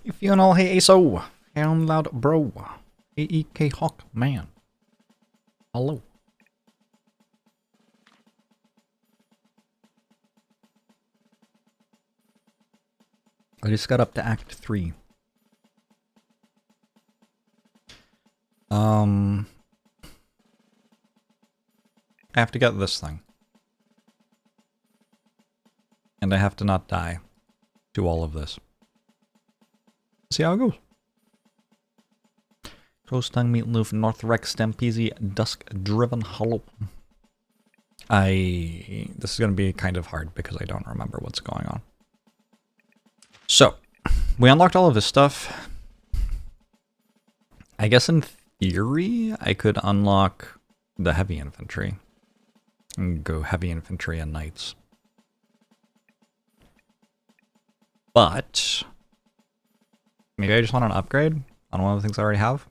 If you know, hey, ASO, Hound Loud Bro, AEK Hawk Man. Hello. I just got up to Act 3. I have to get this thing. And I have to not die to all of this. See how it goes. Toast tongue meatloaf, North Rex, Stampeezy, Dusk Driven Hollow. This is going to be kind of hard because I don't remember what's going on. So, we unlocked all of this stuff. I guess in theory, I could unlock the heavy infantry. And go heavy infantry and knights. But maybe I just want an upgrade on one of the things I already have.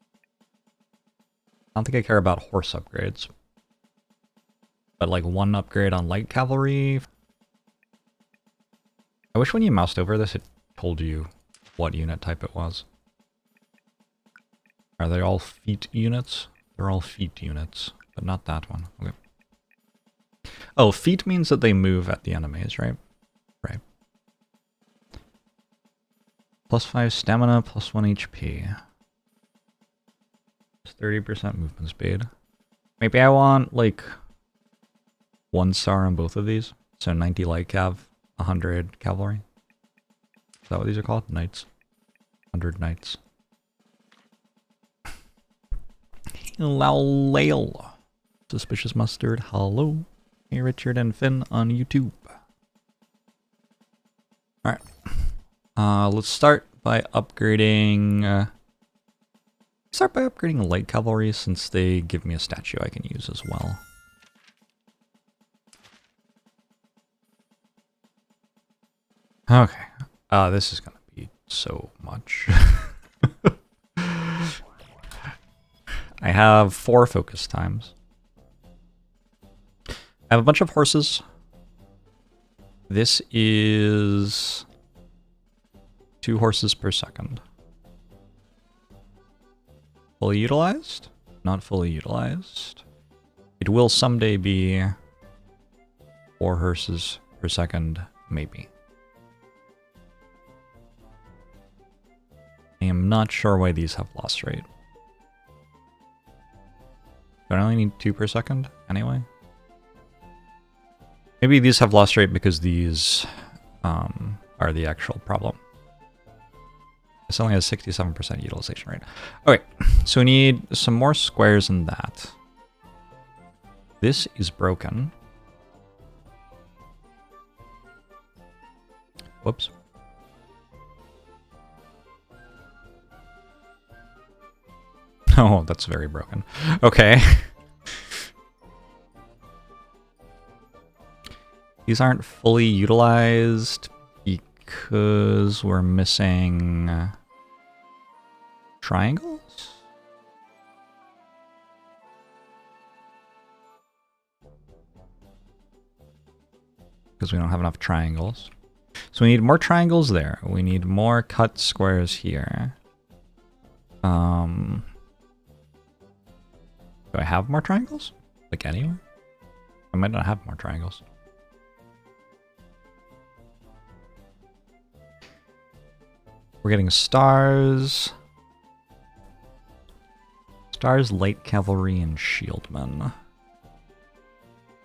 I don't think I care about horse upgrades. But like one upgrade on light cavalry. I wish when you moused over this it told you what unit type it was. Are they all feet units? They're all feet units, but not that one. Okay. Oh, feet means that they move at the enemies, right? Right. +5 stamina, +1 HP. 30% movement speed. Maybe I want, like, 1 star on both of these. So 90 light cav, 100 cavalry. Is that what these are called? Knights. 100 knights. Lail. Suspicious Mustard, hello. Hey, Richard and Finn on YouTube. Alright. Let's start by upgrading... light cavalry since they give me a statue I can use as well. Okay. This is gonna be so much. I have 4 focus times. I have a bunch of horses. This is 2 horses per second. Fully utilized? Not fully utilized. It will someday be 4 horses per second, maybe. I am not sure why these have loss rate. Do I only need 2 per second anyway? Maybe these have loss rate because these are the actual problem. This only has 67% utilization rate. Okay, so we need some more squares than that. This is broken. Whoops. Oh, that's very broken. Okay. These aren't fully utilized because we're missing triangles? Because we don't have enough triangles. So we need more triangles there. We need more cut squares here. Do I have more triangles? Like anywhere? I might not have more triangles. We're getting stars. Stars, light cavalry, and shieldmen.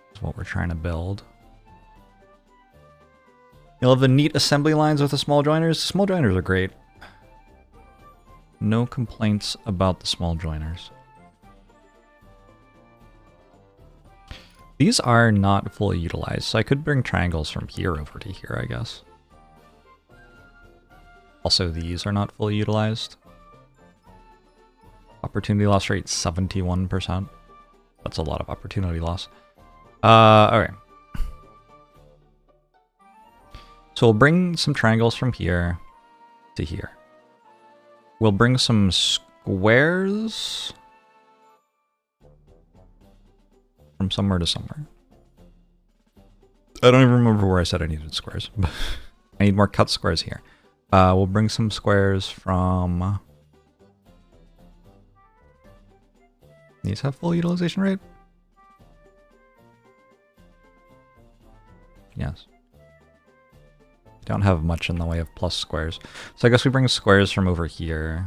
That's what we're trying to build. You'll have the neat assembly lines with the small joiners. Small joiners are great. No complaints about the small joiners. These are not fully utilized, so I could bring triangles from here over to here, I guess. Also, these are not fully utilized. Opportunity loss rate 71%. That's a lot of opportunity loss. Okay. So we'll bring some triangles from here to here. We'll bring some squares from somewhere to somewhere. I don't even remember where I said I needed squares. I need more cut squares here. We'll bring some squares from... These have full utilization rate? Yes. Don't have much in the way of plus squares. So I guess we bring squares from over here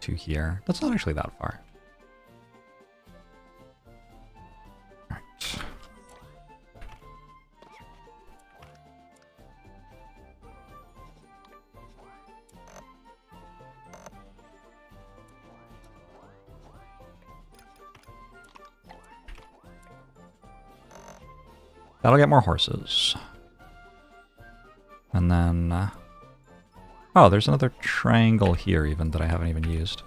to here. That's not actually that far. Alright. That'll get more horses. And then... oh, there's another triangle here even that I haven't even used.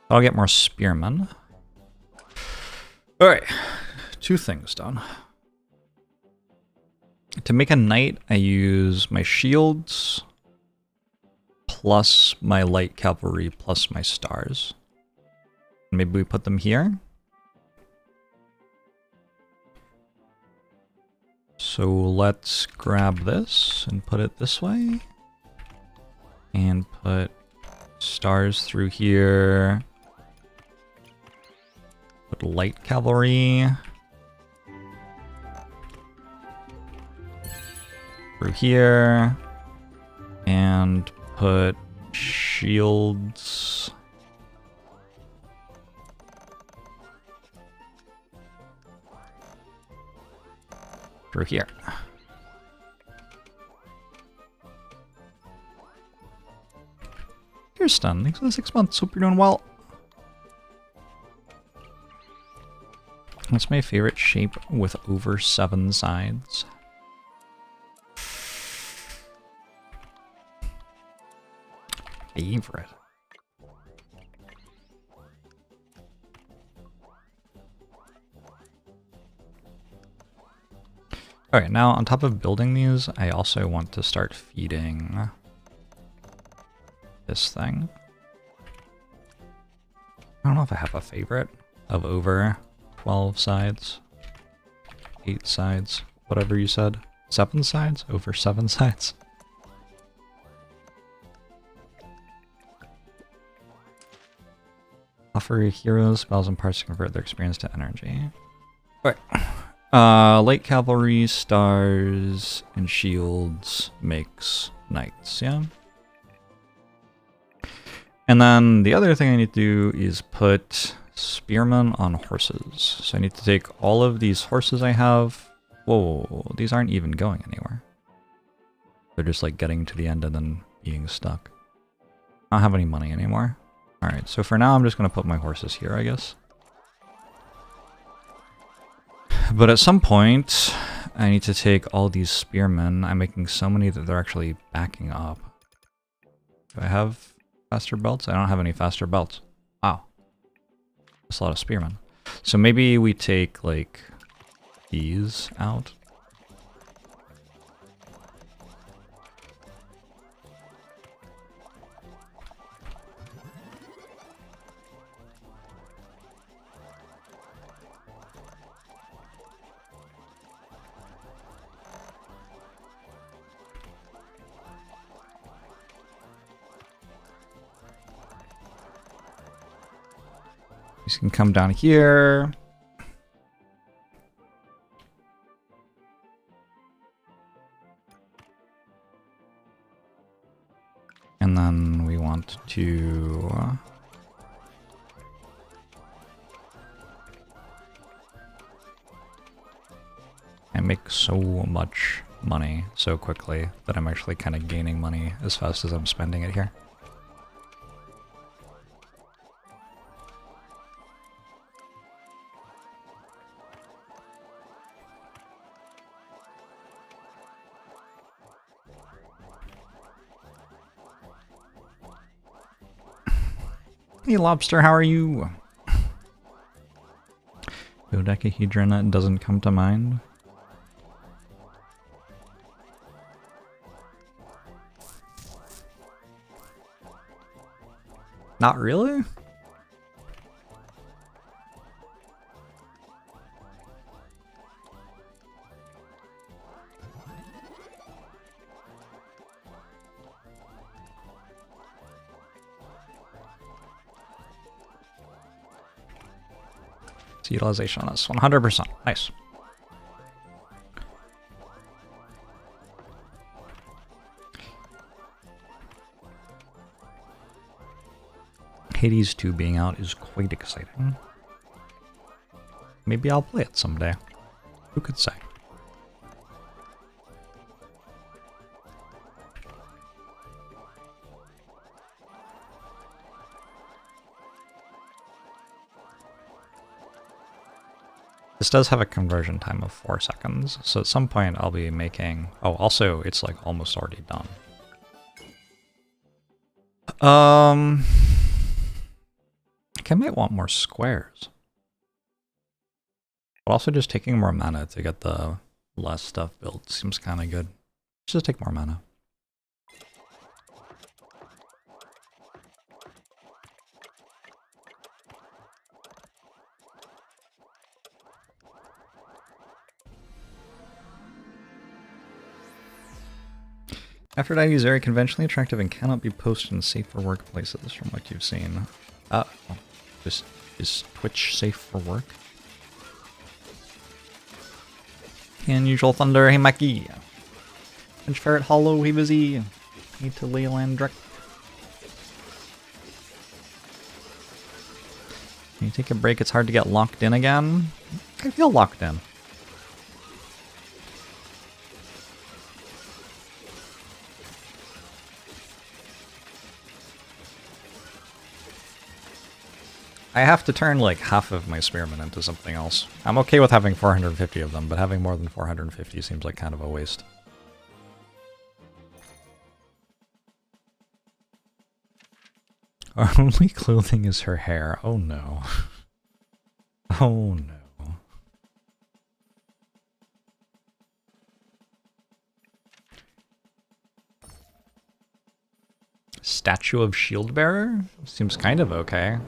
I'll get more spearmen. Alright, 2 things done. To make a knight, I use my shields plus my light cavalry plus my stars. Maybe we put them here. So let's grab this and put it this way. And put stars through here. Put light cavalry through here, and put shields through here. You're stunned. Thanks for the 6 months. Hope you're doing well. What's my favorite shape with over 7 sides? Favorite. Alright, now on top of building these, I also want to start feeding this thing. I don't know if I have a favorite of over 12 sides, 8 sides, whatever you said. 7 sides? Over 7 sides? Offer heroes, spells, and parts to convert their experience to energy. Alright. Light cavalry, stars, and shields makes knights, yeah? And then the other thing I need to do is put spearmen on horses. So I need to take all of these horses I have. Whoa, these aren't even going anywhere. They're just like getting to the end and then being stuck. I don't have any money anymore. Alright, so for now I'm just going to put my horses here, I guess. But at some point, I need to take all these spearmen. I'm making so many that they're actually backing up. Do I have faster belts? I don't have any faster belts. Wow. That's a lot of spearmen. So maybe we take, like, these out. These can come down here. And then we want to I make so much money so quickly that I'm actually kind of gaining money as fast as I'm spending it here. Hey Lobster, how are you? Dodecahedron doesn't come to mind. Not really? It's utilization on this 100%. Nice. Hades 2 being out is quite exciting. Maybe I'll play it someday. Who could say? This does have a conversion time of 4 seconds, so at some point I'll be making... Oh, also, it's like almost already done. I might want more squares. But also just taking more mana to get the less stuff built seems kind of good. Just take more mana. Aphrodite is very conventionally attractive and cannot be posted in safer workplaces from what you've seen. Just is Twitch safe for work? Unusual Thunder, hey Mackie. Finch Ferret Hollow, hey Busy. Need to Leyland Drek. Can you take a break? It's hard to get locked in again. I feel locked in. I have to turn like half of my spearmen into something else. I'm okay with having 450 of them, but having more than 450 seems like kind of a waste. Our only clothing is her hair. Oh no. Oh no. Statue of Shield Bearer? Seems kind of okay.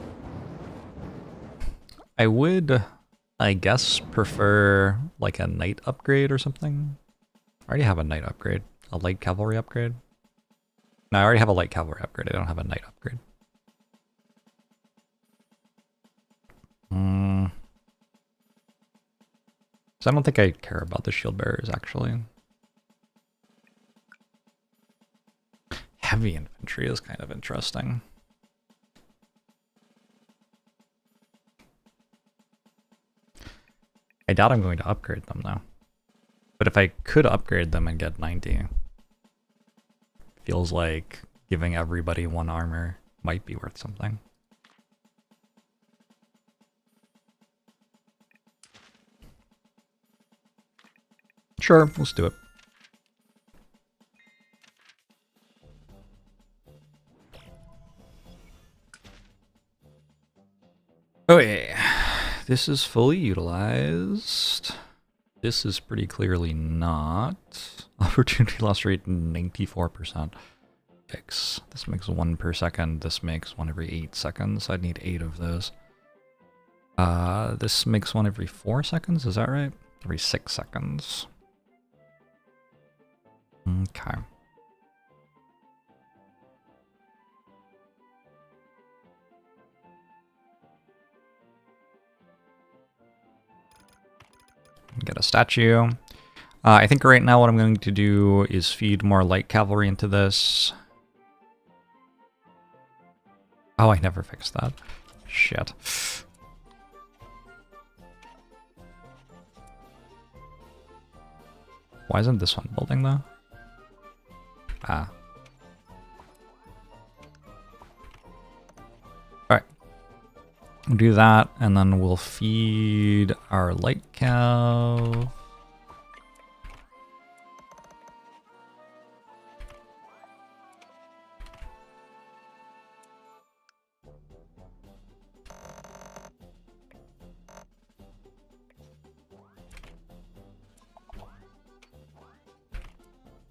I would, I guess, prefer like a knight upgrade or something. I already have a knight upgrade. A light cavalry upgrade. No, I already have a light cavalry upgrade. I don't have a knight upgrade. So I don't think I care about the shield bearers, actually. Heavy infantry is kind of interesting. I doubt I'm going to upgrade them, though. But if I could upgrade them and get 90, feels like giving everybody one armor might be worth something. Sure, let's do it. Okay, this is fully utilized. This is pretty clearly not. Opportunity loss rate 94%. Fix. This makes 1 per second. This makes 1 every 8 seconds. I'd need 8 of those. This makes 1 every 4 seconds. Is that right? Every 6 seconds. Okay. Get a statue. I think right now what I'm going to do is feed more light cavalry into this. Oh, I never fixed that. Shit. Why isn't this one building though? Ah. Alright. We'll do that, and then we'll feed our light cav.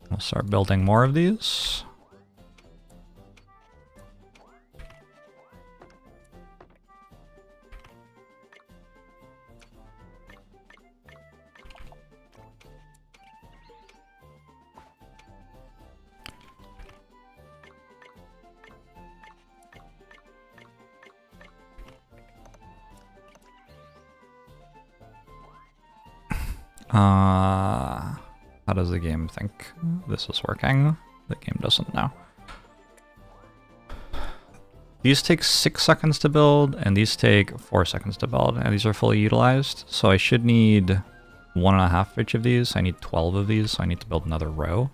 We'll start building more of these. How does the game think this is working? The game doesn't know. These take 6 seconds to build, and these take 4 seconds to build, and these are fully utilized. So I should need 1.5 of each of these. I need 12 of these, so I need to build another row.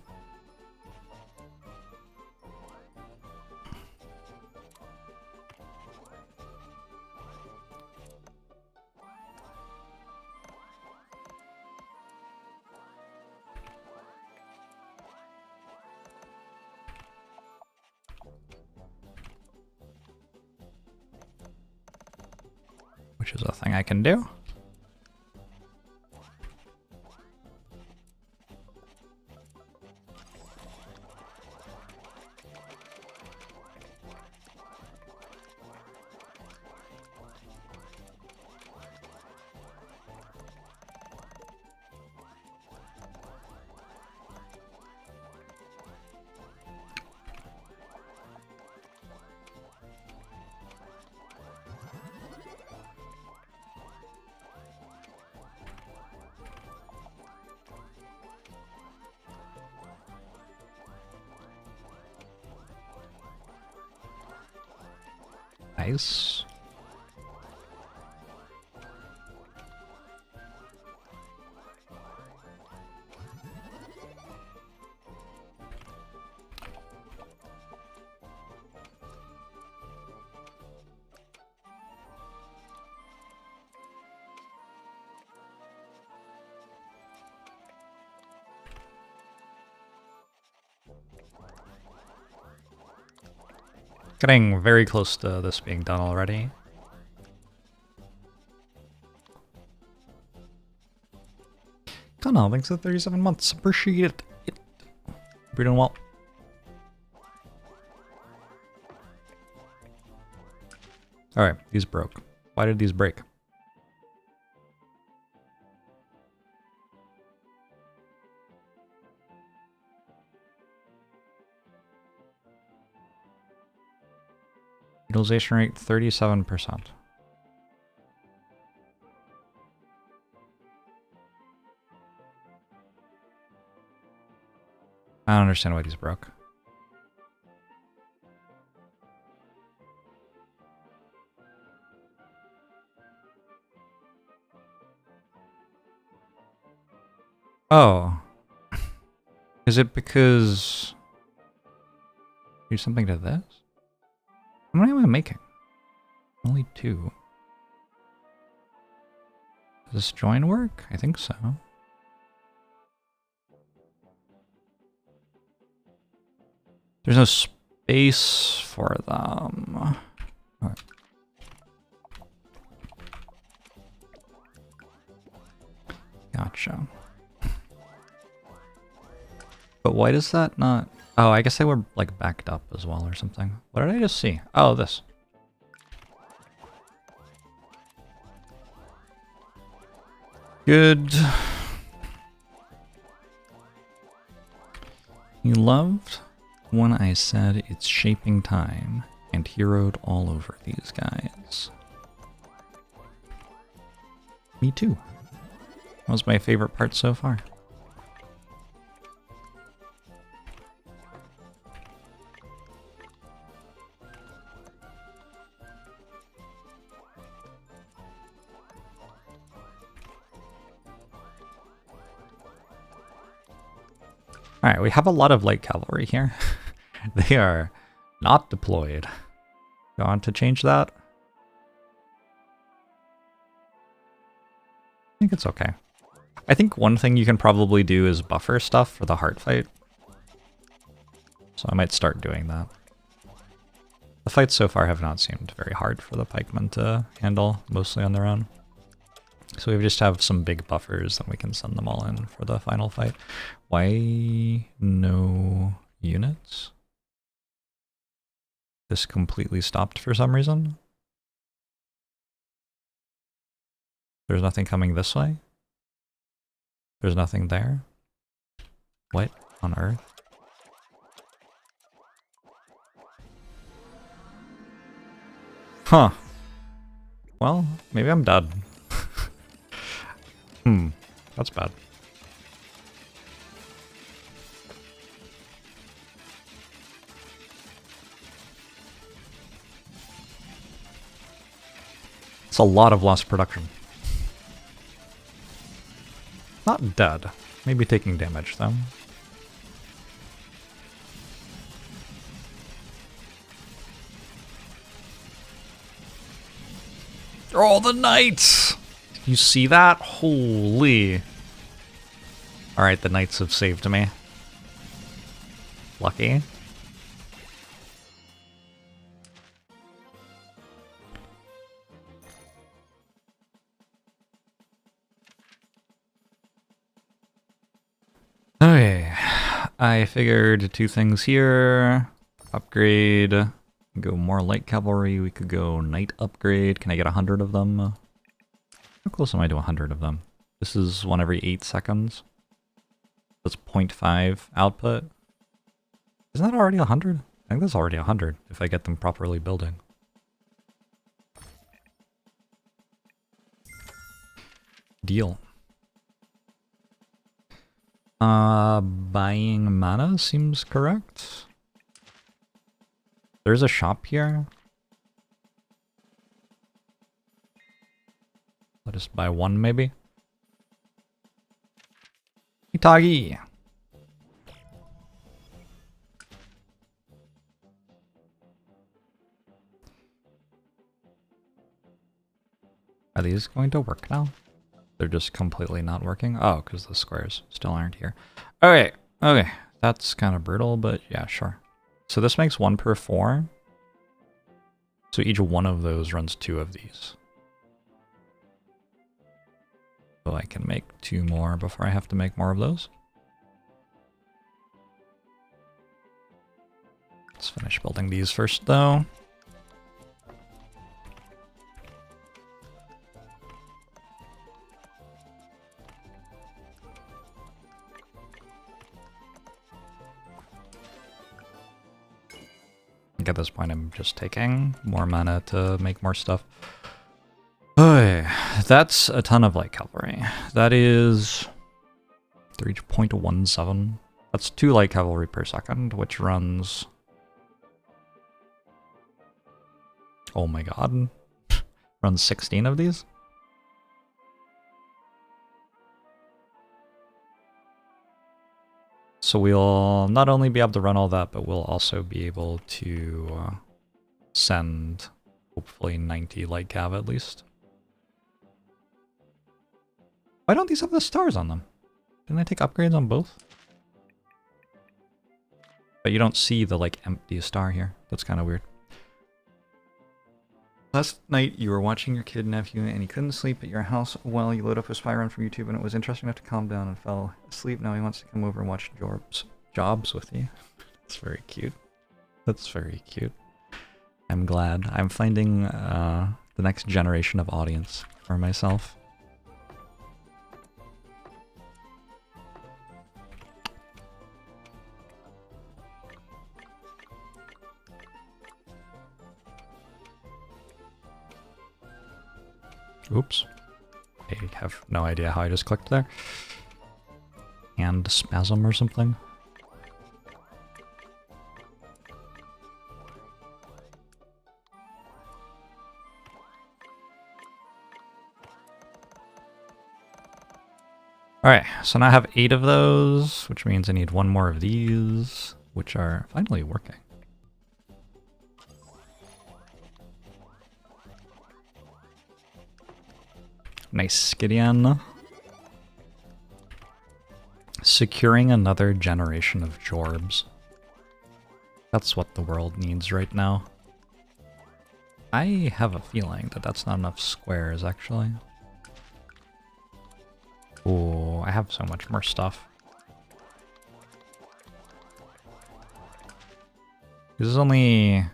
Which is a thing I can do. Nice. Getting very close to this being done already. Connell, thanks for 37 months. Appreciate it. We're doing well. Alright, these broke. Why did these break? Utilization rate 37%. I don't understand why these broke. Oh. Is it because... do something to this? How many am I making? Only 2. Does this join work? I think so. There's no space for them. Okay. Gotcha. But why does that not... oh, I guess they were like backed up as well or something. What did I just see? Oh, this. Good. You loved when I said it's shaping time and heroed all over these guys. Me too. That was my favorite part so far. Alright, we have a lot of light cavalry here. They are not deployed. You want to change that? I think it's okay. I think one thing you can probably do is buffer stuff for the heart fight. So I might start doing that. The fights so far have not seemed very hard for the pikemen to handle, mostly on their own. So we just have some big buffers, then we can send them all in for the final fight. Why no units? This completely stopped for some reason. There's nothing coming this way. There's nothing there. What on earth? Huh. Well, maybe I'm dead. That's bad. It's a lot of lost production. Not dead. Maybe taking damage, though. Oh, the knights! You see that? Holy. Alright, the knights have saved me. Lucky. Okay. I figured two things here. Upgrade. Go more light cavalry. We could go knight upgrade. Can I get 100 of them? How close am I to 100 of them? This is 1 every 8 seconds. That's 0.5 output. Isn't that already 100? I think that's already 100 if I get them properly building. Deal. Buying mana seems correct. There's a shop here. I'll just buy one maybe. Itagi! Are these going to work now? They're just completely not working? Oh, because the squares still aren't here. Okay, okay. That's kind of brutal, but yeah, sure. So this makes 1 per 4. So each one of those runs 2 of these. So I can make 2 more before I have to make more of those. Let's finish building these first, though. At this point, I'm just taking more mana to make more stuff. Okay, that's a ton of light cavalry. That is 3.17. That's 2 light cavalry per second, which runs... Oh my god. Runs 16 of these? So we'll not only be able to run all that, but we'll also be able to send, hopefully, 90 light cav at least. Why don't these have the stars on them? Didn't I take upgrades on both? But you don't see the, like, empty star here. That's kind of weird. Last night you were watching your kid nephew and he couldn't sleep at your house while you load up a spy run from YouTube, and it was interesting enough to calm down and fell asleep. Now he wants to come over and watch Jorbs with you. That's very cute. That's very cute. I'm glad. I'm finding the next generation of audience for myself. Oops. I have no idea how I just clicked there. Hand spasm or something. Alright, so now I have 8 of those, which means I need 1 more of these, which are finally working. Nice, Gideon. Securing another generation of Jorbs. That's what the world needs right now. I have a feeling that that's not enough squares, actually. Ooh, I have so much more stuff. This is only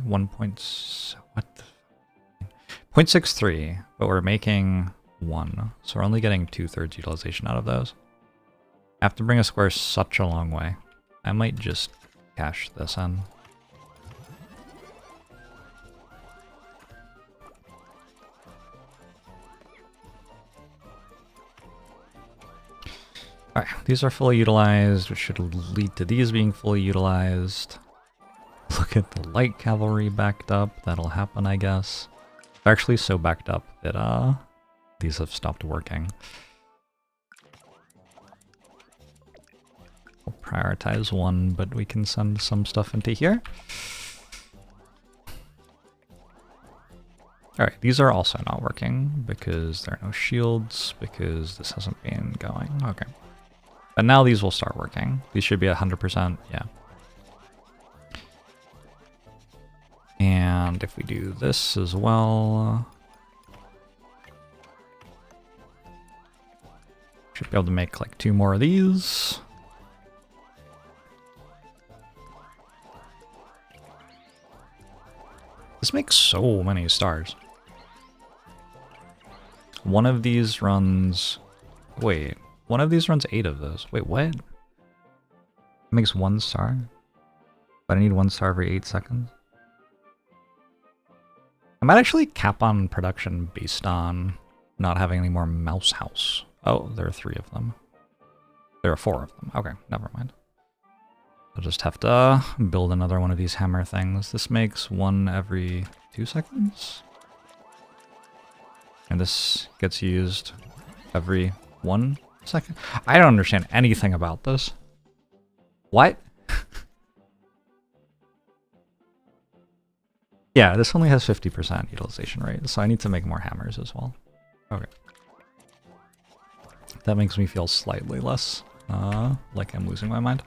0.63, but we're making 1, so we're only getting 2/3 utilization out of those. I have to bring a square such a long way. I might just cash this in. Alright, these are fully utilized, which should lead to these being fully utilized. Look at the light cavalry backed up. That'll happen, I guess. They're actually so backed up that these have stopped working. We'll prioritize one, but we can send some stuff into here. Alright, these are also not working because there are no shields, because this hasn't been going. Okay. But now these will start working. These should be 100%, yeah. And if we do this as well, should be able to make like 2 more of these. This makes so many stars. One of these runs... Wait, one of these runs 8 of those. Wait, what? It makes 1 star? But I need 1 star every 8 seconds? I might actually cap on production based on not having any more mouse house. Oh, there are 3 of them. There are 4 of them. Okay, never mind. I'll just have to build another one of these hammer things. This makes 1 every 2 seconds. And this gets used every 1 second. I don't understand anything about this. What? Yeah, this only has 50% utilization rate, so I need to make more hammers as well. Okay. That makes me feel slightly less like I'm losing my mind.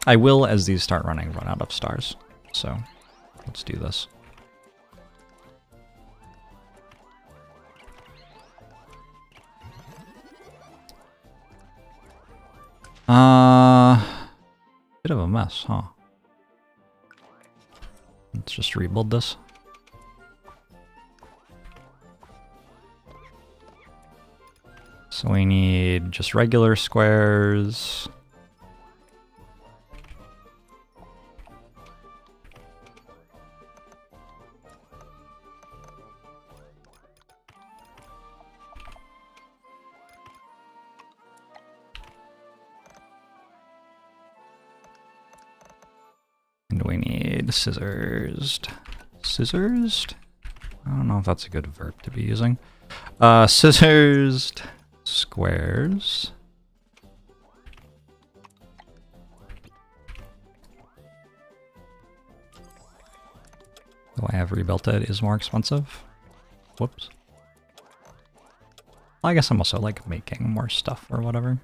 I will, as these start running, run out of stars. So let's do this. Bit of a mess, huh? Let's just rebuild this. So we need just regular squares. And we need scissorsed. Scissorsed? I don't know if that's a good verb to be using. Scissorsed squares. The way I've rebuilt it is more expensive. Whoops. Well, I guess I'm also like making more stuff or whatever.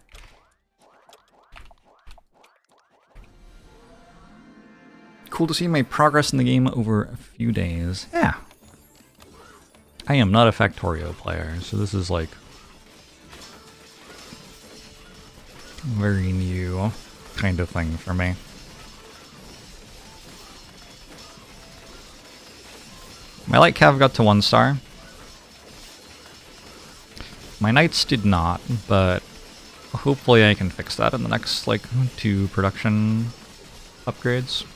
Cool to see my progress in the game over a few days. Yeah. I am not a Factorio player, so this is like very new kind of thing for me. My light cav got to 1 star. My knights did not, but hopefully I can fix that in the next like 2 production upgrades.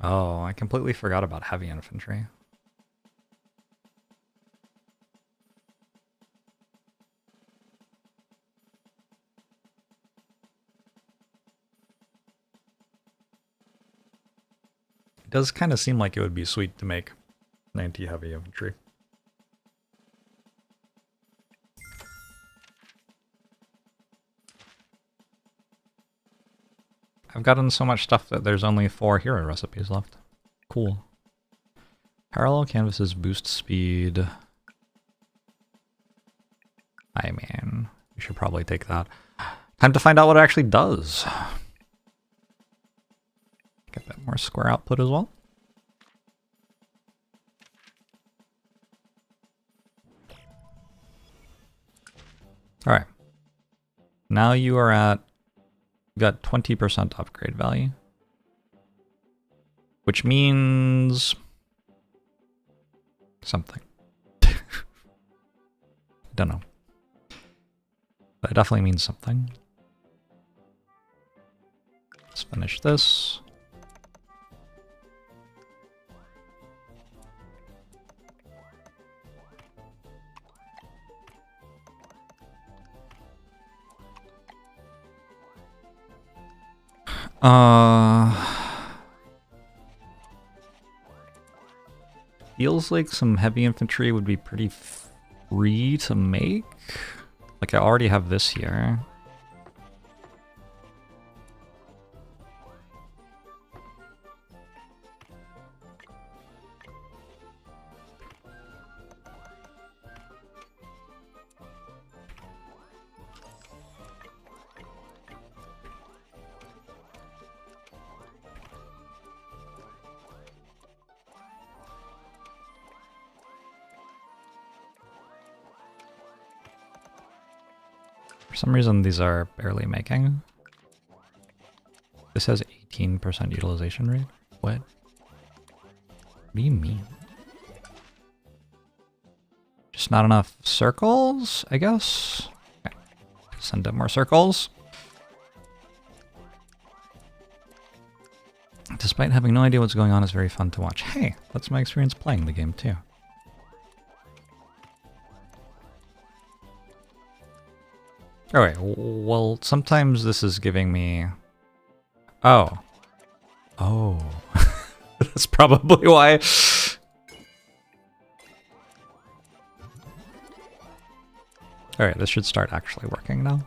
Oh, I completely forgot about heavy infantry. It does kind of seem like it would be sweet to make anti-heavy infantry. I've gotten so much stuff that there's only 4 hero recipes left. Cool. Parallel canvases boost speed. I mean, we should probably take that. Time to find out what it actually does. Get that more square output as well. Alright. Now you are at... got 20% upgrade value. Which means... something. Don't know. But it definitely means something. Let's finish this. Feels like some heavy infantry would be pretty free to make. Like I already have this here. For some reason, these are barely making. This has 18% utilization rate. What? What do you mean? Just not enough circles, I guess? Okay. Send up more circles. Despite having no idea what's going on, it's very fun to watch. Hey, that's my experience playing the game too. Alright, well, sometimes this is giving me... Oh. Oh. That's probably why... Alright, this should start actually working now.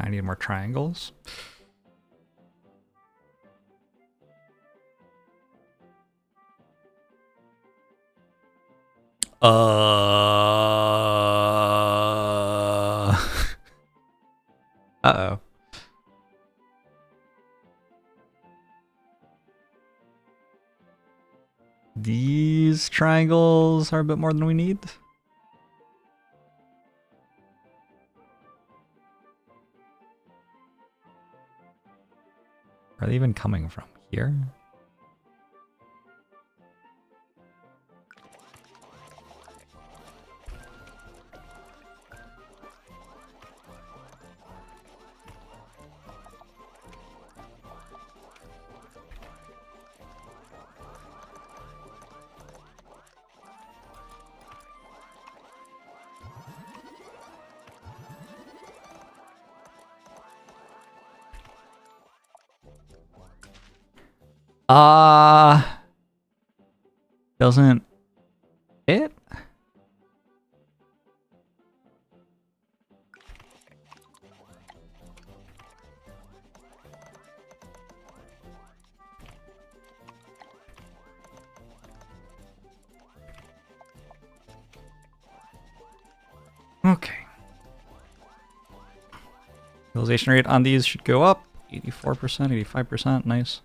I need more triangles. Uh-oh. These triangles are a bit more than we need. Are they even coming from here? Doesn't it? Okay. Utilization rate on these should go up. 84%, 85%, nice.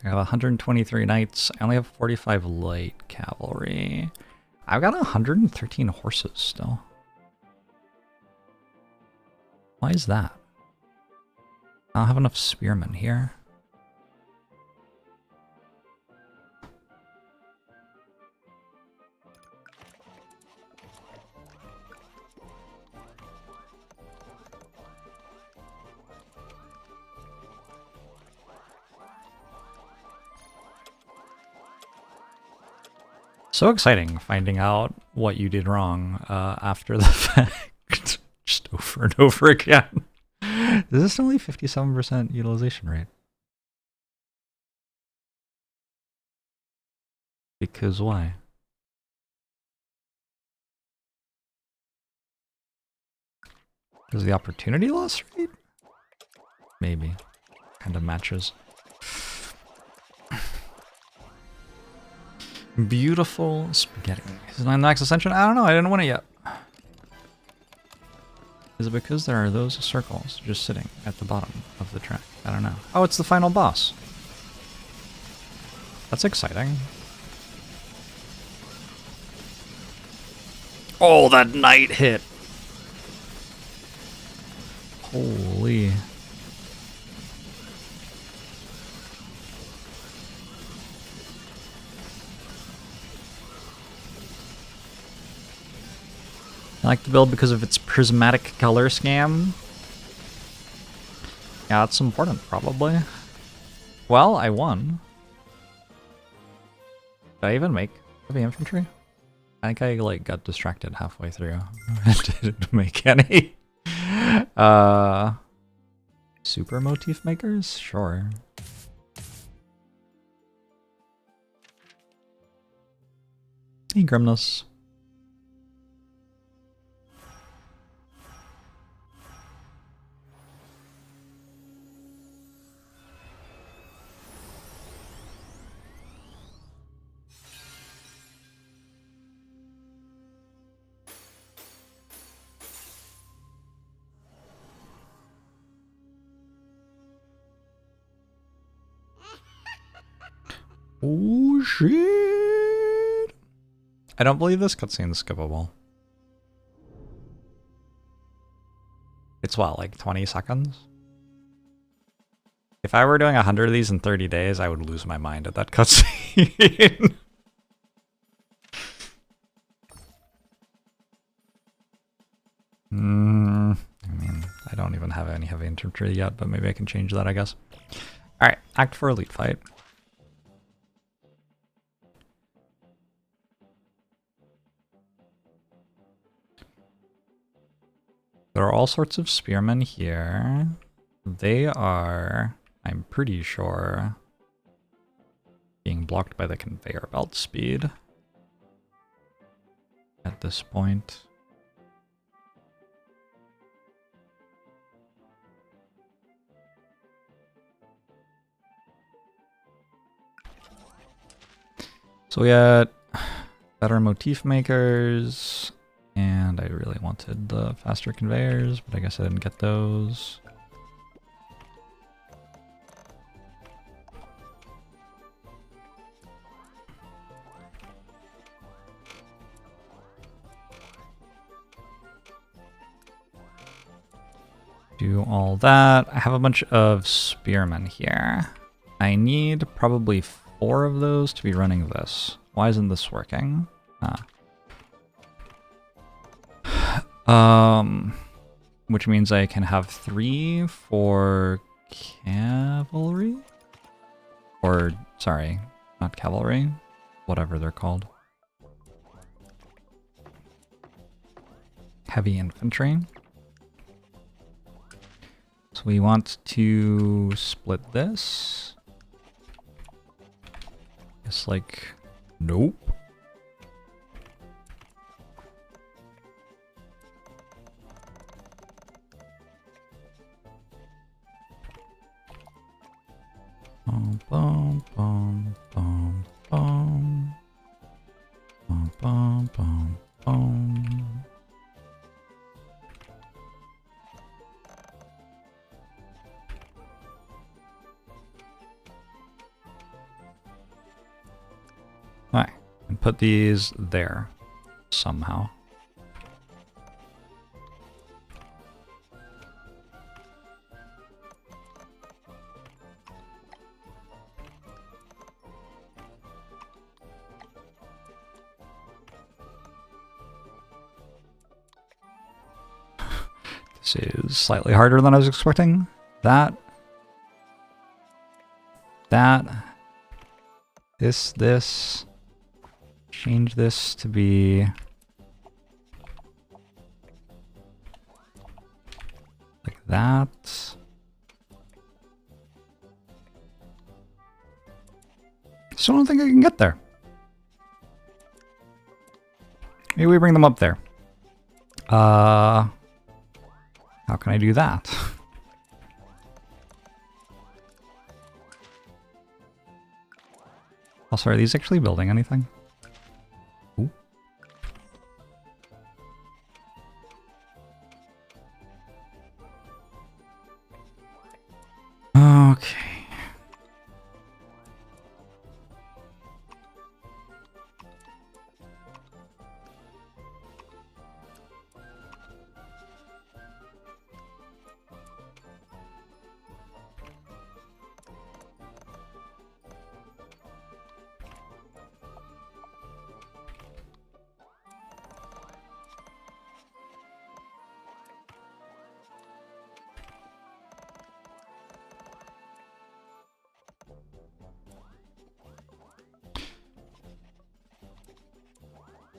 I have 123 knights. I only have 45 light cavalry. I've got 113 horses still. Why is that? I don't have enough spearmen here. So exciting finding out what you did wrong after the fact. Just over and over again. This is only 57% utilization rate. Because why? Is the opportunity loss rate? Maybe. Kind of matches. Beautiful spaghetti. Is it my next ascension? I don't know. I didn't win it yet. Is it because there are those circles just sitting at the bottom of the track? I don't know. Oh, it's the final boss. That's exciting. Oh, that knight hit. Holy. I like the build because of its prismatic color scheme. Yeah, that's important, probably. Well, I won. Did I even make heavy infantry? I think I like got distracted halfway through. I didn't make any. Super motif makers? Sure. Hey, Grimness. Oh shit! I don't believe this cutscene is skippable. It's what, like 20 seconds? If I were doing 100 of these in 30 days, I would lose my mind at that cutscene. I mean, I don't even have any heavy infantry yet, but maybe I can change that, I guess. Alright, Act 4 Elite Fight. There are all sorts of spearmen here. They are, I'm pretty sure, being blocked by the conveyor belt speed at this point. So we got better motif makers. And I really wanted the faster conveyors, but I guess I didn't get those. Do all that. I have a bunch of spearmen here. I need probably 4 of those to be running this. Why isn't this working? Which means I can have 3 for cavalry? Or, sorry, not cavalry, whatever they're called. Heavy infantry. So we want to split this. It's like, nope. Bum, bum, bum, bum, bum. Bum, bum, bum, bum. Alright, and put these there somehow. This is slightly harder than I was expecting. That. This. Change this to be like that. Still don't think I can get there. Maybe we bring them up there. How can I do that? Also, are these actually building anything? Ooh. Okay.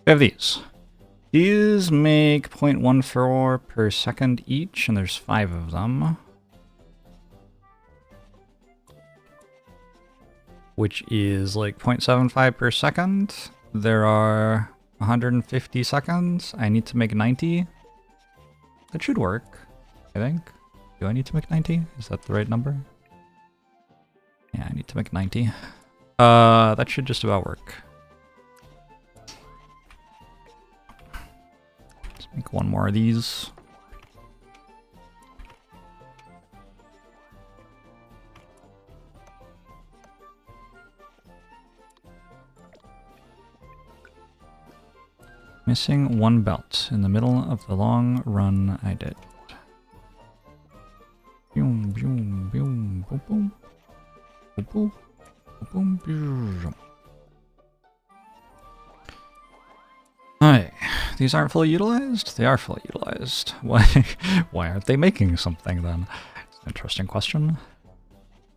We have these. These make 0.14 per second each, and there's 5 of them. Which is like 0.75 per second. There are 150 seconds. I need to make 90. That should work, I think. Do I need to make 90? Is that the right number? Yeah, I need to make 90. That should just about work. Let's make one more of these. Missing one belt in the middle of the long run I did. Boom, boom, boom, boom, boom. Boom, boom, boom. Hi. These aren't fully utilized? They are fully utilized. Why aren't they making something then? It's an interesting question.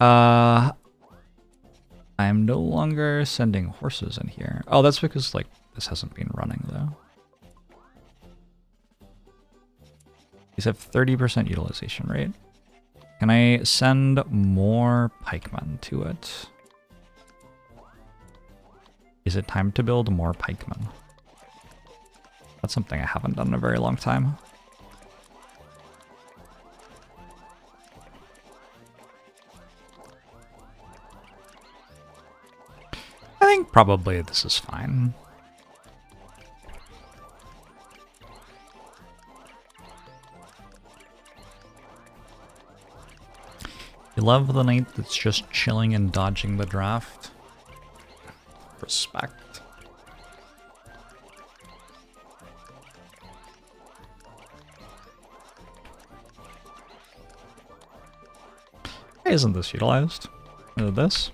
I'm no longer sending horses in here. Oh, that's because like this hasn't been running though. These have 30% utilization rate. Can I send more pikemen to it? Is it time to build more pikemen? That's something I haven't done in a very long time. I think probably this is fine. You love the knight that's just chilling and dodging the draft. Respect. Hey, isn't this utilized? This?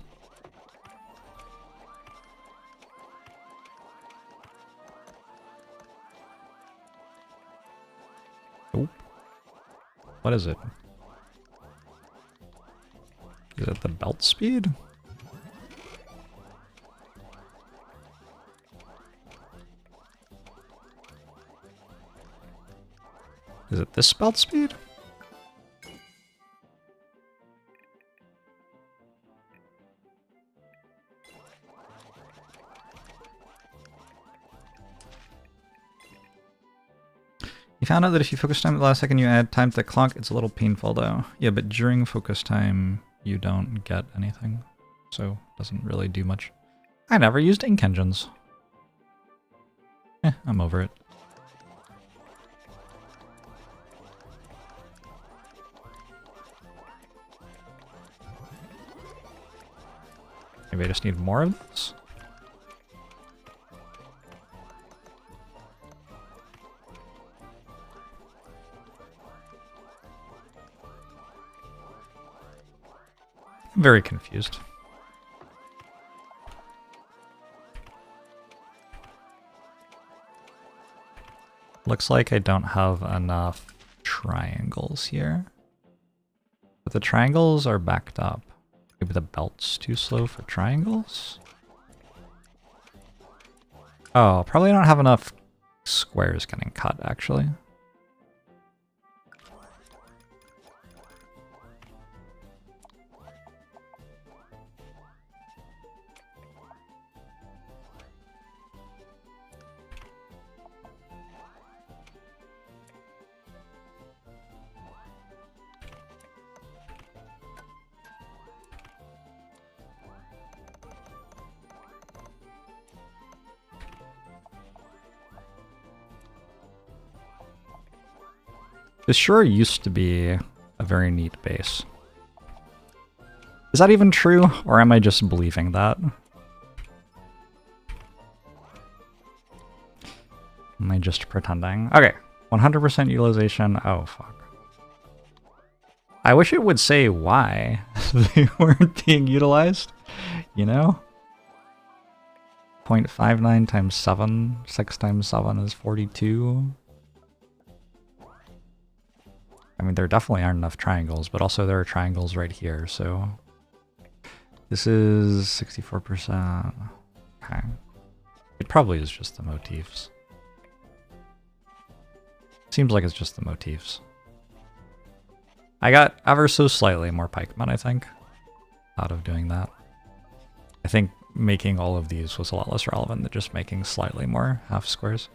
Nope. What is it? Is it the belt speed? Is it this belt speed? You found out that if you focus time at the last second, you add time to the clock. It's a little painful though. Yeah, but during focus time, you don't get anything. So it doesn't really do much. I never used ink engines. I'm over it. Maybe I just need more of this? I'm very confused. Looks like I don't have enough triangles here. But the triangles are backed up. Maybe the belt's too slow for triangles? Oh, probably don't have enough squares getting cut, actually. This sure used to be a very neat base. Is that even true, or am I just believing that? Am I just pretending? Okay, 100% utilization. Oh, fuck. I wish it would say why they weren't being utilized, you know? 0.59 times 7, 6 times 7 is 42. I mean, there definitely aren't enough triangles, but also there are triangles right here, so... This is 64%. Okay. It probably is just the motifs. Seems like it's just the motifs. I got ever so slightly more pikemen, I think, out of doing that. I think making all of these was a lot less relevant than just making slightly more half squares.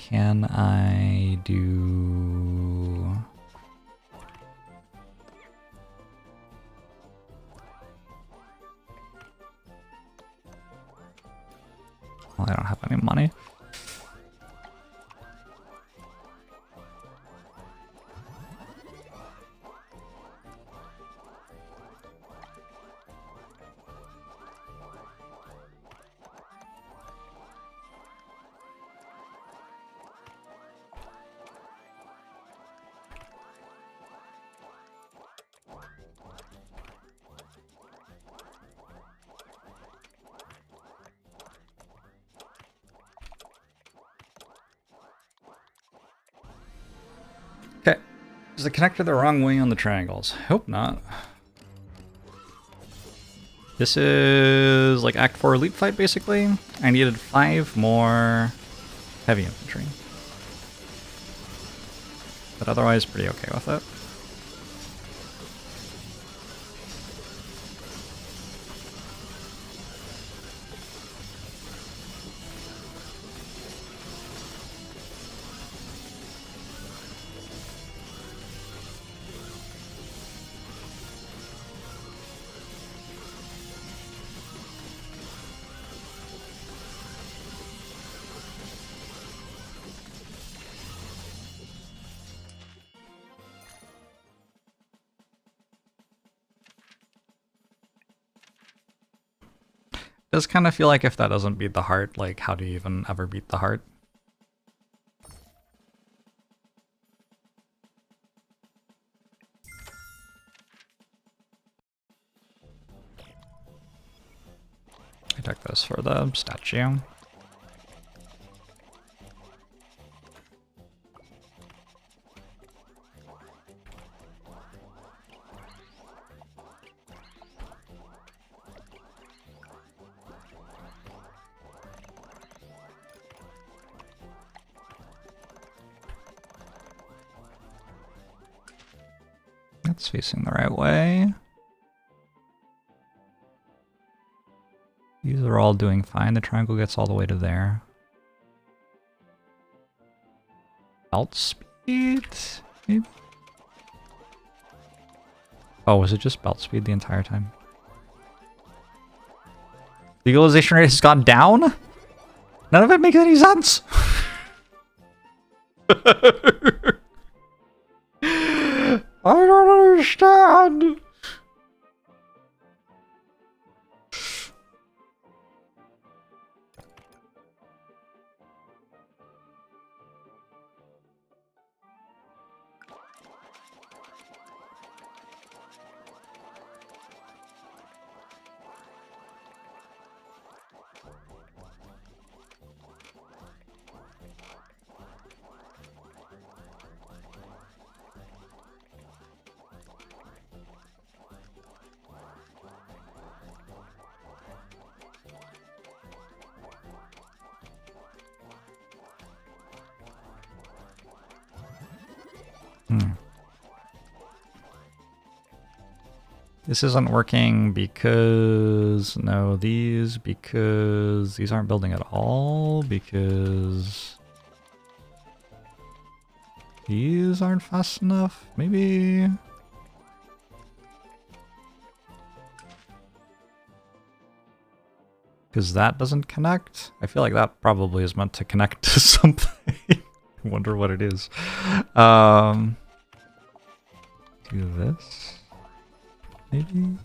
Can I do... Well, I don't have any money. Okay. Is it connected the wrong way on the triangles? Hope not. This is like Act 4 elite fight, basically. I needed 5 more heavy infantry. But otherwise, pretty okay with it. Does kind of feel like if that doesn't beat the heart, like how do you even ever beat the heart? I took this for the statue. That's facing the right way. These are all doing fine. The triangle gets all the way to there. Belt speed? Maybe? Oh, was it just belt speed the entire time? The utilization rate has gone down? None of it makes any sense. I don't understand. This isn't working because because these aren't building at all, because these aren't fast enough, maybe. Because that doesn't connect. I feel like that probably is meant to connect to something. I wonder what it is. Do this, maybe?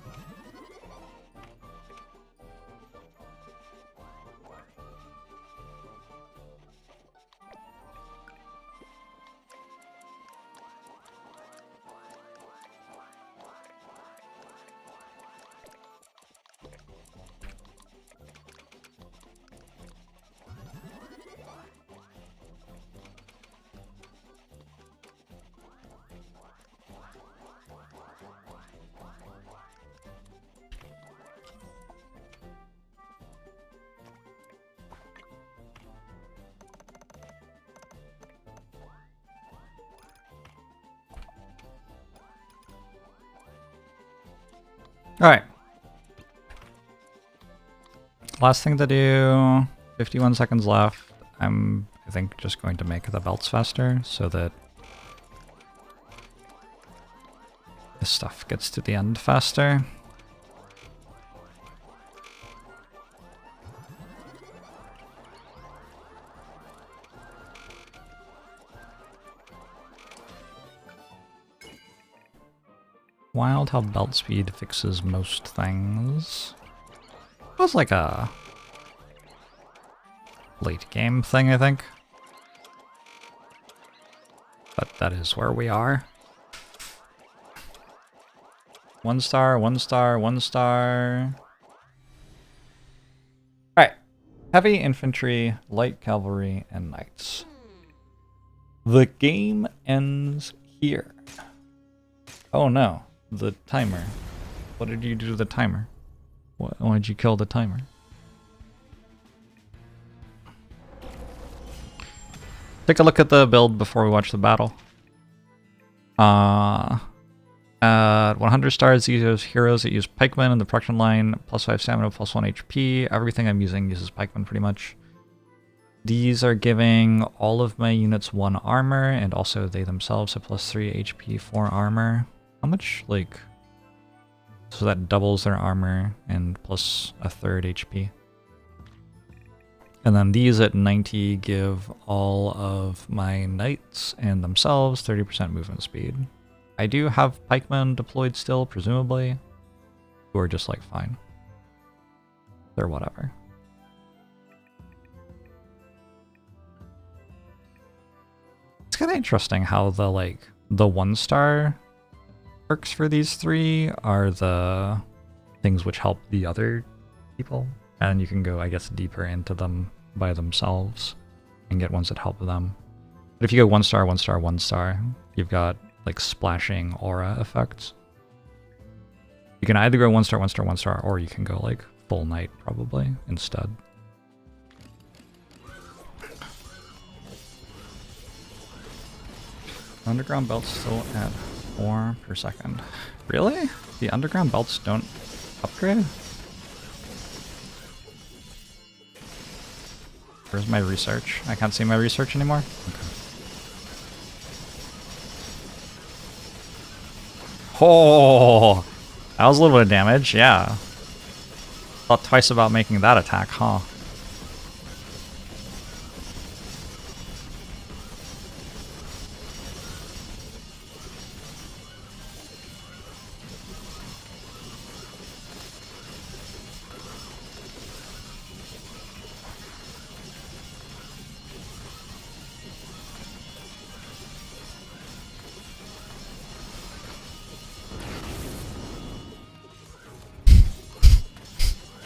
Alright. Last thing to do, 51 seconds left. I think, just going to make the belts faster so that this stuff gets to the end faster. Wild how belt speed fixes most things. It was like a late game thing, I think. But that is where we are. 1 star, 1 star, 1 star. Alright. Heavy infantry, light cavalry, and knights. The game ends here. Oh no. The timer. What did you do to the timer? Why did you kill the timer? Take a look at the build before we watch the battle. At 100 stars, these are heroes that use pikemen in the production line, +5 stamina, +1 HP. Everything I'm using uses pikemen pretty much. These are giving all of my units 1 armor, and also they themselves have +3 HP, 4 armor. How much, like... So that doubles their armor and plus a third HP. And then these at 90 give all of my knights and themselves 30% movement speed. I do have pikemen deployed still, presumably, who are just like fine. They're whatever. It's kind of interesting how the 1 star perks for these 3 are the things which help the other people, and you can go, I guess, deeper into them by themselves and get ones that help them. But if you go 1 star, 1 star, 1 star, you've got like splashing aura effects. You can either go 1 star, 1 star, 1 star, or you can go like full knight probably instead. Underground belt's still at 4 per second. Really? The underground belts don't upgrade? Where's my research? I can't see my research anymore? Okay. Oh! That was a little bit of damage, yeah. Thought twice about making that attack, huh?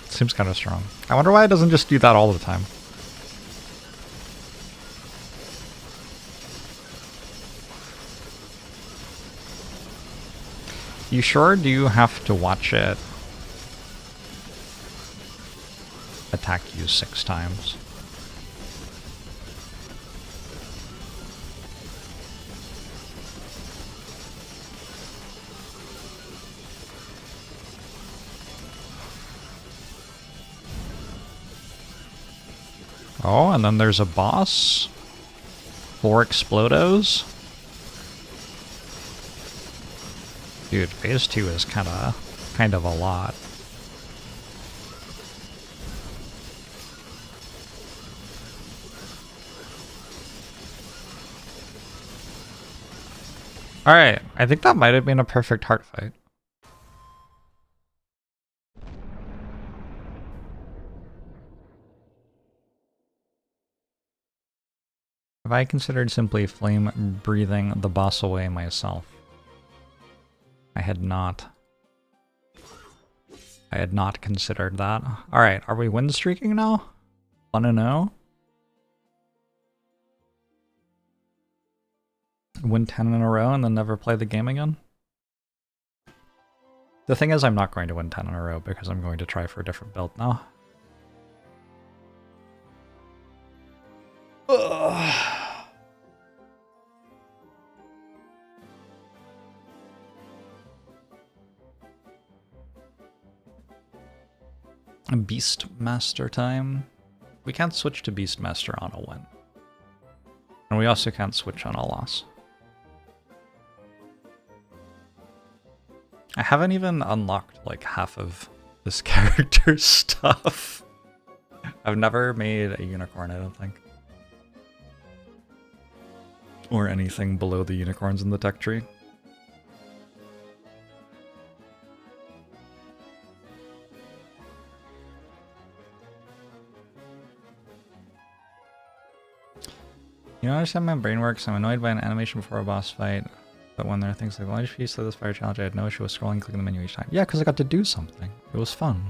Seems kind of strong. I wonder why it doesn't just do that all the time. You sure do have to watch it attack you 6 times. Oh, and then there's a boss. 4 Explodos. Dude, phase 2 is kind of a lot. Alright, I think that might have been a perfect heart fight. Have I considered simply flame breathing the boss away myself? I had not. I had not considered that. Alright, are we win streaking now? Wanna know? Win 10 in a row and then never play the game again? The thing is, I'm not going to win 10 in a row because I'm going to try for a different build now. Ugh. Beastmaster time. We can't switch to Beastmaster on a win. And we also can't switch on a loss. I haven't even unlocked like half of this character's stuff. I've never made a unicorn, I don't think. Or anything below the unicorns in the tech tree. You don't understand how my brain works. I'm annoyed by an animation before a boss fight. But when there are things like, why did you say this fire challenge? I had no issue with scrolling, clicking the menu each time. Yeah, because I got to do something. It was fun.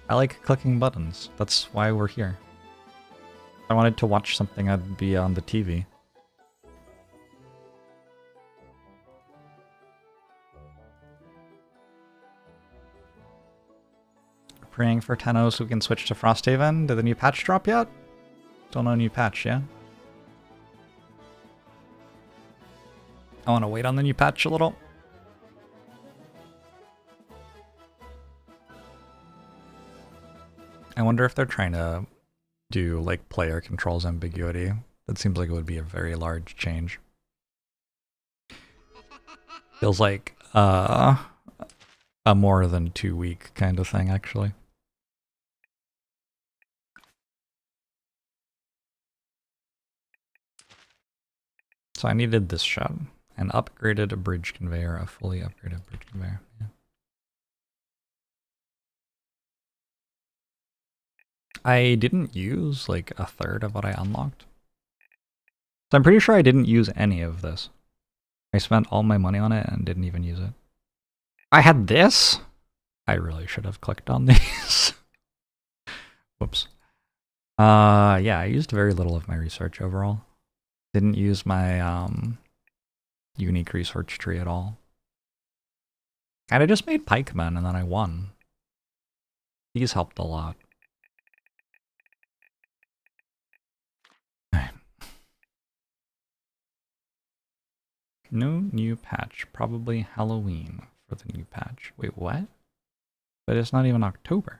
I like clicking buttons. That's why we're here. If I wanted to watch something, I'd be on the TV. Praying for Tenno so we can switch to Frosthaven. Did the new patch drop yet? Still no new patch, yeah? I want to wait on the new patch a little. I wonder if they're trying to do like player controls ambiguity. That seems like it would be a very large change. Feels like a more than 2 week kind of thing, actually. So I needed this shot. An upgraded bridge conveyor, a fully upgraded bridge conveyor. Yeah. I didn't use like a third of what I unlocked. So I'm pretty sure I didn't use any of this. I spent all my money on it and didn't even use it. I had this? I really should have clicked on these. Whoops. Yeah, I used very little of my research overall. Didn't use my unique research tree at all. And I just made pikemen and then I won. These helped a lot. No new patch. Probably Halloween for the new patch. Wait, what? But it's not even October.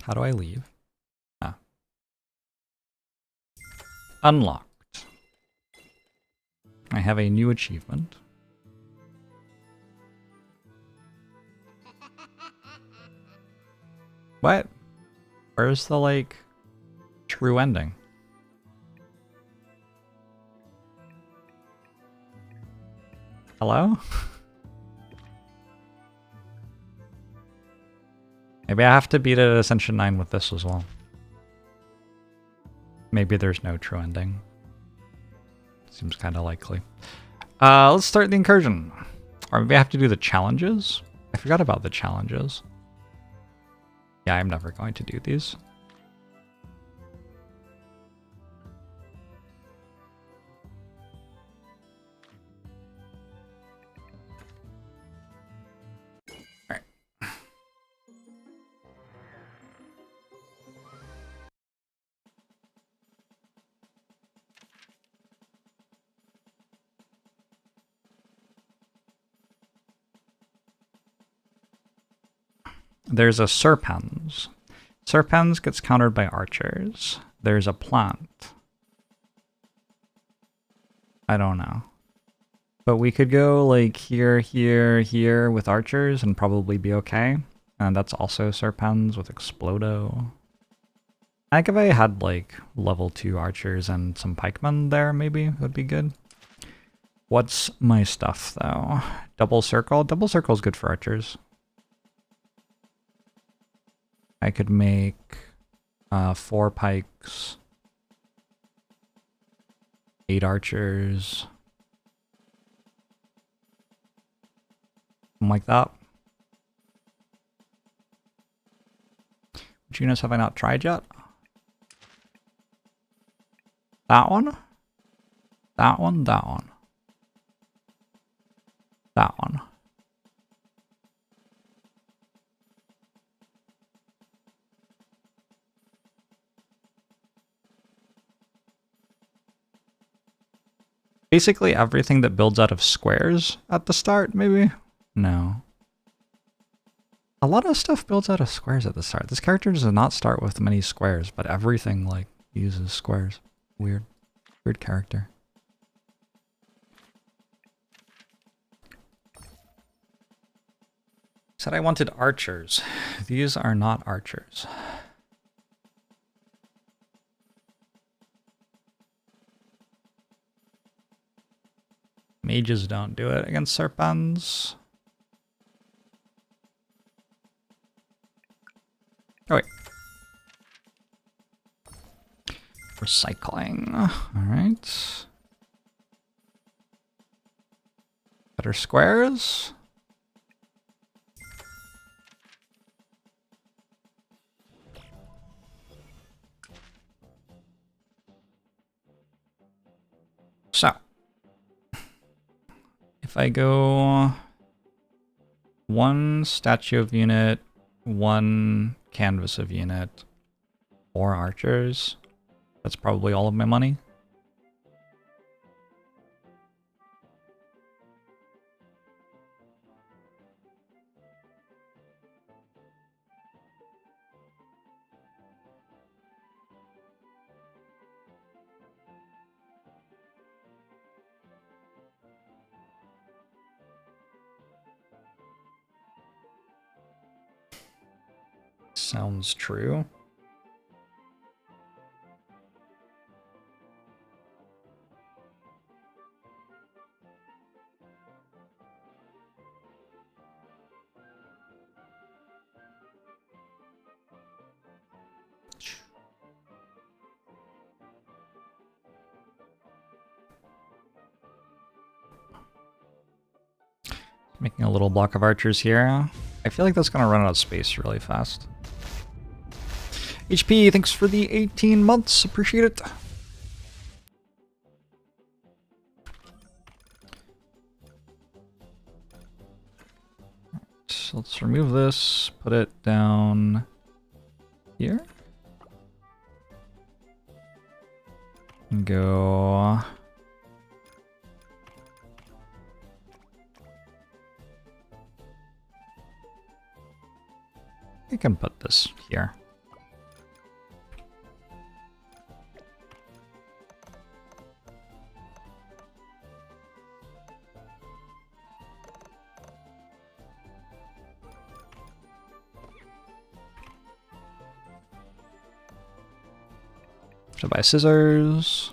How do I leave? Ah. Unlocked. I have a new achievement. What? Where's the, like, true ending? Hello? Maybe I have to beat it at Ascension 9 with this as well. Maybe there's no true ending. Seems kind of likely. Let's start the incursion. Or maybe I have to do the challenges? I forgot about the challenges. Yeah, I'm never going to do these. Alright. There's a Serpens. Serpens gets countered by archers. There's a plant. I don't know. But we could go like here, here, here with archers and probably be okay. And that's also Serpens with Explodo. I think if I had like level 2 archers and some pikemen there, maybe it would be good. What's my stuff though? Double circle? Double circle is good for archers. I could make 4 pikes, 8 archers, something like that. Which units have I not tried yet? That one? That one? That one? That one. Basically everything that builds out of squares at the start, maybe? No. A lot of stuff builds out of squares at the start. This character does not start with many squares, but everything like uses squares. Weird. Weird character. Said I wanted archers. These are not archers. Mages don't do it against serpents. Oh wait. Recycling. Alright. Better squares. So, if I go 1 statue of unit, 1 canvas of unit, 4 archers, that's probably all of my money. Sounds true. Making a little block of archers here. I feel like that's going to run out of space really fast. HP, thanks for the 18 months. Appreciate it. So let's remove this, put it down here. And go... I can put this here. Should I buy scissors?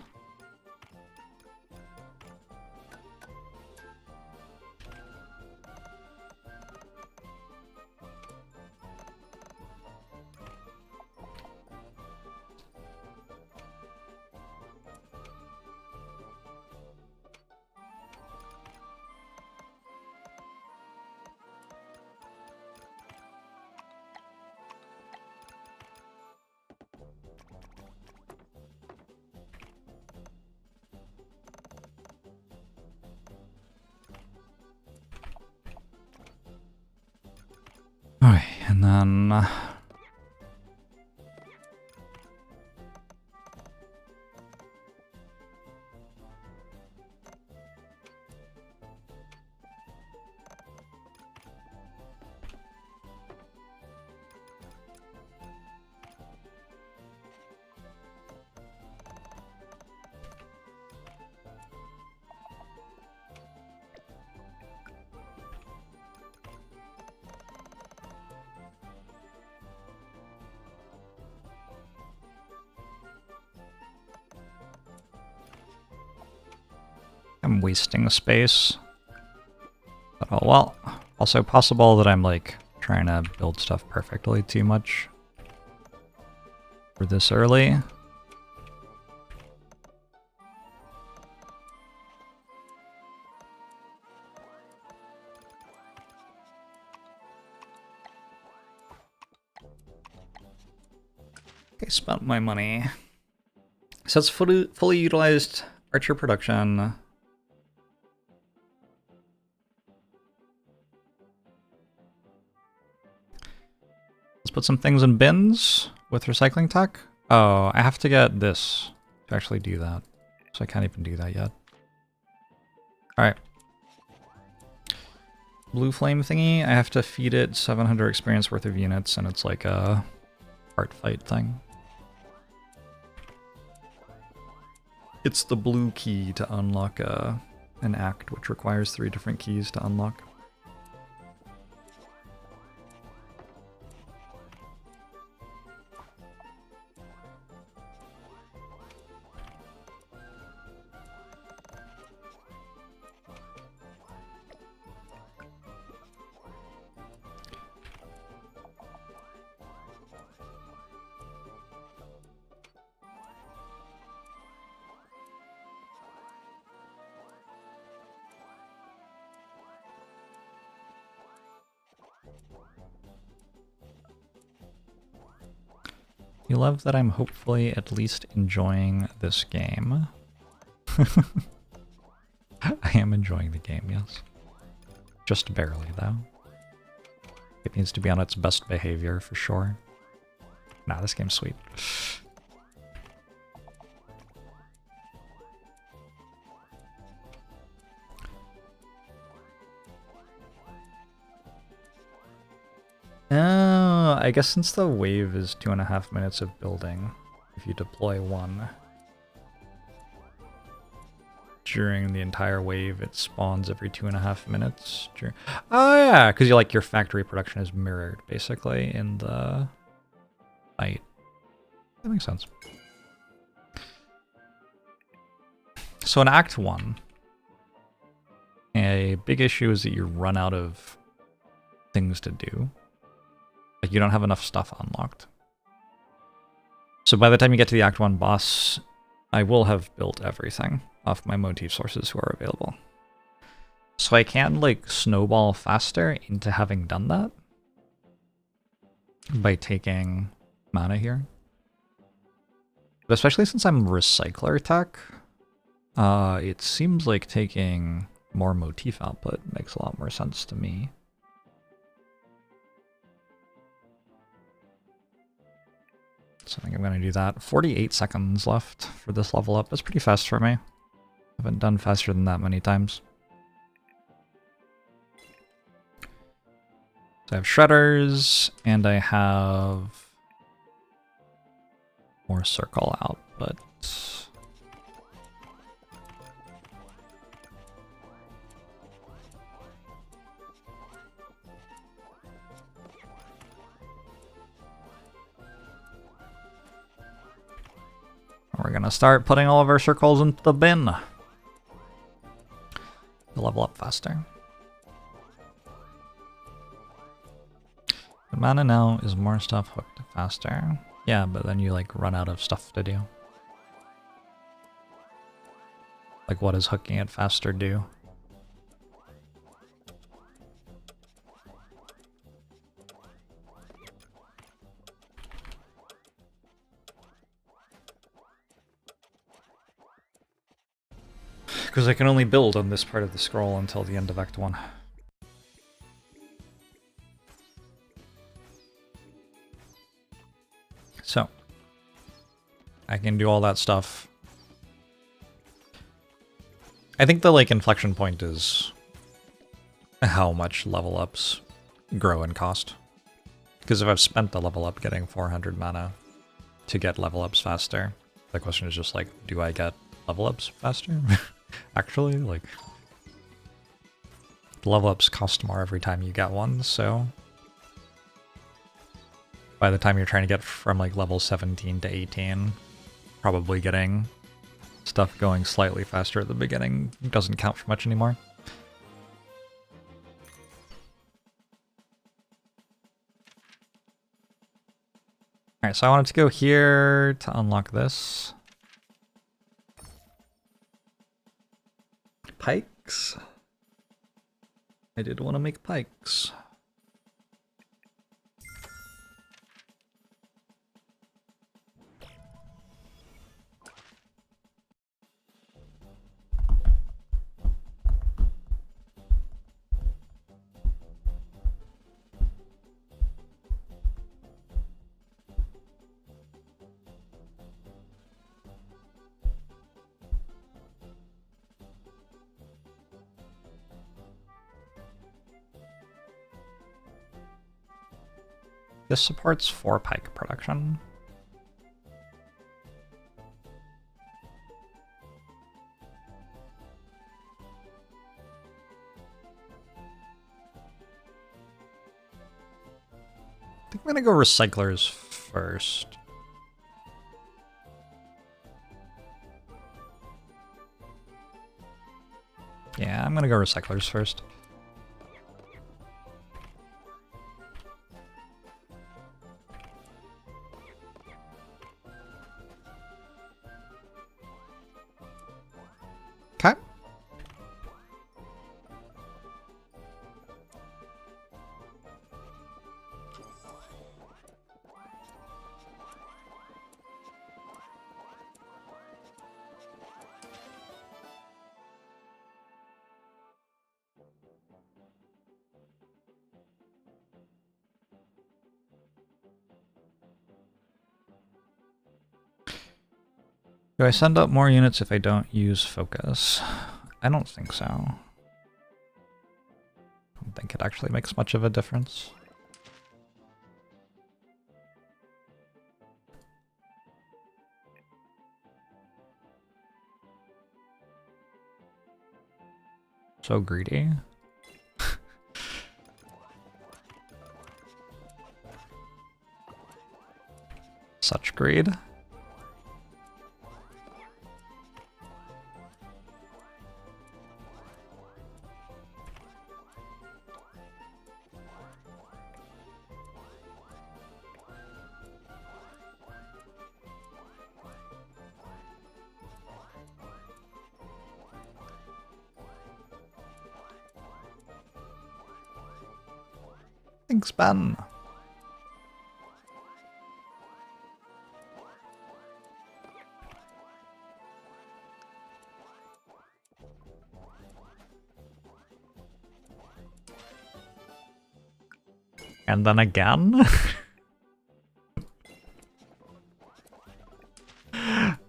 Alright, and then... I'm wasting space. But oh well. Also possible that I'm like trying to build stuff perfectly too much for this early. Okay, spent my money. So it's fully utilized archer production. Let's put some things in bins with recycling tech. Oh, I have to get this to actually do that. So I can't even do that yet. Alright. Blue flame thingy, I have to feed it 700 experience worth of units, and it's like a heart fight thing. It's the blue key to unlock an act, which requires 3 different keys to unlock. You love that I'm hopefully at least enjoying this game. I am enjoying the game, yes. Just barely, though. It needs to be on its best behavior, for sure. Nah, this game's sweet. Oh, I guess since the wave is 2.5 minutes of building, if you deploy one during the entire wave, it spawns every 2.5 minutes. Oh yeah, because your factory production is mirrored basically in the fight. That makes sense. So in Act 1, a big issue is that you run out of things to do. Like, you don't have enough stuff unlocked. So by the time you get to the Act 1 boss, I will have built everything off my motif sources who are available. So I can, like, snowball faster into having done that by taking mana here. But especially since I'm recycler tech, it seems like taking more motif output makes a lot more sense to me. So I think I'm going to do that. 48 seconds left for this level up. That's pretty fast for me. I haven't done faster than that many times. So I have shredders, and I have more circle output. We're gonna start putting all of our circles into the bin to level up faster. The mana now is more stuff hooked faster. Yeah, but then you like run out of stuff to do. Like, what does hooking it faster do? Because I can only build on this part of the scroll until the end of Act 1. So, I can do all that stuff. I think the like inflection point is how much level ups grow in cost. Because if I've spent the level up getting 400 mana to get level ups faster, the question is just like, do I get level ups faster? Actually, like, level ups cost more every time you get one, so by the time you're trying to get from like level 17 to 18, probably getting stuff going slightly faster at the beginning doesn't count for much anymore. Alright, so I wanted to go here to unlock this. Pikes. I did want to make pikes. This supports 4 pike production. I think I'm gonna go recyclers first. Yeah, I'm gonna go recyclers first. Okay. Do I send out more units if I don't use focus? I don't think so. I don't think it actually makes much of a difference. So greedy. Such greed. Thanks, Ben. And then again?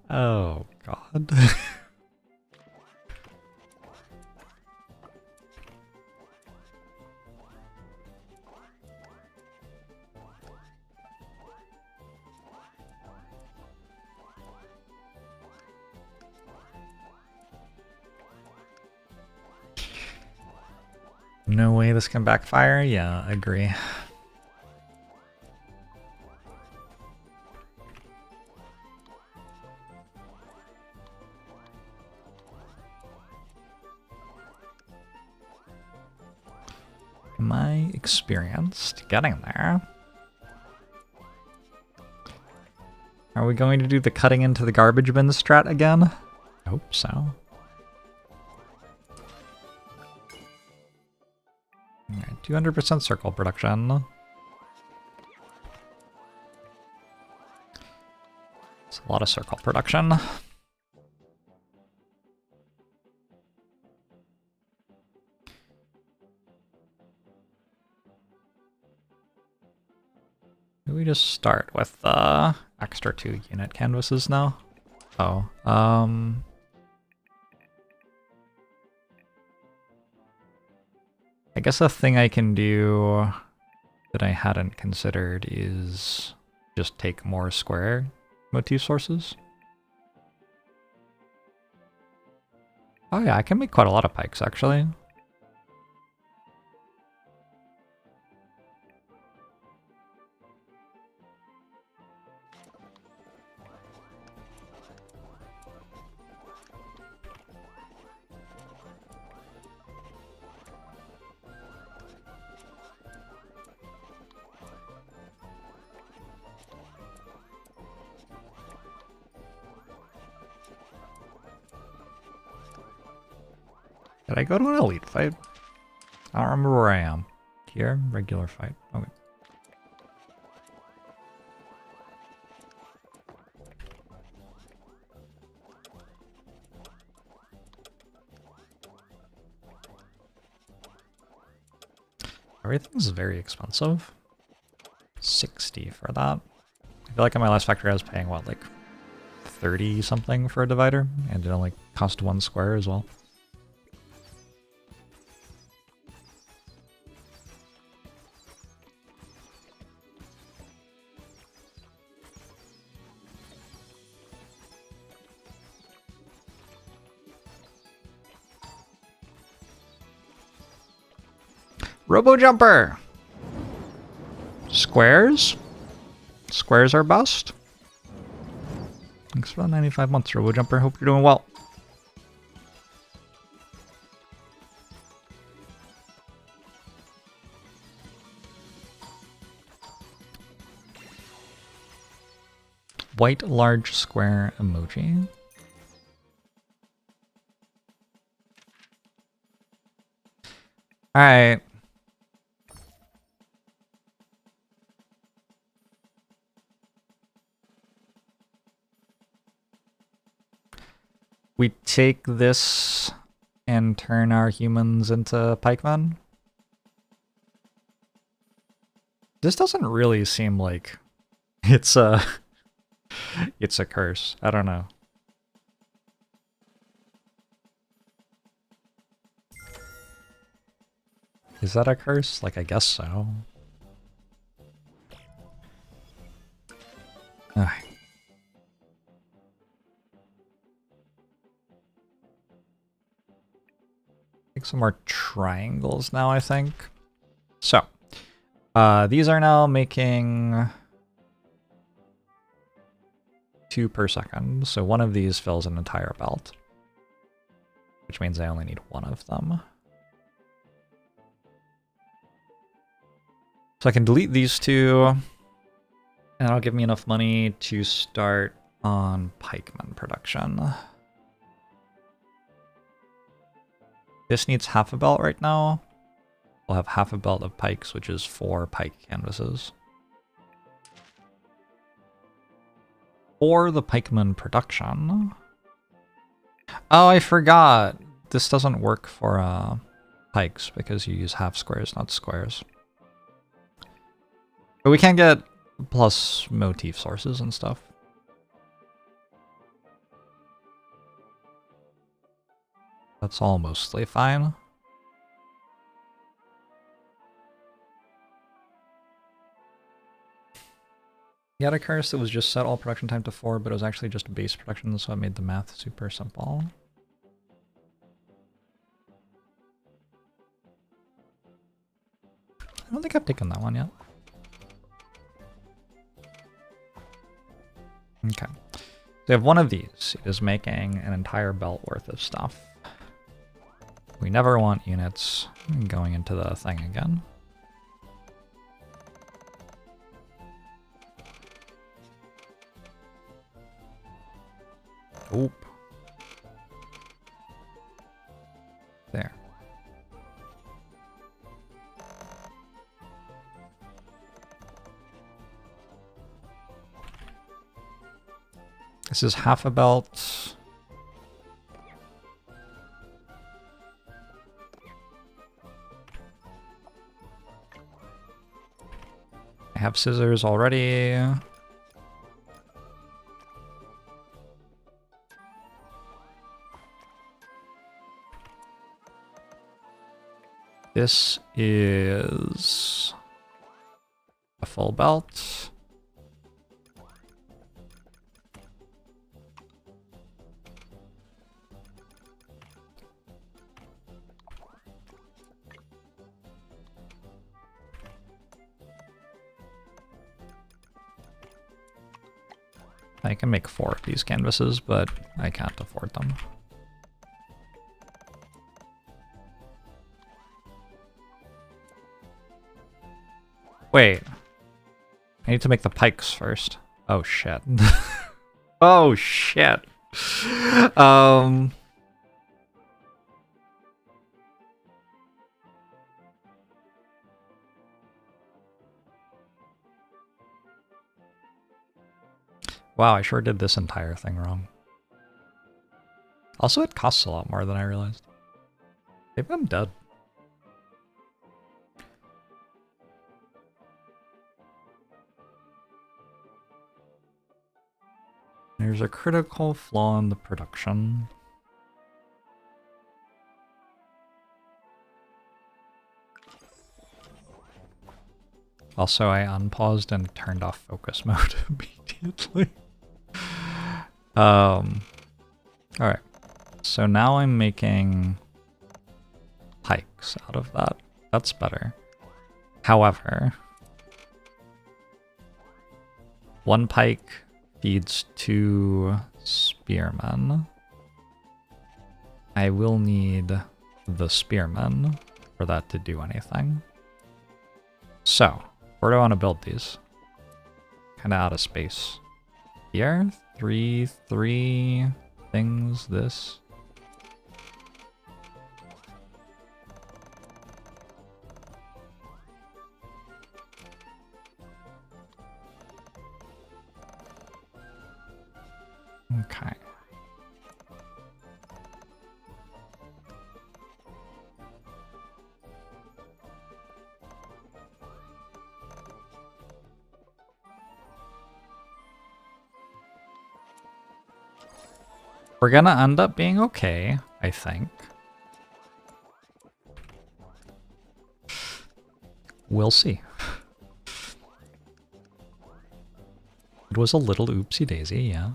Oh, God. No way this can backfire? Yeah, I agree. Am I experienced? Getting there. Are we going to do the cutting into the garbage bin strat again? I hope so. Alright, 200% circle production. It's a lot of circle production. Do we just start with extra 2 unit canvases now? Oh, I guess a thing I can do that I hadn't considered is just take more square motif sources. Oh yeah, I can make quite a lot of pikes actually. Did I go to an elite fight? I don't remember where I am. Here, regular fight. Okay. Everything's very expensive. 60 for that. I feel like in my last factory I was paying, what, like 30 something for a divider? And it only cost 1 square as well. Robo Jumper! Squares? Squares are bust. Thanks for the 95 months, Robo Jumper. Hope you're doing well. White large square emoji. Alright. We take this and turn our humans into pikemen. This doesn't really seem like it's a curse. I don't know. Is that a curse? Like, I guess so. Alright. Make some more triangles now, I think. So, these are now making 2 per second. So one of these fills an entire belt, which means I only need 1 of them. So I can delete these 2, and that'll give me enough money to start on pikeman production. This needs half a belt right now. We'll have half a belt of pikes, which is 4 pike canvases. For the pikeman production. Oh, I forgot. This doesn't work for pikes because you use half squares, not squares. But we can get plus motif sources and stuff. That's all mostly fine. You had a curse that was just set all production time to 4, but it was actually just base production, so it made the math super simple. I don't think I've taken that one yet. Okay. So we have one of these. It is making an entire belt worth of stuff. We never want units going into the thing again. Oop. There. This is half a belt. I have scissors already. This is a full belt. I can make 4 of these canvases, but I can't afford them. Wait. I need to make the pikes first. Oh shit. Oh shit. Wow, I sure did this entire thing wrong. Also, it costs a lot more than I realized. Maybe I'm dead. There's a critical flaw in the production. Also, I unpaused and turned off focus mode immediately. Alright. So now I'm making pikes out of that. That's better. However, one pike feeds 2 spearmen. I will need the spearmen for that to do anything. So, where do I want to build these? Kind of out of space. Here? 3 things, this. Okay. We're gonna end up being okay, I think. We'll see. It was a little oopsie daisy, yeah.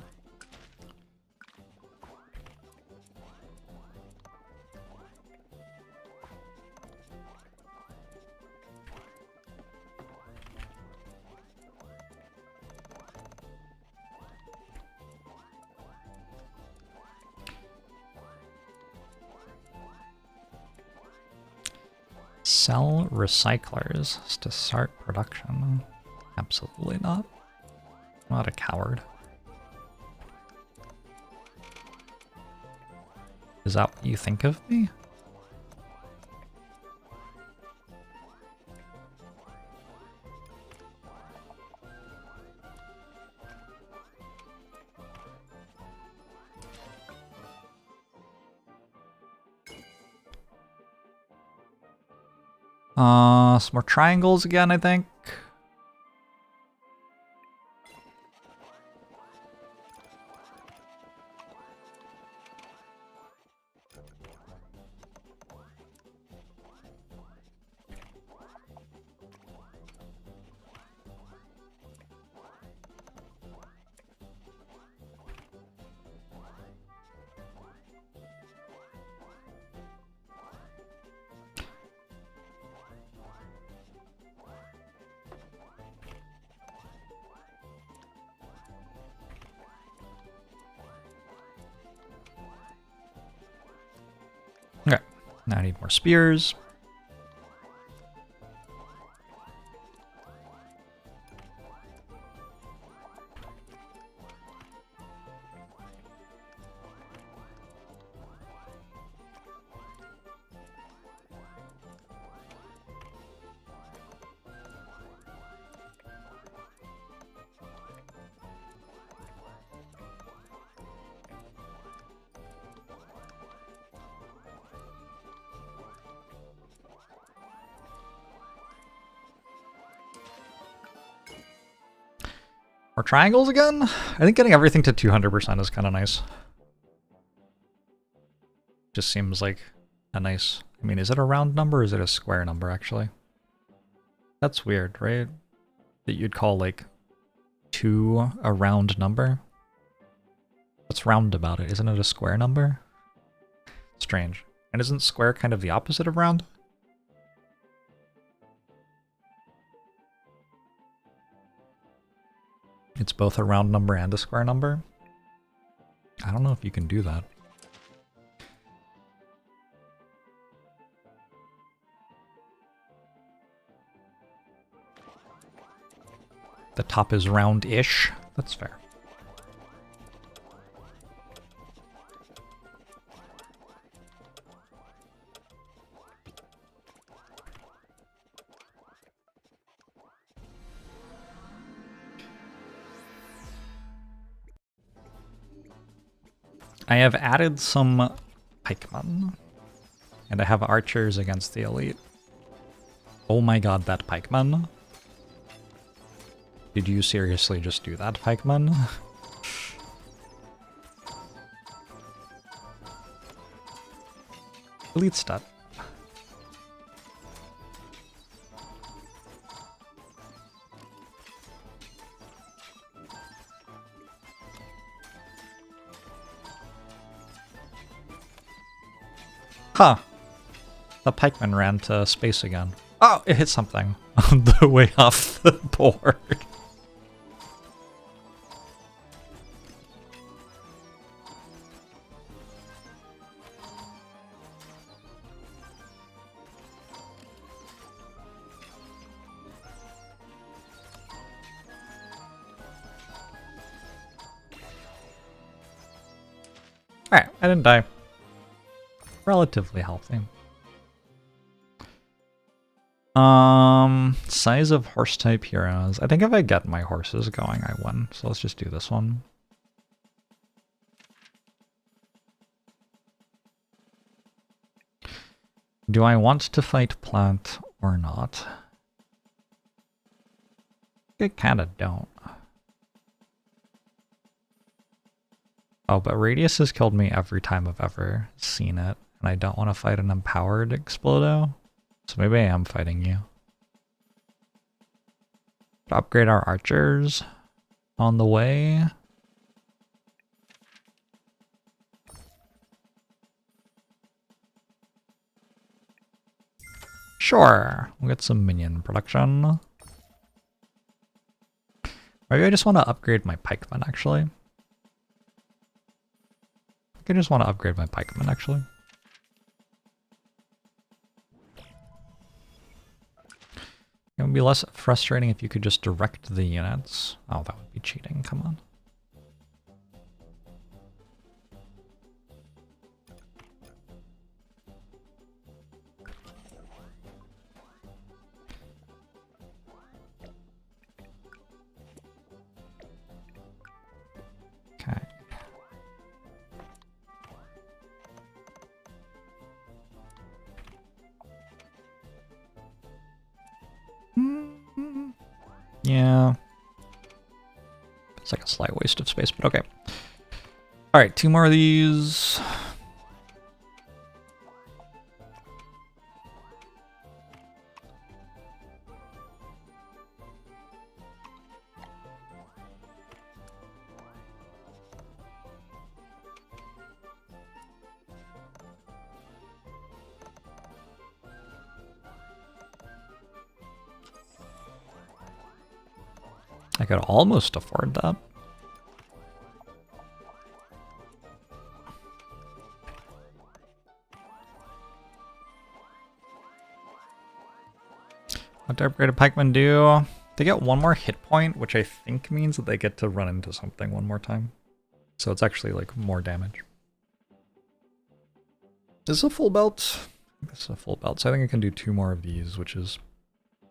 Sell recyclers to start production. Absolutely not. I'm not a coward. Is that what you think of me? Some more triangles again, I think. Okay, now I need more spears. More triangles again? I think getting everything to 200% is kind of nice. Just seems like a nice... I mean, is it a round number or is it a square number, actually? That's weird, right? That you'd call, like, 2 a round number? What's round about it? Isn't it a square number? Strange. And isn't square kind of the opposite of round? It's both a round number and a square number? I don't know if you can do that. The top is round-ish. That's fair. I have added some pikemen. And I have archers against the elite. Oh my god, that pikeman. Did you seriously just do that, pikeman? Elite stat. Huh. The pikeman ran to space again. Oh, it hit something on the way off the board. Alright, I didn't die. Relatively healthy. Size of horse type heroes. I think if I get my horses going, I win. So let's just do this one. Do I want to fight plant or not? I kinda don't. Oh, but Radius has killed me every time I've ever seen it, and I don't want to fight an empowered Explodo, so maybe I am fighting you. Upgrade our archers on the way. Sure, we'll get some minion production. Maybe I just want to upgrade my pikemen, actually. I just want to upgrade my pikemen, actually. It would be less frustrating if you could just direct the units. Oh, that would be cheating, come on. Okay. Yeah. It's like a slight waste of space, but okay. Alright, 2 more of these. I could almost afford that. What do upgraded pikemen do? They get 1 more hit point, which I think means that they get to run into something 1 more time. So it's actually like more damage. Is this a full belt? This is a full belt, so I think I can do 2 more of these, which is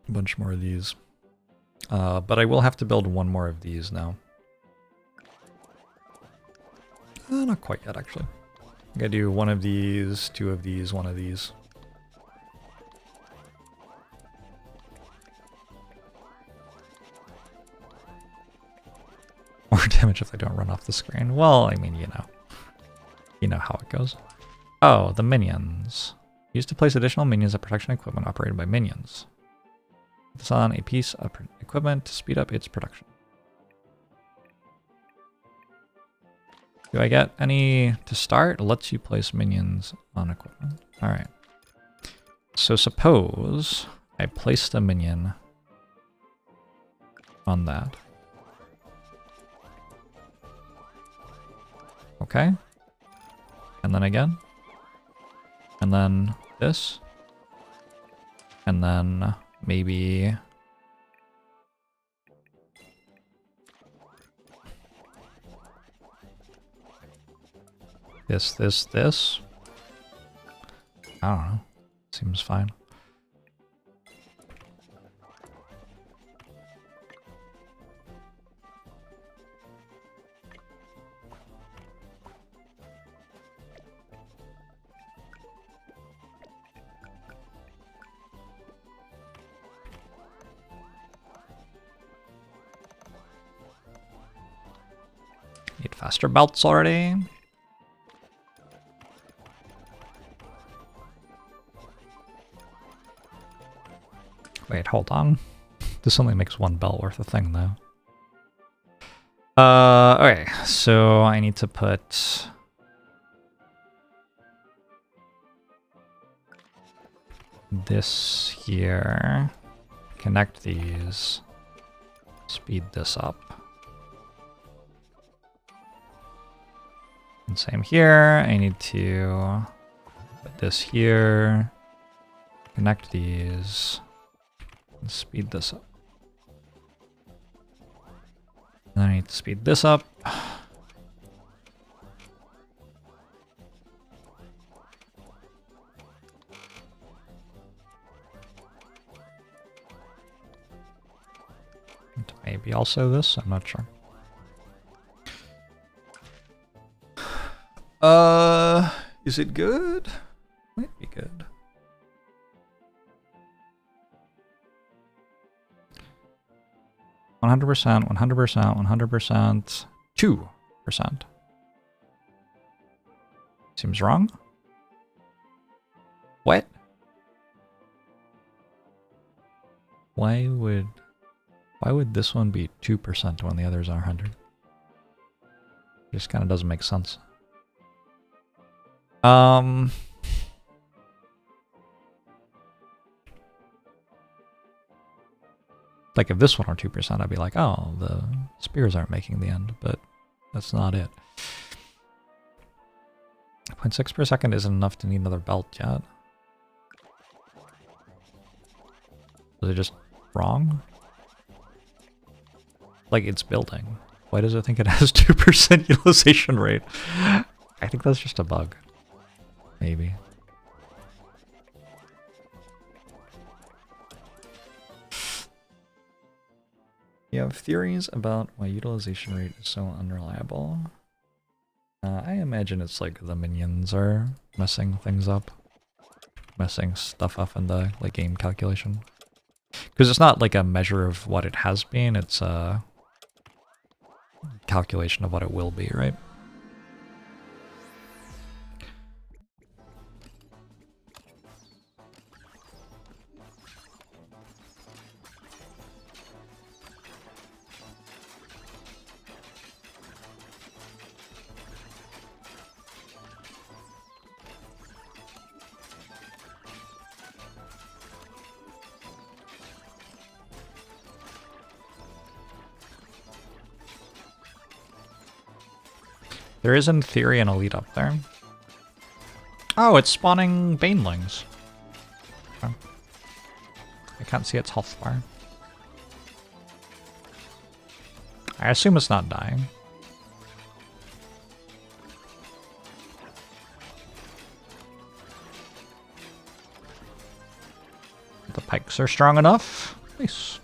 a bunch more of these. But I will have to build 1 more of these now. Not quite yet, actually. I gotta do 1 of these, 2 of these, 1 of these. More damage if I don't run off the screen. Well, I mean, you know. You know how it goes. Oh, the minions. Used to place additional minions at protection equipment operated by minions. Put this on a piece of equipment to speed up its production. Do I get any to start? Lets you place minions on equipment. Alright. So suppose I placed a minion on that. Okay. And then again. And then this. And then maybe this. I don't know. Seems fine. Need faster belts already. Wait, hold on. This only makes one belt worth a thing, though. Okay, so I need to put this here, connect these, speed this up. And same here, I need to put this here, connect these, and speed this up. Then I need to speed this up. And maybe also this, I'm not sure. Is it good? Might be good. %, 100%, 100%, 2%. Seems wrong. What? Why would this one be 2% when the others are 100? Just kind of doesn't make sense. Like if this one were 2%, I'd be like, oh, the spears aren't making the end, but that's not it. 0.6 per second isn't enough to need another belt yet. Was it just wrong? Like it's building. Why does it think it has 2% utilization rate? I think that's just a bug. Maybe. You have theories about why utilization rate is so unreliable. I imagine it's like the minions are messing things up. Messing stuff up in the like game calculation. Because it's not like a measure of what it has been, it's a calculation of what it will be, right? There is in theory an elite up there. Oh, it's spawning banelings. Okay. I can't see its health bar. I assume it's not dying. The pikes are strong enough. Nice.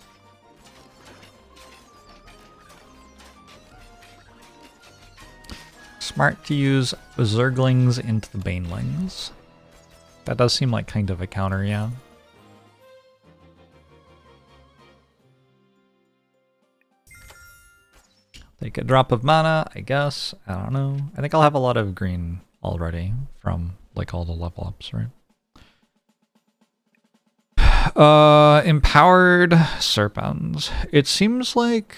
Smart to use Zerglings into the Banelings. That does seem like kind of a counter, yeah. Take a drop of mana, I guess. I don't know. I think I'll have a lot of green already from like all the level ups, right? Empowered Serpents. It seems like,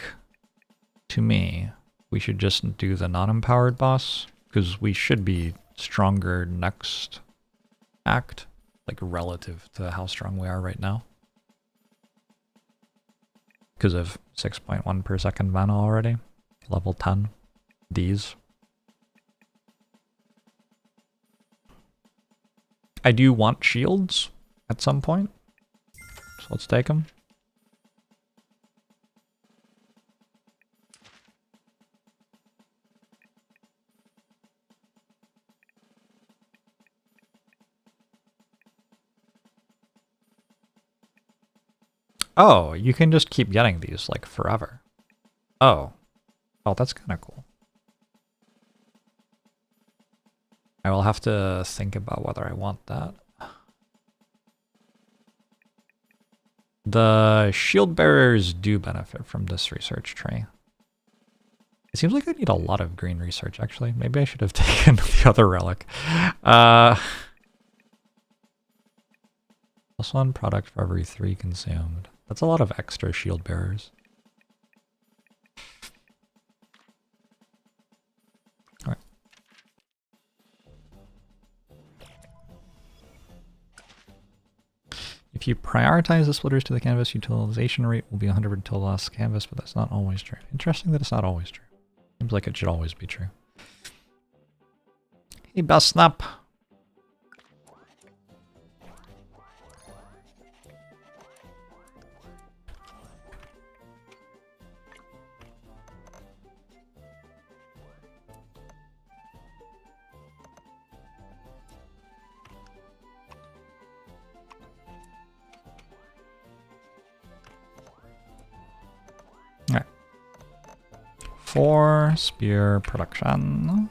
to me, we should just do the non-empowered boss, because we should be stronger next act, like relative to how strong we are right now. Because of 6.1 per second mana already. Level 10. These. I do want shields at some point, so let's take them. Oh, you can just keep getting these, like, forever. Oh. Oh, that's kind of cool. I will have to think about whether I want that. The shield bearers do benefit from this research tree. It seems like I need a lot of green research, actually. Maybe I should have taken the other relic. +1 product for every 3 consumed. That's a lot of extra shield bearers. All right. If you prioritize the splitters to the canvas, utilization rate will be 100 until the last canvas, but that's not always true. Interesting that it's not always true. Seems like it should always be true. Hey, Best Snap. All right. 4 spear production.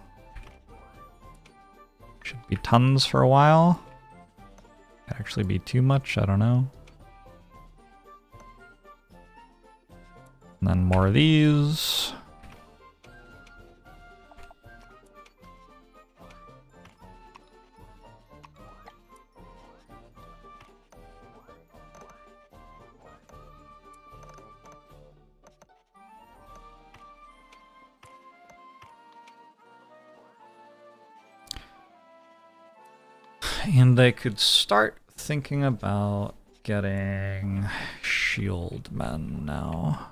Should be tons for a while. Could actually be too much, I don't know. And then more of these. And I could start thinking about getting shield men now.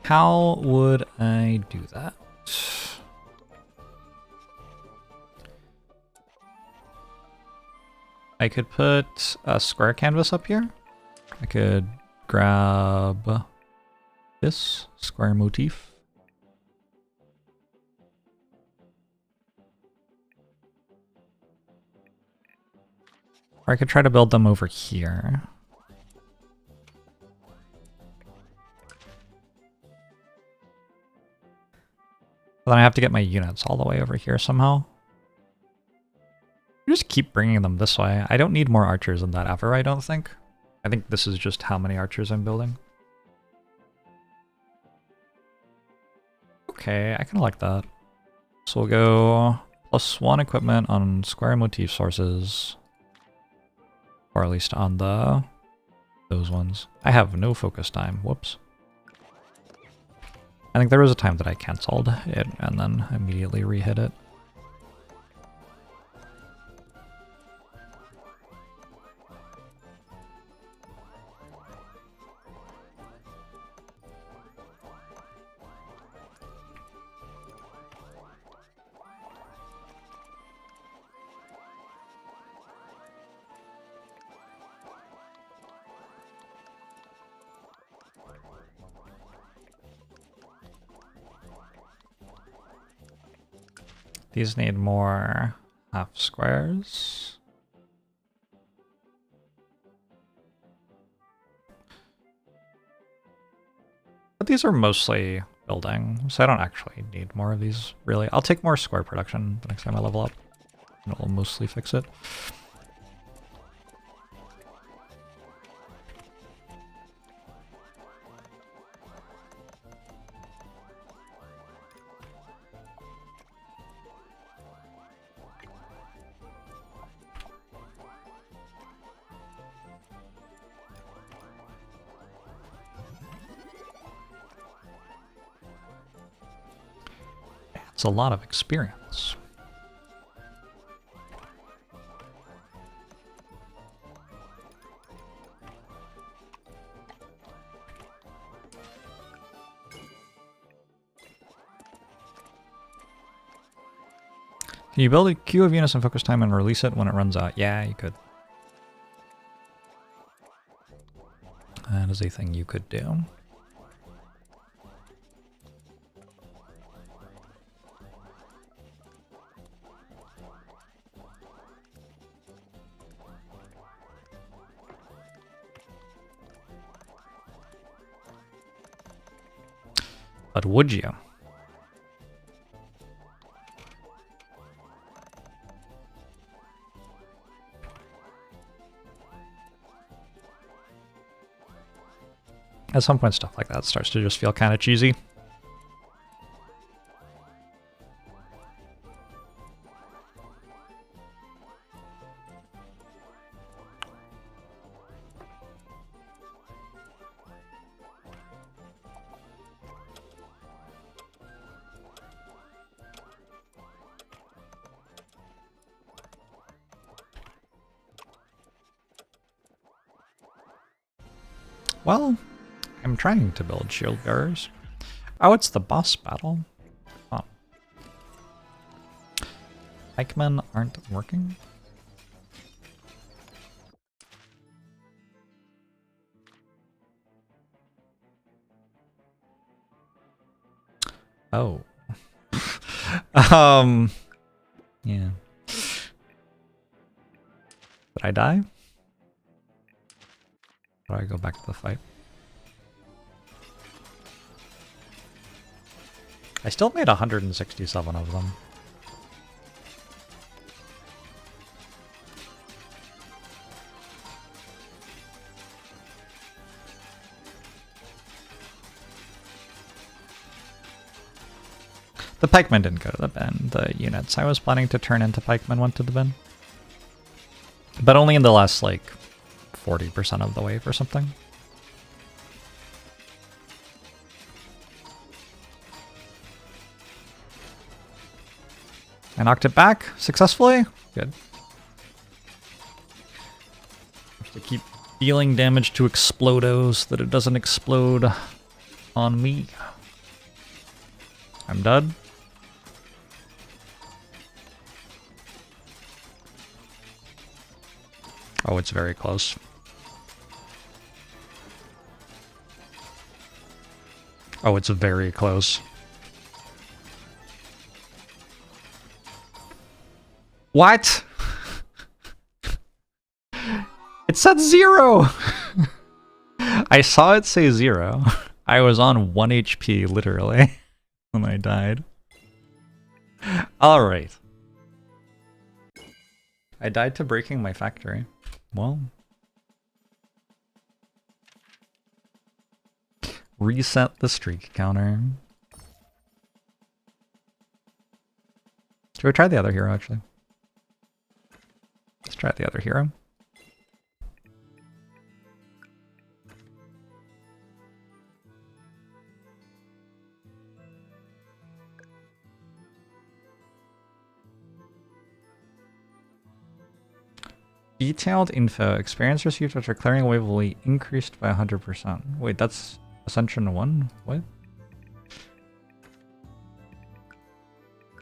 How would I do that? I could put a square canvas up here. I could grab this square motif. Or I could try to build them over here. But then I have to get my units all the way over here somehow. Just keep bringing them this way. I don't need more archers than that ever, I don't think. I think this is just how many archers I'm building. Okay, I kind of like that. So we'll go +1 equipment on square motif sources. Or at least on those ones. I have no focus time. Whoops. I think there was a time that I canceled it and then immediately rehit it. These need more half squares. But these are mostly building, so I don't actually need more of these, really. I'll take more square production the next time I level up, and it'll mostly fix it. It's a lot of experience. Can you build a queue of units in focus time and release it when it runs out? Yeah, you could. That is a thing you could do. But would you? At some point, stuff like that starts to just feel kind of cheesy. Well, I'm trying to build shield bearers. Oh, it's the boss battle. Oh. Pikemen aren't working? Oh. Yeah. Did I die? Or do I go back to the fight? I still made 167 of them. The pikemen didn't go to the bin. The units I was planning to turn into pikemen went to the bin. But only in the last, like, 40% of the wave or something. I knocked it back successfully. Good. Have to keep dealing damage to Explodos so that it doesn't explode on me. I'm dead. Oh, it's very close. Oh, it's very close. What? It said 0! I saw it say 0. I was on 1 HP, literally, when I died. Alright. I died to breaking my factory. Well. Reset the streak counter. Should we try the other hero, actually? Let's try the other hero. Detailed info. Experience received after clearing a wave will be increased by 100%. Wait, that's Ascension 1? What?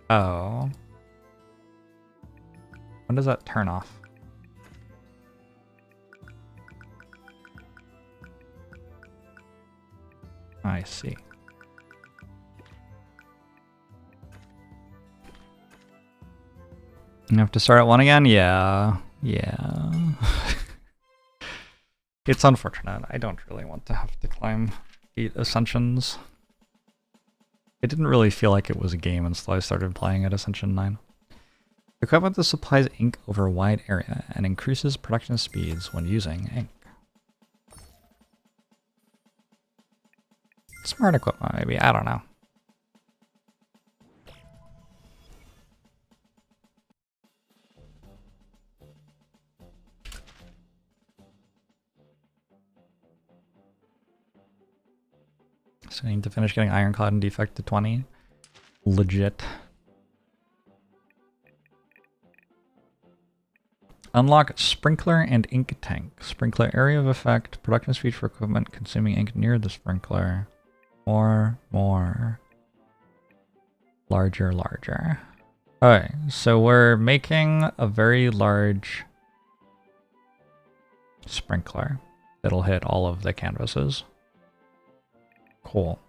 Oh. When does that turn off? I see. You have to start at 1 again? Yeah. Yeah. It's unfortunate. I don't really want to have to climb 8 Ascensions. It didn't really feel like it was a game until I started playing at Ascension 9. Equipment that supplies ink over a wide area and increases production speeds when using ink. Smart equipment, maybe. I don't know. So I need to finish getting Ironclad and Defect to 20. Legit. Unlock Sprinkler and Ink Tank. Sprinkler area of effect. Production speed for equipment consuming ink near the sprinkler. More. Larger. Okay, so we're making a very large sprinkler that'll hit all of the canvases. Cool.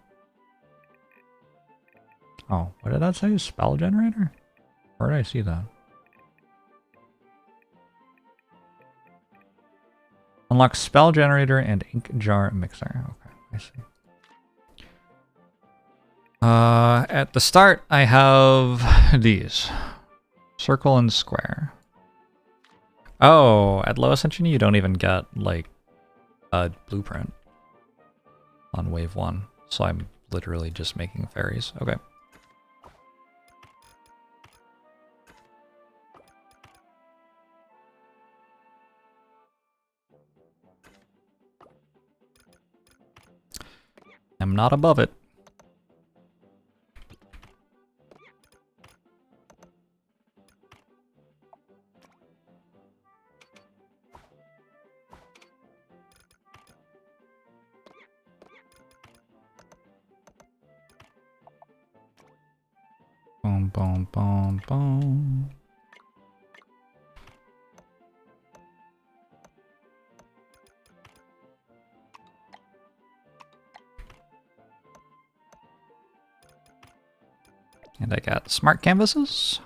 Oh, what did that say? Spell generator? Where did I see that? Unlock spell generator and ink jar mixer. Okay, I see. At the start, I have these. Circle and square. Oh, at low ascension, you don't even get, like, a blueprint on wave 1. So I'm literally just making fairies. Okay. I'm not above it. Boom, boom, boom, boom. And I got smart canvases.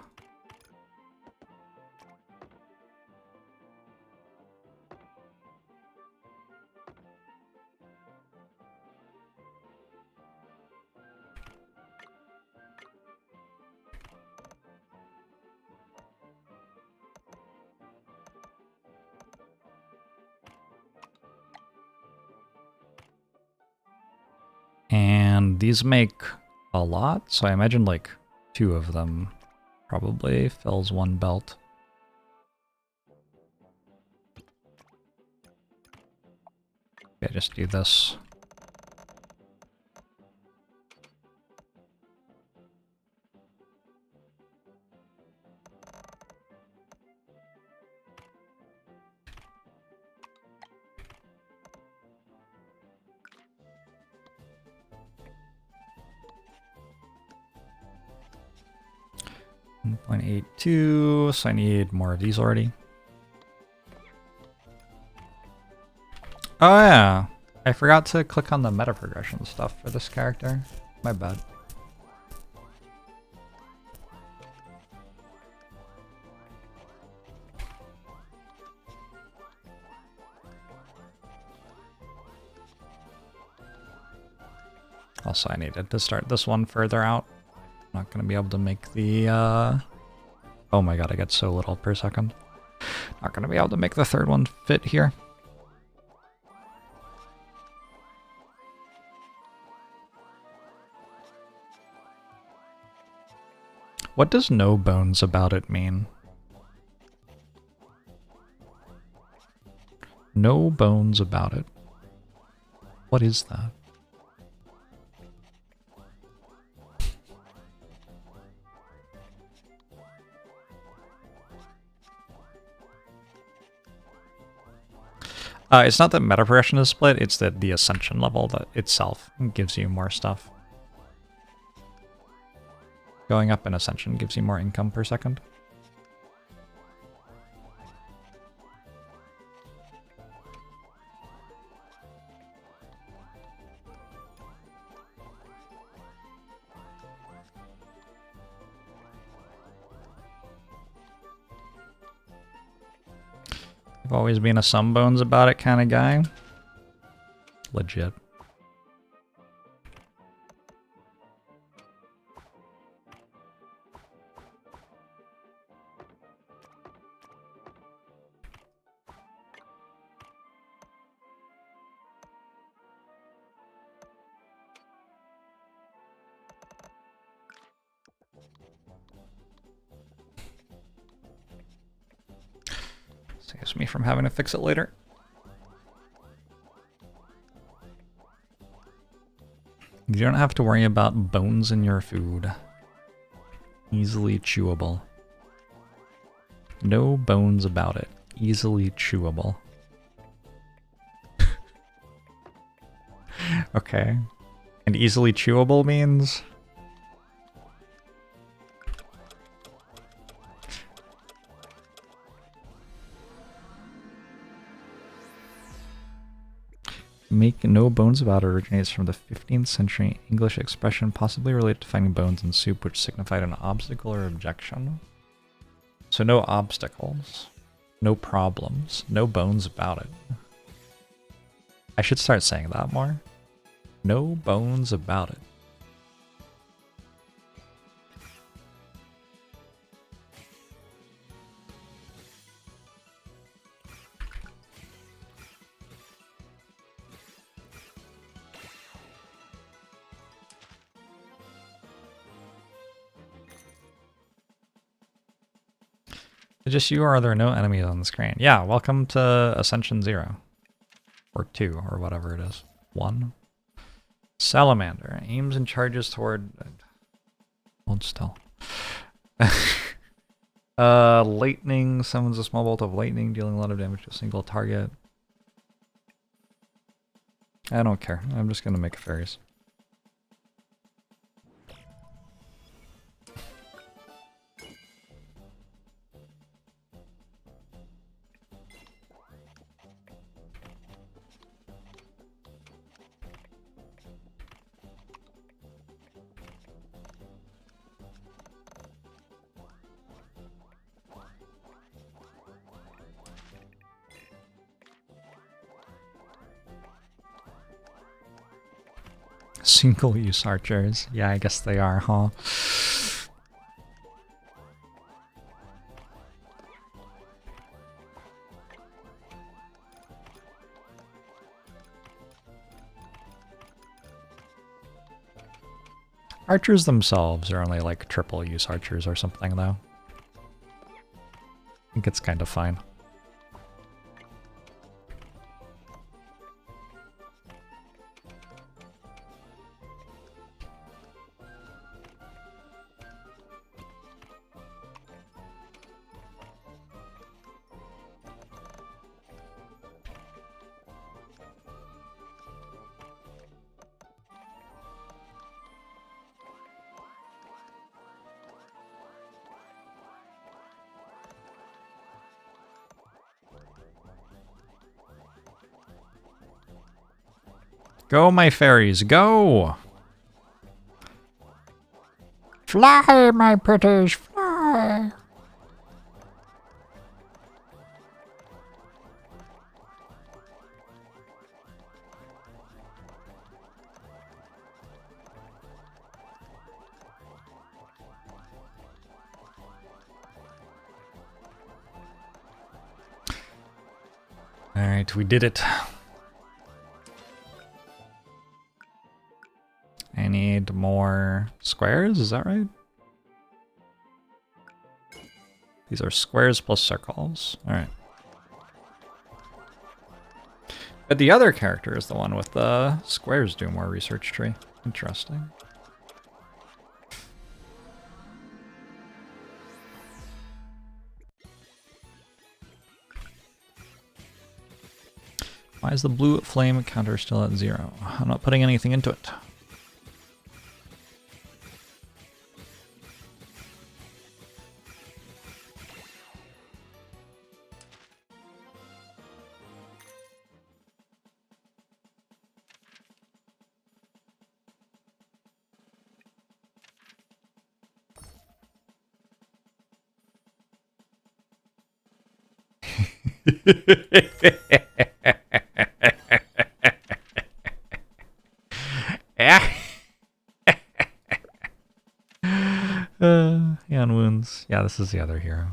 And these make a lot, so I imagine like 2 of them probably fills 1 belt. Okay, just do this. .82, so I need more of these already. Oh yeah, I forgot to click on the meta progression stuff for this character. My bad. Also, I needed to start this one further out. I'm not going to be able to make the, oh my god, I get so little per second. Not going to be able to make the 3rd one fit here. What does no bones about it mean? No bones about it. What is that? It's not that meta progression is split, it's that the ascension level that itself gives you more stuff. Going up in ascension gives you more income per second. I've always been a some bones about it kind of guy. Legit. Saves me from having to fix it later. You don't have to worry about bones in your food. Easily chewable. No bones about it. Easily chewable. Okay. And easily chewable means? Make no bones about it originates from the 15th century English expression possibly related to finding bones in soup, which signified an obstacle or objection. So no obstacles, no problems, no bones about it. I should start saying that more. No bones about it. Just you, or are there no enemies on the screen? Yeah, welcome to Ascension 0. Or 2, or whatever it is. 1. Salamander. Aims and charges toward... Hold still. Lightning summons a small bolt of lightning, dealing a lot of damage to a single target. I don't care. I'm just gonna make fairies. Single-use archers. Yeah, I guess they are, huh? Archers themselves are only like triple-use archers or something, though. I think it's kind of fine. Go, my fairies, go! Fly, my pretties, fly! Alright, we did it. I need more squares, is that right? These are squares plus circles. Alright. But the other character is the one with the squares do more research tree. Interesting. Why is the blue flame counter still at 0? I'm not putting anything into it. Hand wounds. Yeah, this is the other hero.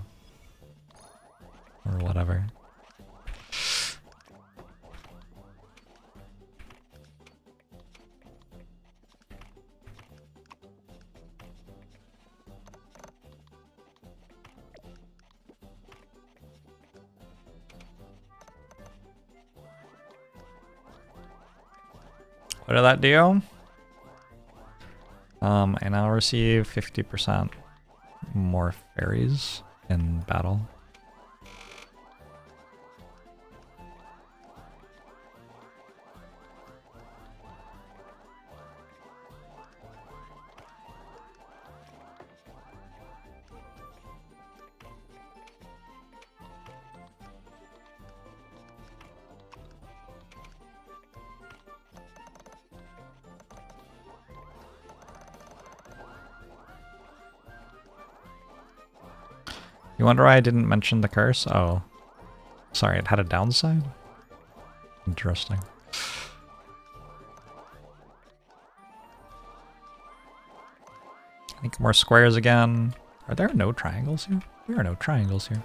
Or whatever. What did that do? I now receive 50% more fairies in battle. You wonder why I didn't mention the curse? Oh. Sorry, it had a downside? Interesting. I think more squares again. Are there no triangles here? There are no triangles here.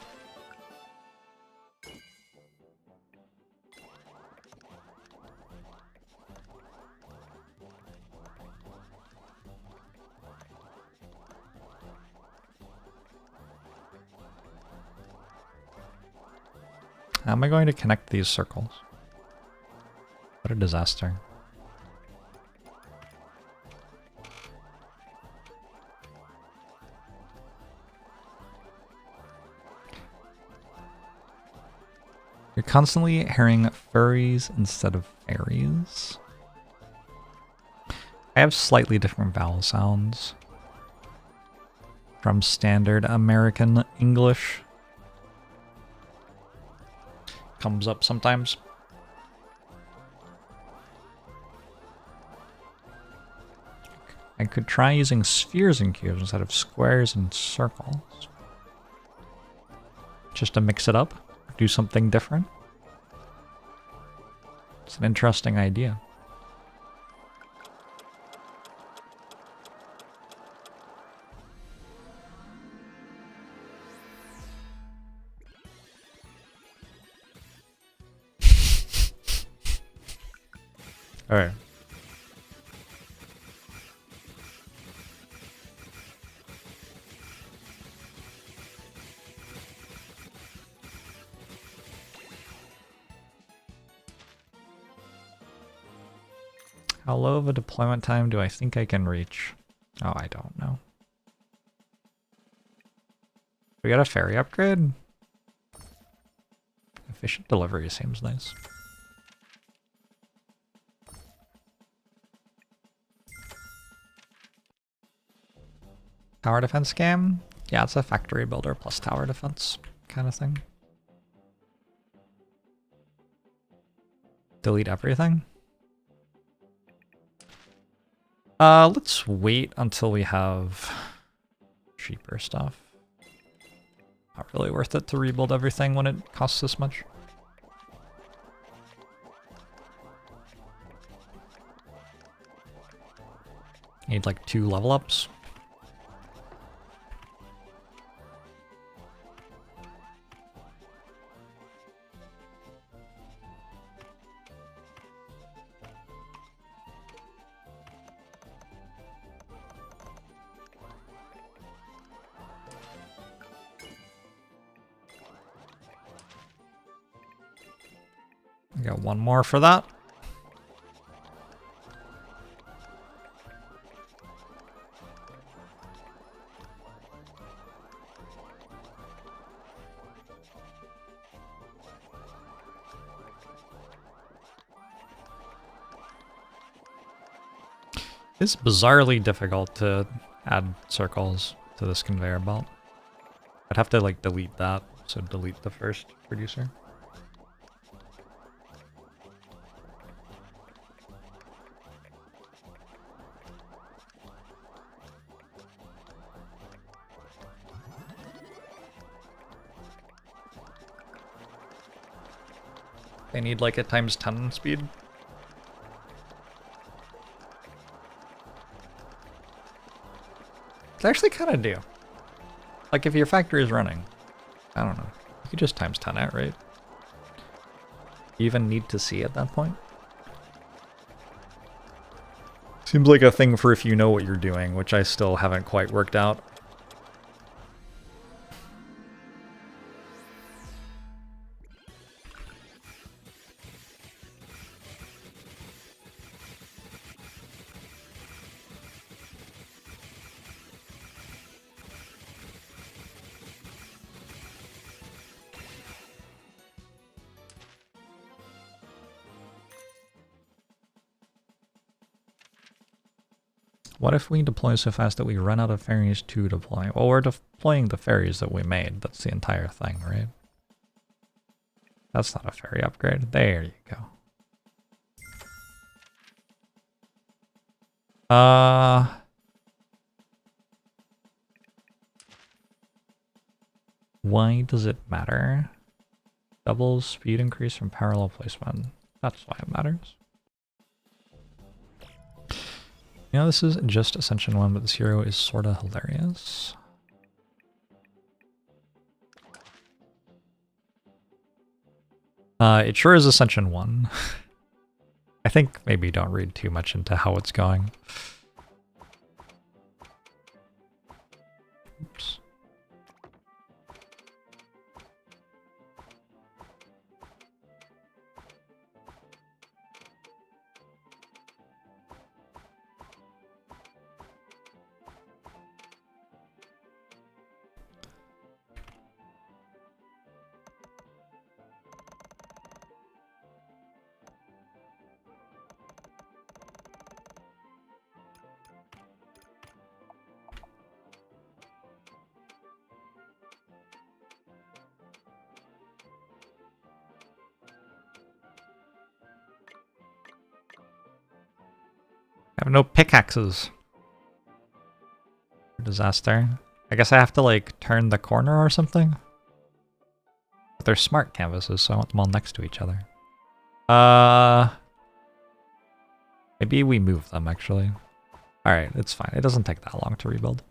How am I going to connect these circles? What a disaster. You're constantly hearing furries instead of fairies. I have slightly different vowel sounds from standard American English. Comes up sometimes. I could try using spheres and cubes instead of squares and circles. Just to mix it up, do something different. It's an interesting idea. All right. How low of a deployment time do I think I can reach? Oh, I don't know. We got a ferry upgrade? Efficient delivery seems nice. Tower defense game? Yeah, it's a factory builder plus tower defense kind of thing. Delete everything? Let's wait until we have cheaper stuff. Not really worth it to rebuild everything when it costs this much. Need like 2 level ups. I got 1 more for that. It's bizarrely difficult to add circles to this conveyor belt. I'd have to like delete that, so delete the first producer. They need like a ×10 speed. They actually kind of do. Like if your factory is running, I don't know, you could just ×10 it, right? You even need to see at that point. Seems like a thing for if you know what you're doing, which I still haven't quite worked out. What if we deploy so fast that we run out of ferries to deploy? Well, we're deploying the ferries that we made. That's the entire thing, right? That's not a ferry upgrade. There you go. Why does it matter? Double speed increase from parallel placement. That's why it matters. You know, this is just Ascension 1, but this hero is sorta hilarious. It sure is Ascension 1. I think maybe don't read too much into how it's going. Oops. I have no pickaxes. Disaster. I guess I have to like turn the corner or something. But they're smart canvases, so I want them all next to each other. Maybe we move them actually. Alright, it's fine. It doesn't take that long to rebuild.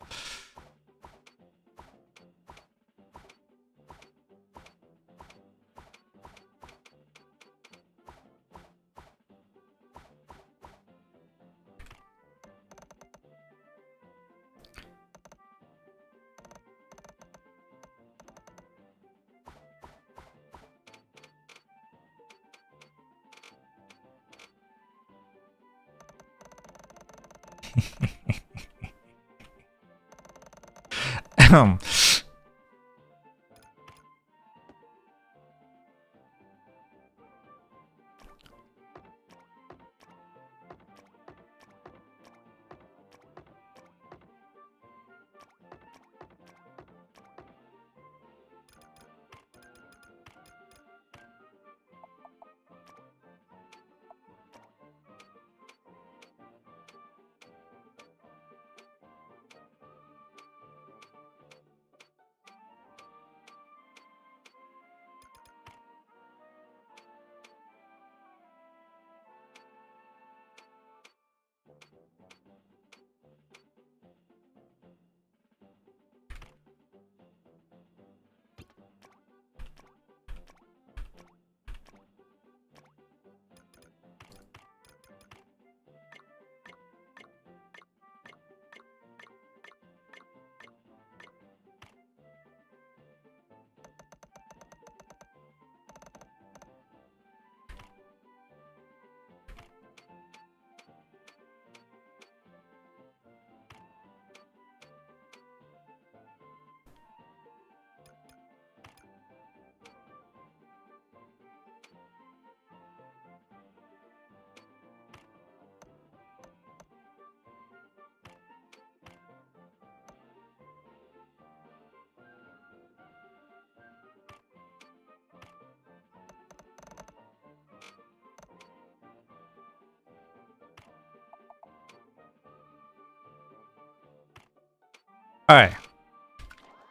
Alright.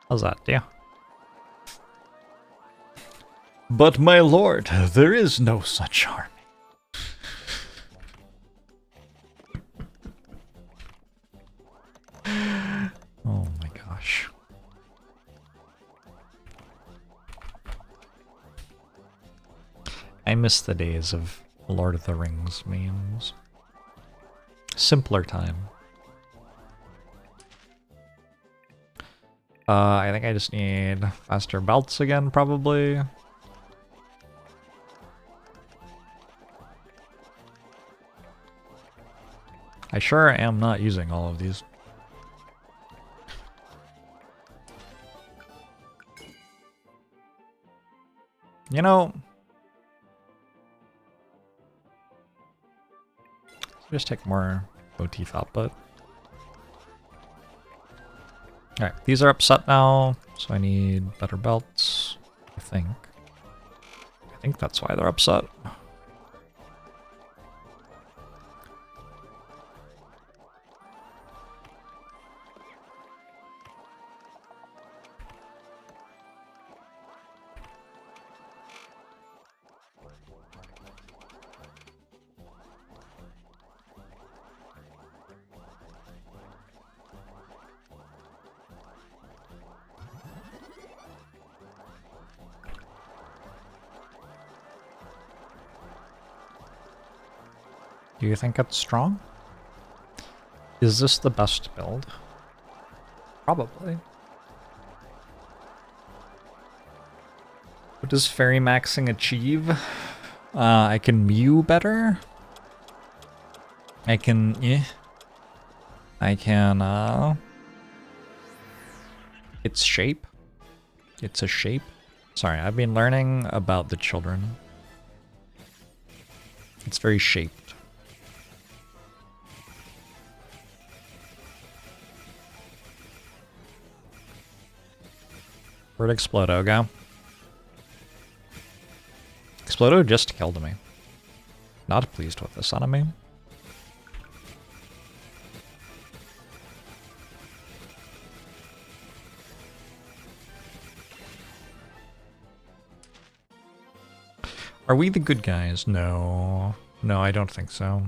How's that, yeah? But my lord, there is no such army. Oh my gosh. I miss the days of Lord of the Rings memes. Simpler time. I think I just need faster belts again, probably. I sure am not using all of these. You know, just take more motif output. Alright, these are upset now, so I need better belts, I think. I think that's why they're upset. Do you think it's strong? Is this the best build? Probably. What does fairy maxing achieve? I can mew better. I can it's shape. It's a shape. Sorry, I've been learning about the children. It's very shaped. Where'd Explodo go? Explodo just killed me. Not pleased with this enemy. Are we the good guys? No. No, I don't think so.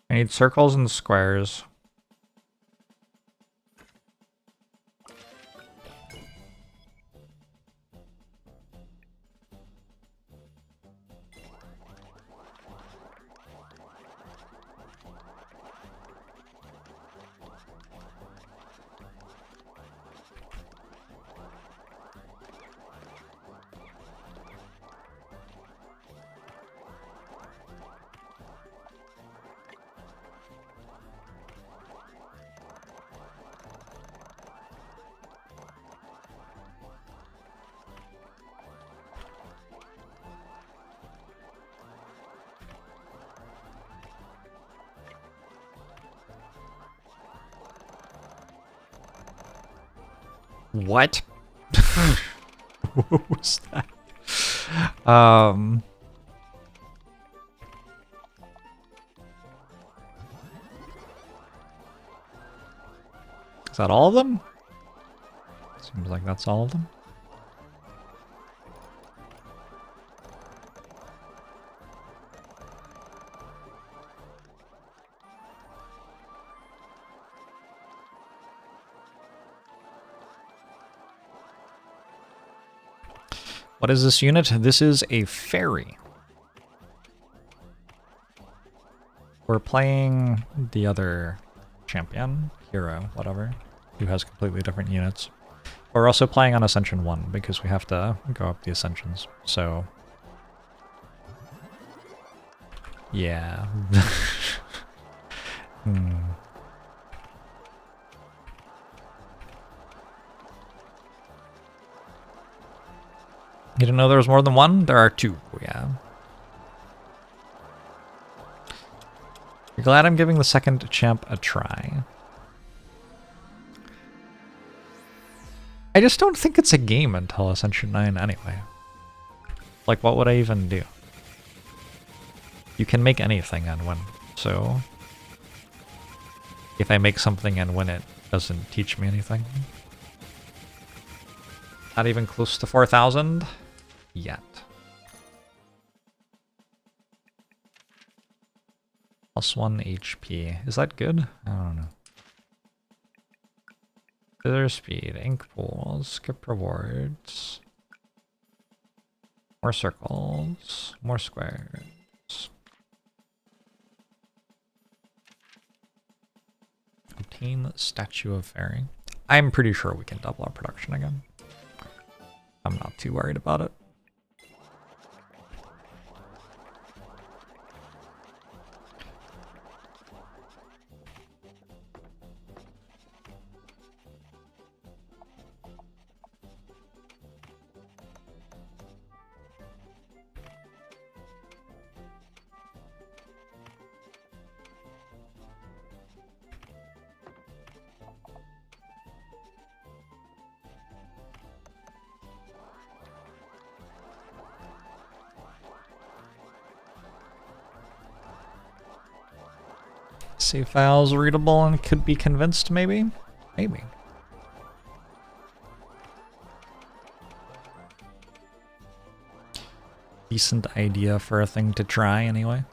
I need circles and squares. What? What was that? Is that all of them? Seems like that's all of them. What is this unit? This is a fairy. We're playing the other champion, hero, whatever, who has completely different units. We're also playing on Ascension 1 because we have to go up the Ascensions, so... yeah. You didn't know there was more than one? There are two, yeah. You're glad I'm giving the second champ a try. I just don't think it's a game until Ascension 9 anyway. Like, what would I even do? You can make anything and win, so... if I make something and win it, doesn't teach me anything. Not even close to 4,000 yet. +1 HP. Is that good? I don't know. Further speed, ink pools, skip rewards. More circles, more squares. Obtain Statue of Fairy. I'm pretty sure we can double our production again. I'm not too worried about it. Save files readable and could be convinced, maybe? Maybe. decent idea for a thing to try anyway.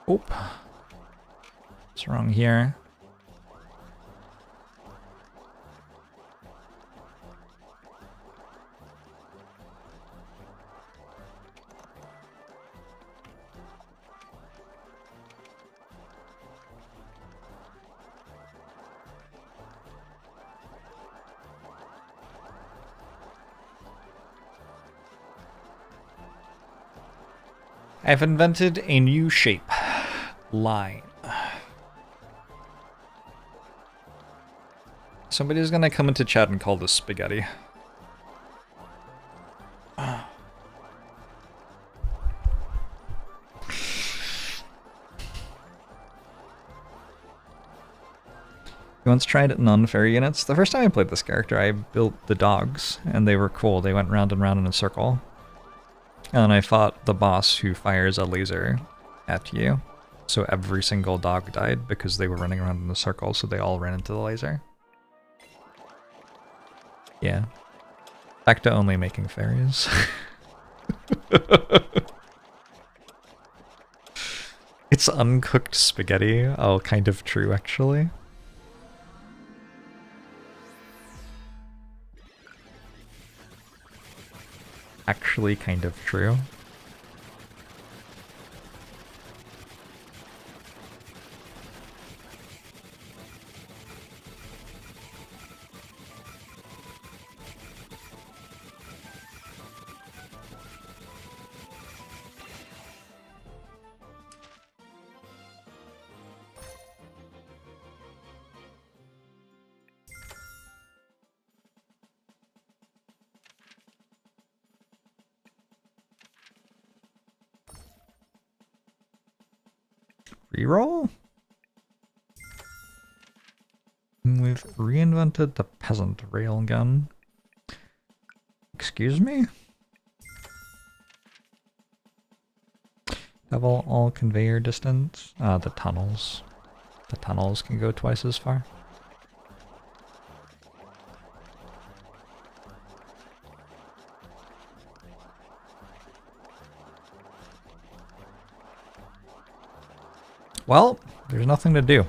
Oop. What's wrong here? I've invented a new shape. Line. Somebody's gonna come into chat and call this spaghetti. You once tried non-fairy units? The first time I played this character, I built the dogs, and they were cool. They went round and round in a circle. And I fought the boss who fires a laser at you. So every single dog died because they were running around in a circle, so they all ran into the laser. Yeah. Back to only making fairies. It's uncooked spaghetti. Oh, kind of true, actually. Actually kind of true. Reroll? We've reinvented the peasant railgun. Excuse me? Double all conveyor distance? The tunnels. The tunnels can go twice as far. Well, there's nothing to do.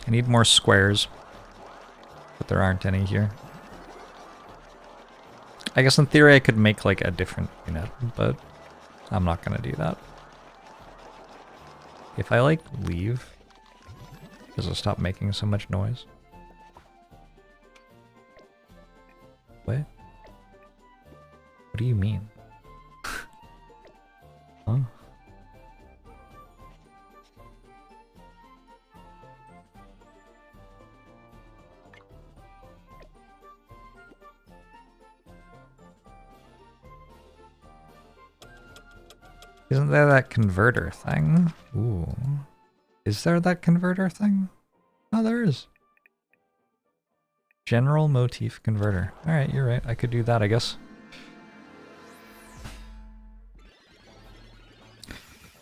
I need more squares, but there aren't any here. I guess in theory I could make like a different unit, but I'm not gonna do that. If I like leave, does it stop making so much noise? What? What do you mean? Huh? Isn't there that converter thing? Ooh. Is there that converter thing? Oh, there is. General motif converter. Alright, you're right. I could do that, I guess.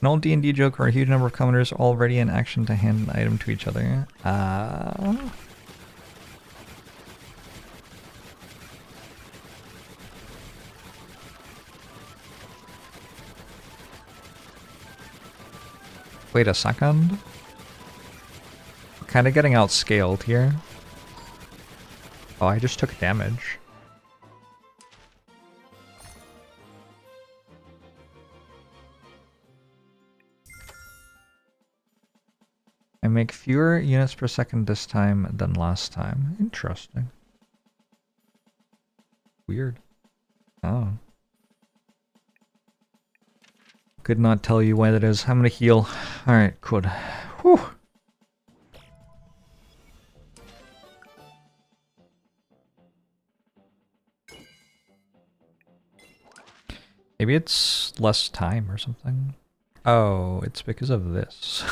An old D&D joke where a huge number of commoners are already in action to hand an item to each other. Wait a second. Kind of getting outscaled here. Oh, I just took damage. I make fewer units per second this time than last time. Interesting. Weird. Oh. Could not tell you why that is. I'm gonna heal. Alright, good. Whew. Maybe it's less time or something. Oh, it's because of this.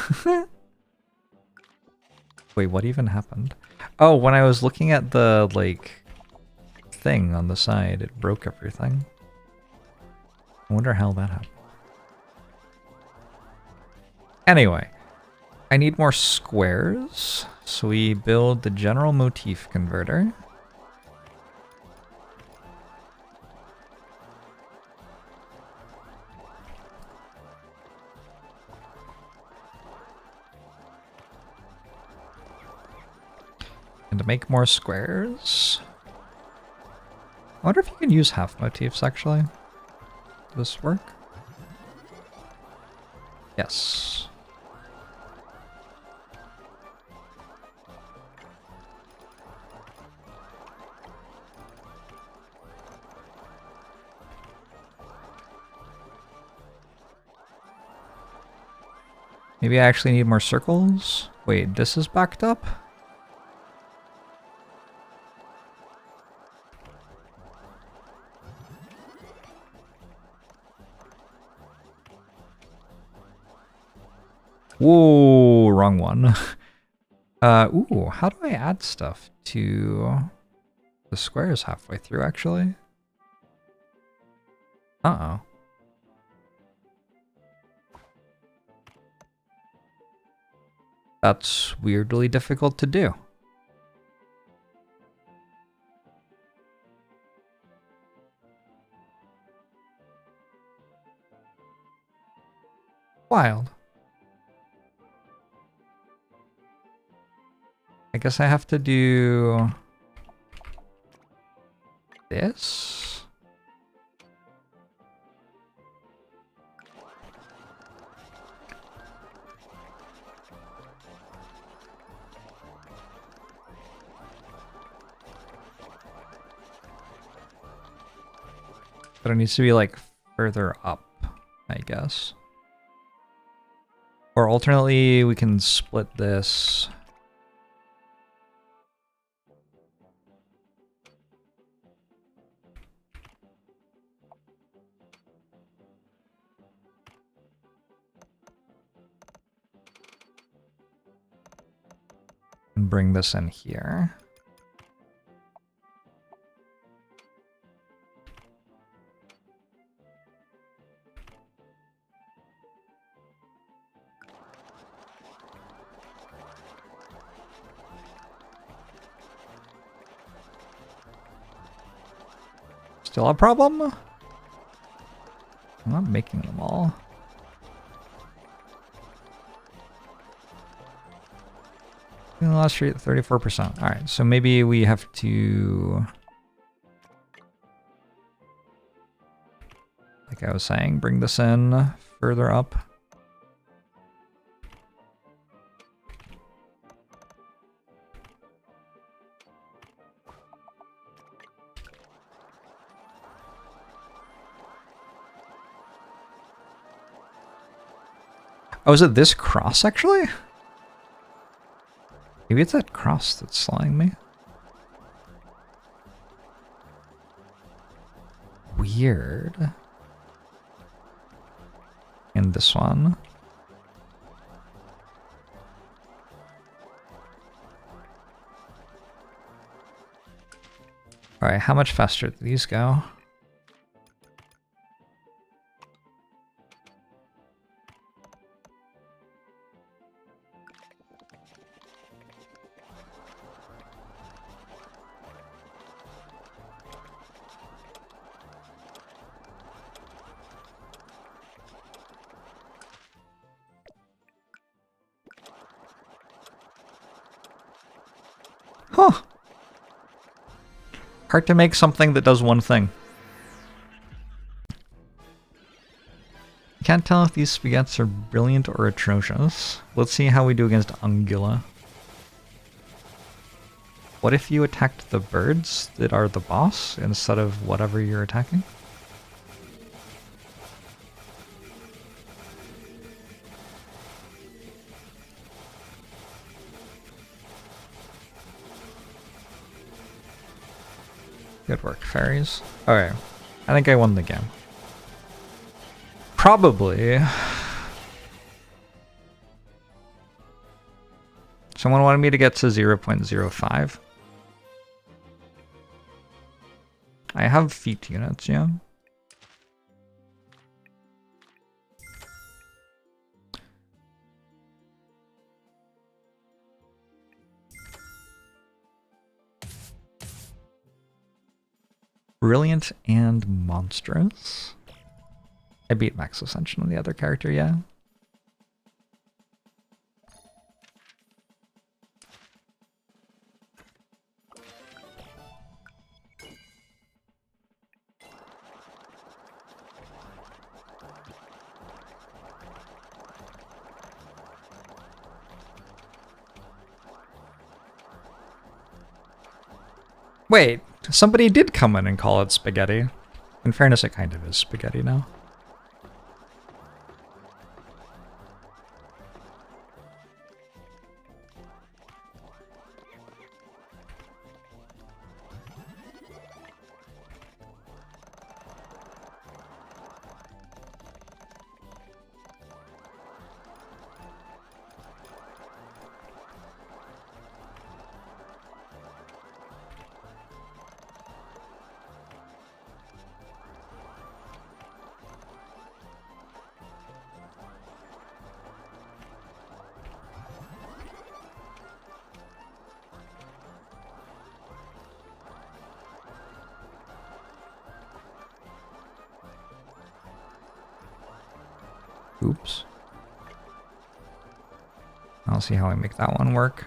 Wait, what even happened? Oh, when I was looking at the, like, thing on the side, it broke everything. I wonder how that happened. Anyway, I need more squares, so we build the general motif converter. And to make more squares, I wonder if you can use half motifs actually. Does this work? Yes. Maybe I actually need more circles? Wait, this is backed up? Whoa, wrong one. Ooh, how do I add stuff to the squares halfway through, actually? Uh-oh. That's weirdly difficult to do. Wild. I guess I have to do this. But it needs to be like further up, I guess. Or alternately, we can split this. And bring this in here. Still a problem? I'm not making them all. In the last street, 34%. Alright, so maybe we have to, like I was saying, bring this in further up. Oh, is it this cross, actually? Maybe it's that cross that's slowing me. Weird. And this one. Alright, how much faster do these go? Huh. Hard to make something that does one thing. Can't tell if these spaghettis are brilliant or atrocious. Let's see how we do against Angula. What if you attacked the birds that are the boss instead of whatever you're attacking? Good work, fairies. Okay, I think I won the game. Probably Someone wanted me to get to 0.05. I have feet units, yeah. Brilliant and monstrous. I beat Max Ascension on the other character, yeah. Wait, somebody did come in and call it spaghetti. In fairness, it kind of is spaghetti now. Oops. I'll see how I make that one work.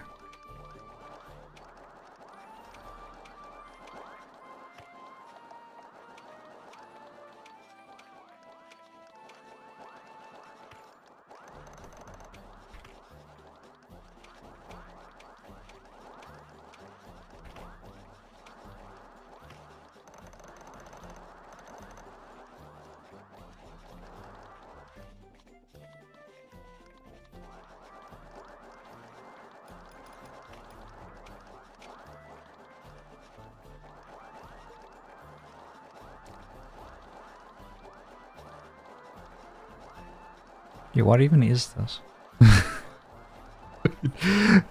Yeah, what even is this?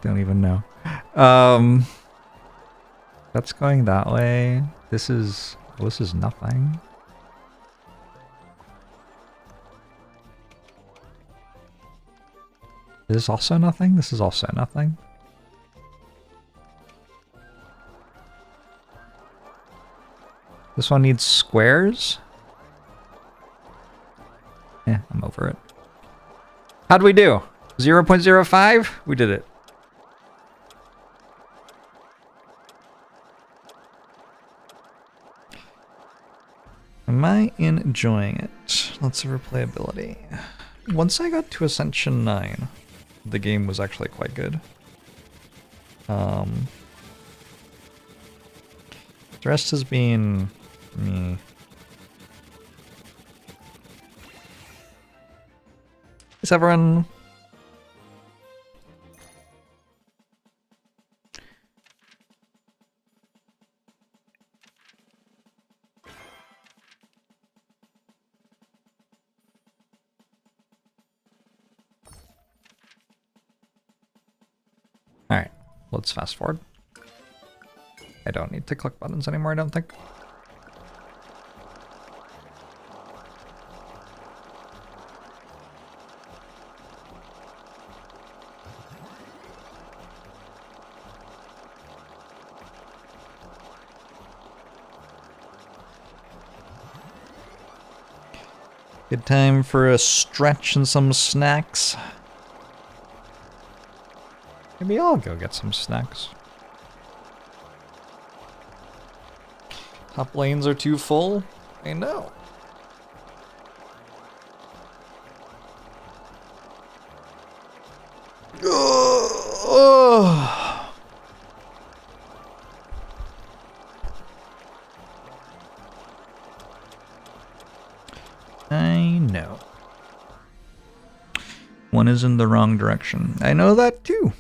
Don't even know. That's going that way. This is nothing. Is this also nothing? This is also nothing. This one needs squares. Yeah, I'm over it. How'd we do? 0.05? We did it. Am I enjoying it? Lots of replayability. Once I got to Ascension 9, the game was actually quite good. The rest has been me. Is everyone... Alright, let's fast forward. I don't need to click buttons anymore, I don't think. Good time for a stretch and some snacks. Maybe I'll go get some snacks. Top lanes are too full? I know. I know. One is in the wrong direction. I know that too.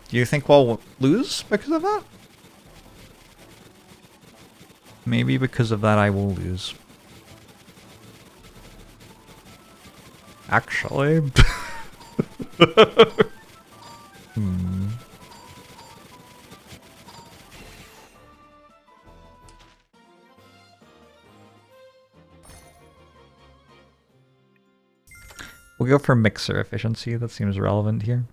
Do you think we'll lose because of that? Maybe because of that I will lose. Actually. Hmm. We'll go for mixer efficiency. That seems relevant here.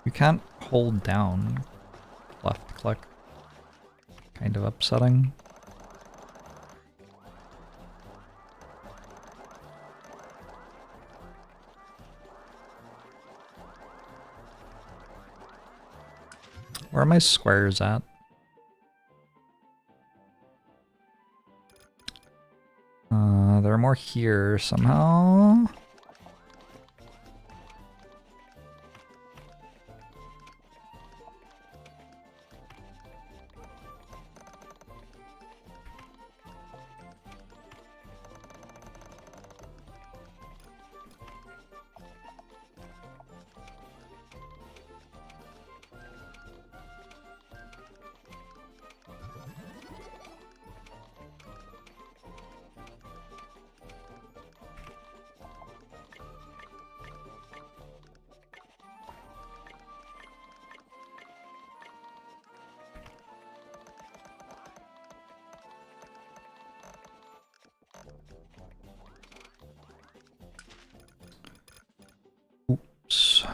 You can't hold down left click. Kind of upsetting. Where are my squares at? There are more here somehow. Oops.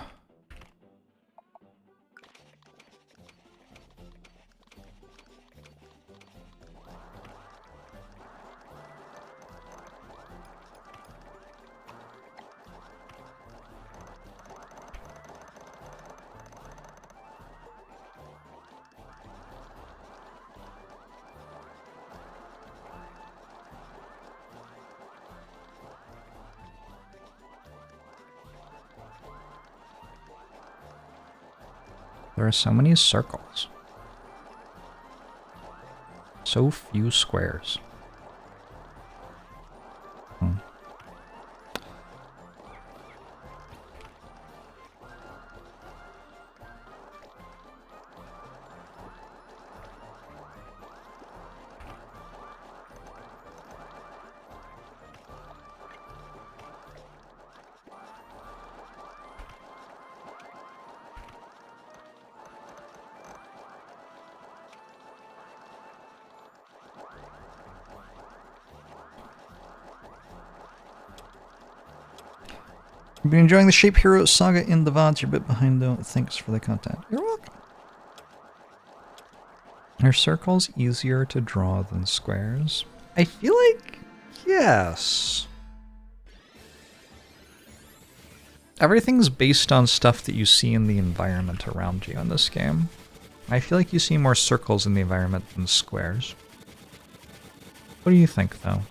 There are so many circles. So few squares. You've been enjoying the Shape Hero saga in the VODs. You're a bit behind though. Thanks for the content. You're welcome. Are circles easier to draw than squares? I feel like yes. Everything's based on stuff that you see in the environment around you in this game. I feel like you see more circles in the environment than squares. What do you think though?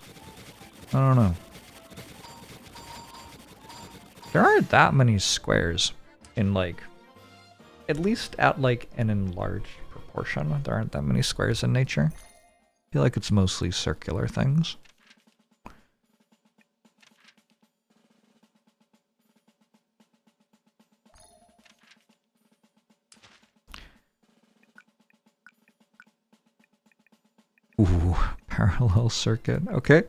I don't know. There aren't that many squares in like, at least at like an enlarged proportion. There aren't that many squares in nature. I feel like it's mostly circular things. Ooh, parallel circuit. Okay.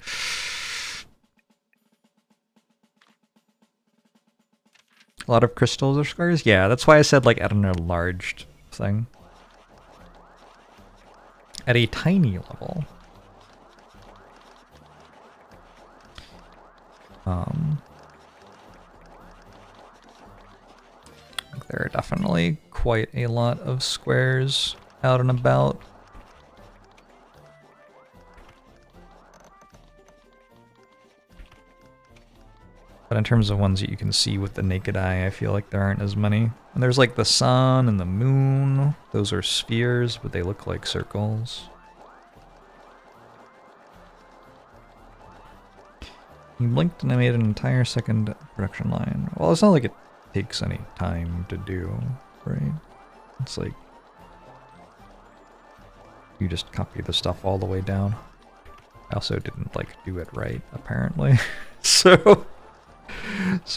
A lot of crystals are squares? Yeah, that's why I said like at an enlarged thing. At a tiny level. There are definitely quite a lot of squares out and about. But in terms of ones that you can see with the naked eye, I feel like there aren't as many. And there's like the sun and the moon. Those are spheres, but they look like circles. You blinked and I made an entire second production line. Well, it's not like it takes any time to do, right? It's like you just copy the stuff all the way down. I also didn't like do it right, apparently. So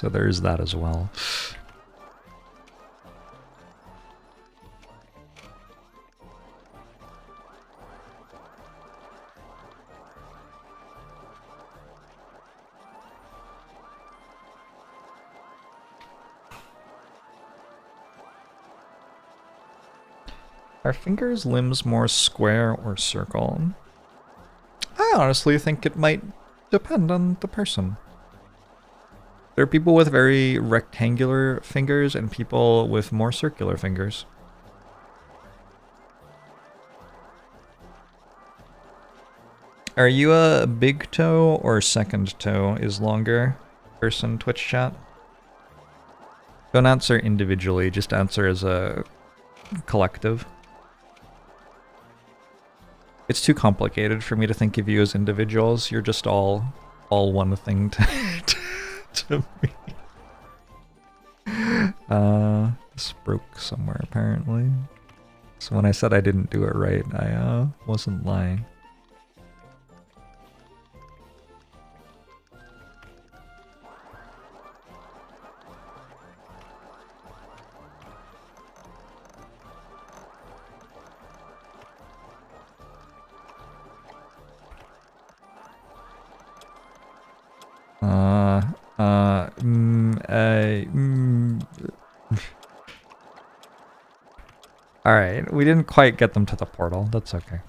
there's that as well. Are fingers' limbs more square or circle? I honestly think it might depend on the person. There are people with very rectangular fingers and people with more circular fingers. Are you a big toe or second toe is longer person, Twitch chat? Don't answer individually, just answer as a collective. It's too complicated for me to think of you as individuals. You're just all one thing to me. This broke somewhere apparently. So when I said I didn't do it right, I wasn't lying. Alright, we didn't quite get them to the portal. That's okay.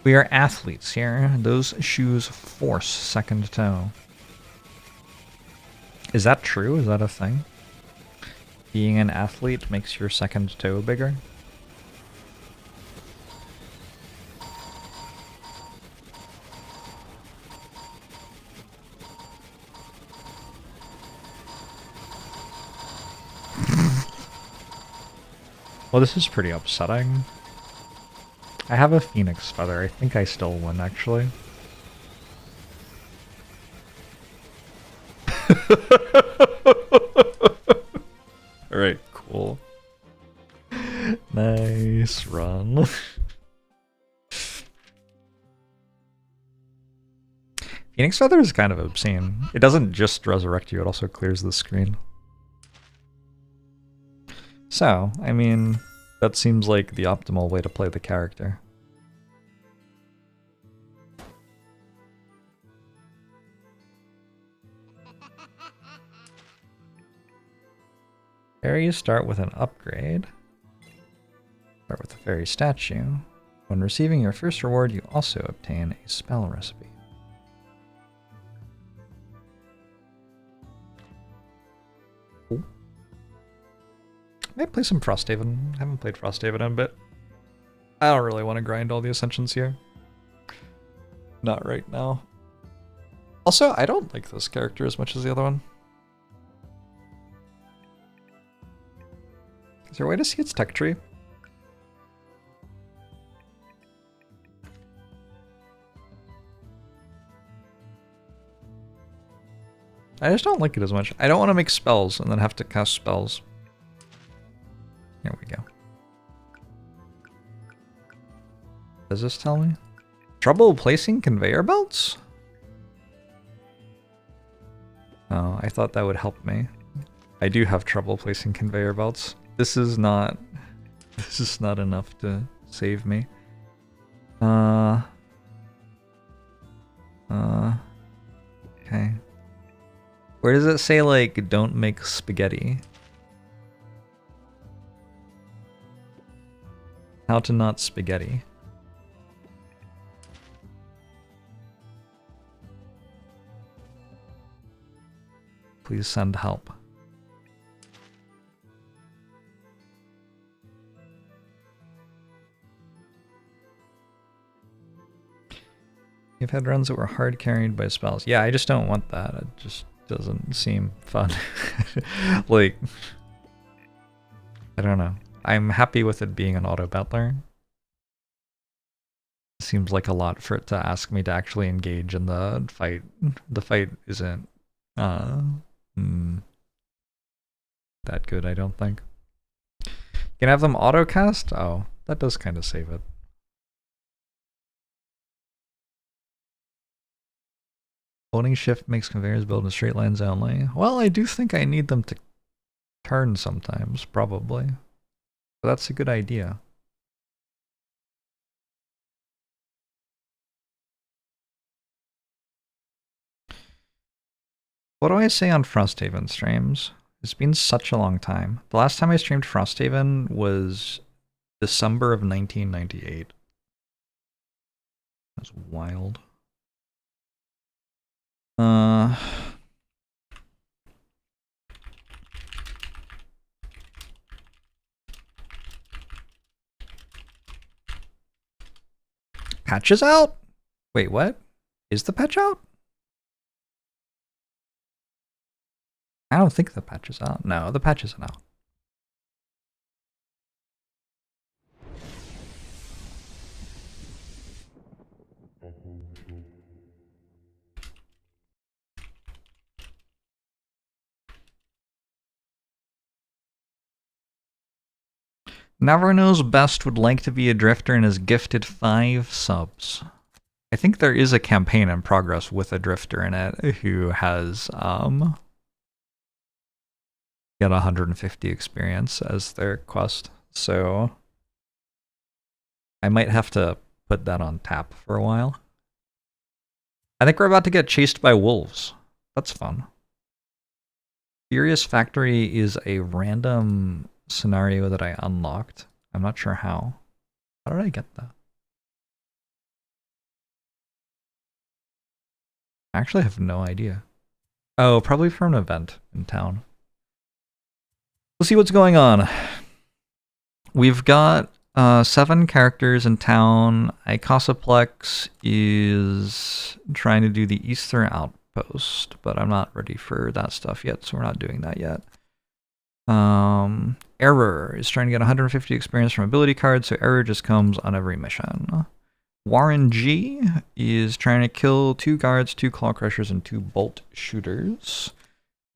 We are athletes here. Those shoes force second toe. Is that true? Is that a thing? Being an athlete makes your second toe bigger? Well, this is pretty upsetting. I have a phoenix feather. I think I stole one, actually. Alright, cool. Nice run. Phoenix feather is kind of obscene. It doesn't just resurrect you, it also clears the screen. So, I mean, that seems like the optimal way to play the character. Fairies start with an upgrade. Start with the fairy statue. When receiving your first reward, you also obtain a spell recipe. Cool. Maybe play some Frosthaven. I haven't played Frosthaven in a bit. I don't really want to grind all the ascensions here. Not right now. Also, I don't like this character as much as the other one. Is there a way to see its tech tree? I just don't like it as much. I don't want to make spells and then have to cast spells. Here we go. Does this tell me? Trouble placing conveyor belts? Oh, I thought that would help me. I do have trouble placing conveyor belts. This is not enough to save me. Okay. Where does it say, like, don't make spaghetti? How to not spaghetti. Please send help. You've had runs that were hard carried by spells. Yeah, I just don't want that. It just doesn't seem fun. Like, I don't know. I'm happy with it being an auto battler. Seems like a lot for it to ask me to actually engage in the fight. The fight isn't that good, I don't think. You can have them autocast? Oh, that does kind of save it. Holding shift makes conveyors build in straight lines only. Well, I do think I need them to turn sometimes, probably. But that's a good idea. What do I say on Frosthaven streams? It's been such a long time. The last time I streamed Frosthaven was December of 1998. That's wild. Patch is out? Wait, what? Is the patch out? I don't think the patch is out. No, the patch isn't out. Never Knows Best would like to be a drifter and has gifted 5 subs. I think there is a campaign in progress with a drifter in it who has got 150 experience as their quest, so I might have to put that on tap for a while. I think we're about to get chased by wolves. That's fun. Furious Factory is a random scenario that I unlocked. I'm not sure how. How did I get that? I actually have no idea. Oh, probably from an event in town. We'll see what's going on. We've got 7 characters in town. Icosaplex is trying to do the Eastern Outpost, but I'm not ready for that stuff yet, so we're not doing that yet. Error is trying to get 150 experience from ability cards, so Error just comes on every mission. Warren G is trying to kill 2 guards, 2 claw crushers, and 2 bolt shooters.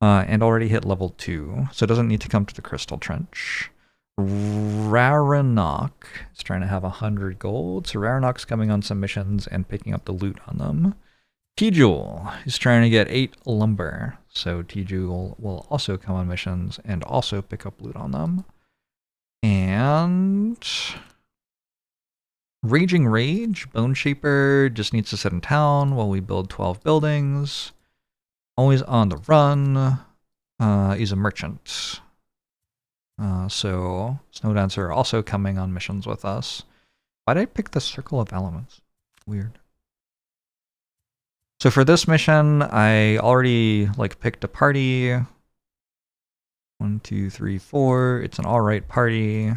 And already hit level 2, so doesn't need to come to the Crystal Trench. Raranok is trying to have 100 gold, so Raranok's coming on some missions and picking up the loot on them. T-Jewel is trying to get 8 lumber, so T-Jewel will also come on missions and also pick up loot on them. And Raging Rage, Bone Shaper, just needs to sit in town while we build 12 buildings. Always on the run. He's a merchant. So Snow Dancer also coming on missions with us. Why did I pick the Circle of Elements? Weird. So for this mission, I already picked a party. 1, 2, 3, 4. It's an alright party.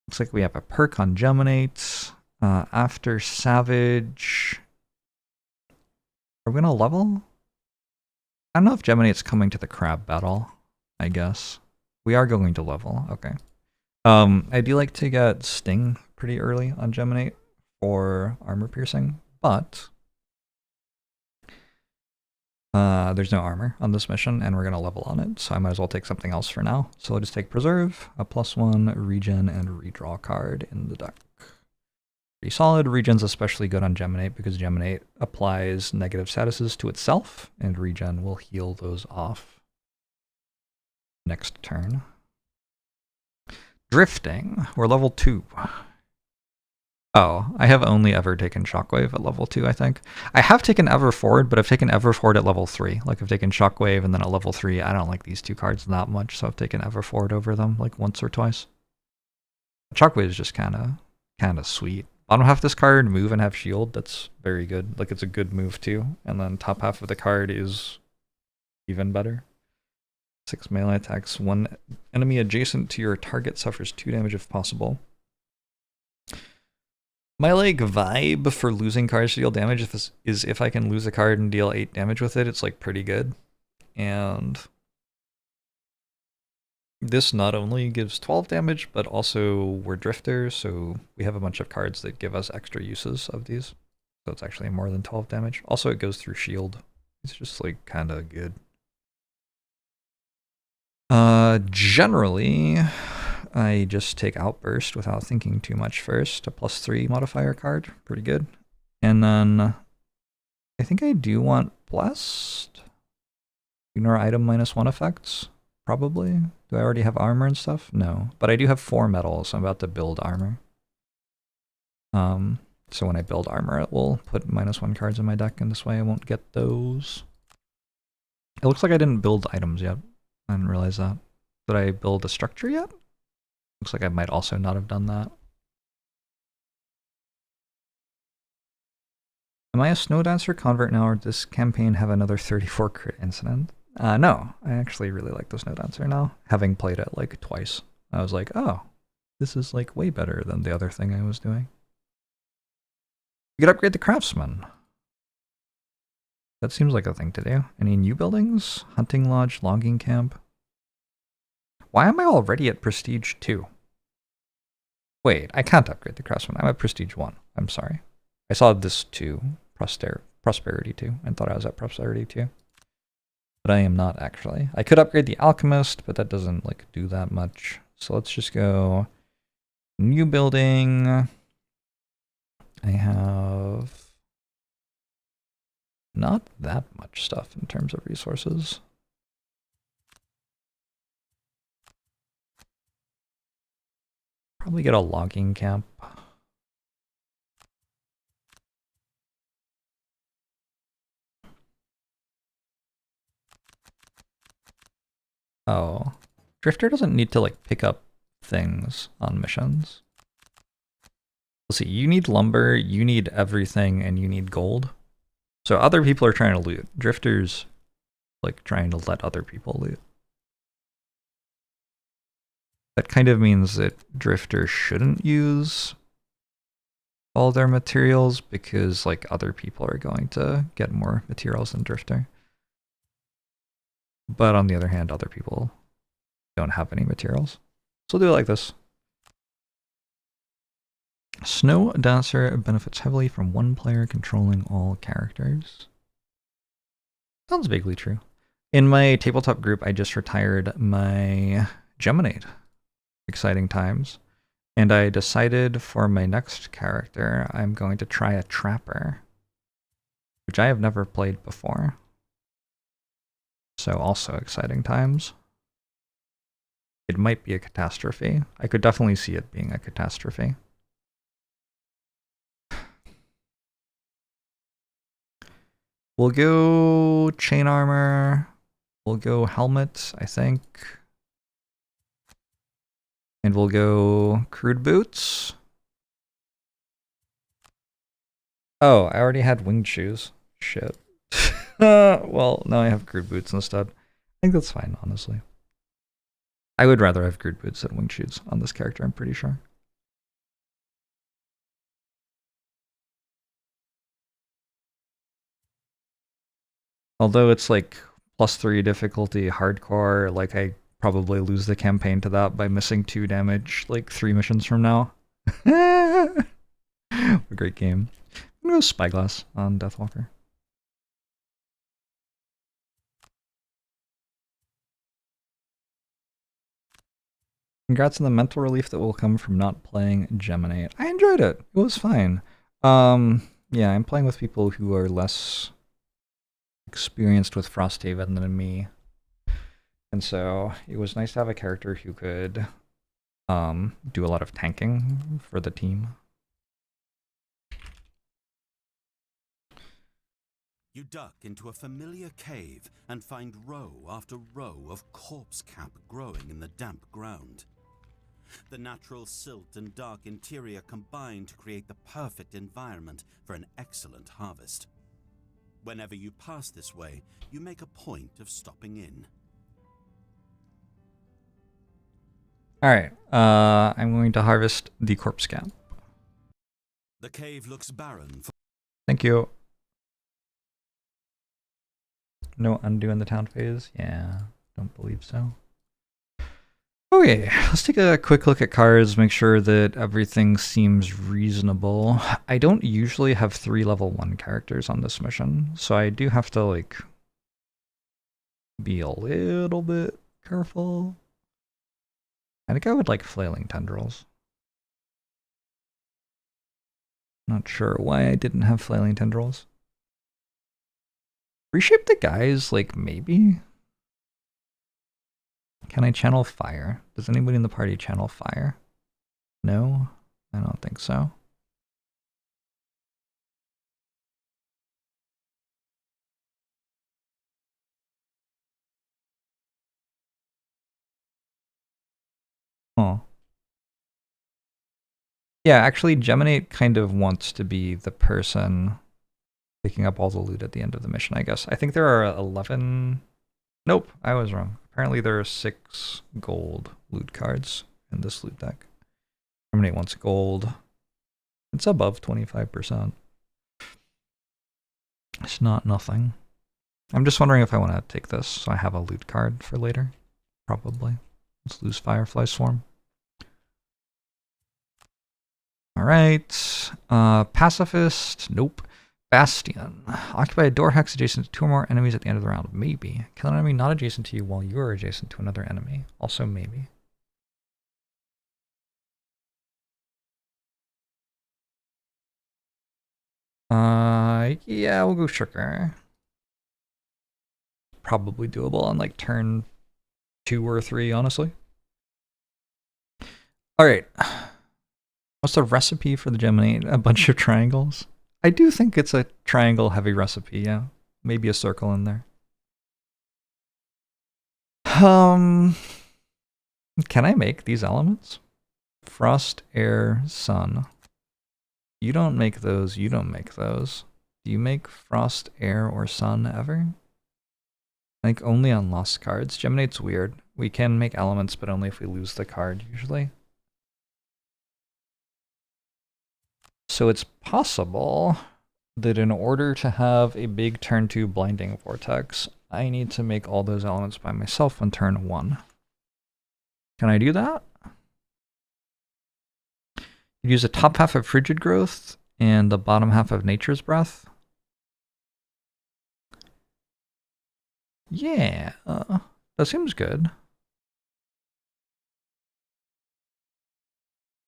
Looks like we have a perk on Geminate. After Savage. Are we gonna level? I don't know if Geminate's coming to the crab battle, I guess. We are going to level, okay. I do like to get Sting pretty early on Geminate for armor piercing, but there's no armor on this mission, and we're going to level on it, so I might as well take something else for now. So I'll just take Preserve, a +1 regen, and redraw card in the deck. Pretty solid. Regen's especially good on Geminate because Geminate applies negative statuses to itself, and regen will heal those off next turn. Drifting. We're level 2. Oh, I have only ever taken Shockwave at level 2, I think. I have taken Ever Forward, but I've taken Ever Forward at level 3. I've taken Shockwave, and then at level 3, I don't like these 2 cards that much, so I've taken Ever Forward over them, once or twice. Shockwave is just kind of sweet. Bottom half of this card, move and have shield. That's very good. It's a good move, too. And then top half of the card is even better. 6 melee attacks. 1 enemy adjacent to your target suffers 2 damage if possible. My vibe for losing cards to deal damage is if I can lose a card and deal 8 damage with it, it's pretty good. And this not only gives 12 damage, but also we're drifters, so we have a bunch of cards that give us extra uses of these. So it's actually more than 12 damage. Also, it goes through shield. It's just kind of good. Generally, I just take Outburst without thinking too much first. A +3 modifier card, pretty good. And then I think I do want Blessed. Ignore item -1 effects, probably. Do I already have armor and stuff? No, but I do have 4 metals, so I'm about to build armor. So when I build armor, it will put -1 cards in my deck, and this way I won't get those. It looks like I didn't build items yet. I didn't realize that. Did I build a structure yet? Looks like I might also not have done that. Am I a Snow Dancer convert now, or does this campaign have another 34 crit incident? No, I actually really like the Snow Dancer now. Having played it like twice, I was like, oh, this is like way better than the other thing I was doing. You could upgrade the Craftsman. That seems like a thing to do. Any new buildings? Hunting Lodge, Logging Camp. Why am I already at Prestige 2? Wait, I can't upgrade the Craftsman. I'm at Prestige 1. I'm sorry. I saw this 2, Prosperity 2, and thought I was at Prosperity 2. But I am not actually. I could upgrade the Alchemist, but that doesn't like do that much. So let's just go new building. I have not that much stuff in terms of resources. Probably get a logging camp. Oh, Drifter doesn't need to like pick up things on missions. Let's see, you need lumber, you need everything, and you need gold. So other people are trying to loot. Drifter's like trying to let other people loot. That kind of means that Drifter shouldn't use all their materials because like other people are going to get more materials than Drifter. But on the other hand, other people don't have any materials. So we'll do it like this. Snow Dancer benefits heavily from one player controlling all characters. Sounds vaguely true. In my tabletop group, I just retired my Geminate. Exciting times. And I decided for my next character, I'm going to try a Trapper, which I have never played before. So also exciting times. It might be a catastrophe. I could definitely see it being a catastrophe. We'll go chain armor. We'll go helmet, I think. And we'll go crude boots. Oh, I already had winged shoes. Shit. Well, now I have crude boots instead. I think that's fine, honestly. I would rather have crude boots than winged shoes on this character, I'm pretty sure. Although it's like +3 difficulty hardcore, like I probably lose the campaign to that by missing 2 damage like 3 missions from now. A great game. I'm gonna go Spyglass on Deathwalker. Congrats on the mental relief that will come from not playing Geminate. I enjoyed it. It was fine. Yeah, I'm playing with people who are less experienced with Frosthaven than me. And so it was nice to have a character who could do a lot of tanking for the team. You duck into a familiar cave and find row after row of corpse cap growing in the damp ground. The natural silt and dark interior combine to create the perfect environment for an excellent harvest. Whenever you pass this way, you make a point of stopping in. Alright, I'm going to harvest the corpse cap. The cave looks barren. Thank you. No undo in the town phase? Yeah, don't believe so. Okay, let's take a quick look at cards, make sure that everything seems reasonable. I don't usually have 3 level 1 characters on this mission, so I do have to like be a little bit Careful. I think I would like flailing tendrils. Not sure why I didn't have flailing tendrils. Reshape the guys, like, maybe? Can I channel fire? Does anybody in the party channel fire? No? I don't think so. Oh. Yeah, actually, Geminate kind of wants to be the person picking up all the loot at the end of the mission, I guess. I think there are 11... Nope, I was wrong. Apparently there are 6 gold loot cards in this loot deck. Geminate wants gold. It's above 25%. It's not nothing. I'm just wondering if I want to take this so I have a loot card for later. Probably. Let's lose Firefly Swarm. Alright. Pacifist. Nope. Bastion. Occupy a door hex adjacent to 2 or more enemies at the end of the round. Maybe. Kill an enemy not adjacent to you while you are adjacent to another enemy. Also maybe. Yeah, we'll go sugar. Probably doable on like turn 2 or 3, honestly. Alright. What's the recipe for the Geminate? A bunch of triangles? I do think it's a triangle heavy recipe, yeah. Maybe a circle in there. Can I make these elements? Frost, air, sun. You don't make those, you don't make those. Do you make frost, air, or sun ever? I think only on lost cards. Geminate's weird. We can make elements, but only if we lose the card, usually. So it's possible that in order to have a big turn 2 blinding vortex, I need to make all those elements by myself on turn 1. Can I do that? You use the top half of Frigid Growth and the bottom half of Nature's Breath. Yeah, that seems good.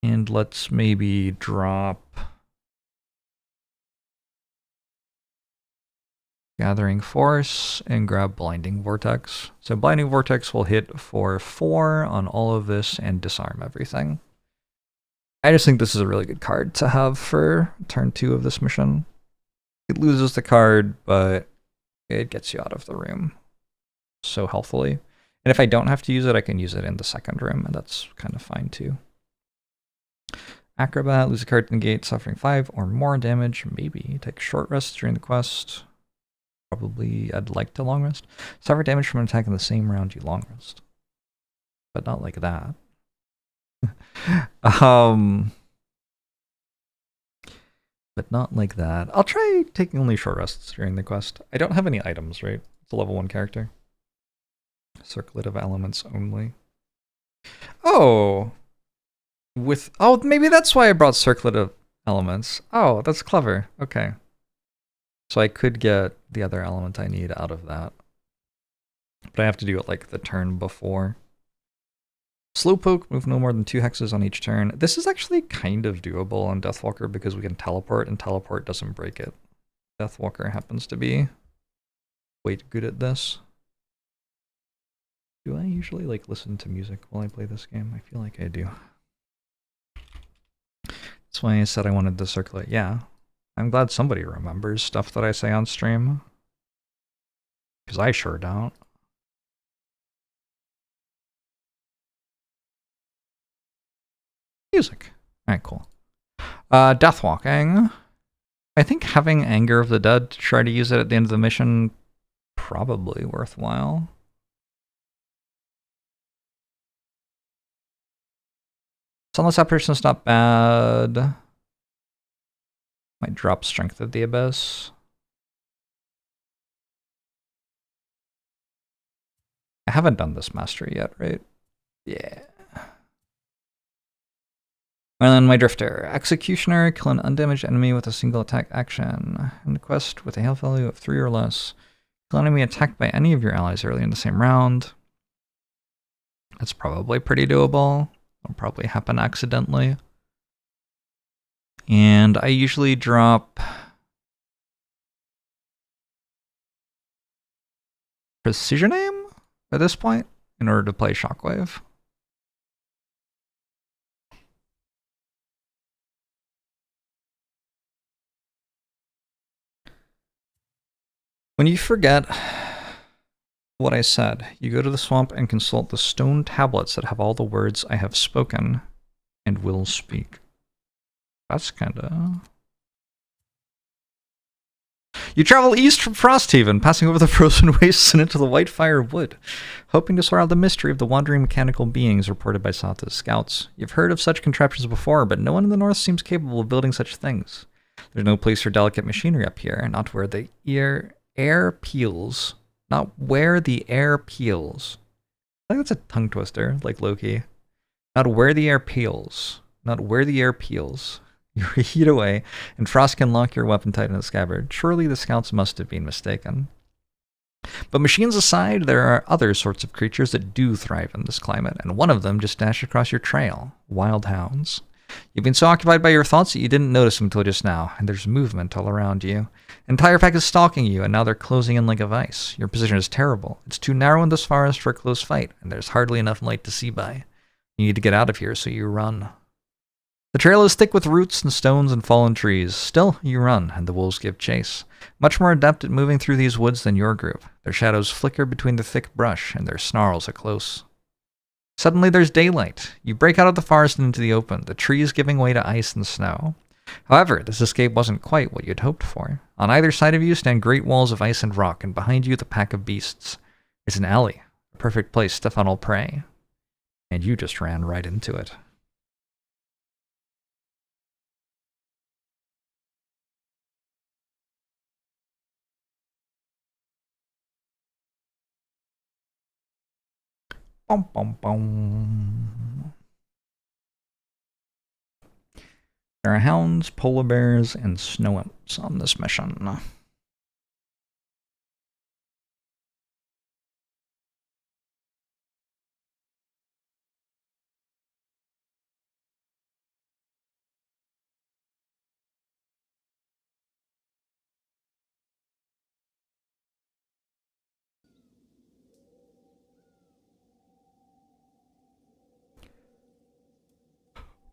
And let's maybe drop Gathering Force and grab Blinding Vortex. So Blinding Vortex will hit for 4 on all of this and disarm everything. I just think this is a really good card to have for turn 2 of this mission. It loses the card, but it gets you out of the room so healthily. And if I don't have to use it, I can use it in the second room, and that's kind of fine too. Acrobat, lose a card to negate, suffering 5 or more damage. Maybe. Take short rest during the quest. Probably I'd like to long rest. Suffer damage from an attack in the same round you long rest. But not like that. But not like that. I'll try taking only short rests during the quest. I don't have any items, right? It's a level 1 character. Circlet of elements only. Oh! Oh, maybe that's why I brought Circlet of Elements. Oh, that's clever. Okay. So I could get the other element I need out of that. But I have to do it like the turn before. Slowpoke, move no more than 2 hexes on each turn. This is actually kind of doable on Deathwalker because we can teleport and teleport doesn't break it. Deathwalker happens to be way good at this. Do I usually like listen to music while I play this game? I feel like I do. That's why I said I wanted to circulate. Yeah. I'm glad somebody remembers stuff that I say on stream. Because I sure don't. Music. Alright, cool. Deathwalking. I think having Anger of the Dead to try to use it at the end of the mission, probably worthwhile. Sunless Apparition's not bad. Might drop Strength of the Abyss. I haven't done this mastery yet, right? Yeah. And then my Drifter. Executioner, kill an undamaged enemy with a single attack action. End quest with a health value of 3 or less. Kill an enemy attacked by any of your allies early in the same round. That's probably pretty doable. It'll probably happen accidentally. And I usually drop precision aim at this point in order to play shockwave. When you forget what I said, you go to the swamp and consult the stone tablets that have all the words I have spoken and will speak. That's kinda... You travel east from Frosthaven, passing over the frozen wastes and into the white fire wood, hoping to sort out the mystery of the wandering mechanical beings reported by Sata's scouts. You've heard of such contraptions before, but no one in the north seems capable of building such things. There's no place for delicate machinery up here, not where the air peels. Not where the air peels. I think that's a tongue twister, like Loki. Not where the air peels. Not where the air peels. You heat away, and frost can lock your weapon tight in the scabbard. Surely the scouts must have been mistaken. But machines aside, there are other sorts of creatures that do thrive in this climate, and one of them just dashed across your trail. Wild hounds. You've been so occupied by your thoughts that you didn't notice them until just now, and there's movement all around you. An entire pack is stalking you, and now they're closing in like a vice. Your position is terrible. It's too narrow in this forest for a close fight, and there's hardly enough light to see by. You need to get out of here, so you run. The trail is thick with roots and stones and fallen trees. Still, you run, and the wolves give chase. Much more adept at moving through these woods than your group. Their shadows flicker between the thick brush, and their snarls are close. Suddenly there's daylight. You break out of the forest and into the open, the trees giving way to ice and snow. However, this escape wasn't quite what you'd hoped for. On either side of you stand great walls of ice and rock, and behind you the pack of beasts. It's an alley, a perfect place to funnel prey. And you just ran right into it. Bum, bum, bum. There are hounds, polar bears, and snow imps on this mission.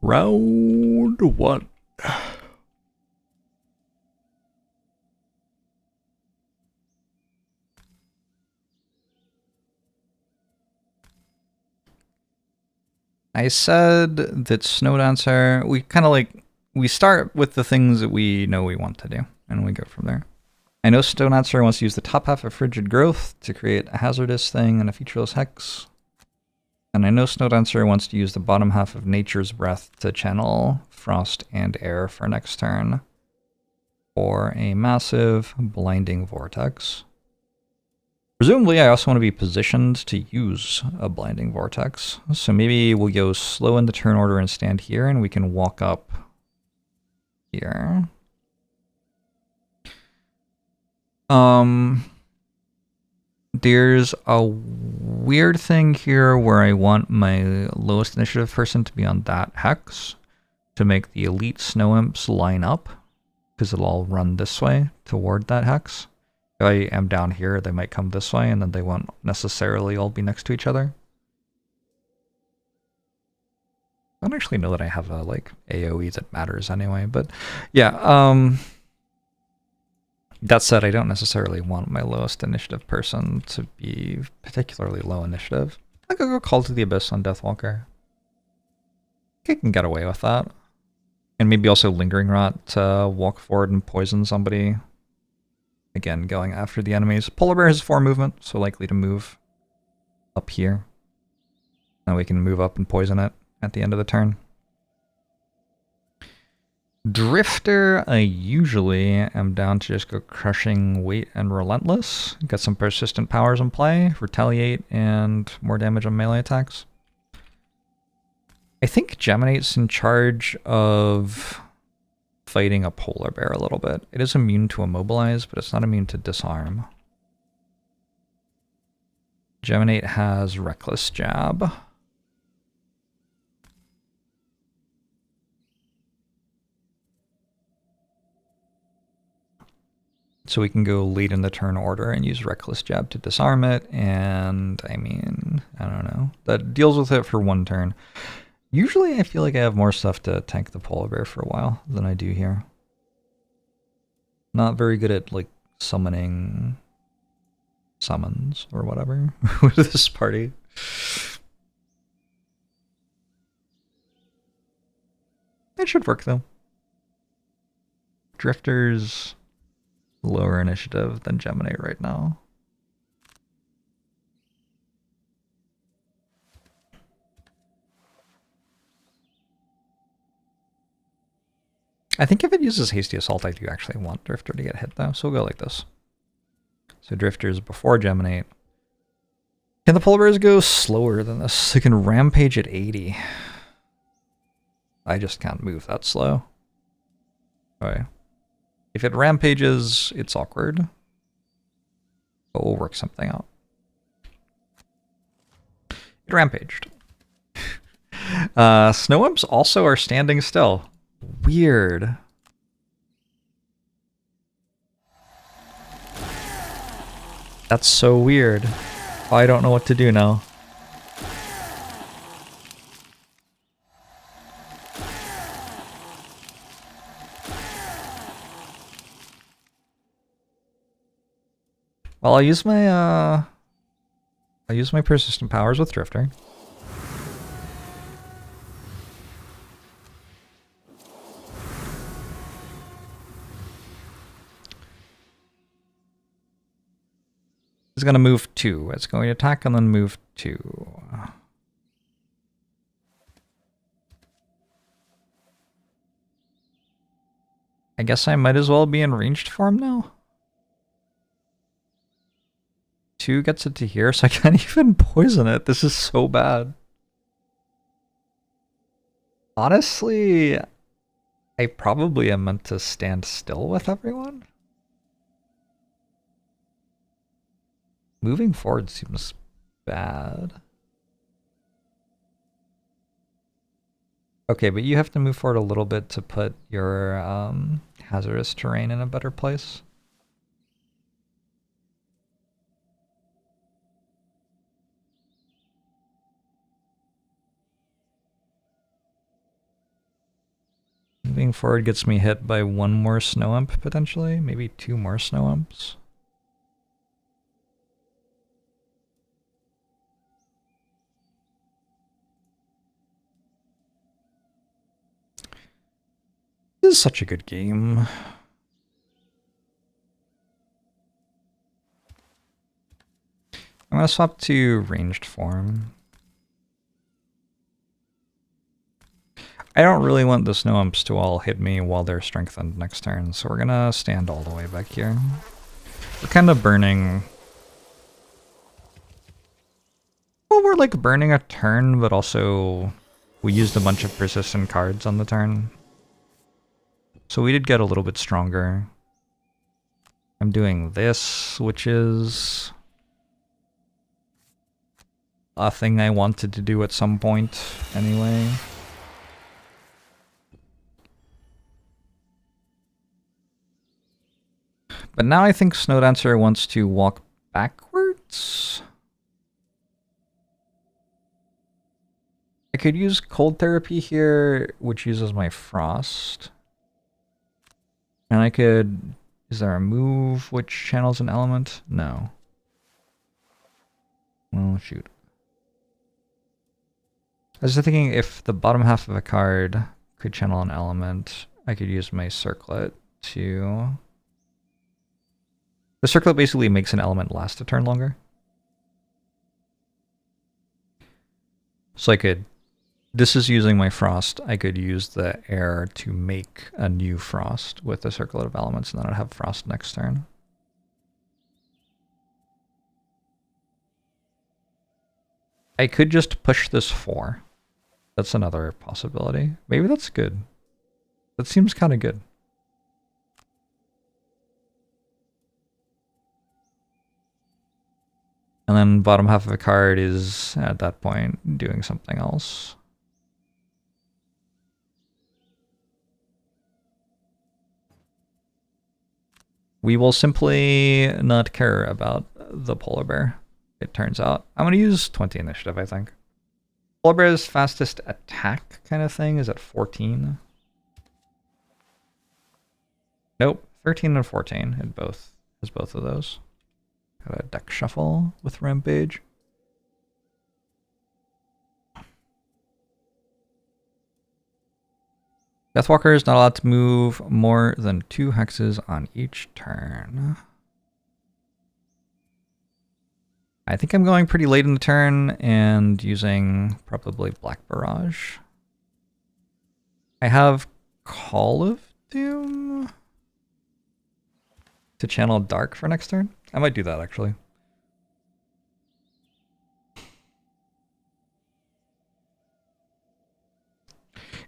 Round one. I said that Snowdancer, we start with the things that we know we want to do, and we go from there. I know Snowdancer wants to use the top half of Frigid Growth to create a hazardous thing and a featureless hex. And I know Snowdancer wants to use the bottom half of Nature's Breath to channel Frost and Air for next turn. For a massive blinding vortex. Presumably, I also want to be positioned to use a blinding vortex. So maybe we'll go slow in the turn order and stand here, and we can walk up here. There's a weird thing here where I want my lowest initiative person to be on that hex to make the elite snow imps line up, because it'll all run this way toward that hex. If I am down here, they might come this way, and then they won't necessarily all be next to each other. I don't actually know that I have a AoE that matters anyway, but yeah. That said, I don't necessarily want my lowest initiative person to be particularly low initiative. I could go Call to the Abyss on Deathwalker. I can get away with that. And maybe also Lingering Rot to walk forward and poison somebody. Again, going after the enemies. Polar Bear has 4 movement, so likely to move up here. Now we can move up and poison it at the end of the turn. Drifter, I usually am down to just go Crushing Weight and Relentless. Get some persistent powers in play, Retaliate, and more damage on melee attacks. I think Geminate's in charge of fighting a polar bear a little bit. It is immune to Immobilize, but it's not immune to Disarm. Geminate has Reckless Jab. So we can go late in the turn order and use Reckless Jab to disarm it, and I mean, I don't know. That deals with it for one turn. Usually I feel like I have more stuff to tank the polar bear for a while than I do here. Not very good at like summoning summons or whatever with this party. It should work though. Drifter's lower initiative than Gemini right now. I think if it uses Hasty Assault, I do actually want Drifter to get hit though, so we'll go like this. So Drifter's before Geminate. Can the polar bears go slower than this? They can rampage at 80. I just can't move that slow. Okay. If it rampages, it's awkward. But we'll work something out. It rampaged. Snow imps also are standing still. Weird. That's so weird. I don't know what to do now. Well, I'll use my persistent powers with Drifter. It's going to move 2. It's going to attack and then move 2. I guess I might as well be in ranged form now. 2 gets it to here, so I can't even poison it. This is so bad. Honestly, I probably am meant to stand still with everyone. Moving forward seems bad. Okay, but you have to move forward a little bit to put your hazardous terrain in a better place. Moving forward gets me hit by 1 more snow imp, potentially. Maybe 2 more snow imps. This is such a good game. I'm going to swap to ranged form. I don't really want the snow imps to all hit me while they're strengthened next turn, so we're going to stand all the way back here. We're kind of burning... Well, we're like burning a turn, but also we used a bunch of persistent cards on the turn. So we did get a little bit stronger. I'm doing this, which is a thing I wanted to do at some point anyway. But now I think Snowdancer wants to walk backwards. I could use cold therapy here, which uses my frost. And I could... Is there a move which channels an element? No. Well, shoot. I was thinking if the bottom half of a card could channel an element, I could use my circlet to... The circlet basically makes an element last a turn longer. So I could... This is using my frost. I could use the air to make a new frost with the circlet of elements, and then I'd have frost next turn. I could just push this 4. That's another possibility. Maybe that's good. That seems kind of good. And then bottom half of a card is, at that point, doing something else. We will simply not care about the polar bear, it turns out. I'm going to use 20 initiative, I think. Polar bear's fastest attack kind of thing is at 14. Nope, 13 and 14. It both has both of those. Got a deck shuffle with Rampage. Deathwalker is not allowed to move more than 2 hexes on each turn. I think I'm going pretty late in the turn and using probably Black Barrage. I have Call of Doom to channel Dark for next turn. I might do that actually.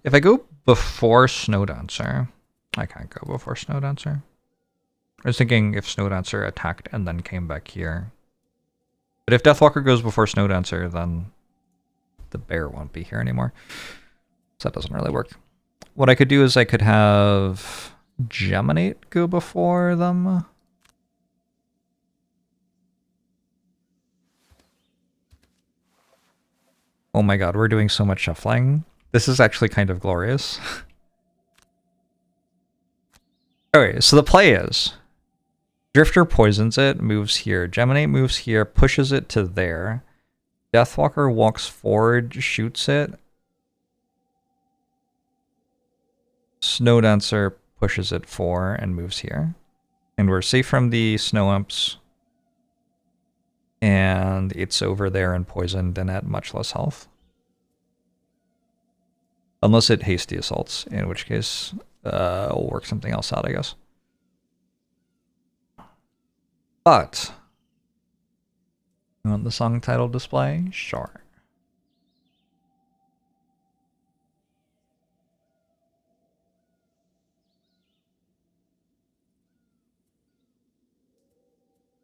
If I go before Snow Dancer, I can't go before Snow Dancer. I was thinking if Snow Dancer attacked and then came back here. But if Deathwalker goes before Snow Dancer, then the bear won't be here anymore. So that doesn't really work. What I could do is I could have Geminate go before them. Oh my god, we're doing so much shuffling. This is actually kind of glorious. Okay, so the play is Drifter poisons it, moves here. Geminate moves here, pushes it to there. Deathwalker walks forward, shoots it. Snow Dancer pushes it 4 and moves here. And we're safe from the snow imps. And it's over there and poisoned and at much less health. Unless it hasty assaults, in which case we'll work something else out, I guess. But you want the song title display? Sure.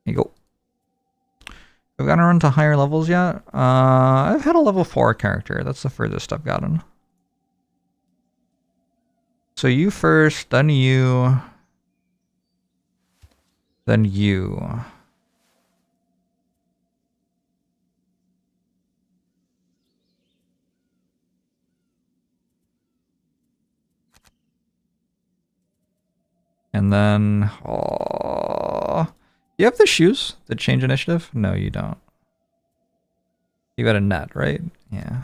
Here you go. I've gotten run to higher levels yet. I've had a level 4 character. That's the furthest I've gotten. So you first, then you. Then you. And then, oh, you have the shoes that change initiative? No, you don't. You got a net, right? Yeah.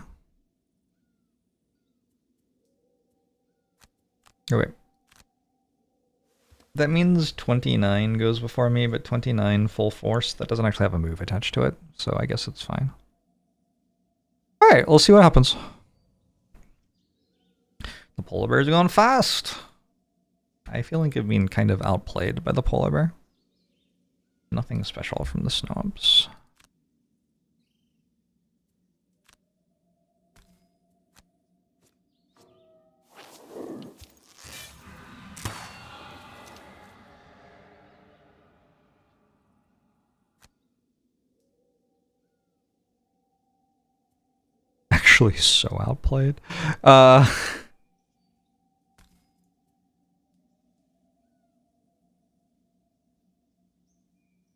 Oh, wait. That means 29 goes before me, but 29 full force, that doesn't actually have a move attached to it, so I guess it's fine. Alright, we'll see what happens. The polar bear's going fast. I feel like I've been kind of outplayed by the polar bear. Nothing special from the snobs. Actually so outplayed.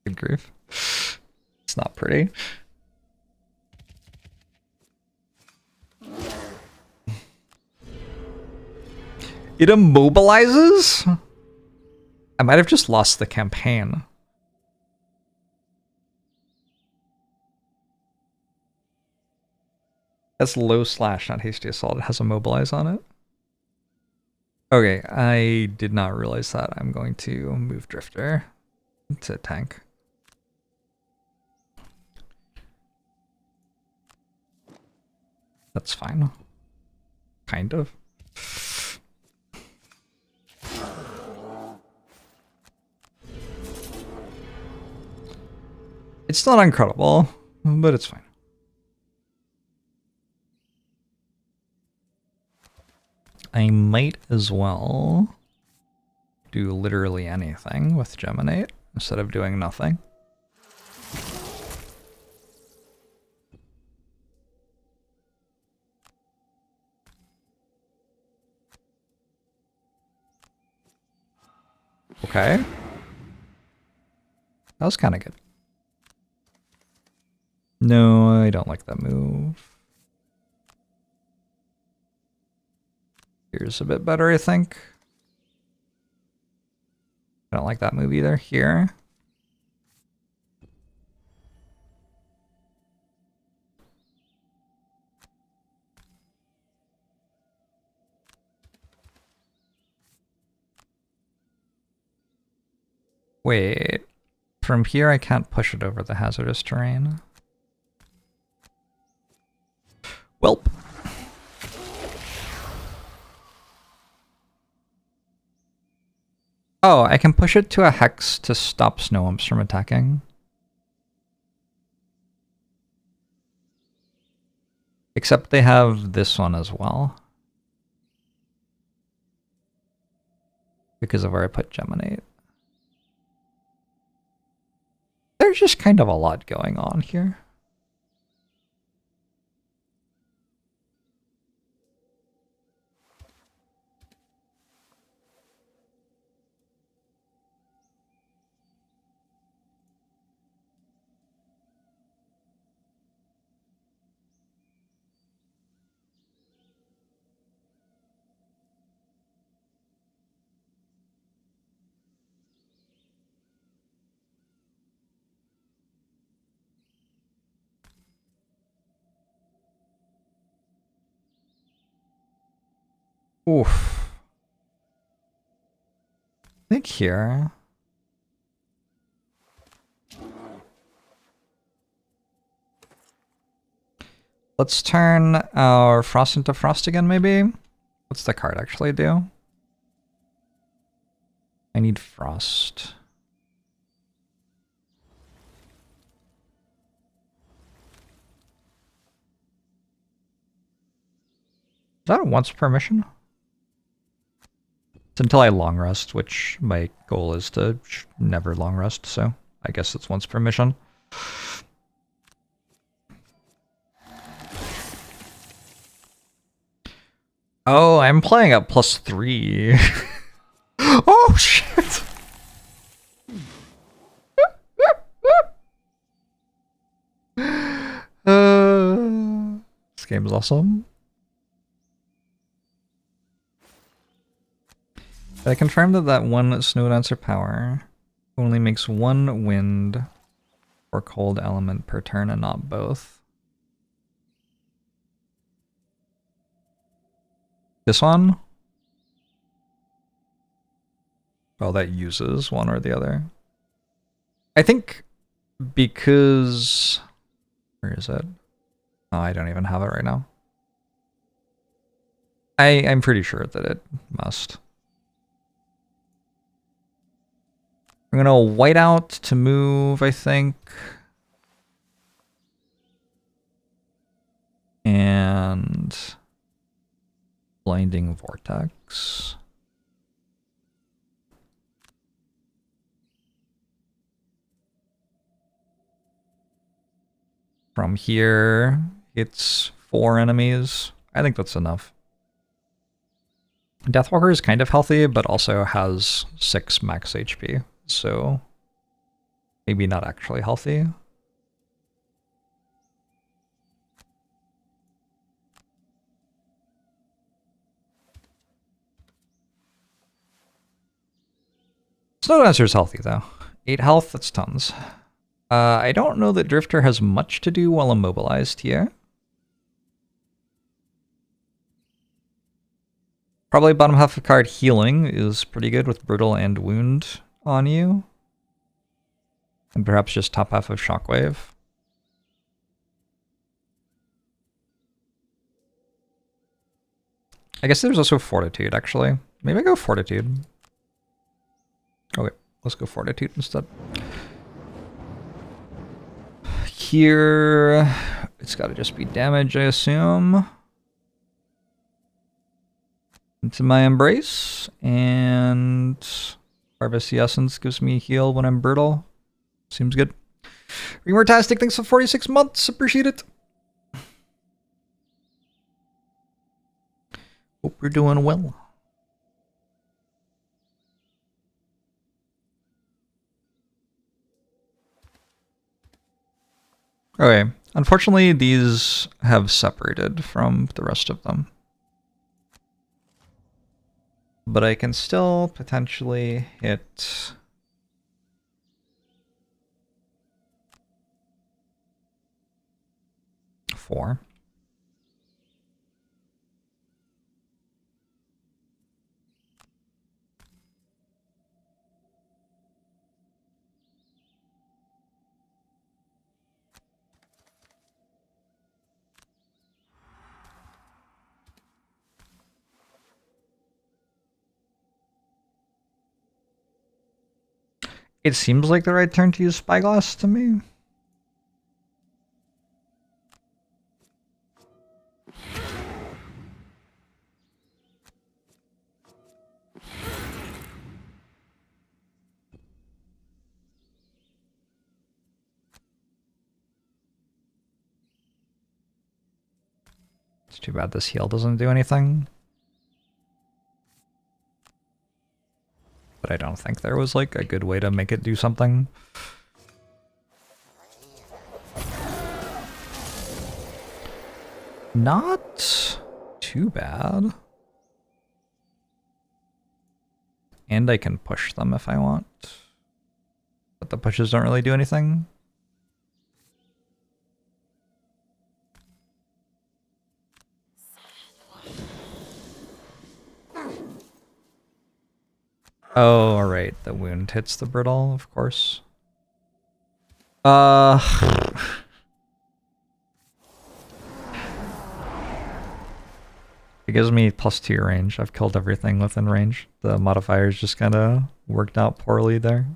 Good grief. It's not pretty. It immobilizes? I might have just lost the campaign. That's low slash, not hasty assault. It has immobilize on it. Okay, I did not realize that. I'm going to move Drifter to tank. That's fine. Kind of. It's not incredible, but it's fine. I might as well do literally anything with Geminate instead of doing nothing. Okay. That was kind of good. No, I don't like that move. Here's a bit better, I think. I don't like that move either. Here. Wait. From here, I can't push it over the hazardous terrain. Welp. Oh, I can push it to a hex to stop snow imps from attacking. Except they have this one as well. Because of where I put Geminate. There's just kind of a lot going on here. Oof. I think here. Let's turn our Frost into Frost again, maybe? What's the card actually do? I need Frost. Is that a once per mission? It's until I long rest, which my goal is to never long rest, so I guess it's once per mission. Oh, I'm playing at +3. Oh, shit! This game's awesome. I confirmed that one snow dancer power only makes one wind or cold element per turn and not both. This one? Well, that uses one or the other. I think because... Where is it? Oh, I don't even have it right now. I'm pretty sure that it must. I'm gonna white out to move, I think. And blinding vortex. From here, it's 4 enemies. I think that's enough. Deathwalker is kind of healthy, but also has 6 max HP, so maybe not actually healthy. Snow Dancer is healthy, though. 8 health, that's tons. I don't know that Drifter has much to do while immobilized here. Probably bottom half of card healing is pretty good with Brutal and Wound on you. And perhaps just top half of Shockwave. I guess there's also Fortitude, actually. Maybe I go Fortitude. Okay, let's go Fortitude instead. Here, it's got to just be damage, I assume. Into my Embrace, and Harvest the Essence gives me a heal when I'm Brutal. Seems good. Remortastic, thanks for 46 months. Appreciate it. Hope you're doing well. Okay, unfortunately these have separated from the rest of them. But I can still potentially hit... four. It seems like the right turn to use Spyglass to me. It's too bad this heal doesn't do anything. But I don't think there was like a good way to make it do something. Not too bad. And I can push them if I want. But the pushes don't really do anything. Oh, alright. The wound hits the brittle, of course. It gives me +2 range. I've killed everything within range. The modifiers just kind of worked out poorly there.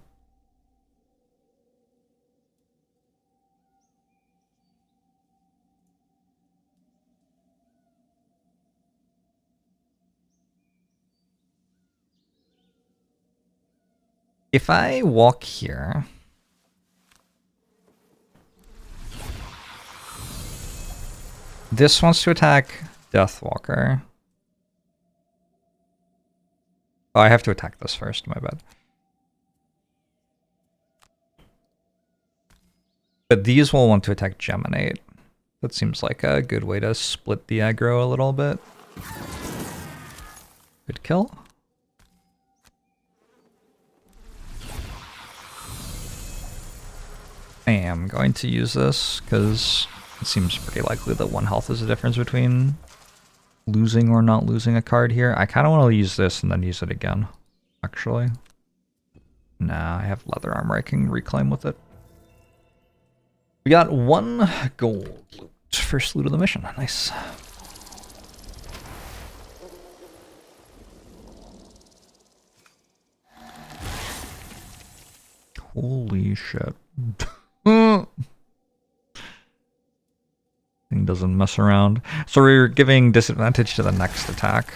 If I walk here... This wants to attack Deathwalker. Oh, I have to attack this first, my bad. But these will want to attack Geminate. That seems like a good way to split the aggro a little bit. Good kill. I am going to use this because it seems pretty likely that 1 health is the difference between losing or not losing a card here. I kind of want to use this and then use it again, actually. Nah, I have leather armor. I can reclaim with it. We got 1 gold loot. First loot of the mission. Nice. Holy shit. Thing doesn't mess around. So we're giving disadvantage to the next attack.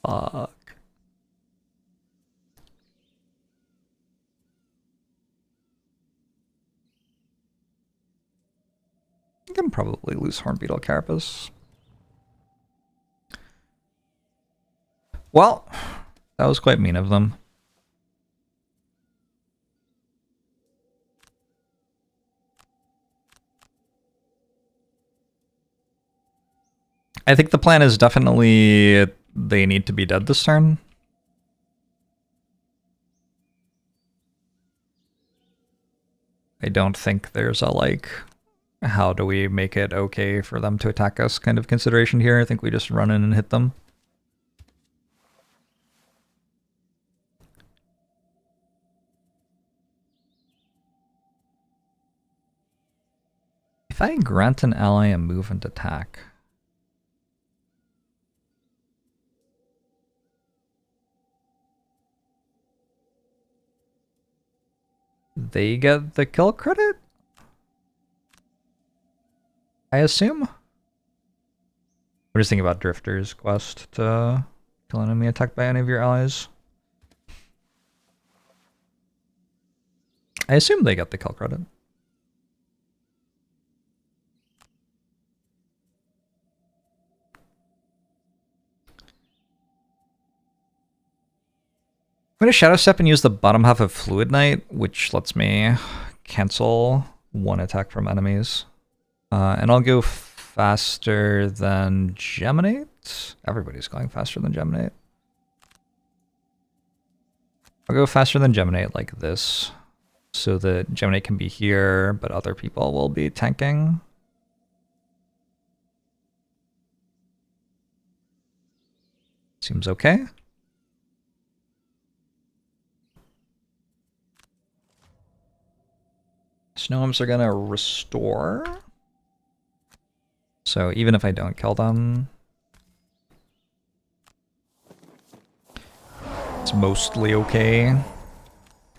Fuck. I can probably lose Hornbeetle Carapace. Well, that was quite mean of them. I think the plan is definitely they need to be dead this turn. I don't think there's a, like, how do we make it okay for them to attack us kind of consideration here. I think we just run in and hit them. If I grant an ally a move and attack... they get the kill credit? I assume? What do you think about Drifter's quest to kill an enemy attacked by any of your allies? I assume they get the kill credit. going to Shadow Step and use the bottom half of Fluid Knight, which lets me cancel one attack from enemies. And I'll go faster than Geminate. Everybody's going faster than Geminate. I'll go faster than Geminate like this, so that Geminate can be here, but other people will be tanking. Seems okay. Snows are gonna restore. So even if I don't kill them, it's mostly okay.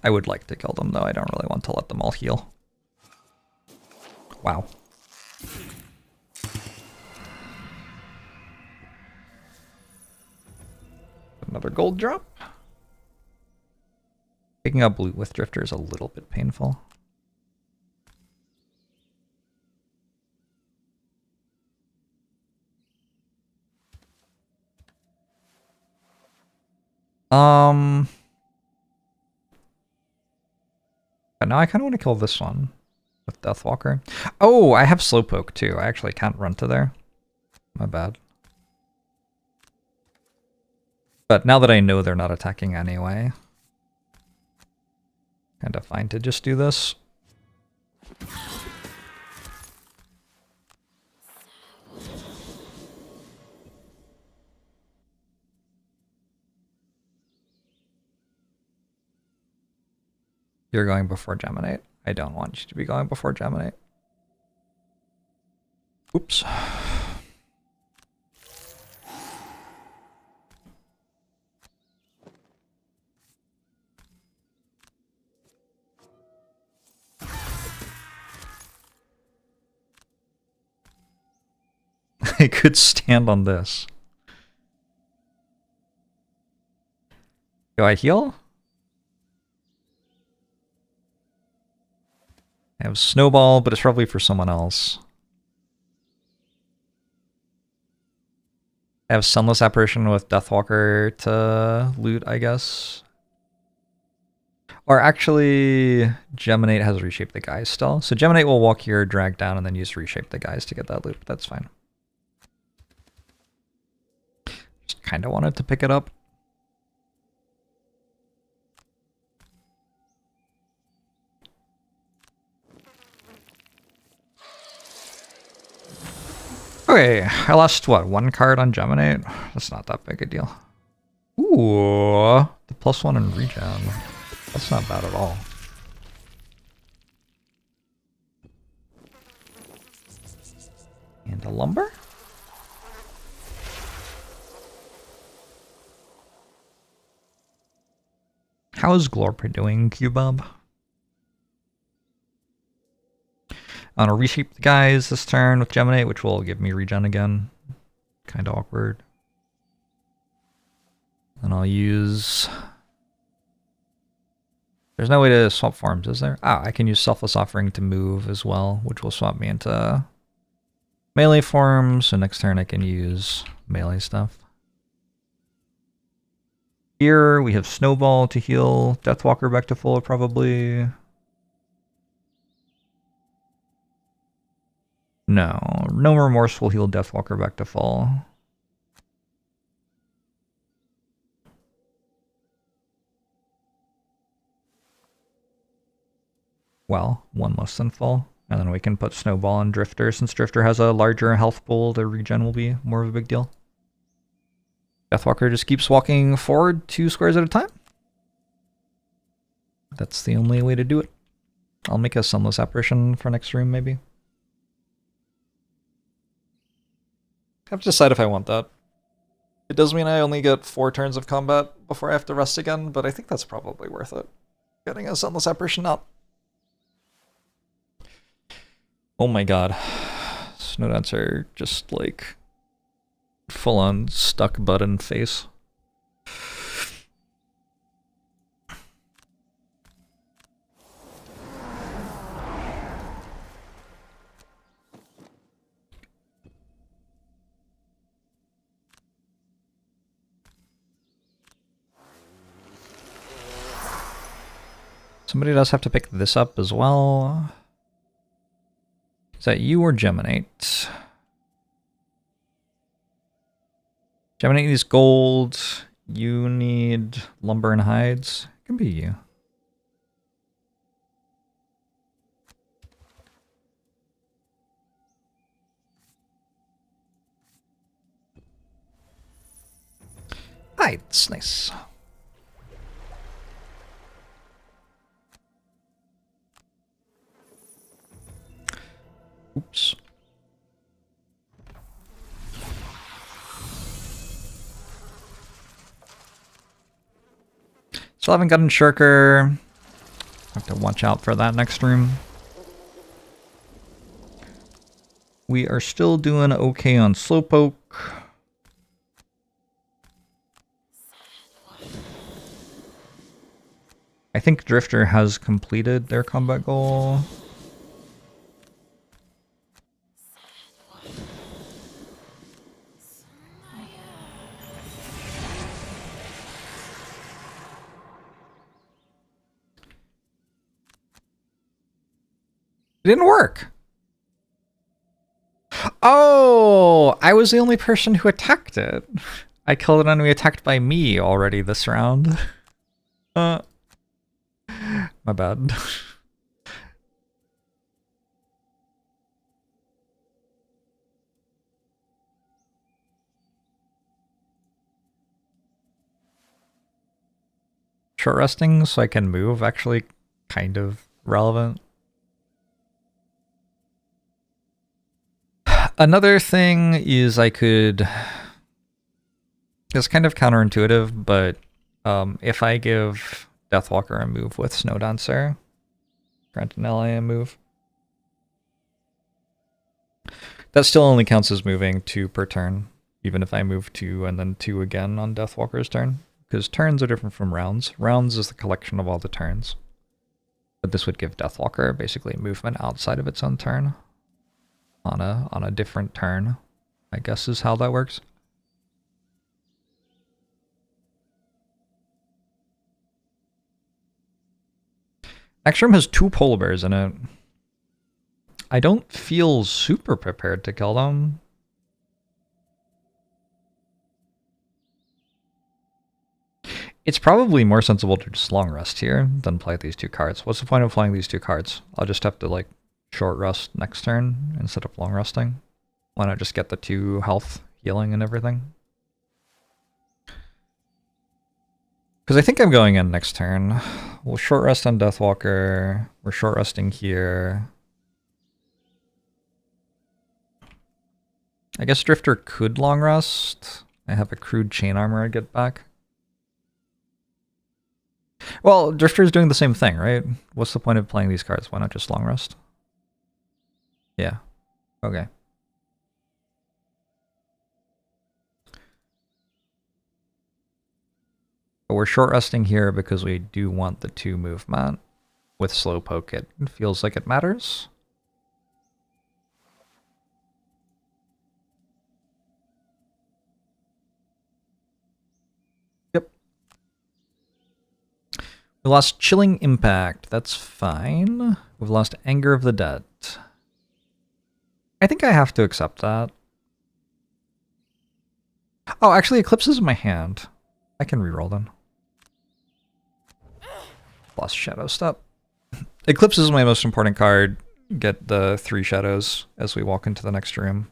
I would like to kill them though, I don't really want to let them all heal. Wow. Another gold drop. Picking up loot with Drifter is a little bit painful. But now I kind of want to kill this one with Deathwalker. Oh, I have Slowpoke too. I actually can't run to there. My bad. But now that I know they're not attacking anyway, kind of fine to just do this. You're going before Geminate. I don't want you to be going before Geminate. Oops. I could stand on this. Do I heal? I have Snowball, but it's probably for someone else. I have Sunless Apparition with Deathwalker to loot, I guess. Or actually, Geminate has Reshape the Guys still. So Geminate will walk here, drag down, and then use Reshape the Guys to get that loot. That's fine. Just kind of wanted to pick it up. Okay, I lost, what, one card on Geminate? That's not that big a deal. Ooh, the +1 in regen. That's not bad at all. And a lumber? How is Glorp doing, Q-Bob? I'm gonna reshape the guys this turn with Geminate, which will give me regen again. Kind of awkward. And I'll use... There's no way to swap forms, is there? Ah, I can use Selfless Offering to move as well, which will swap me into melee forms. So next turn I can use melee stuff. Here we have Snowball to heal Deathwalker back to full, probably. No, No Remorse will heal Deathwalker back to full. Well, one less than full. And then we can put Snowball on Drifter. Since Drifter has a larger health pool, the regen will be more of a big deal. Deathwalker just keeps walking forward 2 squares at a time. That's the only way to do it. I'll make a Sunless Apparition for next room, maybe. I have to decide if I want that. It does mean I only get 4 turns of combat before I have to rest again, but I think that's probably worth it. Getting a Sunless Apparition out. Oh my god. Snowdance are just like full on stuck button face. Somebody does have to pick this up as well. Is that you or Geminate? Geminate needs gold. You need lumber and hides. It can be you. Hides, nice. Oops. Still haven't gotten Shirker. Have to watch out for that next room. We are still doing okay on Slowpoke. I think Drifter has completed their combat goal. It didn't work. Oh, I was the only person who attacked it. I killed an enemy attacked by me already this round. My bad. Short resting so I can move, actually kind of relevant. Another thing is I could... It's kind of counterintuitive, but if I give Deathwalker a move with Snow Dancer, grant an ally a move, that still only counts as moving 2 per turn, even if I move 2 and then 2 again on Deathwalker's turn. Because turns are different from rounds. Rounds is the collection of all the turns. But this would give Deathwalker basically movement outside of its own turn. On a different turn, I guess is how that works. Next room has 2 polar bears in it. I don't feel super prepared to kill them. It's probably more sensible to just long rest here than play these 2 cards. What's the point of playing these 2 cards? I'll just have to like short rest next turn instead of long resting. Why not just get the 2 health healing and everything? Because I think I'm going in next turn. We'll short rest on Deathwalker. We're short resting here. I guess Drifter could long rest. I have a crude chain armor I get back. Well, Drifter's doing the same thing, right? What's the point of playing these cards? Why not just long rest? Yeah. Okay. But we're short resting here because we do want the 2 movement. With Slowpoke, it feels like it matters. Yep. We lost Chilling Impact. That's fine. We've lost Anger of the Dead. I think I have to accept that. Oh, actually, Eclipse is in my hand. I can reroll them. Lost Shadow Step. Eclipse is my most important card. Get the 3 shadows as we walk into the next room.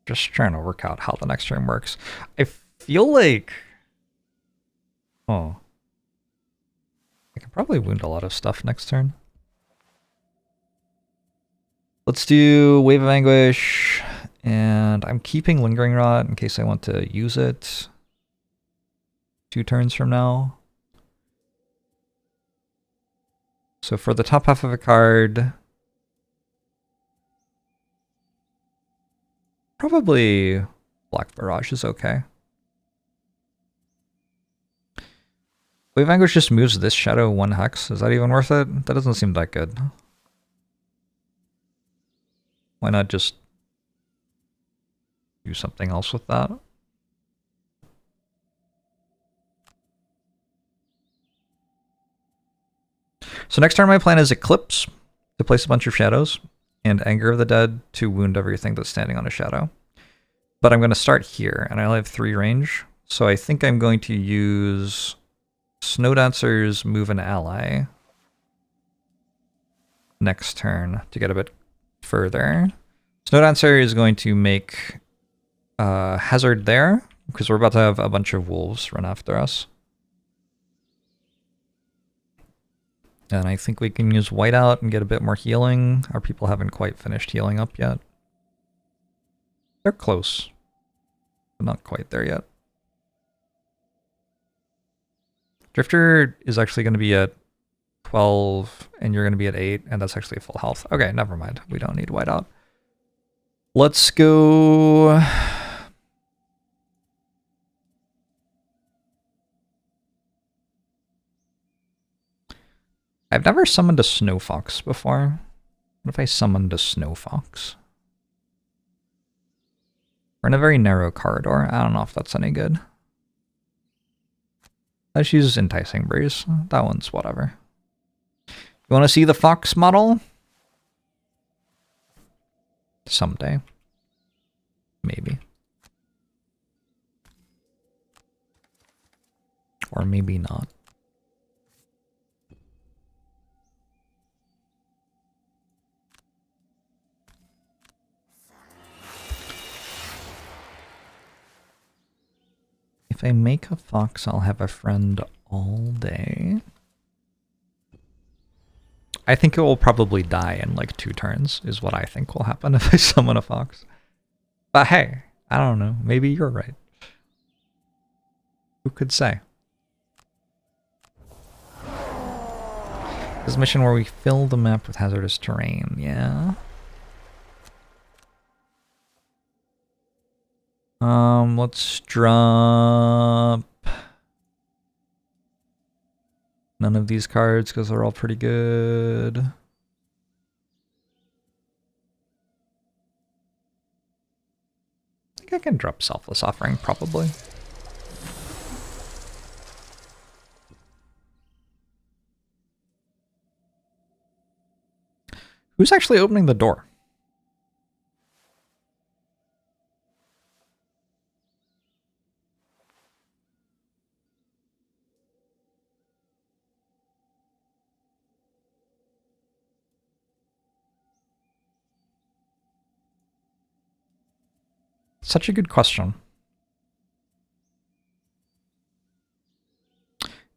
Just trying to work out how the next room works. I feel like... Oh. I can probably wound a lot of stuff next turn. Let's do Wave of Anguish, and I'm keeping Lingering Rot in case I want to use it 2 turns from now. So for the top half of a card, probably Black Barrage is okay. Wave Anguish just moves this shadow 1 hex. Is that even worth it? That doesn't seem that good. Why not just do something else with that? So next turn my plan is Eclipse to place a bunch of shadows, and Anger of the Dead to wound everything that's standing on a shadow. But I'm going to start here, and I only have 3 range, so I think I'm going to use Snow Dancer's move an ally next turn to get a bit further. Snow Dancer is going to make Hazard there, because we're about to have a bunch of wolves run after us. And I think we can use Whiteout and get a bit more healing. Our people haven't quite finished healing up yet. They're close, but not quite there yet. Drifter is actually going to be at 12, and you're going to be at 8, and that's actually full health. Okay, never mind. We don't need Whiteout. Let's go... I've never summoned a Snow Fox before. What if I summoned a Snow Fox? We're in a very narrow corridor. I don't know if that's any good. Let's use Enticing Breeze. That one's whatever. You want to see the Fox model? Someday. Maybe. Or maybe not. If I make a fox, I'll have a friend all day. I think it will probably die in like 2 turns, is what I think will happen if I summon a fox. But hey, I don't know. Maybe you're right. Who could say? This mission where we fill the map with hazardous terrain, yeah. Let's drop none of these cards because they're all pretty good. I think I can drop Selfless Offering, probably. Who's actually opening the door? Such a good question.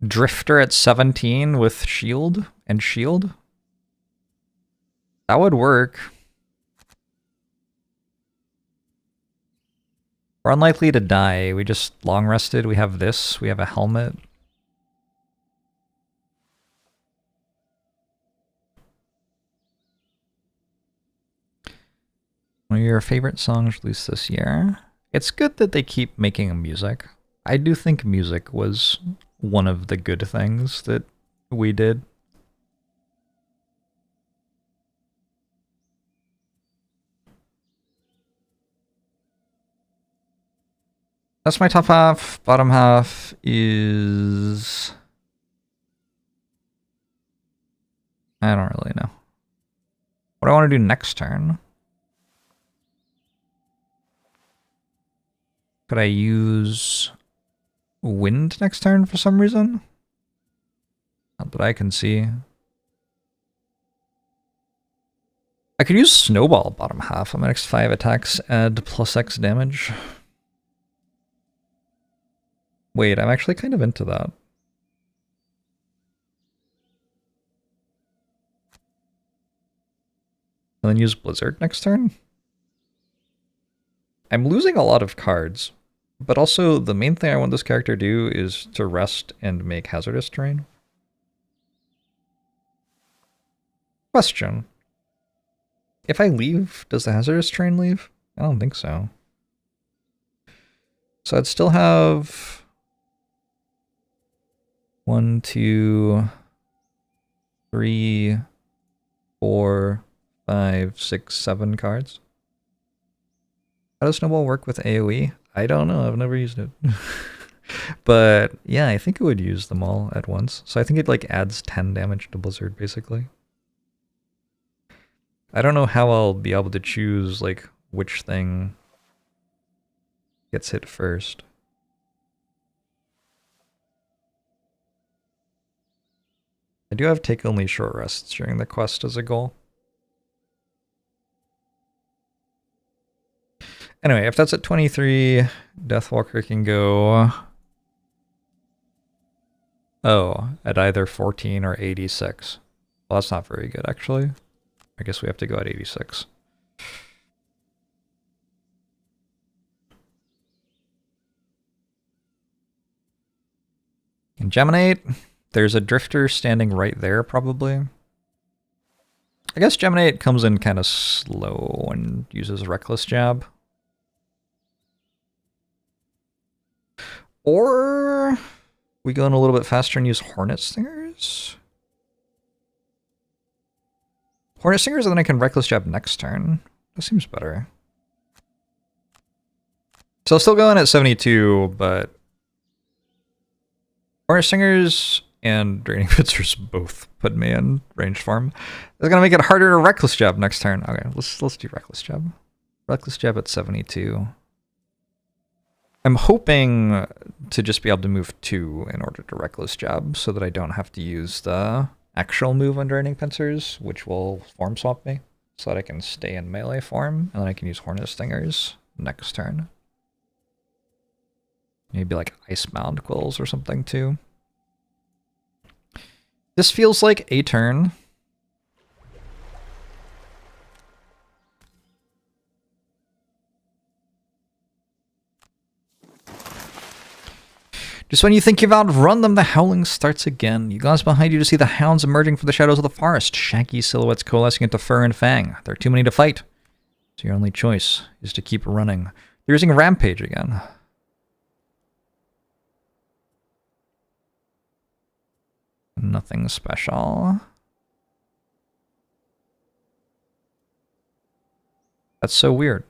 Drifter at 17 with shield and shield? That would work. We're unlikely to die. We just long rested. We have this. We have a helmet. One of your favorite songs released this year. It's good that they keep making music. I do think music was one of the good things that we did. That's my top half. Bottom half is... I don't really know. What do I want to do next turn? Could I use wind next turn for some reason? Not that I can see. I could use Snowball bottom half. On my next 5 attacks, add +X damage. Wait, I'm actually kind of into that. And then use Blizzard next turn? I'm losing a lot of cards, but also the main thing I want this character to do is to rest and make hazardous terrain. Question. If I leave, does the hazardous terrain leave? I don't think so. So I'd still have... 1, 2, 3, 4, 5, 6, 7 cards. How does Snowball work with AoE? I don't know, I've never used it. But yeah, I think it would use them all at once. So I think it like adds 10 damage to Blizzard basically. I don't know how I'll be able to choose like which thing gets hit first. I do have take only short rests during the quest as a goal. Anyway, if that's at 23, Deathwalker can go... Oh, at either 14 or 86. Well, that's not very good, actually. I guess we have to go at 86. And Geminate, there's a Drifter standing right there, probably. I guess Geminate comes in kind of slow and uses Reckless Jab. Or we go in a little bit faster and use Hornet Stingers? Hornet Stingers, and then I can Reckless Jab next turn. That seems better. So I'll still go in at 72, but Hornet Stingers and Draining Pincers both put me in range form. It's gonna make it harder to Reckless Jab next turn. Okay, let's do Reckless Jab. Reckless Jab at 72. I'm hoping to just be able to move 2 in order to Reckless Jab so that I don't have to use the actual move on Draining Pincers, which will form swap me, so that I can stay in melee form, and then I can use Hornet Stingers next turn. Maybe like Icebound Quills or something too. This feels like a turn. Just when you think you've outrun them, the howling starts again. You glance behind you to see the hounds emerging from the shadows of the forest, shaggy silhouettes coalescing into fur and fang. There are too many to fight, so your only choice is to keep running. They're using Rampage again. Nothing special. That's so weird.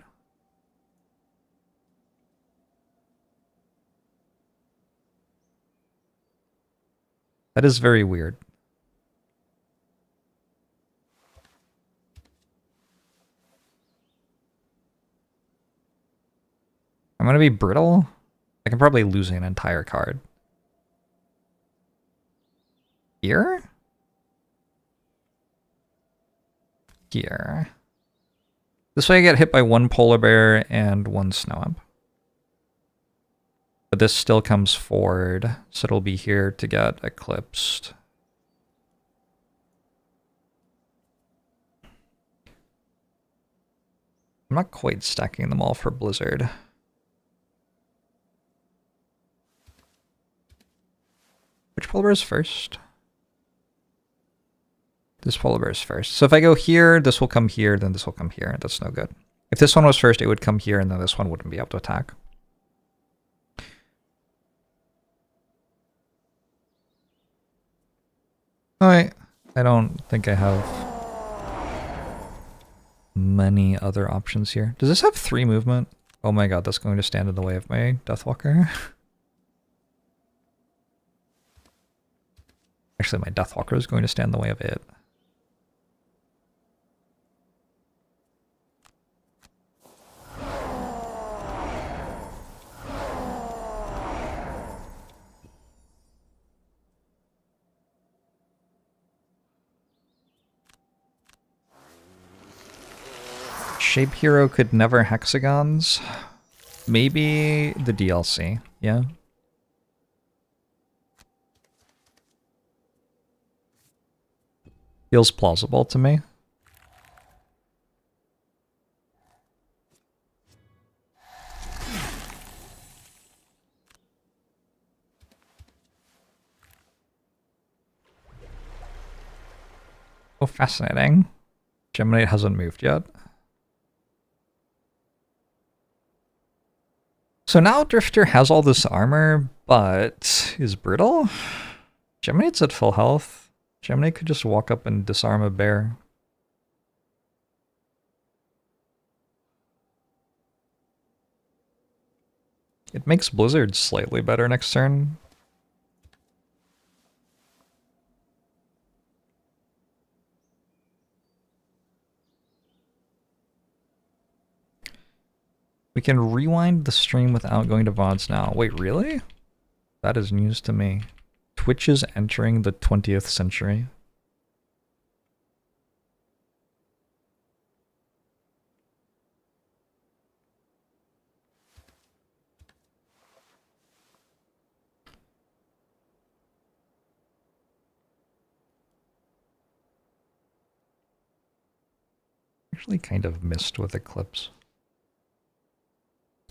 That is very weird. I'm gonna be brittle. I can probably lose an entire card. Here? Here. This way I get hit by 1 polar bear and 1 snow imp. But this still comes forward, so it'll be here to get eclipsed. I'm not quite stacking them all for Blizzard. Which polar bear is first? This polar bear is first. So if I go here, this will come here, then this will come here. That's no good. If this one was first, it would come here, and then this one wouldn't be able to attack. Alright. I don't think I have many other options here. Does this have 3 movement? Oh my god, that's going to stand in the way of my Deathwalker. Actually, my Deathwalker is going to stand in the way of it. Shape Hero could never hexagons. Maybe the DLC, yeah. Feels plausible to me. Oh, fascinating. Gemini hasn't moved yet. So now Drifter has all this armor, but is brittle? Geminate's at full health. Geminate could just walk up and disarm a bear. It makes Blizzard slightly better next turn. We can rewind the stream without going to VODs now. Wait, really? That is news to me. Twitch is entering the 20th century. Actually kind of missed with Eclipse.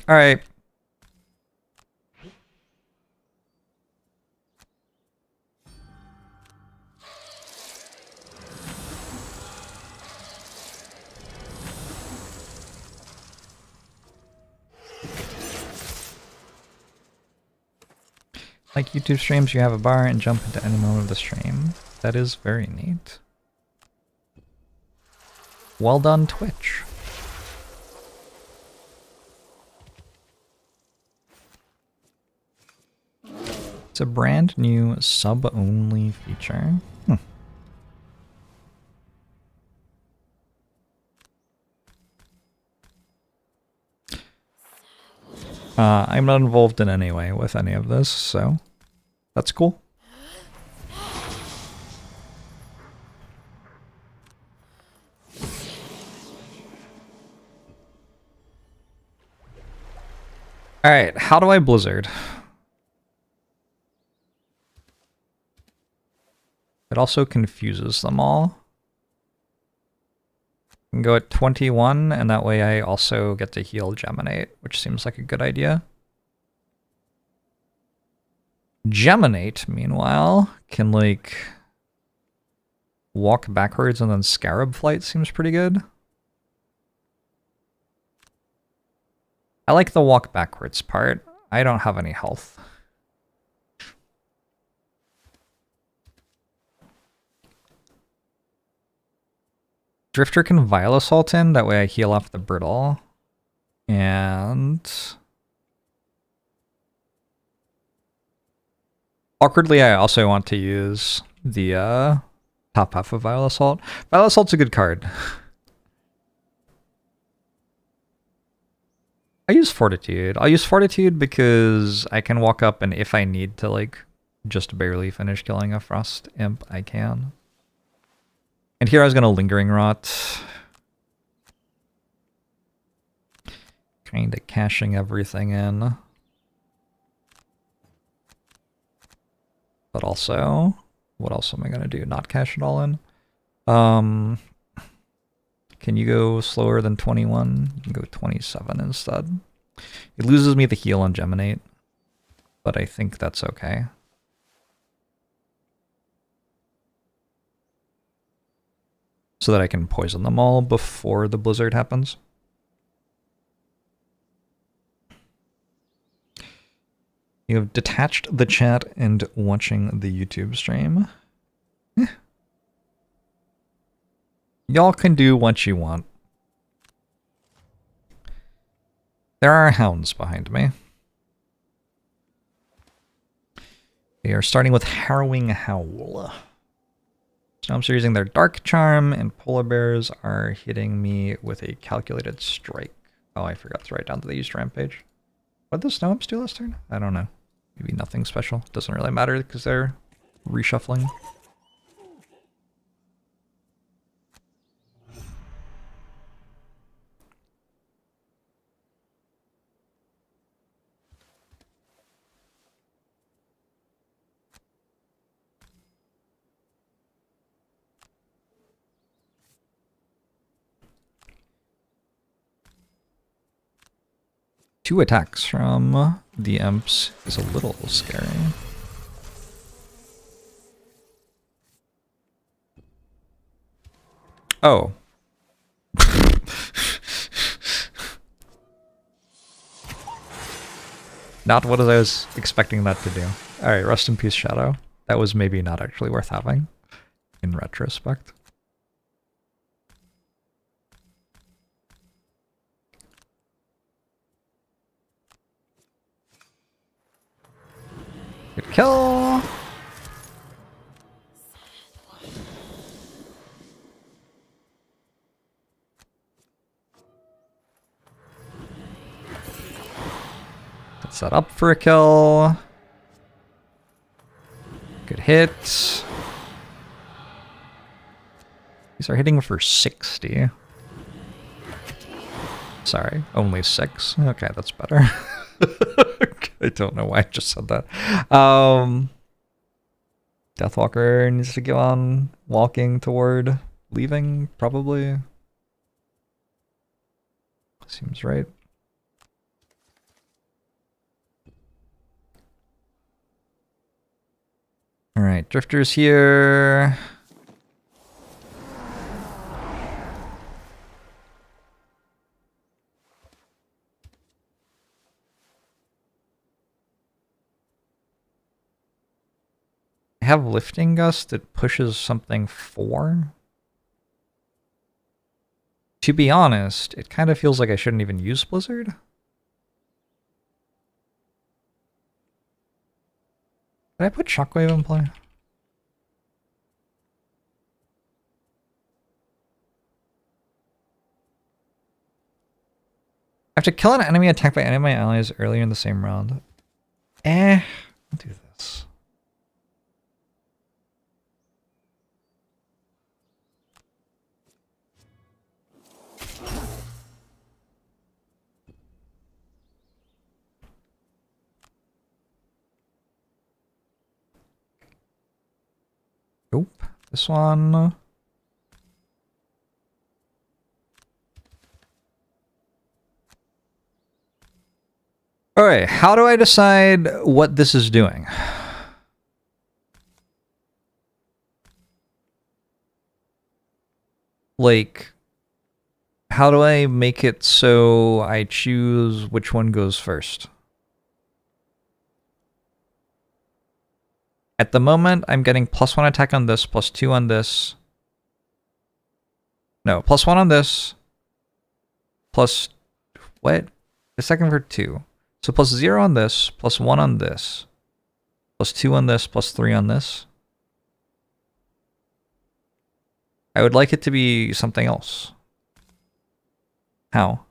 All right. Like YouTube streams, you have a bar and jump into any moment of the stream. That is very neat. Well done, Twitch. It's a brand new sub-only feature. I'm not involved in any way with any of this, so that's cool. Alright, how do I Blizzard? It also confuses them all. I can go at 21, and that way I also get to heal Geminate, which seems like a good idea. Geminate, meanwhile, can, like, walk backwards and then Scarab Flight seems pretty good. I like the walk backwards part. I don't have any health. Drifter can Vile Assault in, that way I heal off the Brittle. And awkwardly, I also want to use the top half of Vile Assault. Vile Assault's a good card. I use Fortitude. I'll use Fortitude because I can walk up and if I need to, like, just barely finish killing a Frost Imp, I can. And here I was going to Lingering Rot. Kind of cashing everything in. But also, what else am I going to do? Not cash it all in? Can you go slower than 21? You can go 27 instead. It loses me the heal on Geminate, but I think that's okay. So that I can poison them all before the blizzard happens. You have detached the chat and watching the YouTube stream. Y'all can do what you want. There are hounds behind me. They are starting with Harrowing Howl. Stomps are using their Dark Charm, and Polar Bears are hitting me with a Calculated Strike. Oh, I forgot to write down that they used Rampage. What did the Stomps do last turn? I don't know. Maybe nothing special. Doesn't really matter because they're reshuffling. Two attacks from the Imps is a little scary. Oh. Not what I was expecting that to do. Alright, rest in peace, Shadow. that was maybe not actually worth having in retrospect. Good kill. Let's set up for a kill. Good hit. These are hitting for 60. Sorry, only 6. Okay, that's better. I don't know why I just said that. Deathwalker needs to go on walking toward leaving, probably. Seems right. All right, drifters here. I have lifting gust that pushes something 4. To be honest, it kind of feels like I shouldn't even use Blizzard. Did I put Shockwave in play? I have to kill an enemy attacked by any of my allies earlier in the same round. I'll do this. Nope. This one. Alright, how do I decide what this is doing? Like, how do I make it so I choose which one goes first? At the moment, I'm getting +1 attack on this, +2 on this. No, +1 on this. Plus, what? The second for 2. So +0 on this, +1 on this. +2 on this, +3 on this. I would like it to be something else. How?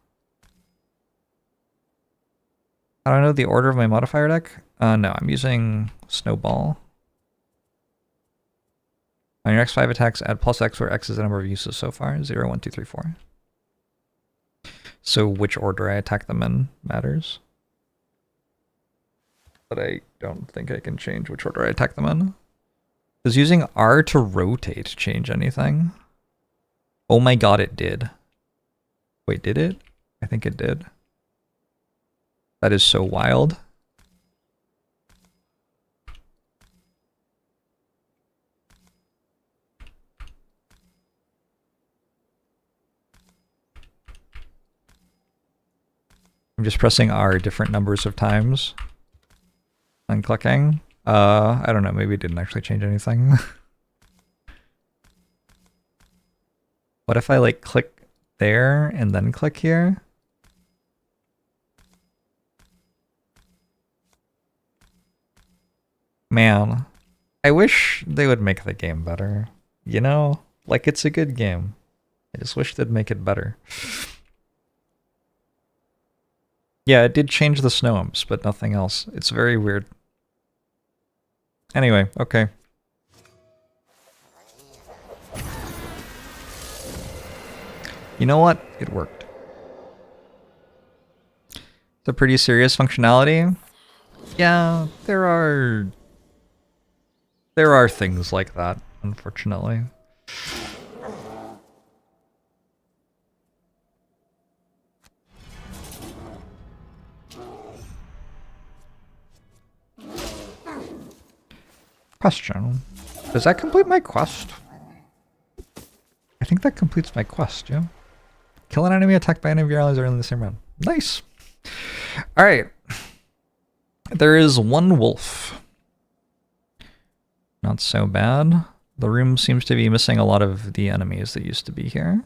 I don't know the order of my modifier deck. No, I'm using Snowball. On your next 5 attacks, add +X where X is the number of uses so far. 0, 1, 2, 3, 4. So which order I attack them in matters. But I don't think I can change which order I attack them in. Does using R to rotate change anything? Oh my god, it did. Wait, did it? I think it did. That is so wild. I'm just pressing R different numbers of times and clicking. I don't know, maybe it didn't actually change anything. What if I like click there and then click here? Man, I wish they would make the game better. You know, like it's a good game. I just wish they'd make it better. Yeah, it did change the snow imps, but nothing else. It's very weird. Anyway, okay. You know what? It worked. It's a pretty serious functionality. Yeah, there are things like that, unfortunately. Question. Does that complete my quest? I think that completes my quest, yeah. Kill an enemy attacked by any of your allies early in the same round. Nice. Alright. There is one wolf. Not so bad. The room seems to be missing a lot of the enemies that used to be here.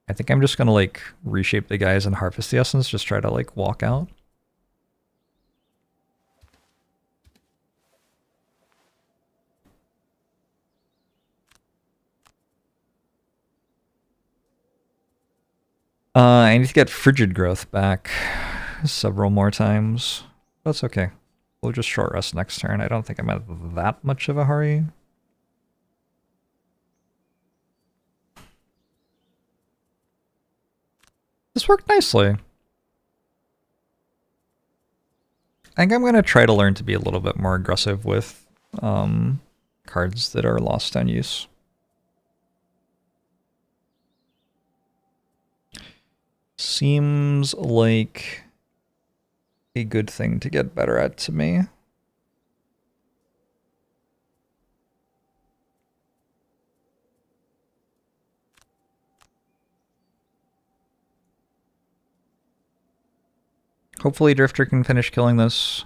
I think I'm just gonna like reshape the guys and harvest the essence, just try to like walk out. I need to get frigid growth back several more times. That's okay. We'll just short rest next turn. I don't think I'm at that much of a hurry. This worked nicely. I think I'm going to try to learn to be a little bit more aggressive with cards that are lost on use. Seems like a good thing to get better at to me. Hopefully Drifter can finish killing this.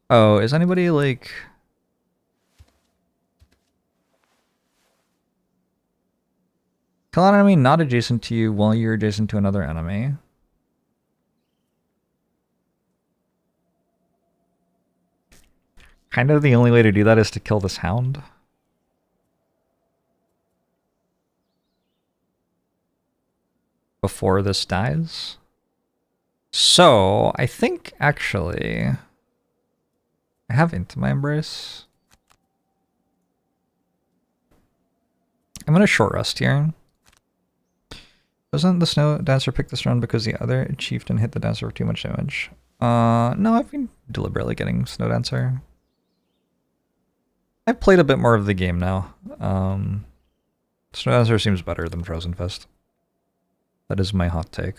Oh, is anybody like... Kill an enemy not adjacent to you while you're adjacent to another enemy. Kind of the only way to do that is to kill this hound. Before this dies. So, I think actually... I have Into My Embrace. I'm going to short rest here. Doesn't the Snow Dancer pick this run because the other chieftain hit the dancer for too much damage? No, I've been deliberately getting Snow Dancer. I've played a bit more of the game now. Snow Dancer seems better than Frozen Fist. That is my hot take.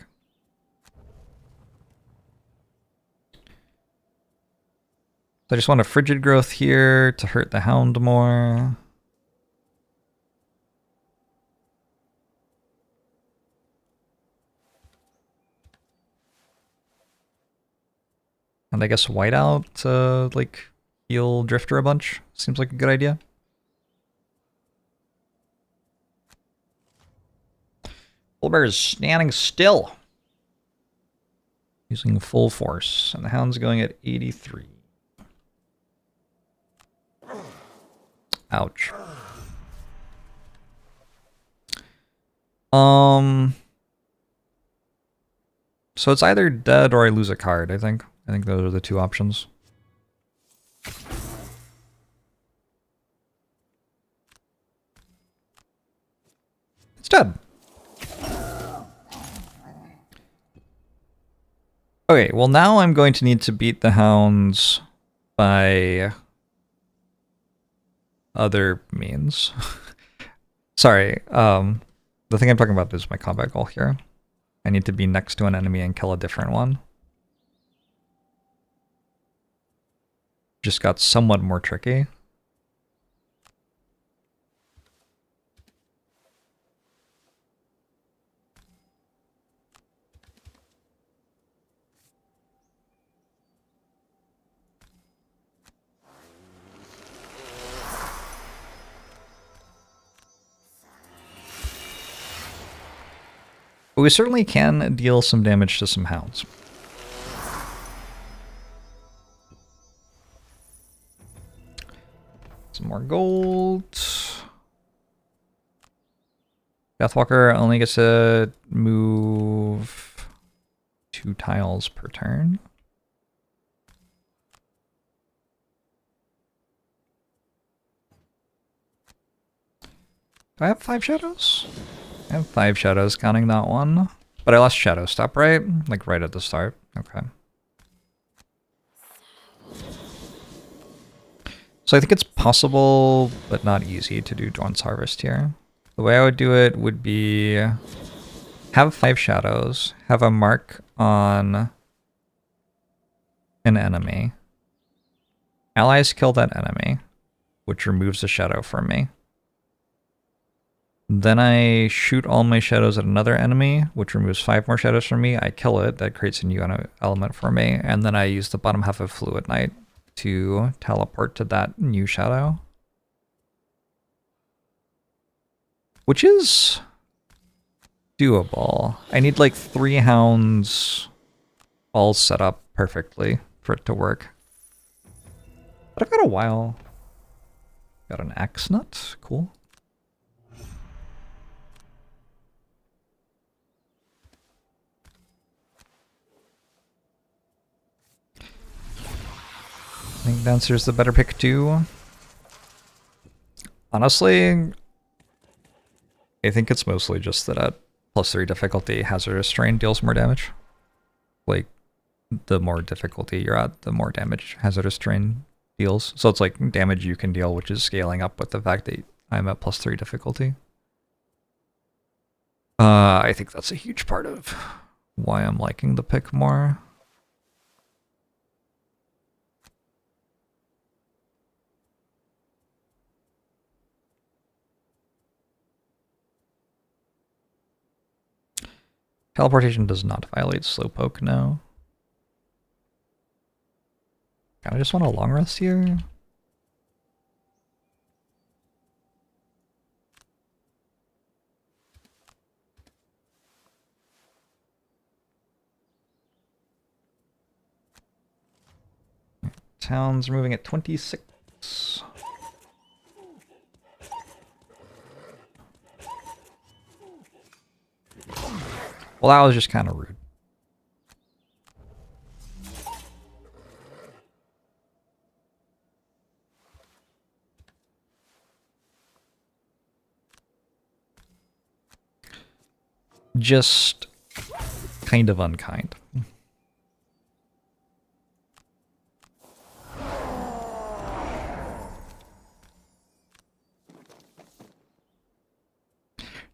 So I just want a Frigid Growth here to hurt the Hound more. And I guess Whiteout to like heal Drifter a bunch. Seems like a good idea. Polar is standing still. Using full force. And the Hound's going at 83. Ouch. So it's either dead or I lose a card, I think. I think those are the two options. It's dead. Okay, well now I'm going to need to beat the hounds by other means. Sorry, the thing I'm talking about is my combat goal here. I need to be next to an enemy and kill a different one. Just got somewhat more tricky. But we certainly can deal some damage to some hounds. Some more gold. Deathwalker only gets to move 2 tiles per turn. Do I have 5 shadows? I have 5 shadows, counting that one. But I lost Shadow Step, right? Like right at the start. Okay. So I think it's possible, but not easy, to do Dawn's Harvest here. The way I would do it would be have 5 shadows, have a mark on an enemy. Allies kill that enemy, which removes a shadow from me. Then I shoot all my shadows at another enemy, which removes 5 more shadows from me. I kill it. That creates a new element for me. And then I use the bottom half of Fluid Knight to teleport to that new shadow. Which is doable. I need like 3 hounds all set up perfectly for it to work. But I've got a while. Got an axe nut. Cool. I think Dancer's the better pick too. Honestly, I think it's mostly just that at +3 difficulty, Hazardous Terrain deals more damage. Like, the more difficulty you're at, the more damage Hazardous Terrain deals. So it's like damage you can deal, which is scaling up with the fact that I'm at +3 difficulty. I think that's a huge part of why I'm liking the pick more. Teleportation does not violate Slowpoke now. I just want a long rest here. Town's moving at 26. Well, that was just kind of rude. Just kind of unkind.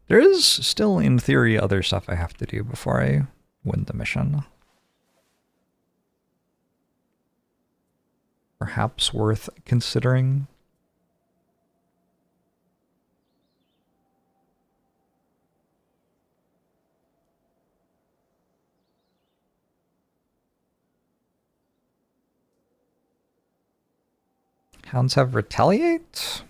There is still, in theory, other stuff I have to do before I win the mission. Perhaps worth considering. Hounds have retaliate?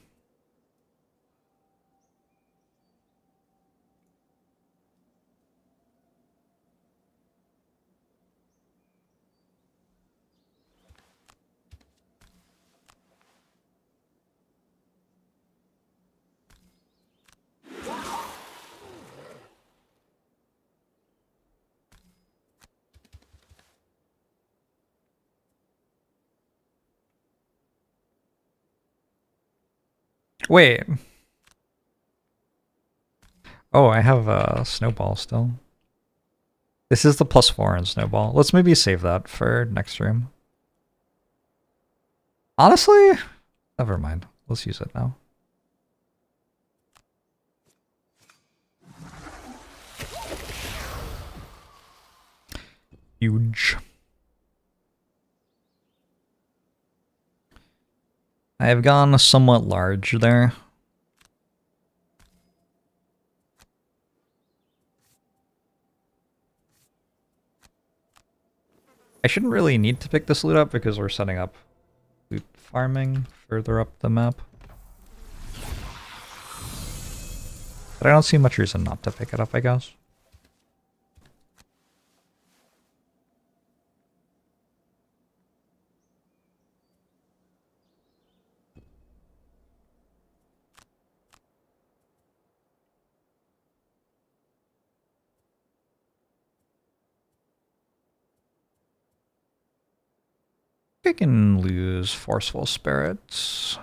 Wait. Oh, I have a snowball still. This is the +4 in snowball. Let's maybe save that for next room. Honestly, never mind. Let's use it now. Huge. I have gone somewhat large there. I shouldn't really need to pick this loot up because we're setting up loot farming further up the map. But I don't see much reason not to pick it up, I guess. I can lose Forceful Spirits.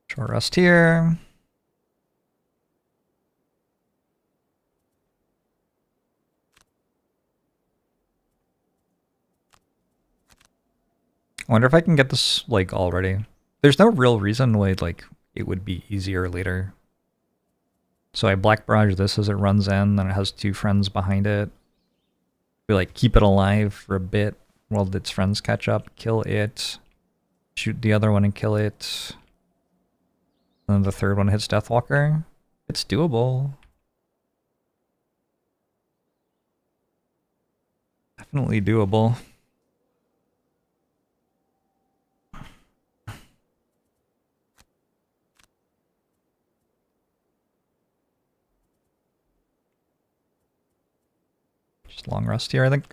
Short rest here. I wonder if I can get this, like, already. There's no real reason why, like, it would be easier later. So I Black Barrage this as it runs in, then it has 2 friends behind it. We, like, keep it alive for a bit while its friends catch up, kill it, shoot the other one and kill it, and then the third one hits Deathwalker. It's doable. Definitely doable. Just long rest here, I think.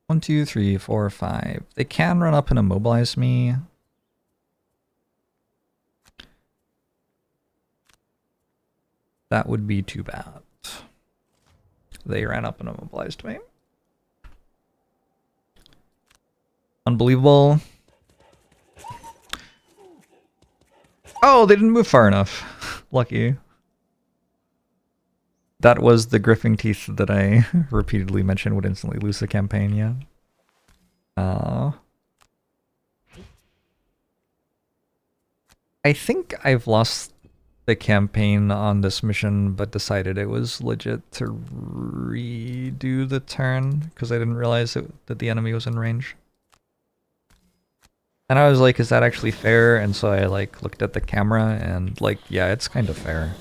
One, two, three, four, five. They can run up and immobilize me. That would be too bad. They ran up and immobilized me. Unbelievable. Oh, they didn't move far enough. Lucky. That was the griffing teeth that I repeatedly mentioned would instantly lose the campaign, yeah. I think I've lost the campaign on this mission, but decided it was legit to redo the turn, because I didn't realize that the enemy was in range. And I was like, is that actually fair? And so I like looked at the camera and like, yeah, it's kind of fair.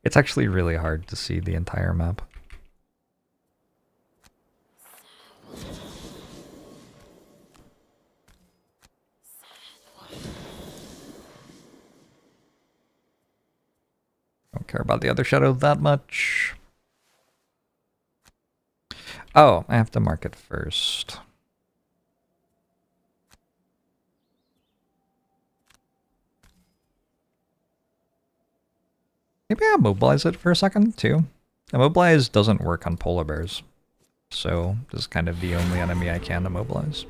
It's actually really hard to see the entire map. Don't care about the other shadow that much. Oh, I have to mark it first. Maybe I'll mobilize it for a second, too. Immobilize doesn't work on polar bears, so this is kind of the only enemy I can immobilize.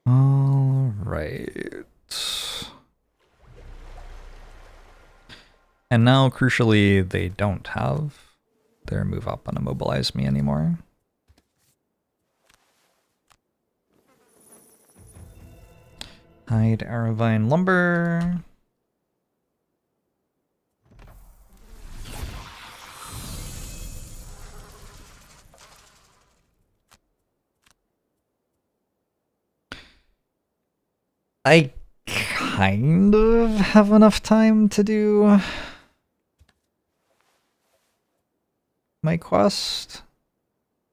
Alright. And now, crucially, they don't have their move up and immobilize me anymore. Hide Aravine Lumber. I kind of have enough time to do my quest.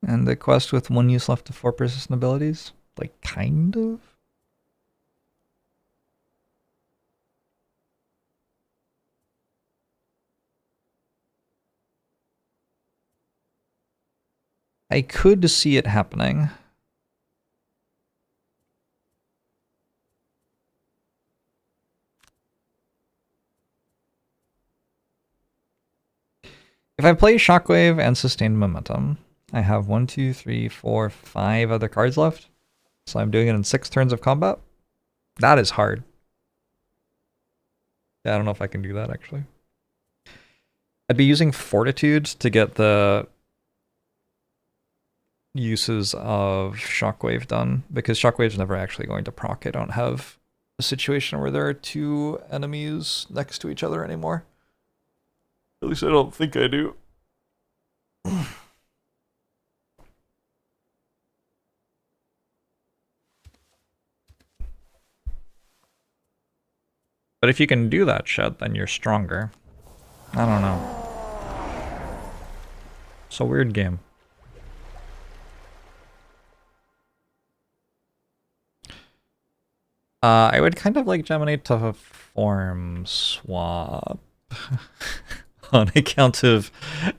And the quest with 1 use left to 4 persistent abilities. Like, kind of? I could see it happening. If I play Shockwave and Sustained Momentum, I have 1, 2, 3, 4, 5 other cards left. So I'm doing it in 6 turns of combat. That is hard. Yeah, I don't know if I can do that, actually. I'd be using Fortitude to get the uses of Shockwave done, because Shockwave's never actually going to proc. I don't have a situation where there are 2 enemies next to each other anymore. At least I don't think I do. But if you can do that shit, then you're stronger. I don't know. It's a weird game. I would kind of like Geminate to form swap. On account of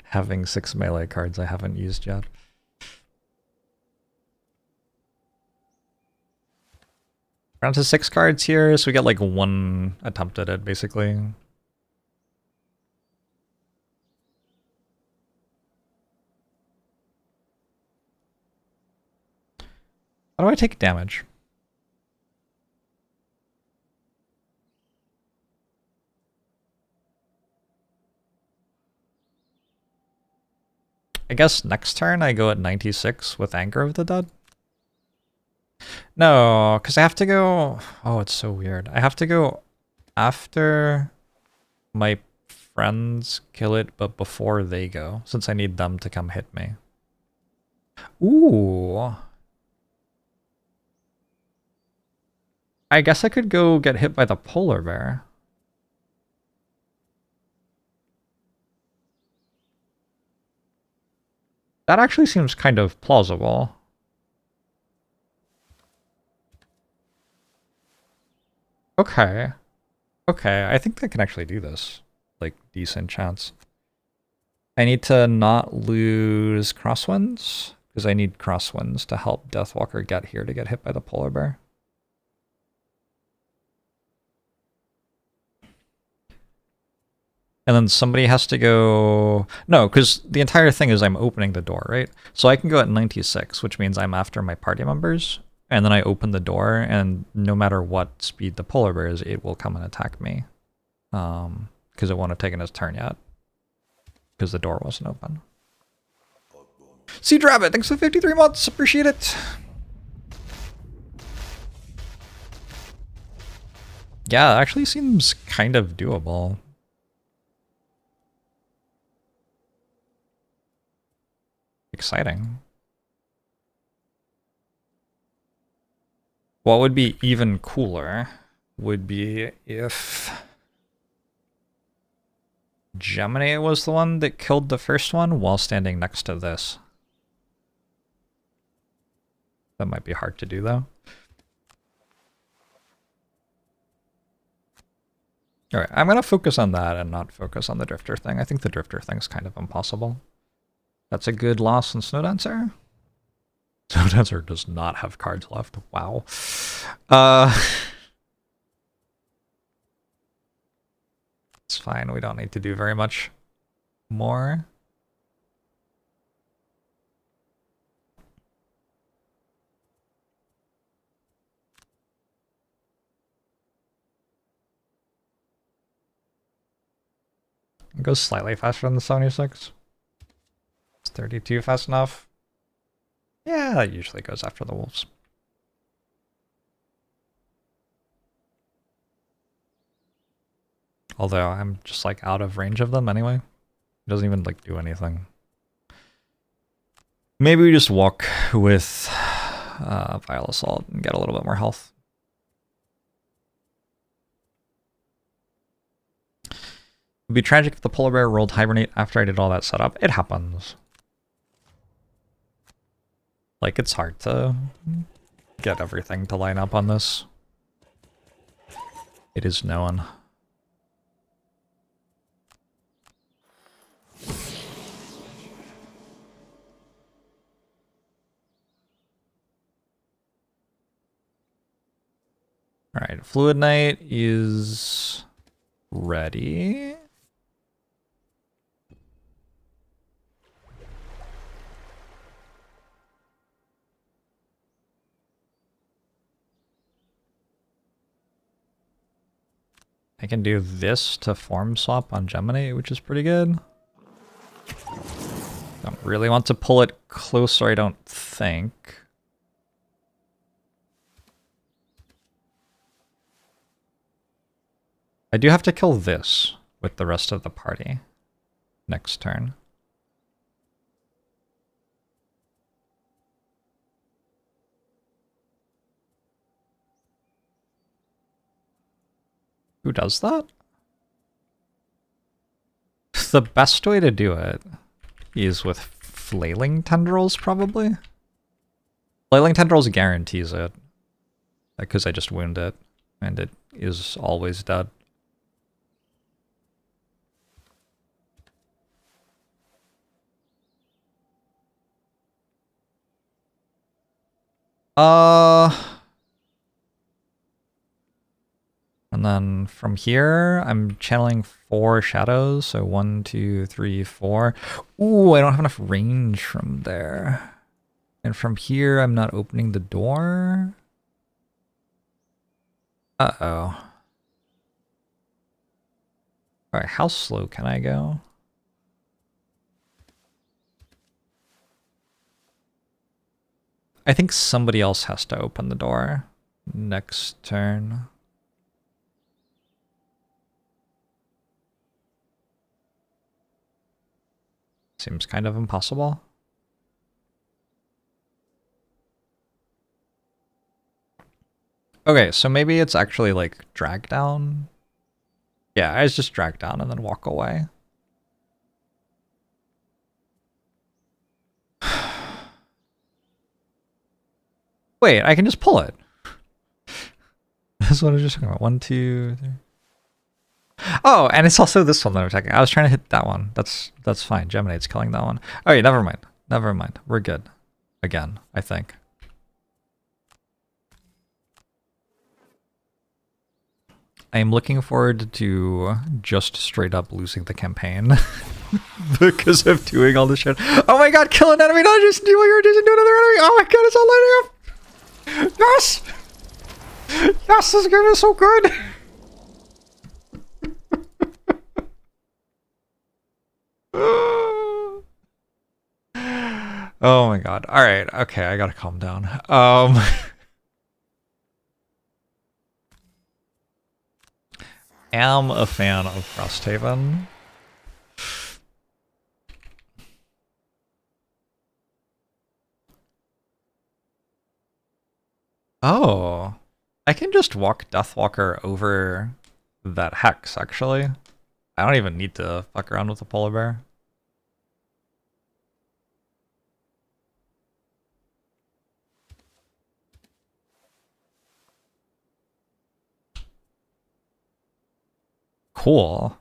having 6 melee cards I haven't used yet. We're down to 6 cards here, so we get like 1 attempt at it, basically. How do I take damage? I guess next turn I go at 96 with Anger of the Dead. No, because I have to go... Oh, it's so weird. I have to go after my friends kill it, but before they go, since I need them to come hit me. Ooh. I guess I could go get hit by the polar bear. That actually seems kind of plausible. Okay. Okay, I think I can actually do this. Like, decent chance. I need to not lose crosswinds, because I need crosswinds to help Deathwalker get here to get hit by the polar bear. And then somebody has to go... No, because the entire thing is I'm opening the door, right? So I can go at 96, which means I'm after my party members. And then I open the door, and no matter what speed the polar bear is, it will come and attack me. Because it won't have taken its turn yet. Because the door wasn't open. Seed Rabbit, thanks for 53 months. Appreciate it. Yeah, it actually seems kind of doable. Exciting. What would be even cooler would be if Gemini was the one that killed the first one while standing next to this. That might be hard to do though. Alright, I'm gonna focus on that and not focus on the Drifter thing. I think the Drifter thing's kind of impossible. That's a good loss in Snowdancer. Snowdancer does not have cards left. Wow. It's fine. We don't need to do very much more. It goes slightly faster than the 76. Is 32 fast enough? Yeah, that usually goes after the wolves. Although I'm just like out of range of them anyway. It doesn't even like do anything. Maybe we just walk with Vile Assault and get a little bit more health. It'd be tragic if the polar bear rolled Hibernate after I did all that setup. It happens. Like, it's hard to get everything to line up on this. It is known. Alright, Fluid Knight is ready. I can do this to form swap on Gemini, which is pretty good. Don't really want to pull it closer, I don't think. I do have to kill this with the rest of the party next turn. Who does that? The best way to do it is with Flailing Tendrils, probably. Flailing Tendrils guarantees it, because I just wound it, and it is always dead. And then from here, I'm channeling 4 shadows, so 1, 2, 3, 4. Ooh, I don't have enough range from there. And from here, I'm not opening the door. Uh-oh. Alright, how slow can I go? I think somebody else has to open the door next turn. Seems kind of impossible. Okay, so maybe it's actually like drag down. Yeah, I just drag down and then walk away. Wait, I can just pull it. That's what I was just talking about. 1, 2, 3. Oh, and it's also this one that I'm attacking. I was trying to hit that one. That's fine. Geminate's killing that one. All right, never mind. Never mind. We're good. Again, I think. I am looking forward to just straight up losing the campaign because of doing all this shit. Oh my god, kill an enemy, not just do what you're doing to another enemy. Oh my god, it's all lighting up. Yes! Yes, this game is so good. Oh my god. All right. Okay, I gotta calm down. Am a fan of Frosthaven. Oh, I can just walk Deathwalker over that hex, actually. I don't even need to fuck around with the polar bear. Cool.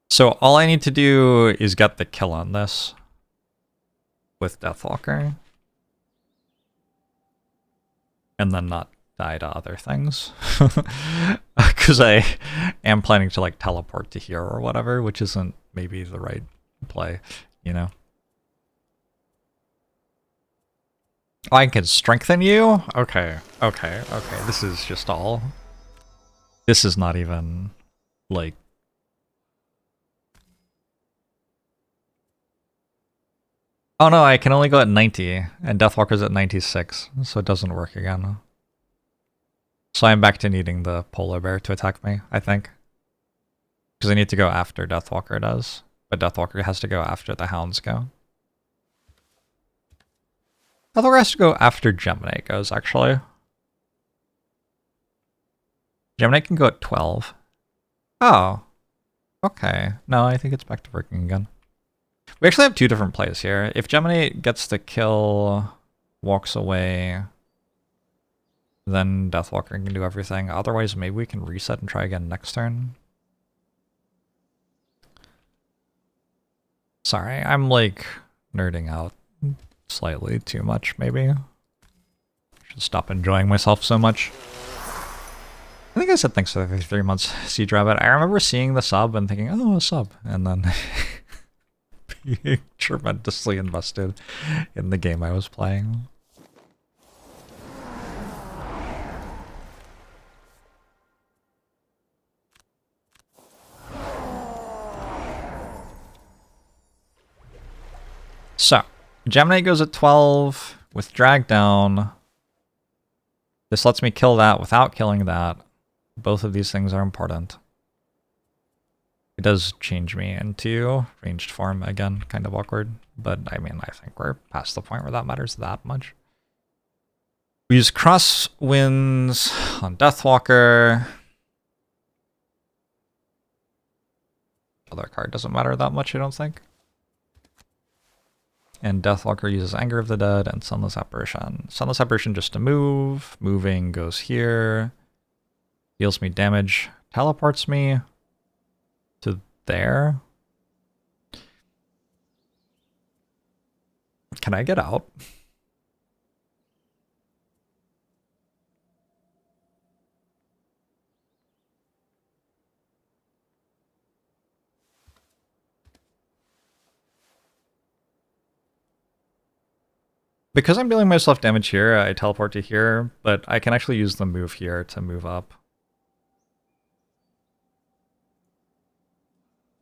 So all I need to do is get the kill on this with Deathwalker. And then not die to other things. Because I am planning to like teleport to here or whatever, which isn't maybe the right play, you know? I can strengthen you? Okay, okay, okay. This is just all... This is not even, like... Oh no, I can only go at 90, and Deathwalker's at 96, so it doesn't work again. So I'm back to needing the polar bear to attack me, I think. Because I need to go after Deathwalker does, but Deathwalker has to go after the hounds go. Deathwalker has to go after Geminate goes, actually. Geminate can go at 12. Oh. Okay. No, I think it's back to working again. We actually have two different plays here. If Geminate gets the kill, walks away, then Deathwalker can do everything. Otherwise, maybe we can reset and try again next turn. Sorry, I'm like nerding out slightly too much, maybe. Should stop enjoying myself so much. I think I said thanks for the 3 months, Siege Rabbit. I remember seeing the sub and thinking, oh, a sub. And then being tremendously invested in the game I was playing. So, Geminate goes at 12 with drag down. This lets me kill that without killing that. Both of these things are important. It does change me into ranged form again, kind of awkward. But I mean, I think we're past the point where that matters that much. We use Crosswinds on Deathwalker. Other card doesn't matter that much, I don't think. And Deathwalker uses Anger of the Dead and Sunless Apparition. Sunless Apparition just to move. Moving goes here. Deals me damage. Teleports me to there. Can I get out? Because I'm dealing myself damage here, I teleport to here, but I can actually use the move here to move up.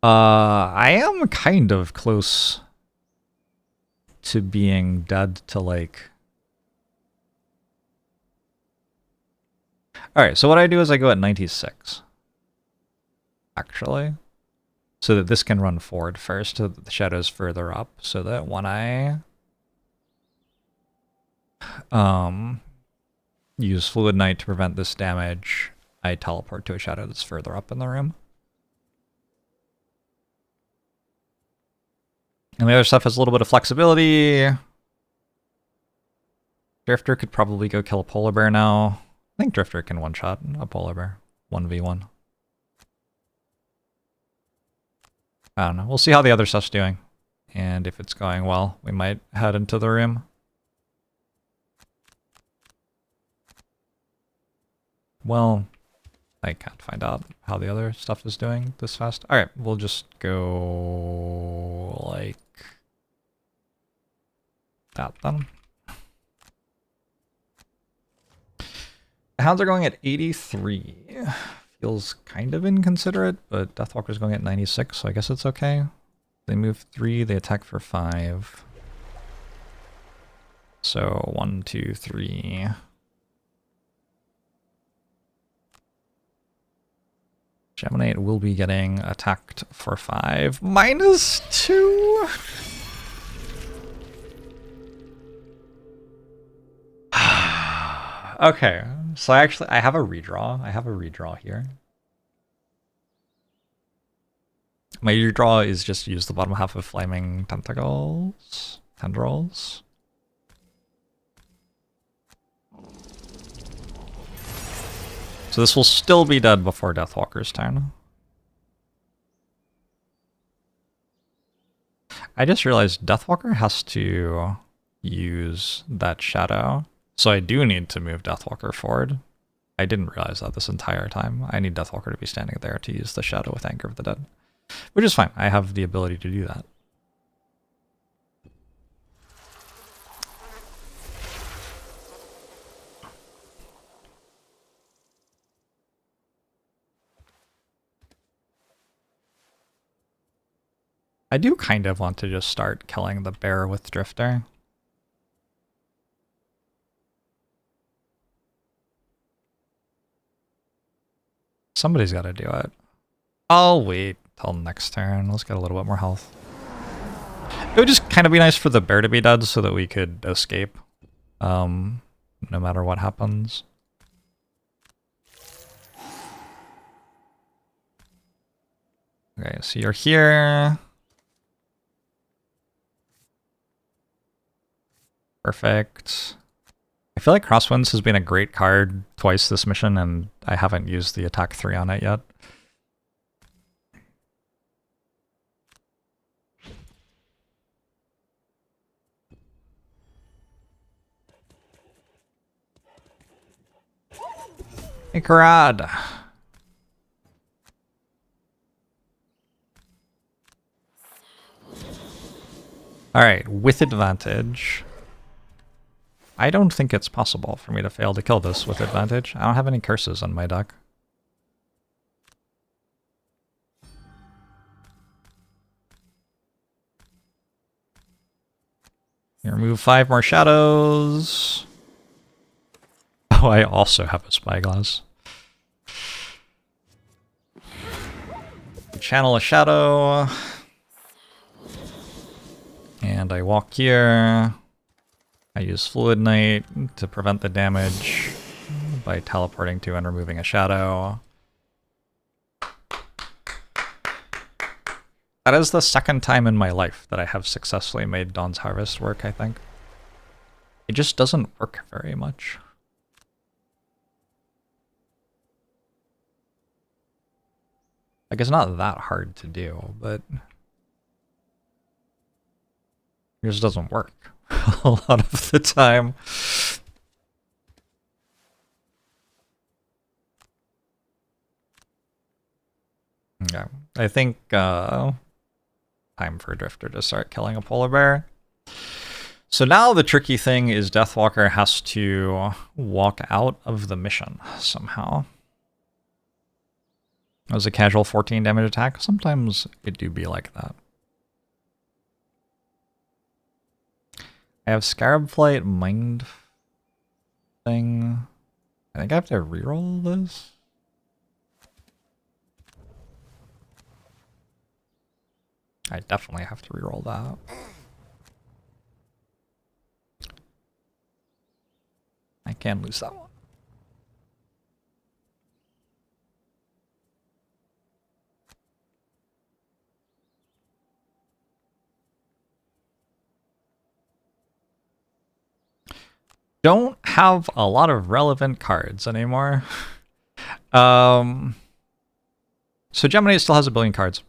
I am kind of close to being dead to like... Alright, so what I do is I go at 96. Actually. So that this can run forward first, so that the shadow's further up, so that when I use Fluid Knight to prevent this damage, I teleport to a shadow that's further up in the room. And the other stuff has a little bit of flexibility. Drifter could probably go kill a polar bear now. I think Drifter can one-shot a polar bear. 1v1. I don't know. We'll see how the other stuff's doing. And if it's going well, we might head into the room. Well, I can't find out how the other stuff is doing this fast. Alright, we'll just go like that then. The hounds are going at 83. Feels kind of inconsiderate, but Deathwalker's going at 96, so I guess it's okay. They move 3, they attack for 5. So 1, 2, 3. Geminate will be getting attacked for 5. -2. Okay, so I have a redraw. I have a redraw here. My redraw is just use the bottom half of Flaming Tendrils. So this will still be dead before Deathwalker's turn. I just realized Deathwalker has to use that shadow. So I do need to move Deathwalker forward. I didn't realize that this entire time. I need Deathwalker to be standing there to use the shadow with Anger of the Dead. Which is fine. I have the ability to do that. I do kind of want to just start killing the bear with Drifter. Somebody's got to do it. I'll wait till next turn. Let's get a little bit more health. It would just kind of be nice for the bear to be dead so that we could escape. No matter what happens. Okay, so you're here. Perfect. I feel like Crosswinds has been a great card twice this mission, and I haven't used the attack 3 on it yet. Hey, Karad! Alright, with advantage. I don't think it's possible for me to fail to kill this with advantage. I don't have any curses on my deck. You remove 5 more shadows. Oh, I also have a spyglass. Channel a shadow. And I walk here. I use Fluid Knight to prevent the damage by teleporting to and removing a shadow. That is the second time in my life that I have successfully made Dawn's Harvest work, I think. It just doesn't work very much. Like, it's not that hard to do, but it just doesn't work a lot of the time. Yeah, I think time for Drifter to start killing a polar bear. So now the tricky thing is Deathwalker has to walk out of the mission somehow. That was a casual 14 damage attack. Sometimes it do be like that. I have Scarab Flight, Mind thing. I think I have to reroll this. I definitely have to reroll that. I can lose that one. Don't have a lot of relevant cards anymore. So Geminate still has a billion cards.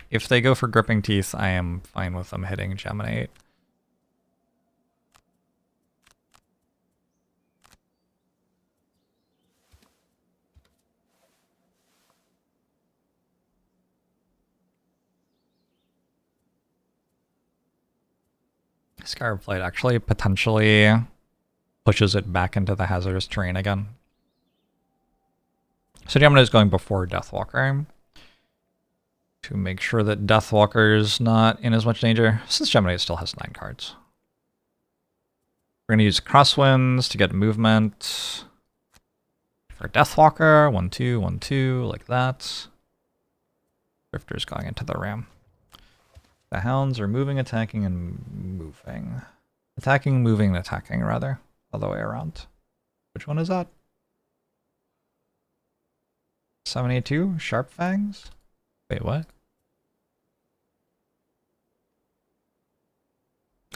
If they go for Gripping Teeth, I am fine with them hitting Geminate. Scarab Flight actually potentially pushes it back into the hazardous terrain again. So Geminate is going before Deathwalker to make sure that Deathwalker is not in as much danger, since Geminate still has 9 cards. We're going to use Crosswinds to get movement for Deathwalker. 1-2, 1-2, like that. Drifter's going into the ram. The hounds are moving, attacking, and moving. Attacking, moving, attacking, rather. Other way around. Which one is that? 782? Sharp Fangs? Wait, what?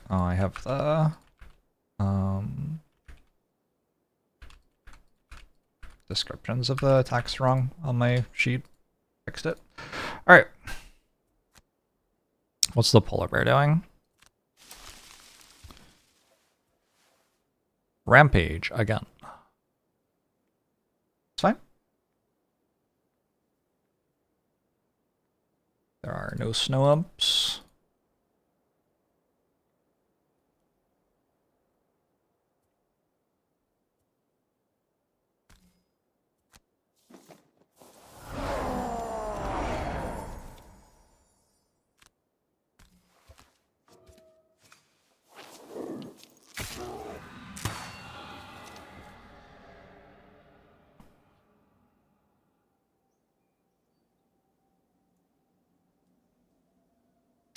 Oh, I have the... descriptions of the attacks wrong on my sheet. Fixed it. Alright. What's the polar bear doing? Rampage again. It's fine. There are no snow ups.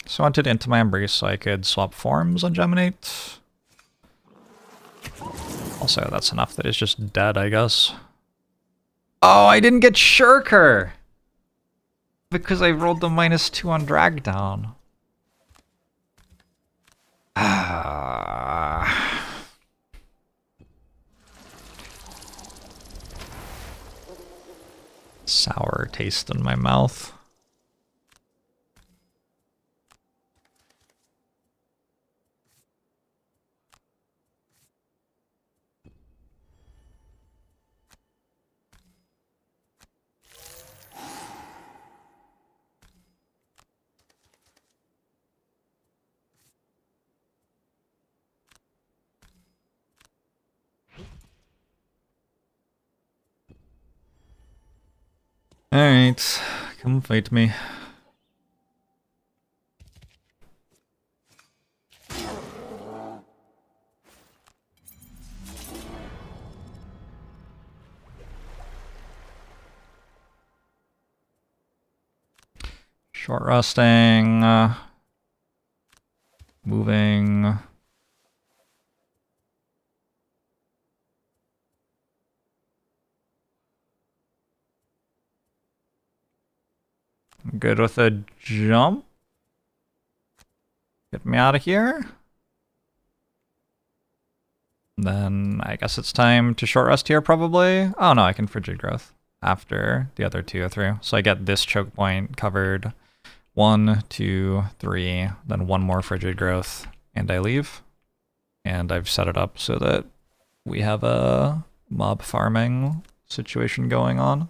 So I wanted into my embrace so I could swap forms on Geminate. Also, that's enough that it's just dead, I guess. Oh, I didn't get Shirker! Because I rolled the -2 on drag down. Sour taste in my mouth. Alright, come fight me. Short resting. Moving. Good with a jump. Get me out of here. Then I guess it's time to short rest here probably. Oh no, I can frigid growth after the other 2 or 3. So I get this choke point covered. 1, 2, 3, then 1 more frigid growth, and I leave. And I've set it up so that we have a mob farming situation going on.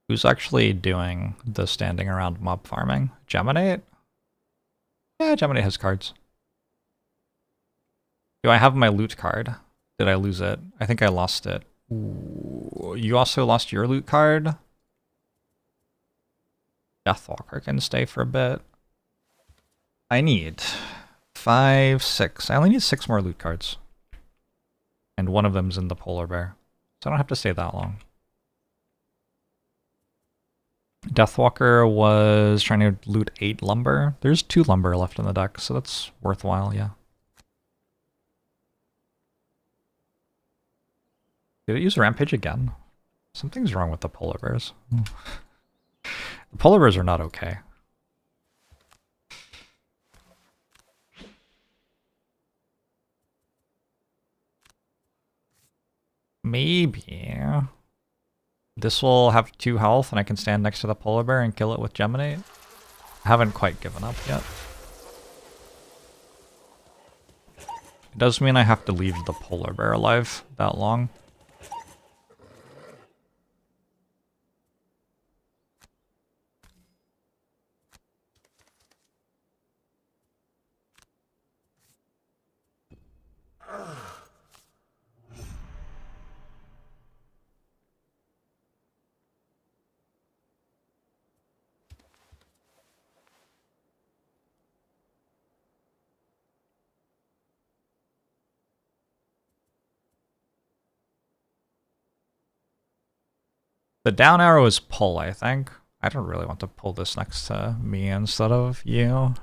Who's actually doing the standing around mob farming? Geminate? Yeah, Geminate has cards. Do I have my loot card? Did I lose it? I think I lost it. Ooh, you also lost your loot card? Deathwalker can stay for a bit. I need 5, 6. I only need 6 more loot cards. And one of them's in the polar bear. So I don't have to stay that long. Deathwalker was trying to loot 8 lumber. There's 2 lumber left in the deck, so that's worthwhile, yeah. Did it use Rampage again? Something's wrong with the polar bears. The polar bears are not okay. Maybe this will have 2 health and I can stand next to the polar bear and kill it with Geminate. I haven't quite given up yet. It does mean I have to leave the polar bear alive that long. The down arrow is pull, I think. I don't really want to pull this next to me instead of you.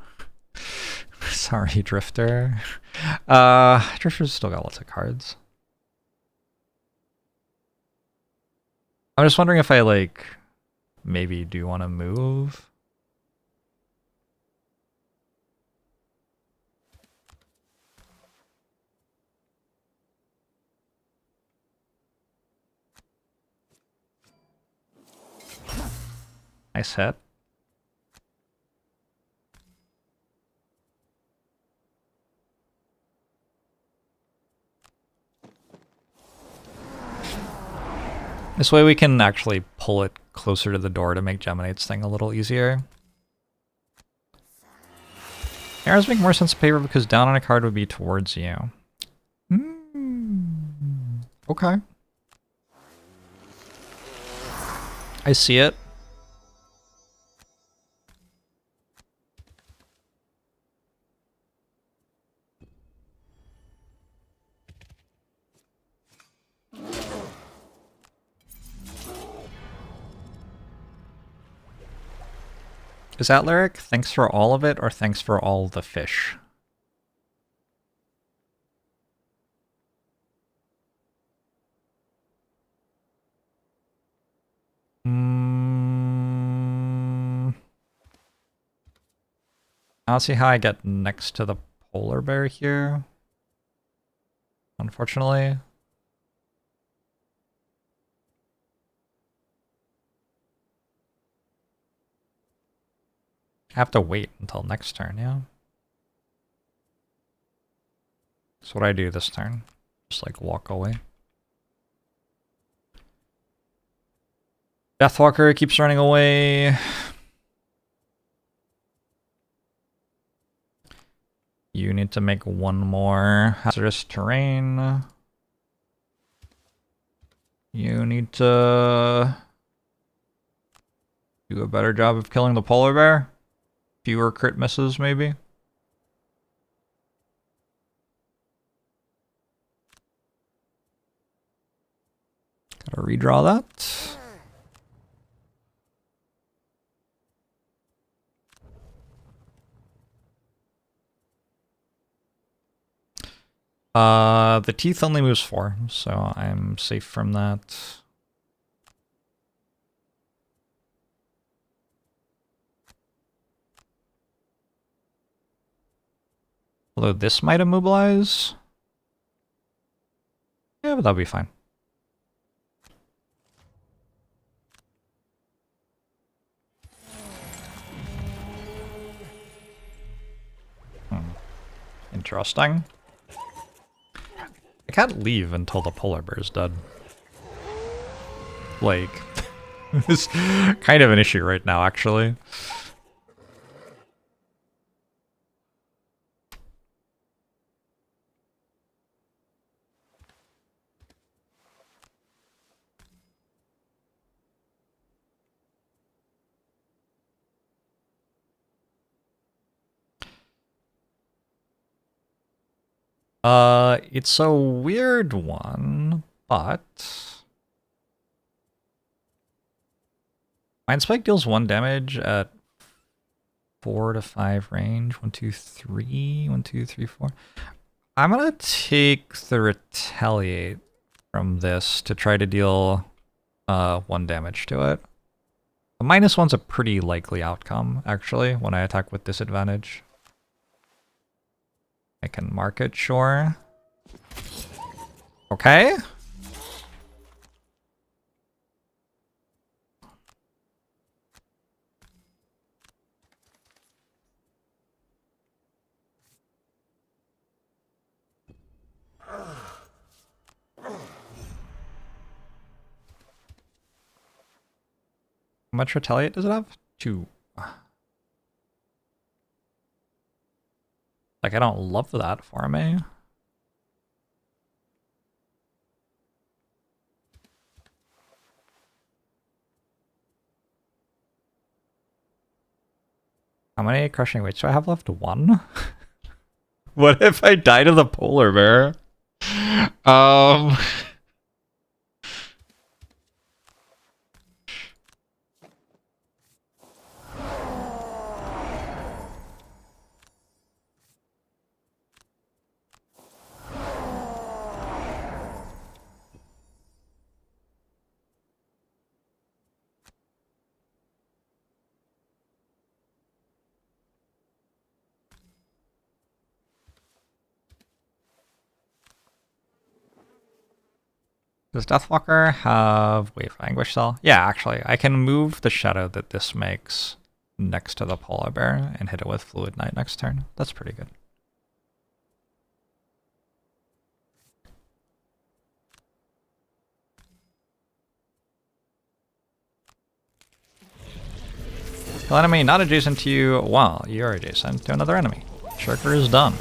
Sorry, Drifter. Drifter's still got lots of cards. I'm just wondering if I, like, maybe do want to move. Nice hit. This way we can actually pull it closer to the door to make Geminate's thing a little easier. Arrows make more sense of paper because down on a card would be towards you. Okay. I see it. Is that lyric? Thanks for all of it, or thanks for all the fish? I don't see how I get next to the polar bear here, unfortunately. I have to wait until next turn, yeah? So what do I do this turn? Just like walk away. Deathwalker keeps running away. You need to make one more hazardous terrain. You need to do a better job of killing the polar bear. Fewer crit misses, maybe. Gotta redraw that. The teeth only moves 4, so I'm safe from that. Although this might immobilize. Yeah, but that'll be fine. Interesting. I can't leave until the polar bear's dead. Like, It's kind of an issue right now, actually. It's a weird one, but Mind Spike deals 1 damage at 4 to 5 range. 1, 2, 3. 1, 2, 3, 4. I'm gonna take the Retaliate from this to try to deal 1 damage to it. The -1's a pretty likely outcome, actually, when I attack with disadvantage. I can mark it, sure. Okay. How much Retaliate does it have? 2. Like, I don't love that for me. How many crushing weights do I have left? 1? What if I die to the polar bear? Does Deathwalker have Wave of Anguish Cell? Yeah, actually, I can move the shadow that this makes next to the polar bear and hit it with Fluid Knight next turn. That's pretty good. Kill enemy not adjacent to you while you are adjacent to another enemy. Shirker is done.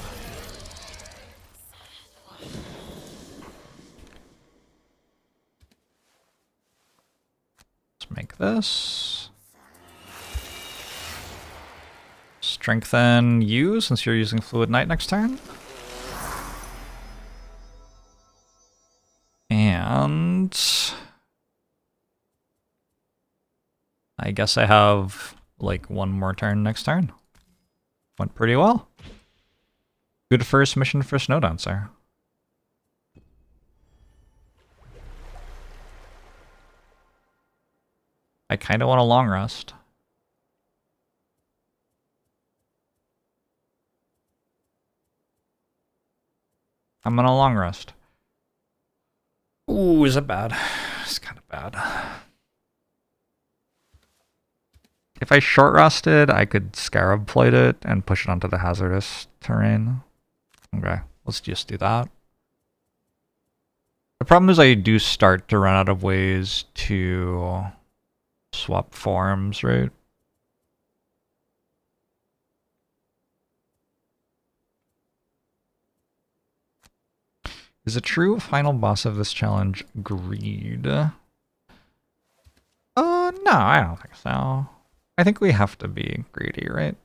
Let's make this. Strengthen you since you're using Fluid Knight next turn. And I guess I have like 1 more turn next turn. Went pretty well. Good first mission for Snowdancer. I kind of want a long rest. I'm on a long rest. Ooh, is it bad? It's kind of bad. If I short rested, I could Scarab Plate it and push it onto the hazardous terrain. Okay, let's just do that. The problem is I do start to run out of ways to swap forms, right? Is a true final boss of this challenge greed? No, I don't think so. I think we have to be greedy, right?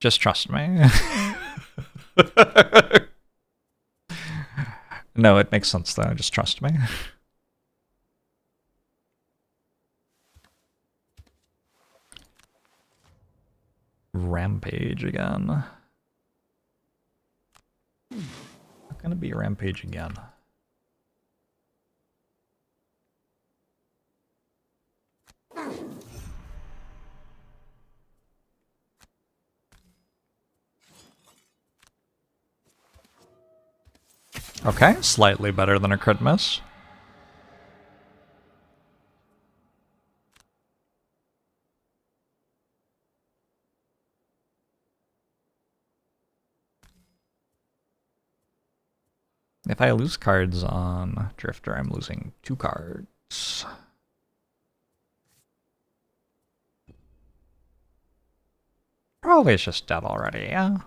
Just trust me. No, it makes sense though. Just trust me. Rampage again. Not gonna be Rampage again. Okay, slightly better than a crit miss. If I lose cards on Drifter, I'm losing 2 cards. Probably it's just dead already, yeah.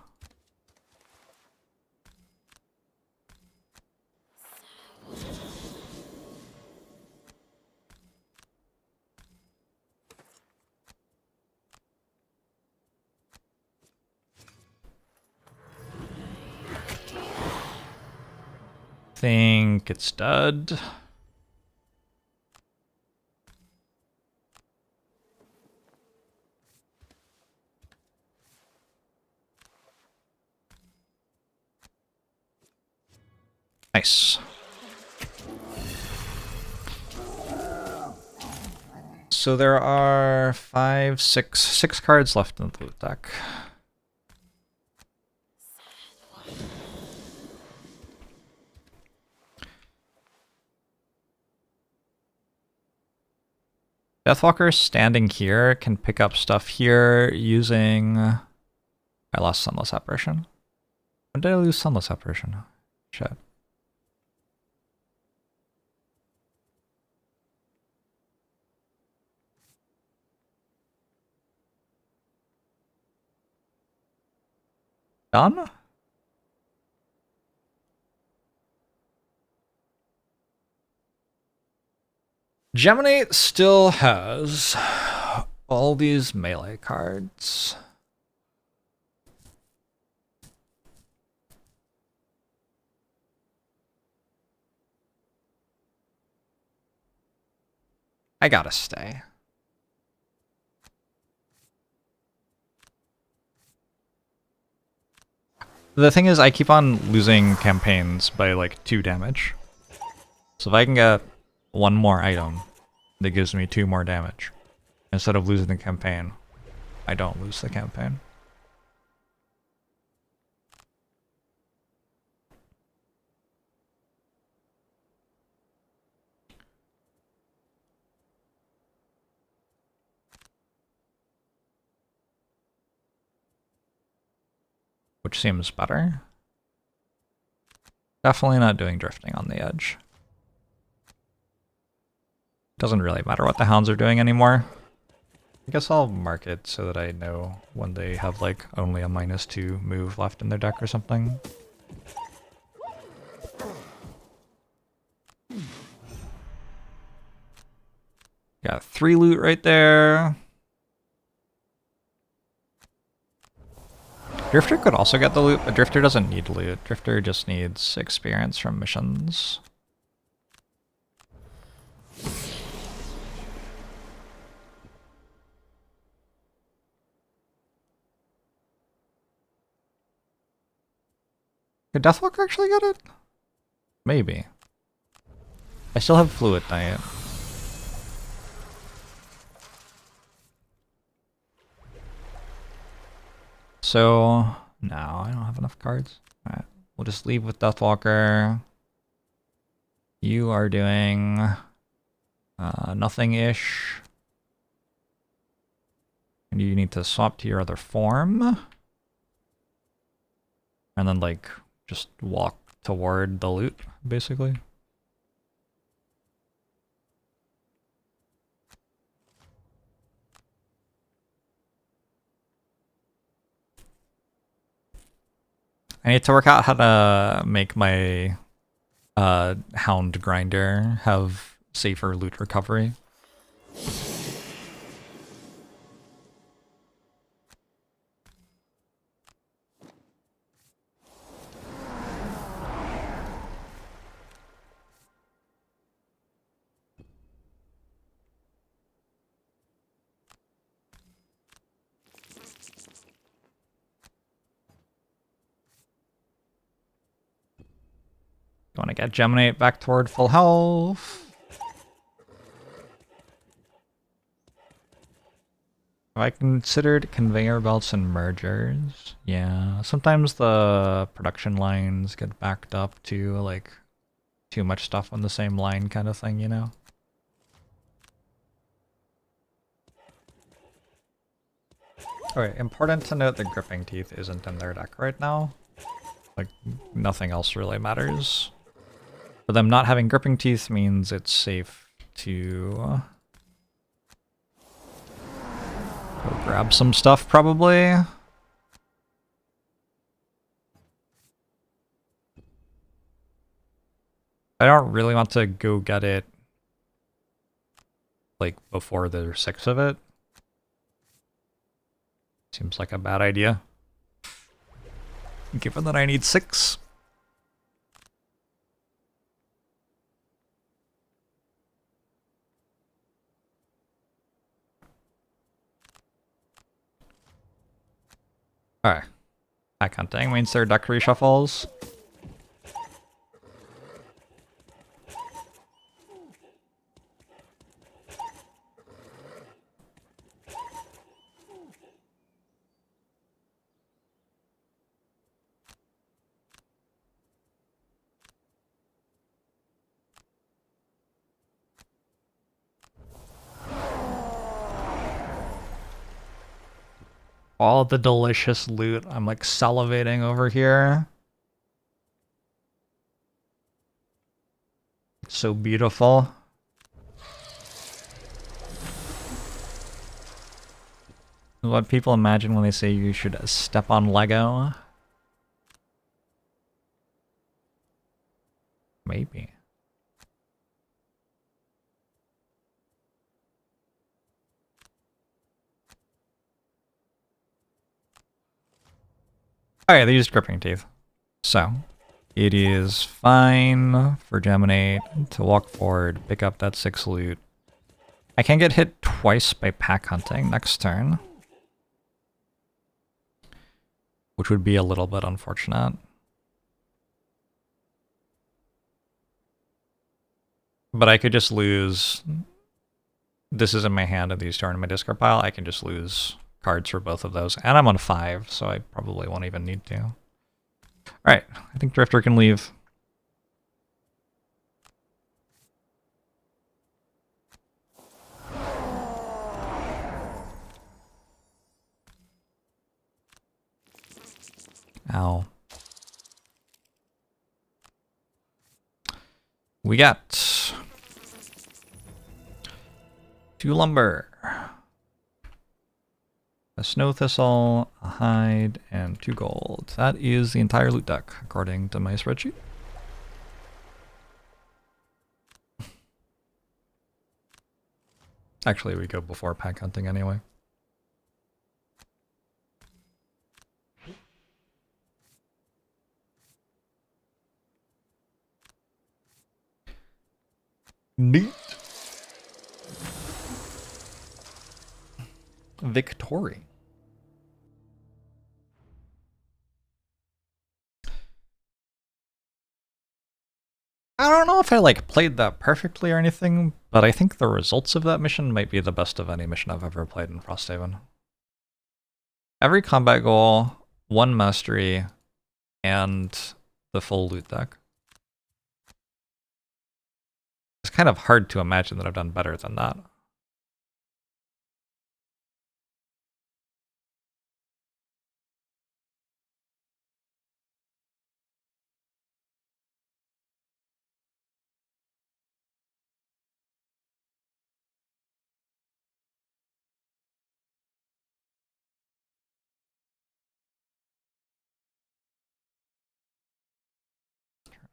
Think it's dead. Nice. So there are 6 cards left in the loot deck. Deathwalker standing here can pick up stuff here using... I lost Sunless Apparition. When did I lose Sunless Apparition? Shit. Done? Geminate still has all these melee cards. I gotta stay. The thing is, I keep on losing campaigns by like 2 damage. So if I can get 1 more item that gives me 2 more damage, instead of losing the campaign, I don't lose the campaign. Which seems better. Definitely not doing drifting on the edge. Doesn't really matter what the hounds are doing anymore. I guess I'll mark it so that I know when they have like only a -2 move left in their deck or something. Got 3 loot right there. Drifter could also get the loot, but Drifter doesn't need loot. Drifter just needs experience from missions. Could Deathwalker actually get it? Maybe. I still have Fluid Knight. So, no, I don't have enough cards. Alright, we'll just leave with Deathwalker. You are doing nothing-ish. And you need to swap to your other form. And then, like, just walk toward the loot, basically. I need to work out how to make my Hound Grinder have safer loot recovery. Want to get Geminate back toward full health. Have I considered conveyor belts and mergers? Yeah, sometimes the production lines get backed up to like too much stuff on the same line kind of thing, you know? Alright, important to note that Gripping Teeth isn't in their deck right now. Like, nothing else really matters. But them not having gripping teeth means it's safe to go grab some stuff, probably. I don't really want to go get it, like, before there's 6 of it. Seems like a bad idea, given that I need 6. Alright. Pack hunting means there are duck reshuffles. All the delicious loot. I'm like salivating over here. It's so beautiful. What people imagine when they say you should step on Lego. Maybe. Alright, they used gripping teeth. So, it is fine for Geminate to walk forward, pick up that 6 loot. I can get hit twice by pack hunting next turn, which would be a little bit unfortunate. But I could just lose... This is in my hand and these two are in my discard pile. I can just lose cards for both of those. And I'm on 5, so I probably won't even need to. Alright, I think Drifter can leave. Ow. We got 2 lumber, a snow thistle, a hide, and 2 gold. That is the entire loot deck, according to my spreadsheet. Actually, we go before pack hunting anyway. Neat. Victory. I don't know if I like played that perfectly or anything, but I think the results of that mission might be the best of any mission I've ever played in Frosthaven. Every combat goal, 1 mastery, and the full loot deck. It's kind of hard to imagine that I've done better than that.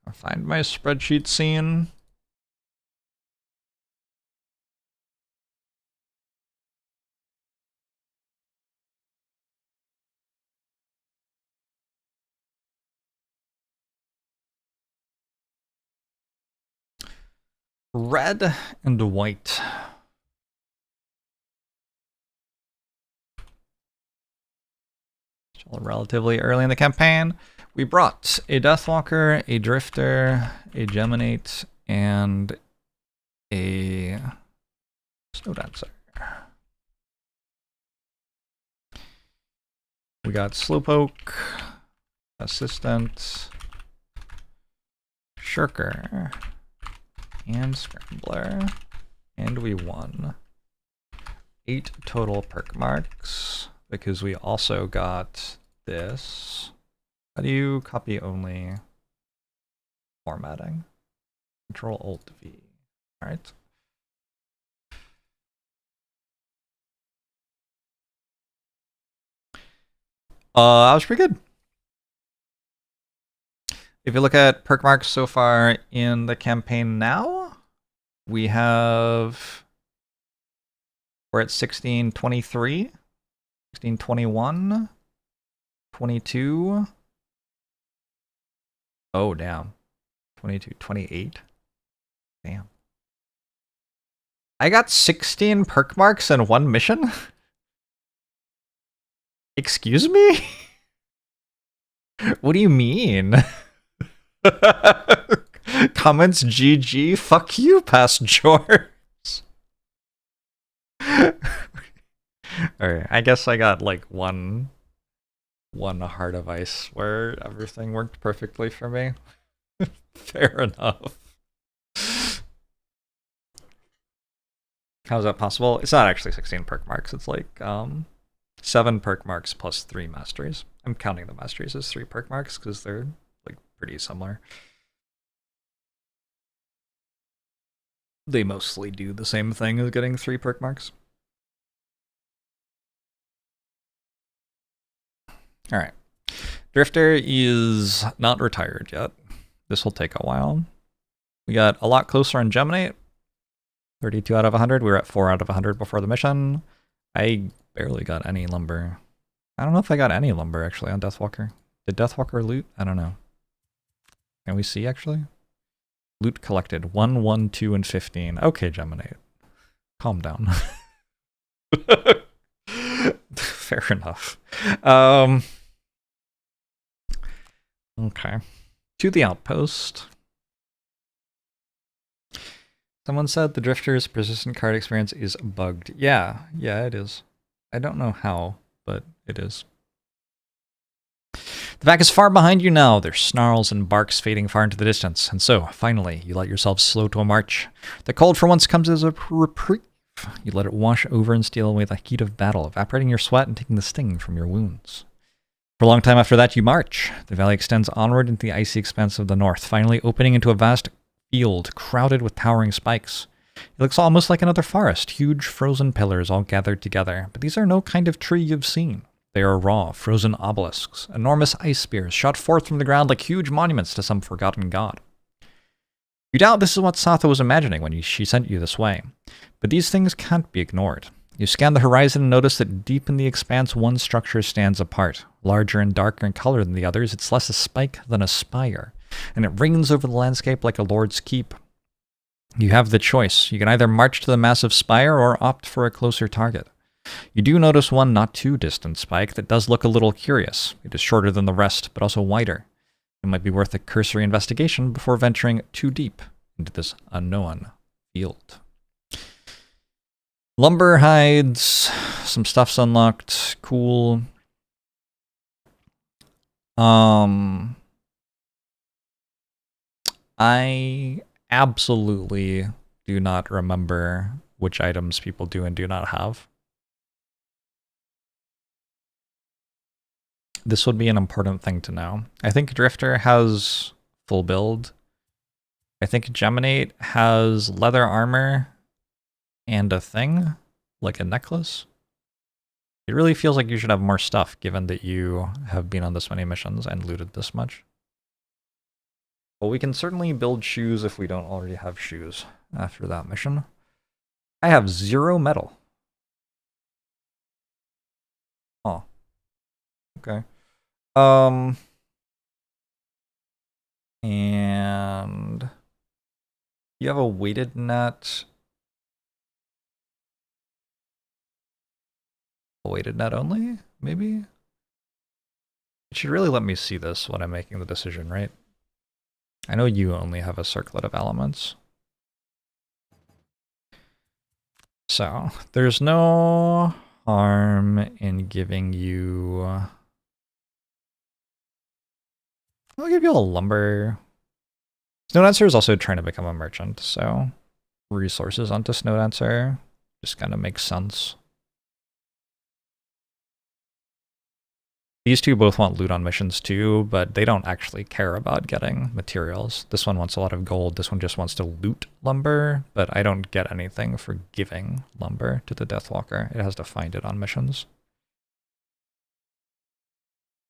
I'll find my spreadsheet scene. Red and white. Still relatively early in the campaign. We brought a Deathwalker, a Drifter, a Geminate, and a Snow Dancer. We got Slowpoke, Assistant, Shirker, and Scrambler, and we won 8 total perk marks because we also got this. How do you copy only formatting? Control-Alt-V. All right. That was pretty good. If you look at perk marks so far in the campaign now, we're at 1623, 1621, 22. Oh, damn. 22, 28. Damn. I got 16 perk marks in one mission? Excuse me? What do you mean? Comments GG, fuck you, past Jorbs. Alright, I guess I got like one heart of ice where everything worked perfectly for me. Fair enough. How's that possible? It's not actually 16 perk marks, it's like 7 perk marks plus 3 masteries. I'm counting the masteries as 3 perk marks because they're like pretty similar. They mostly do the same thing as getting 3 perk marks. Alright. Drifter is not retired yet. This will take a while. We got a lot closer on Geminate. 32 out of 100. We were at 4 out of 100 before the mission. I barely got any lumber. I don't know if I got any lumber actually on Deathwalker. Did Deathwalker loot? I don't know. Can we see actually? Loot collected 1, 1, 2, and 15. Okay, Geminate. Calm down. Fair enough. Okay. To the outpost. Someone said the Drifter's persistent card experience is bugged. Yeah, it is. I don't know how, but it is. The pack is far behind you now, their snarls and barks fading far into the distance, and so, finally, you let yourself slow to a march. The cold for once comes as a reprieve. You let it wash over and steal away the heat of battle, evaporating your sweat and taking the sting from your wounds. For a long time after that, you march. The valley extends onward into the icy expanse of the north, finally opening into a vast field crowded with towering spikes. It looks almost like another forest, huge frozen pillars all gathered together, but these are no kind of tree you've seen. They are raw, frozen obelisks, enormous ice spears shot forth from the ground like huge monuments to some forgotten god. You doubt this is what Satha was imagining when she sent you this way, but these things can't be ignored. You scan the horizon and notice that deep in the expanse one structure stands apart. Larger and darker in color than the others, it's less a spike than a spire, and it rings over the landscape like a lord's keep. You have the choice. You can either march to the massive spire or opt for a closer target. You do notice one not too distant spike that does look a little curious. It is shorter than the rest, but also wider. It might be worth a cursory investigation before venturing too deep into this unknown field. Lumber hides, some stuff's unlocked, cool. I absolutely do not remember which items people do and do not have. This would be an important thing to know. I think Drifter has full build. I think Geminate has leather armor and a thing, like a necklace. It really feels like you should have more stuff, given that you have been on this many missions and looted this much. Well, we can certainly build shoes if we don't already have shoes after that mission. I have 0 metal. Oh. Okay. And you have a weighted net. A weighted net only, maybe? It should really let me see this when I'm making the decision, right? I know you only have a circlet of elements. So, there's no harm in giving you... I'll give you a lumber. Snowdancer is also trying to become a merchant, so resources onto Snowdancer just kind of makes sense. These two both want loot on missions too, but they don't actually care about getting materials. This one wants a lot of gold. This one just wants to loot lumber, but I don't get anything for giving lumber to the Deathwalker. It has to find it on missions.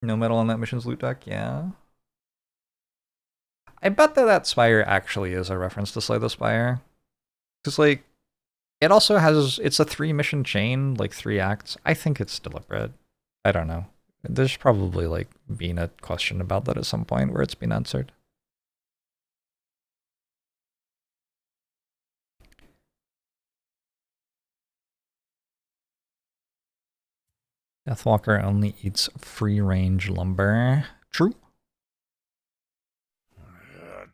No metal on that mission's loot deck, yeah. I bet that Spire actually is a reference to Slay the Spire. Because, like, it also has, it's a 3-mission chain, like 3 acts. I think it's deliberate. I don't know. There's probably, like, been a question about that at some point where it's been answered. Deathwalker only eats free-range lumber. True.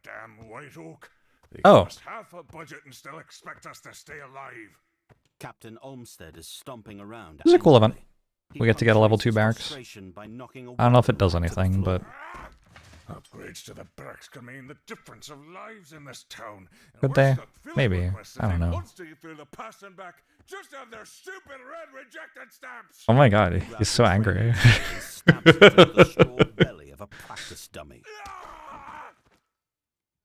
Damn White Oak. They Oh. cost half a budget and still expect us to stay alive. Captain Olmsted is stomping around. This is a cool event. He We get to get a level 2 punctuates his barracks. frustration by knocking a I don't know if it does weapon to the anything, floor. but Upgrades to the barracks can mean the difference of lives in this town. And could we're they? stuck filling Maybe. requests I don't know. Months to get through the pass and back just to have their stupid red rejected stamps. Oh my god, he's so angry. He stabs it through the straw belly of a practice dummy.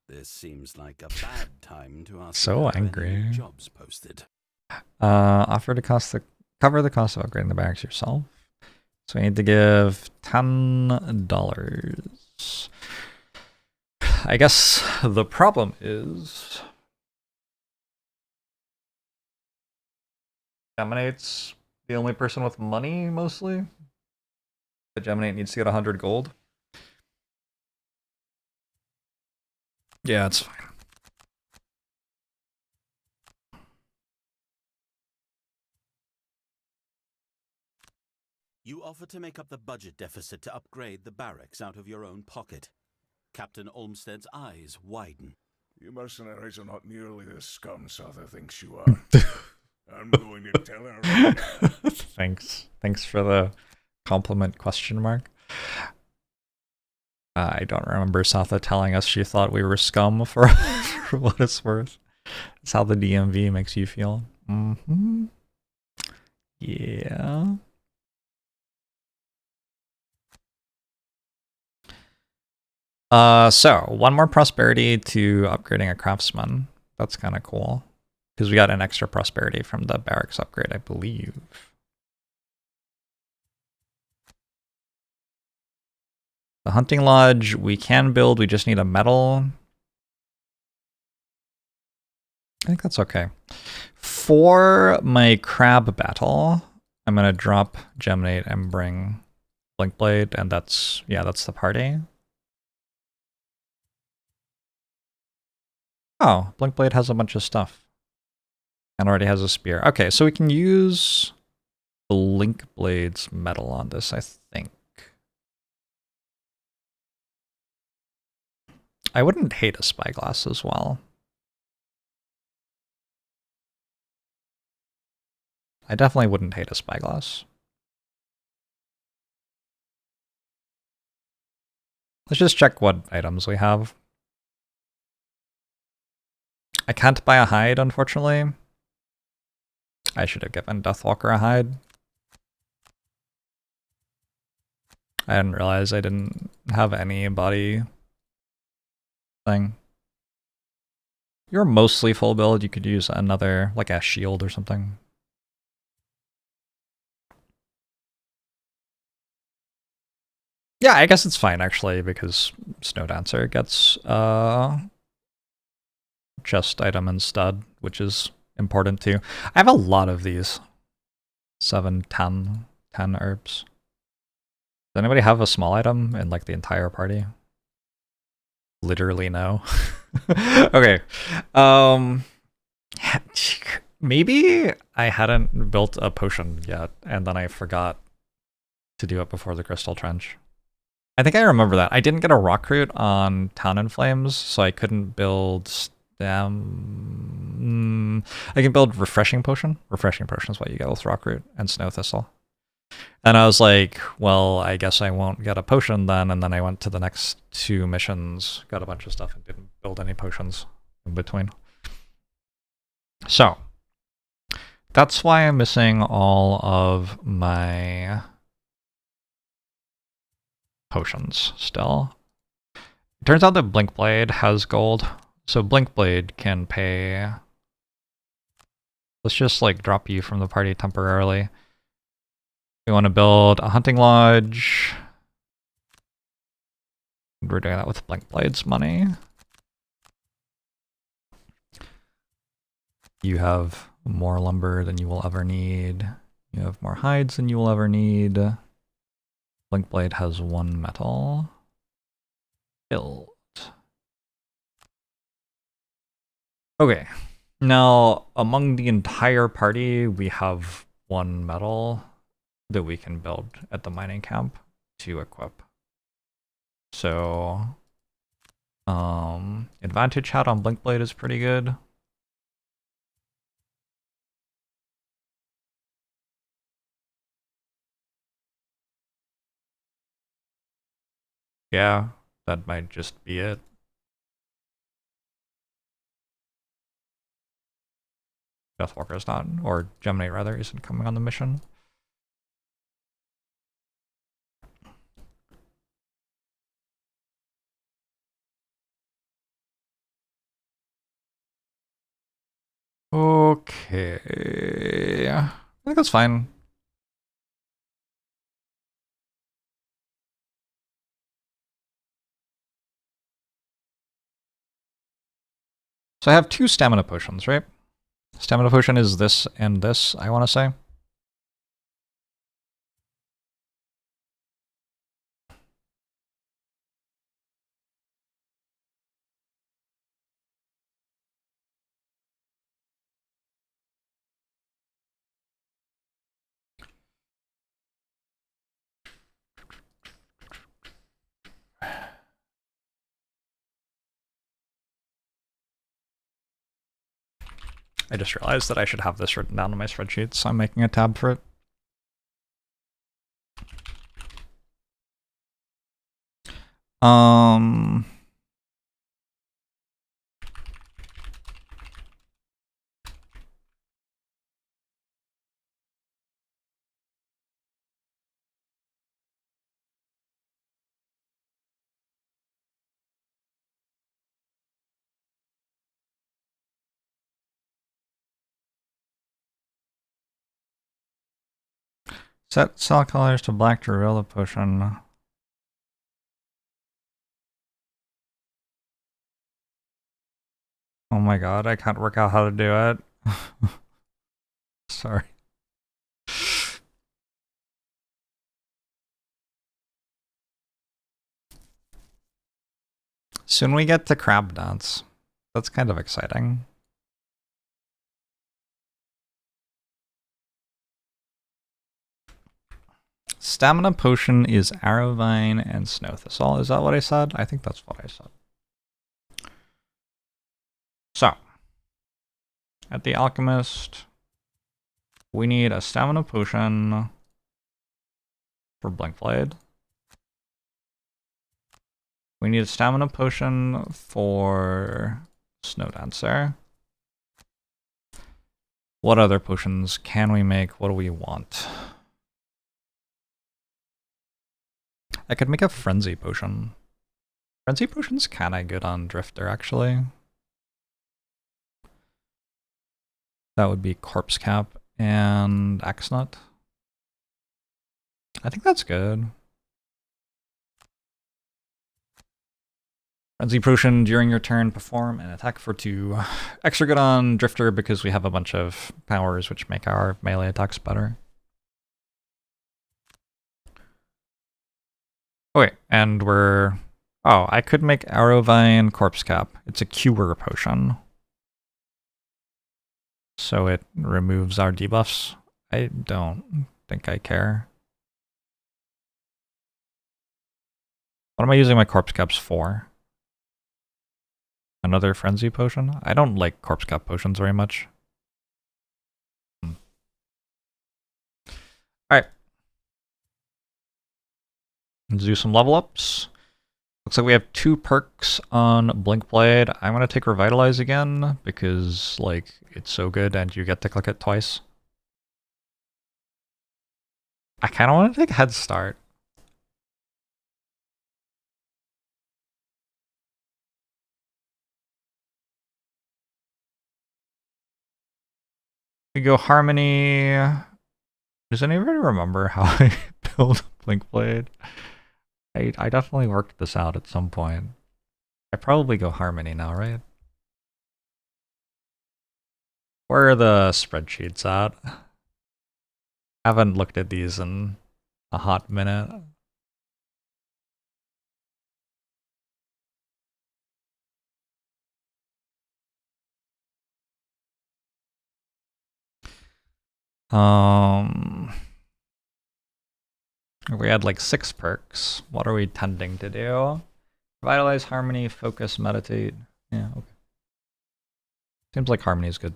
This seems like a bad time to ask. So if there are any angry. Jobs posted. Offer to cover the cost of upgrading the barracks yourself. So we need to give $10. I guess the problem is Geminate's the only person with money mostly. The Geminate needs to get 100 gold. Yeah, it's fine. You offer to make up the budget deficit to upgrade the barracks out of your own pocket. Captain Olmsted's eyes widen. You mercenaries are not nearly the scum Sother thinks you are. I'm going to tell her right now. Thanks. Thanks for the compliment question mark. I don't remember Satha telling us she thought we were scum for, for what it's worth. That's how the DMV makes you feel. Mm-hmm. Yeah. So one more prosperity to upgrading a craftsman. That's kind of cool. Because we got an extra prosperity from the barracks upgrade, I believe. The hunting lodge we can build, we just need a metal. I think that's okay. For my crab battle, I'm gonna drop Geminate and bring Blinkblade, and that's, yeah, that's the party. Oh, Blinkblade has a bunch of stuff. And already has a spear. Okay, so we can use Blinkblade's metal on this, I think. I wouldn't hate a spyglass as well. I definitely wouldn't hate a spyglass. Let's just check what items we have. I can't buy a hide, unfortunately. I should have given Deathwalker a hide. I didn't realize I didn't have any body thing. You're mostly full build, you could use another, like a shield or something. Yeah, I guess it's fine actually, because Snowdancer gets chest item and stud, which is important too. I have a lot of these. 7, 10 herbs. Does anybody have a small item in like the entire party? Literally no. Okay. Maybe I hadn't built a potion yet, and then I forgot to do it before the Crystal Trench. I think I remember that. I didn't get a rock root on Town in Flames, so I couldn't build stem. I can build Refreshing Potion. Refreshing Potion is what you get with rock root and Snow Thistle. And I was like, well, I guess I won't get a potion then. And then I went to the next 2 missions, got a bunch of stuff, and didn't build any potions in between. So that's why I'm missing all of my potions still. It turns out that Blink Blade has gold, so Blink Blade can pay. Let's just like drop you from the party temporarily. We want to build a hunting lodge. We're doing that with Blink Blade's money. You have more lumber than you will ever need. You have more hides than you will ever need. Blink Blade has 1 metal. Build. Okay. Now, among the entire party, we have 1 metal that we can build at the mining camp to equip. So, advantage hat on Blink Blade is pretty good. Yeah, that might just be it. Deathwalker is not, or Gemini rather, isn't coming on the mission. Okay, I think that's fine. So I have 2 stamina potions, right? Stamina potion is this and this, I want to say. I just realized that I should have this written down on my spreadsheet, so I'm making a tab for it. Set cell colors to black to reveal the potion. Oh my god, I can't work out how to do it. Sorry. Soon we get to crab dance. That's kind of exciting. Stamina potion is arrowvine and snow thistle. Is that what I said? I think that's what I said. So, at the alchemist, we need a stamina potion for Blink Blade. We need a stamina potion for Snow Dancer. What other potions can we make? What do we want? I could make a Frenzy potion. Frenzy potion's kinda good on Drifter, actually. That would be Corpse Cap and Axenut. I think that's good. Frenzy potion during your turn, perform an attack for 2. Extra good on Drifter because we have a bunch of powers which make our melee attacks better. Okay, and we're... Oh, I could make Arrowvine Corpse Cap. It's a cure potion. So it removes our debuffs. I don't think I care. What am I using my Corpse Caps for? Another Frenzy potion? I don't like Corpse Cap potions very much. Alright. Let's do some level ups. Looks like we have 2 perks on Blink Blade. I'm gonna take Revitalize again because, like, it's so good and you get to click it twice. I kinda wanna take Head Start. We go Harmony. Does anybody remember how I built Blink Blade? I definitely worked this out at some point. I probably go Harmony now, right? Where are the spreadsheets at? Haven't looked at these in a hot minute. We had like 6 perks. What are we tending to do? Revitalize, Harmony, Focus, Meditate. Yeah, okay. Seems like Harmony is good.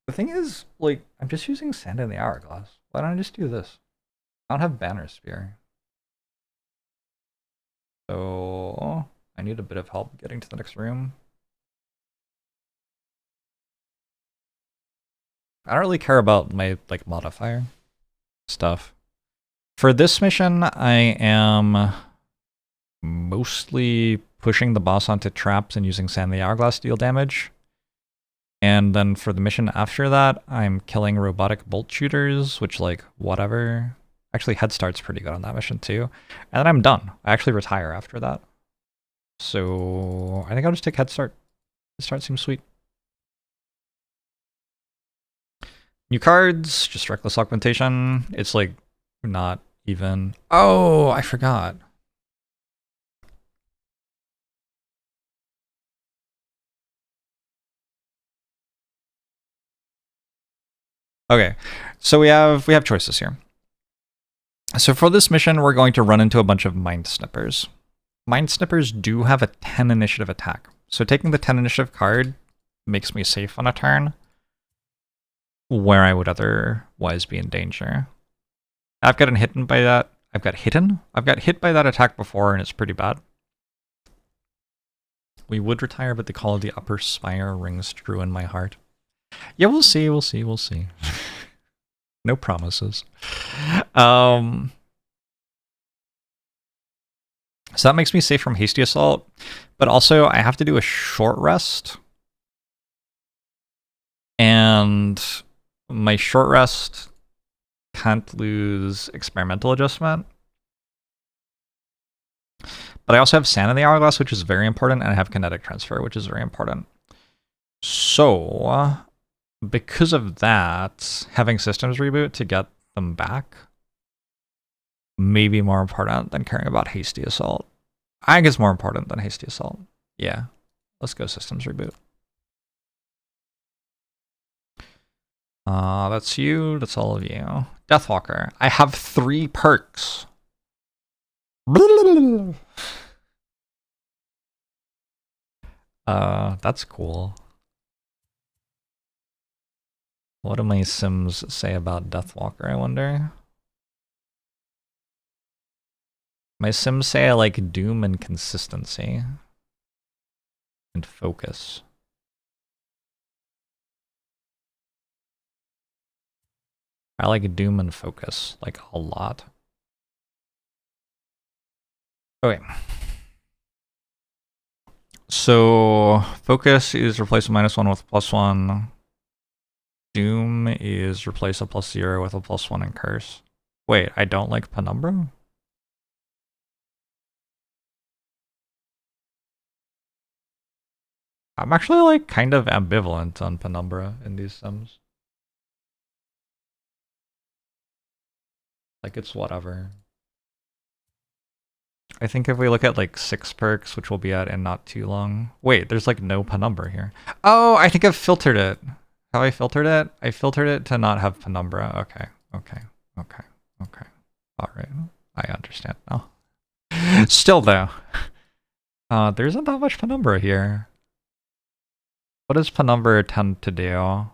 The thing is, like, I'm just using Sand in the Hourglass. Why don't I just do this? I don't have Banner Spear. So I need a bit of help getting to the next room. I don't really care about my like modifier stuff. For this mission, I am mostly pushing the boss onto traps and using Sand in the Hourglass to deal damage. And then for the mission after that, I'm killing robotic bolt shooters, which like whatever. Actually, Head Start's pretty good on that mission too. And then I'm done. I actually retire after that. So I think I'll just take Head Start. Head Start seems sweet. New cards, just Reckless Augmentation. It's like not even. Oh, I forgot. Okay, so we have choices here. So for this mission, we're going to run into a bunch of Mind Snippers. Mind Snippers do have a 10 initiative attack. So taking the 10 initiative card makes me safe on a turn where I would otherwise be in danger. I've gotten hit by that. I've got hit by that attack before, and it's pretty bad. We would retire, but the call of the Upper Spire rings true in my heart. Yeah, we'll see. No promises. So that makes me safe from Hasty Assault, but also I have to do a short rest. And my short rest can't lose Experimental Adjustment. But I also have Sand in the Hourglass, which is very important, and I have Kinetic Transfer, which is very important. So because of that, having Systems Reboot to get them back may be more important than caring about Hasty Assault. I think it's more important than Hasty Assault. Yeah, let's go Systems Reboot. That's you, that's all of you. Deathwalker. I have 3 perks. That's cool. What do my Sims say about Deathwalker, I wonder? My Sims say I like Doom and Consistency. And Focus. I like Doom and Focus, like a lot. Okay. So Focus is replace a -1 with +1. Doom is replace a +0 with a +1 and Curse. Wait, I don't like Penumbra? I'm actually like kind of ambivalent on Penumbra in these Sims. Like it's whatever. I think if we look at like 6 perks, which we'll be at in not too long. Wait, there's like no Penumbra here. Oh, I think I've filtered it. Have I filtered it? I filtered it to not have Penumbra. Okay. All right. I understand now. Still though, there isn't that much Penumbra here. What does Penumbra tend to do?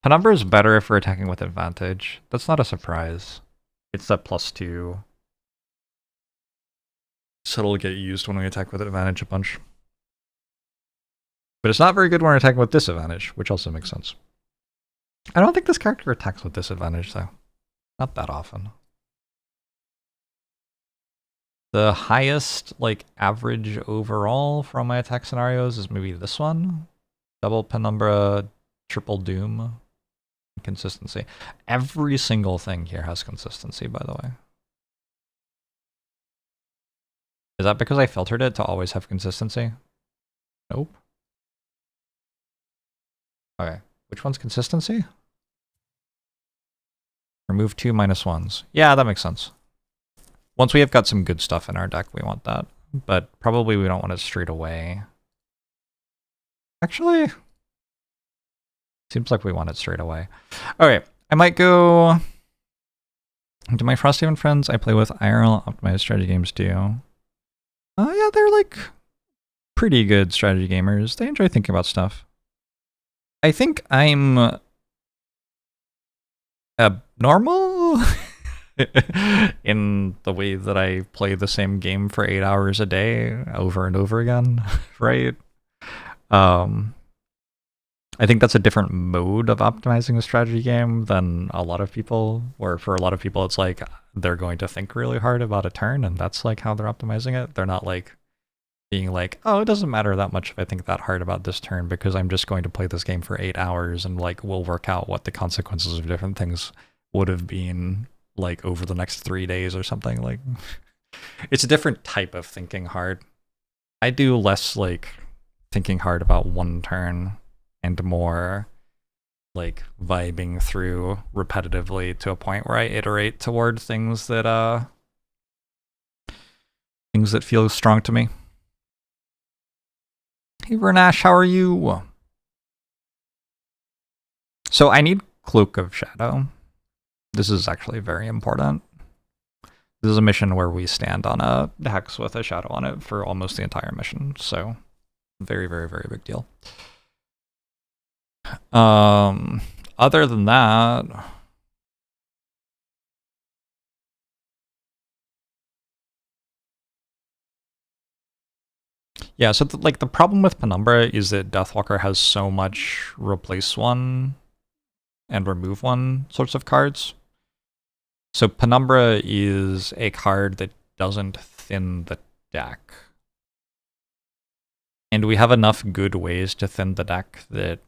Penumbra is better if we're attacking with advantage. That's not a surprise. It's that +2. So it'll get used when we attack with advantage a bunch. But it's not very good when we're attacking with disadvantage, which also makes sense. I don't think this character attacks with disadvantage though. Not that often. The highest, like, average overall from my attack scenarios is maybe this one. Double Penumbra, triple Doom. Consistency. Every single thing here has consistency, by the way. Is that because I filtered it to always have consistency? Nope. Okay. Which one's consistency? Remove 2 -1s. Yeah, that makes sense. Once we have got some good stuff in our deck, we want that. But probably we don't want it straight away. Actually, seems like we want it straight away. Okay, I might go... Do my Frosthaven friends I play with IRL optimized strategy games do? Yeah, they're like pretty good strategy gamers. They enjoy thinking about stuff. I think I'm abnormal in the way that I play the same game for 8 hours a day over and over again, right? I think that's a different mode of optimizing a strategy game than a lot of people, where for a lot of people it's like they're going to think really hard about a turn and that's like how they're optimizing it. They're not like being like, oh, it doesn't matter that much if I think that hard about this turn because I'm just going to play this game for 8 hours and like we'll work out what the consequences of different things would have been like over the next 3 days or something. Like it's a different type of thinking hard. I do less like thinking hard about one turn and more like vibing through repetitively to a point where I iterate toward things that feel strong to me. Hey Vernash, how are you? So I need Cloak of Shadow. This is actually very important. This is a mission where we stand on a hex with a shadow on it for almost the entire mission, so very, very, very big deal. Other than that, yeah, so like the problem with Penumbra is that Deathwalker has so much replace one and remove one sorts of cards. So Penumbra is a card that doesn't thin the deck. And we have enough good ways to thin the deck that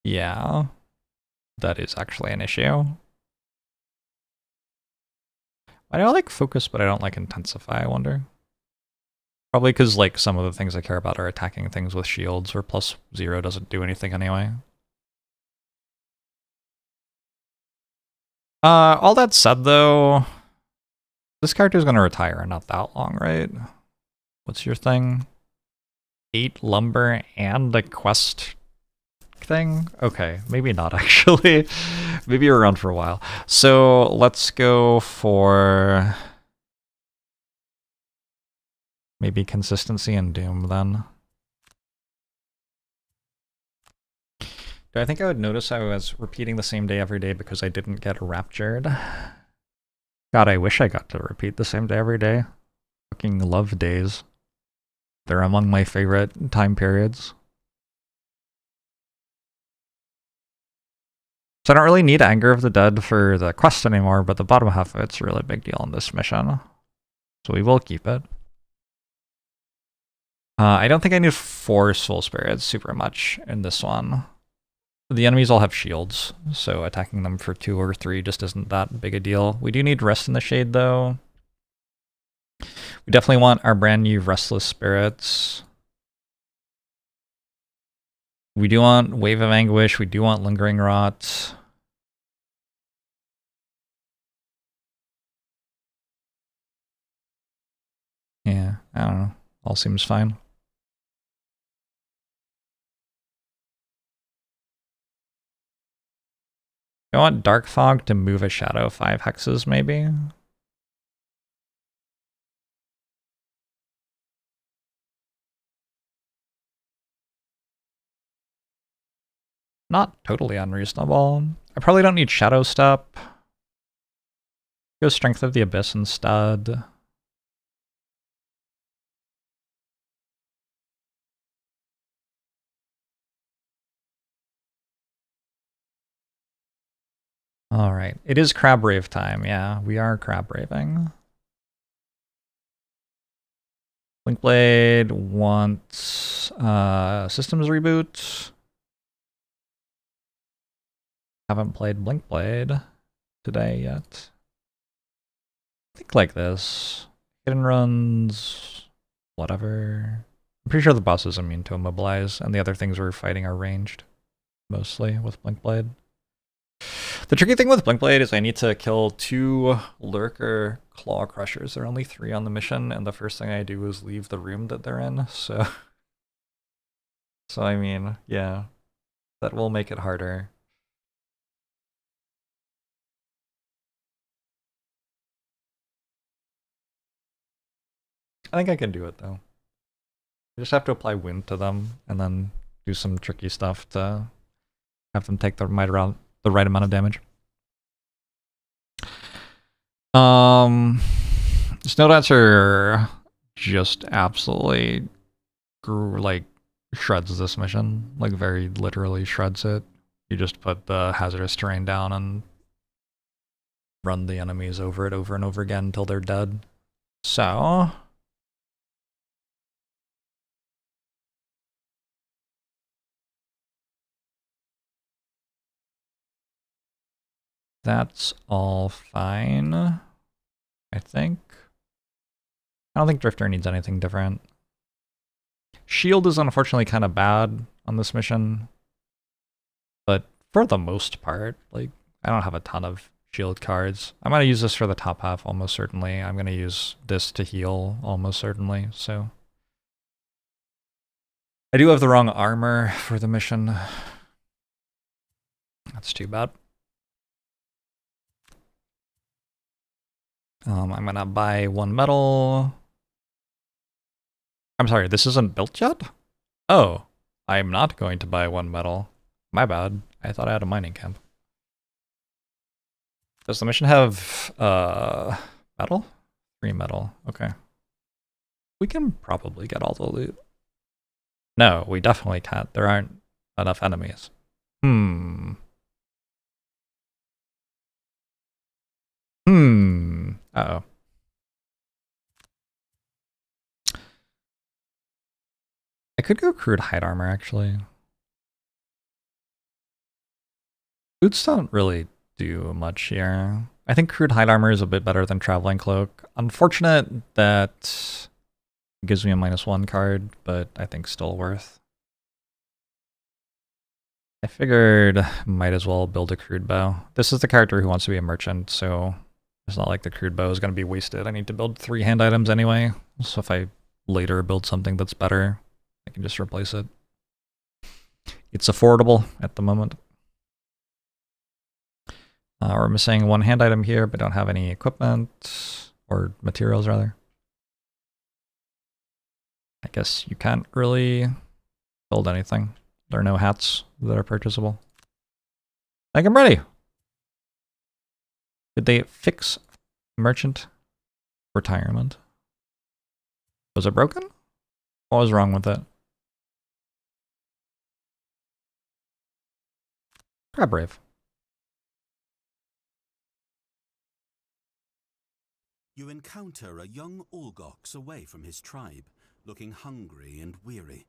yeah, that is actually an issue. Why do I like focus, but I don't like intensify, I wonder? Probably because like some of the things I care about are attacking things with shields, or +0 doesn't do anything anyway. All that said though, this character's gonna retire in not that long, right? What's your thing? 8 lumber and a quest thing? Okay, maybe not actually. Maybe you're around for a while. So let's go for maybe consistency and doom then. Do I think I would notice I was repeating the same day every day because I didn't get raptured? God, I wish I got to repeat the same day every day. Fucking love days. They're among my favorite time periods. So I don't really need Anger of the Dead for the quest anymore, but the bottom half of it's a really big deal in this mission. So we will keep it. I don't think I need Forceful Spirits super much in this one. The enemies all have shields, so attacking them for 2 or 3 just isn't that big a deal. We do need Rest in the Shade, though. We definitely want our brand new Restless Spirits. We do want Wave of Anguish. We do want Lingering Rot. Yeah, I don't know. All seems fine. I want Dark Fog to move a shadow 5 hexes, maybe? Not totally unreasonable. I probably don't need Shadow Step. Go Strength of the Abyss instead. All right. It is crab rave time. Yeah, we are crab raving. Blinkblade wants systems reboot. Haven't played Blinkblade today yet. Think like this. Hidden runs, whatever. I'm pretty sure the boss is immune to immobilize, and the other things we're fighting are ranged, mostly, with Blinkblade. The tricky thing with Blinkblade is I need to kill 2 Lurker Claw Crushers. There are only 3 on the mission, and the first thing I do is leave the room that they're in, so... So, I mean, yeah. That will make it harder. I think I can do it, though. I just have to apply wind to them, and then do some tricky stuff to have them take the right amount of damage. Snowdancer just absolutely shreds this mission. Like, very literally shreds it. You just put the hazardous terrain down and run the enemies over it over and over again until they're dead. So... that's all fine, I think. I don't think Drifter needs anything different. Shield is unfortunately kind of bad on this mission, but for the most part, like, I don't have a ton of shield cards. I'm going to use this for the top half almost certainly. I'm going to use this to heal almost certainly, so. I do have the wrong armor for the mission. That's too bad. I'm gonna buy 1 metal. I'm sorry, this isn't built yet? Oh, I'm not going to buy 1 metal. My bad. I thought I had a mining camp. Does the mission have metal? 3 metal. Okay. We can probably get all the loot. No, we definitely can't. There aren't enough enemies. Uh-oh. I could go crude hide armor, actually. Boots don't really do much here. I think crude hide armor is a bit better than traveling cloak. Unfortunate that it gives me a -1 card, but I think still worth. I figured might as well build a crude bow. This is the character who wants to be a merchant, so it's not like the crude bow is going to be wasted. I need to build 3 hand items anyway, so if I later build something that's better, I can just replace it. It's affordable at the moment. We're missing 1 hand item here, but don't have any equipment, or materials rather. I guess you can't really build anything. There are no hats that are purchasable. I think I'm ready. Did they fix merchant retirement? Was it broken? What was wrong with it? Crab Brave. You encounter a young Olgox away from his tribe, looking hungry and weary.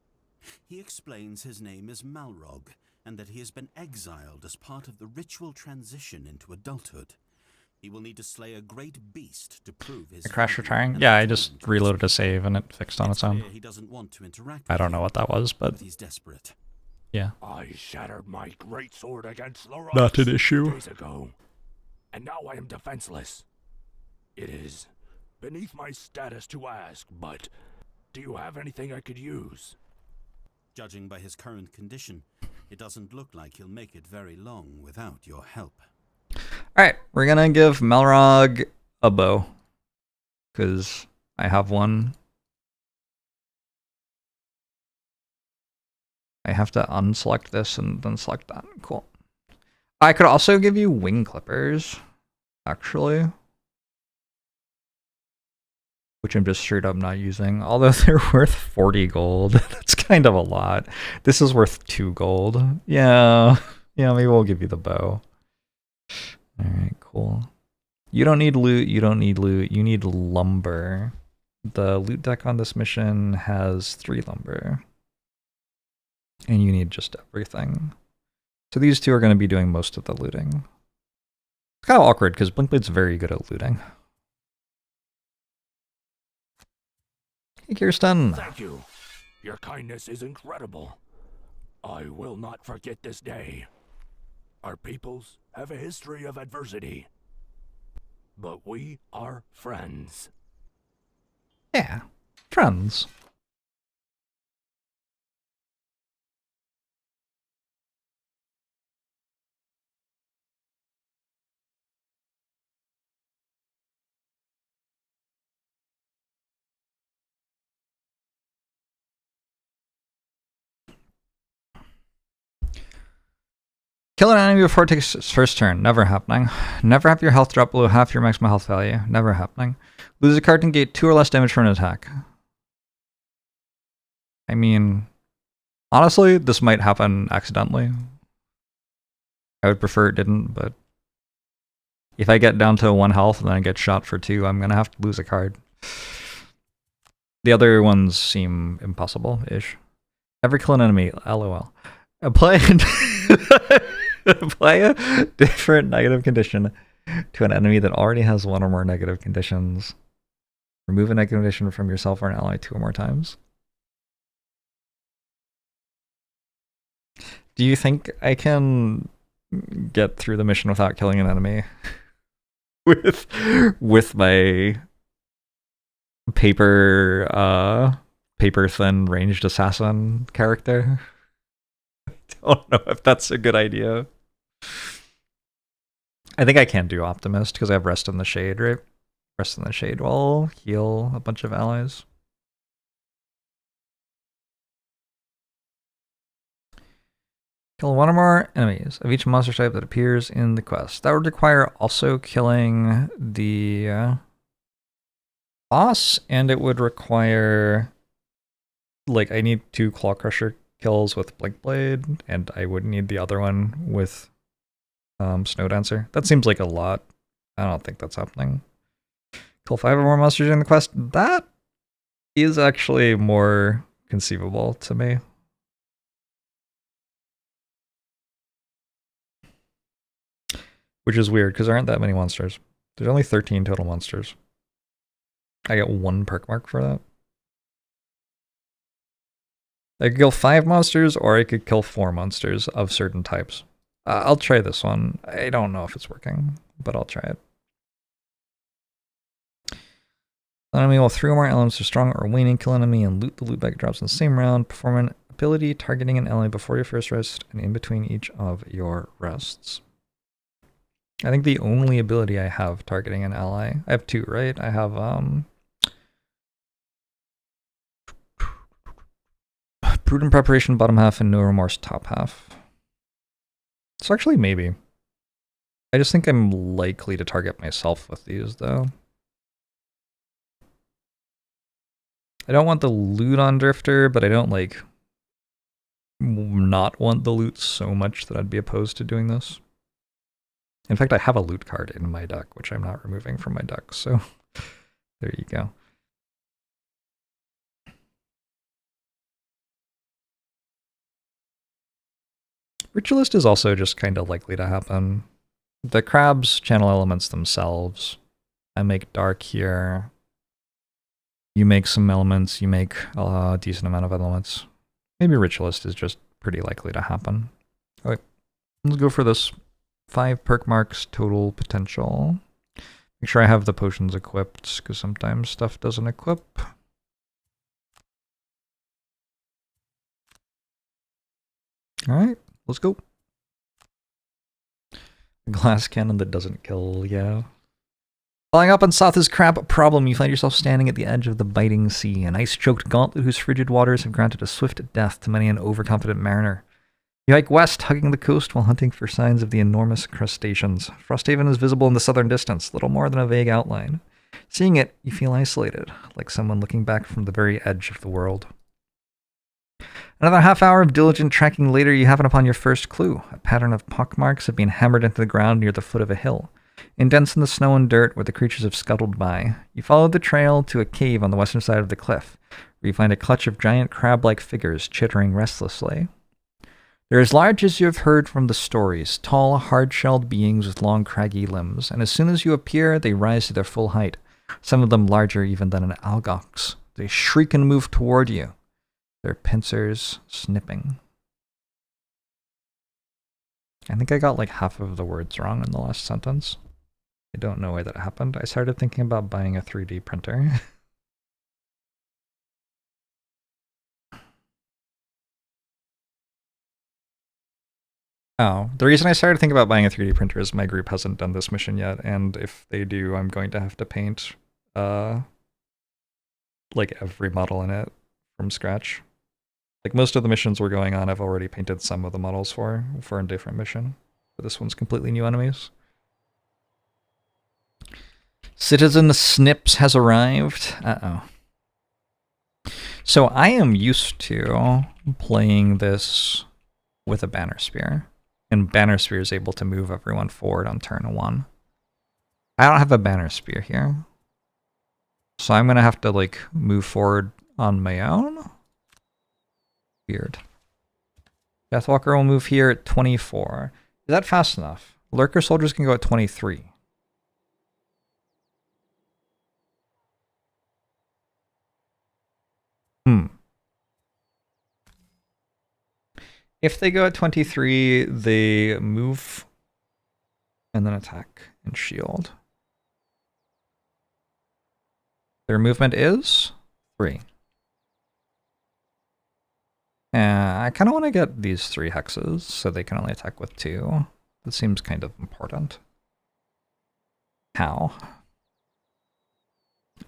He explains his name is Malrog, and that he has been exiled as part of the ritual transition into adulthood. He will need to slay a great beast to prove his... I crashed retiring? Yeah, I just reloaded a save and it fixed on its own. He doesn't want to interact I don't know what that was, but he's desperate. Yeah. I shattered my great sword against the rocks Not an issue. days ago, and now I am defenseless. It is beneath my status to ask, but do you have anything I could use? Judging by his current condition, it doesn't look like he'll make it very long without your help. Alright, we're gonna give Melrog a bow. Because I have one. I have to unselect this and then select that. Cool. I could also give you wing clippers, actually. Which I'm just straight up not using. Although they're worth 40 gold. That's kind of a lot. This is worth 2 gold. Yeah. Yeah, maybe we'll give you the bow. Alright, cool. You don't need loot, you don't need loot, you need lumber. The loot deck on this mission has 3 lumber. And you need just everything. So these two are going to be doing most of the looting. It's kind of awkward because Blinkblade's very good at looting. Hey, Kirsten. Thank you. Your kindness is incredible. I will not forget this day. Our peoples have a history of adversity. But we are friends. Yeah, friends. Kill an enemy before it takes its first turn. Never happening. Never have your health drop below half your maximum health value. Never happening. Lose a card to negate 2 or less damage from an attack. I mean, honestly, this might happen accidentally. I would prefer it didn't, but if I get down to 1 health and then I get shot for 2, I'm gonna have to lose a card. The other ones seem impossible-ish. Never kill an enemy. LOL. Apply a different negative condition to an enemy that already has 1 or more negative conditions. Remove a negative condition from yourself or an ally 2 or more times. Do you think I can get through the mission without killing an enemy with my paper thin ranged assassin character? I don't know if that's a good idea. I think I can do Optimist because I have Rest in the Shade, right? Rest in the Shade will heal a bunch of allies. Kill 1 or more enemies of each monster type that appears in the quest. That would require also killing the boss, and it would require, like, I need 2 Claw Crusher kills with Blinkblade, and I would need the other one with Snow Dancer. That seems like a lot. I don't think that's happening. Kill 5 or more monsters in the quest. That is actually more conceivable to me. Which is weird, because there aren't that many monsters. There's only 13 total monsters. I get 1 perk mark for that. I could kill 5 monsters, or I could kill 4 monsters of certain types. I'll try this one. I don't know if it's working, but I'll try it. Enemy will 3 or more elements are strong or waning. Kill enemy and loot the loot bag drops in the same round. Perform an ability targeting an ally before your first rest and in between each of your rests. I think the only ability I have targeting an ally, I have 2, right? I have Prudent Preparation bottom half and No Remorse top half. So actually maybe. I just think I'm likely to target myself with these though. I don't want the loot on Drifter, but I don't like not want the loot so much that I'd be opposed to doing this. In fact, I have a loot card in my deck, which I'm not removing from my deck, so there you go. Ritualist is also just kind of likely to happen. The crabs channel elements themselves. I make dark here. You make some elements, you make a decent amount of elements. Maybe Ritualist is just pretty likely to happen. Okay, let's go for this. 5 perk marks, total potential. Make sure I have the potions equipped, because sometimes stuff doesn't equip. Alright, let's go. A glass cannon that doesn't kill, yeah. Flying up on Sotha's crab problem, you find yourself standing at the edge of the biting sea, an ice-choked gauntlet whose frigid waters have granted a swift death to many an overconfident mariner. You hike west, hugging the coast while hunting for signs of the enormous crustaceans. Frosthaven is visible in the southern distance, little more than a vague outline. Seeing it, you feel isolated, like someone looking back from the very edge of the world. Another half hour of diligent tracking later, you happen upon your first clue. A pattern of pockmarks have been hammered into the ground near the foot of a hill. Indents in the snow and dirt where the creatures have scuttled by. You follow the trail to a cave on the western side of the cliff, where you find a clutch of giant crab-like figures chittering restlessly. They're as large as you have heard from the stories, tall, hard-shelled beings with long, craggy limbs, and as soon as you appear, they rise to their full height, some of them larger even than an algox. They shriek and move toward you, their pincers snipping. I think I got like half of the words wrong in the last sentence. I don't know why that happened. I started thinking about buying a 3D printer. Oh, the reason I started thinking about buying a 3D printer is my group hasn't done this mission yet, and if they do, I'm going to have to paint, like every model in it from scratch. Like most of the missions we're going on, I've already painted some of the models for a different mission. But this one's completely new enemies. Citizen Snips has arrived. Uh-oh. So I am used to playing this with a banner spear. And banner spear is able to move everyone forward on turn 1. I don't have a banner spear here. So I'm going to have to like move forward on my own. Weird. Deathwalker will move here at 24. Is that fast enough? Lurker soldiers can go at 23. If they go at 23, they move and then attack and shield. Their movement is 3. I kind of want to get these 3 hexes so they can only attack with 2. That seems kind of important. How?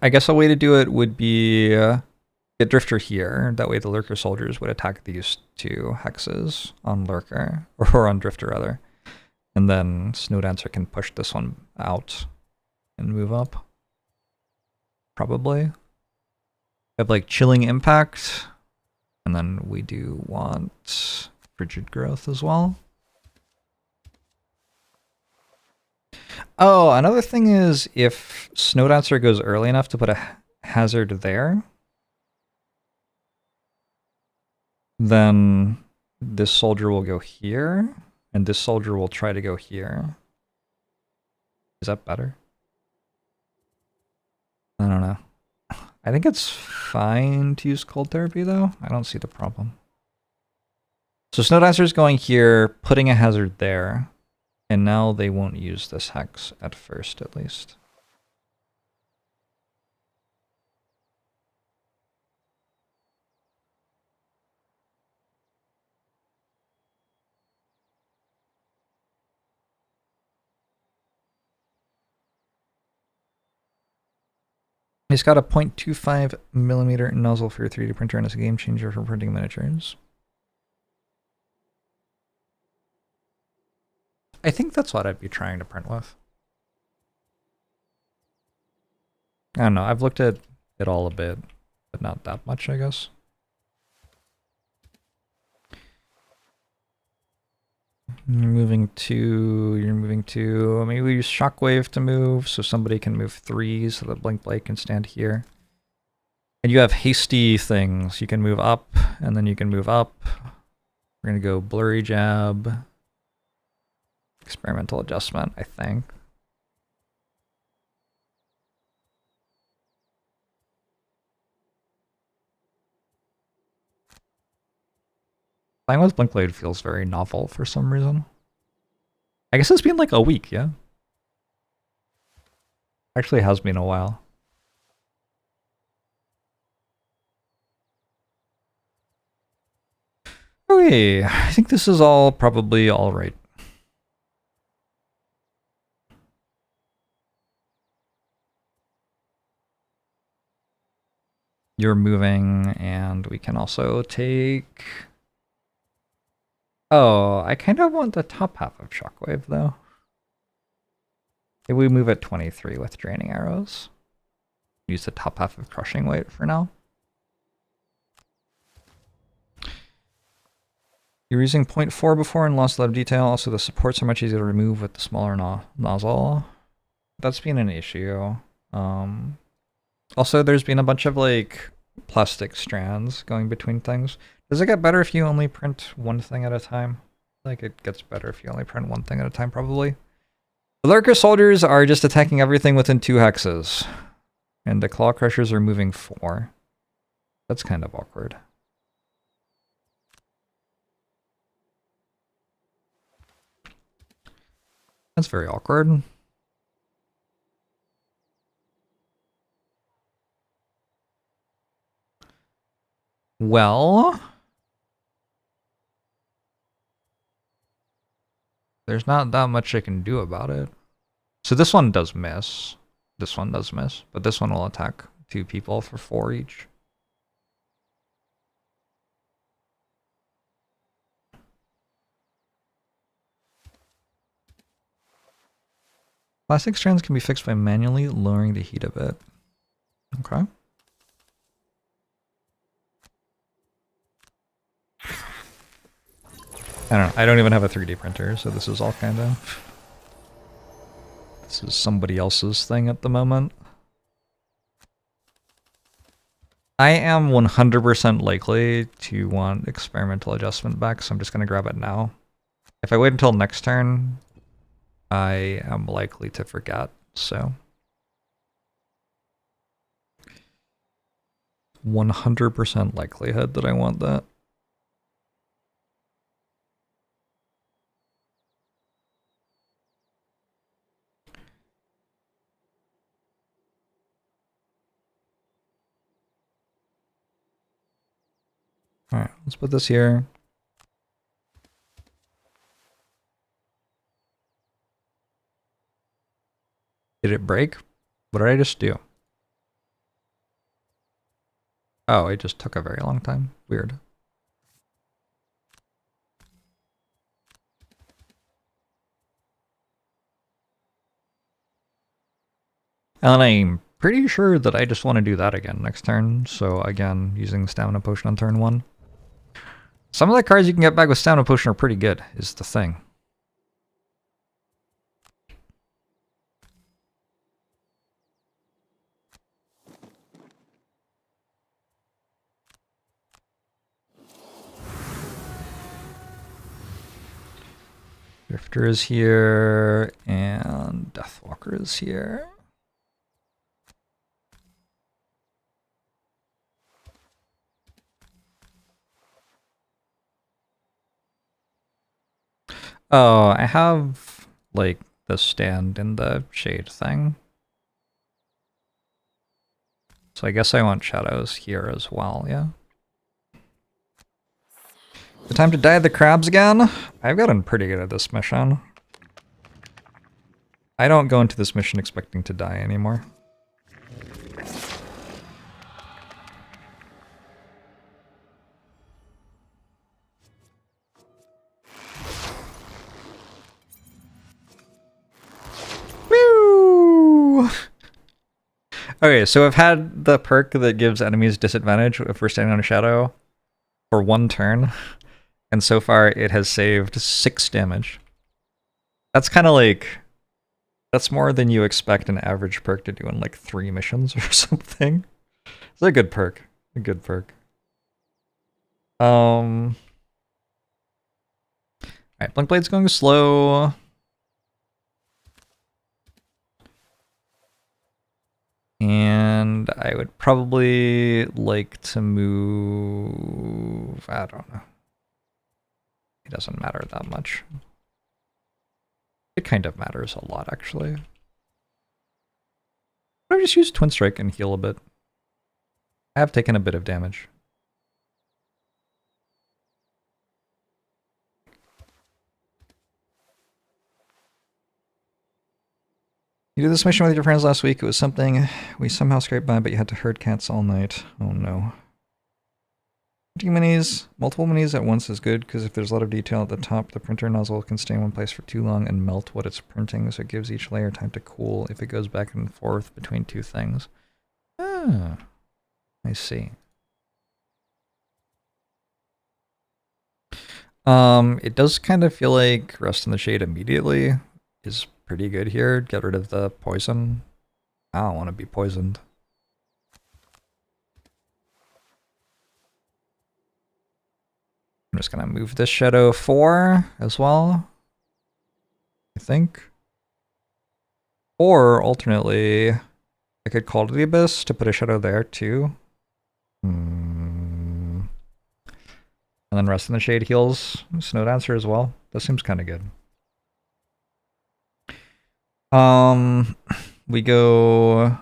I guess a way to do it would be get Drifter here. That way the Lurker soldiers would attack these 2 hexes on Lurker, or on Drifter rather. And then Snowdancer can push this one out and move up. Probably. Have like Chilling Impact. And then we do want Frigid Growth as well. Oh, another thing is if Snowdancer goes early enough to put a hazard there, then this soldier will go here, and this soldier will try to go here. Is that better? I don't know. I think it's fine to use cold therapy, though. I don't see the problem. So Snowdancer is going here, putting a hazard there, and now they won't use this hex at first, at least. He's got a 0.25mm nozzle for your 3D printer and it's a game changer for printing miniatures. I think that's what I'd be trying to print with. I don't know, I've looked at it all a bit, but not that much, I guess. You're moving 2, maybe we use Shockwave to move, so somebody can move 3, so that Blink Blade can stand here. And you have hasty things, you can move up, and then you can move up. We're gonna go Blurry Jab. Experimental Adjustment, I think. Playing with Blink Blade feels very novel for some reason. I guess it's been like a week, yeah? Actually has been a while. Okay, I think this is all probably all right. You're moving, and we can also take... Oh, I kind of want the top half of Shockwave, though. Maybe we move at 23 with Draining Arrows. Use the top half of Crushing Weight for now. You're using 0.4 before and lost a lot of detail. Also, the supports are much easier to remove with the smaller nozzle. That's been an issue. Also, there's been a bunch of like plastic strands going between things. Does it get better if you only print one thing at a time? Like it gets better if you only print one thing at a time, probably. The lurker soldiers are just attacking everything within 2 hexes. And the claw crushers are moving 4. That's kind of awkward. That's very awkward. Well, there's not that much I can do about it. So this one does miss. This one does miss, but this one will attack 2 people for 4 each. Plastic strands can be fixed by manually lowering the heat of it. Okay. I don't know. I don't even have a 3D printer, so this is all kind of... This is somebody else's thing at the moment. I am 100% likely to want experimental adjustment back, so I'm just going to grab it now. If I wait until next turn, I am likely to forget, so... 100% likelihood that I want that. Alright, let's put this here. Did it break? What did I just do? Oh, it just took a very long time. Weird. And I'm pretty sure that I just want to do that again next turn. So again, using Stamina Potion on turn 1. Some of the cards you can get back with Stamina Potion are pretty good, is the thing. Drifter is here, and Deathwalker is here. Oh, I have, like, the stand in the shade thing. So I guess I want shadows here as well, yeah. The time to die the crabs again? I've gotten pretty good at this mission. I don't go into this mission expecting to die anymore. Woo! Okay, so I've had the perk that gives enemies disadvantage if we're standing on a shadow for 1 turn. And so far, it has saved 6 damage. That's kind of like... That's more than you expect an average perk to do in like 3 missions or something. It's a good perk. A good perk. Alright, Blink Blade's going slow. And I would probably like to move... I don't know. It doesn't matter that much. It kind of matters a lot, actually. I just use Twin Strike and heal a bit. I have taken a bit of damage. You did this mission with your friends last week. It was something we somehow scraped by, but you had to herd cats all night. Oh no. Printing minis, multiple minis at once is good, because if there's a lot of detail at the top, the printer nozzle can stay in one place for too long and melt what it's printing, so it gives each layer time to cool if it goes back and forth between 2 things. Ah, I see. It does kind of feel like Rest in the Shade immediately is pretty good here. Get rid of the poison. I don't want to be poisoned. I'm just gonna move this Shadow 4 as well, I think. Or alternately, I could Call to the Abyss to put a Shadow there too. And then Rest in the Shade heals Snow Dancer as well. That seems kind of good. We go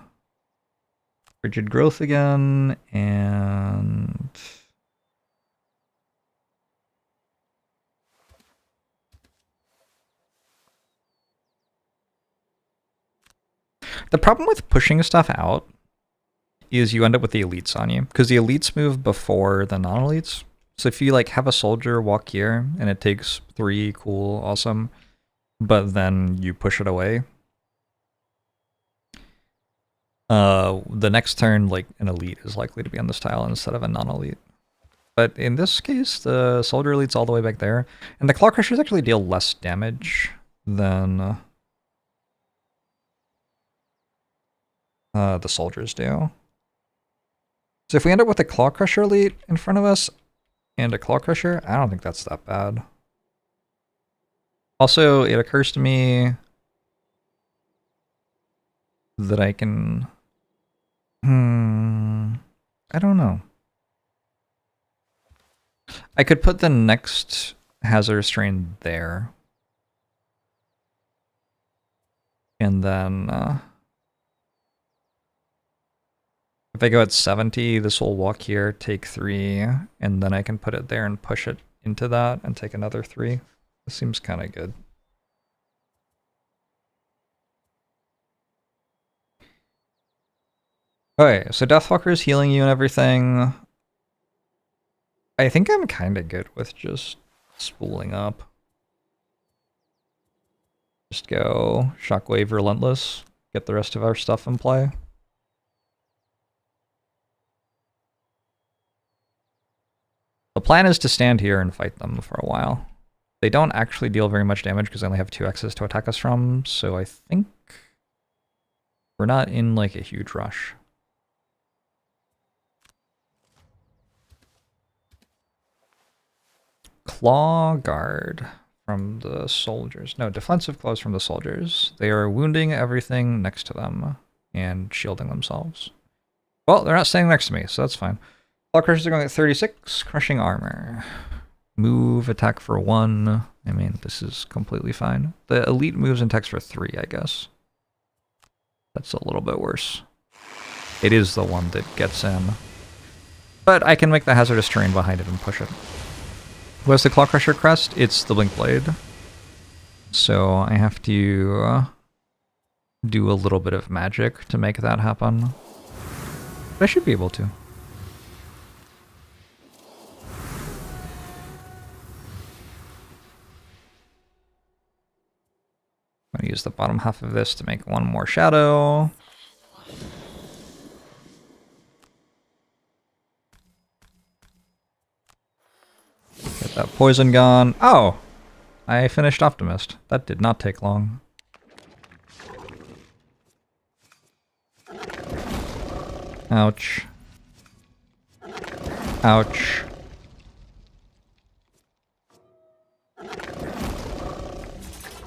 Rigid Growth again, and the problem with pushing stuff out is you end up with the elites on you, because the elites move before the non-elites. So if you like have a soldier walk here and it takes 3, cool, awesome, but then you push it away, the next turn, like, an elite is likely to be on this tile instead of a non-elite. But in this case, the soldier elite's all the way back there, and the Claw Crushers actually deal less damage than the soldiers do. So if we end up with a Claw Crusher elite in front of us and a Claw Crusher, I don't think that's that bad. Also, it occurs to me that I can... I don't know. I could put the next Hazardous Strain there. And then... if I go at 70, this will walk here, take 3, and then I can put it there and push it into that and take another 3. This seems kind of good. Okay, so Deathwalker is healing you and everything. I think I'm kind of good with just spooling up. Just go Shockwave Relentless, get the rest of our stuff in play. The plan is to stand here and fight them for a while. They don't actually deal very much damage because they only have 2 X's to attack us from, so I think we're not in like a huge rush. Claw Guard from the soldiers. No, defensive claws from the soldiers. They are wounding everything next to them and shielding themselves. Well, they're not standing next to me, so that's fine. Claw Crushers are going at 36, Crushing Armor. Move, attack for 1. I mean, this is completely fine. The elite moves and attacks for 3, I guess. That's a little bit worse. It is the one that gets in. But I can make the Hazardous Terrain behind it and push it. Who has the Claw Crusher crest? It's the Blink Blade. So I have to do a little bit of magic to make that happen. But I should be able to. I'm going to use the bottom half of this to make 1 more shadow. Get that poison gone. Oh! I finished Optimist. That did not take long. Ouch. Ouch.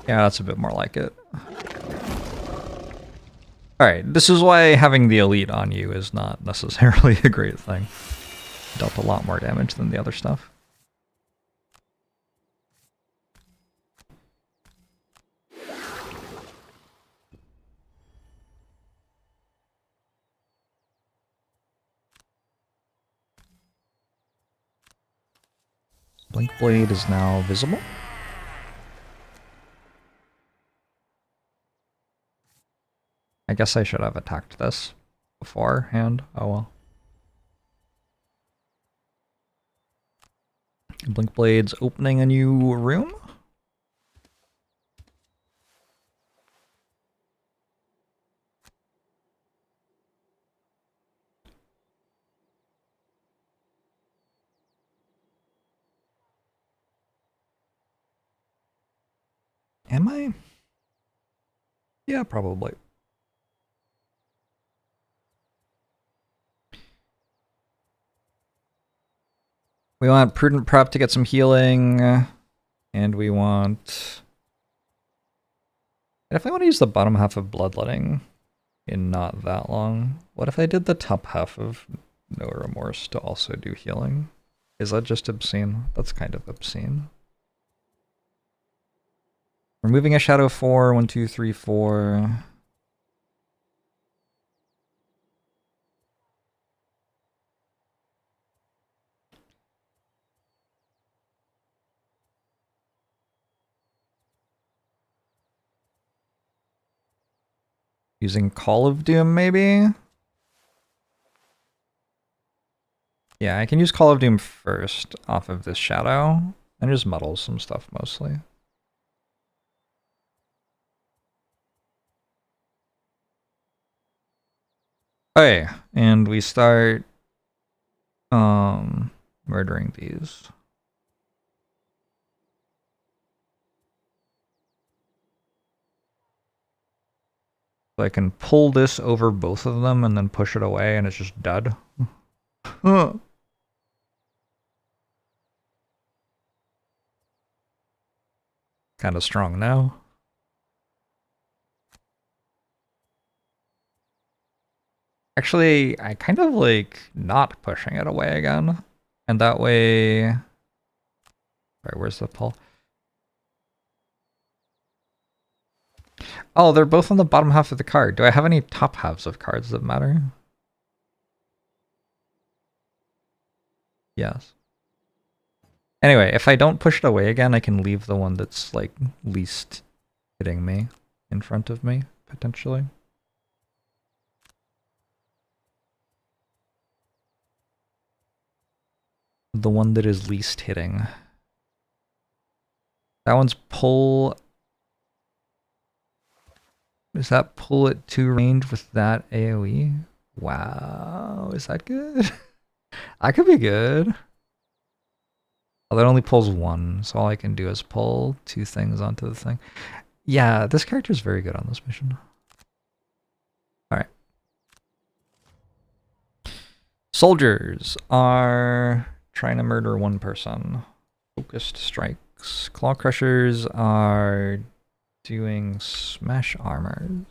Yeah, that's a bit more like it. Alright, this is why having the elite on you is not necessarily a great thing. Dealt a lot more damage than the other stuff. Blink Blade is now visible. I guess I should have attacked this beforehand. Oh well. Blink Blade's opening a new room. Am I? Yeah, probably. We want Prudent Prep to get some healing, and we want... I definitely want to use the bottom half of Bloodletting in not that long. What if I did the top half of No Remorse to also do healing? Is that just obscene? That's kind of obscene. Removing a shadow 4, 1, 2, 3, 4. Using Call of Doom, maybe? Yeah, I can use Call of Doom first off of this shadow, and just muddle some stuff mostly. Okay, and we start murdering these. So I can pull this over both of them and then push it away and it's just dead. Kind of strong now. Actually, I kind of like not pushing it away again. And that way... Alright, where's the pull? Oh, they're both on the bottom half of the card. Do I have any top halves of cards that matter? Yes. Anyway, if I don't push it away again, I can leave the one that's like least hitting me in front of me, potentially. The one that is least hitting. That one's pull. Does that pull it to range with that AoE? Wow, is that good? I could be good. Oh, that only pulls one, so all I can do is pull 2 things onto the thing. Yeah, this character is very good on this mission. Alright. Soldiers are trying to murder 1 person. Focused strikes. Claw Crushers are doing smash armors.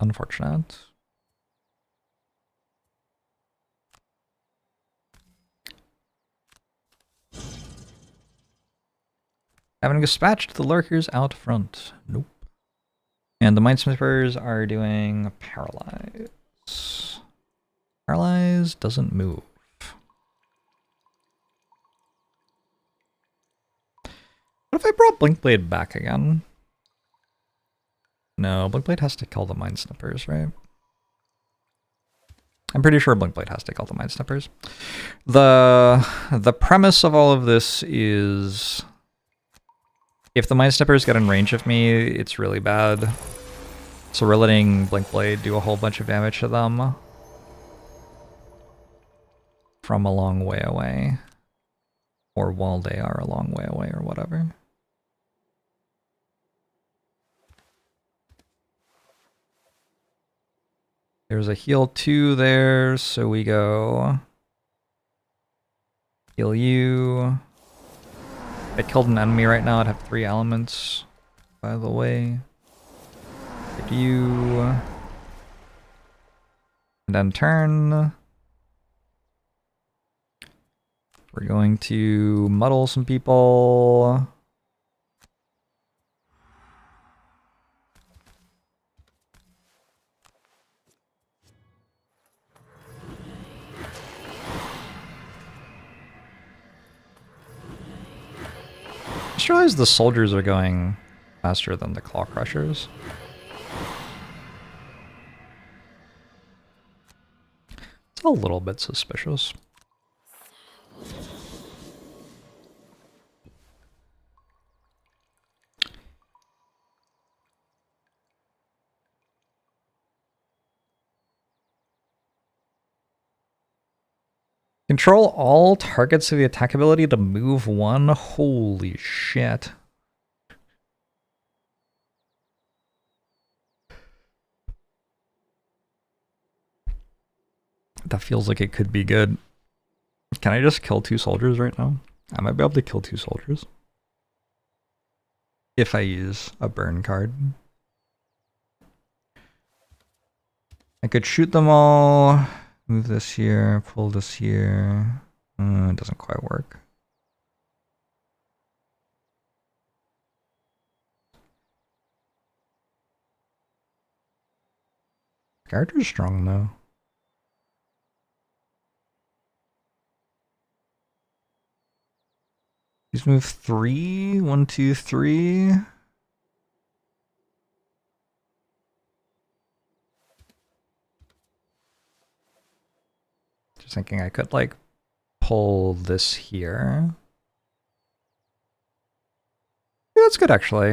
Unfortunate. Having dispatched the lurkers out front. Nope. And the Minesmithers are doing paralyze. Paralyze doesn't move. What if I brought Blinkblade back again? No, Blinkblade has to kill the Minesnippers, right? I'm pretty sure Blinkblade has to kill the Minesnippers. The premise of all of this is if the Minesnippers get in range of me, it's really bad. So we're letting Blinkblade do a whole bunch of damage to them from a long way away. Or while they are a long way away or whatever. There's a heal 2 there, so we go heal you. If I killed an enemy right now, I'd have 3 elements, by the way. Hit you. And then turn. We're going to muddle some people. I just realized the soldiers are going faster than the claw crushers. It's a little bit suspicious. Control all targets of the attack ability to move one. Holy shit. That feels like it could be good. Can I just kill 2 soldiers right now? I might be able to kill 2 soldiers. If I use a burn card. I could shoot them all. Move this here, pull this here. It doesn't quite work. Character's strong though. He's moved 3. 1, 2, 3. Just thinking I could like pull this here. Yeah, that's good actually.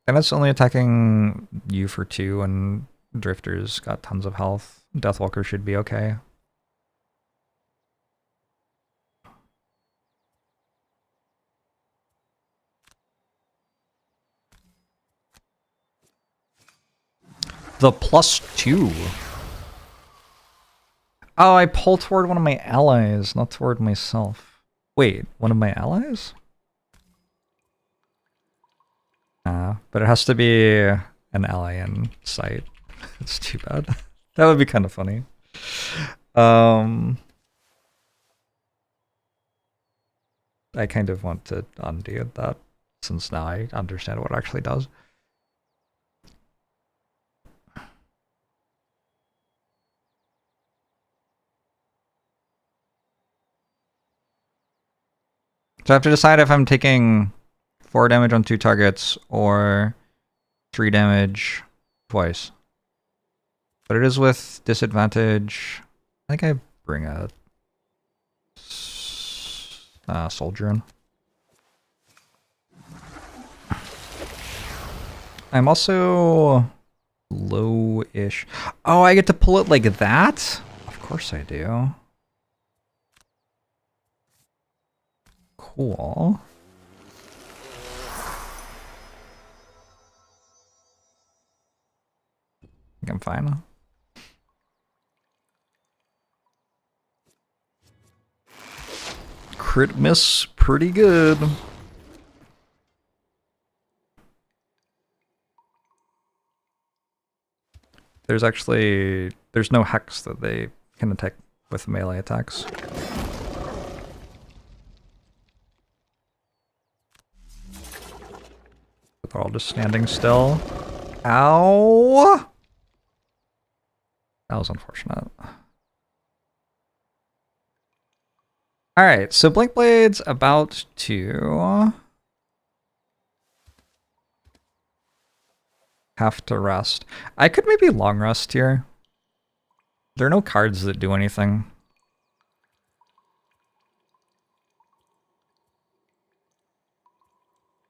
And it's only attacking you for 2 and Drifter's got tons of health. Deathwalker should be okay. The +2. Oh, I pull toward one of my allies, not toward myself. Wait, one of my allies? But it has to be an ally in sight. It's too bad. That would be kind of funny. I kind of want to undo that, since now I understand what it actually does. So I have to decide if I'm taking 4 damage on 2 targets or 3 damage twice. But it is with disadvantage. I think I bring a soldier in. I'm also low-ish. Oh, I get to pull it like that? Of course I do. Cool. I think I'm fine. Crit miss, pretty good. There's no hex that they can attack with melee attacks. They're all just standing still. Ow! That was unfortunate. Alright, so Blink Blade's about to have to rest. I could maybe long rest here. There are no cards that do anything.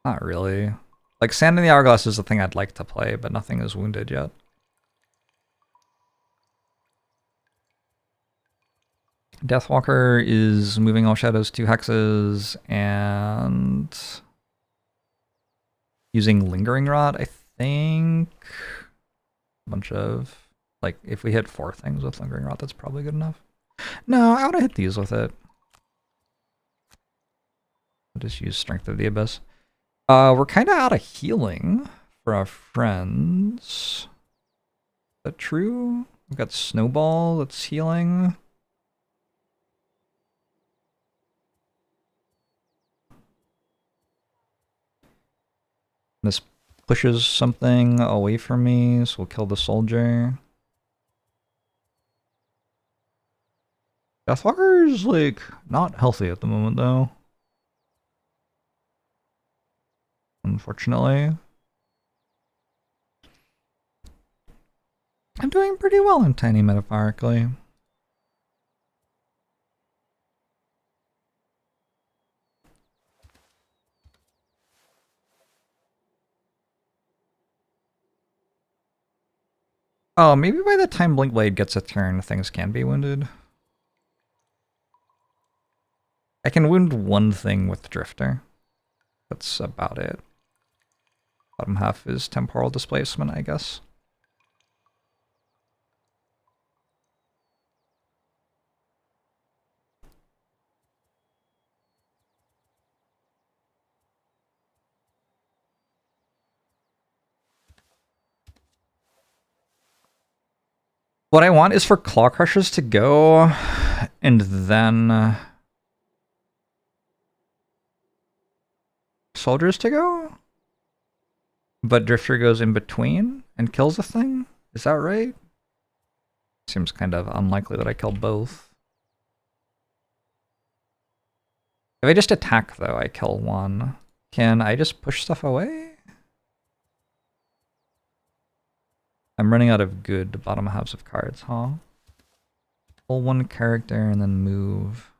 Not really. Like, Sand in the Hourglass is the thing I'd like to play, but nothing is wounded yet. Deathwalker is moving all shadows 2 hexes and using Lingering Rod, I think. A bunch of, like, if we hit 4 things with Lingering Rod, that's probably good enough. No, I want to hit these with it. I'll just use Strength of the Abyss. We're kind of out of healing for our friends. Is that true? We've got Snowball that's healing. This pushes something away from me, so we'll kill the soldier. Deathwalker's, like, not healthy at the moment, though. Unfortunately. I'm doing pretty well in Tiny metaphorically. Oh, maybe by the time Blink Blade gets a turn, things can be wounded. I can wound one thing with Drifter. That's about it. Bottom half is temporal displacement, I guess. What I want is for Claw Crushers to go, and then Soldiers to go? But Drifter goes in between and kills a thing? Is that right? Seems kind of unlikely that I kill both. If I just attack, though, I kill one. Can I just push stuff away? I'm running out of good bottom halves of cards, huh? Pull one character and then move.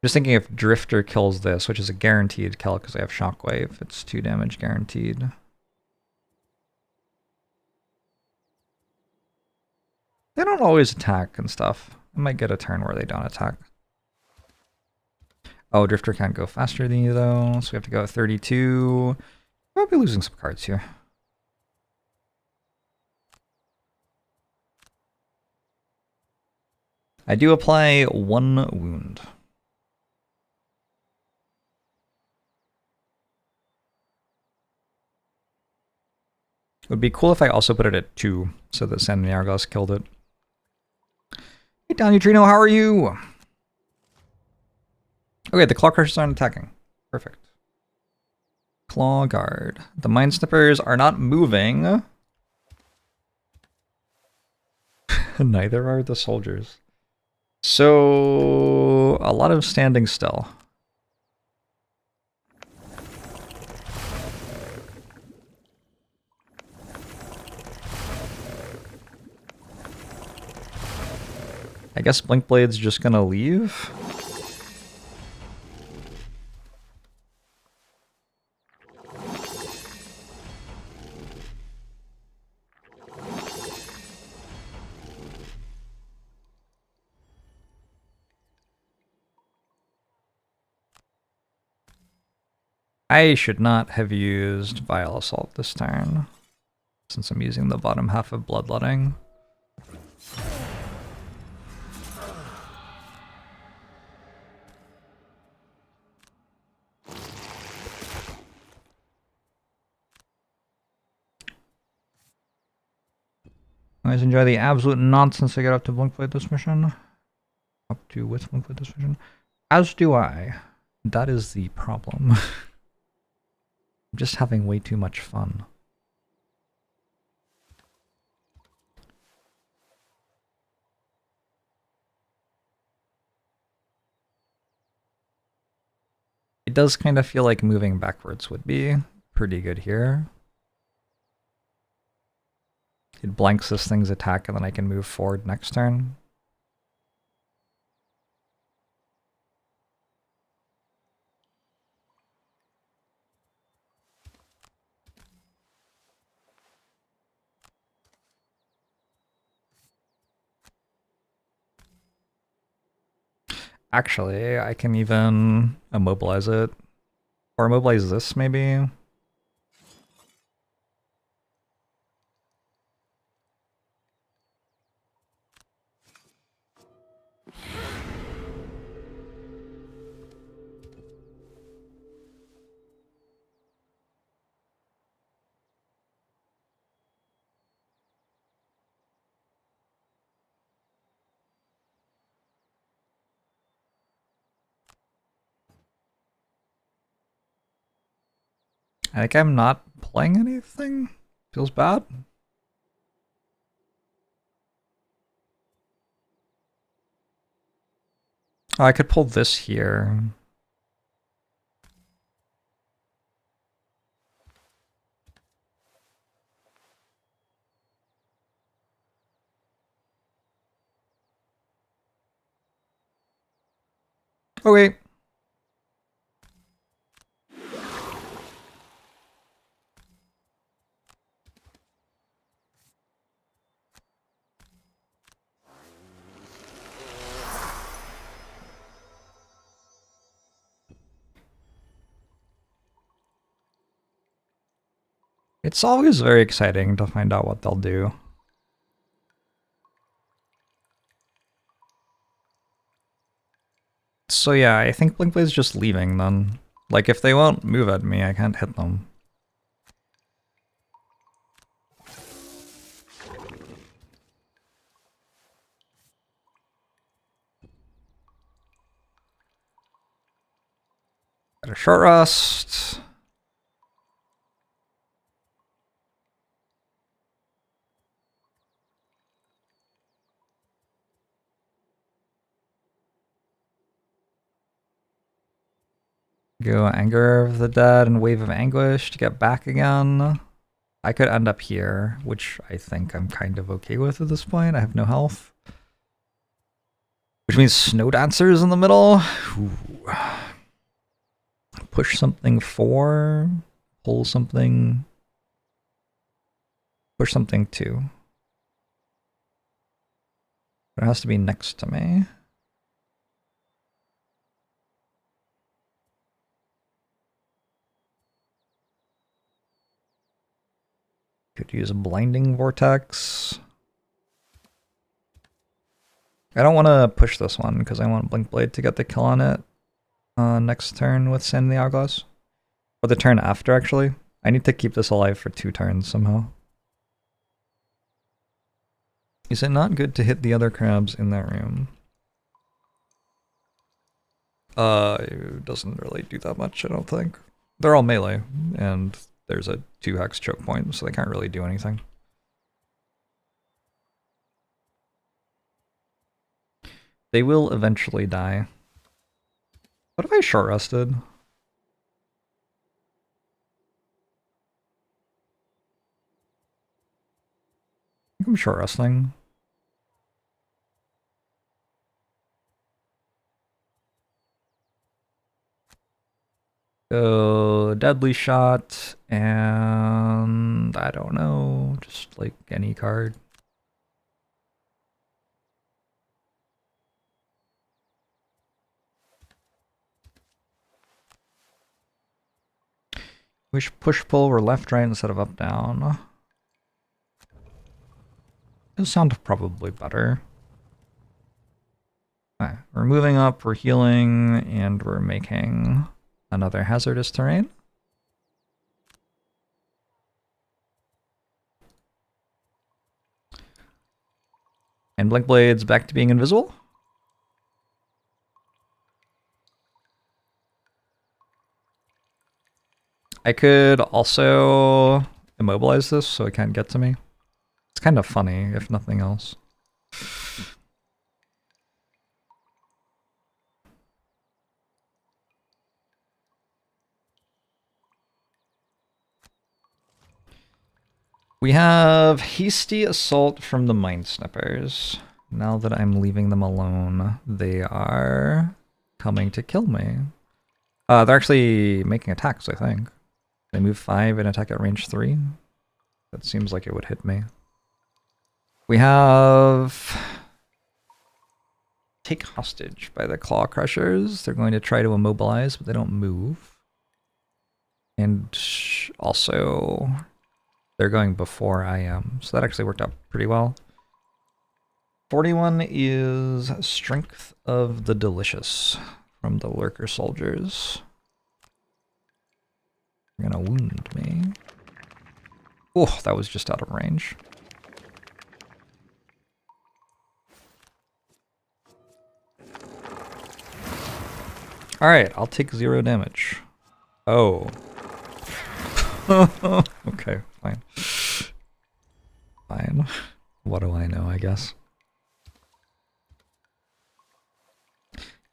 Just thinking if Drifter kills this, which is a guaranteed kill because I have Shockwave, it's 2 damage guaranteed. They don't always attack and stuff. I might get a turn where they don't attack. Oh, Drifter can't go faster than you though, so we have to go at 32. I'll be losing some cards here. I do apply 1 wound. It would be cool if I also put it at 2, so that Sand and Hourglass killed it. Hey, Down Neutrino, how are you? Okay, the Claw Crushers aren't attacking. Perfect. Claw Guard. The Mind Snippers are not moving. Neither are the Soldiers. So, a lot of standing still. I guess Blinkblade's just gonna leave. I should not have used Vile Assault this turn, since I'm using the bottom half of Bloodletting. You guys enjoy the absolute nonsense I get up to Blinkblade this mission? Up to with Blinkblade this mission? As do I. That is the problem. I'm just having way too much fun. It does kind of feel like moving backwards would be pretty good here. It blanks this thing's attack and then I can move forward next turn. Actually, I can even immobilize it. Or immobilize this, maybe? I think I'm not playing anything. Feels bad. Oh, I could pull this here. Okay. It's always very exciting to find out what they'll do. So yeah, I think Blinkblade's just leaving then. Like, if they won't move at me, I can't hit them. Got a short rest. Go Anger of the Dead and Wave of Anguish to get back again. I could end up here, which I think I'm kind of okay with at this point. I have no health. Which means Snow Dancer's in the middle. Ooh. Push something 4. Pull something. Push something 2. It has to be next to me. Could use a Blinding Vortex. I don't want to push this one because I want Blinkblade to get the kill on it next turn with Sand in the Hourglass. Or the turn after, actually. I need to keep this alive for 2 turns somehow. Is it not good to hit the other crabs in that room? It doesn't really do that much, I don't think. They're all melee, and there's a 2-hex choke point, so they can't really do anything. They will eventually die. What if I short rested? I think I'm short resting. Go Deadly Shot, and I don't know, just like any card. Wish push-pull were left-right instead of up-down. This sounds probably better. Okay, we're moving up, we're healing, and we're making another hazardous terrain. And Blinkblade's back to being invisible. I could also immobilize this so it can't get to me. It's kind of funny, if nothing else. We have Hasty Assault from the Mind Snippers. Now that I'm leaving them alone, they are coming to kill me. They're actually making attacks, I think. They move 5 and attack at range 3. That seems like it would hit me. We have Take Hostage by the Claw Crushers. They're going to try to immobilize, but they don't move. And also, they're going before I am, so that actually worked out pretty well. 41 is Strength of the Delicious from the Lurker Soldiers. They're gonna wound me. Oh, that was just out of range. Alright, I'll take 0 damage. Oh. Okay, fine. Fine. What do I know, I guess.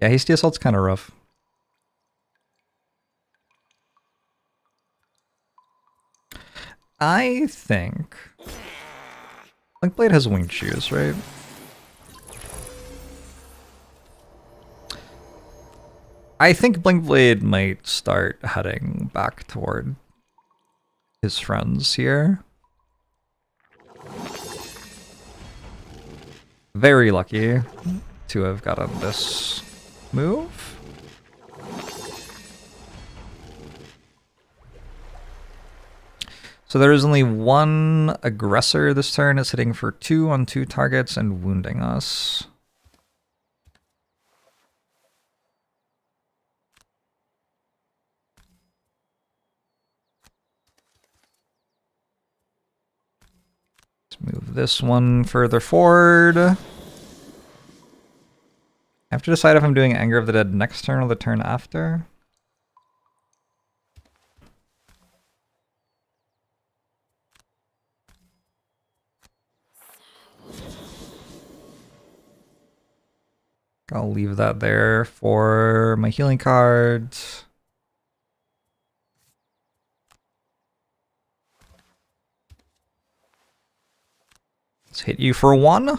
Yeah, Hasty Assault's kind of rough. I think Blinkblade has winged shoes, right? I think Blinkblade might start heading back toward his friends here. Very lucky to have gotten this move. So there is only one aggressor this turn. It's hitting for 2 on 2 targets and wounding us. Let's move this one further forward. I have to decide if I'm doing Anger of the Dead next turn or the turn after. I'll leave that there for my healing cards. Let's hit you for 1,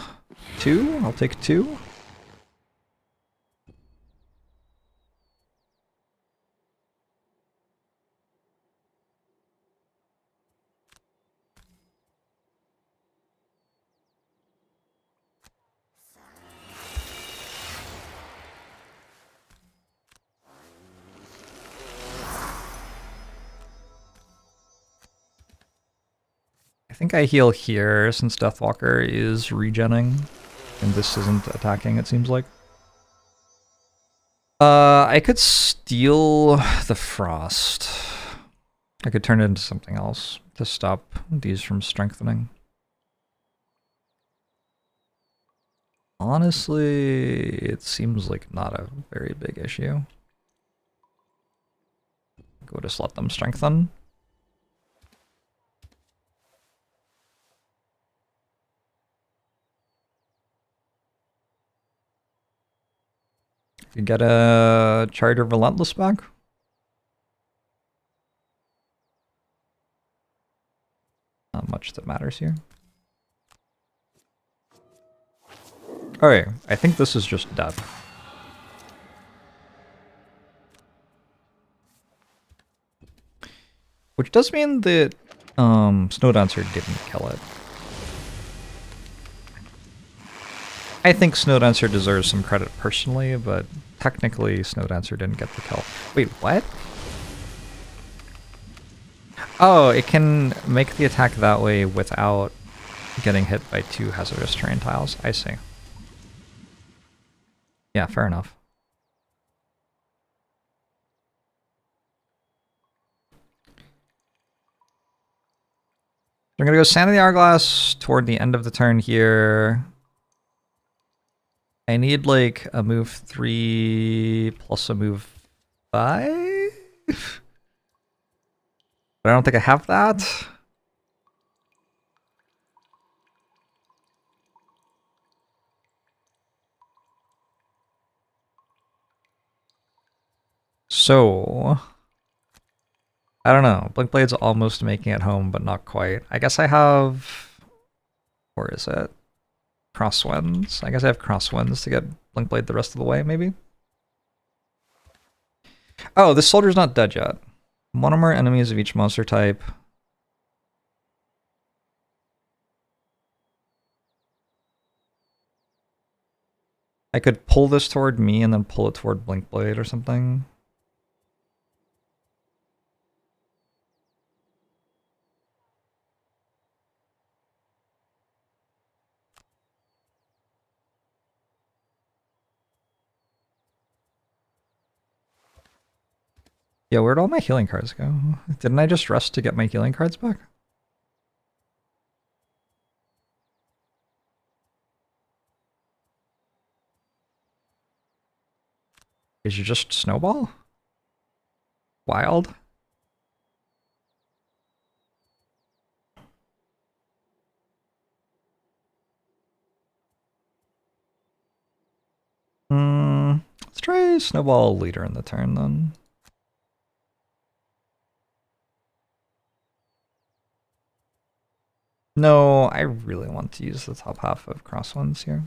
2. I'll take 2. I think I heal here since Deathwalker is regenning and this isn't attacking, it seems like. I could steal the Frost. I could turn it into something else to stop these from strengthening. Honestly, it seems like not a very big issue. Go just let them strengthen. You get a Charter Relentless back. Not much that matters here. Alright, I think this is just dead. Which does mean that Snowdancer didn't kill it. I think Snowdancer deserves some credit personally, but technically Snowdancer didn't get the kill. Wait, what? Oh, it can make the attack that way without getting hit by 2 hazardous terrain tiles. I see. Yeah, fair enough. I'm gonna go Sand in the Hourglass toward the end of the turn here. I need like a move 3 plus a move 5? But I don't think I have that. So, I don't know. Blinkblade's almost making it home, but not quite. I guess I have... Where is it? Crosswinds. I guess I have Crosswinds to get Blinkblade the rest of the way, maybe? Oh, this soldier's not dead yet. 1 or more enemies of each monster type. I could pull this toward me and then pull it toward Blinkblade or something. Yeah, where'd all my healing cards go? Didn't I just rest to get my healing cards back? Did you just snowball? Wild? Let's try snowball later in the turn then. No, I really want to use the top half of Crosswinds here.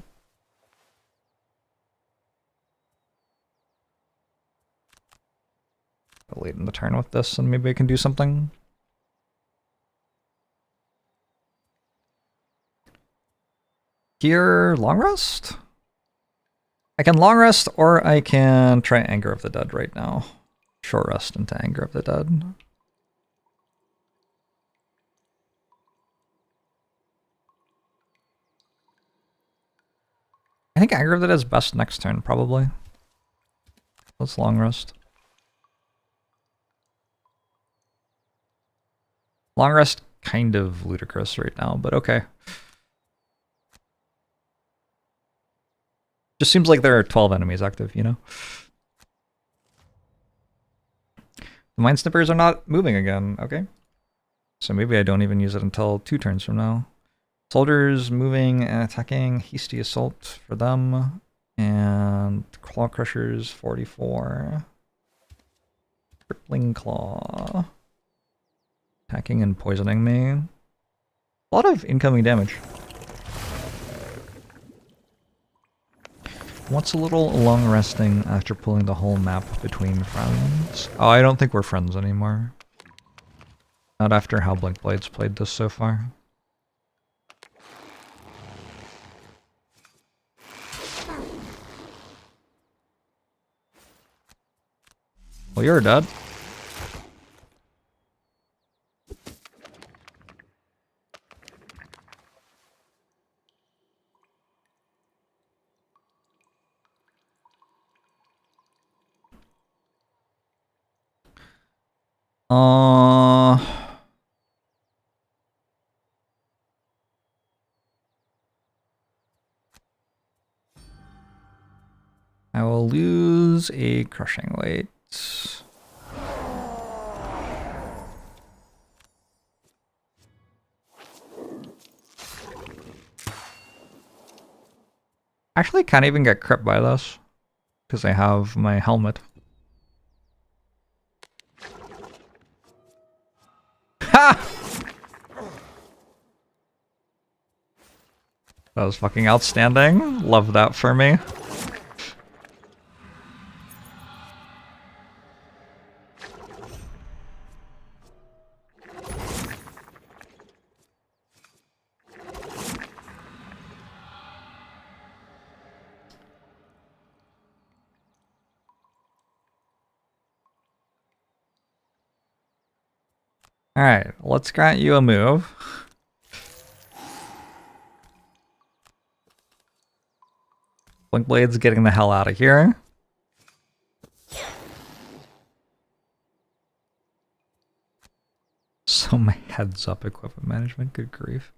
Go late in the turn with this and maybe I can do something. Here, long rest? I can long rest or I can try Anger of the Dead right now. Short rest into Anger of the Dead. I think aggro that is best next turn, probably. Let's long rest. Long rest kind of ludicrous right now, but okay. Just seems like there are 12 enemies active, you know? The mine snippers are not moving again, okay. So maybe I don't even use it until 2 turns from now. Soldiers moving and attacking, hasty assault for them. And claw crushers 44. Crippling claw. Attacking and poisoning me. A lot of incoming damage. What's a little long resting after pulling the whole map between friends? Oh, I don't think we're friends anymore. Not after how Blinkblade's played this so far. Well, you're dead. I will lose a crushing weight. Actually, can't even get crit by this because I have my helmet. Ha! That was fucking outstanding. Love that for me. Alright, let's grant you a move. Blinkblade's getting the hell out of here. So my heads up equipment management, good grief.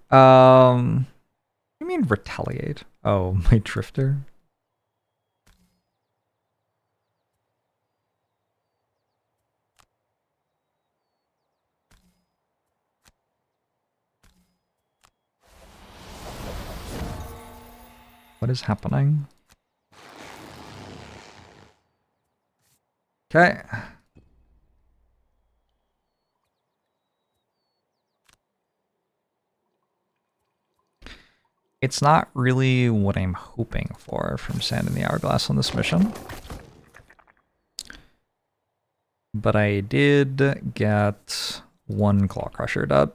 What do you mean retaliate? Oh, my drifter? What is happening? Okay. It's not really what I'm hoping for from Sand in the Hourglass on this mission. But I did get 1 Claw Crusher dead.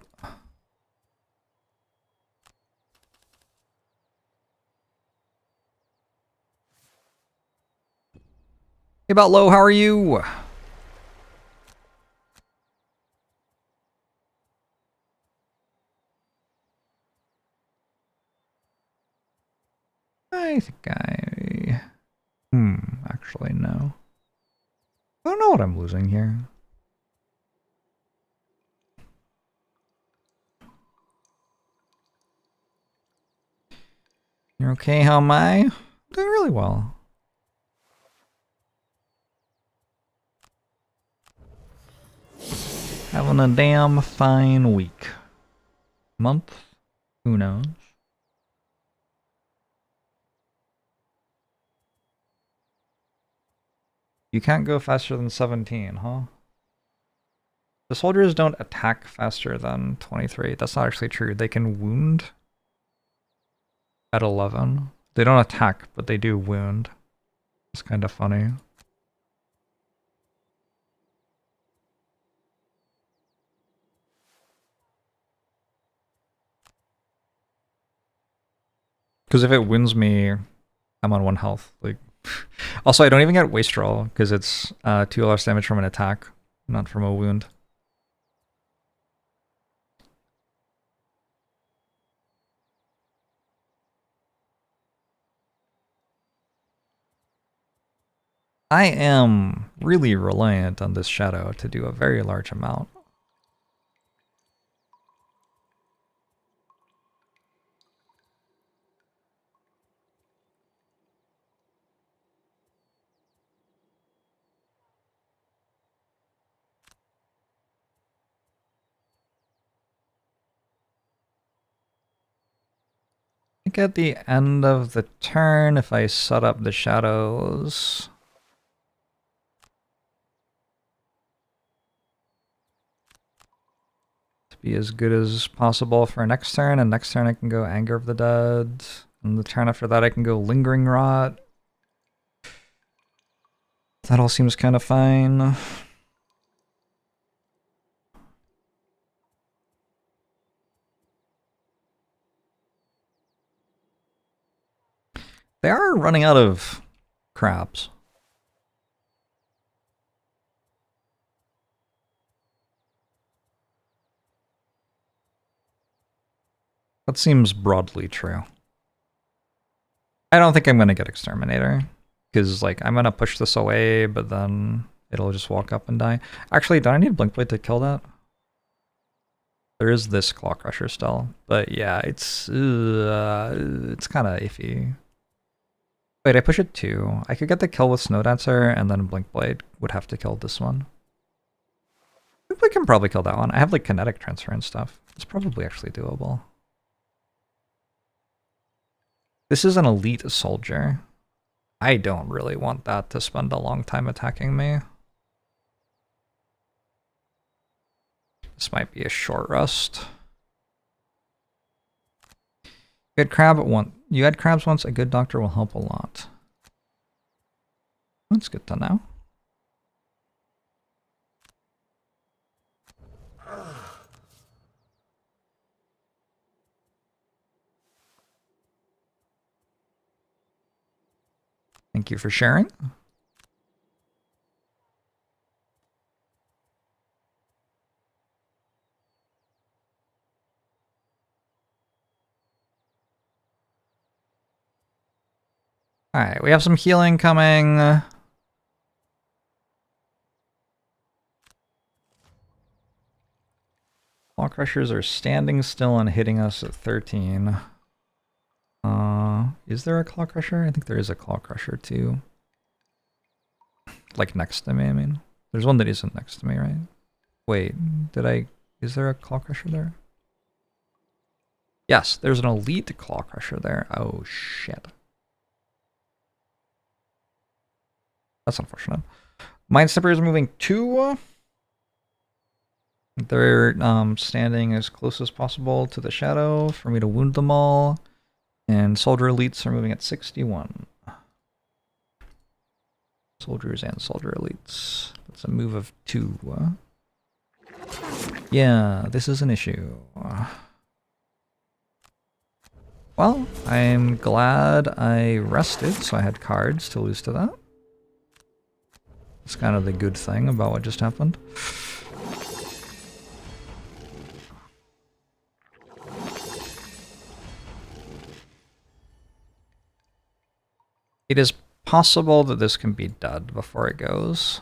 Hey, about low, how are you? I think actually, no. I don't know what I'm losing here. You're okay, how am I? I'm doing really well. Having a damn fine week. Month? Who knows? You can't go faster than 17, huh? The soldiers don't attack faster than 23. That's not actually true. They can wound at 11. They don't attack, but they do wound. It's kind of funny. Because if it wounds me, I'm on 1 health. Like, also, I don't even get waste roll because it's 2 less damage from an attack, not from a wound. I am really reliant on this shadow to do a very large amount. I think at the end of the turn, if I set up the shadows, to be as good as possible for next turn, and next turn I can go Anger of the Dead, and the turn after that I can go Lingering Rot. That all seems kind of fine. They are running out of crabs. That seems broadly true. I don't think I'm going to get Exterminator, because like I'm going to push this away, but then it'll just walk up and die. Actually, do I need Blinkblade to kill that? There is this Claw Crusher still, but yeah, it's kind of iffy. Wait, I push it 2. I could get the kill with Snow Dancer, and then Blinkblade would have to kill this one. Blinkblade can probably kill that one. I have like kinetic transfer and stuff. It's probably actually doable. This is an elite soldier. I don't really want that to spend a long time attacking me. This might be a short rest. You had crabs once, a good doctor will help a lot. That's good to know. Thank you for sharing. Alright, we have some healing coming. Claw Crushers are standing still and hitting us at 13. Is there a Claw Crusher? I think there is a Claw Crusher too. Like next to me, I mean. There's one that isn't next to me, right? Wait, is there a Claw Crusher there? Yes, there's an elite Claw Crusher there. Oh shit. That's unfortunate. Mind Snipper is moving 2. They're standing as close as possible to the shadow for me to wound them all. And Soldier Elites are moving at 61. Soldiers and Soldier Elites. That's a move of 2. Yeah, this is an issue. Well, I'm glad I rested, so I had cards to lose to that. It's kind of the good thing about what just happened. It is possible that this can be dead before it goes.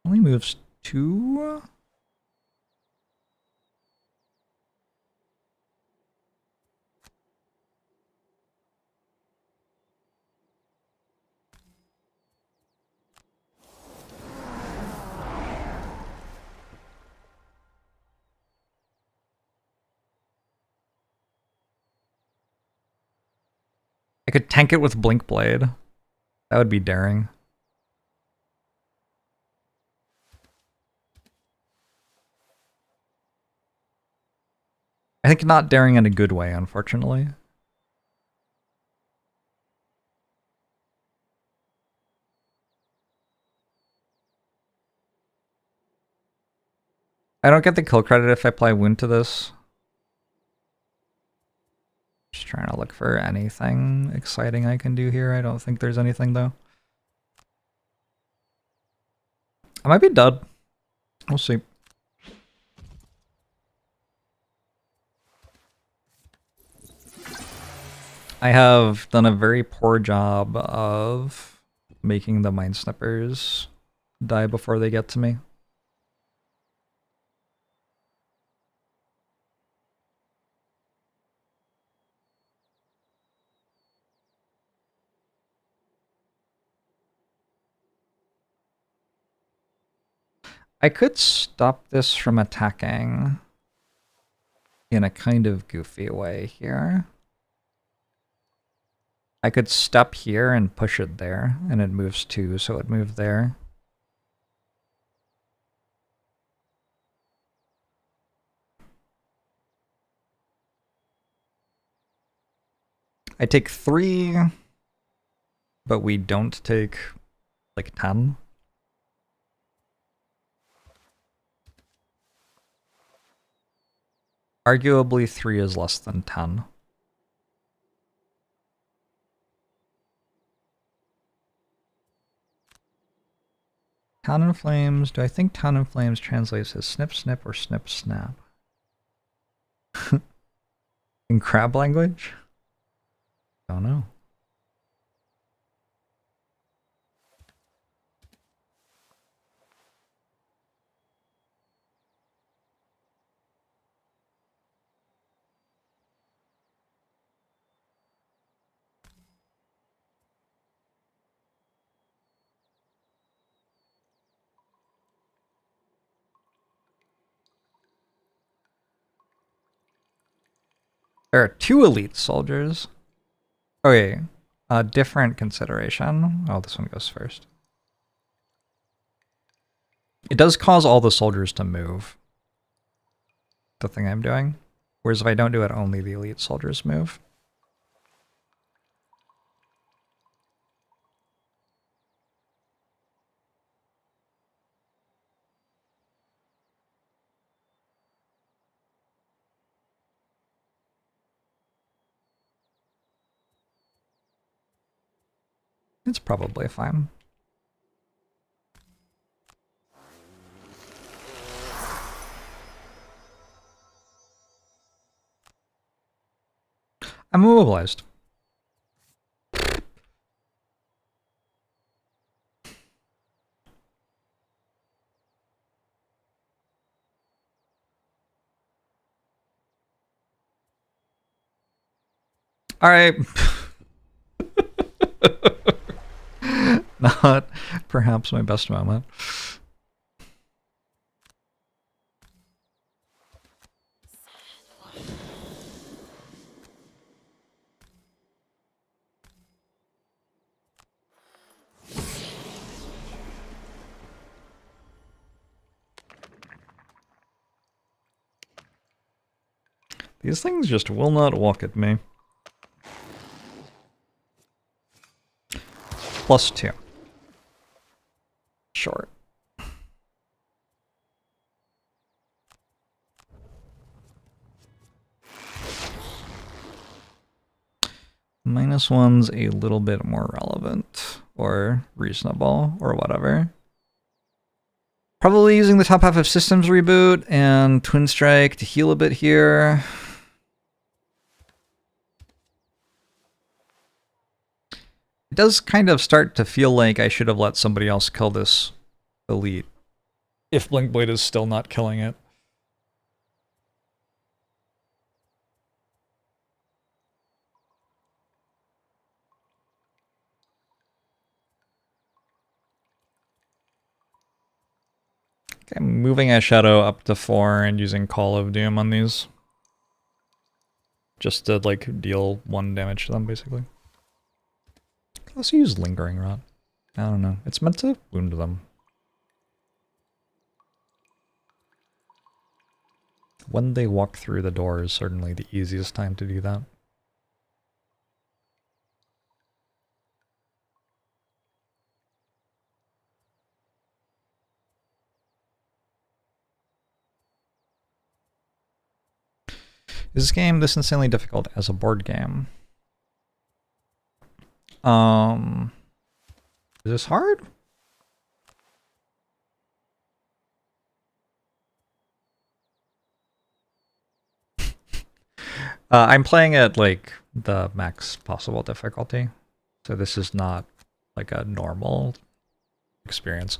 Only moves 2? I could tank it with Blink Blade. That would be daring. I think not daring in a good way, unfortunately. I don't get the kill credit if I apply wound to this. Just trying to look for anything exciting I can do here. I don't think there's anything though. I might be dead. We'll see. I have done a very poor job of making the mine snippers die before they get to me. I could stop this from attacking in a kind of goofy way here. I could step here and push it there, and it moves 2, so it moved there. I take 3, but we don't take like 10. Arguably 3 is less than 10. Town in Flames. Do I think Town in Flames translates as snip snip or snip snap? In crab language? Don't know. There are 2 elite soldiers. Okay, a different consideration. Oh, this one goes first. It does cause all the soldiers to move. The thing I'm doing. Whereas if I don't do it, only the elite soldiers move. It's probably fine. I'm immobilized. All right. Not perhaps my best moment. These things just will not walk at me. +2. Short. -1's a little bit more relevant or reasonable or whatever. Probably using the top half of Systems Reboot and Twin Strike to heal a bit here. It does kind of start to feel like I should have let somebody else kill this elite. If Blinkblade is still not killing it. Okay, I'm moving a shadow up to 4 and using Call of Doom on these. Just to, like, deal 1 damage to them, basically. Let's use Lingering Rot. I don't know. It's meant to wound them. When they walk through the door is certainly the easiest time to do that. Is this game this insanely difficult as a board game? Is this hard? I'm playing at like the max possible difficulty, so this is not like a normal experience.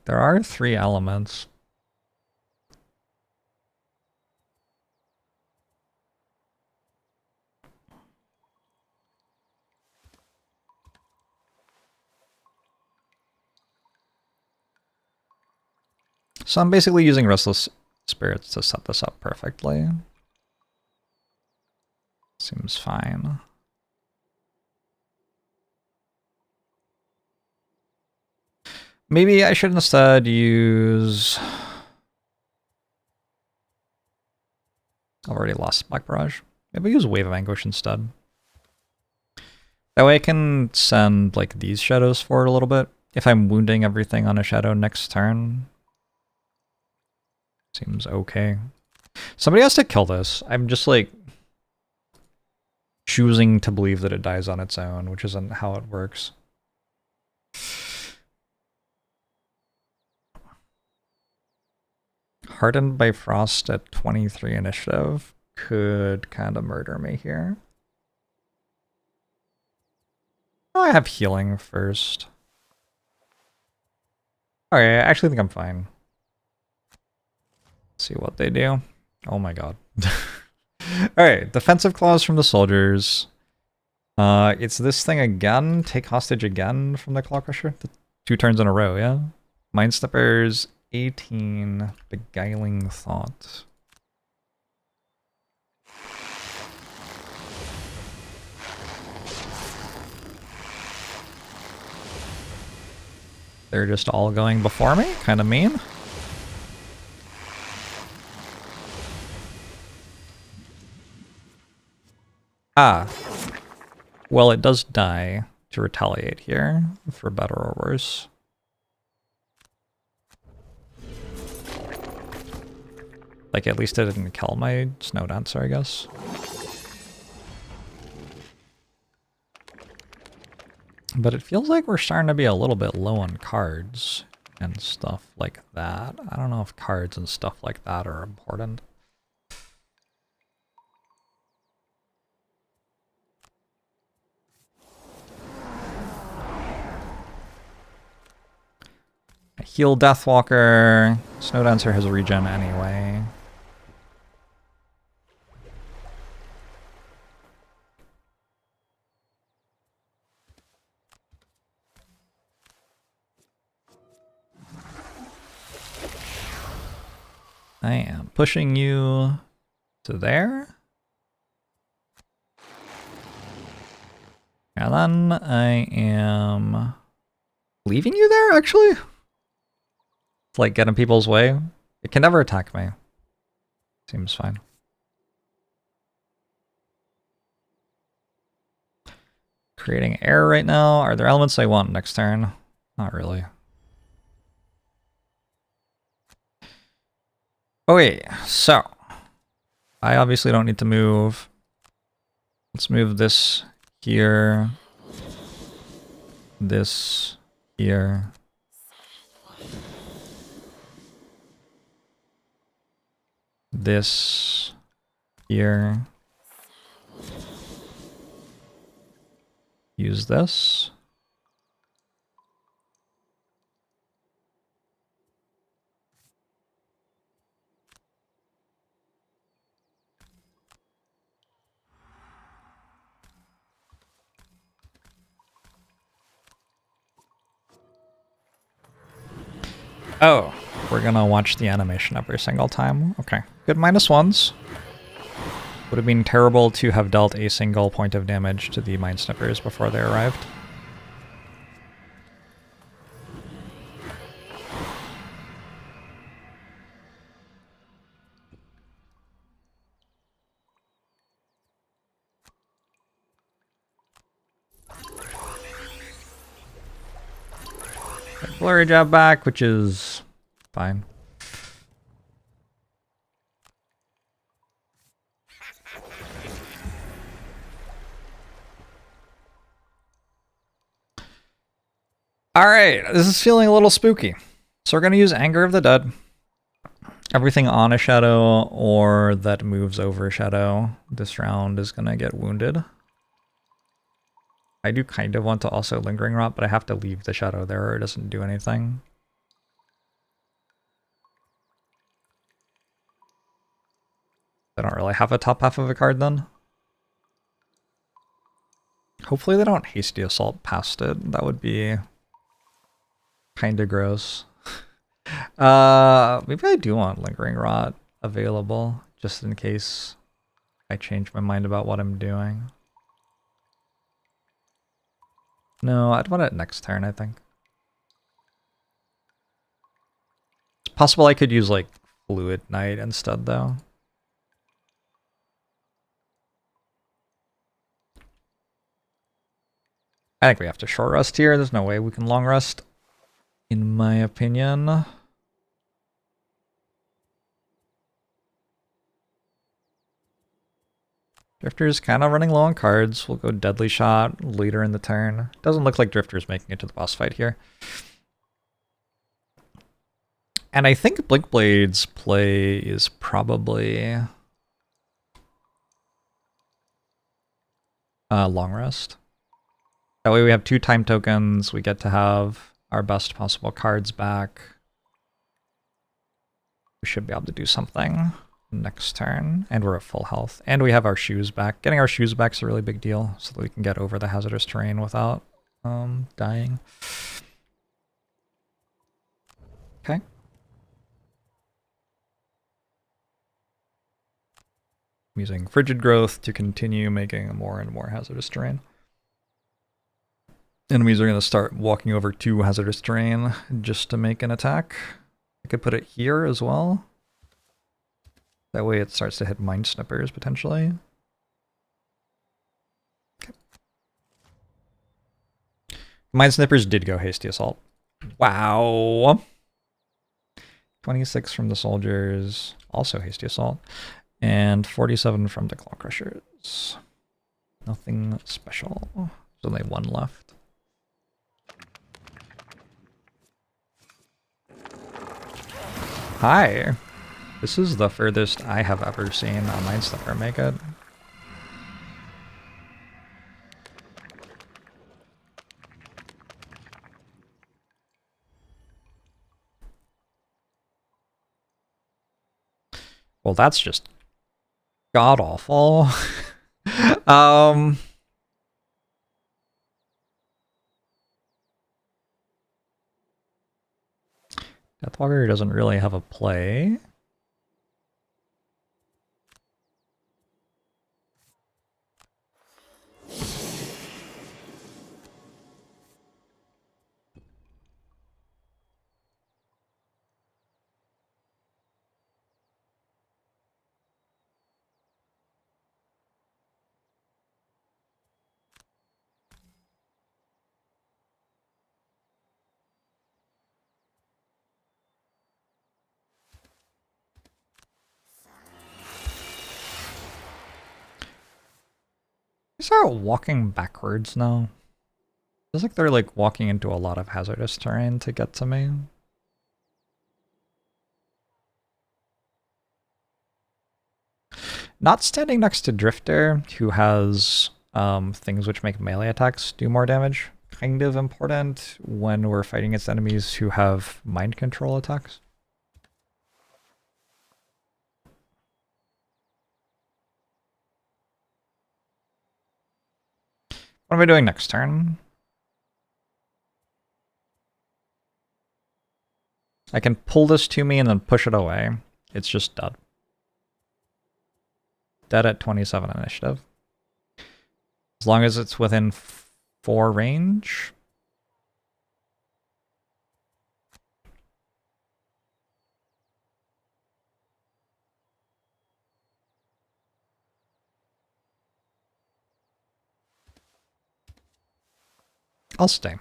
There are 3 elements. So I'm basically using Restless Spirits to set this up perfectly. Seems fine. Maybe I should instead use... I've already lost Black Barrage. Maybe use Wave of Anguish instead. That way I can send like these shadows forward a little bit. If I'm wounding everything on a shadow next turn. Seems okay. Somebody has to kill this. I'm just like choosing to believe that it dies on its own, which isn't how it works. Hardened by Frost at 23 initiative could kind of murder me here. Oh, I have healing first. Okay, I actually think I'm fine. Let's see what they do. Oh my god. Alright, defensive clause from the soldiers. It's this thing again. Take hostage again from the Claw Crusher. 2 turns in a row, yeah? Mind Snippers, 18. Beguiling Thought. They're just all going before me? Kind of mean. Ah. Well, it does die to retaliate here, for better or worse. Like, at least it didn't kill my Snow Dancer, I guess. But it feels like we're starting to be a little bit low on cards and stuff like that. I don't know if cards and stuff like that are important. Heal Deathwalker. Snow Dancer has regen anyway. I am pushing you to there. And then I am leaving you there, actually? It's like getting people's way. It can never attack me. Seems fine. Creating air right now. Are there elements I want next turn? Not really. Okay, so I obviously don't need to move. Let's move this here. This here. This here. Use this. Oh, we're gonna watch the animation every single time. Okay, good -1s. Would have been terrible to have dealt a single point of damage to the Mind Snippers before they arrived. Blurry Jab back, which is fine. Alright, this is feeling a little spooky. So we're going to use Anger of the Dead. Everything on a shadow or that moves over a shadow this round is going to get wounded. I do kind of want to also Lingering Rot, but I have to leave the shadow there or it doesn't do anything. I don't really have a top half of a card then. Hopefully they don't Hasty Assault past it. That would be kind of gross. Maybe I do want Lingering Rot available, just in case I change my mind about what I'm doing. No, I'd want it next turn, I think. It's possible I could use, like, Fluid Knight instead, though. I think we have to short rest here. There's no way we can long rest, in my opinion. Drifter's kind of running low on cards. We'll go Deadly Shot later in the turn. Doesn't look like Drifter's making it to the boss fight here. And I think Blinkblade's play is probably long rest. That way we have 2 time tokens. We get to have our best possible cards back. We should be able to do something next turn, and we're at full health. And we have our shoes back. Getting our shoes back is a really big deal, so that we can get over the hazardous terrain without dying. Okay. I'm using Frigid Growth to continue making more and more hazardous terrain. Enemies are going to start walking over to hazardous terrain just to make an attack. I could put it here as well. That way it starts to hit Mind Snippers, potentially. Okay. Mind Snippers did go Hasty Assault. Wow! 26 from the soldiers, also Hasty Assault. And 47 from the Claw Crushers. Nothing special. There's only 1 left. Hi! This is the furthest I have ever seen a Mind Snipper make it. Well, that's just god-awful. Deathwalker doesn't really have a play. They start walking backwards now. Feels like they're like walking into a lot of hazardous terrain to get to me. Not standing next to Drifter, who has things which make melee attacks do more damage. Kind of important when we're fighting against enemies who have mind control attacks. What am I doing next turn? I can pull this to me and then push it away. It's just dead. Dead at 27 initiative. As long as it's within 4 range. I'll stay.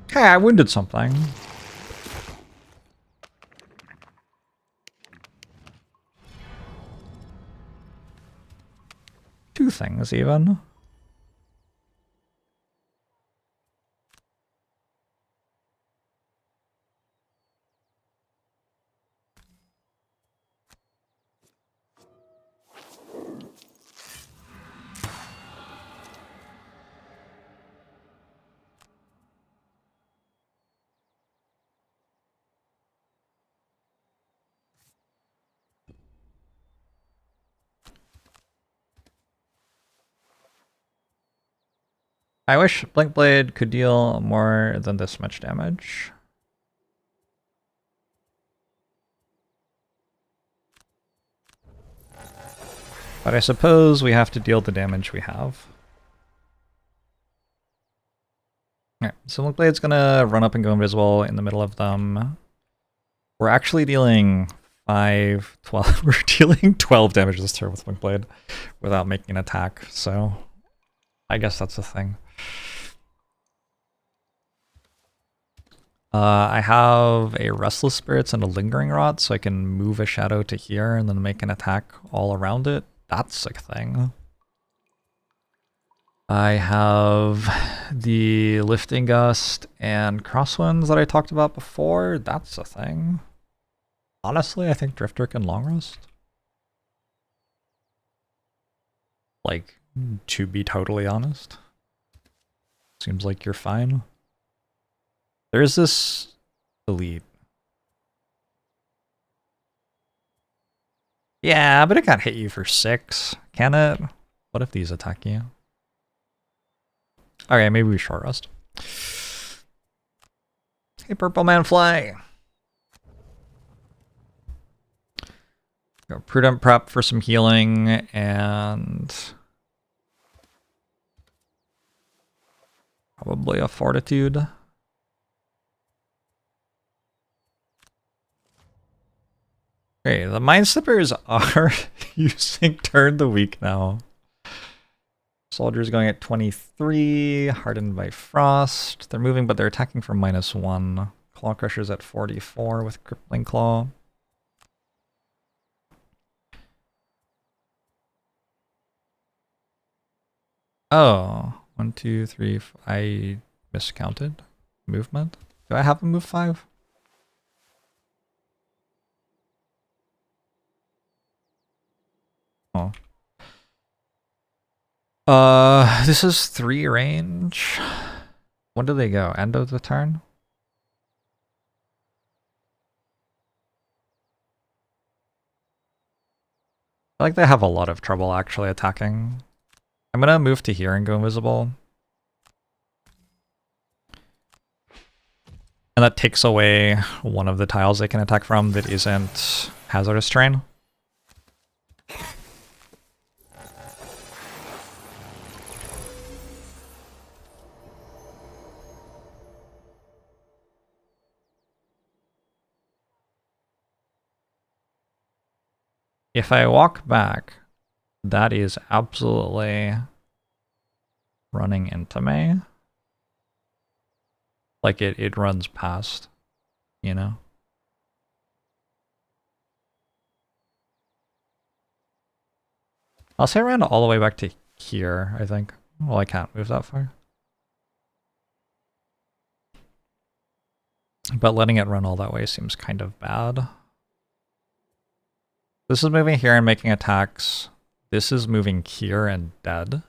Okay, I wounded something. 2 things even. I wish Blink Blade could deal more than this much damage. But I suppose we have to deal the damage we have. Alright, so Blink Blade's gonna run up and go invisible in the middle of them. We're actually dealing 5, 12. We're dealing 12 damage this turn with Blink Blade without making an attack, so I guess that's the thing. I have a Restless Spirits and a Lingering Rot, so I can move a shadow to here and then make an attack all around it. That's a thing. I have the Lifting Gust and Crosswinds that I talked about before. That's a thing. Honestly, I think Drifter can long rest. Like, to be totally honest. Seems like you're fine. There's this elite. Yeah, but it can't hit you for 6, can it? What if these attack you? Okay, maybe we short rest. Hey, Purple Man, fly! Go prudent prep for some healing and probably a fortitude. Okay, the Mind Slippers are using Turn the Weak now. Soldiers going at 23, Hardened by Frost. They're moving, but they're attacking for -1. Claw Crusher's at 44 with Crippling Claw. Oh, 1, 2, 3. I miscounted movement. Do I have a move 5? Oh. This is 3 range. When do they go? End of the turn? I feel like they have a lot of trouble actually attacking. I'm gonna move to here and go invisible. And that takes away one of the tiles they can attack from that isn't hazardous terrain. If I walk back, that is absolutely running into me. Like it runs past, you know? I'll say around all the way back to here, I think. Well, I can't move that far. But letting it run all that way seems kind of bad. This is moving here and making attacks. This is moving here and dead.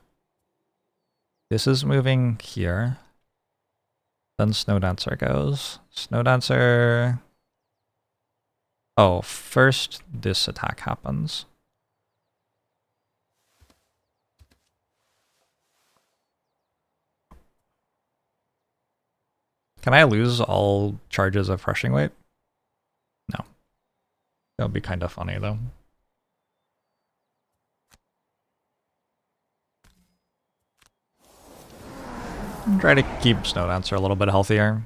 This is moving here. Then Snow Dancer goes. Snow Dancer... Oh, first this attack happens. Can I lose all charges of crushing weight? No. That would be kind of funny though. Try to keep Snow Dancer a little bit healthier.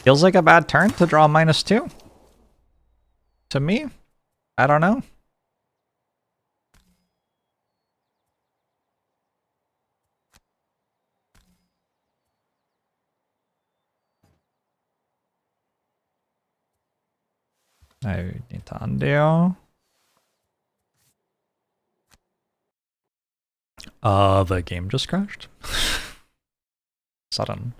Feels like a bad turn to draw -2. To me, I don't know. I need to undo. The game just crashed. Sudden.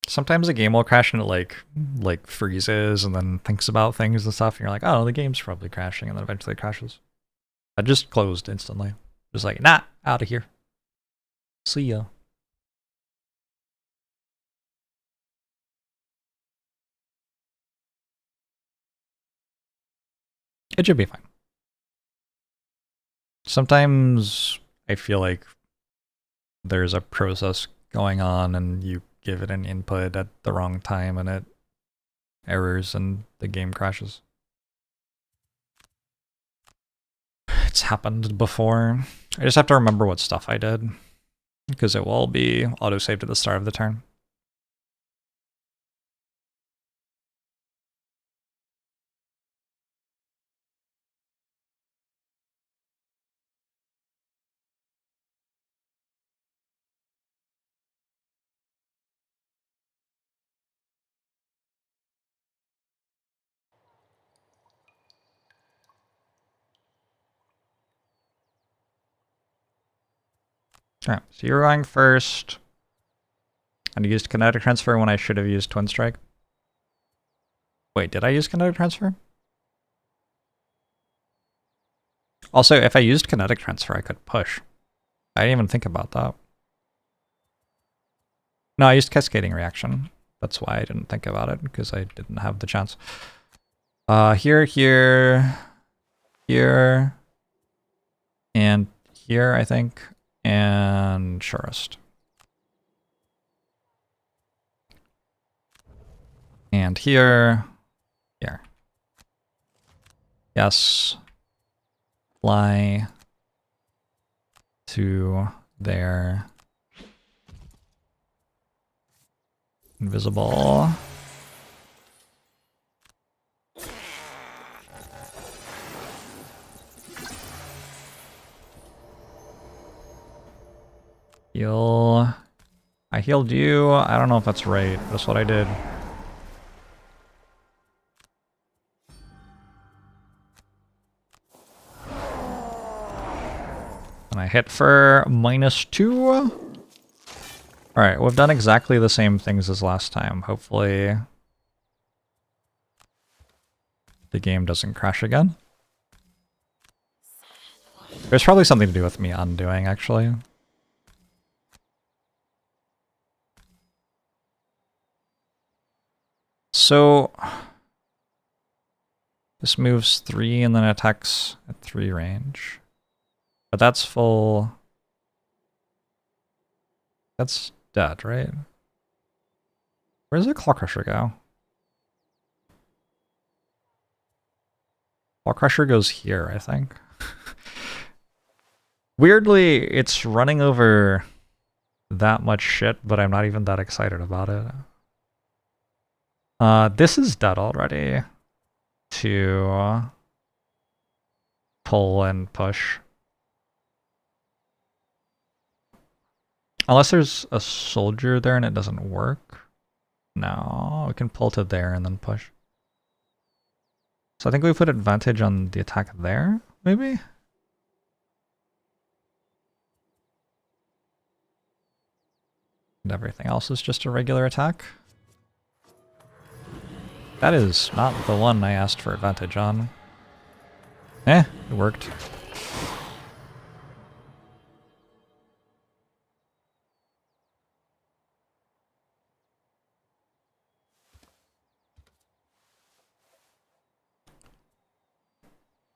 Sometimes a game will crash and it like freezes and then thinks about things and stuff, and you're like, oh, the game's probably crashing, and then eventually it crashes. I just closed instantly. Just like, nah, out of here. See ya. It should be fine. Sometimes I feel like there's a process going on and you give it an input at the wrong time and it errors and the game crashes. It's happened before. I just have to remember what stuff I did, because it will be autosaved at the start of the turn. Alright, so you're going first. And I used kinetic transfer when I should have used twin strike. Wait, did I use kinetic transfer? Also, if I used kinetic transfer, I could push. I didn't even think about that. No, I used cascading reaction. That's why I didn't think about it, because I didn't have the chance. Here, and here, I think, and surest. And here. Yes. Fly to there. Invisible. Heal. I healed you. I don't know if that's right. That's what I did. And I hit for -2. Alright, we've done exactly the same things as last time. Hopefully the game doesn't crash again. There's probably something to do with me undoing, actually. So this moves 3 and then attacks at 3 range. But that's full. That's dead, right? Where does the Claw Crusher go? Claw Crusher goes here, I think. Weirdly, it's running over that much shit, but I'm not even that excited about it. This is dead already. To pull and push. Unless there's a soldier there and it doesn't work. No, we can pull to there and then push. So I think we put advantage on the attack there, maybe? And everything else is just a regular attack. That is not the one I asked for advantage on. Eh, it worked.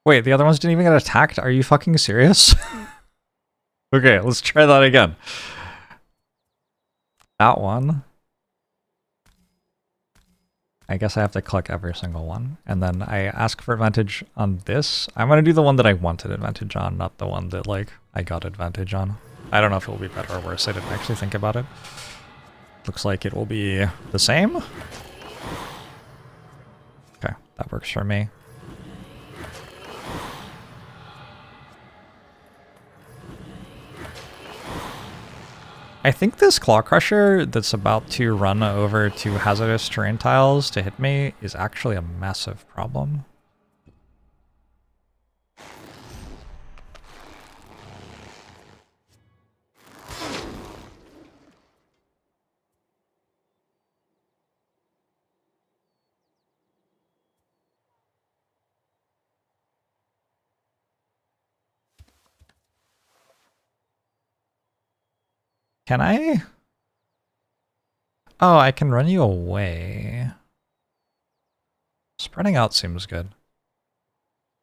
Wait, the other ones didn't even get attacked? Are you fucking serious? Okay, let's try that again. That one. I guess I have to click every single one. And then I ask for advantage on this. I'm going to do the one that I wanted advantage on, not the one that, like, I got advantage on. I don't know if it will be better or worse. I didn't actually think about it. Looks like it will be the same. Okay, that works for me. I think this Claw Crusher that's about to run over to hazardous terrain tiles to hit me is actually a massive problem. Can I? Oh, I can run you away. Spreading out seems good.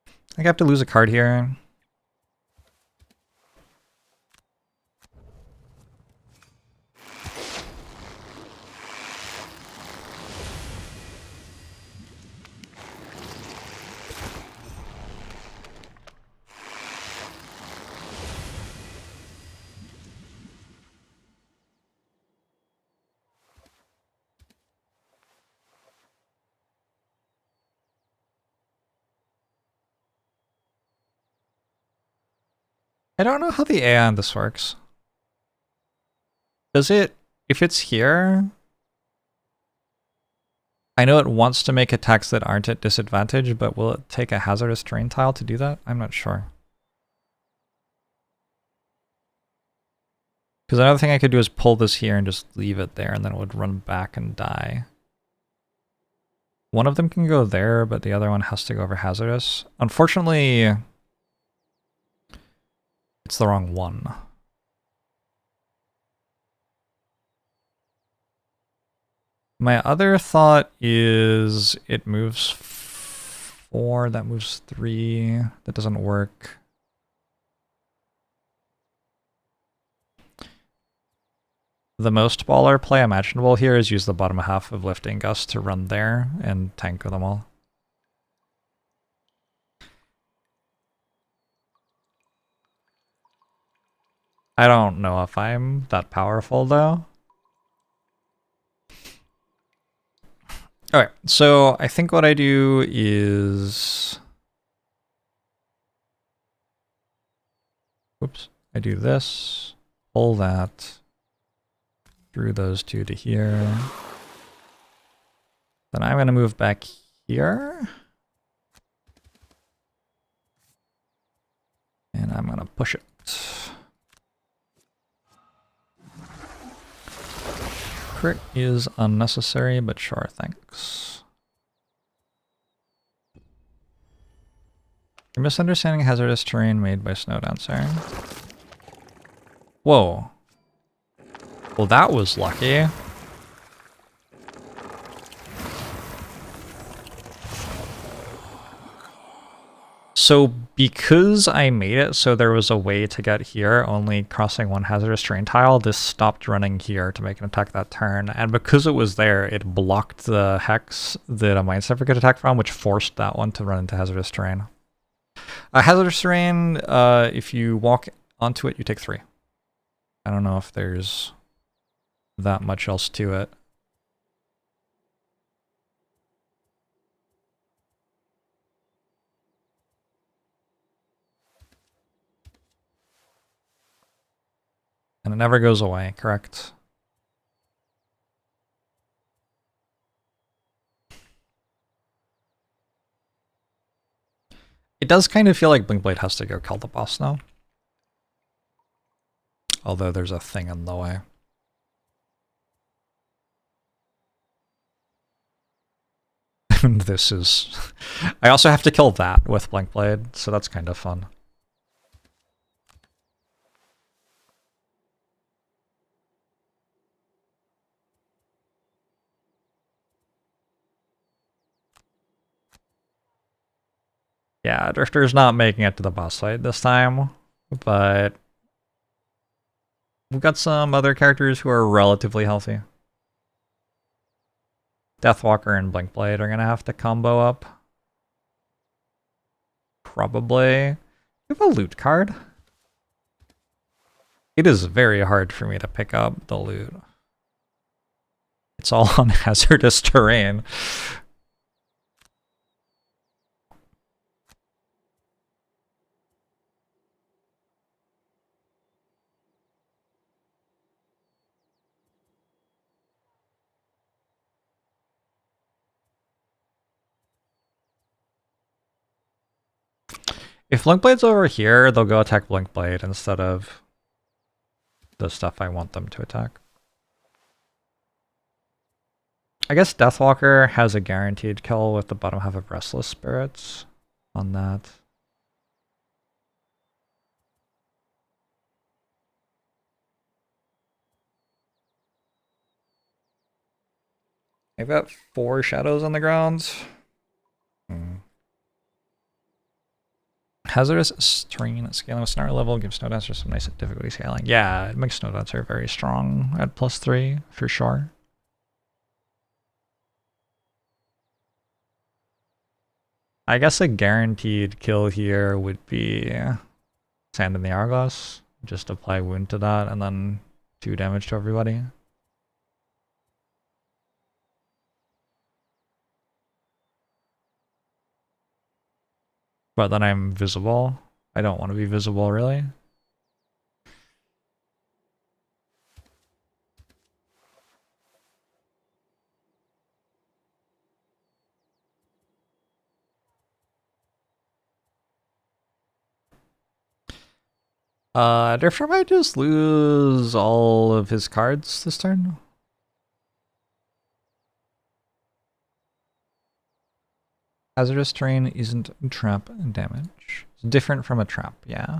I think I have to lose a card here. I don't know how the AI on this works. Does it, if it's here, I know it wants to make attacks that aren't at disadvantage, but will it take a hazardous terrain tile to do that? I'm not sure. Because another thing I could do is pull this here and just leave it there, and then it would run back and die. One of them can go there, but the other one has to go over hazardous. Unfortunately, it's the wrong one. My other thought is it moves 4, that moves 3. That doesn't work. The most baller play imaginable here is use the bottom half of Lifting Gust to run there and tank them all. I don't know if I'm that powerful though. Alright, so I think what I do is... Oops, I do this, pull that, through those two to here. Then I'm going to move back here. And I'm going to push it. Crit is unnecessary, but sure, thanks. You're misunderstanding hazardous terrain made by Snowdancer. Whoa. Well, that was lucky. So because I made it so there was a way to get here, only crossing one hazardous terrain tile, this stopped running here to make an attack that turn. And because it was there, it blocked the hex that a Mindstepper could attack from, which forced that one to run into hazardous terrain. Hazardous terrain, if you walk onto it, you take 3. I don't know if there's that much else to it. And it never goes away, correct? It does kind of feel like Blinkblade has to go kill the boss now. Although there's a thing in the way. This is... I also have to kill that with Blinkblade, so that's kind of fun. Yeah, Drifter's not making it to the boss fight this time, but we've got some other characters who are relatively healthy. Deathwalker and Blinkblade are going to have to combo up. Probably. We have a loot card. It is very hard for me to pick up the loot. It's all on hazardous terrain. If Blink Blade's over here, they'll go attack Blink Blade instead of the stuff I want them to attack. I guess Deathwalker has a guaranteed kill with the bottom half of Restless Spirits on that. I've got 4 shadows on the ground. Hazardous terrain scaling with Snarl level gives Snowdancer some nice difficulty scaling. Yeah, it makes Snowdancer very strong at +3 for sure. I guess a guaranteed kill here would be Sand in the Hourglass. Just apply wound to that and then 2 damage to everybody. But then I'm visible. I don't want to be visible, really. Drifter might just lose all of his cards this turn. Hazardous terrain isn't trap damage. It's different from a trap, yeah.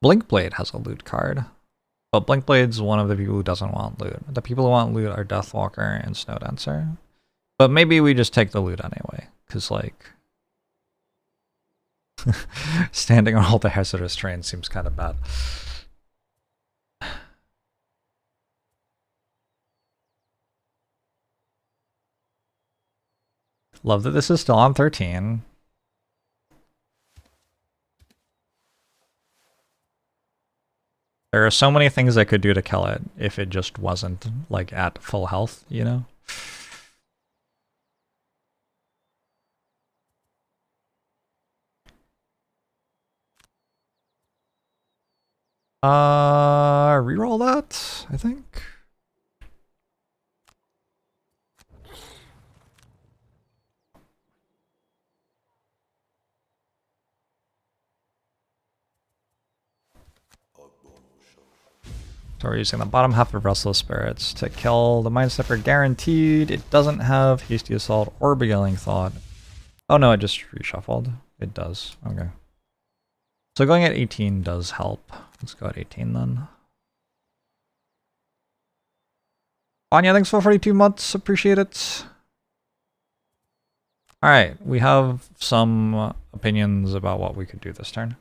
Blink Blade has a loot card. But Blink Blade's one of the people who doesn't want loot. The people who want loot are Deathwalker and Snowdancer. But maybe we just take the loot anyway, because like standing on all the hazardous terrain seems kind of bad. Love that this is still on 13. There are so many things I could do to kill it if it just wasn't like at full health, you know? Reroll that, I think. So we're using the bottom half of Restless Spirits to kill the Mind Stepper guaranteed. It doesn't have Hasty Assault or Beguiling Thought. Oh no, it just reshuffled. It does. Okay. So going at 18 does help. Let's go at 18 then. Anya, thanks for 42 months. Appreciate it. Alright, we have some opinions about what we could do this turn.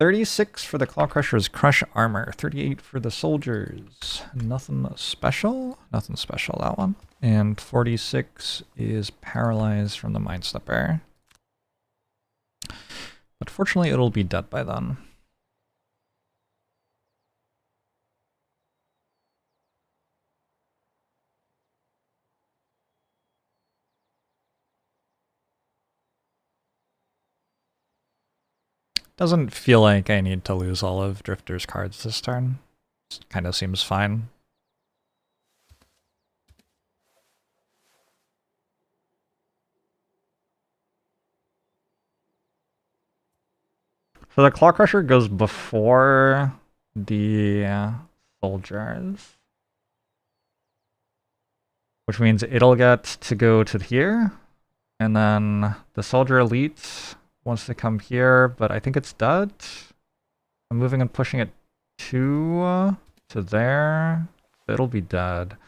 36 for the Claw Crusher's Crush Armor. 38 for the Soldiers. Nothing special. Nothing special, that one. And 46 is Paralyzed from the Mind Slipper. But fortunately, it'll be dead by then. Doesn't feel like I need to lose all of Drifter's cards this turn. Kind of seems fine. So the Claw Crusher goes before the Soldiers. Which means it'll get to go to here. And then the Soldier Elite wants to come here, but I think it's dead. I'm moving and pushing it to there. It'll be dead.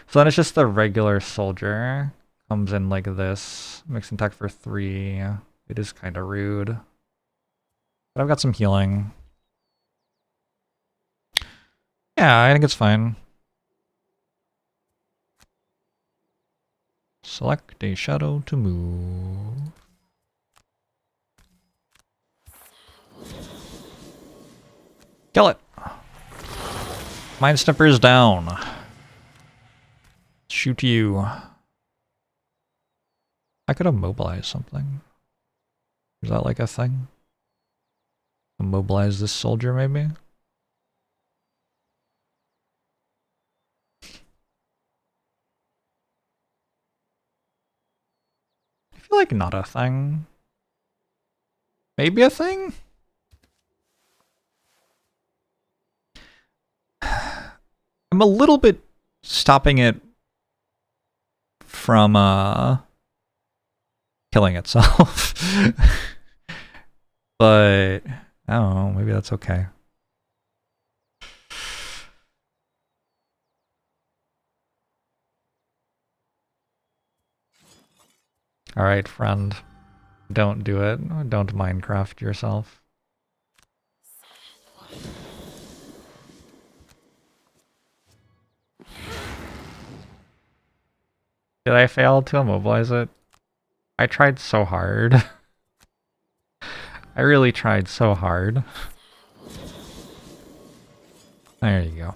So then it's just the regular Soldier. Comes in like this. Makes an attack for 3. It is kind of rude. But I've got some healing. Yeah, I think it's fine. Select a shadow to move. Kill it! Mind Snipper's down. Shoot you. I could immobilize something. Is that like a thing? Immobilize this soldier, maybe? feel like not a thing. Maybe a thing? I'm a little bit stopping it from killing itself. But I don't know, maybe that's okay. Alright, friend. Don't do it. Don't Minecraft yourself. Did I fail to immobilize it? I tried so hard. I really tried so hard. There you go.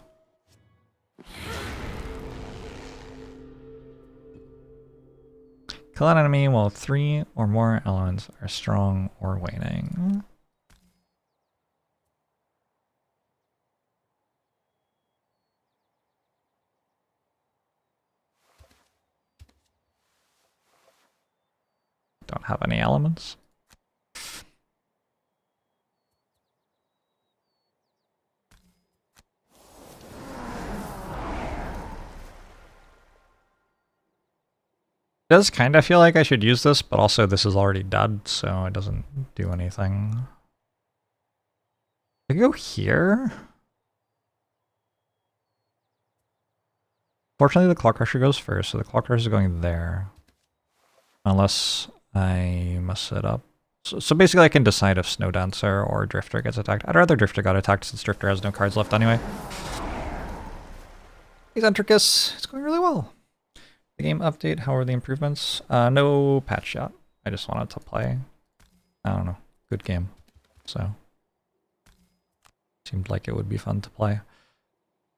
Kill an enemy while 3 or more elements are strong or waning. Don't have any elements. It does kind of feel like I should use this, but also this is already dead, so it doesn't do anything. I go here? Fortunately, the Claw Crusher goes first, so the Claw Crusher is going there. Unless I mess it up. So basically I can decide if Snow Dancer or Drifter gets attacked. I'd rather Drifter got attacked since Drifter has no cards left anyway. Eccentricus, it's going really well. The game update, how are the improvements? No patch yet. I just wanted to play. I don't know. Good game. So. Seemed like it would be fun to play.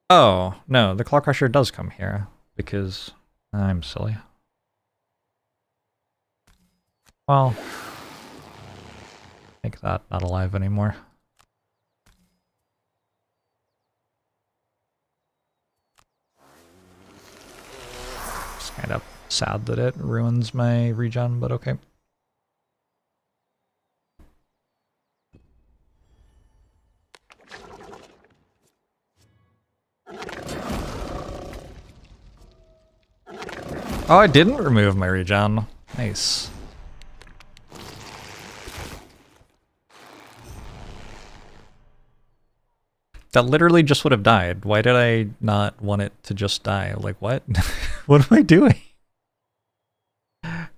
Oh, no, the Claw Crusher does come here. Because I'm silly. Well. Make that not alive anymore. Kind of sad that it ruins my regen, but okay. Oh, I didn't remove my regen. Nice. That literally just would have died. Why did I not want it to just die? Like, what? What am I doing?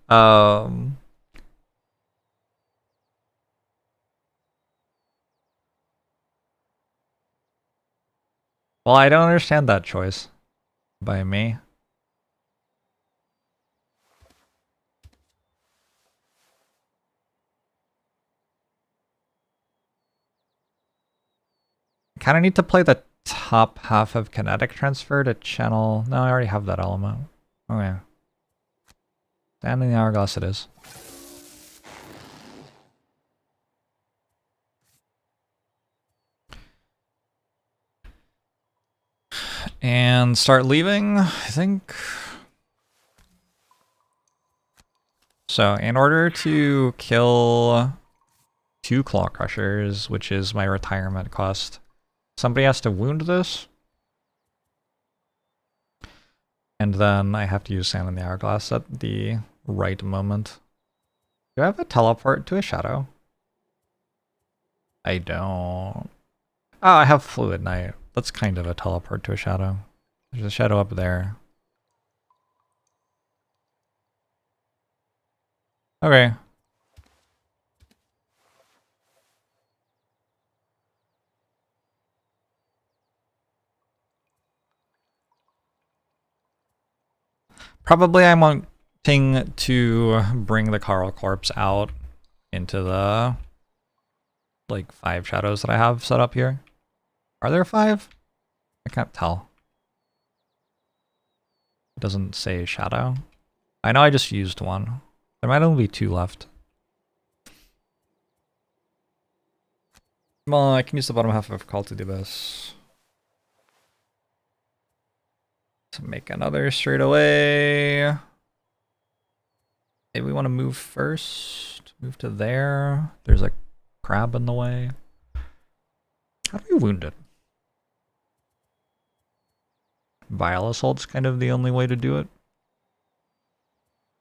Well, I don't understand that choice by me. I kind of need to play the top half of kinetic transfer to channel. No, I already have that element. Oh yeah. Stand in the hourglass it is. And start leaving, I think. So in order to kill 2 Claw Crushers, which is my retirement cost, somebody has to wound this. And then I have to use Sand in the Hourglass at the right moment. Do I have a teleport to a shadow? I don't. Oh, I have Fluid Knight. That's kind of a teleport to a shadow. There's a shadow up there. Okay. Probably I'm wanting to bring the Carl Corpse out into the like 5 shadows that I have set up here. Are there 5? I can't tell. It doesn't say shadow. I know I just used one. There might only be 2 left. Well, I can use the bottom half of Call to the Abyss to make another straight away. Maybe we want to move first. Move to there. There's a crab in the way. How do we wound it? Vile Assault's kind of the only way to do it.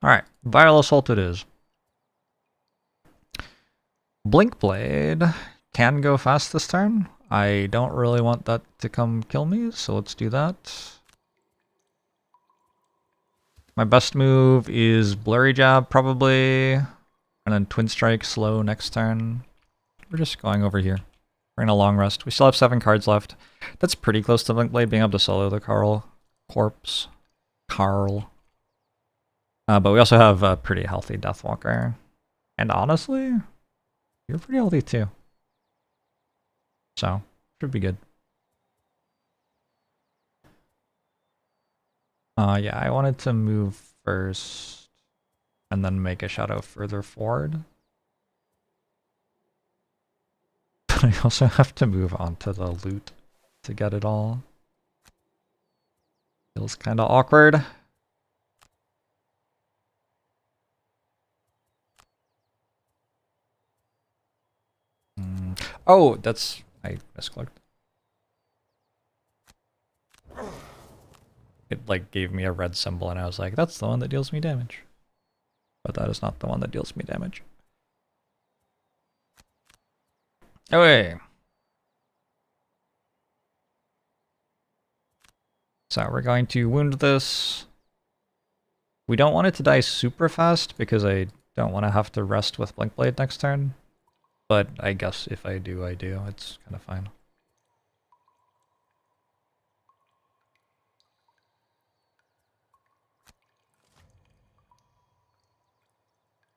Alright, Vile Assault it is. Blink Blade can go fast this turn. I don't really want that to come kill me, so let's do that. My best move is Blurry Jab, probably. And then Twin Strike slow next turn. We're just going over here. We're in a long rest. We still have 7 cards left. That's pretty close to Blink Blade being able to solo the corpse. Carl. But we also have a pretty healthy Deathwalker. And honestly, you're pretty healthy too. So, should be good. Yeah, I wanted to move first and then make a shadow further forward. But I also have to move on to the loot to get it all. Feels kind of awkward. Oh, that's... I misclicked. It like gave me a red symbol and I was like, that's the one that deals me damage. But that is not the one that deals me damage. Okay. So we're going to wound this. We don't want it to die super fast because I don't want to have to rest with Blink Blade next turn. But I guess if I do, I do. It's kind of fine.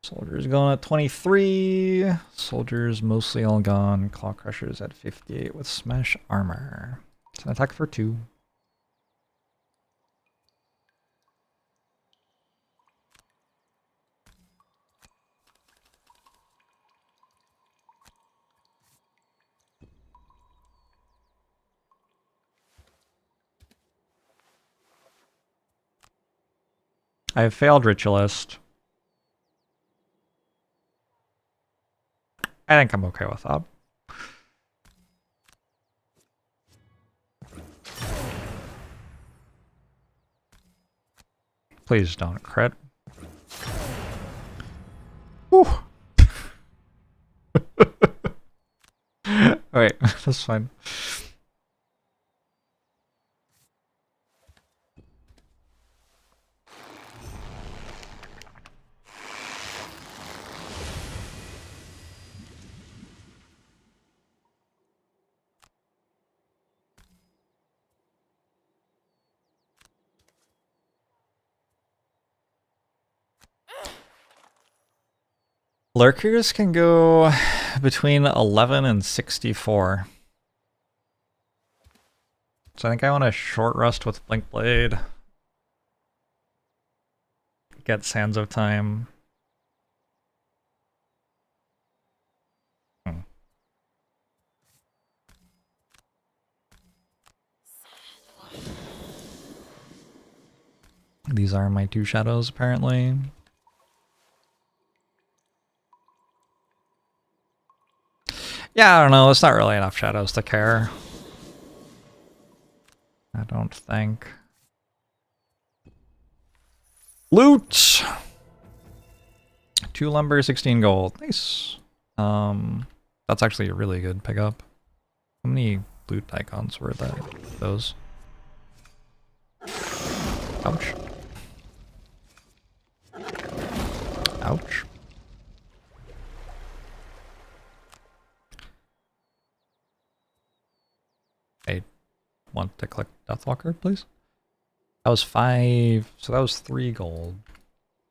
Soldiers going at 23. Soldiers mostly all gone. Claw Crushers at 58 with Smash Armor. It's an attack for 2. I have failed Ritualist. I think I'm okay with that. Please don't crit. Whew. Alright, that's fine. Lurkers can go between 11 and 64. So I think I want to short rest with Blink Blade. Get Sands of Time. These are my 2 shadows, apparently. Yeah, I don't know. It's not really enough shadows to care. I don't think. Loot! 2 lumber, 16 gold. Nice. That's actually a really good pickup. How many loot icons were those? Ouch. Ouch. I want to click Deathwalker, please. That was 5, so that was 3 gold.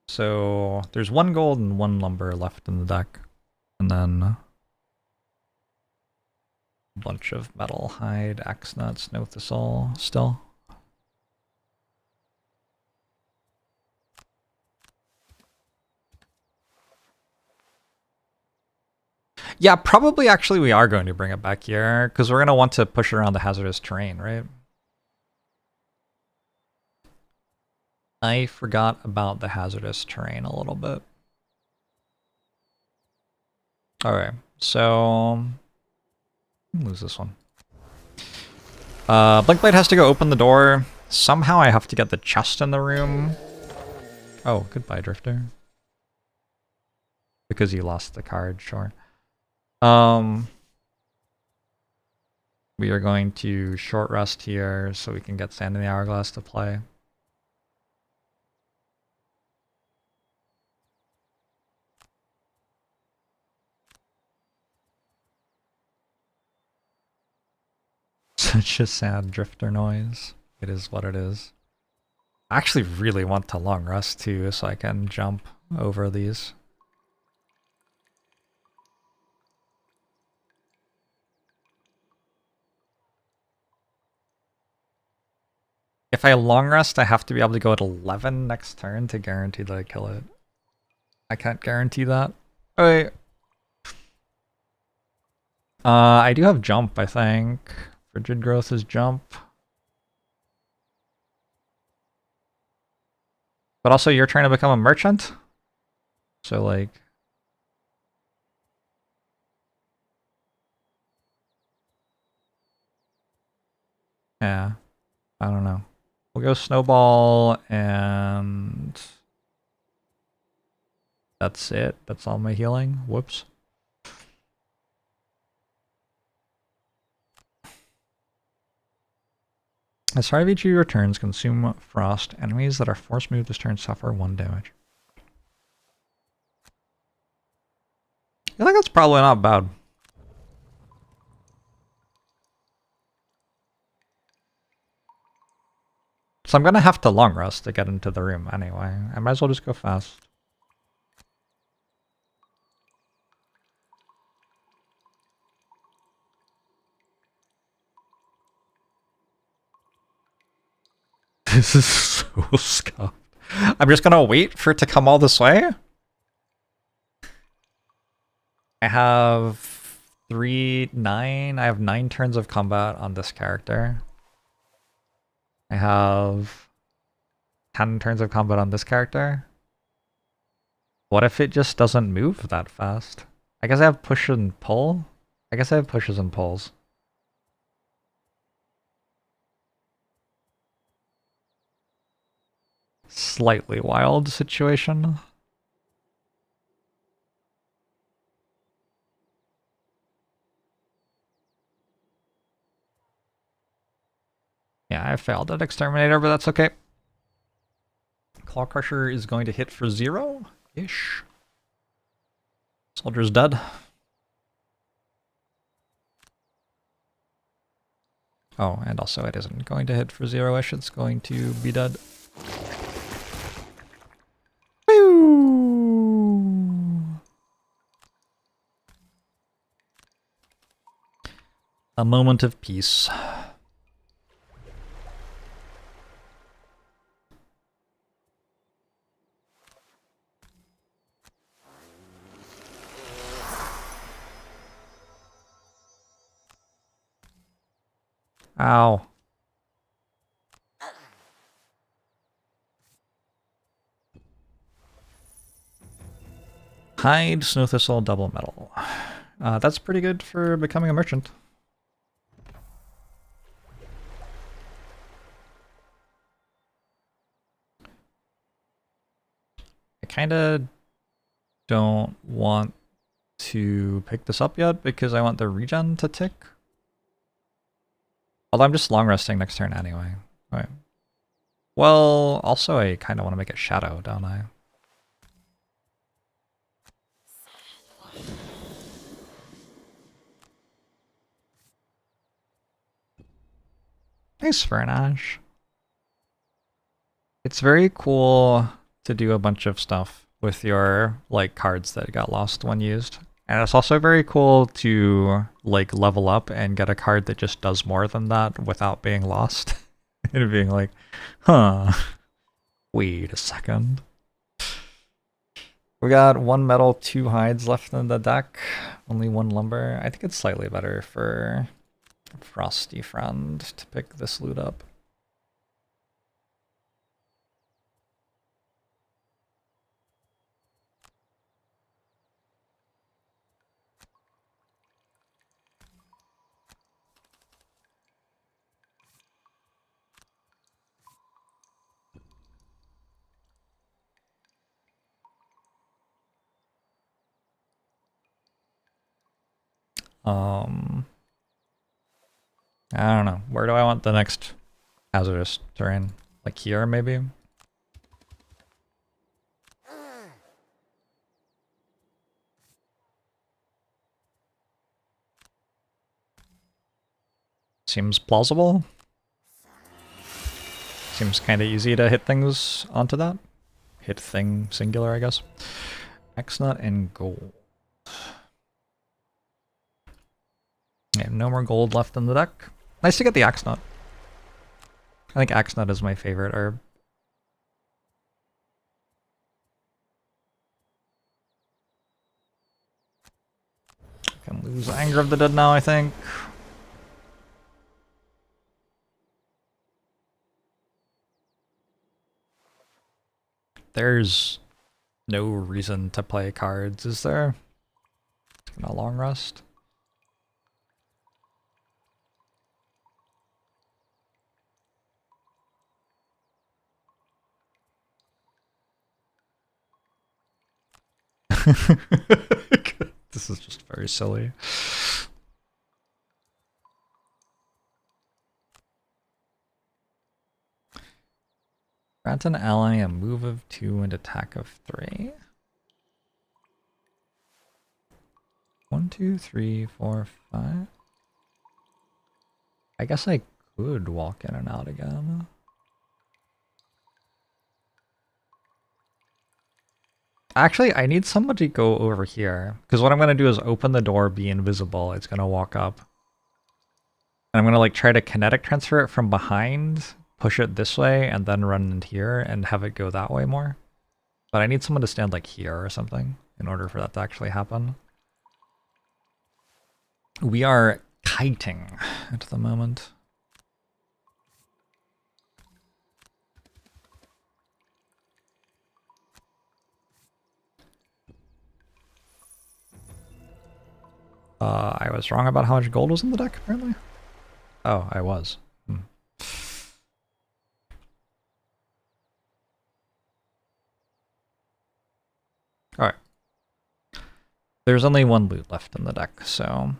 So there's 1 gold and 1 lumber left in the deck. And then a bunch of metal, hide, axe nuts, no thistle still. Yeah, probably actually we are going to bring it back here, because we're going to want to push around the hazardous terrain, right? I forgot about the hazardous terrain a little bit. Alright, so lose this one. Blinkblade has to go open the door. Somehow I have to get the chest in the room. Oh, goodbye, Drifter. Because you lost the card, sure. We are going to short rest here so we can get Sand in the Hourglass to play. Such a sad Drifter noise. It is what it is. I actually really want to long rest too so I can jump over these. If I long rest, I have to be able to go at 11 next turn to guarantee that I kill it. I can't guarantee that. Oh, wait. I do have jump, I think. Frigid Growth is jump. But also, you're trying to become a merchant? So, like... Yeah. I don't know. We'll go Snowball, and... That's it. That's all my healing. Whoops. As 5 returns, consume Frost. Enemies that are force moved this turn suffer 1 damage. I think that's probably not bad. So I'm gonna have to long rest to get into the room anyway. I might as well just go fast. This is so scuffed. I'm just gonna wait for it to come all this way. I have 9. I have 9 turns of combat on this character. I have 10 turns of combat on this character. What if it just doesn't move that fast? I guess I have push and pull. I guess I have pushes and pulls. Slightly wild situation. Yeah, I failed at Exterminator, but that's okay. Claw Crusher is going to hit for 0-ish. Soldier's dead. Oh, and also it isn't going to hit for 0-ish, it's going to be dead. Woo! A moment of peace. Ow. Hide, Snow Thistle, Double Metal. That's pretty good for becoming a merchant. I kinda don't want to pick this up yet because I want the regen to tick. Although I'm just long resting next turn anyway. Right. Well, also I kinda want to make it shadow, don't I? Nice Fernash. It's very cool to do a bunch of stuff with your like cards that got lost when used. And it's also very cool to like level up and get a card that just does more than that without being lost. And being like, huh, wait a second. We got 1 metal, 2 hides left in the deck. Only 1 lumber. I think it's slightly better for Frosty Friend to pick this loot up. I don't know. Where do I want the next hazardous terrain? Like here, maybe? Seems plausible. Seems kind of easy to hit things onto that. Hit thing singular, I guess. X-nut and gold. Yeah, no more gold left in the deck. Nice to get the X-nut. I think X-nut is my favorite herb. Can lose Anger of the Dead now, I think. There's no reason to play cards, is there? It's gonna long rest. This is just very silly. Grant an ally a move of 2 and attack of 3. 1, 2, 3, 4, 5. I guess I could walk in and out again. Actually, I need somebody to go over here. Because what I'm going to do is open the door, be invisible. It's going to walk up. And I'm going to like try to kinetic transfer it from behind, push it this way, and then run in here and have it go that way more. But I need someone to stand like here or something in order for that to actually happen. We are kiting at the moment. I was wrong about how much gold was in the deck, apparently. Oh, I was. Alright. There's only one loot left in the deck, so...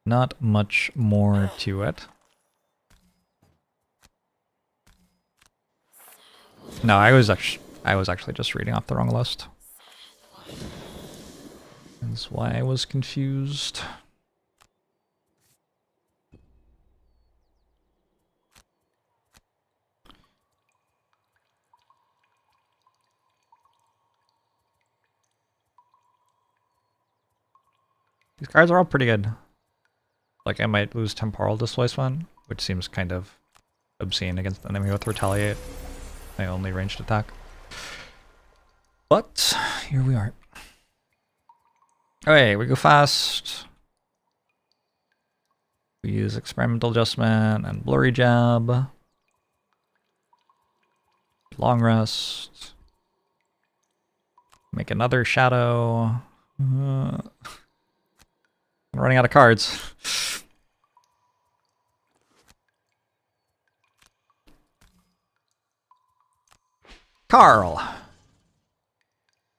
not much more to it. No, I was actually just reading off the wrong list. That's why I was confused. These cards are all pretty good. Like, I might lose Temporal Displacement, which seems kind of obscene against the enemy with Retaliate, my only ranged attack. But here we are. Okay, we go fast. We use Experimental Adjustment and Blurry Jab. Long Rest. Make another Shadow. I'm running out of cards. Carl!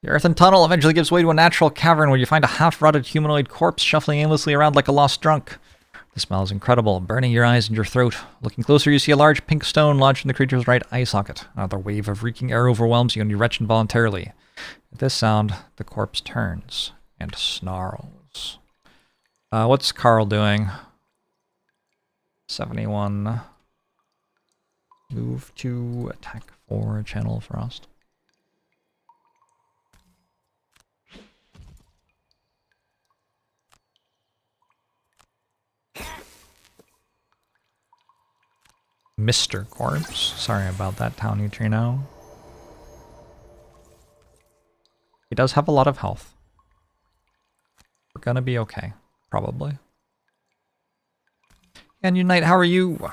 The earthen tunnel eventually gives way to a natural cavern where you find a half-rotted humanoid corpse shuffling aimlessly around like a lost drunk. The smell is incredible, burning your eyes and your throat. Looking closer, you see a large pink stone lodged in the creature's right eye socket. Another wave of reeking air overwhelms you and you retch involuntarily. At this sound, the corpse turns and snarls. What's Carl doing? 71. Move to attack 4, Channel Frost. Mr. Corpse. Sorry about that, Town Neutrino. He does have a lot of health. We're gonna be okay, probably. And Unite, how are you?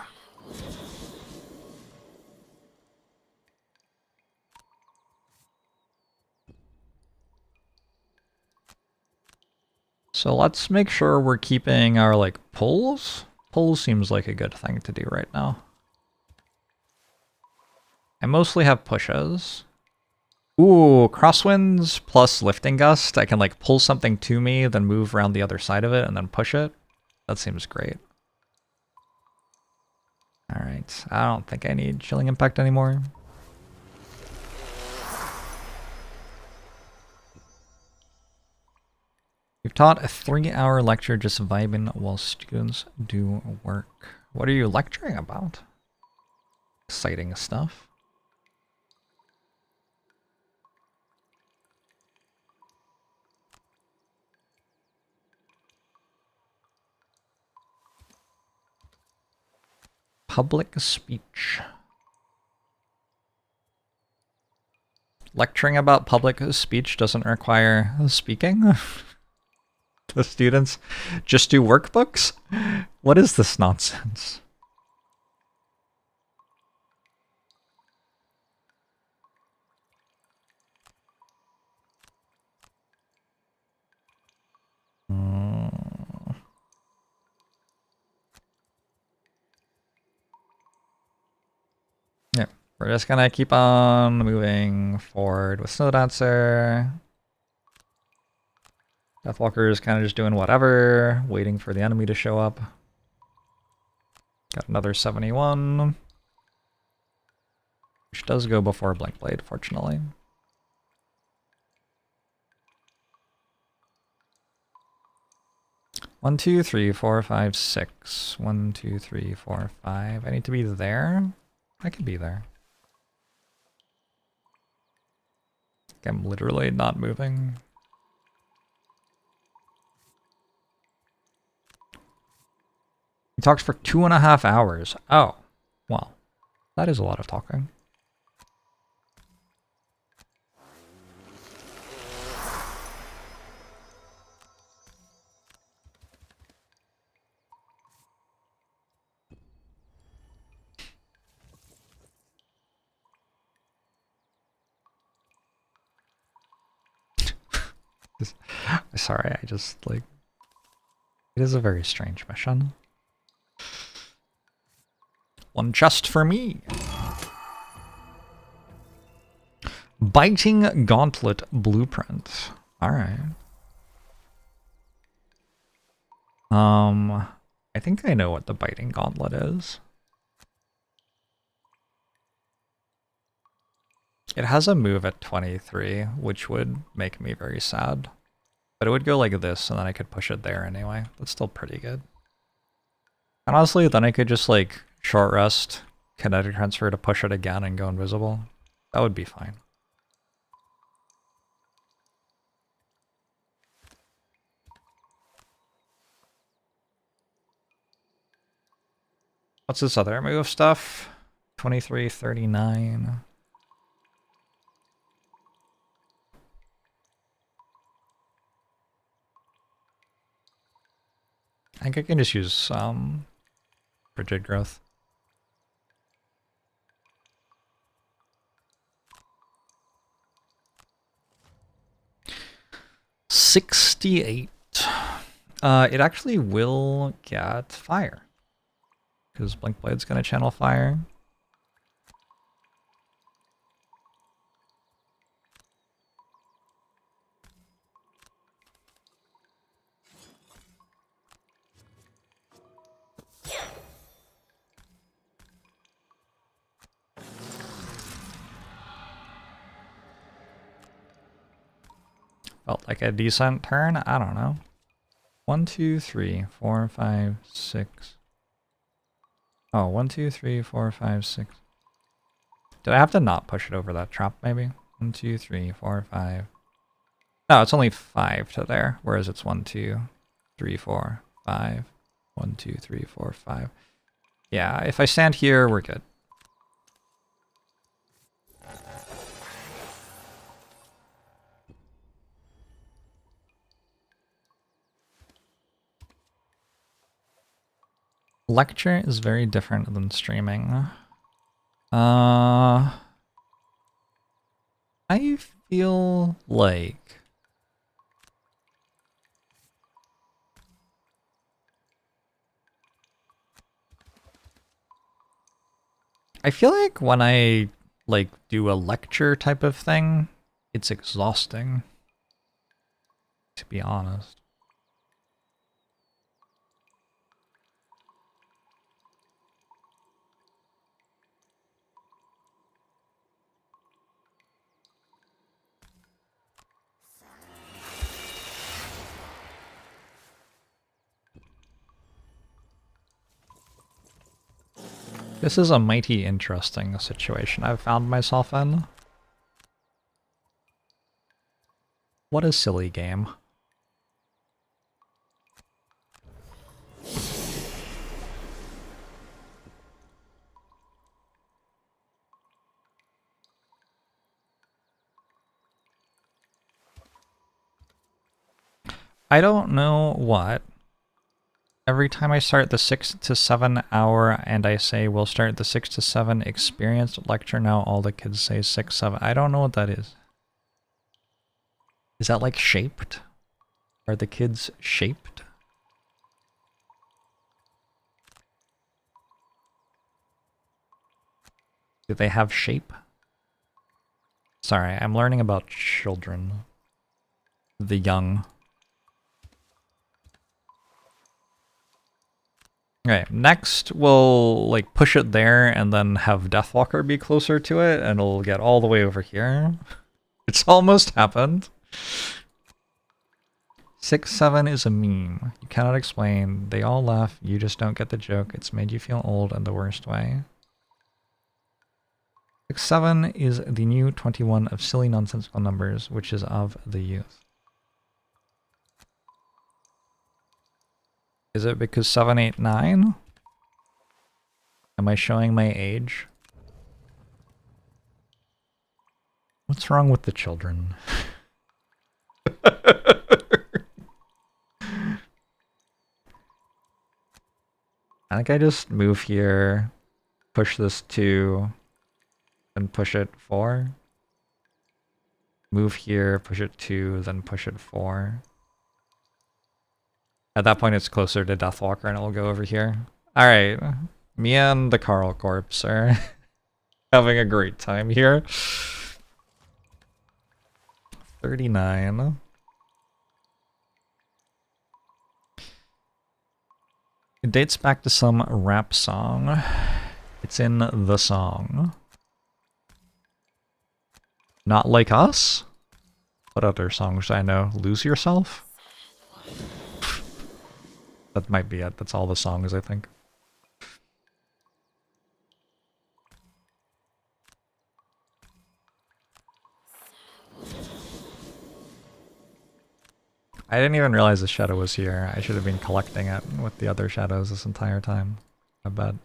So let's make sure we're keeping our, like, pulls. Pulls seems like a good thing to do right now. I mostly have pushes. Ooh, crosswinds plus lifting gust. I can like pull something to me, then move around the other side of it, and then push it. That seems great. Alright, I don't think I need chilling impact anymore. You've taught a 3-hour lecture just vibing while students do work. What are you lecturing about? Exciting stuff. Public speech. Lecturing about public speech doesn't require speaking? The students just do workbooks? What is this nonsense? Yeah, we're just gonna keep on moving forward with Snow Dancer. Deathwalker is kind of just doing whatever, waiting for the enemy to show up. Got another 71. Which does go before Blink Blade, fortunately. One, two, three, four, five, six. 1, 2, 3, 4, 5. I need to be there? I can be there. I'm literally not moving. He talks for 2.5 hours. Oh, well, that is a lot of talking. Sorry, I just like... It is a very strange mission. One just for me. Biting Gauntlet Blueprint. Alright. I think I know what the Biting Gauntlet is. It has a move at 23, which would make me very sad. But it would go like this, and then I could push it there anyway. That's still pretty good. And honestly, then I could just like short rest, kinetic transfer to push it again and go invisible. That would be fine. What's this other move stuff? 23, 39. I think I can just use Frigid Growth. $68. It actually will get fire. Because Blink Blade's gonna channel fire. Felt like a decent turn. I don't know. 1, 2, 3, 4, 5, 6. Oh, 1, 2, 3, 4, 5, 6. Did I have to not push it over that trap, maybe? 1, 2, 3, 4, 5. No, it's only 5 to there, whereas it's 1, 2, 3, 4, 5. 1, 2, 3, 4, 5. Yeah, if I stand here, we're good. Lecture is very different than streaming. I feel like... I feel like when I like do a lecture type of thing, It's exhausting, to be honest. This is a mighty interesting situation I've found myself in. What a silly game. I don't know what. Every time I start the 6 to 7 hour and I say we'll start the 6 to 7 experience lecture now, all the kids say 6, 7. I don't know what that is. Is that like shaped? Are the kids shaped? Do they have shape? Sorry, I'm learning about children. The young. Okay, next we'll like push it there and then have Deathwalker be closer to it and it'll get all the way over here. It's almost happened. 6, 7 is a meme. You cannot explain. They all laugh. You just don't get the joke. It's made you feel old in the worst way. 6, 7 is the new 21 of silly nonsensical numbers, which is of the youth. Is it because 7, 8, 9? Am I showing my age? What's wrong with the children? I think I just move here, push this 2, then push it 4. Move here, push it 2, then push it 4. At that point it's closer to Deathwalker and it'll go over here. Alright, me and the Carl Corpse are having a great time here. 39. It dates back to some rap song. It's in the song. Not Like Us? What other songs do I know? Lose Yourself? That might be it. That's all the songs, I think. I didn't even realize the shadow was here. I should have been collecting it with the other shadows this entire time. I bet.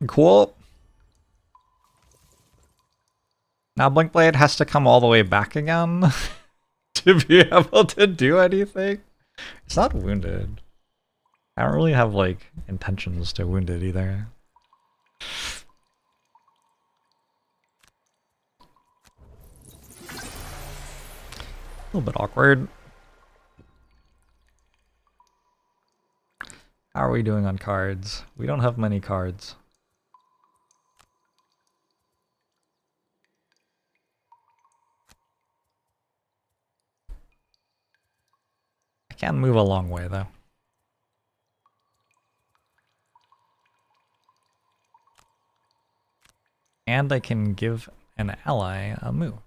Cool. Now Blinkblade has to come all the way back again to be able to do anything. It's not wounded. I don't really have like intentions to wound it either. A little bit awkward. How are we doing on cards? We don't have many cards. I can move a long way though. And I can give an ally a move,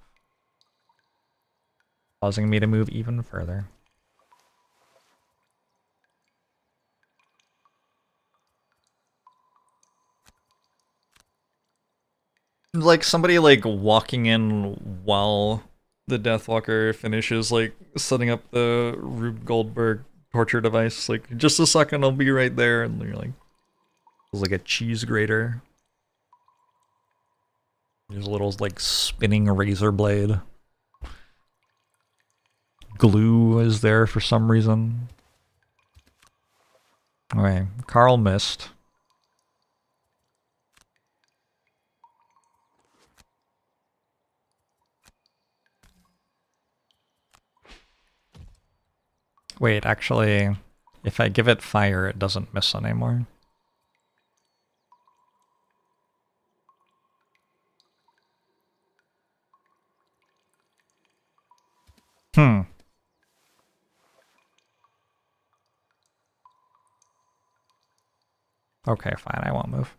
causing me to move even further. Like somebody like walking in while the Deathwalker finishes like setting up the Rube Goldberg torture device. Like, just a second, I'll be right there. And you're like, it's like a cheese grater. There's a little like spinning razor blade. Glue is there for some reason. Okay, Carl missed. Wait, actually, if I give it fire, it doesn't miss anymore. Hmm. Okay, fine, I won't move.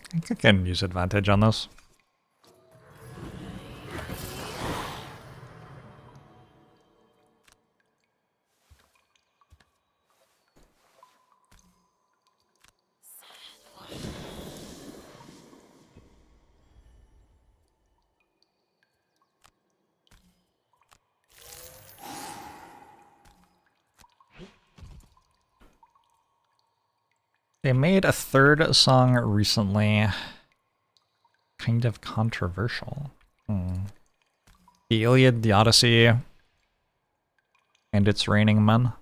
I think I can use advantage on this. They made a third song recently. Kind of controversial. The Iliad, the Odyssey, and It's Raining Men.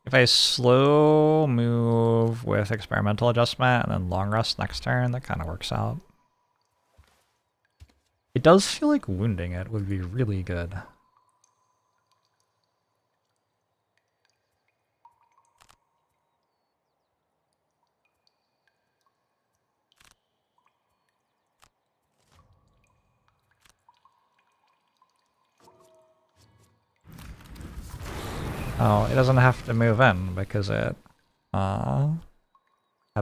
If I slow move with experimental adjustment and then long rest next turn, that kind of works out. It does feel like wounding it would be really good. Oh, it doesn't have to move in because it had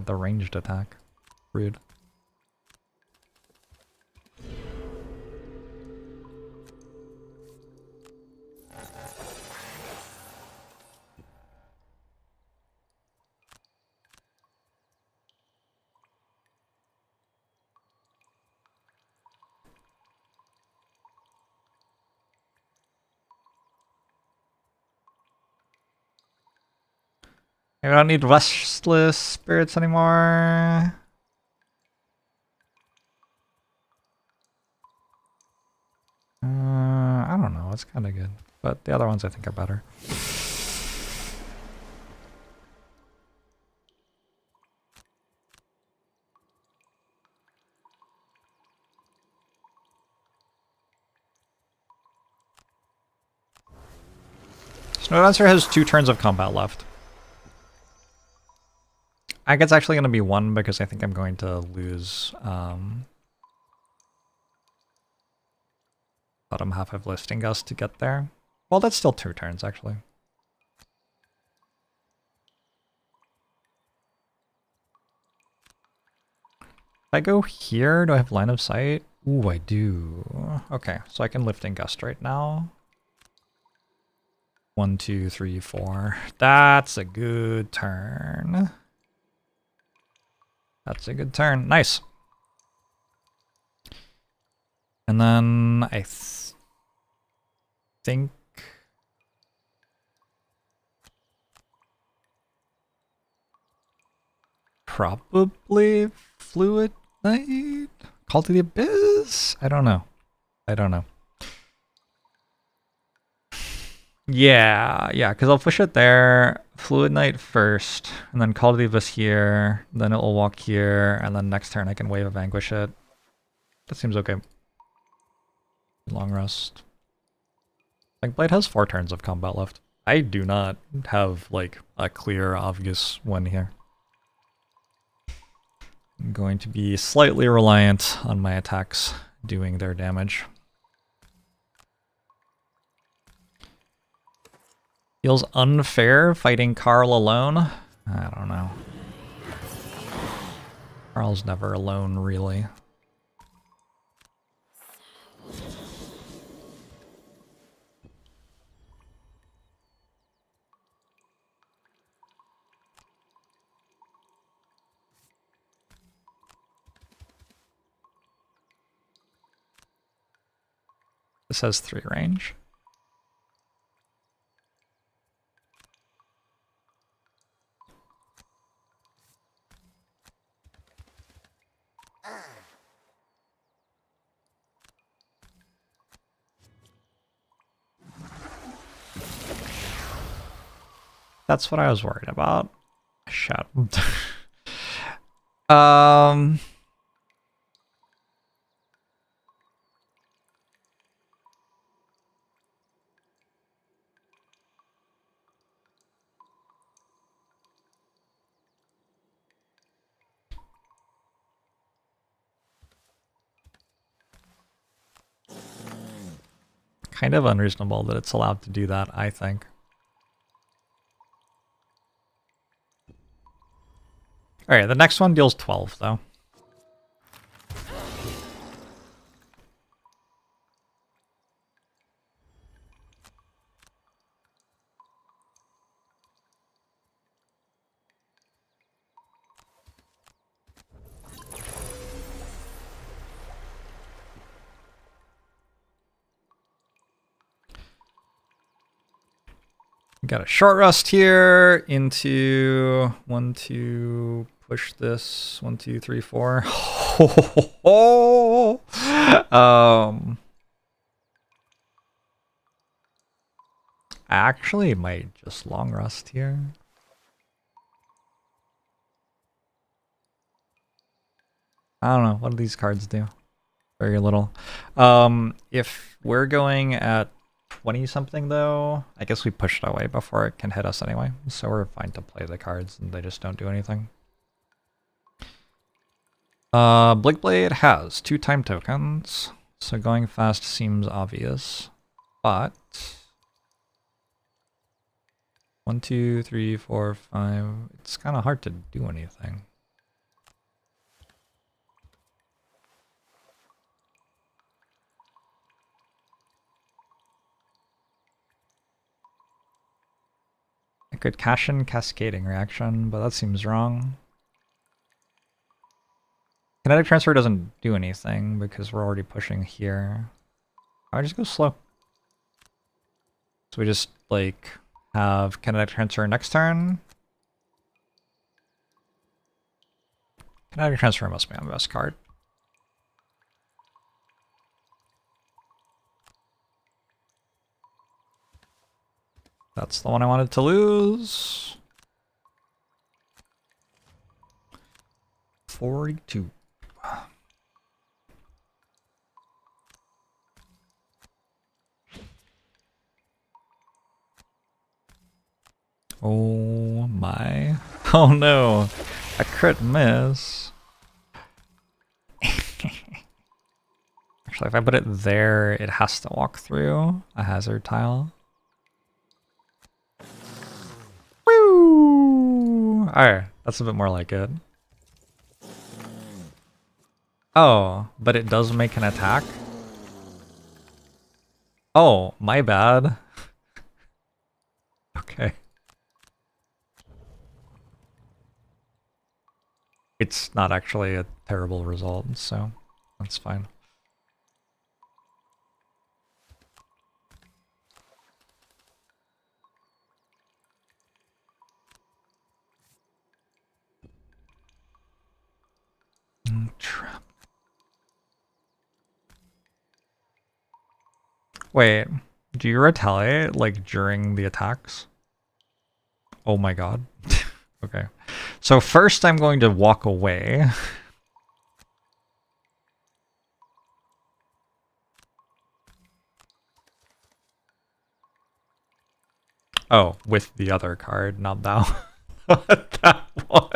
the ranged attack. Rude. I don't need restless spirits anymore. I don't know, it's kind of good. But the other ones I think are better. Snow Dancer has 2 turns of combat left. I think it's actually going to be 1 because I think I'm going to lose bottom half of Listing Gust to get there. Well, that's still 2 turns, actually. If I go here, do I have line of sight? Ooh, I do. Okay, so I can Lifting Gust right now. 1, 2, 3, 4. That's a good turn. That's a good turn. Nice. And then I think probably Fluid Knight? Call to the Abyss? I don't know. I don't know. Yeah, because I'll push it there, Fluid Knight first, and then Call to the Abyss here, then it will walk here, and then next turn I can Wave of Anguish it. That seems okay. Long rest. Like, Blade has 4 turns of combat left. I do not have, like, a clear, obvious one here. I'm going to be slightly reliant on my attacks doing their damage. Feels unfair fighting Carl alone. I don't know. Carl's never alone, really. This has 3 range. That's what I was worried about. Shut. Kind of unreasonable that it's allowed to do that, I think. Alright, the next one deals 12, though. Got a short rest here into 1, 2, push this 1, 2, 3, 4. I actually might just long rest here. I don't know, what do these cards do? Very little. If we're going at 20 something though, I guess we pushed it away before it can hit us anyway, so we're fine to play the cards and they just don't do anything. Blink Blade has 2 time tokens, so going fast seems obvious, but 1, 2, 3, 4, 5, it's kind of hard to do anything. I could cash in Cascading Reaction, but that seems wrong. Kinetic Transfer doesn't do anything because we're already pushing here. I just go slow. So we just, like, have Kinetic Transfer next turn. Kinetic Transfer must be on the best card. That's the one I wanted to lose. 42. Oh my. Oh no. A crit miss. Actually, if I put it there, it has to walk through a hazard tile. Woo! Alright, that's a bit more like it. Oh, but it does make an attack? Oh, my bad. Okay. It's not actually a terrible result, so that's fine. Trap. Wait, do you retaliate, like, during the attacks? Oh my god. Okay. So first I'm going to walk away. Oh, with the other card, not that one. That one.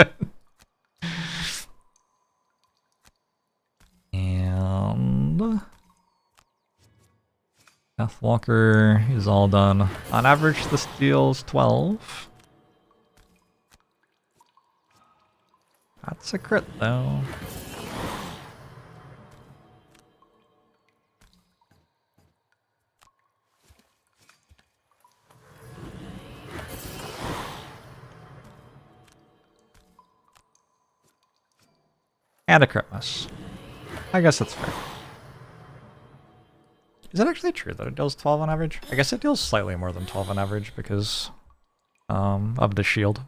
And Deathwalker is all done. On average, this deals 12. That's a crit, though. And a crit miss. I guess that's fair. Is it actually true that it deals 12 on average? I guess it deals slightly more than 12 on average because of the shield.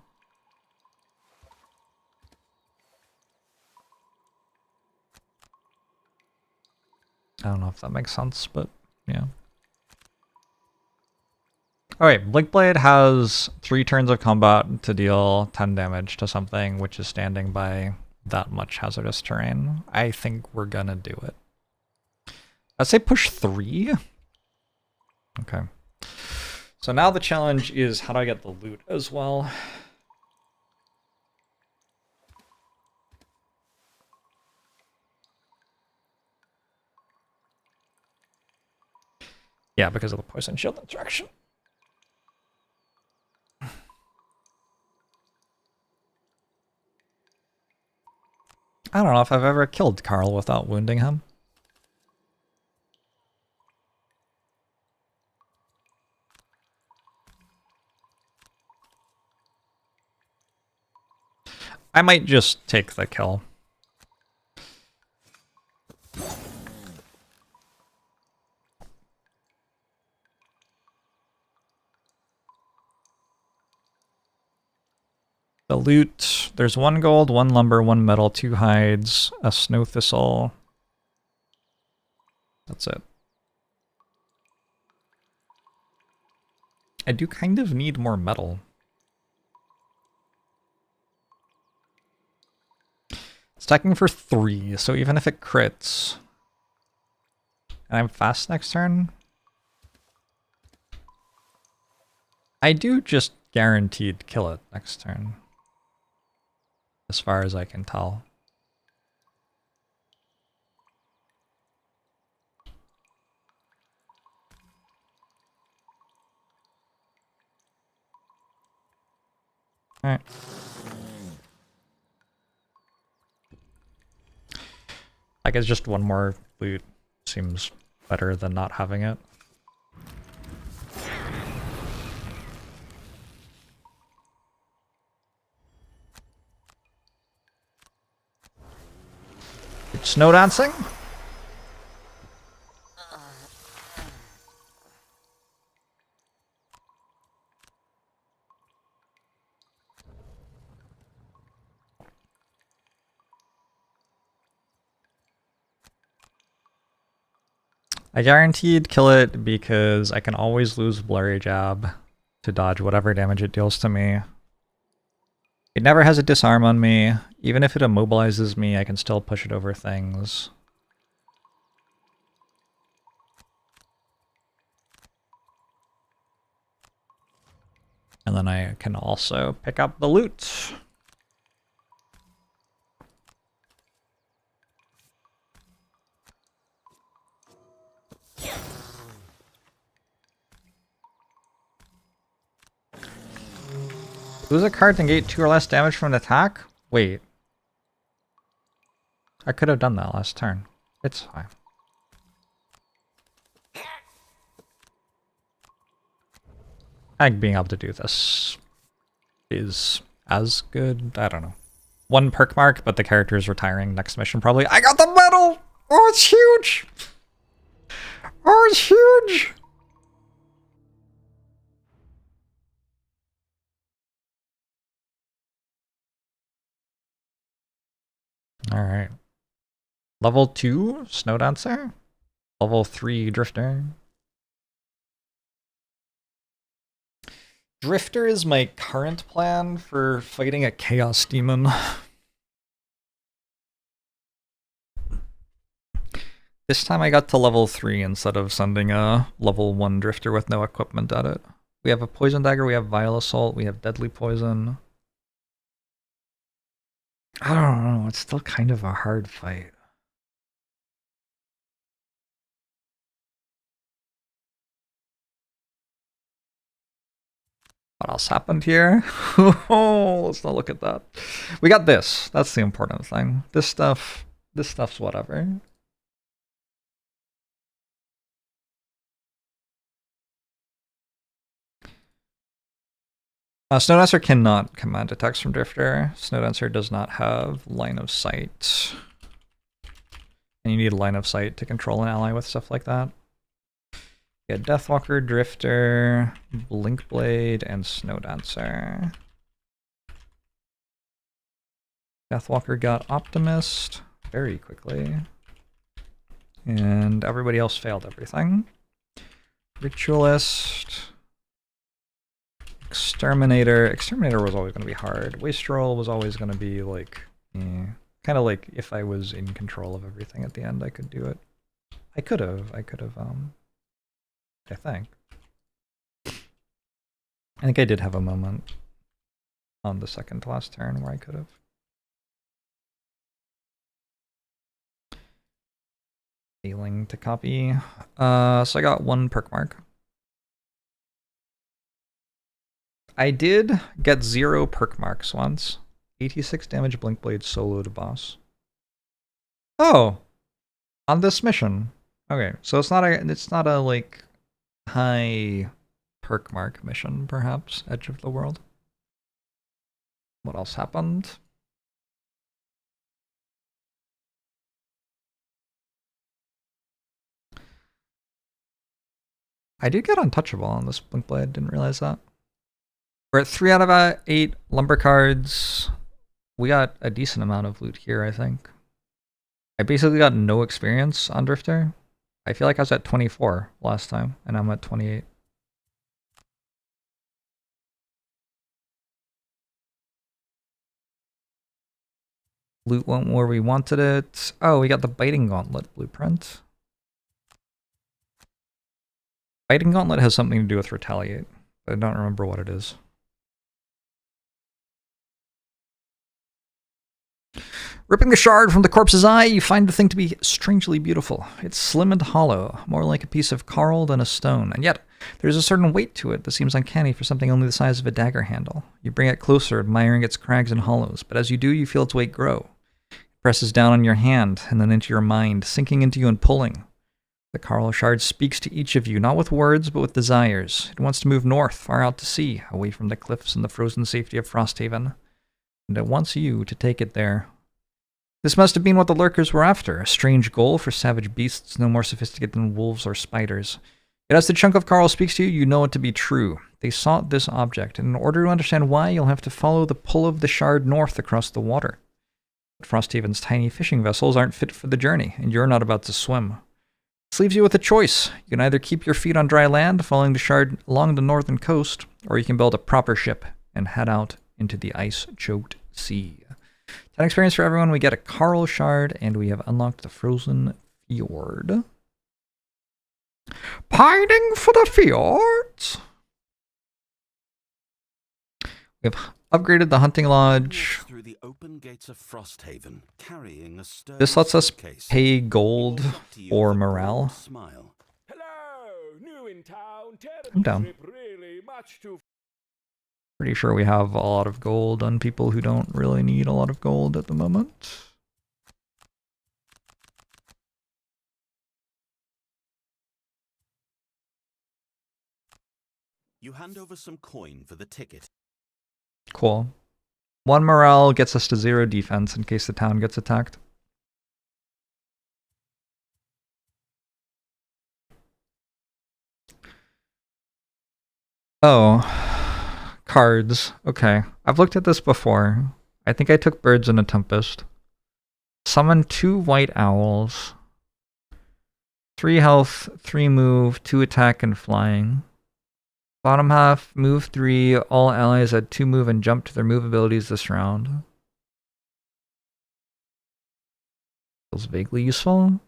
I don't know if that makes sense, but yeah. Alright, Blink Blade has 3 turns of combat to deal 10 damage to something which is standing by that much hazardous terrain. I think we're gonna do it. I'd say push 3. Okay. So now the challenge is how do I get the loot as well? Yeah, because of the poison shield interaction. I don't know if I've ever killed Carl without wounding him. I might just take the kill. The loot, there's 1 gold, 1 lumber, 1 metal, 2 hides, a snow thistle. That's it. I do kind of need more metal. Stacking for 3, so even if it crits, and I'm fast next turn, I do just guaranteed kill it next turn. As far as I can tell. Alright. I guess just 1 more loot seems better than not having it. Snow dancing? I guaranteed kill it because I can always lose Blurry Jab to dodge whatever damage it deals to me. It never has a disarm on me. Even if it immobilizes me, I can still push it over things. And then I can also pick up the loot. Lose a card to negate 2 or less damage from an attack? Wait. I could have done that last turn. It's fine. I think being able to do this is as good. I don't know. 1 perk mark, but the character is retiring next mission probably. I got the medal! Oh, it's huge! Oh, it's huge! Alright. Level 2, Snow Dancer. Level 3, Drifter. Drifter is my current plan for fighting a Chaos Demon. This time I got to level 3 instead of sending a level 1 Drifter with no equipment at it. We have a Poison Dagger, we have Vile Assault, we have Deadly Poison. I don't know, it's still kind of a hard fight. What else happened here? Oh, let's not look at that. We got this. That's the important thing. This stuff's whatever. Snowdancer cannot command attacks from Drifter. Snowdancer does not have line of sight. And you need line of sight to control an ally with stuff like that. Yeah, Deathwalker, Drifter, Blinkblade, and Snowdancer. Deathwalker got Optimist very quickly. And everybody else failed everything. Ritualist. Exterminator. Exterminator was always going to be hard. Wastrel was always going to be like, kind of like if I was in control of everything at the end, I could do it. I could have, I think. I think I did have a moment on the second to last turn where I could have. Failing to copy. So I got 1 perk mark. I did get 0 perk marks once. 86 damage Blinkblade solo to boss. Oh! On this mission. Okay, so it's not a like high perk mark mission, perhaps. Edge of the World. What else happened? I did get Untouchable on this Blinkblade, didn't realize that. We're at 3 out of 8 lumber cards. We got a decent amount of loot here, I think. I basically got no experience on Drifter. I feel like I was at 24 last time, and I'm at 28. Loot went where we wanted it. Oh, we got the Biting Gauntlet blueprint. Biting Gauntlet has something to do with Retaliate, but I don't remember what it is. Ripping the shard from the corpse's eye, you find the thing to be strangely beautiful. It's slim and hollow, more like a piece of coral than a stone, and yet there's a certain weight to it that seems uncanny for something only the size of a dagger handle. You bring it closer, admiring its crags and hollows, but as you do, you feel its weight grow. It presses down on your hand, and then into your mind, sinking into you and pulling. The coral shard speaks to each of you, not with words, but with desires. It wants to move north, far out to sea, away from the cliffs and the frozen safety of Frosthaven. And it wants you to take it there. This must have been what the lurkers were after, a strange goal for savage beasts no more sophisticated than wolves or spiders. Yet as the chunk of coral speaks to you, you know it to be true. They sought this object, and in order to understand why, you'll have to follow the pull of the shard north across the water. But Frosthaven's tiny fishing vessels aren't fit for the journey, and you're not about to swim. This leaves you with a choice. You can either keep your feet on dry land, following the shard along the northern coast, or you can build a proper ship and head out into the ice-choked sea. 10 experience for everyone. We get a coral shard, and we have unlocked the frozen fjord. Pining for the fjords. We've upgraded the hunting lodge. Through the open gates of Frosthaven, carrying a This lets us pay gold for morale. Smile. Hello, new in town. I'm down. Really much too. Pretty sure we have a lot of gold on people who don't really need a lot of gold at the moment. You hand over some coin for the ticket. Cool. 1 morale gets us to 0 defense in case the town gets attacked. Oh. Cards. Okay. I've looked at this before. I think I took Birds in a Tempest. Summon 2 white owls. 3 health, 3 move, 2 attack and flying. Bottom half, move 3. All allies add 2 move and jump to their move abilities this round. Feels vaguely useful.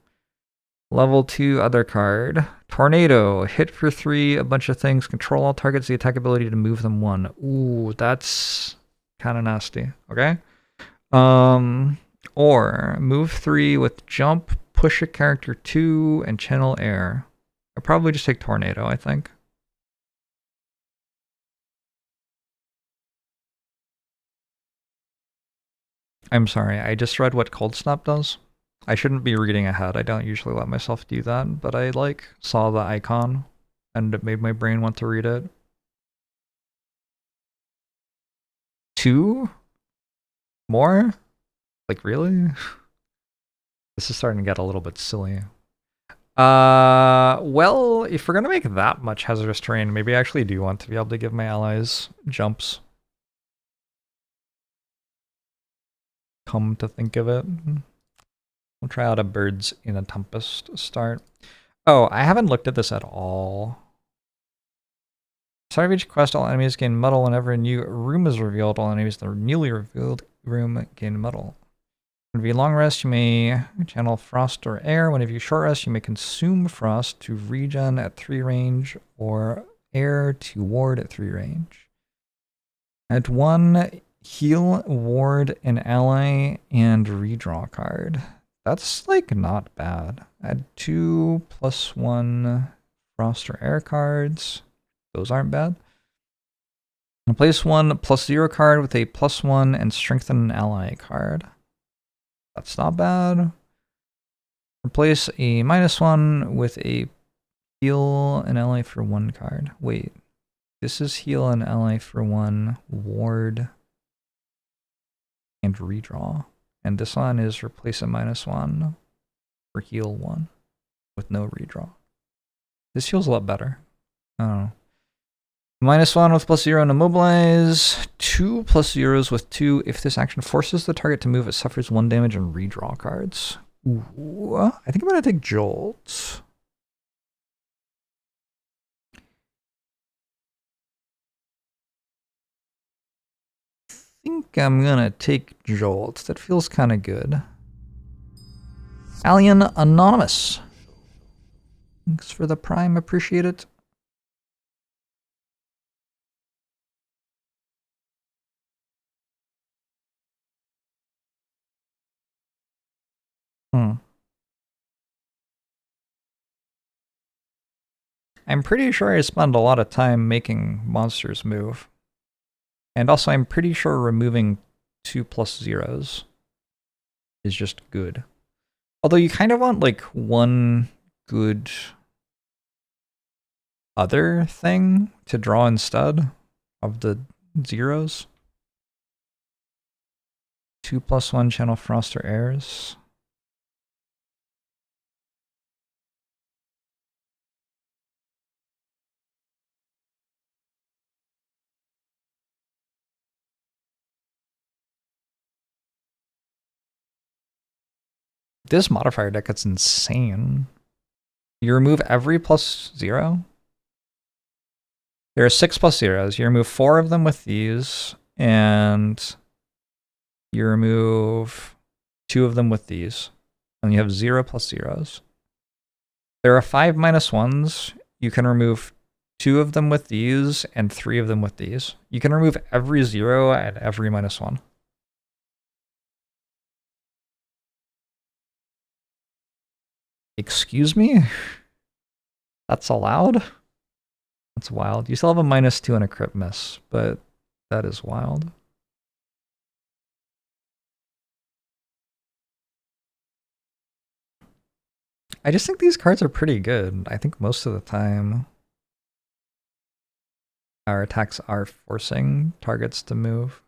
Level 2 other card. Tornado. Hit for 3, a bunch of things. Control all targets, the attack ability to move them 1. Ooh, that's kind of nasty. Okay. Or move 3 with jump, push a character 2, and channel air. I'll probably just take Tornado, I think. I'm sorry, I just read what Cold Snap does. I shouldn't be reading ahead. I don't usually let myself do that, but I saw the icon and it made my brain want to read it. 2 more? Like, really? This is starting to get a little bit silly. Well, if we're gonna make that much hazardous terrain, maybe I actually do want to be able to give my allies jumps. Come to think of it. We'll try out a birds in a tempest start. Oh, I haven't looked at this at all. Start of each quest, all enemies gain metal. Whenever a new room is revealed, all enemies in the newly revealed room gain metal. Whenever you long rest, you may channel frost or air. Whenever you short rest, you may consume frost to regen at 3 range or air to ward at 3 range. At 1, heal, ward an ally, and redraw card. That's like not bad. Add 2 +1 frost or air cards. Those aren't bad. Replace 1 +0 card with a +1 and strengthen an ally card. That's not bad. Replace a -1 with a heal an ally for 1 card. Wait, this is heal an ally for 1, ward, and redraw. And this one is replace a -1 for heal 1 with no redraw. This feels a lot better. I don't know. -1 with +0 and immobilize. 2 +0s with 2. If this action forces the target to move, it suffers 1 damage and redraw cards. Ooh, I think I'm gonna take Jolt. I think I'm gonna take Jolt. That feels kind of good. Alien Anonymous. Thanks for the prime, appreciate it. I'm pretty sure I spend a lot of time making monsters move. And also I'm pretty sure removing 2 +0s is just good. Although you kind of want like one good other thing to draw instead of the zeros. 2 +1 channel frost or airs. This modifier deck gets insane. You remove every +0. There are 6 +0s. You remove 4 of them with these, and you remove 2 of them with these, and you have 0 +0s. There are 5 -1s. You can remove 2 of them with these and 3 of them with these. You can remove every 0 and every -1. Excuse me? That's allowed? That's wild. You still have a -2 and a crit miss, but that is wild. I just think these cards are pretty good. I think most of the time our attacks are forcing targets to move.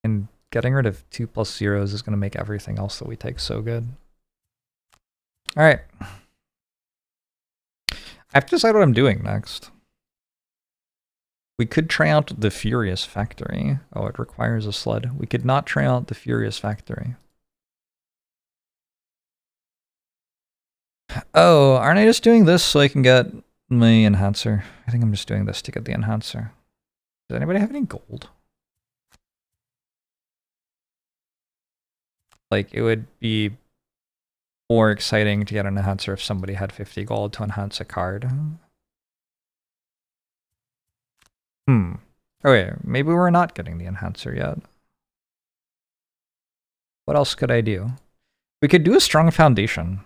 And getting rid of 2 +0s is going to make everything else that we take so good. Alright. I have to decide what I'm doing next. We could try out the Furious Factory. Oh, it requires a sled. We could not try out the Furious Factory. Oh, aren't I just doing this so I can get my enhancer? I think I'm just doing this to get the enhancer. Does anybody have any gold? Like, it would be more exciting to get an enhancer if somebody had 50 gold to enhance a card. Okay, maybe we're not getting the enhancer yet. What else could I do? We could do a strong foundation.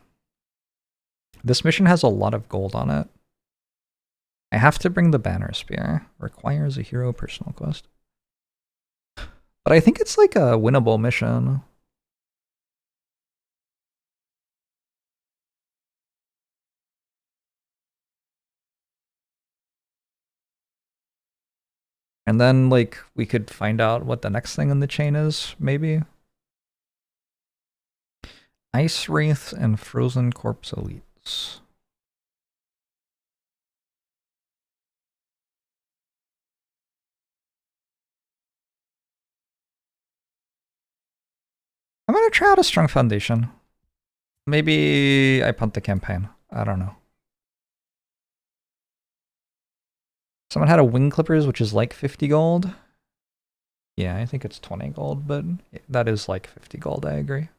This mission has a lot of gold on it. I have to bring the banner spear. Requires a hero personal quest. But I think it's like a winnable mission. And then, like, we could find out what the next thing in the chain is, maybe. Ice Wraith and Frozen Corpse Elites. I'm gonna try out a strong foundation. Maybe I punt the campaign. I don't know. Someone had a Wing Clippers, which is like 50 gold. Yeah, I think it's 20 gold, but that is like 50 gold, I agree.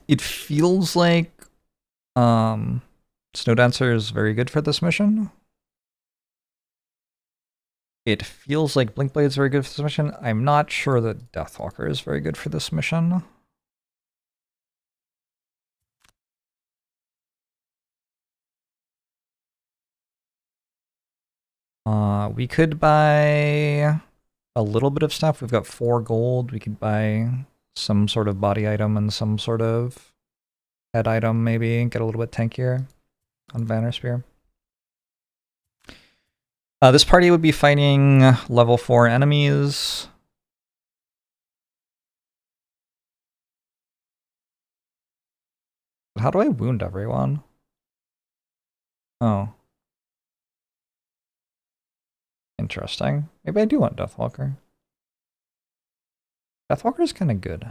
It feels like Snow Dancer is very good for this mission. It feels like Blinkblade is very good for this mission. I'm not sure that Deathwalker is very good for this mission. We could buy a little bit of stuff. We've got 4 gold. We could buy some sort of body item and some sort of head item, maybe, and get a little bit tankier on Banner Spear. This party would be fighting level 4 enemies. How do I wound everyone? Oh. Interesting. Maybe I do want Deathwalker. Deathwalker is kind of good.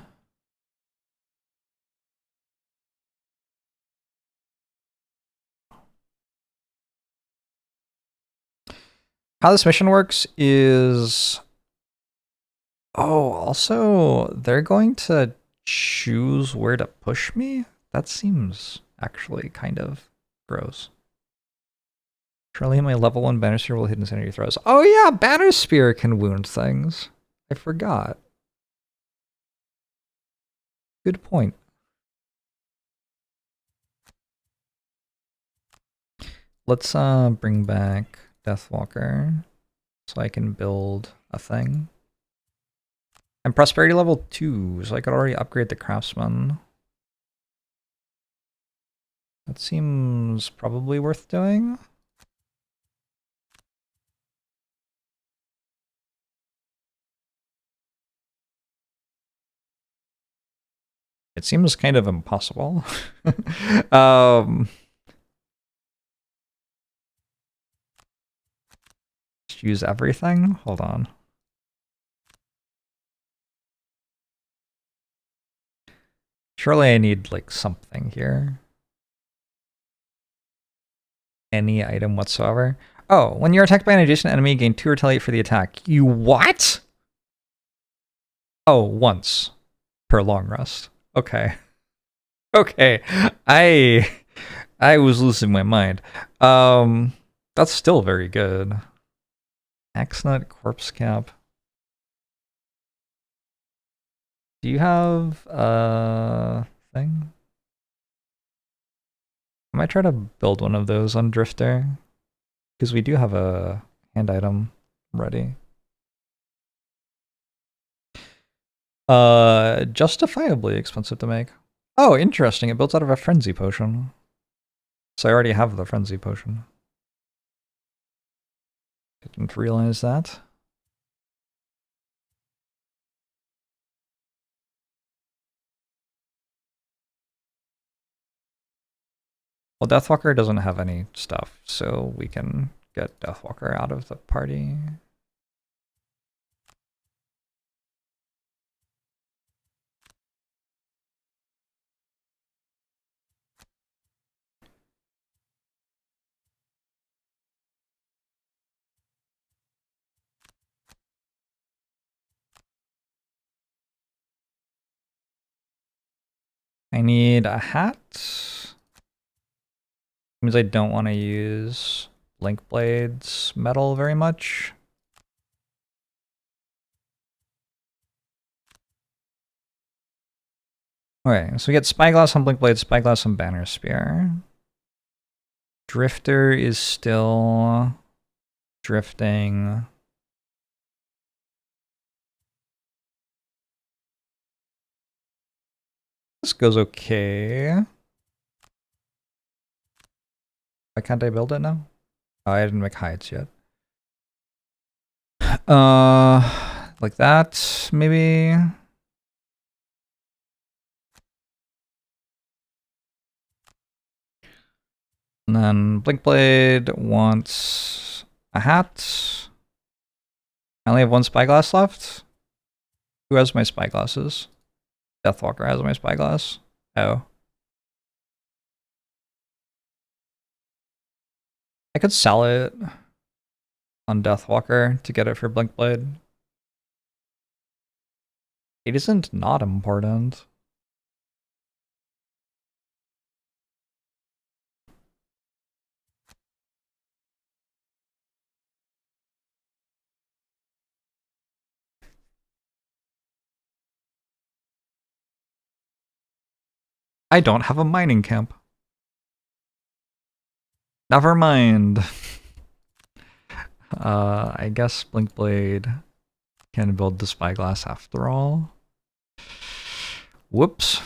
How this mission works is... Oh, also, they're going to choose where to push me? That seems actually kind of gross. Surely my level 1 Banner Spear will hit insanity throws. Oh yeah, Banner Spear can wound things. I forgot. Good point. Let's bring back Deathwalker so I can build a thing. I'm prosperity level 2, so I could already upgrade the craftsman. That seems probably worth doing. It seems kind of impossible. Just use everything? Hold on. Surely I need, like, something here. Any item whatsoever. Oh, when you're attacked by an adjacent enemy, gain 2 retaliate for the attack. You what? Oh, once per long rest. Okay. Okay. I was losing my mind. That's still very good. Axnut Corpse Cap. Do you have a thing? I might try to build one of those on Drifter, because we do have a hand item ready. Justifiably expensive to make. Oh, interesting. It builds out of a Frenzy Potion. So I already have the Frenzy Potion. Didn't realize that. Well, Deathwalker doesn't have any stuff, so we can get Deathwalker out of the party. I need a hat. Means I don't want to use Blinkblade's metal very much. Okay, so we get Spyglass on Blinkblade, Spyglass on Banner Spear. Drifter is still drifting. This goes okay. Why can't I build it now? Oh, I didn't make hides yet. Like that, maybe. And then Blinkblade wants a hat. I only have one spyglass left. Who has my spyglasses? Deathwalker has my spyglass. Oh. I could sell it on Deathwalker to get it for Blinkblade. It isn't not important. I don't have a mining camp. Never mind. I guess Blinkblade can build the spyglass after all. Whoops.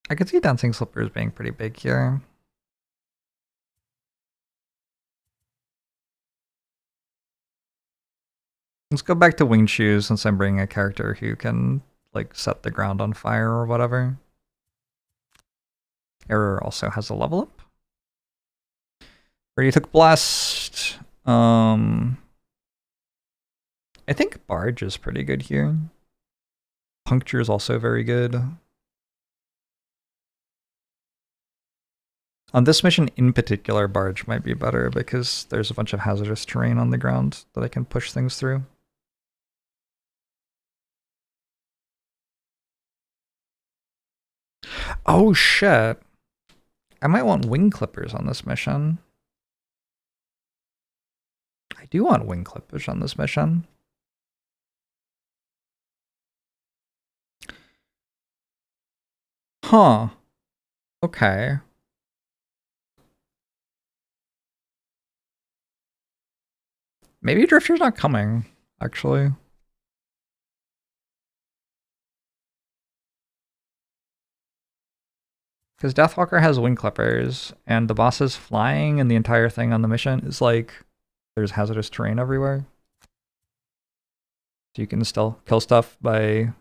I could see dancing slippers being pretty big here. Let's go back to winged shoes since I'm bringing a character who can like set the ground on fire or whatever. Error also has a level up. Already took blast. I think barge is pretty good here. Puncture is also very good. On this mission in particular, barge might be better because there's a bunch of hazardous terrain on the ground that I can push things through. Oh shit. I might want wing clippers on this mission. I do want wing clippers on this mission. Huh. Okay. Maybe Drifter's not coming, actually. Because Deathwalker has wing clippers, and the boss is flying, and the entire thing on the mission is like, there's hazardous terrain everywhere. So you can still kill stuff by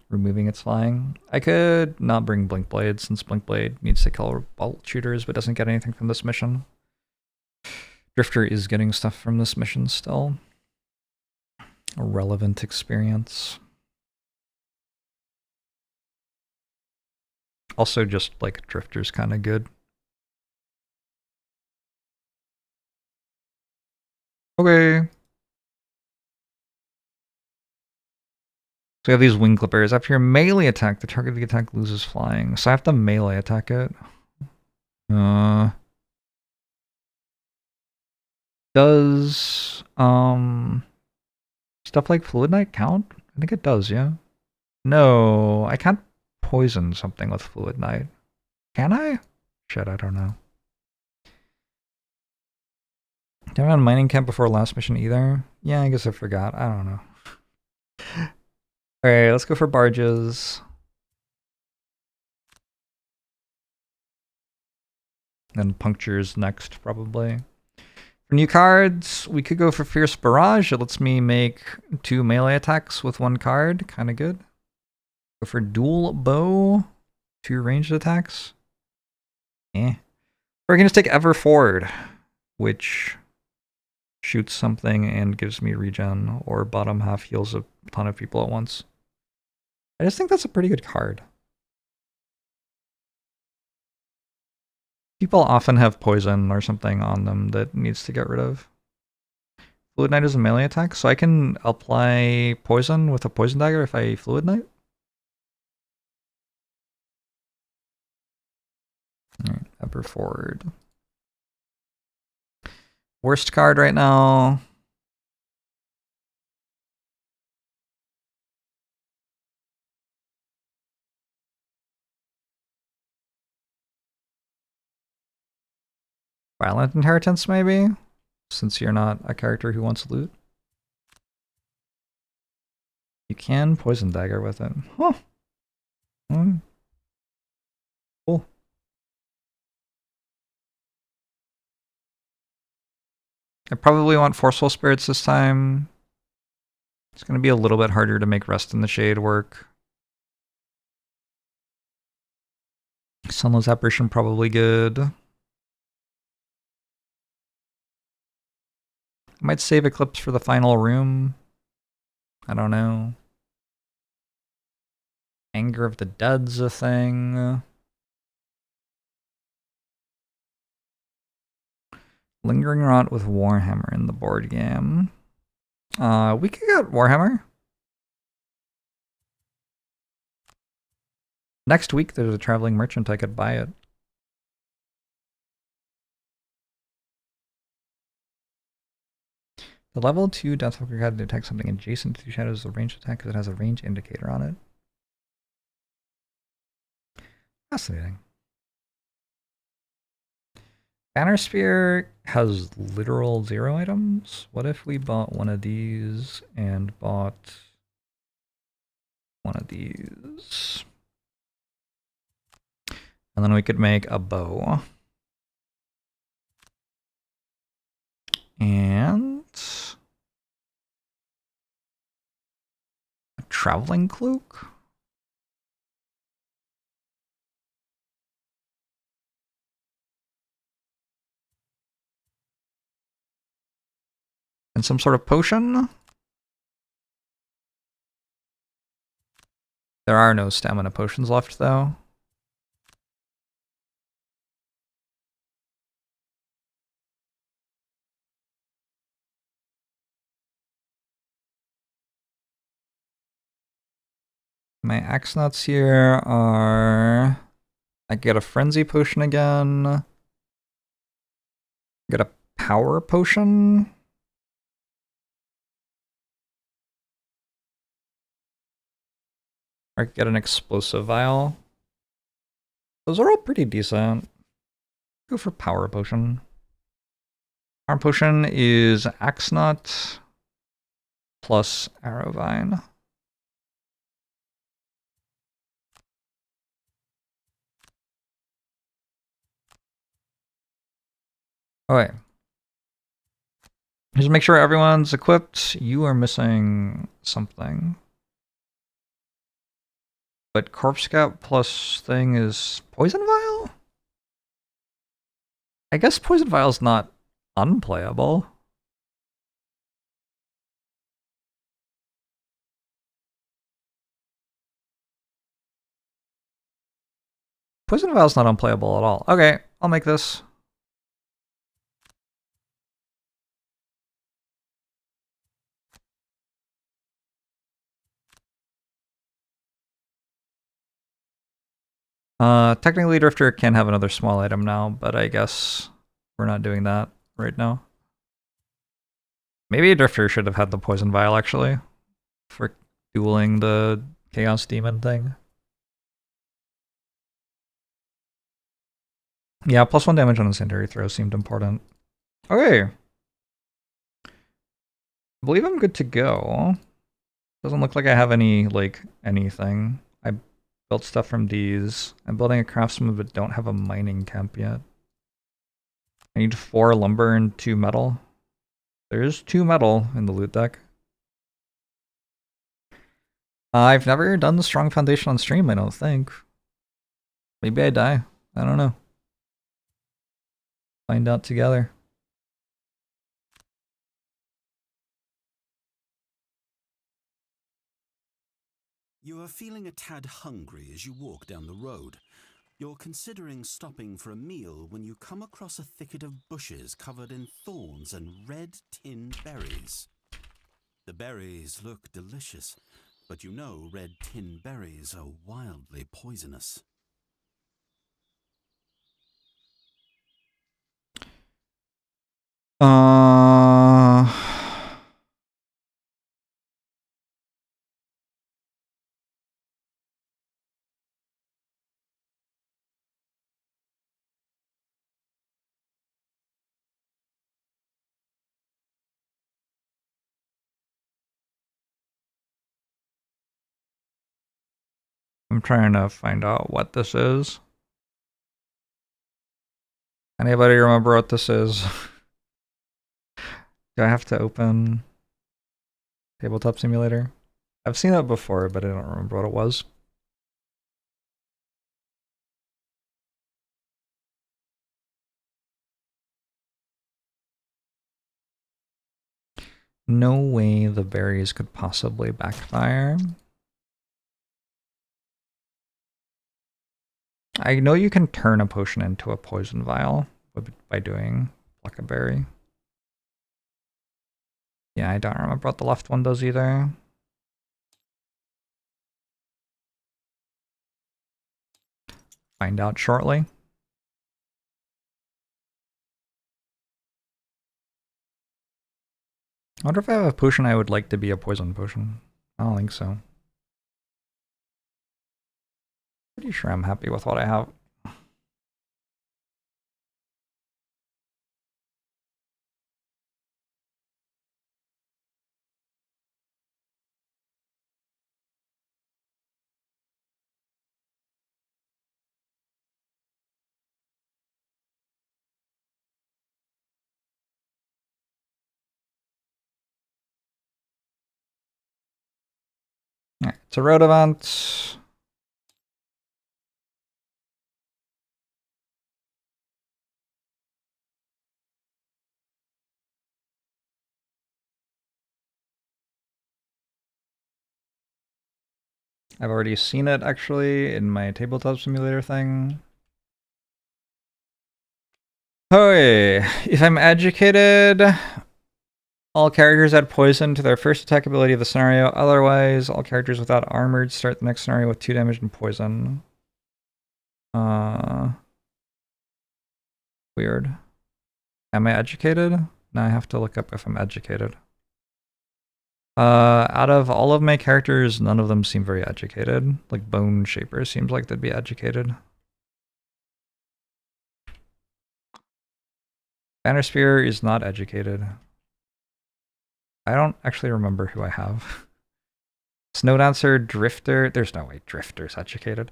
removing its flying. I could not bring Blinkblade, since Blinkblade needs to kill bolt shooters, but doesn't get anything from this mission. Drifter is getting stuff from this mission still. A relevant experience. Also just like Drifter's kind of good. Okay. So we have these wing clippers. After your melee attack, the target of the attack loses flying. So I have to melee attack it. Does stuff like Fluid Knight count? I think it does, yeah. No, I can't poison something with Fluid Knight. Can I? Shit, I don't know. Did I run mining camp before last mission either? Yeah, I guess I forgot. I don't know. Alright, let's go for barges. Then punctures next, probably. For new cards, we could go for Fierce Barrage. It lets me make 2 melee attacks with 1 card. Kind of good. Go for Dual Bow. 2 ranged attacks. Eh. Or I can just take Ever Forward, which shoots something and gives me regen, or bottom half heals a ton of people at once. I just think that's a pretty good card. People often have poison or something on them that needs to get rid of. Fluid Knight is a melee attack, so I can apply poison with a poison dagger if I Fluid Knight. Alright, Ever Forward. Worst card right now. Violent Inheritance, maybe? Since you're not a character who wants loot. You can Poison Dagger with it. Huh. Cool. I probably want Forceful Spirits this time. It's going to be a little bit harder to make Rest in the Shade work. Sunless Apparition probably good. I might save Eclipse for the final room. I don't know. Anger of the Dead's a thing. Lingering Rot with Warhammer in the board game. We could get Warhammer. Next week there's a traveling merchant, I could buy it. The level 2 Deathwalker card detects something adjacent to shadows of range attack because it has a range indicator on it. Fascinating. Banner Spear has literal 0 items. What if we bought one of these and bought one of these? And then we could make a bow. And a traveling cloak. And some sort of potion. There are no stamina potions left, though. My axe nuts here are... I get a frenzy potion again. Get a power potion. Or get an explosive vial. Those are all pretty decent. Go for power potion. Power potion is axe nut plus arrow vine. Okay. Just make sure everyone's equipped. You are missing something. But Corpse Scout plus thing is Poison Vial? I guess Poison Vial's not unplayable. Poison Vial's not unplayable at all. Okay, I'll make this. Technically Drifter can have another small item now, but I guess we're not doing that right now. Maybe Drifter should have had the Poison Vial, actually, for dueling the Chaos Demon thing. Yeah, +1 damage on a Incendiary Throw seemed important. Okay. I believe I'm good to go. Doesn't look like I have any, like, anything. I built stuff from these. I'm building a craftsman, but don't have a mining camp yet. I need 4 lumber and 2 metal. There's 2 metal in the loot deck. I've never done the strong foundation on stream, I don't think. Maybe I die. I don't know. Find out together. You are feeling a tad hungry as you walk down the road. You're considering stopping for a meal when you come across a thicket of bushes covered in thorns and red tin berries. The berries look delicious, but you know red tin berries are wildly poisonous. I'm trying to find out what this is. Anybody remember what this is? Do I have to open Tabletop Simulator? I've seen it before, but I don't remember what it was. No way the berries could possibly backfire. I know you can turn a potion into a poison vial by doing pluck a berry. Yeah, I don't remember what the left one does either. Find out shortly. I wonder if I have a potion I would like to be a poison potion. I don't think so. Pretty sure I'm happy with what I have. Alright, it's a road event. I've already seen it actually in my tabletop simulator thing. Hey, if I'm educated, all characters add poison to their first attack ability of the scenario. Otherwise, all characters without armored start the next scenario with 2 damage and poison. Weird. Am I educated? Now I have to look up if I'm educated. Out of all of my characters, none of them seem very educated. Like Bone Shaper seems like they'd be educated. Banner Spear is not educated. I don't actually remember who I have. Snowdancer, Drifter. There's no way Drifter's educated.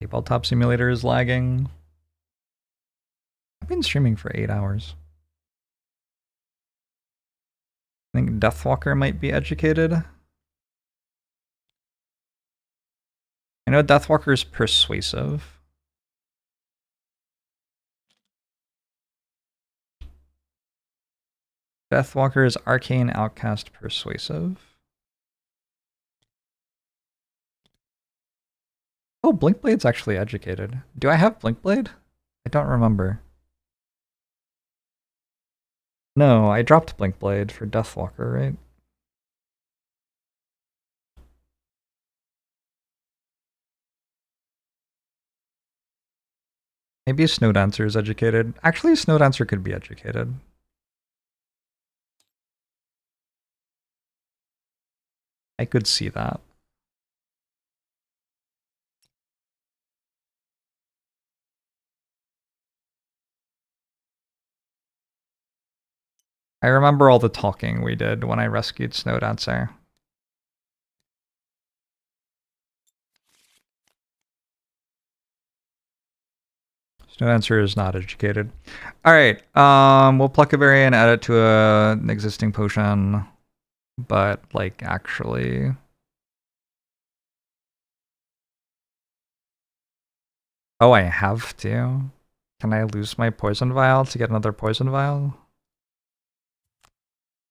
Tabletop Simulator is lagging. I've been streaming for 8 hours. I think Deathwalker might be educated. I know Deathwalker is persuasive. Deathwalker is Arcane Outcast persuasive. Oh, Blinkblade's actually educated. Do I have Blinkblade? I don't remember. No, I dropped Blinkblade for Deathwalker, right? Maybe Snowdancer is educated. Actually, Snowdancer could be educated. I could see that. I remember all the talking we did when I rescued Snowdancer. Snowdancer is not educated. Alright, we'll pluck a berry and add it to an existing potion. But, like, actually... Oh, I have to? Can I lose my poison vial to get another poison vial?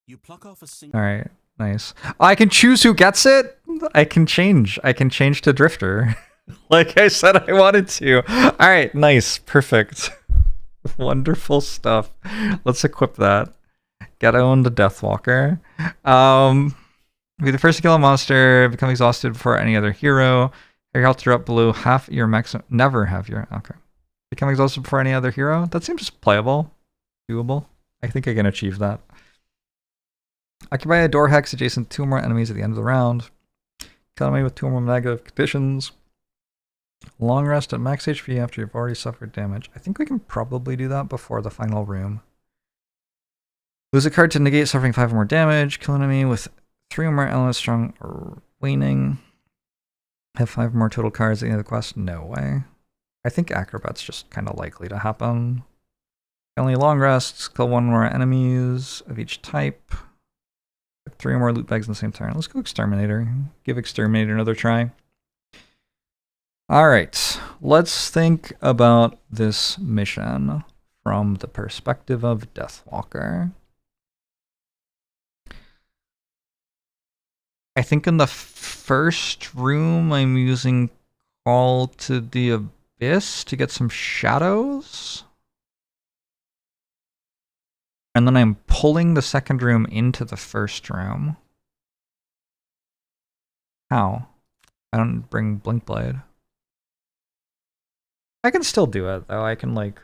You pluck off a single. Alright, nice. Oh, I can choose who gets it? I can change. I can change to Drifter. Like I said I wanted to. Alright, nice. Perfect. Wonderful stuff. Let's equip that. Get owned the Deathwalker. Be the first to kill a monster, become exhausted before any other hero. Your health drop below half your maximum. Never have your. Okay. Become exhausted before any other hero. That seems playable. Doable. I think I can achieve that. Occupy a door hex adjacent to 2 or more enemies at the end of the round. Kill enemy with 2 or more negative conditions. Long rest at max HP after you've already suffered damage. I think we can probably do that before the final room. Lose a card to negate suffering 5 or more damage. Kill enemy with 3 or more elements strong or waning. Have 5 or more total cards at the end of the quest. No way. I think acrobat's just kind of likely to happen. Only long rests, kill one more enemies of each type. 3 more loot bags in the same turn. Let's go exterminator. Give exterminator another try. Alright, let's think about this mission from the perspective of Deathwalker. I think in the first room I'm using Call to the Abyss to get some shadows. And then I'm pulling the second room into the first room. How? I don't bring Blinkblade. I can still do it, though. I can, like,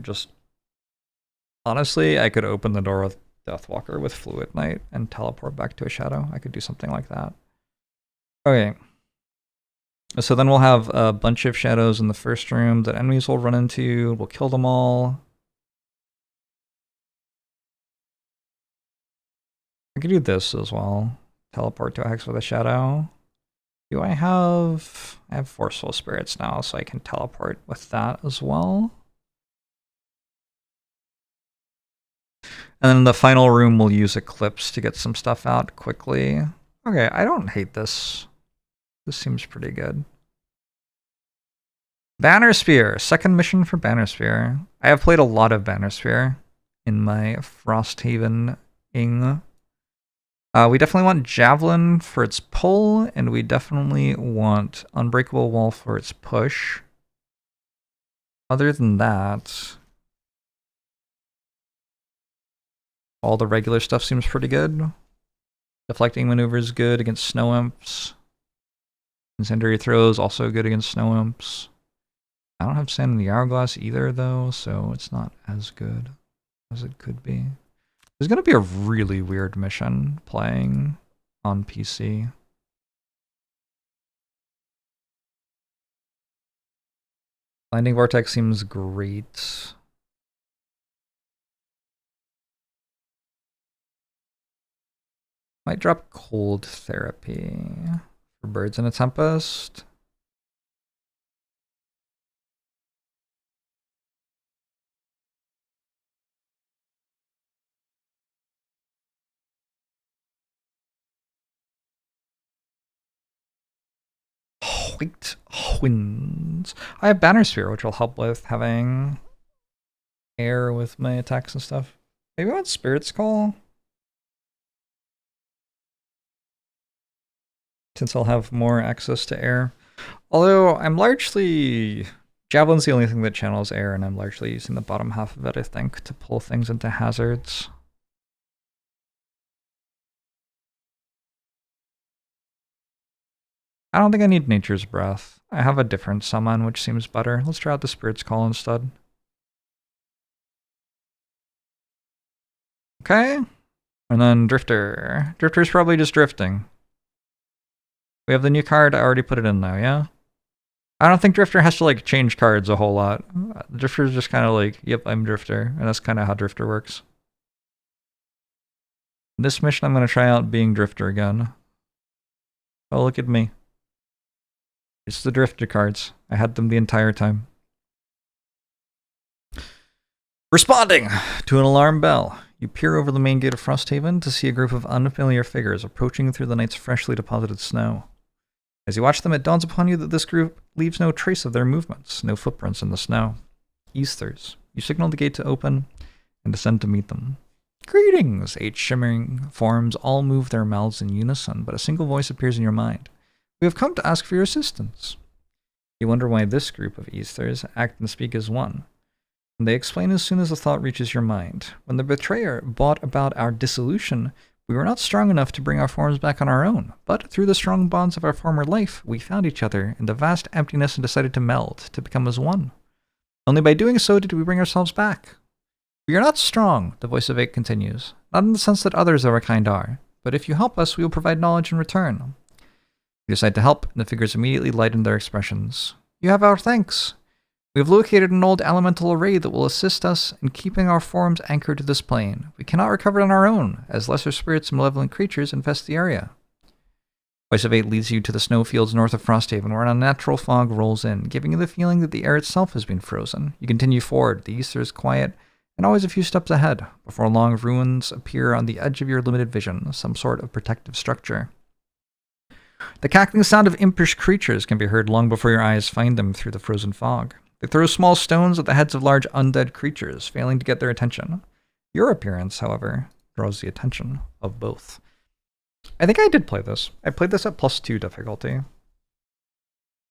just... Honestly, I could open the door with Deathwalker with Fluid Knight and teleport back to a shadow. I could do something like that. Okay. So then we'll have a bunch of shadows in the first room that enemies will run into. We'll kill them all. I could do this as well. Teleport to a hex with a shadow. Do I have Forceful Spirits now, so I can teleport with that as well. And then in the final room, we'll use Eclipse to get some stuff out quickly. Okay, I don't hate this. This seems pretty good. Banner Spear. Second mission for Banner Spear. I have played a lot of Banner Spear in my Frosthaven-ing. We definitely want Javelin for its pull, and we definitely want Unbreakable Wall for its push. Other than that, all the regular stuff seems pretty good. Deflecting maneuver is good against snow imps. Incendiary throws also good against snow imps. I don't have Sand in the Hourglass either, though, so it's not as good as it could be. There's going to be a really weird mission playing on PC. Blinding Vortex seems great. Might drop Cold Therapy for Birds in a Tempest. White Winds. I have Banner Sphere, which will help with having air with my attacks and stuff. Maybe I want Spirit's Call, since I'll have more access to air. Although I'm largely... Javelin's the only thing that channels air, and I'm largely using the bottom half of it, I think, to pull things into hazards. I don't think I need Nature's Breath. I have a different summon, which seems better. Let's try out the Spirit's Call instead. Okay. And then Drifter. Drifter's probably just drifting. We have the new card. I already put it in now, yeah? I don't think Drifter has to, like, change cards a whole lot. Drifter's just kind of like, yep, I'm Drifter. And that's kind of how Drifter works. This mission, I'm going to try out being Drifter again. Oh, look at me. It's the Drifter cards. I had them the entire time. Responding to an alarm bell. You peer over the main gate of Frosthaven to see a group of unfamiliar figures approaching through the night's freshly deposited snow. As you watch them, it dawns upon you that this group leaves no trace of their movements, no footprints in the snow. Easters. You signal the gate to open and descend to meet them. Greetings! 8 shimmering forms all move their mouths in unison, but a single voice appears in your mind. We have come to ask for your assistance. You wonder why this group of Easters act and speak as one. And they explain as soon as the thought reaches your mind. When the betrayer brought about our dissolution, we were not strong enough to bring our forms back on our own, but through the strong bonds of our former life, we found each other in the vast emptiness and decided to meld, to become as one. Only by doing so did we bring ourselves back. We are not strong, the voice of 8 continues, not in the sense that others of our kind are, but if you help us, we will provide knowledge in return. We decide to help, and the figures immediately lighten their expressions. You have our thanks. We have located an old elemental array that will assist us in keeping our forms anchored to this plane. We cannot recover it on our own, as lesser spirits and malevolent creatures infest the area. Voice of 8 leads you to the snowfields north of Frosthaven, where an unnatural fog rolls in, giving you the feeling that the air itself has been frozen. You continue forward, the Easter is quiet, and always a few steps ahead. Before long, ruins appear on the edge of your limited vision, some sort of protective structure. The cackling sound of impish creatures can be heard long before your eyes find them through the frozen fog. They throw small stones at the heads of large undead creatures, failing to get their attention. Your appearance, however, draws the attention of both. I think I did play this. I played this at +2 difficulty.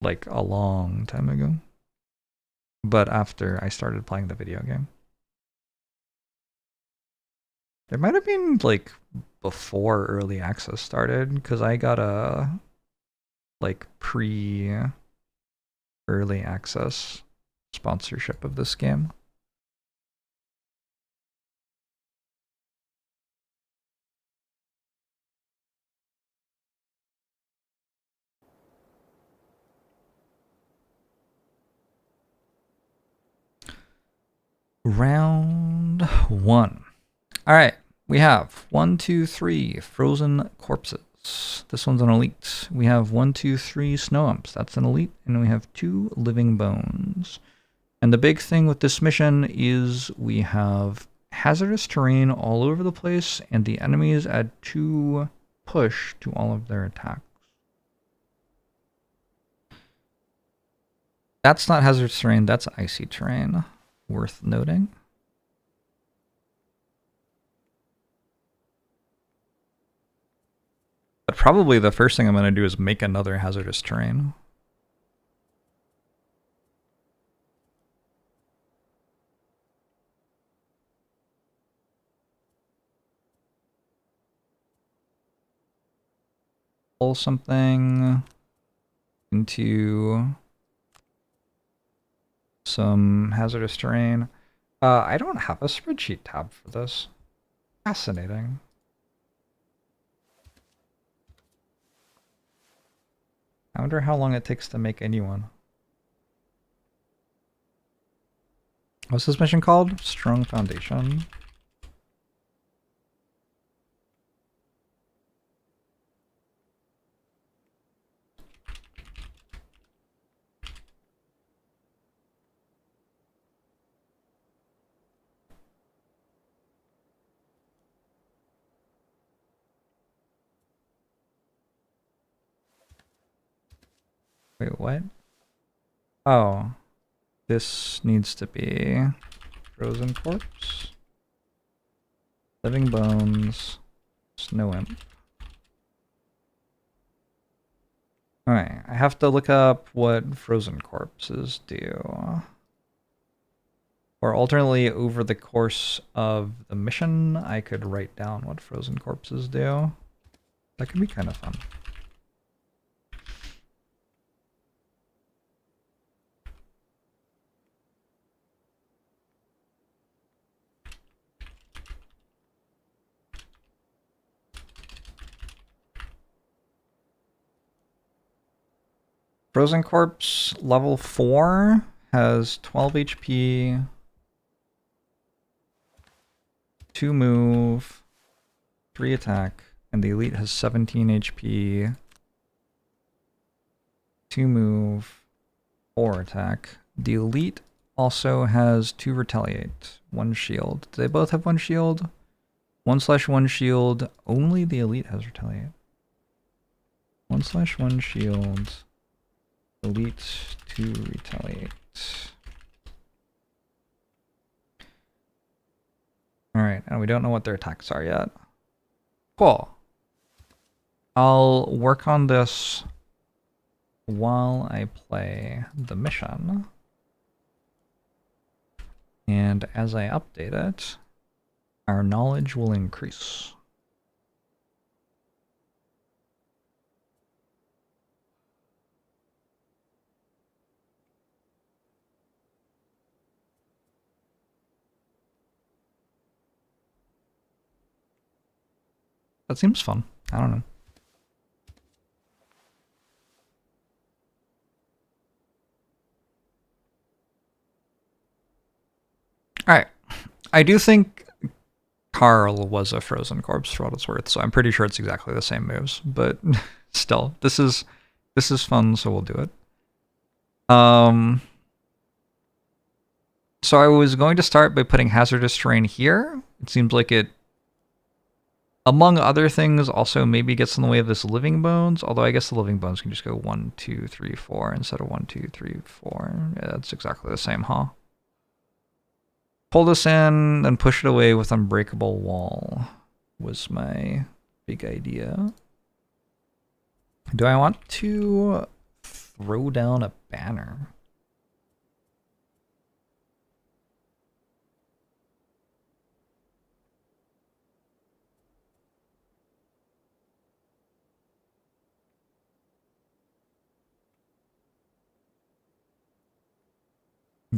Like a long time ago. But after I started playing the video game. It might have been like before early access started, because I got a like pre-early access sponsorship of this game. Round 1. Alright, we have 1, 2, 3 frozen corpses. This one's an elite. We have 1, 2, 3 snow imps. That's an elite. And we have 2 living bones. And the big thing with this mission is we have hazardous terrain all over the place, and the enemies add 2 push to all of their attacks. That's not hazardous terrain, that's icy terrain. Worth noting. But probably the first thing I'm going to do is make another hazardous terrain. Pull something into some hazardous terrain. I don't have a spreadsheet tab for this. Fascinating. I wonder how long it takes to make a new one. What's this mission called? Strong Foundation. Wait, what? Oh. This needs to be frozen corpse, living bones, snow imp. Alright, I have to look up what frozen corpses do. Or alternately, over the course of the mission, I could write down what frozen corpses do. That could be kind of fun. Frozen Corpse level 4 has 12 HP, 2 move, 3 attack, and the elite has 17 HP, 2 move, 4 attack. The elite also has 2 retaliate, 1 shield. Do they both have 1 shield? 1/1 shield. Only the elite has retaliate. 1/1 shield. Elite to retaliate. Alright, and we don't know what their attacks are yet. Cool. I'll work on this while I play the mission. And as I update it, our knowledge will increase. That seems fun. I don't know. Alright. I do think Carl was a frozen corpse for what it's worth, so I'm pretty sure it's exactly the same moves, but Still, this is fun, so we'll do it. So I was going to start by putting hazardous terrain here. It seems like it, among other things, also maybe gets in the way of this living bones. Although I guess the living bones can just go 1, 2, 3, 4 instead of 1, 2, 3, 4. Yeah, that's exactly the same, huh? Pull this in and push it away with unbreakable wall was my big idea. Do I want to throw down a banner?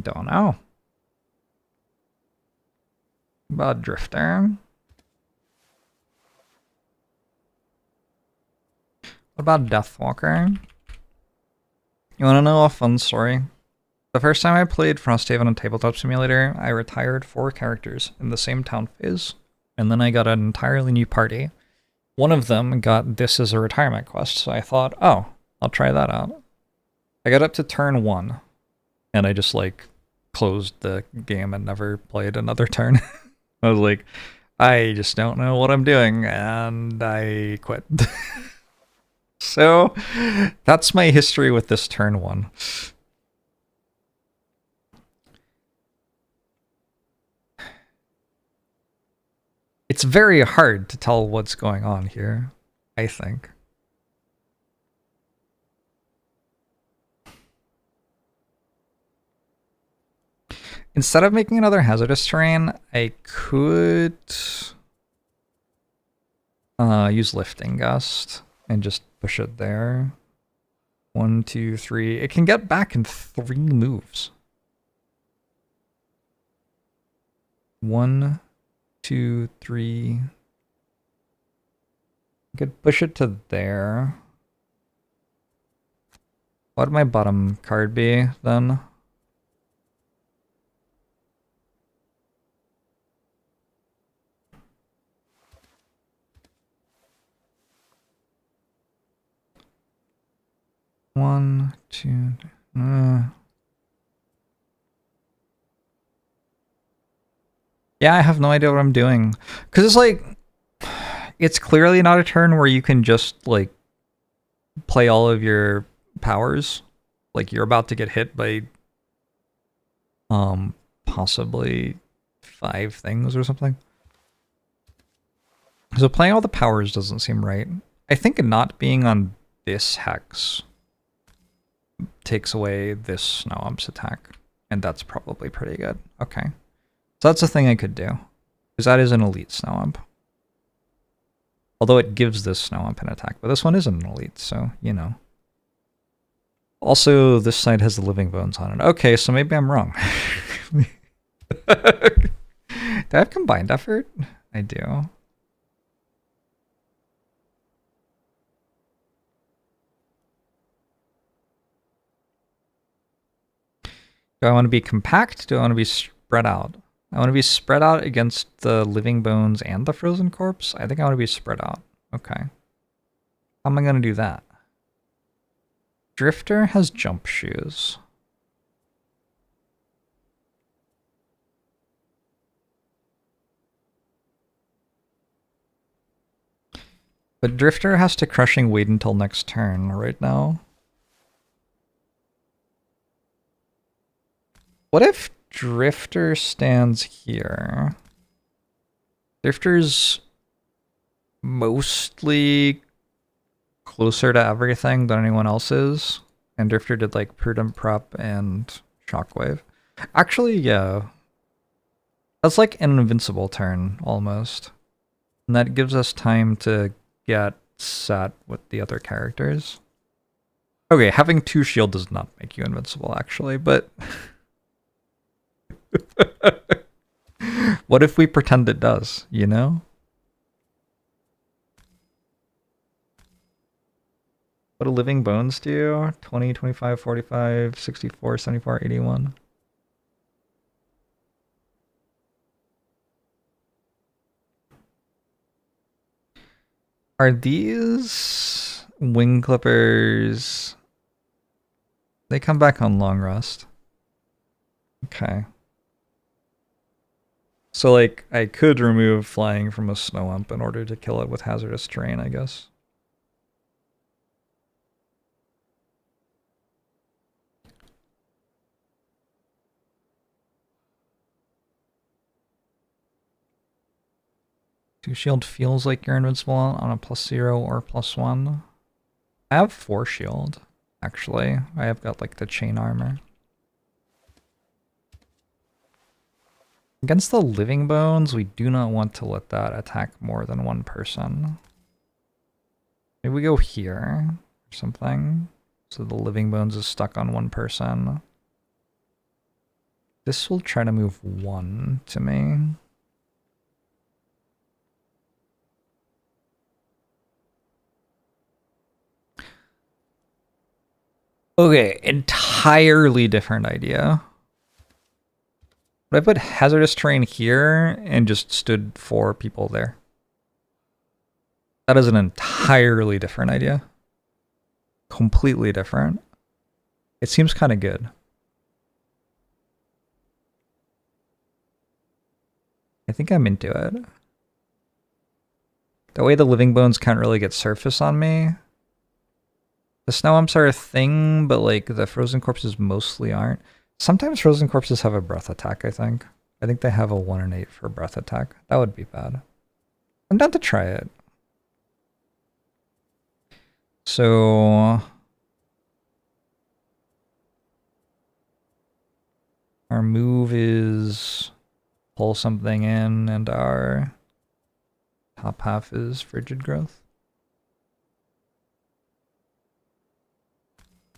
Don't know. About Drifter. What about Deathwalker? You want to know a fun story? The first time I played Frosthaven on Tabletop Simulator, I retired 4 characters in the same town phase, and then I got an entirely new party. One of them got this as a retirement quest, so I thought, oh, I'll try that out. I got up to turn 1, and I just, like, closed the game and never played another turn. I was like, I just don't know what I'm doing, and I quit. So, that's my history with this turn 1. It's very hard to tell what's going on here, I think. Instead of making another hazardous terrain, I could use Lifting Gust and just push it there. 1, 2, 3. It can get back in 3 moves. 1, 2, 3. I could push it to there. What would my bottom card be then? One, two. Yeah, I have no idea what I'm doing. Because it's like, it's clearly not a turn where you can just, like, play all of your powers. Like, you're about to get hit by, possibly 5 things or something. So playing all the powers doesn't seem right. I think not being on this hex takes away this Snow Ump's attack. And that's probably pretty good. Okay. So that's a thing I could do. Because that is an elite Snow Ump. Although it gives this Snow Ump an attack. But this one isn't an elite, so, you know. Also, this side has the Living Bones on it. Okay, so maybe I'm wrong. Do I have Combined Effort? I do. Do I want to be compact? Do I want to be spread out? I want to be spread out against the Living Bones and the Frozen Corpse? I think I want to be spread out. Okay. How am I going to do that? Drifter has jump shoes. But Drifter has to Crushing wait until next turn right now. What if Drifter stands here? Drifter's mostly closer to everything than anyone else is. And Drifter did like Prudent Prep and Shockwave. Actually, yeah. That's like an invincible turn, almost. And that gives us time to get set with the other characters. Okay, having 2 shield does not make you invincible, actually, but... What if we pretend it does, you know? What do Living Bones do? 20, 25, 45, 64, 74, 81. Are these wing clippers. They come back on long rest. Okay. So, like, I could remove flying from a snow ump in order to kill it with hazardous terrain, I guess. Two shield feels like you're invincible on a +0 or +1. I have 4 shield, actually. I have got, like, the chain armor. Against the living bones, we do not want to let that attack more than one person. Maybe we go here or something. So the living bones is stuck on one person. This will try to move 1 to me. Okay, entirely different idea. But I put hazardous terrain here and just stood 4 people there. That is an entirely different idea. Completely different. It seems kind of good. I think I'm into it. The way the living bones can't really get surface on me. The snow umps are a thing, but like the frozen corpses mostly aren't. Sometimes frozen corpses have a breath attack, I think. I think they have a 1 in 8 for breath attack. That would be bad. I'm down to try it. So our move is pull something in, and our top half is frigid growth.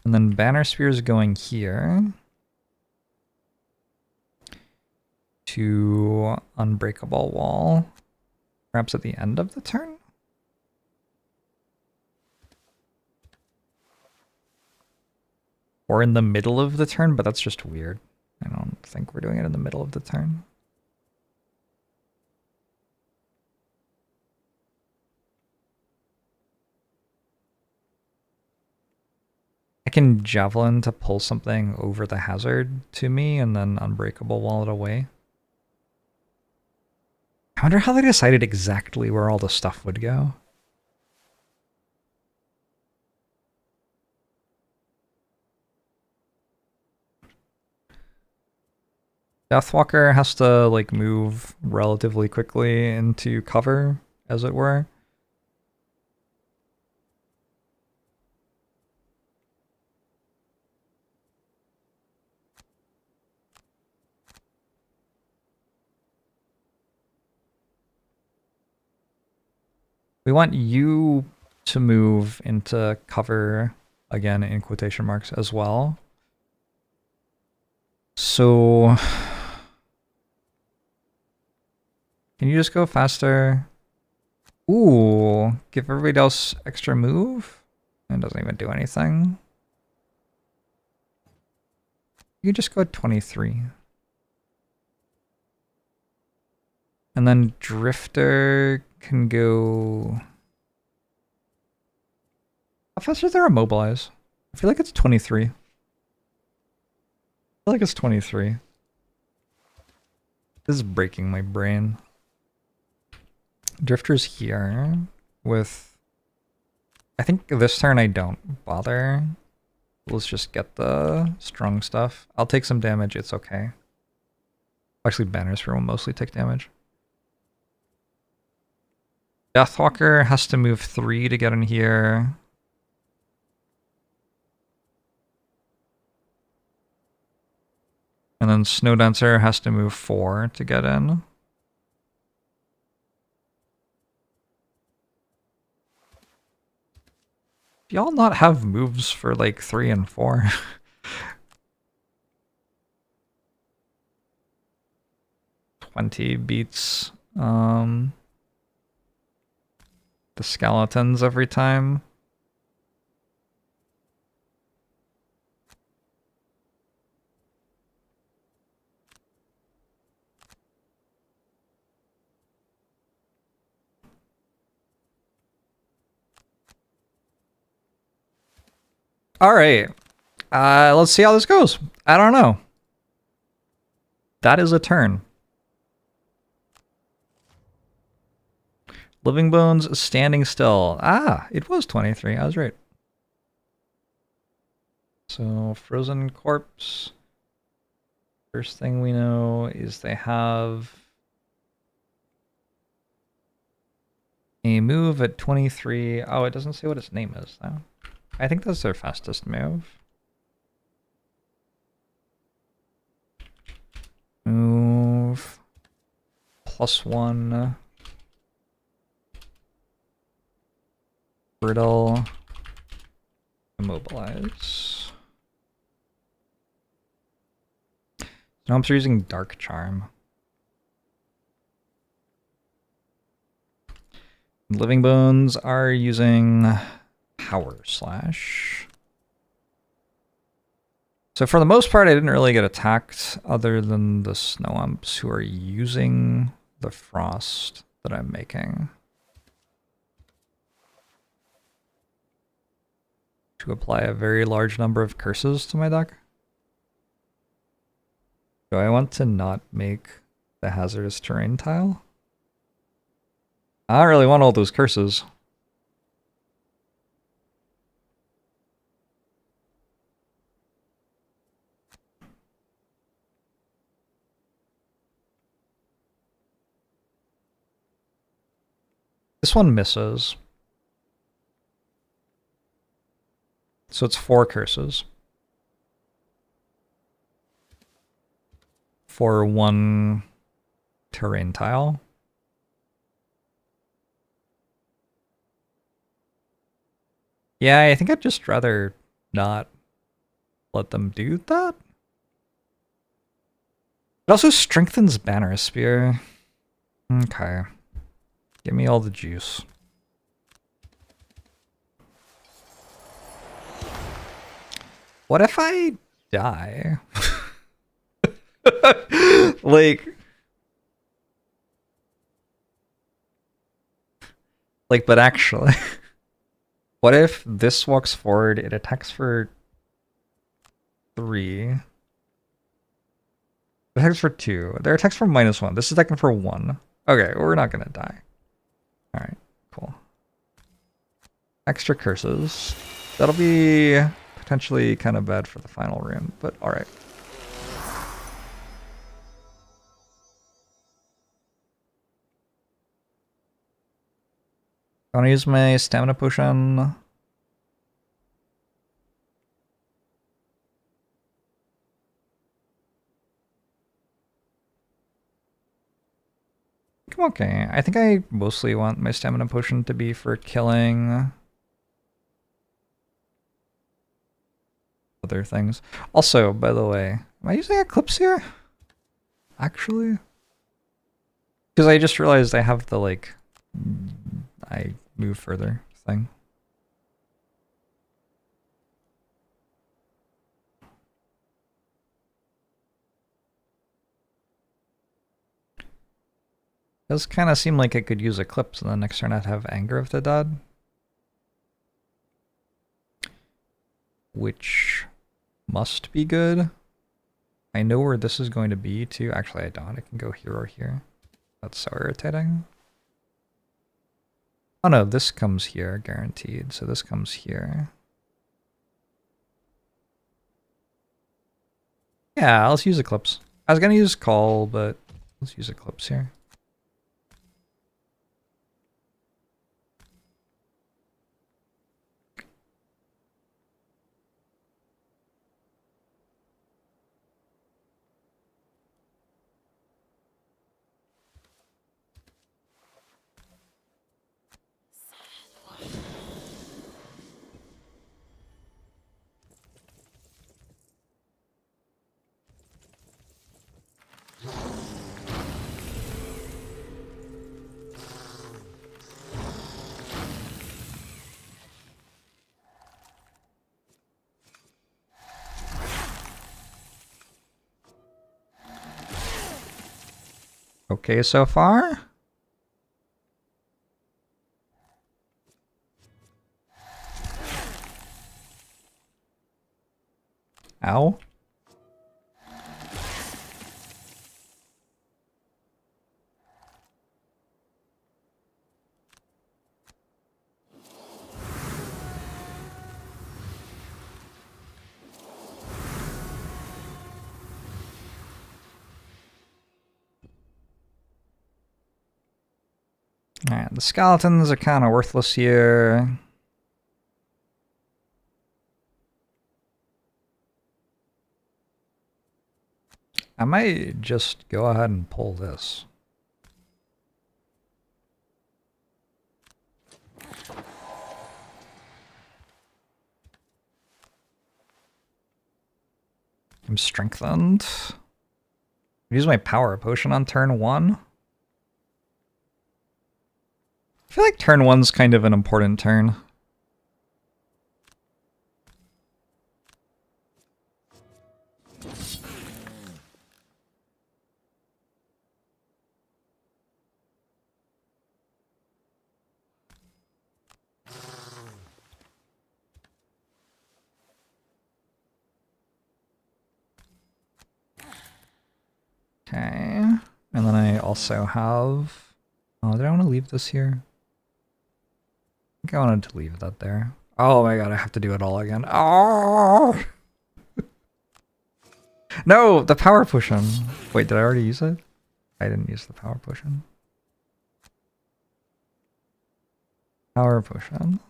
And then banner spear is going here to unbreakable wall, perhaps at the end of the turn. Or in the middle of the turn, but that's just weird. I don't think we're doing it in the middle of the turn. I can javelin to pull something over the hazard to me and then unbreakable wall it away. I wonder how they decided exactly where all the stuff would go. Deathwalker has to like move relatively quickly into cover, as it were. We want you to move into cover, again in quotation marks, as well. So can you just go faster? Ooh, give everybody else extra move? It doesn't even do anything. You just go at 23. And then Drifter can go... How fast are their immobilize? I feel like it's 23. I feel like it's 23. This is breaking my brain. Drifter's here with... I think this turn I don't bother. Let's just get the strong stuff. I'll take some damage, it's okay. Actually, Banners will mostly take damage. Deathwalker has to move 3 to get in here. And then Snow Dancer has to move 4 to get in. Do y'all not have moves for like 3 and 4? 20 beats the skeletons every time. All right. Let's see how this goes. I don't know. That is a turn. Living Bones standing still. Ah, it was 23. I was right. So frozen corpse. First thing we know is they have a move at 23. Oh, it doesn't say what its name is though. I think that's their fastest move. Move +1. Brittle. Immobilize. Gnomes are using Dark Charm. Living Bones are using Power Slash. So for the most part, I didn't really get attacked other than the Snow Imps who are using the Frost that I'm making to apply a very large number of curses to my deck. Do I want to not make the hazardous terrain tile? I don't really want all those curses. This one misses. So it's 4 curses. For 1 terrain tile. Yeah, I think I'd just rather not let them do that. It also strengthens Banner Spear. Okay. Give me all the juice. What if I die? but actually, what if this walks forward, it attacks for 3. It attacks for 2. Their attacks for -1. This is attacking for 1. Okay, we're not gonna die. Alright, cool. Extra curses. That'll be potentially kind of bad for the final rune, but alright. I want to use my stamina potion. Okay, I think I mostly want my stamina potion to be for killing other things. Also, by the way, am I using Eclipse here? Actually? Because I just realized I have the, like, I move further thing. Does kind of seem like I could use Eclipse and then next turn I'd have Anger of the Dead. Which must be good. I know where this is going to be too. Actually, I don't. I can go here or here. That's so irritating. Oh no, this comes here, guaranteed. So this comes here. Yeah, let's use Eclipse. I was gonna use Call, but let's use Eclipse here. Okay so far? Ow. Alright, the skeletons are kind of worthless here. I might just go ahead and pull this. I'm strengthened. Use my power potion on turn 1. I feel like turn 1's kind of an important turn. Okay, and then I also have... Oh, did I want to leave this here? I think I wanted to leave that there. Oh my god, I have to do it all again. Oh! No, the power potion. Wait, did I already use it? I didn't use the power potion. Power potion.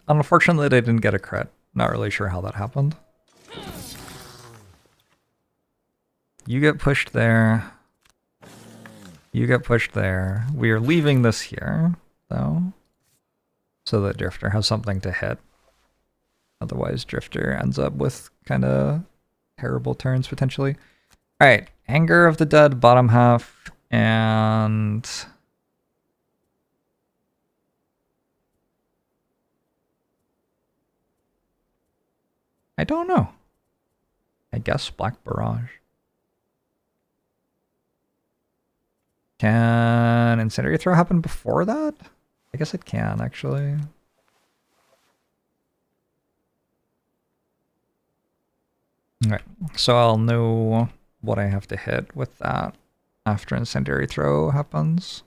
Unfortunately, I didn't get a crit. Not really sure how that happened. You get pushed there. You get pushed there. We are leaving this here, though, so that Drifter has something to hit. Otherwise, Drifter ends up with kind of terrible turns, potentially. Alright, Anger of the Dead, bottom half, and... I don't know. I guess Black Barrage. Can Incendiary Throw happen before that? I guess it can, actually. Okay, so I'll know what I have to hit with that after Incendiary Throw happens.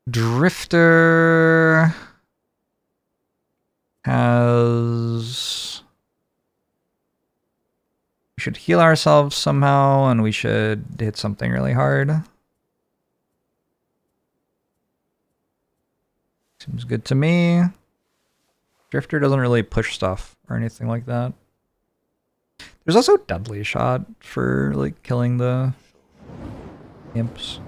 Drifter has... We should heal ourselves somehow, and we should hit something really hard. Seems good to me. Drifter doesn't really push stuff or anything like that. There's also Deadly Shot for, like, killing the imps.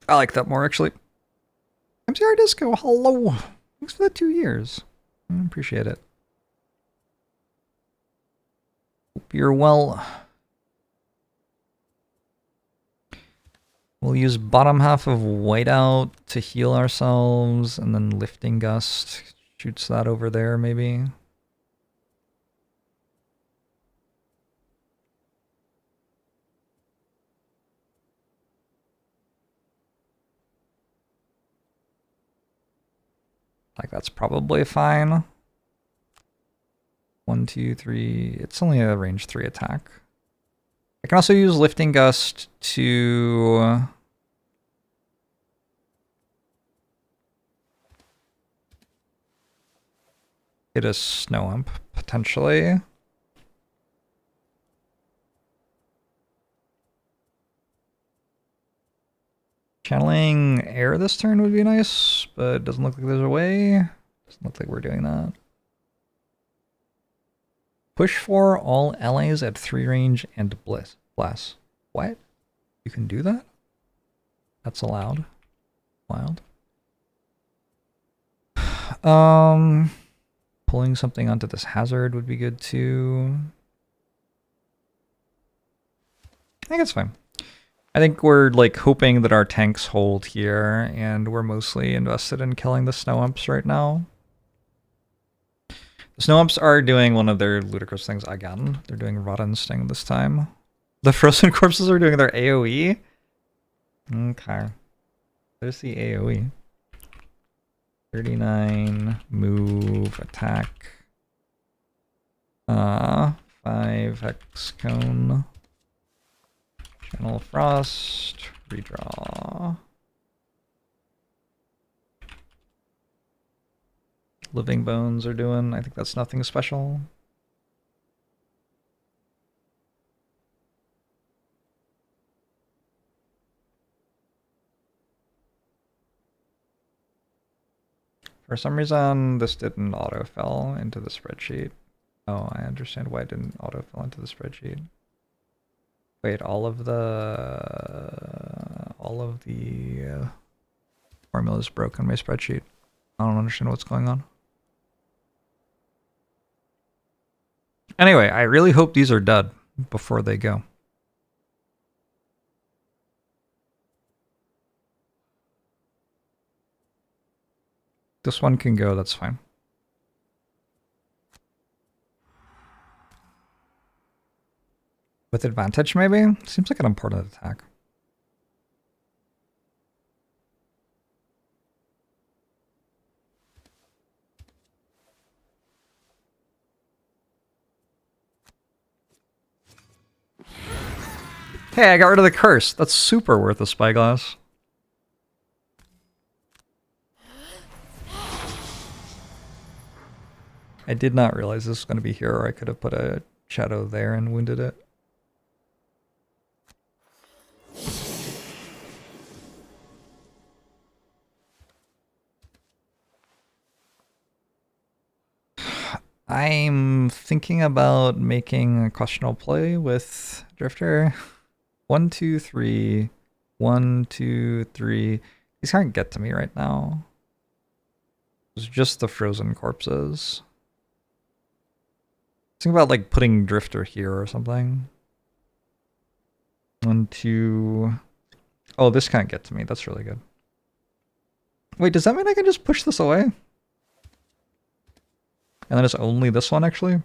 I like that more, actually. MCR Disco, hello! Thanks for the 2 years. I appreciate it. Hope you're well. We'll use bottom half of Whiteout to heal ourselves, and then Lifting Gust shoots that over there, maybe. Like, that's probably fine. 1, 2, 3. It's only a range 3 attack. I can also use Lifting Gust to... hit a Snow Imp, potentially. Channeling air this turn would be nice, but it doesn't look like there's a way. Doesn't look like we're doing that. Push for all allies at 3 range and bless. What? You can do that? That's allowed. Wild. Pulling something onto this hazard would be good too. I think it's fine. I think we're like hoping that our tanks hold here, and we're mostly invested in killing the snow imps right now. Snow Imps are doing one of their ludicrous things again. They're doing Rotten Sting this time. The Frozen Corpses are doing their AoE. Okay. There's the AoE. 39, move, attack. 5 Hex Cone. Channel Frost. Redraw. Living Bones are doing. I think that's nothing special. For some reason, this didn't autofill into the spreadsheet. Oh, I understand why it didn't autofill into the spreadsheet. Wait, all of the formulas broke on my spreadsheet. I don't understand what's going on. Anyway, I really hope these are dead before they go. This one can go, that's fine. With advantage, maybe? Seems like an important attack. Hey, I got rid of the curse. That's super worth a spyglass. I did not realize this was going to be here, or I could have put a shadow there and wounded it. I'm thinking about making a questionable play with Drifter. 1, 2, 3. 1, 2, 3. These can't get to me right now. It's just the frozen corpses. Think about like putting Drifter here or something. 1, 2. Oh, this can't get to me. That's really good. Wait, does that mean I can just push this away? And then it's only this one, actually?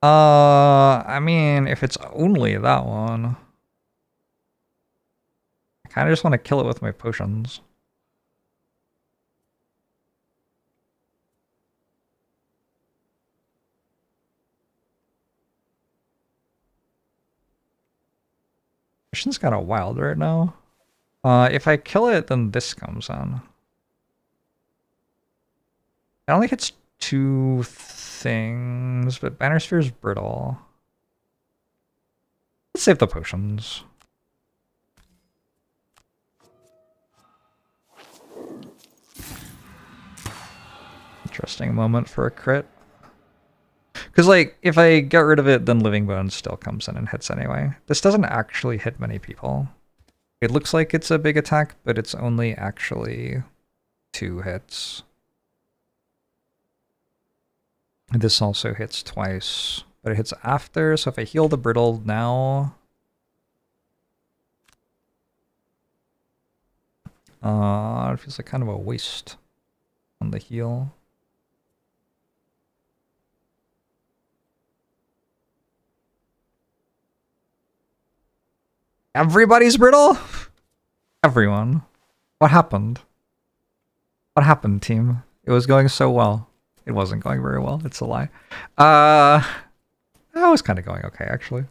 I mean, if it's only that one, I kind of just want to kill it with my potions. Potion's kind of wild right now. If I kill it, then this comes on. It only hits 2 things, but Banner Sphere is brittle. Let's save the potions. Interesting moment for a crit. Because, like, if I get rid of it, then Living Bones still comes in and hits anyway. This doesn't actually hit many people. It looks like it's a big attack, but it's only actually 2 hits. This also hits twice, but it hits after, so if I heal the brittle now... it feels like kind of a waste on the heal. Everybody's brittle? Everyone. What happened? What happened, team? It was going so well. It wasn't going very well. It's a lie. That was kind of going okay, actually.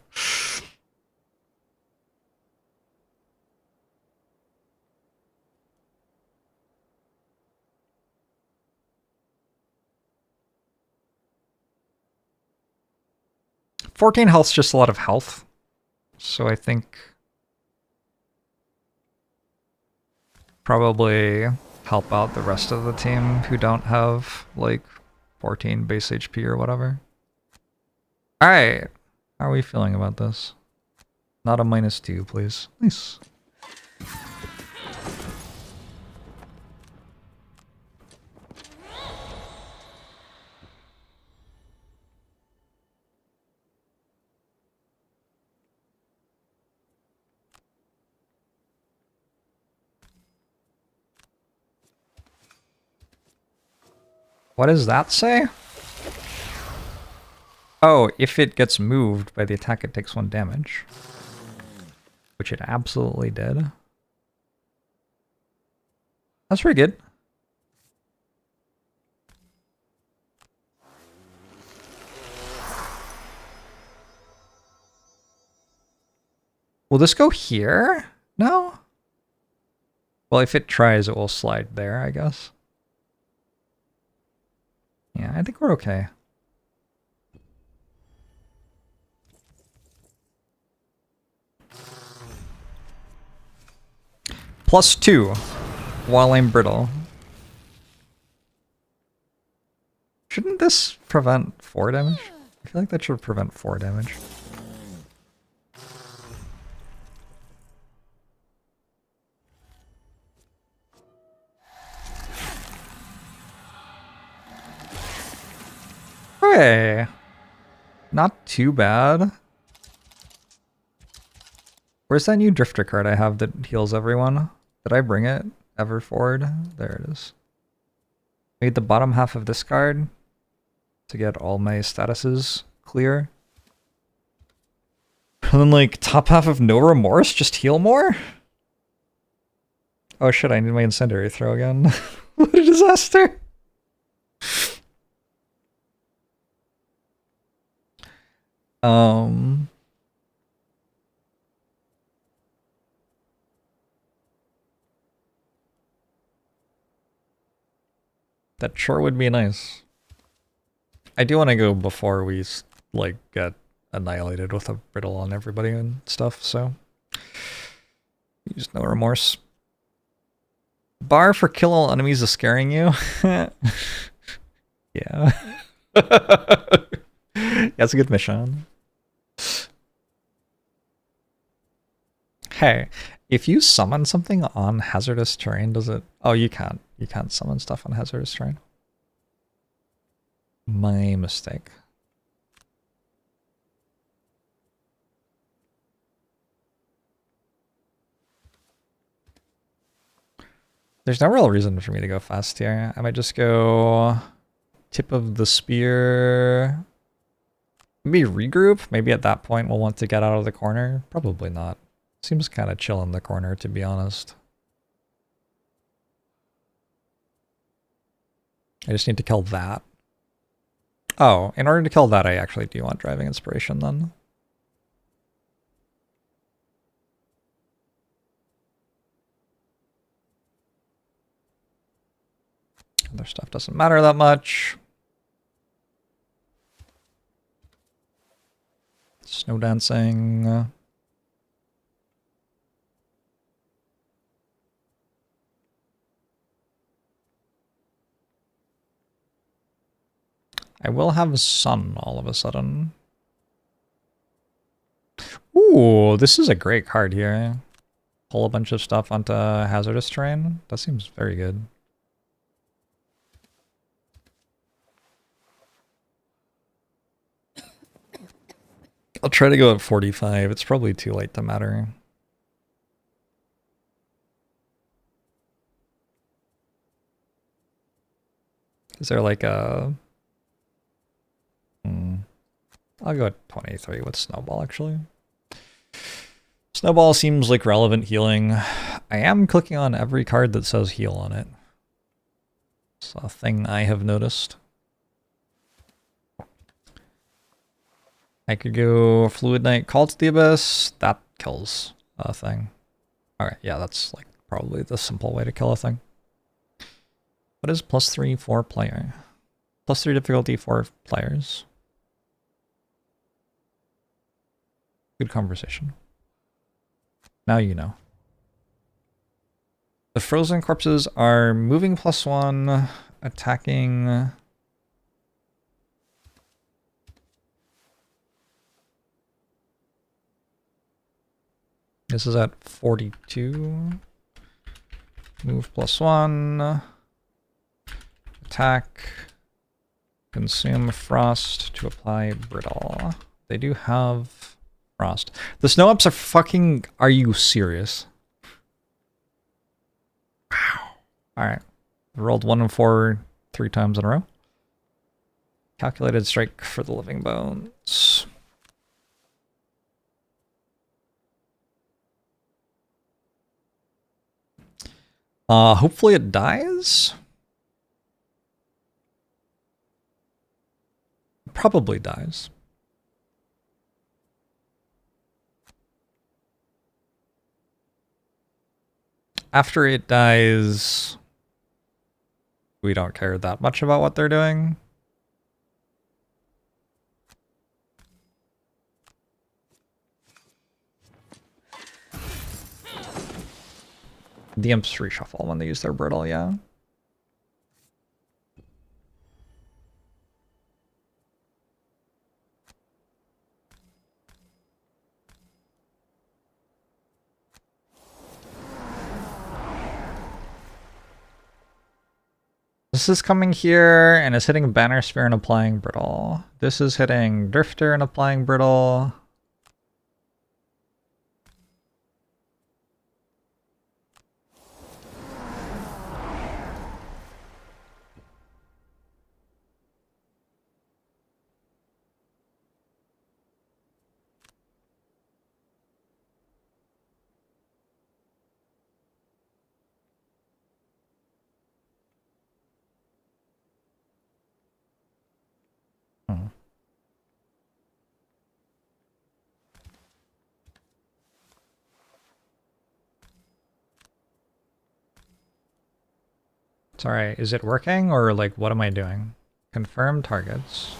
$14 health's just a lot of health. So I think probably help out the rest of the team who don't have like 14 base HP or whatever. Alright. How are we feeling about this? Not a -2, please. Nice. What does that say? Oh, if it gets moved by the attack, it takes 1 damage. Which it absolutely did. That's pretty good. Will this go here? No? Well, if it tries, it will slide there, I guess. Yeah, I think we're okay. +2 while I'm brittle. Shouldn't this prevent 4 damage? I feel like that should prevent 4 damage. Hey, not too bad. Where's that new drifter card I have that heals everyone? Did I bring it ever forward? There it is. Made the bottom half of this card to get all my statuses clear. And then like top half of No Remorse, just heal more? Oh shit, I need my incendiary throw again. What a disaster! That sure would be nice. I do want to go before we like get annihilated with a brittle on everybody and stuff, so use No Remorse. Bar for kill all enemies is scaring you? Yeah. That's a good mission. Hey, if you summon something on hazardous terrain, does it... Oh, you can't. You can't summon stuff on hazardous terrain. My mistake. There's no real reason for me to go fast here. I might just go tip of the spear. Maybe regroup. Maybe at that point we'll want to get out of the corner. Probably not. Seems kind of chill in the corner, to be honest. I just need to kill that. Oh, in order to kill that, I actually do want driving inspiration then. Other stuff doesn't matter that much. Snow dancing. I will have a sun all of a sudden. Ooh, this is a great card here. Pull a bunch of stuff onto hazardous terrain. That seems very good. I'll try to go at 45. It's probably too late to matter. Is there like a... I'll go at 23 with Snowball, actually. Snowball seems like relevant healing. I am clicking on every card that says heal on it. It's a thing I have noticed. I could go Fluid Knight, Call to the Abyss. That kills a thing. Alright, yeah, that's like probably the simple way to kill a thing. What is +3 for player? +3 difficulty for players. Good conversation. Now you know. The frozen corpses are moving +1, attacking... This is at 42. Move +1. Attack. Consume frost to apply brittle. They do have frost. The snow ups are fucking... Are you serious? Wow. Alright. Rolled 1 and 4 3 times in a row. Calculated strike for the living bones. Hopefully it dies. Probably dies. After it dies, we don't care that much about what they're doing. The imps reshuffle when they use their brittle, yeah. This is coming here and is hitting Banner Spear and applying brittle. This is hitting Drifter and applying brittle. Sorry, is it working or like what am I doing? Confirm targets.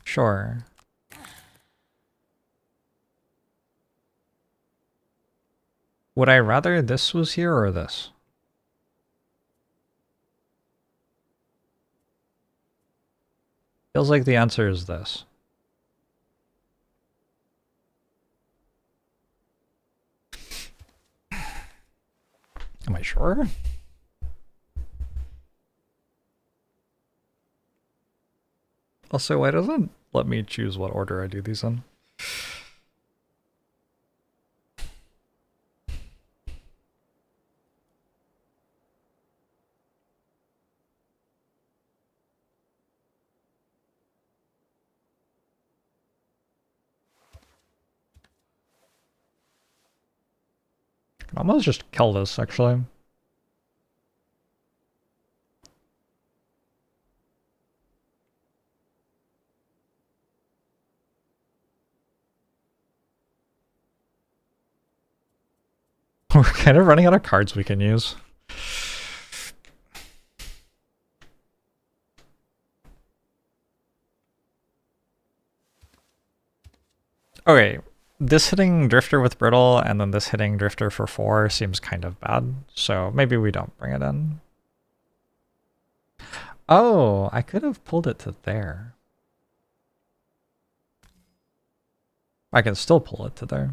Sure. Would I rather this was here or this? Feels like the answer is this. Am I sure? Also, why doesn't it let me choose what order I do these in? I can almost just kill this, actually. We're kind of running out of cards we can use. Okay, this hitting Drifter with Brittle and then this hitting Drifter for 4 seems kind of bad, so maybe we don't bring it in. Oh, I could have pulled it to there. I can still pull it to there.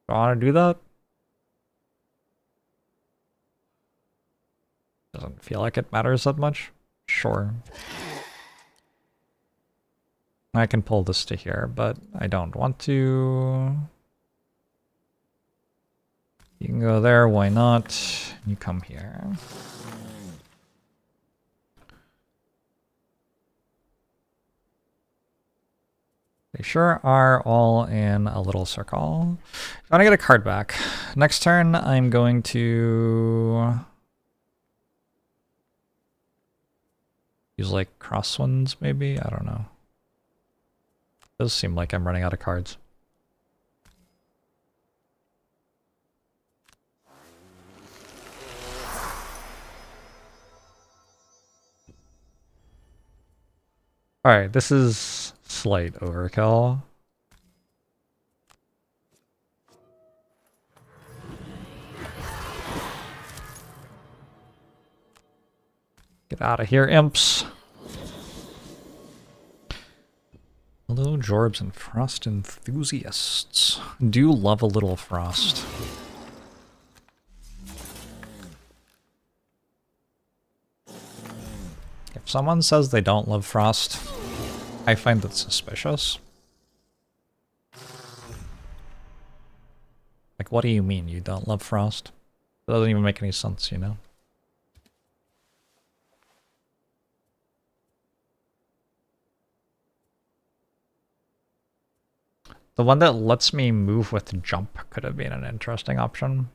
Do I want to do that? Doesn't feel like it matters that much. Sure. I can pull this to here, but I don't want to. You can go there, why not? You come here. They sure are all in a little circle. I want to get a card back. Next turn, I'm going to use like cross ones, maybe? I don't know. It does seem like I'm running out of cards. Alright, this is slight overkill. Get out of here, imps. Hello, Jorbs and Frost enthusiasts. Do love a little frost. If someone says they don't love frost, I find that suspicious. Like, what do you mean you don't love frost? It doesn't even make any sense, you know? The one that lets me move with jump could have been an interesting option.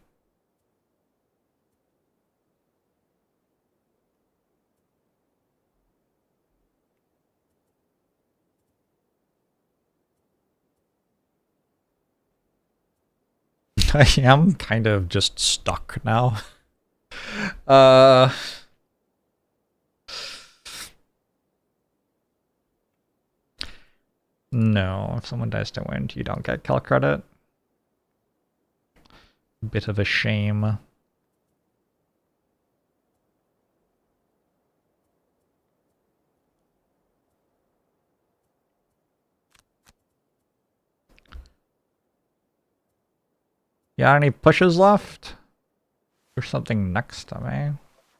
I am kind of just stuck now. No, if someone dies to wind, you don't get kill credit. Bit of a shame. Yeah, any pushes left? There's something next to me.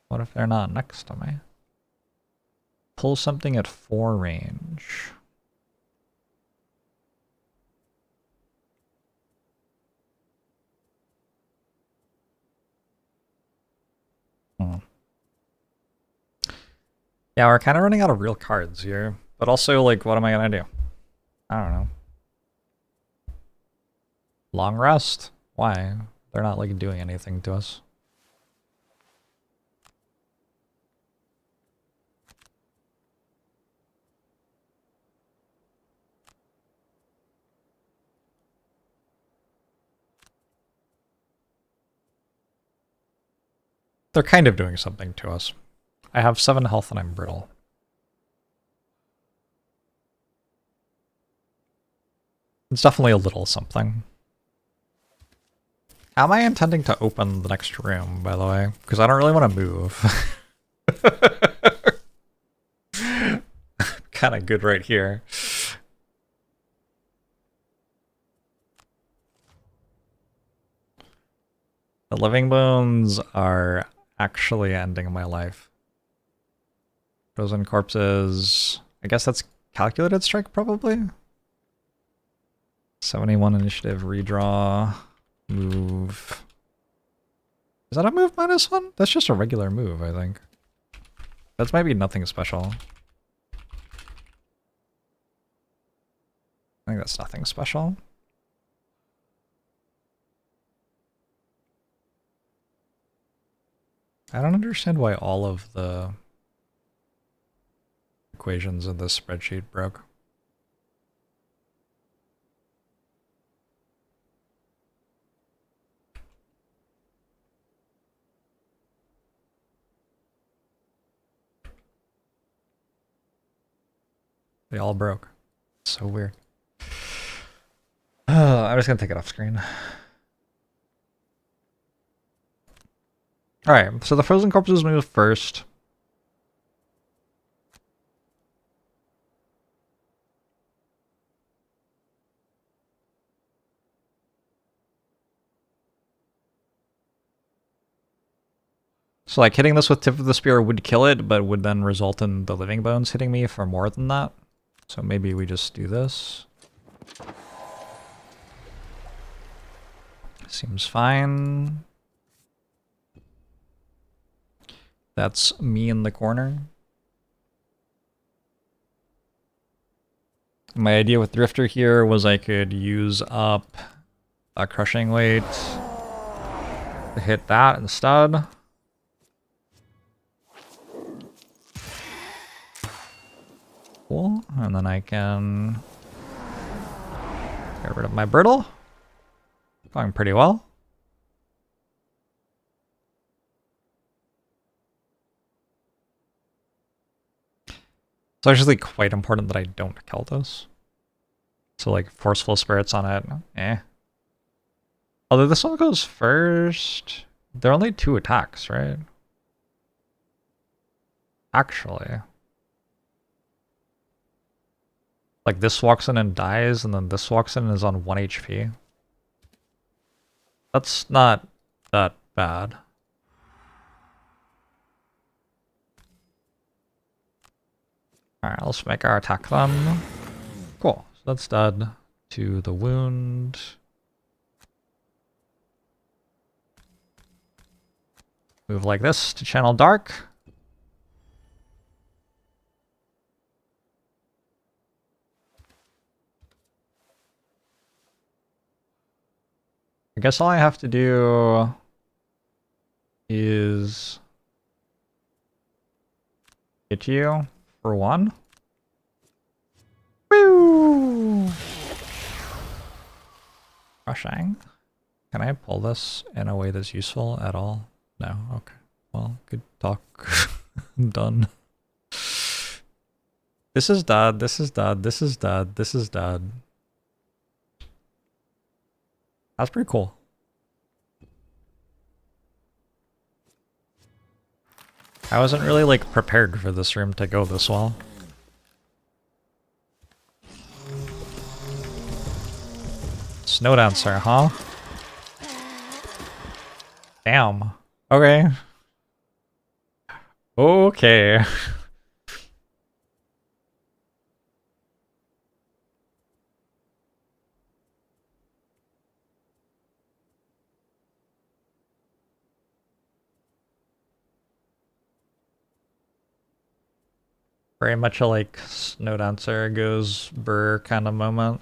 What if they're not next to me? Pull something at 4 range. Yeah, we're kind of running out of real cards here. But also, like, what am I gonna do? I don't know. Long rest? Why? They're not, like, doing anything to us. They're kind of doing something to us. I have 7 health and I'm brittle. It's definitely a little something. How am I intending to open the next room, by the way? Because I don't really want to move. Kind of good right here. The living bones are actually ending my life. Frozen corpses. I guess that's calculated strike, probably? 71 initiative, redraw, move. Is that a move -1? That's just a regular move, I think. That's maybe nothing special. I think that's nothing special. I don't understand why all of the equations in this spreadsheet broke. They all broke. It's so weird. I'm just gonna take it off screen. Alright, so the frozen corpses move first. So like hitting this with tip of the spear would kill it, but would then result in the living bones hitting me for more than that. So maybe we just do this. Seems fine. That's me in the corner. My idea with Drifter here was I could use up a crushing weight to hit that instead. Cool, and then I can get rid of my brittle. Going pretty well. It's actually quite important that I don't kill this. So like forceful spirits on it, eh. Although this one goes first, there are only 2 attacks, right? Actually. Like this walks in and dies, and then this walks in and is on 1 HP. That's not that bad. Alright, let's make our attack then. Cool, so that's dead. To the wound. Move like this to channel dark. I guess all I have to do is hit you for 1. Woo! Rushing. Can I pull this in a way that's useful at all? No? Okay. Well, good talk. I'm done. This is dead, this is dead, this is dead, this is dead. That's pretty cool. I wasn't really like prepared for this room to go this well. Snow dancer, huh? Damn. Okay. Okay. Very much a like Snow Dancer goes brr kind of moment.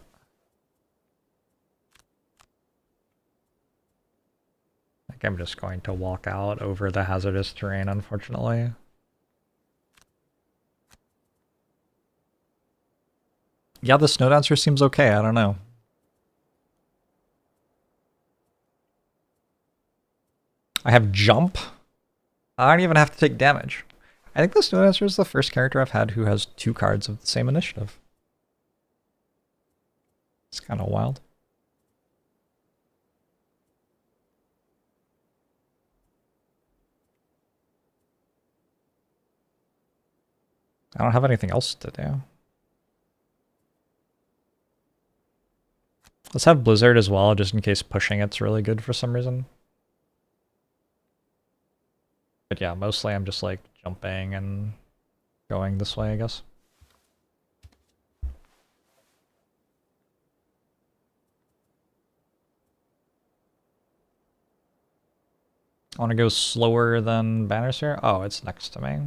Like I'm just going to walk out over the hazardous terrain, unfortunately. Yeah, the Snow Dancer seems okay, I don't know. I have jump. I don't even have to take damage. I think the Snow Dancer is the first character I've had who has 2 cards of the same initiative. It's kind of wild. I don't have anything else to do. Let's have Blizzard as well, just in case pushing it's really good for some reason. But yeah, mostly I'm just like jumping and going this way, I guess. I want to go slower than Banners here. Oh, it's next to me.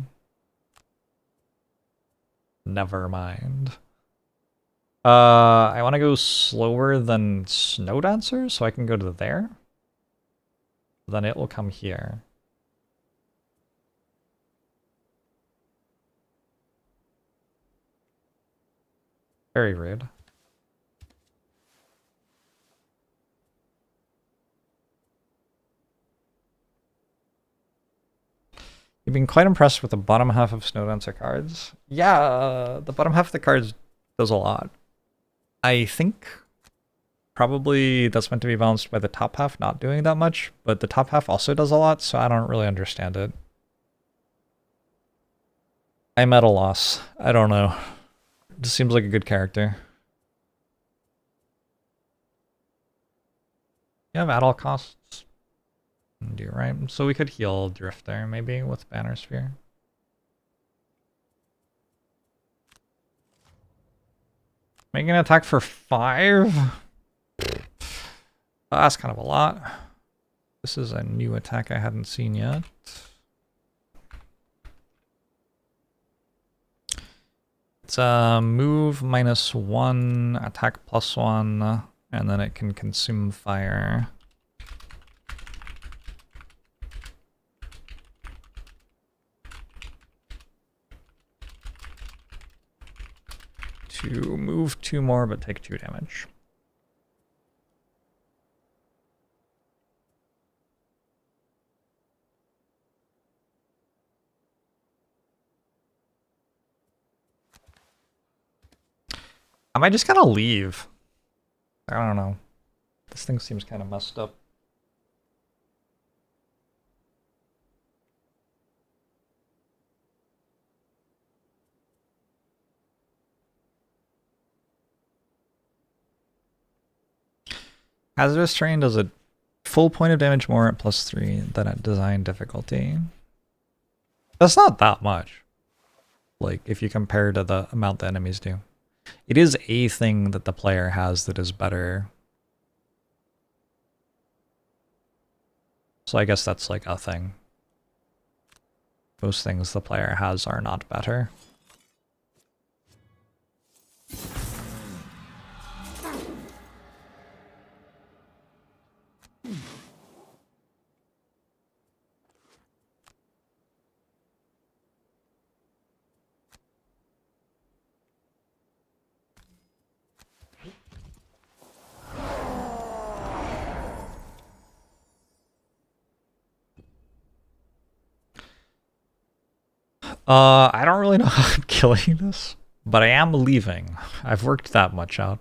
Never mind. I want to go slower than Snow Dancer, so I can go to there. Then it will come here. Very rude. You've been quite impressed with the bottom half of Snow Dancer cards. Yeah, the bottom half of the cards does a lot. I think probably that's meant to be balanced by the top half not doing that much, but the top half also does a lot, so I don't really understand it. I'm at a loss. I don't know. It just seems like a good character. You have at all costs. Do right. So we could heal Drifter maybe with Banner Sphere. Making an attack for 5? That's kind of a lot. This is a new attack I hadn't seen yet. It's a move -1, attack +1, and then it can consume fire. To move 2 more, but take 2 damage. I might just kind of leave. I don't know. This thing seems kind of messed up. Hazardous terrain does a full point of damage more at +3 than at design difficulty. That's not that much. Like, if you compare to the amount the enemies do. It is a thing that the player has that is better. So I guess that's like a thing. most things the player has are not better. I don't really know how I'm killing this, but I am leaving. I've worked that much out.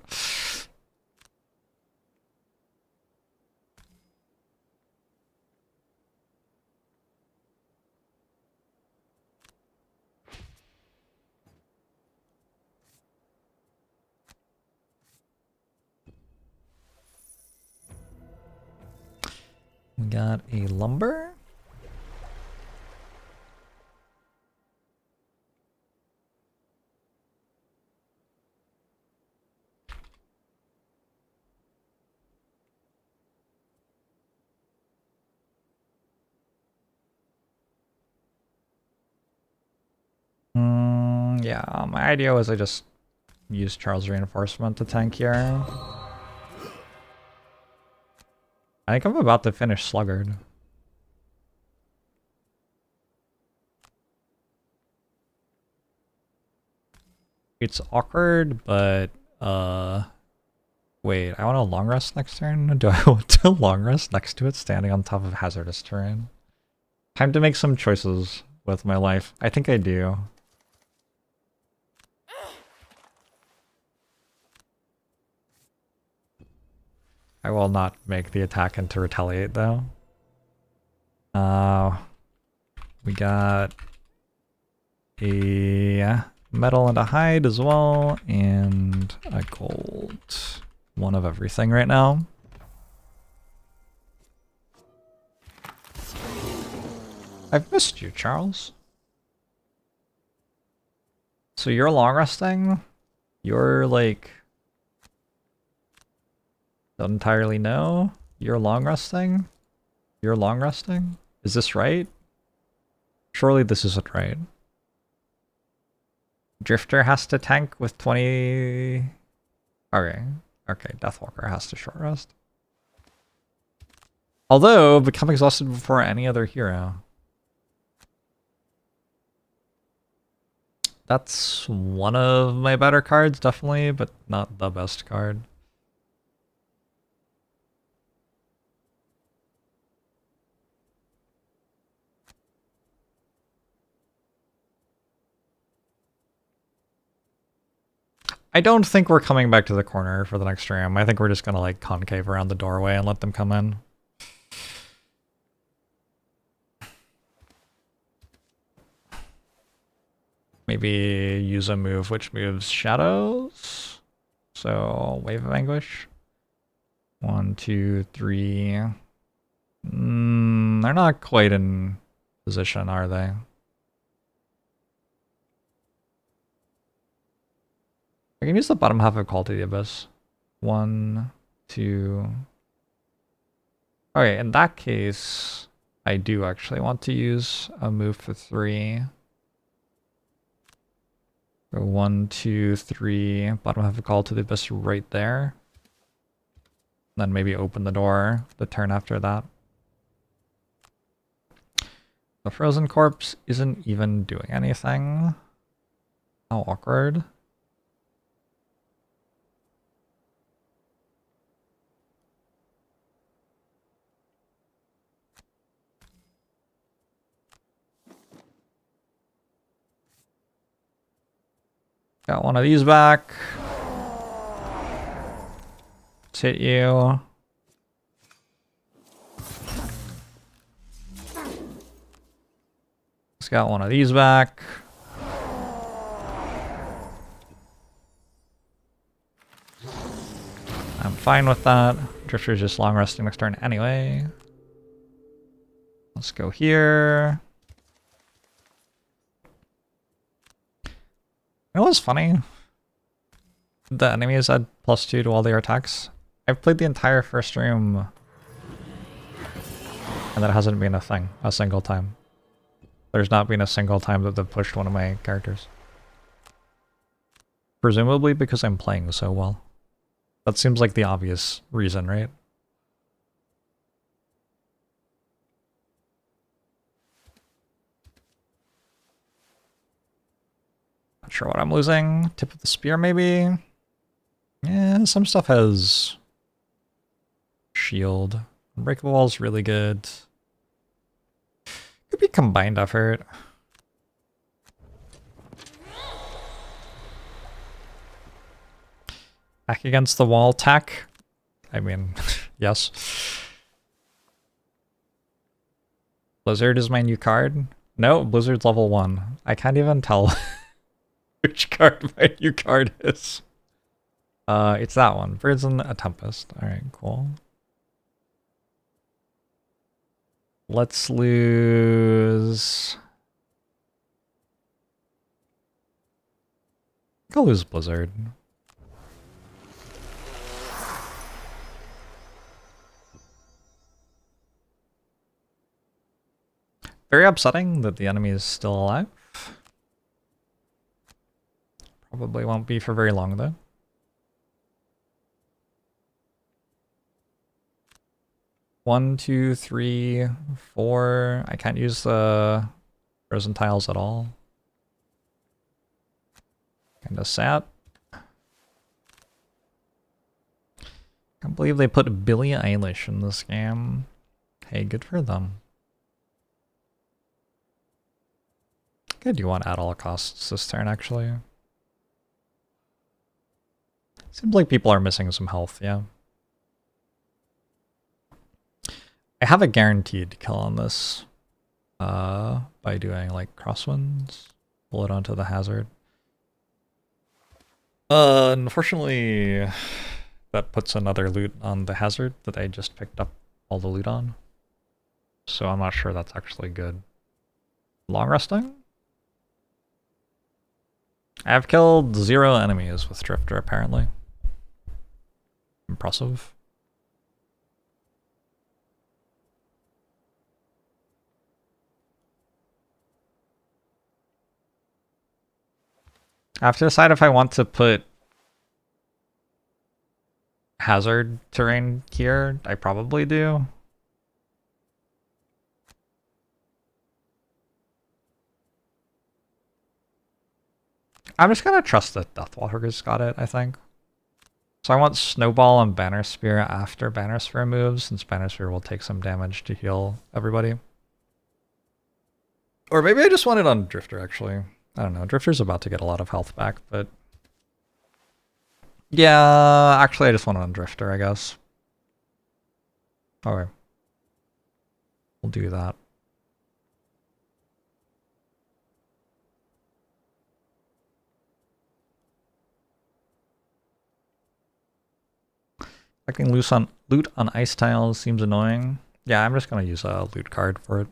We got a lumber. Yeah, my idea was I just use Charles Reinforcement to tank here. I think I'm about to finish Sluggard. It's awkward, but wait, I want a long rest next turn? Do I want to long rest next to it standing on top of hazardous terrain? Time to make some choices with my life. I think I do. I will not make the attack and to retaliate though. We got a metal and a hide as well, and a gold. One of everything right now. I've missed you, Charles. So you're long resting? You're like... Don't entirely know? You're long resting? You're long resting? Is this right? Surely this isn't right. Drifter has to tank with 20... Okay. Okay, Deathwalker has to short rest. Although, become exhausted before any other hero. That's one of my better cards, definitely, but not the best card. I don't think we're coming back to the corner for the next room. I think we're just gonna like concave around the doorway and let them come in. Maybe use a move which moves shadows. So, Wave of Anguish. 1, 2, 3. They're not quite in position, are they? I can use the bottom half of Call to the Abyss. 1, 2. Okay, in that case, I do actually want to use a move for 3. So 1, 2, 3. Bottom half of Call to the Abyss right there. Then maybe open the door the turn after that. The Frozen Corpse isn't even doing anything. How awkward. Got one of these back. Let's hit you. Let's got one of these back. I'm fine with that. Drifter's just long resting next turn anyway. Let's go here. You know what's funny? The enemies add +2 to all their attacks. I've played the entire first room and that hasn't been a thing, a single time. There's not been a single time that they've pushed one of my characters. Presumably because I'm playing so well. That seems like the obvious reason, right? Not sure what I'm losing. Tip of the spear, maybe? Yeah, some stuff has shield. Unbreakable wall's really good. Could be combined effort. Back against the wall tech. I mean, yes. Blizzard is my new card. No, Blizzard's level 1. I can't even tell which card my new card is. It's that one. Birds in a Tempest. Alright, cool. Let's lose... I'll lose Blizzard. Very upsetting that the enemy is still alive. Probably won't be for very long though. One, two, three, four. I can't use the frozen tiles at all. Kinda sad. Can't believe they put Billie Eilish in this game. Hey, good for them. Good, you want at all costs this turn, actually. Seems like people are missing some health, yeah. I have a guaranteed kill on this. By doing like crosswinds. Pull it onto the hazard. Unfortunately, that puts another loot on the hazard that I just picked up all the loot on. So I'm not sure that's actually good. Long resting? I've killed 0 enemies with Drifter, apparently. Impressive. I have to decide if I want to put hazard terrain here. I probably do. I'm just gonna trust that Deathwalker's got it, I think. So I want Snowball and Banner Spear after Banner Spear moves, since Banner Spear will take some damage to heal everybody. Or maybe I just want it on Drifter, actually. I don't know. Drifter's about to get a lot of health back, but... yeah, actually I just want it on Drifter, I guess. Okay. We'll do that. Collecting loot on ice tiles seems annoying. Yeah, I'm just gonna use a loot card for it.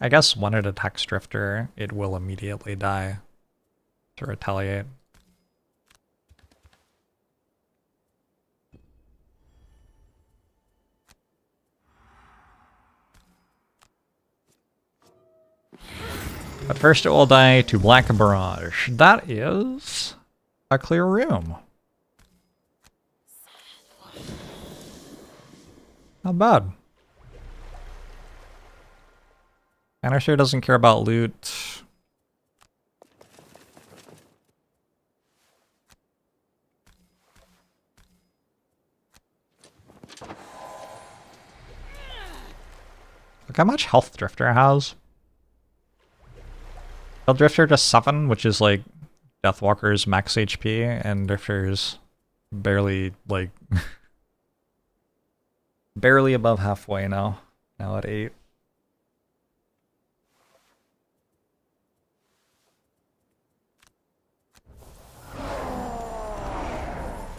I guess when it attacks Drifter, it will immediately die to retaliate. But first it will die to Black Barrage. That is a clear room. Not bad. Banner Spear doesn't care about loot. Look how much health Drifter has. Well, Drifter just 7, which is like Deathwalker's max HP, and Drifter's barely, like, barely above halfway now. Now at 8.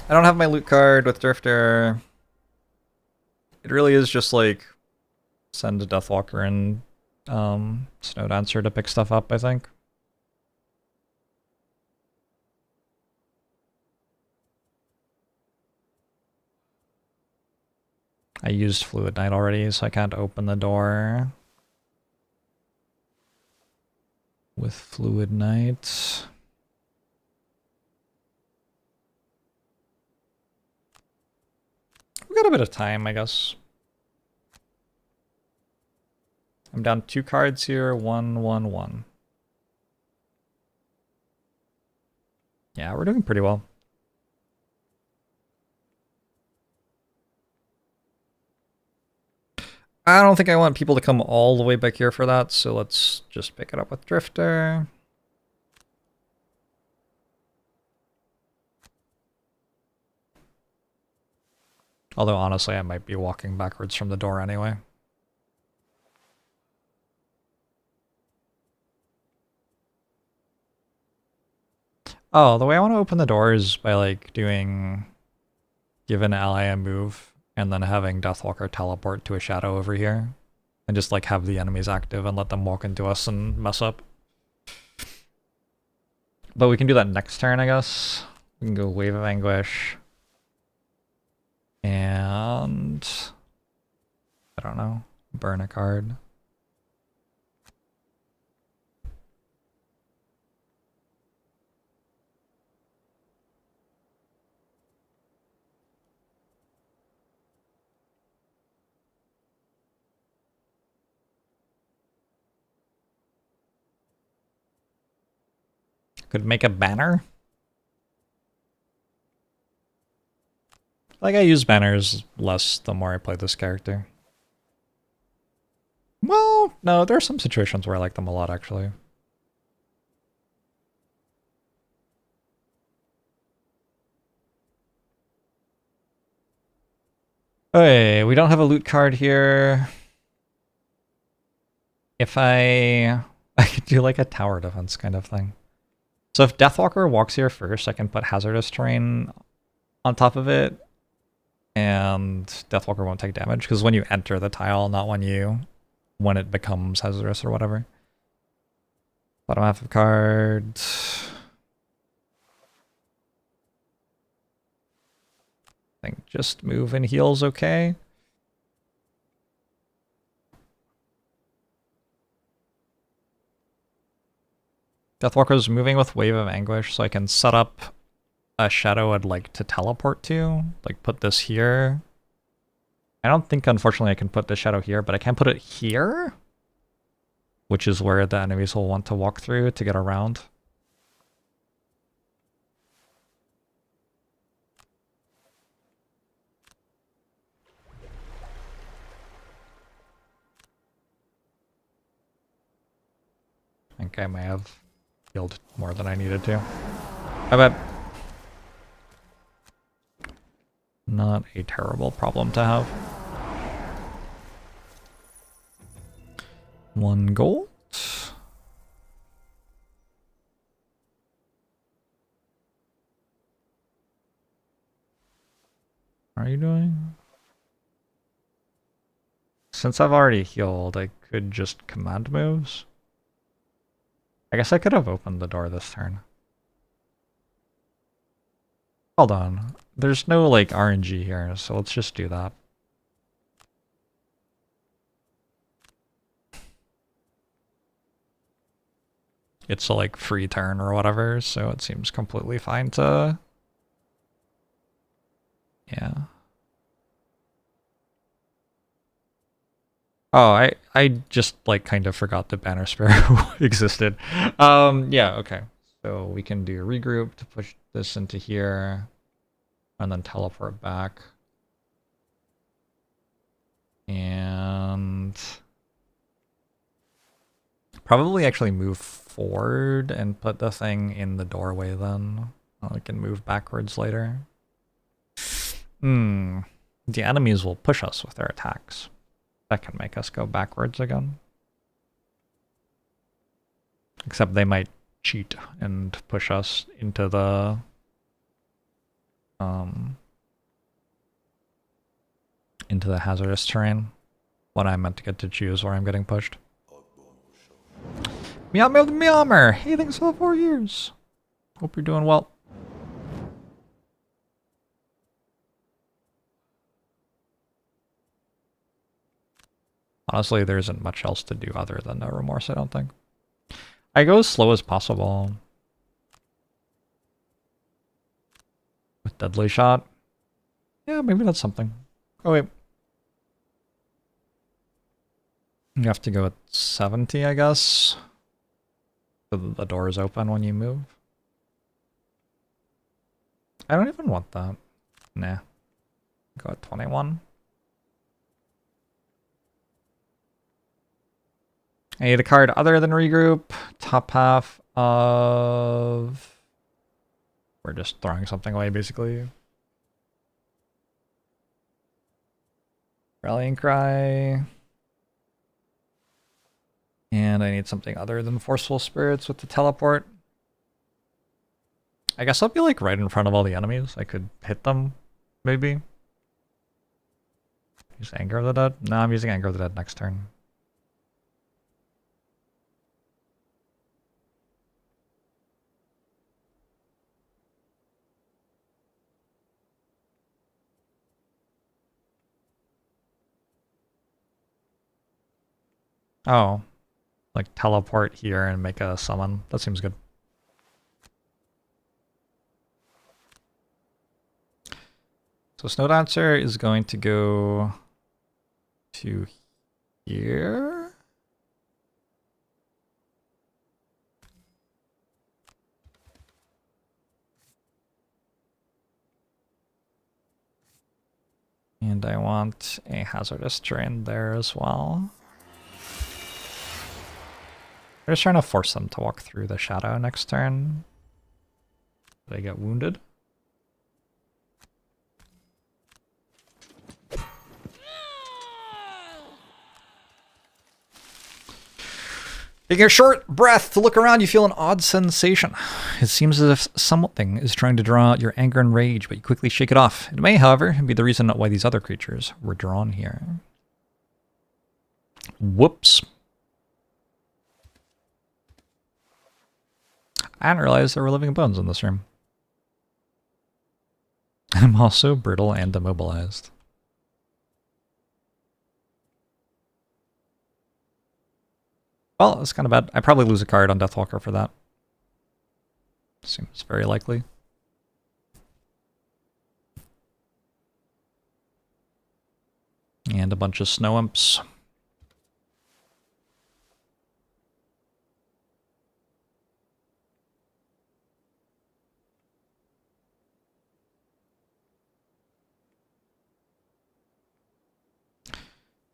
I don't have my loot card with Drifter. It really is just like send a Deathwalker and Snow Dancer to pick stuff up, I think. I used Fluid Knight already, so I can't open the door with Fluid Knight. We got a bit of time, I guess. I'm down 2 cards here, 1, 1, 1. Yeah, we're doing pretty well. I don't think I want people to come all the way back here for that, so let's just pick it up with Drifter. Although, honestly, I might be walking backwards from the door anyway. Oh, the way I want to open the door is by, like, doing... give an ally a move, and then having Deathwalker teleport to a shadow over here. And just, like, have the enemies active and let them walk into us and mess up. But we can do that next turn, I guess. We can go Wave of Anguish. And... I don't know. Burn a card. Could make a banner. Like, I use banners less the more I play this character. Well, no, there are some situations where I like them a lot, actually. Okay, we don't have a loot card here. If I could do like a tower defense kind of thing. So if Deathwalker walks here first, I can put hazardous terrain on top of it, and Deathwalker won't take damage, because when you enter the tile, not when it becomes hazardous or whatever. Bottom half of card. I think just move and heal's okay. Deathwalker's moving with Wave of Anguish, so I can set up a shadow I'd like to teleport to. Like, put this here. I don't think, unfortunately, I can put this shadow here, but I can put it here, which is where the enemies will want to walk through to get around. I think I may have healed more than I needed to. I bet. Not a terrible problem to have. 1 gold. What are you doing? Since I've already healed, I could just command moves. I guess I could have opened the door this turn. Hold on. There's no, like, RNG here, so let's just do that. It's a, like, free turn or whatever, so it seems completely fine to... Yeah. Oh, I just, like, kind of forgot the Banner Sparrow existed. Yeah, okay. So we can do regroup to push this into here, and then teleport back. And... probably actually move forward and put the thing in the doorway then. I can move backwards later. The enemies will push us with their attacks. That can make us go backwards again. Except they might cheat and push us into the hazardous terrain. what I meant to get to choose where I'm getting pushed. Meow meow the meowmer! Hey, thanks for the 4 years. Hope you're doing well. Honestly, there isn't much else to do other than no remorse, I don't think. I go as slow as possible. With deadly shot. Yeah, maybe that's something. Oh wait. You have to go at 70, I guess. So the door is open when you move. I don't even want that. Nah. Go at 21. I need a card other than regroup. Top half of... We're just throwing something away, basically. Rallying Cry. And I need something other than Forceful Spirits with the teleport. I guess I'll be like right in front of all the enemies. I could hit them, maybe. Use Anger of the Dead? No, I'm using Anger of the Dead next turn. Oh. Like teleport here and make a summon. That seems good. So Snow Dancer is going to go to here. And I want a hazardous terrain there as well. I'm just trying to force them to walk through the shadow next turn. They get wounded. Taking a short breath to look around, you feel an odd sensation. It seems as if something is trying to draw out your anger and rage, but you quickly shake it off. It may, however, be the reason why these other creatures were drawn here. Whoops. I didn't realize there were living bones in this room. I'm also brittle and immobilized. Well, that's kind of bad. I probably lose a card on Deathwalker for that. Seems very likely. And a bunch of snow imps.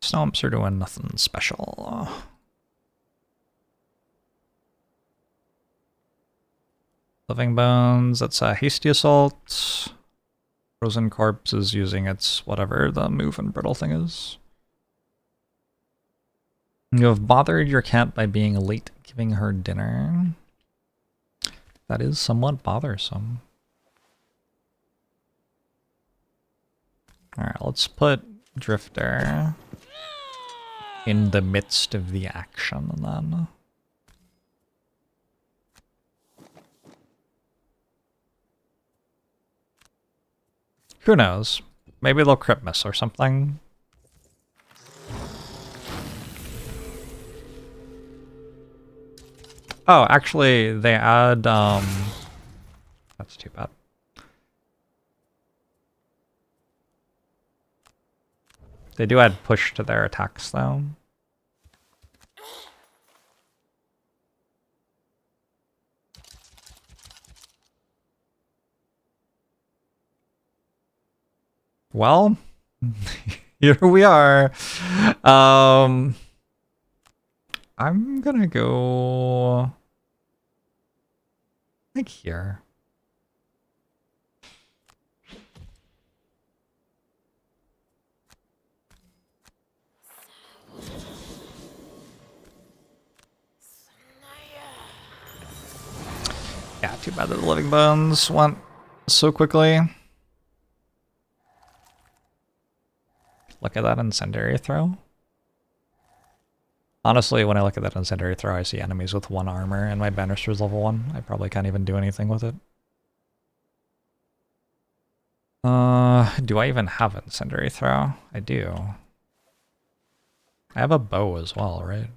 Snow imps are doing nothing special. Living Bones, that's a hasty assault. Frozen Corpse is using its whatever the move and brittle thing is. You have bothered your cat by being late giving her dinner. That is somewhat bothersome. Alright, let's put Drifter in the midst of the action then. Who knows? Maybe they'll crit miss or something. Oh, actually, they add, that's too bad. They do add push to their attacks, though. Well, here we are. I'm gonna go like here. Yeah, too bad that the Living Bones went so quickly. Look at that incendiary throw. Honestly, when I look at that incendiary throw, I see enemies with 1 armor, and my banister's level 1. I probably can't even do anything with it. Do I even have incendiary throw? I do. I have a bow as well, right?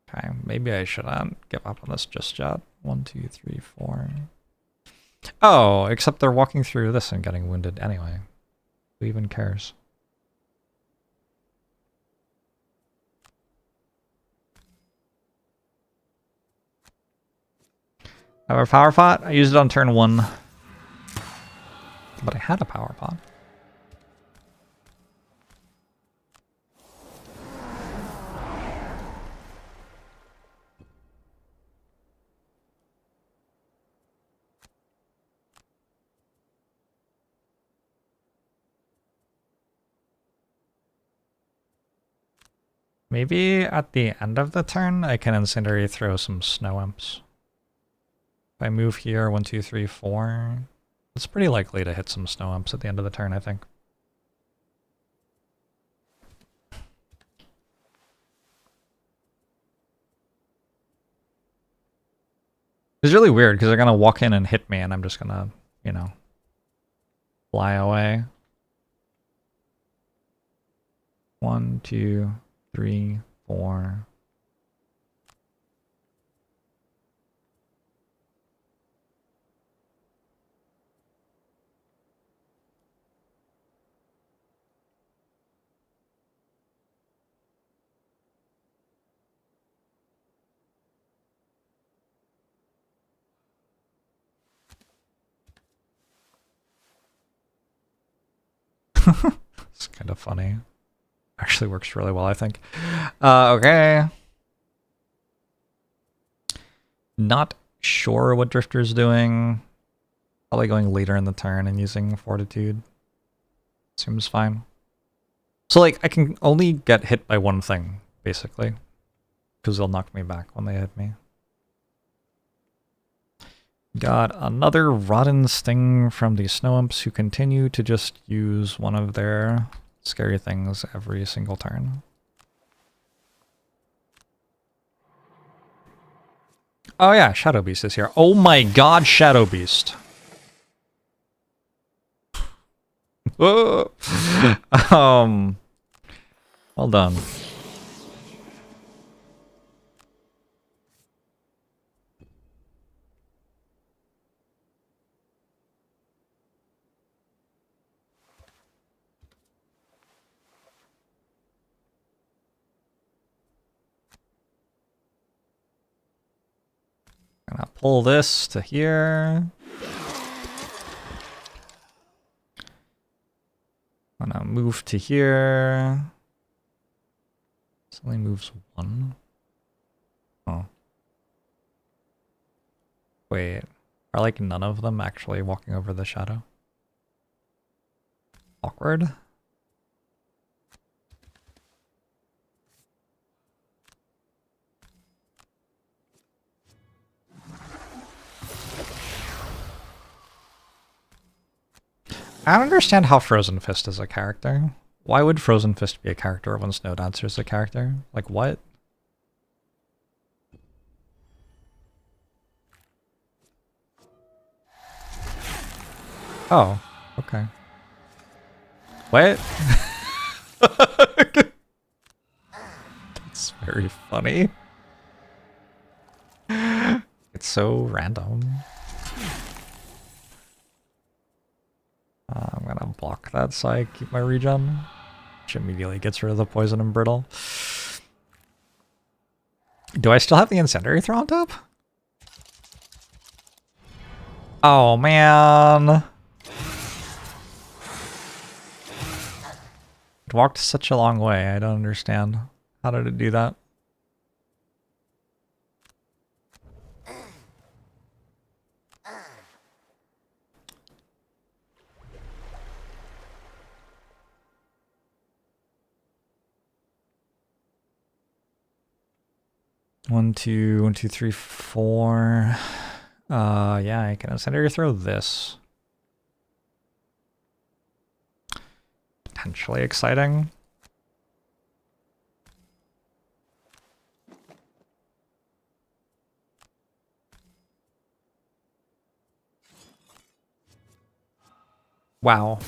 Okay, maybe I shouldn't give up on this just yet. 1, 2, 3, 4. Oh, except they're walking through this and getting wounded anyway. Who even cares? I have a power pot. I used it on turn 1. But I had a power pot. Maybe at the end of the turn, I can incendiary throw some snow imps. If I move here, 1, 2, 3, 4, it's pretty likely to hit some snow imps at the end of the turn, I think. It's really weird because they're gonna walk in and hit me, and I'm just gonna, you know, fly away. 1, 2, 3, 4. It's kind of funny. Actually works really well, I think. Okay. Not sure what Drifter's doing. Probably going later in the turn and using Fortitude. Seems fine. So, like, I can only get hit by one thing, basically. Because they'll knock me back when they hit me. Got another Rotten Sting from the Snow Imps who continue to just use one of their scary things every single turn. Oh yeah, Shadow Beast is here. Oh my god, Shadow Beast. Whoa. Well done. Gonna pull this to here. Gonna move to here. This only moves 1. Oh. Wait. Are like none of them actually walking over the shadow? Awkward. I don't understand how Frozen Fist is a character. Why would Frozen Fist be a character when Snow Dancer is a character? Like, what? Oh, okay. What? That's very funny. It's so random. I'm gonna block that so I keep my regen, which immediately gets rid of the poison and brittle. Do I still have the incendiary throw on top? Oh man. It walked such a long way, I don't understand. How did it do that? One, two, 3, 4. Yeah, I can incendiary throw this. Potentially exciting. Wow.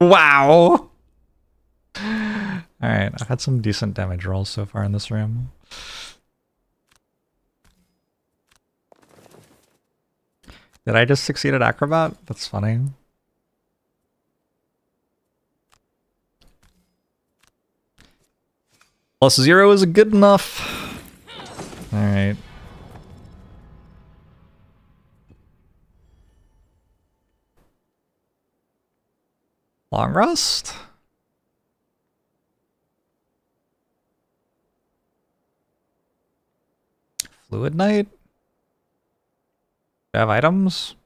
Wow! Alright, I've had some decent damage rolls so far in this room. Did I just succeed at Acrobat? That's funny. +0 is good enough. Alright. Long rest? Fluid Knight? Do I have items?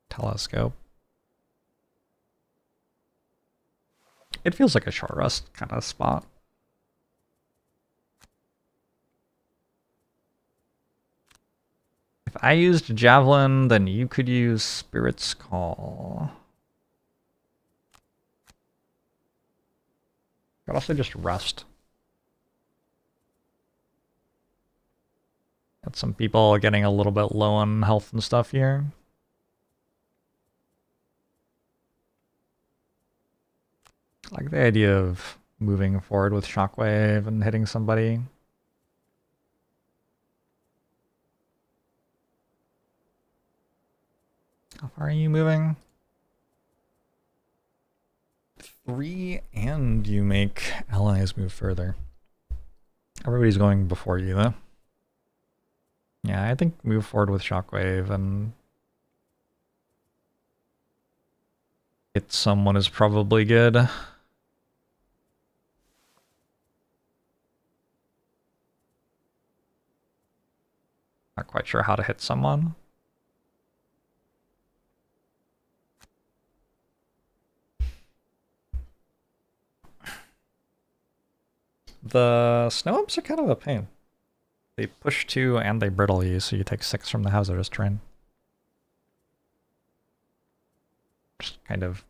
Telescope. It feels like a short rest kind of spot. If I used Javelin, then you could use Spirit's Call. Could also just rest. Got some people getting a little bit low on health and stuff here. I like the idea of moving forward with Shockwave and hitting somebody. How far are you moving? 3, and you make allies move further. Everybody's going before you, though. Yeah, I think move forward with Shockwave and hit someone is probably good. Not quite sure how to hit someone. The snow imps are kind of a pain. They push 2 and they brittle you, so you take 6 from the hazardous terrain. Just kind of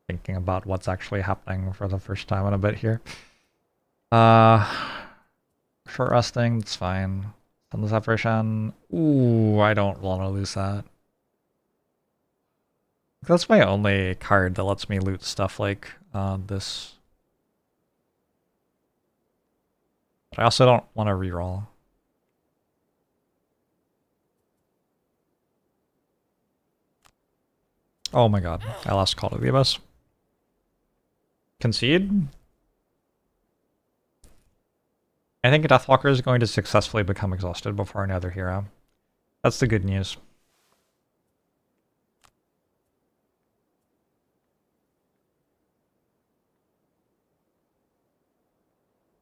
thinking about what's actually happening for the first time in a bit here. Short resting, that's fine. Sunless apparition. Ooh, I don't want to lose that. That's my only card that lets me loot stuff like this. But I also don't want to reroll. Oh my god, I lost Call to the Abyss. Concede? I think Deathwalker is going to successfully become exhausted before another hero. That's the good news.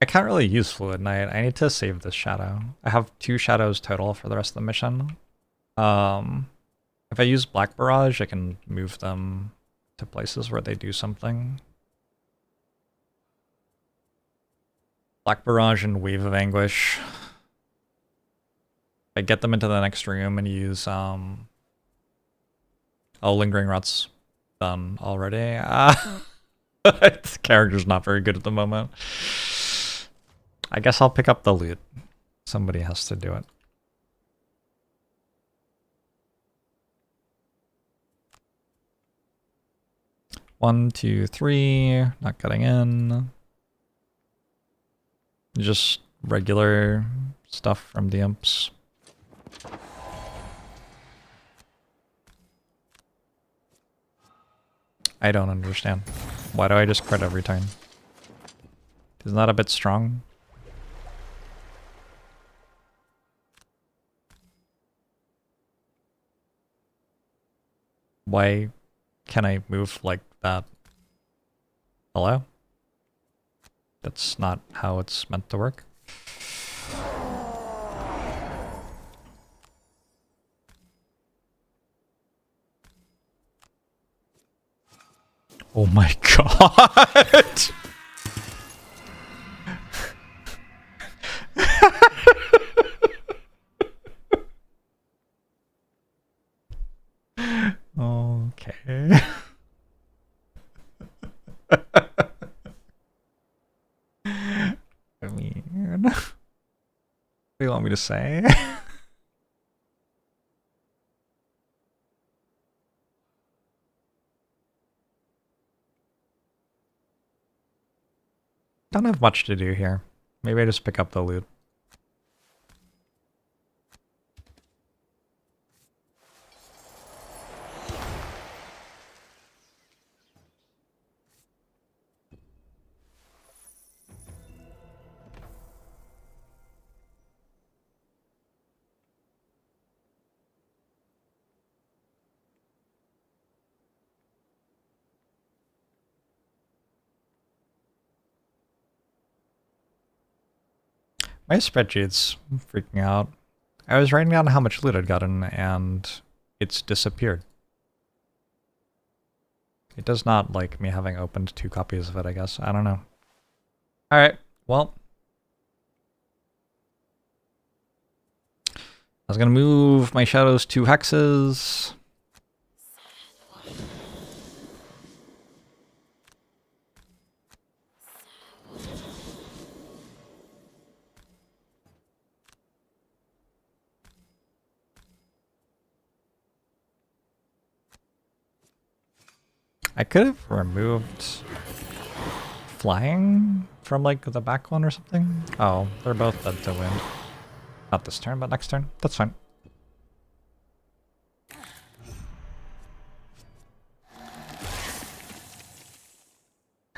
I can't really use Fluid Knight. I need to save this shadow. I have 2 shadows total for the rest of the mission. If I use Black Barrage, I can move them to places where they do something. Black Barrage and Wave of Anguish. I get them into the next room and use oh, Lingering Rot's done already. This character's not very good at the moment. I guess I'll pick up the loot. Somebody has to do it. One, two, three. Not getting in. Just regular stuff from the imps. I don't understand. Why do I just crit every turn? Isn't that a bit strong? Why can I move like that? Hello? That's not how it's meant to work. Oh my god! Okay. I mean, what do you want me to say? Don't have much to do here. Maybe I just pick up the loot. My spreadsheet's freaking out. I was writing down how much loot I'd gotten, and it's disappeared. It does not like me having opened 2 copies of it, I guess. I don't know. Alright, well. I was gonna move my shadows 2 hexes. I could have removed flying from like the back one or something. Oh, they're both dead to wind. Not this turn, but next turn. That's fine.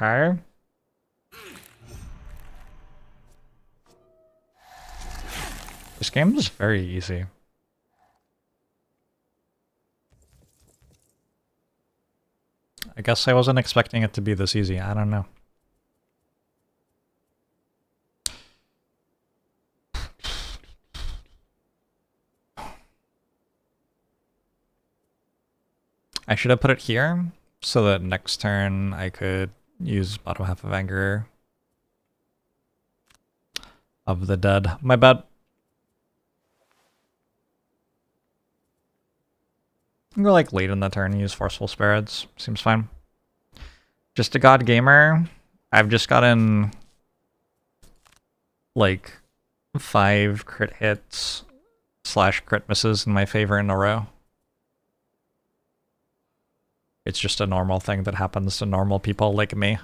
Okay. This game is very easy. I guess I wasn't expecting it to be this easy. I don't know. I should have put it here so that next turn I could use bottom half of Anger of the Dead. My bad. I'm gonna go like late in the turn and use Forceful Spirits. Seems fine. Just a God Gamer. I've just gotten like 5 crit hits / crit misses in my favor in a row. It's just a normal thing that happens to normal people like me.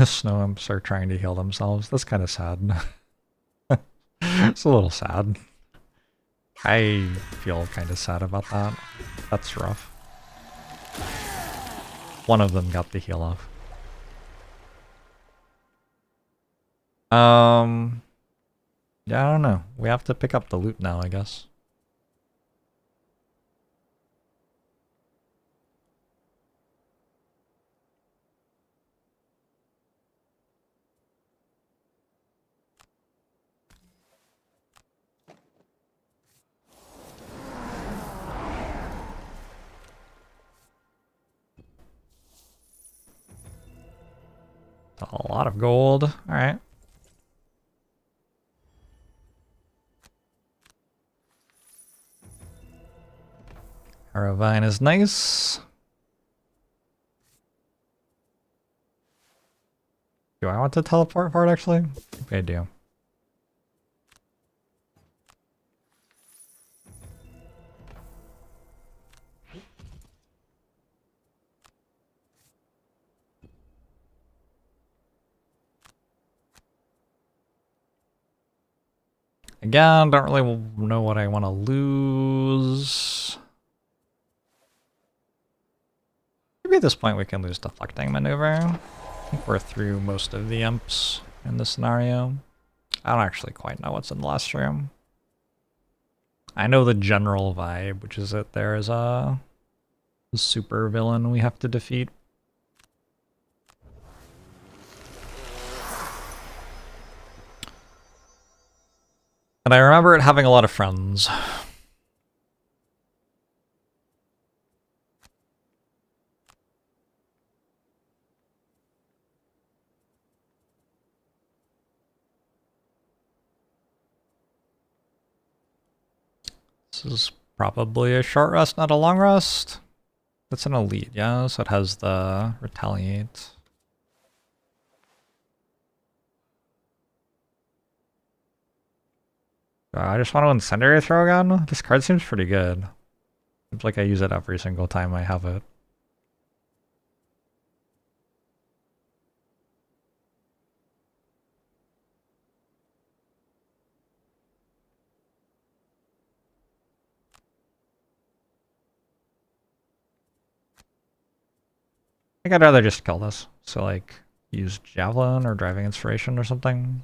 Snow imps are trying to heal themselves. That's kind of sad. It's a little sad. I feel kind of sad about that. That's rough. One of them got the heal off. Yeah, I don't know. We have to pick up the loot now, I guess. A lot of gold. All right. Aravine is nice. Do I want to teleport for it, actually? Maybe I do. Again, don't really know what I want to lose. Maybe at this point we can lose Deflecting Maneuver. I think we're through most of the imps in this scenario. I don't actually quite know what's in the last room. I know the general vibe, which is that there is a super villain we have to defeat. And I remember it having a lot of friends. This is probably a short rest, not a long rest. That's an elite, yeah? So it has the retaliate. I just want to incendiary throw again. This card seems pretty good. Seems like I use it every single time I have it. I think I'd rather just kill this. So like use Javelin or Driving Inspiration or something.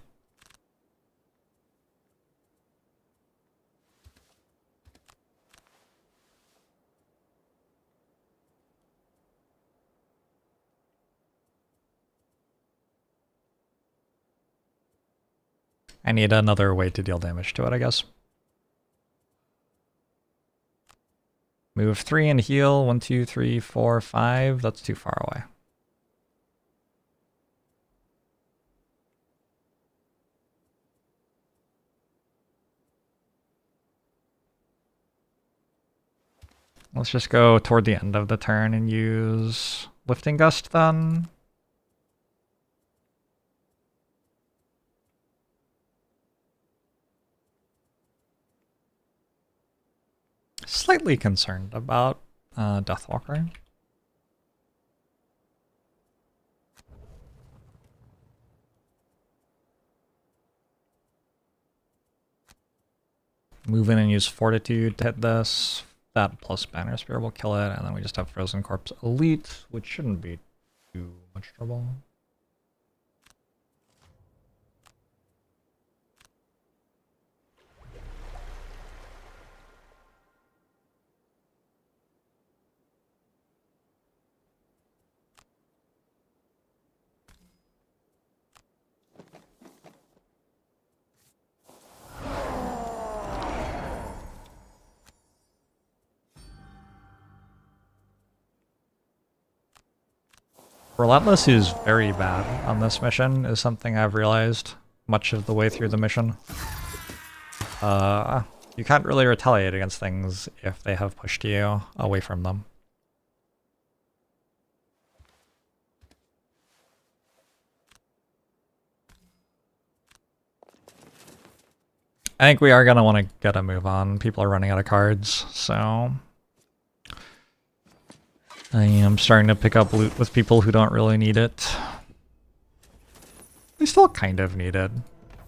I need another way to deal damage to it, I guess. Move 3 and heal. 1, 2, 3, 4, 5. That's too far away. Let's just go toward the end of the turn and use Lifting Gust then. Slightly concerned about Deathwalker. Move in and use Fortitude to hit this. That plus Banner Spear will kill it, and then we just have Frozen Corpse Elite, which shouldn't be too much trouble. Relentless is very bad on this mission, is something I've realized much of the way through the mission. You can't really retaliate against things if they have pushed you away from them. I think we are going to want to get a move on. People are running out of cards, so I am starting to pick up loot with people who don't really need it. They still kind of need it,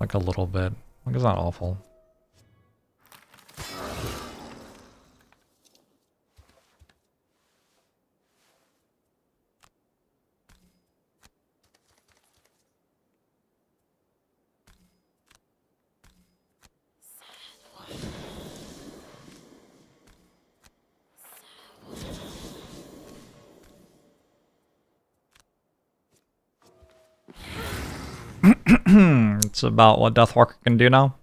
like a little bit. Like it's not awful. It's about what Deathwalker can do now.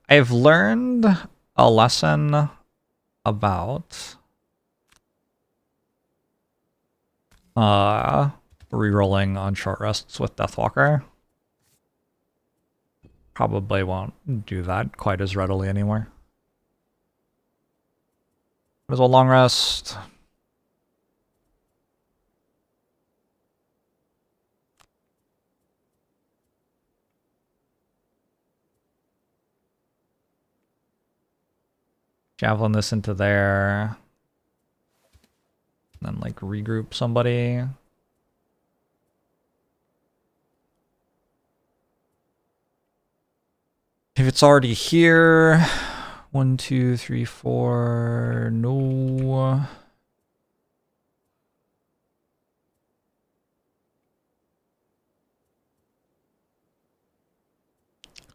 I've learned a lesson about rerolling on short rests with Deathwalker. Probably won't do that quite as readily anymore. Might as well long rest. Javelin this into there. And then like regroup somebody. If it's already here, 1, 2, 3, 4, no.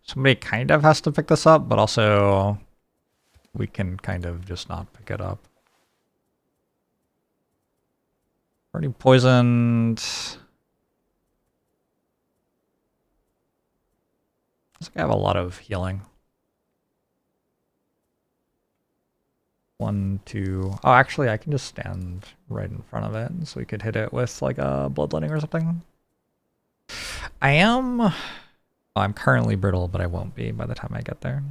Somebody kind of has to pick this up, but also we can kind of just not pick it up. Already poisoned. I think I have a lot of healing. 1, 2. Oh, actually, I can just stand right in front of it, so we could hit it with like a bloodletting or something. I'm currently brittle, but I won't be by the time I get there.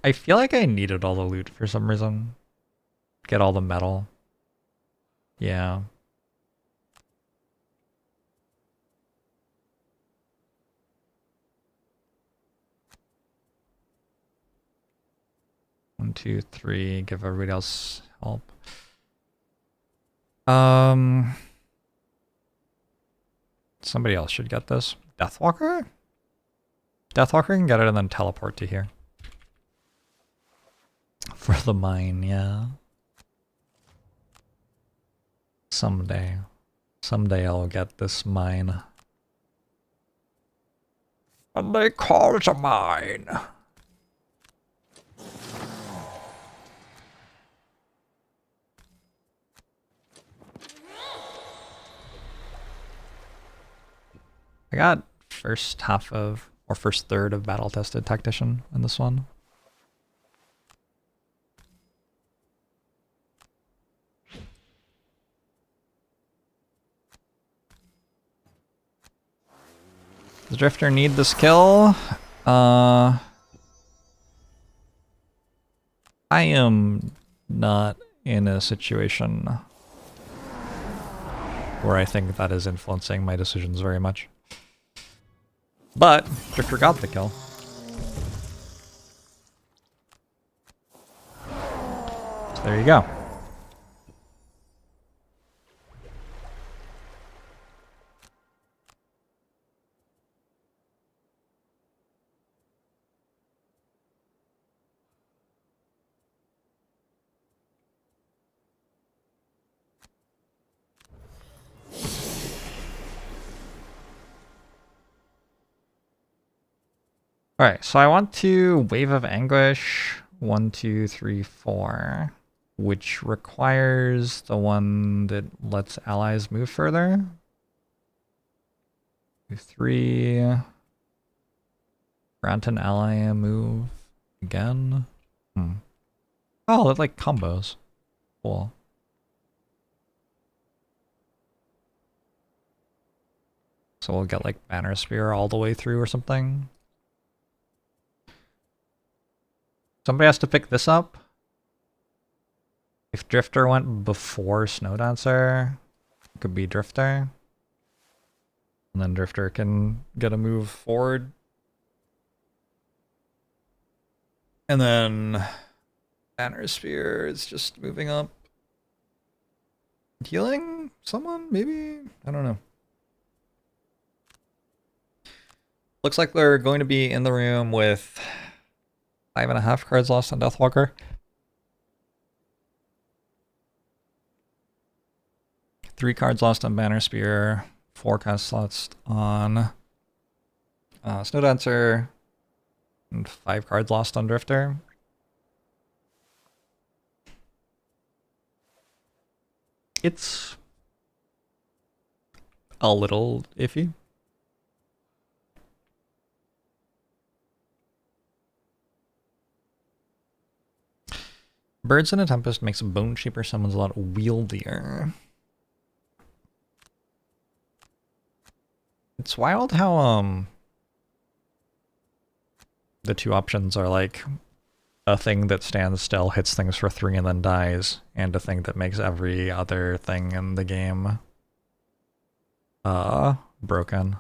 I feel like I needed all the loot for some reason. Get all the metal. Yeah. 2, 3. Give everybody else help. Somebody else should get this. Deathwalker? Deathwalker can get it and then teleport to here. For the mine, yeah. Someday. Someday I'll get this mine. And they call it a mine. I got first half of, or first third of battle tested tactician in this one. Does Drifter need this kill? I am not in a situation where I think that is influencing my decisions very much. But Drifter got the kill. So there you go. Alright, so I want to Wave of Anguish 1, 2, 3, 4, which requires the one that lets allies move further. 2, 3. Grant an ally a move again. Oh, it like combos. Cool. So we'll get like Banner Spear all the way through or something. Somebody has to pick this up. If Drifter went before Snow Dancer, it could be Drifter. And then Drifter can get a move forward. And then Banner Spear is just moving up. Healing someone, maybe? I don't know. Looks like they're going to be in the room with 5.5 cards lost on Deathwalker. 3 cards lost on Banner Spear. 4 cards lost on Snow Dancer. And 5 cards lost on Drifter. It's a little iffy. Birds in a Tempest makes a Bone Shaper summons a lot wieldier. It's wild how the two options are like a thing that stands still, hits things for 3 and then dies, and a thing that makes every other thing in the game broken.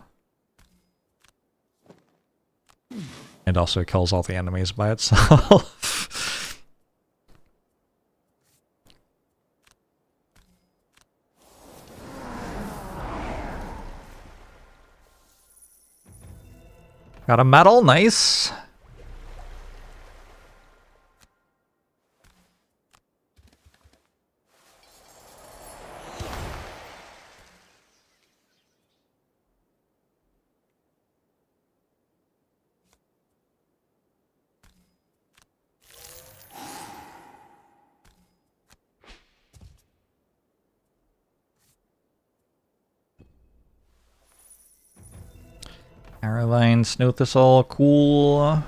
And also kills all the enemies by itself. Got a medal, nice. Arrowvine, Snow Thistle, cool. I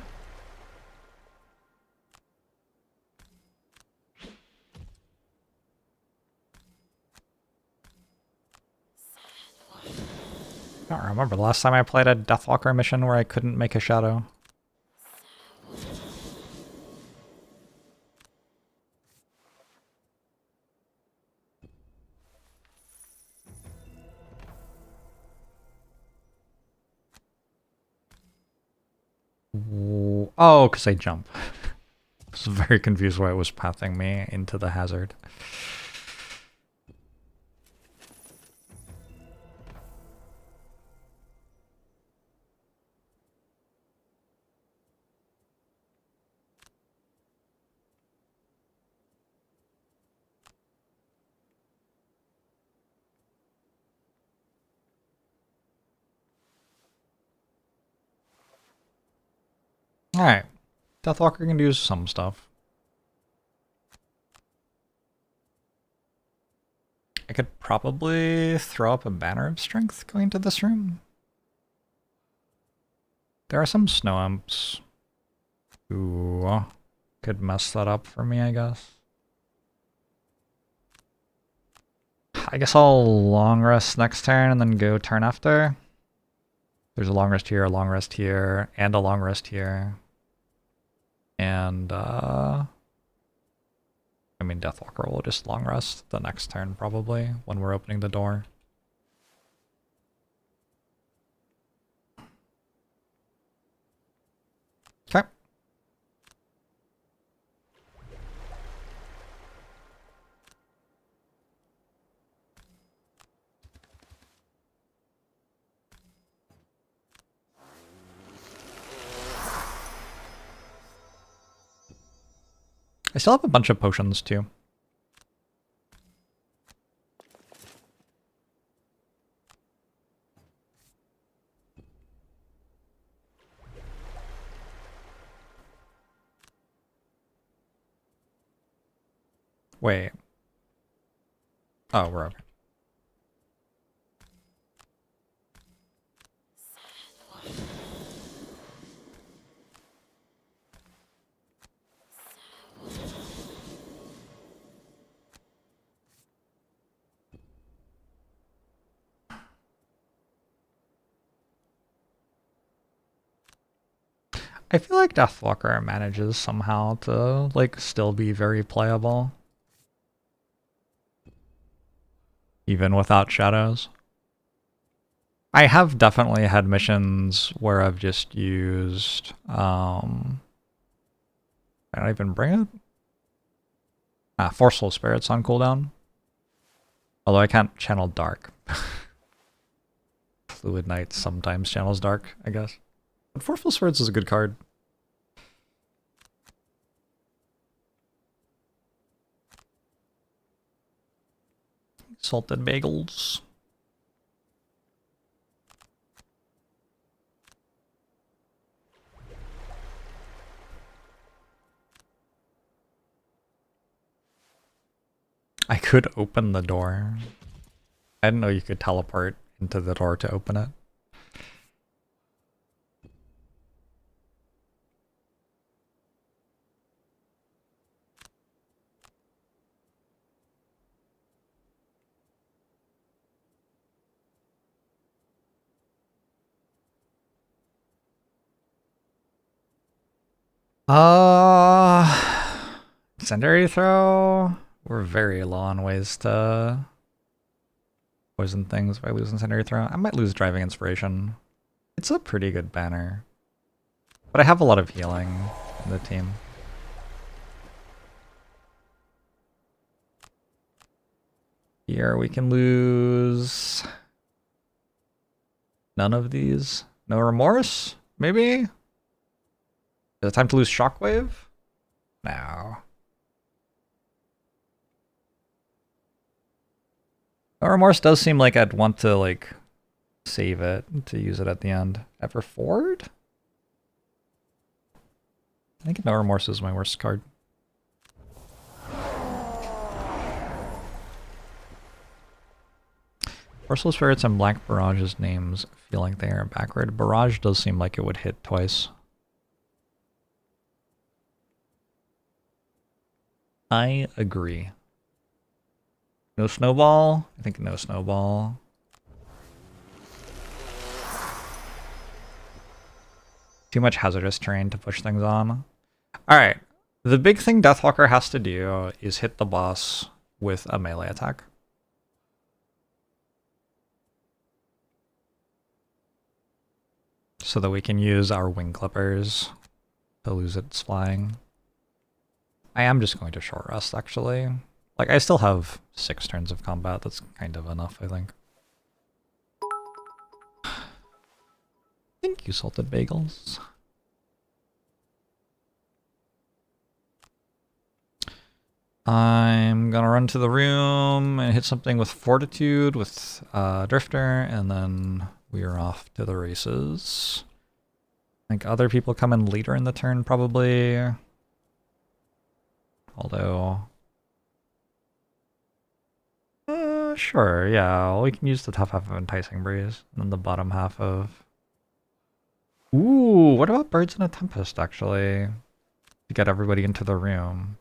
don't remember the last time I played a Deathwalker mission where I couldn't make a shadow. Oh, because I jump. was very confused why it was pathing me into the hazard. Alright. Deathwalker can do some stuff. I could probably throw up a banner of strength going to this room. There are some snow imps who could mess that up for me, I guess. I guess I'll long rest next turn and then go turn after. There's a long rest here, a long rest here, and a long rest here. And, I mean, Deathwalker will just long rest the next turn, probably, when we're opening the door. Okay. I still have a bunch of potions, too. Wait. Oh, we're okay. I feel like Deathwalker manages somehow to, like, still be very playable. Even without shadows. I have definitely had missions where I've just used, I don't even bring it? Forceful Spirits on cooldown. Although I can't channel Dark. Fluid Knight sometimes channels Dark, I guess. But Forceful Spirits is a good card. Salted bagels. I could open the door. I didn't know you could teleport into the door to open it. Incendiary Throw? We're very low on ways to poison things if I lose Incendiary Throw. I might lose Driving Inspiration. It's a pretty good banner. But I have a lot of healing in the team. Here we can lose none of these. No Remorse? Maybe? Is it time to lose Shockwave? No. No Remorse does seem like I'd want to, like, save it to use it at the end. Ever Forward? I think No Remorse is my worst card. Forceful Spirits and Black Barrage's names feel like they are backward. Barrage does seem like it would hit twice. I agree. No Snowball? I think no Snowball. Too much hazardous terrain to push things on. Alright. The big thing Deathwalker has to do is hit the boss with a melee attack. So that we can use our wing clippers to lose its flying. I am just going to short rest, actually. Like, I still have 6 turns of combat. That's kind of enough, I think. Thank you, salted bagels. I'm gonna run to the room and hit something with Fortitude with Drifter, and then we are off to the races. I think other people come in later in the turn, probably. Although... sure, yeah, we can use the top half of Enticing Breeze, and then the bottom half of... Ooh, what about Birds in a Tempest, actually? To get everybody into the room.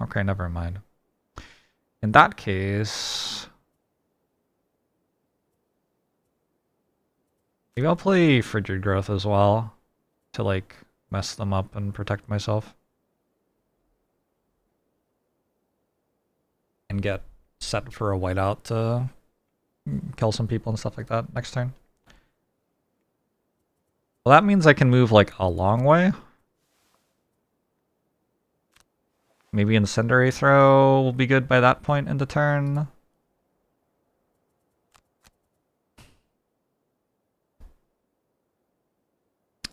Okay, never mind. In that case... maybe I'll play Frigid Growth as well, to like, mess them up and protect myself. And get set for a whiteout to kill some people and stuff like that next turn. Well, that means I can move like a long way. Maybe Incendiary Throw will be good by that point in the turn.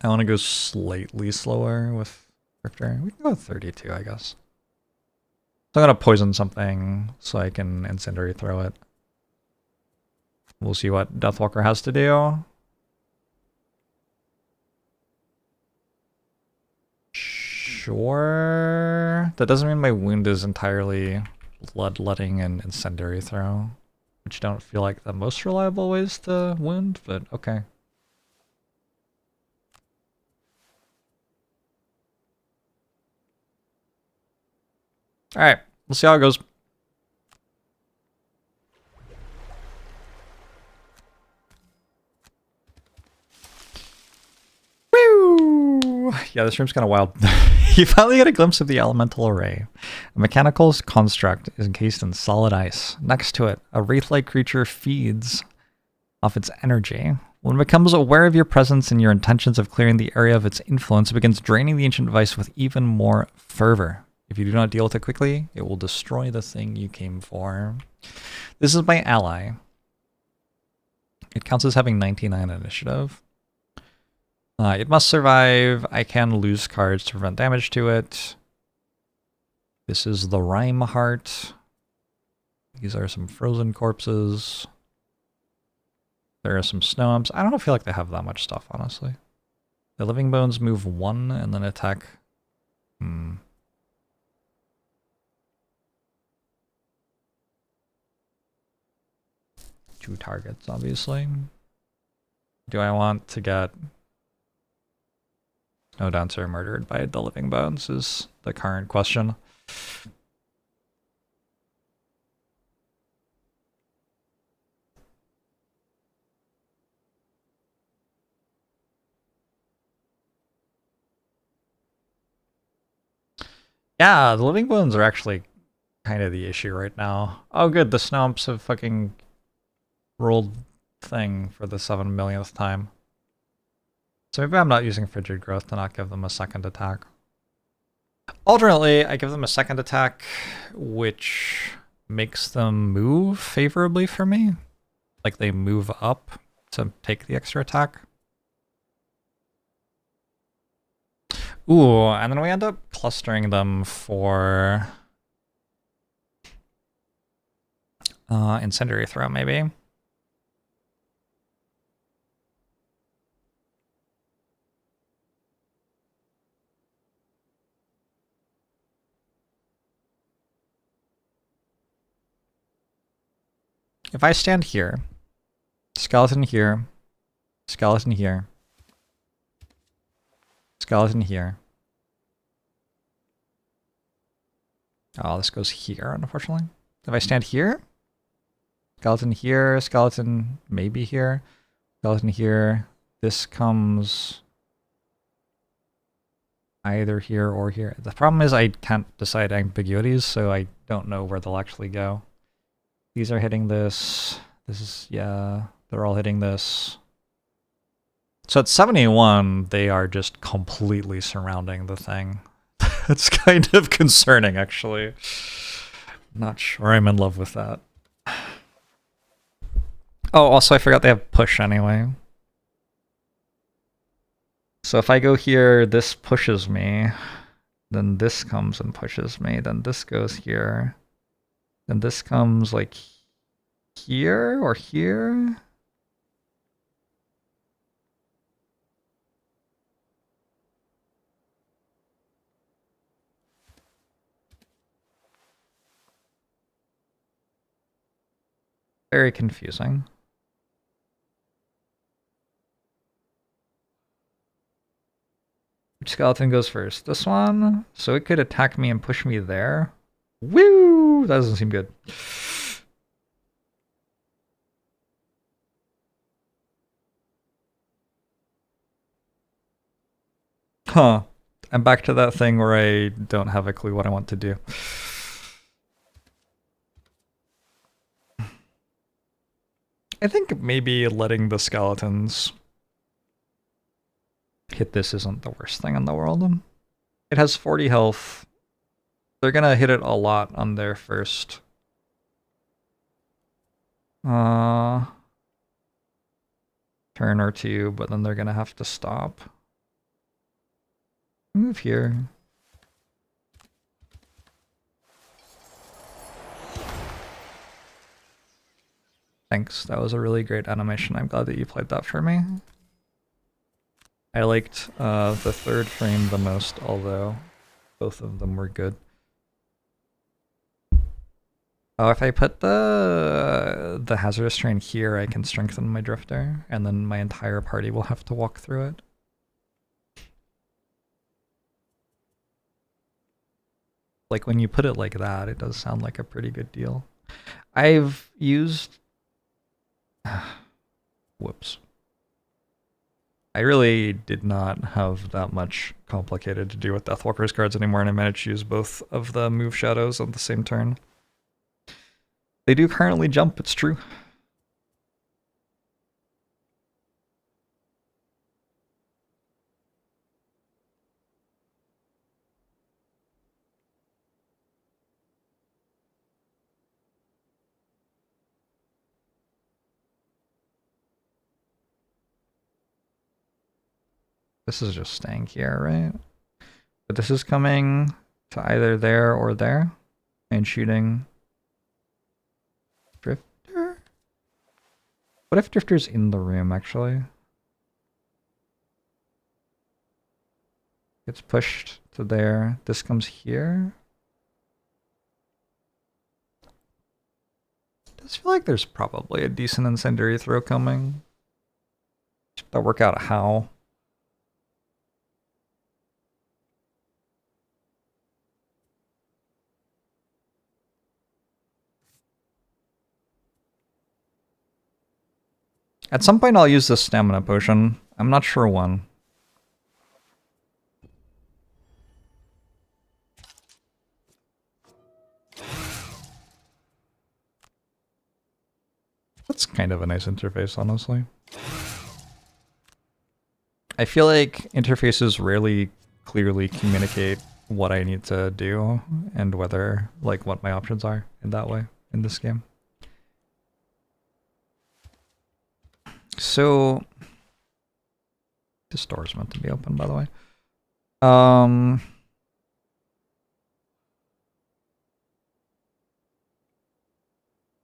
I want to go slightly slower with Drifter. We can go 32, I guess. So I'm going to poison something so I can Incendiary Throw it. We'll see what Deathwalker has to do. Sure. That doesn't mean my wound is entirely bloodletting and Incendiary Throw, which don't feel like the most reliable ways to wound, but okay. Alright, we'll see how it goes. Woo! Yeah, this room's kind of wild. You finally get a glimpse of the elemental array. A mechanical construct is encased in solid ice. Next to it, a wraith-like creature feeds off its energy. When it becomes aware of your presence and your intentions of clearing the area of its influence, it begins draining the ancient device with even more fervor. If you do not deal with it quickly, it will destroy the thing you came for. This is my ally. It counts as having 99 initiative. It must survive. I can lose cards to prevent damage to it. This is the Rime Heart. These are some frozen corpses. There are some snow imps. I don't feel like they have that much stuff, honestly. The Living Bones move 1 and then attack. 2 targets, obviously. Do I want to get Snow Dancer murdered by the Living Bones is the current question. Yeah, the Living Bones are actually kind of the issue right now. Oh good, the Snow Imps have fucking rolled thing for the 7 millionth time. So maybe I'm not using Frigid Growth to not give them a second attack. Alternately, I give them a second attack, which makes them move favorably for me. Like they move up to take the extra attack. Ooh, and then we end up clustering them for Incendiary Throw, maybe. If I stand here, skeleton here, skeleton here, skeleton here. Oh, this goes here, unfortunately. If I stand here, skeleton here, skeleton maybe here, skeleton here, this comes either here or here. The problem is I can't decide ambiguities, so I don't know where they'll actually go. These are hitting this. This is, yeah, they're all hitting this. So at 71, they are just completely surrounding the thing. That's kind of concerning, actually. Not sure I'm in love with that. Oh, also I forgot they have push anyway. So if I go here, this pushes me. Then this comes and pushes me. Then this goes here. Then this comes like here or here. Very confusing. Which skeleton goes first? This one? So it could attack me and push me there. Woo! That doesn't seem good. Huh. I'm back to that thing where I don't have a clue what I want to do. I think maybe letting the skeletons hit this isn't the worst thing in the world. It has 40 health. They're gonna hit it a lot on their first. Turn or two, but then they're gonna have to stop. Move here. Thanks, that was a really great animation. I'm glad that you played that for me. I liked the third frame the most, although both of them were good. Oh, if I put the hazardous terrain here, I can strengthen my drifter, and then my entire party will have to walk through it. Like when you put it like that, it does sound like a pretty good deal. I've used... Whoops. I really did not have that much complicated to do with Deathwalker's cards anymore, and I managed to use both of the move shadows on the same turn. They do currently jump, it's true. This is just staying here, right? But this is coming to either there or there and shooting Drifter? What if Drifter's in the room, actually? Gets pushed to there. This comes here. Does feel like there's probably a decent incendiary throw coming. Just have to work out how. At some point I'll use this stamina potion. I'm not sure when. That's kind of a nice interface, honestly. I feel like interfaces rarely clearly communicate what I need to do and whether, like, what my options are in that way in this game. So, this door is meant to be open, by the way.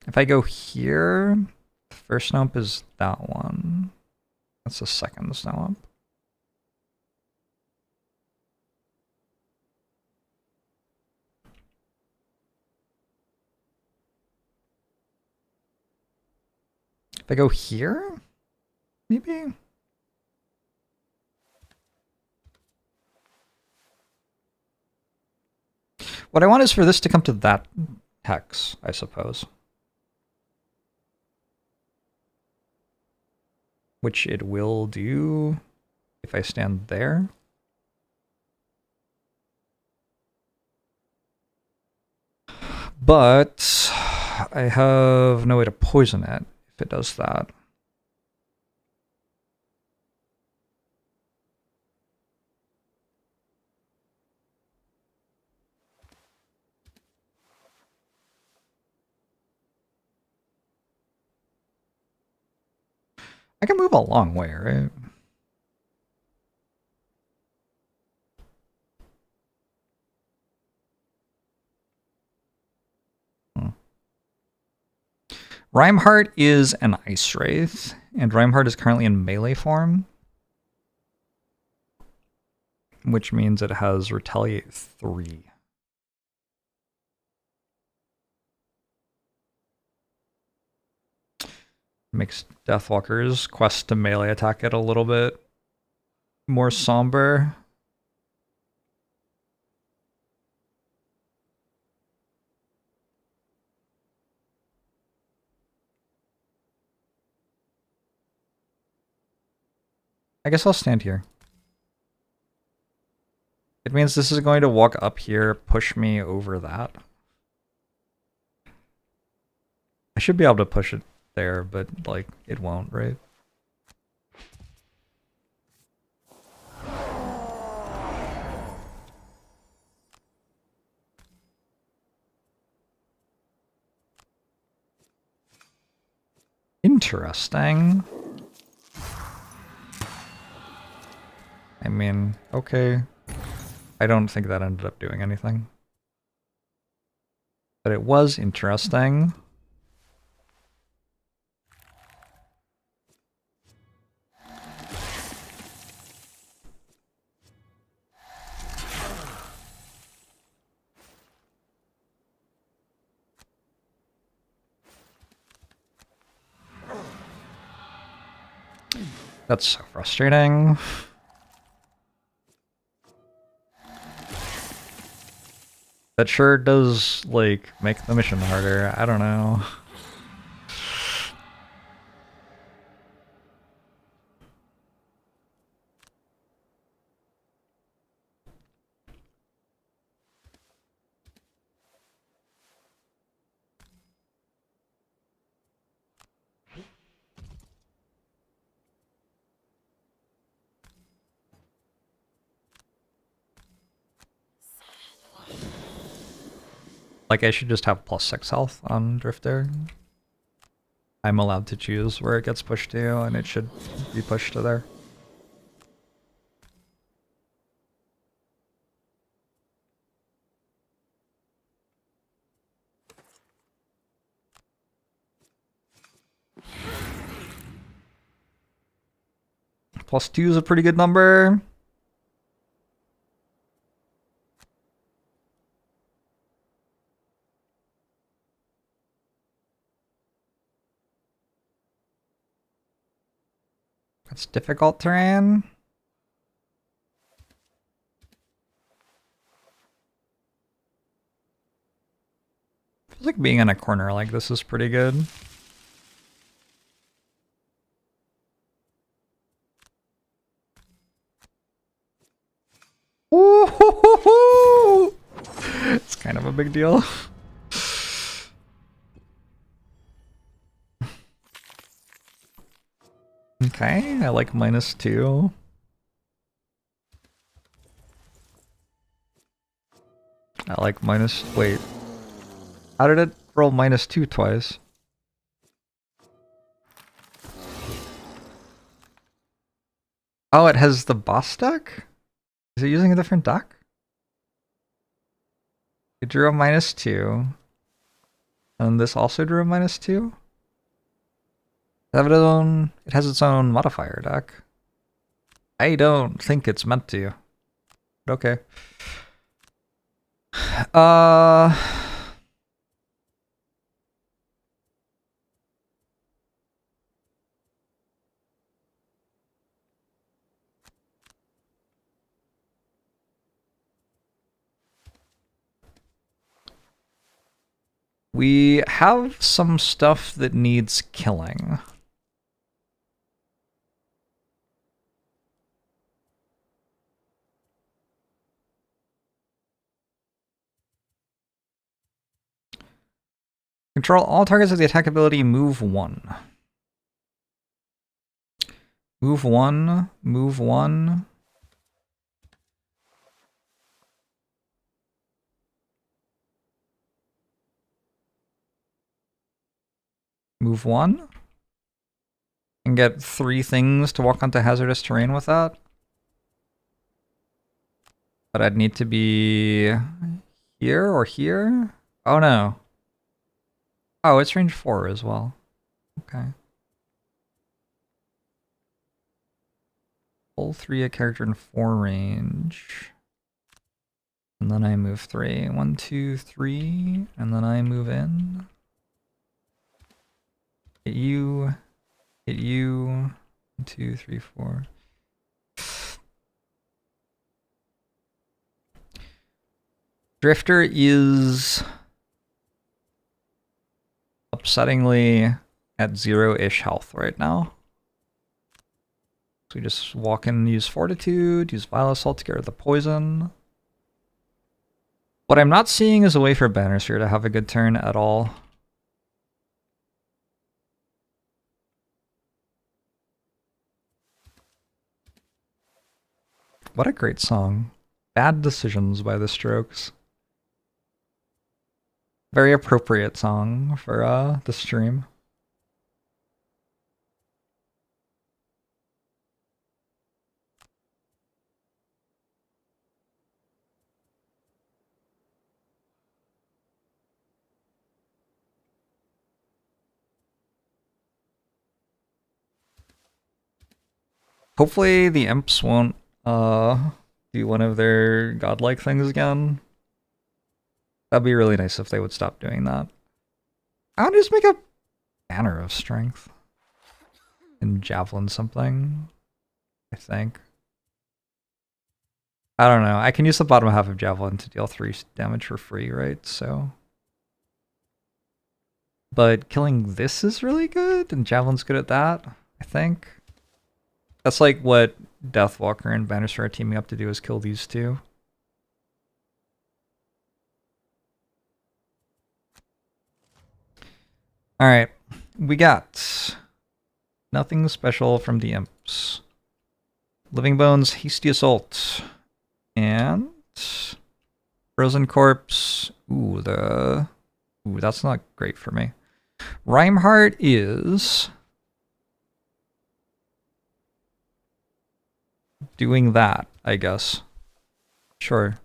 If I go here, the first stomp is that one. That's the second stomp. If I go here, maybe? What I want is for this to come to that hex, I suppose. Which it will do if I stand there. But I have no way to poison it if it does that. I can move a long way, right? Rhymeheart is an Ice Wraith, and Rhymeheart is currently in melee form, which means it has Retaliate 3. Makes Deathwalker's quest to melee attack it a little bit more somber. I guess I'll stand here. It means this is going to walk up here, push me over that. I should be able to push it there, but, like, it won't, right? Interesting. I mean, okay. I don't think that ended up doing anything. But it was interesting. That's so frustrating. That sure does, like, make the mission harder. I don't know. Like, I should just have +6 health on Drifter. I'm allowed to choose where it gets pushed to, and it should be pushed to there. +2 is a pretty good number. That's difficult terrain. Feels like being in a corner like this is pretty good. Ooh, it's kind of a big deal. Okay, I like -2. I like wait. How did it roll -2 twice? Oh, it has the boss deck? Is it using a different deck? It drew a -2. And this also drew a -2? It has its own modifier deck. I don't think it's meant to. But okay. We have some stuff that needs killing. Control all targets with the attack ability move 1. Move 1, move 1. Move 1. And get 3 things to walk onto hazardous terrain with that. But I'd need to be here or here? Oh no. Oh, it's range 4 as well. Okay. Pull 3 a character in 4 range. And then I move 3. 1, 2, 3. And then I move in. Hit you. Hit you. 1, 2, 3, 4. Drifter is upsettingly at 0-ish health right now. So we just walk in and use Fortitude, use Vile Assault to get rid of the poison. What I'm not seeing is a way for Bannersphere to have a good turn at all. What a great song. Bad decisions by the Strokes. Very appropriate song for the stream. Hopefully the imps won't do one of their godlike things again. That'd be really nice if they would stop doing that. I would just make a banner of strength. And javelin something, I think. I don't know. I can use the bottom half of javelin to deal 3 damage for free, right? So. But killing this is really good, and javelin's good at that, I think. That's like what Deathwalker and Bannister are teaming up to do, is kill these 2. Alright, we got nothing special from the imps. Living Bones, Hasty Assault, and Frozen Corpse. Ooh, that's not great for me. Rhymeheart is doing that, I guess. Sure.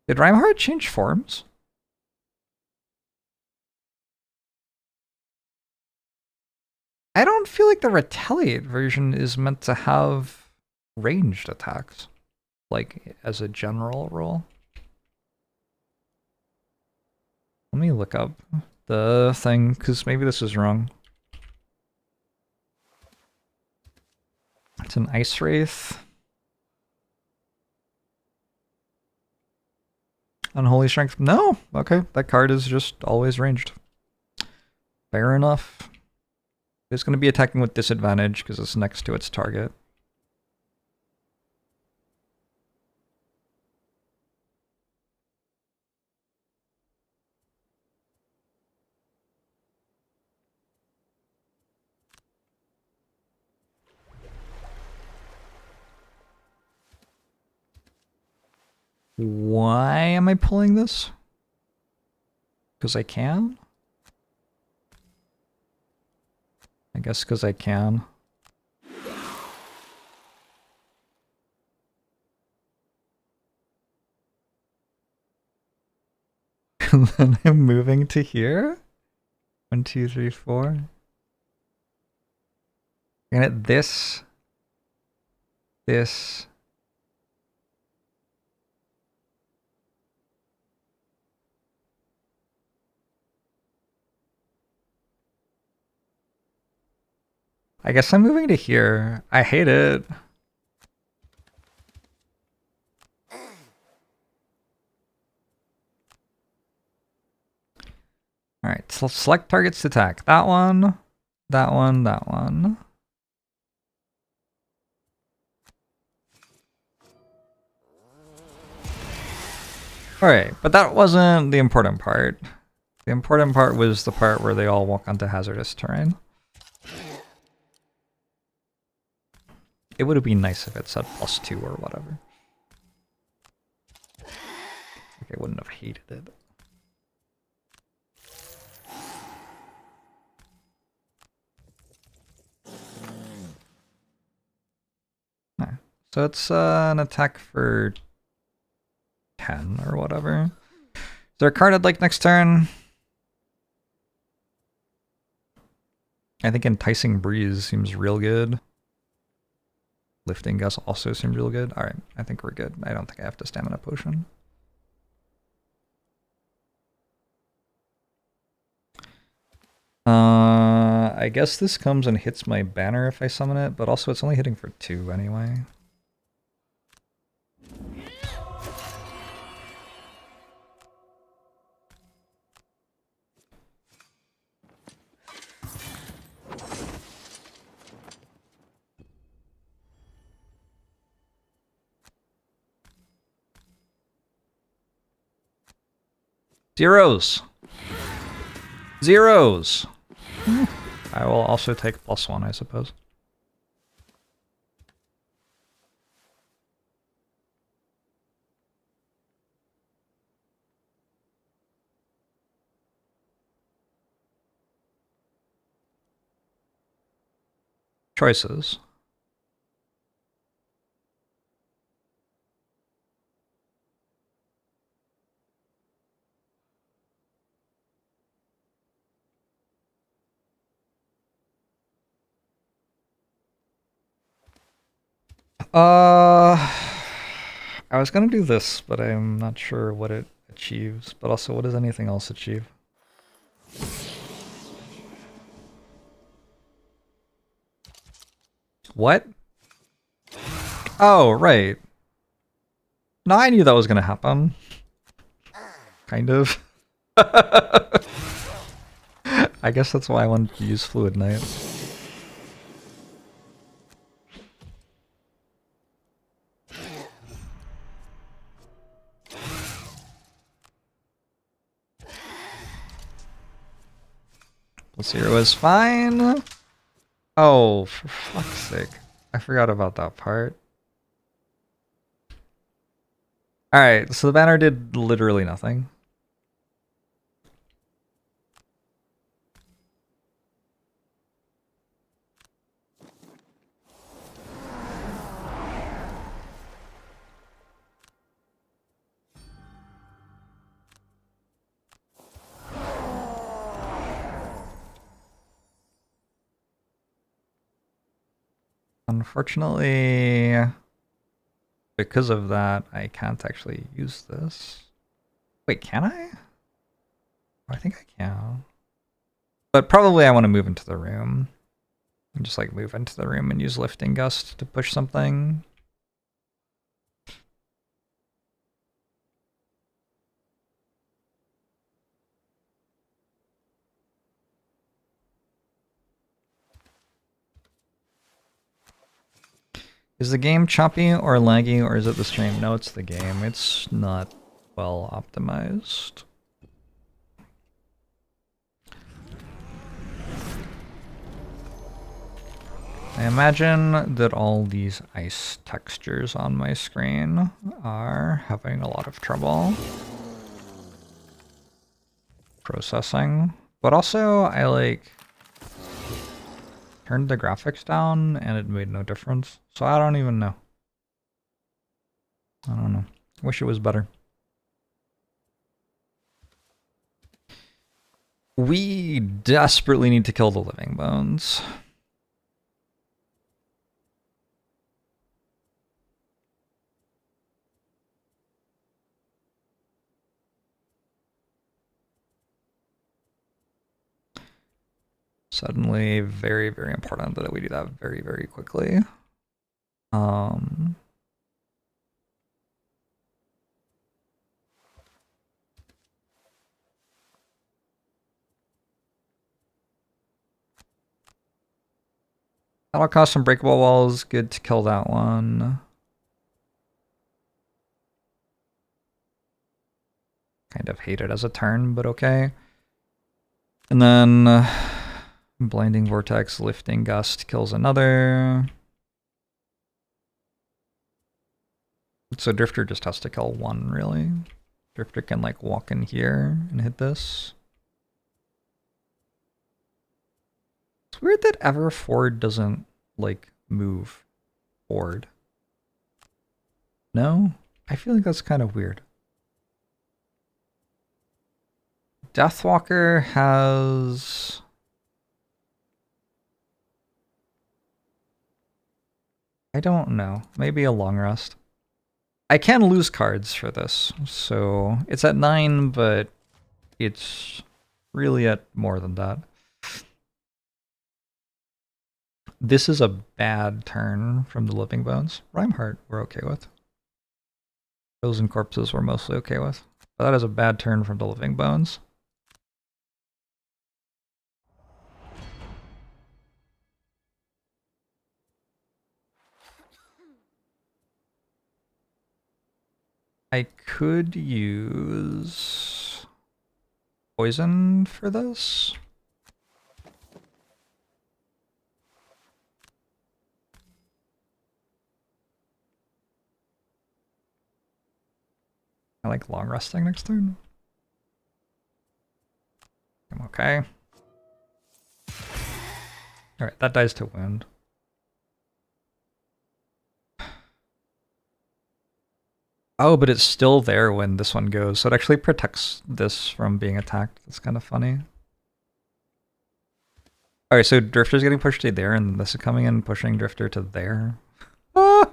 Did Rhymeheart change forms? I don't feel like the Retaliate version is meant to have ranged attacks, like as a general rule. Let me look up the thing, because maybe this is wrong. It's an Ice Wraith. Unholy Strength? No! Okay, that card is just always ranged. Fair enough. It's going to be attacking with disadvantage because it's next to its target. Why am I pulling this? Because I can? I guess because I can. And then I'm moving to here. 1, 2, 3, 4. And at this. This. I guess I'm moving to here. I hate it. Alright, so select targets to attack. That one, that one, that one. Alright, but that wasn't the important part. The important part was the part where they all walk onto hazardous terrain. It would have been nice if it said +2 or whatever. Like, I wouldn't have hated it. So it's an attack for 10 or whatever. Is there a card I'd like next turn? I think Enticing Breeze seems real good. Lifting Gust also seems real good. Alright, I think we're good. I don't think I have to Stamina Potion. I guess this comes and hits my banner if I summon it, but also it's only hitting for 2 anyway. Zeros! Zeros! I will also take +1, I suppose. Choices. I was gonna do this, but I'm not sure what it achieves. But also, what does anything else achieve? What? Oh, right. No, I knew that was gonna happen. Kind of. I guess that's why I wanted to use Fluid Knight. +0 is fine. Oh, for fuck's sake. I forgot about that part. Alright, so the banner did literally nothing. Unfortunately, because of that, I can't actually use this. Wait, can I? I think I can. But probably I want to move into the room. And just like move into the room and use Lifting Gust to push something. Is the game choppy or laggy, or is it the stream? No, it's the game. It's not well optimized. I imagine that all these ice textures on my screen are having a lot of trouble processing. But also, I like turned the graphics down and it made no difference. So I don't even know. I don't know. Wish it was better. We desperately need to kill the living bones. Suddenly very, very important that we do that very, very quickly. That'll cost some breakable walls. Good to kill that one. Kind of hate it as a turn, but okay. And then Blinding Vortex, Lifting Gust kills another. So Drifter just has to kill one, really. Drifter can like walk in here and hit this. It's weird that Everford doesn't like move forward. No? I feel like that's kind of weird. Deathwalker has... I don't know. Maybe a long rest. I can lose cards for this, so it's at 9, but it's really at more than that. This is a bad turn from the Living Bones. Rhymeheart we're okay with. Frozen Corpses we're mostly okay with. But that is a bad turn from the Living Bones. I could use poison for this. I like long resting next turn. I'm okay. Alright, that dies to wound. Oh, but it's still there when this one goes, so it actually protects this from being attacked. That's kind of funny. Alright, so Drifter's getting pushed to there, and this is coming in pushing Drifter to there. Ah!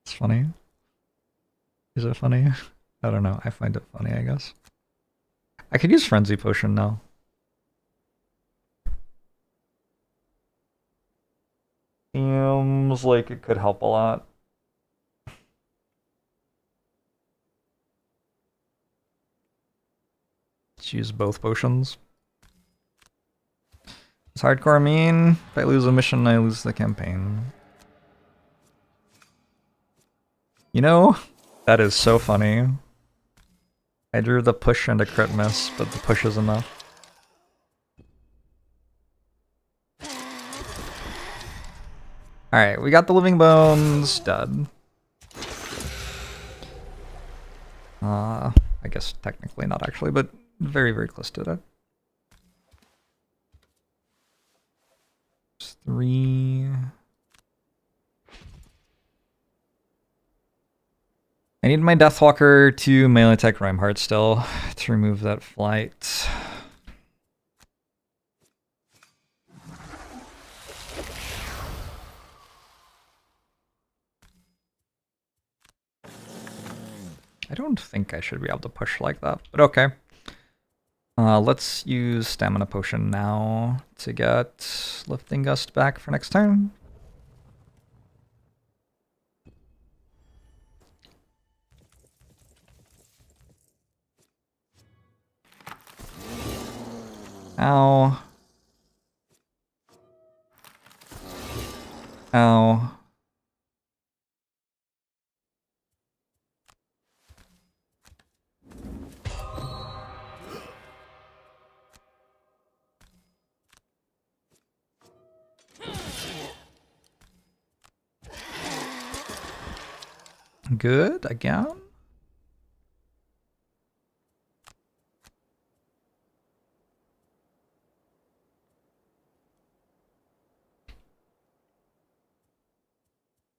It's funny. Is it funny? I don't know. I find it funny, I guess. I could use Frenzy Potion now. Seems like it could help a lot. Let's use both potions. It's hardcore mean. If I lose a mission, I lose the campaign. You know, that is so funny. I drew the push and a crit miss, but the push is enough. Alright, we got the Living Bones done. I guess technically not actually, but very, very close to that. 3. I need my Deathwalker to melee attack Rhymeheart still to remove that flight. I don't think I should be able to push like that, but okay. Let's use Stamina Potion now to get Lifting Gust back for next turn. Ow. Ow. Good, again.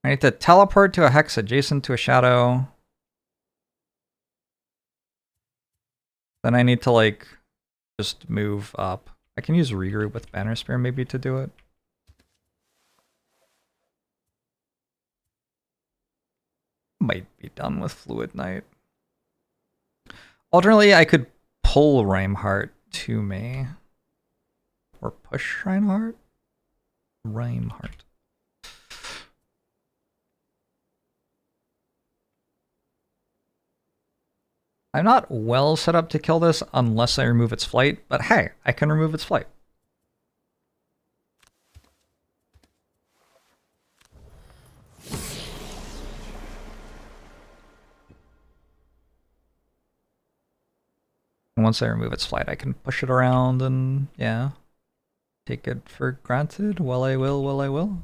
I need to teleport to a hex adjacent to a shadow. Then I need to, like, just move up. I can use Regroup with Banner Spear maybe to do it. Might be done with Fluid Knight. Alternately, I could pull Rhymeheart to me. Or push Rhymeheart? Rhymeheart. I'm not well set up to kill this unless I remove its flight, but hey, I can remove its flight. And once I remove its flight, I can push it around and, yeah, take it for granted. Well, I will, well, I will.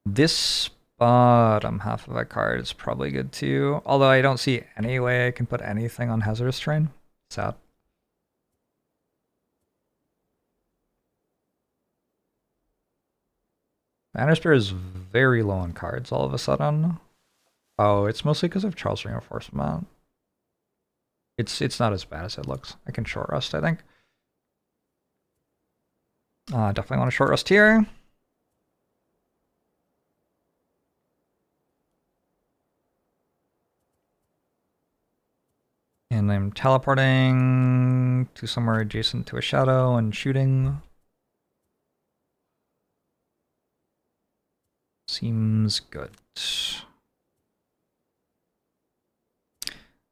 This bottom half of that card is probably good too, although I don't see any way I can put anything on Hazardous Terrain. Sad. Banner Spear is very low on cards all of a sudden. Oh, it's mostly because of Charles Reinforcement. It's not as bad as it looks. I can short rest, I think. Definitely want to short rest here. And I'm teleporting to somewhere adjacent to a shadow and shooting. Seems good.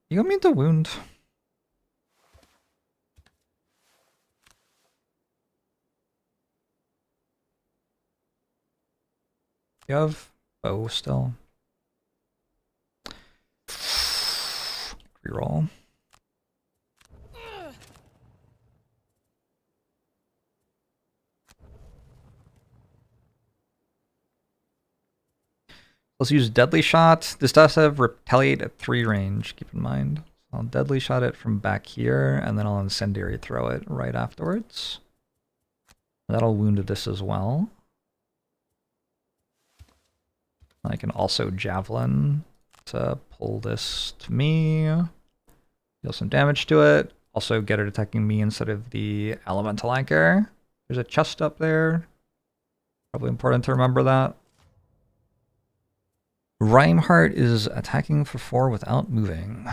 You want me to wound? You have bow still. Reroll. Let's use Deadly Shot. This does have Retaliate at 3 range, keep in mind. I'll Deadly Shot it from back here, and then I'll Incendiary throw it right afterwards. That'll wound this as well. I can also Javelin to pull this to me. Deal some damage to it. Also get it attacking me instead of the Elemental Anchor. There's a chest up there. Probably important to remember that. Rhymeheart is attacking for 4 without moving.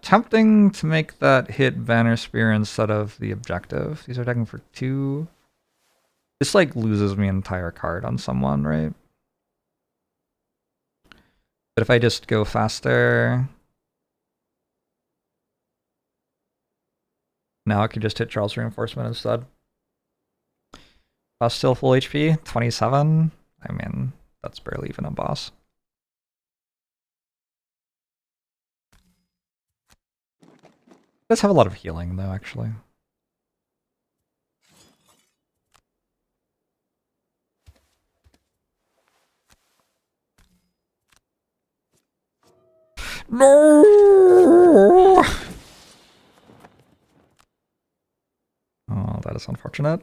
Tempting to make that hit Banner Spear instead of the objective. These are attacking for 2. This like loses me an entire card on someone, right? But if I just go faster, now I can just hit Charles Reinforcement instead. Boss still full HP, 27. I mean, that's barely even a boss. Does have a lot of healing though, actually. No! Oh, that is unfortunate.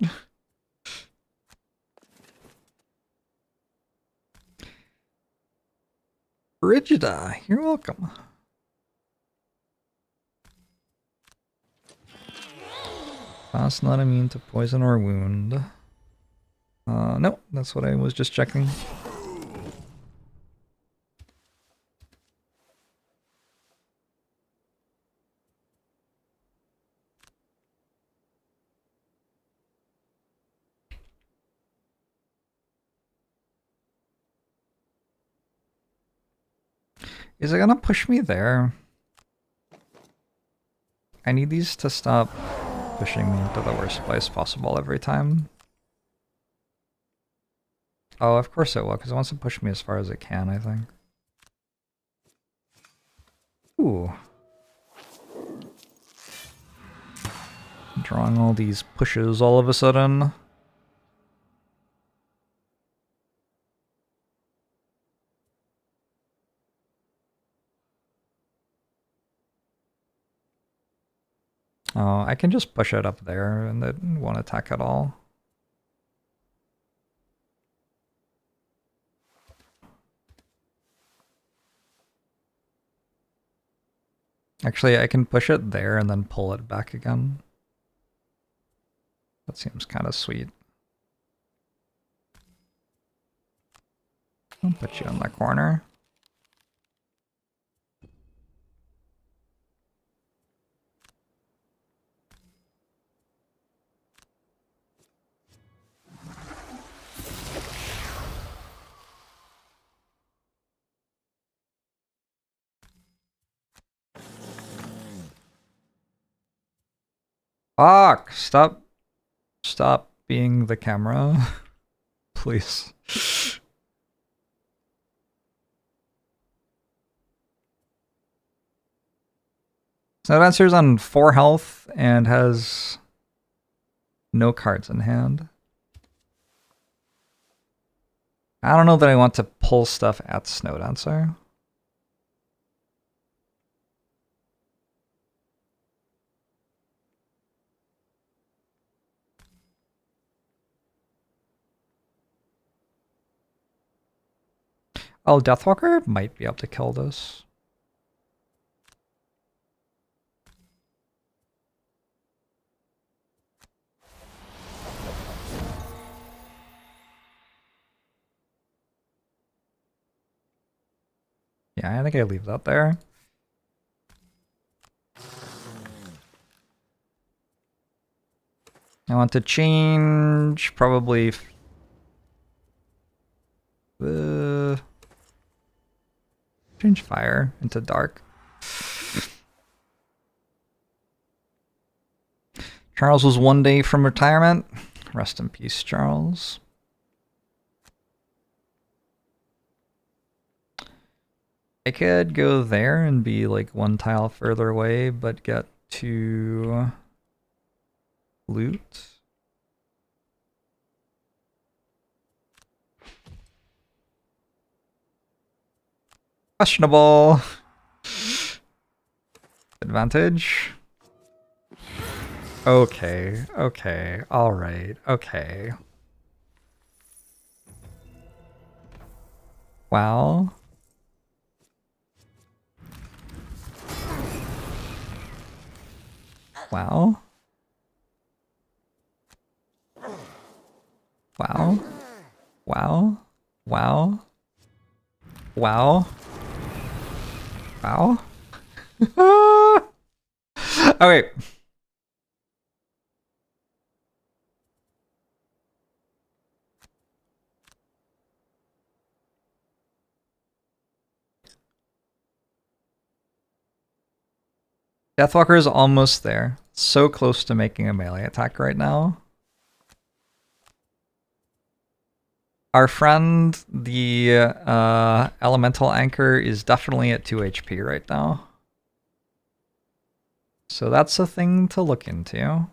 Brigida, you're welcome. Fast, not immune to poison or wound. No, that's what I was just checking. Is it gonna push me there? I need these to stop pushing me into the worst place possible every time. Oh, of course it will, because it wants to push me as far as it can, I think. Ooh. Drawing all these pushes all of a sudden. Oh, I can just push it up there and it won't attack at all. Actually, I can push it there and then pull it back again. That seems kind of sweet. I'll put you in the corner. Fuck! Stop being the camera. Please. Snowdancer's on 4 health and has no cards in hand. I don't know that I want to pull stuff at Snow Dancer. Oh, Deathwalker might be able to kill this. Yeah, I think I leave that there. I want to change probably change fire into dark. Charles was 1 day from retirement. Rest in peace, Charles. I could go there and be like 1 tile further away, but get to loot. Questionable. Advantage. Okay, okay, alright, okay. Wow. Wow. Wow. Wow. Wow. Wow. Wow. Okay. Deathwalker is almost there. So close to making a melee attack right now. Our friend, the elemental anchor, is definitely at 2 HP right now. So that's a thing to look into.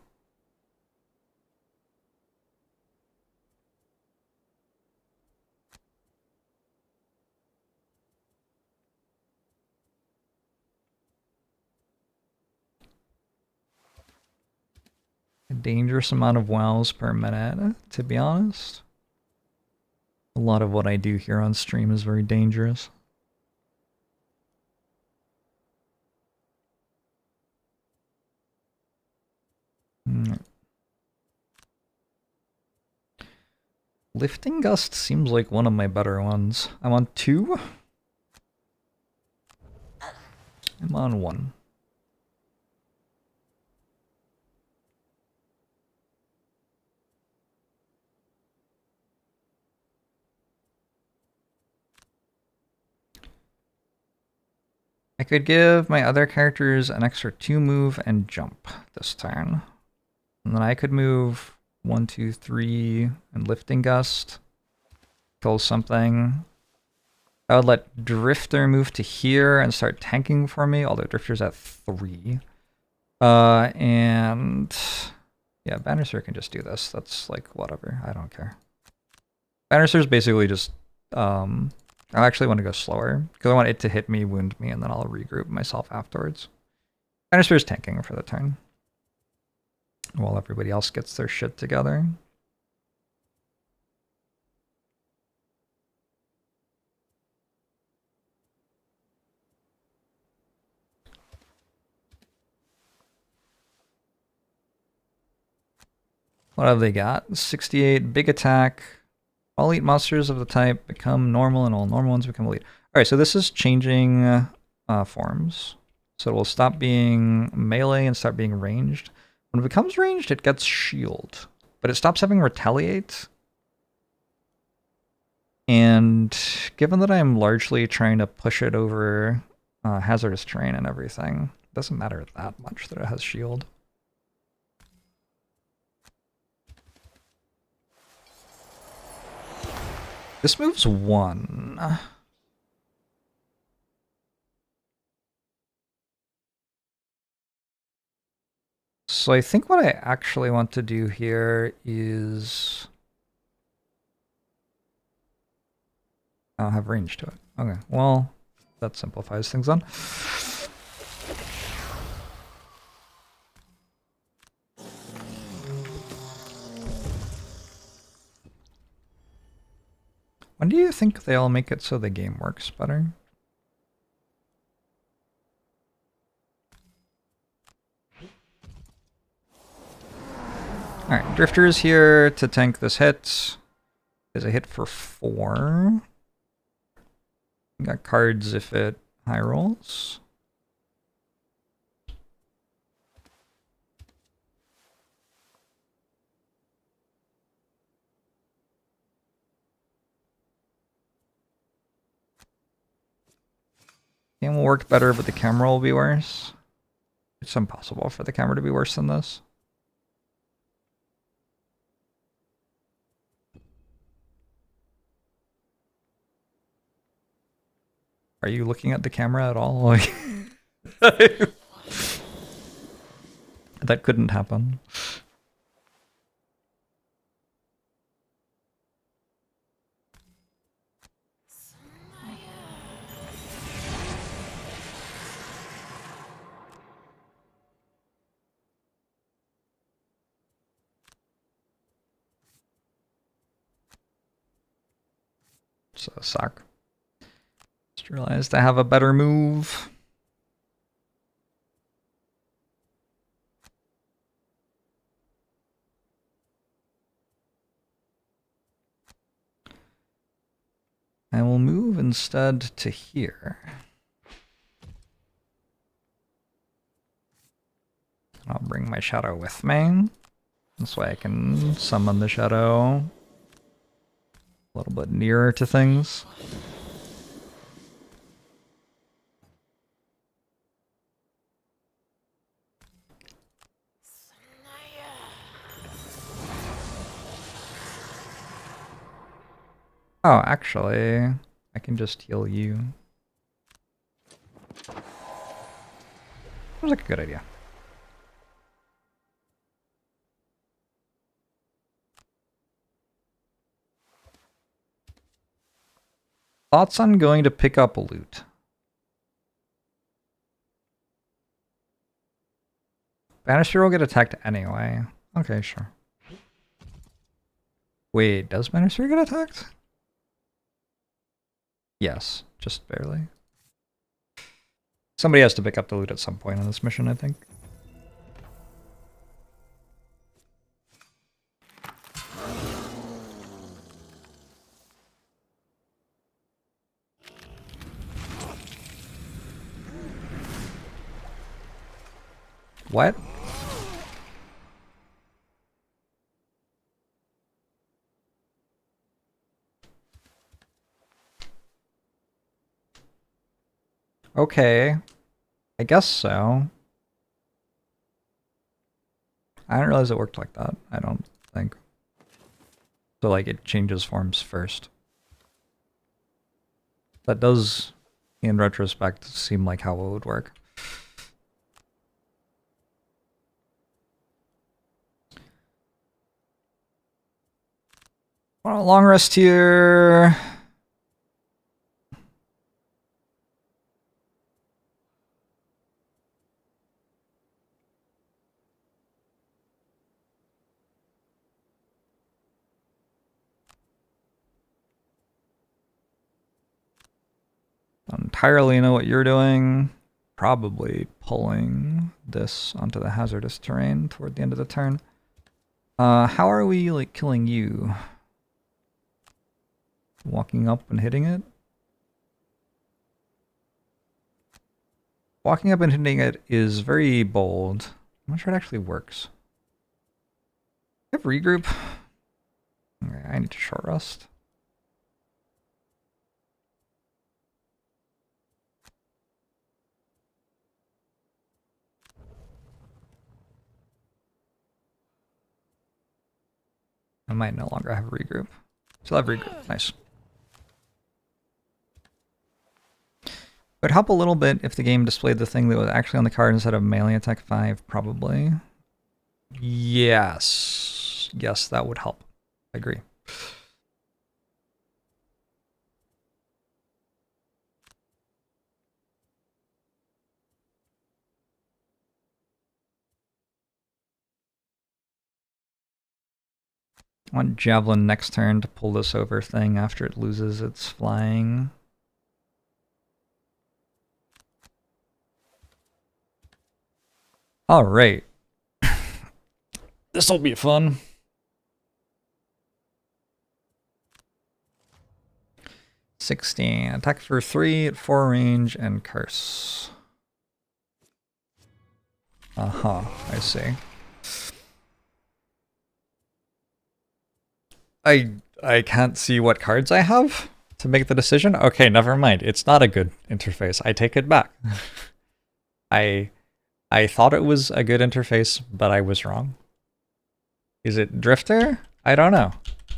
A dangerous amount of wows per minute, to be honest. A lot of what I do here on stream is very dangerous. Lifting Gust seems like one of my better ones. I'm on 2. I'm on 1. I could give my other characters an extra 2 move and jump this turn. And then I could move 1, 2, 3 and Lifting Gust. Kill something. I would let Drifter move to here and start tanking for me, although Drifter's at 3. And yeah, Bannister can just do this. That's like whatever. I don't care. Bannister's basically just I actually want to go slower because I want it to hit me, wound me, and then I'll regroup myself afterwards. Bannister's tanking for the turn while everybody else gets their shit together. What have they got? 68 big attack. All elite monsters of the type become normal and all normal ones become elite. Alright, so this is changing forms. So it will stop being melee and start being ranged. When it becomes ranged, it gets shield. But it stops having retaliate. And given that I'm largely trying to push it over hazardous terrain and everything, it doesn't matter that much that it has shield. This moves 1. So I think what I actually want to do here is I'll have range to it. Okay, well, that simplifies things then. When do you think they'll make it so the game works better? Alright, Drifter is here to tank this hit. Is a hit for 4. Got cards if it high rolls. Game will work better, but the camera will be worse. It's impossible for the camera to be worse than this. Are you looking at the camera at all? Like that couldn't happen. So suck. Just realized I have a better move. I will move instead to here. I'll bring my shadow with me. This way I can summon the shadow a little bit nearer to things. Oh, actually, I can just heal you. Seems like a good idea. Thoughts on going to pick up loot? Banister will get attacked anyway. Okay, sure. Wait, does Banister get attacked? Yes, just barely. Somebody has to pick up the loot at some point in this mission, I think. What? Okay. I guess so. I didn't realize it worked like that, I don't think. So like it changes forms first. That does, in retrospect, seem like how it would work. Want a long rest here. Don't entirely know what you're doing. Probably pulling this onto the hazardous terrain toward the end of the turn. How are we like killing you? Walking up and hitting it? Walking up and hitting it is very bold. I'm not sure it actually works. I have regroup. Okay, I need to short rest. I might no longer have regroup. Still have regroup. Nice. It would help a little bit if the game displayed the thing that was actually on the card instead of melee attack 5, probably. Yes. Yes, that would help. I agree. I want Javelin next turn to pull this over thing after it loses its flying. All right. This'll be fun. Attack for 3 at 4 range and curse. I see. I can't see what cards I have to make the decision. Okay, never mind. It's not a good interface. I take it back. I thought it was a good interface, but I was wrong. Is it Drifter? I don't know.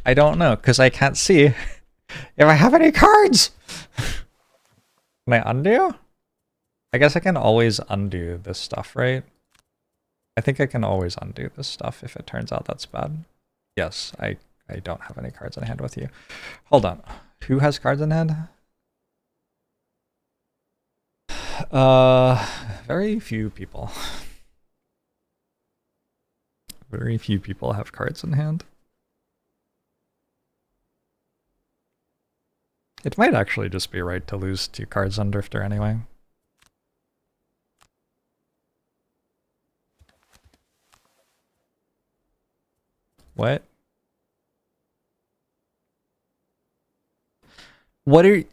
I don't know, because I can't see if I have any cards. Can I undo? I guess I can always undo this stuff, right? I think I can always undo this stuff if it turns out that's bad. Yes, I don't have any cards in hand with you. Hold on. Who has cards in hand? Very few people. Very few people have cards in hand. It might actually just be right to lose 2 cards on Drifter anyway. What? What are you...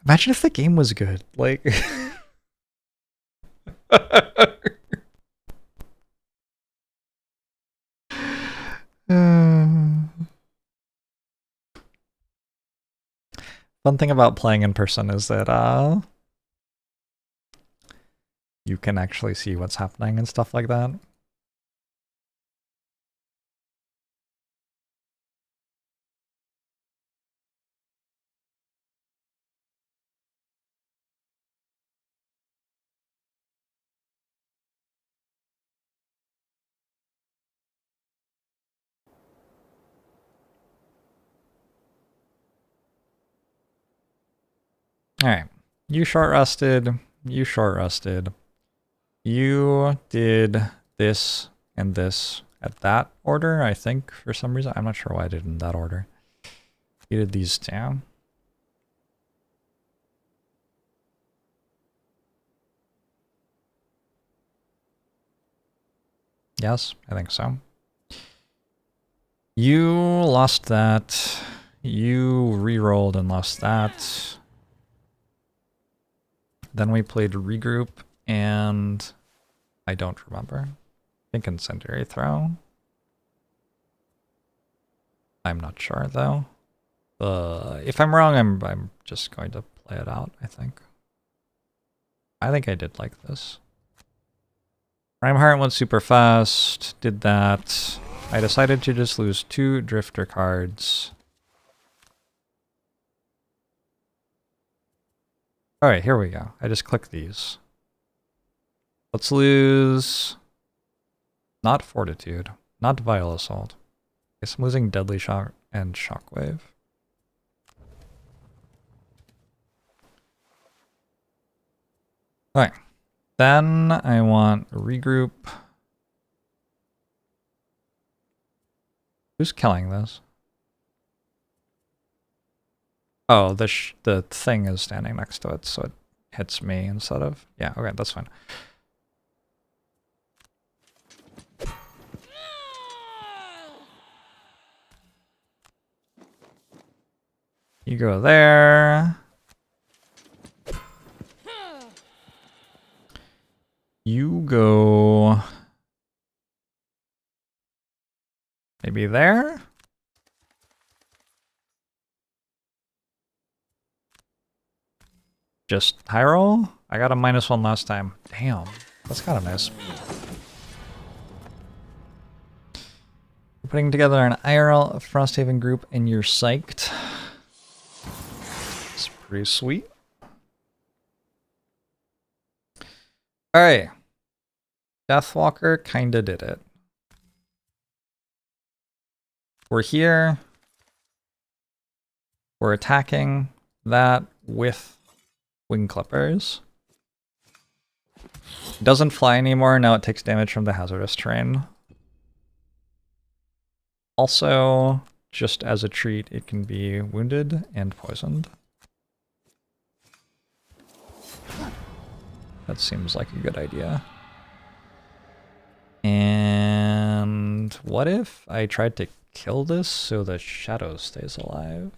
Imagine if the game was good. Like... Fun thing about playing in person is that you can actually see what's happening and stuff like that. Alright. You short rested. You short rested. You did this and this at that order, I think, for some reason. I'm not sure why I did it in that order. You did these down. Yes, I think so. You lost that. You re-rolled and lost that. Then we played regroup, and I don't remember. I think incendiary throw. I'm not sure though. If I'm wrong, I'm just going to play it out, I think. I think I did like this. Rhymeheart went super fast, did that. I decided to just lose 2 Drifter cards. Alright, here we go. I just click these. Let's lose... Not Fortitude. Not Vile Assault. I guess I'm losing Deadly Shock and Shockwave. Alright. Then I want regroup. Who's killing this? Oh, the thing is standing next to it, so it hits me instead of... Yeah, okay, that's fine. You go there. You go... Maybe there? Just high roll? I got a -1 last time. Damn, that's kind of nice. You're putting together an IRL Frosthaven group and you're psyched. It's pretty sweet. Alright. Deathwalker kinda did it. We're here. We're attacking that with Wing Clippers. It doesn't fly anymore, now it takes damage from the hazardous terrain. Also, just as a treat, it can be wounded and poisoned. That seems like a good idea. And what if I tried to kill this so the shadow stays alive?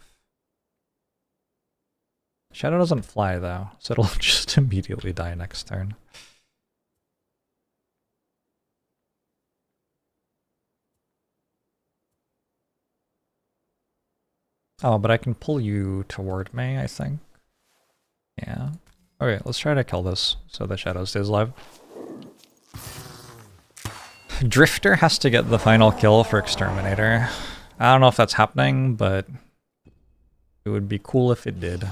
Shadow doesn't fly though, so it'll just immediately die next turn. Oh, but I can pull you toward me, I think. Yeah. Okay, let's try to kill this so the shadow stays alive. Drifter has to get the final kill for Exterminator. I don't know if that's happening, but it would be cool if it did.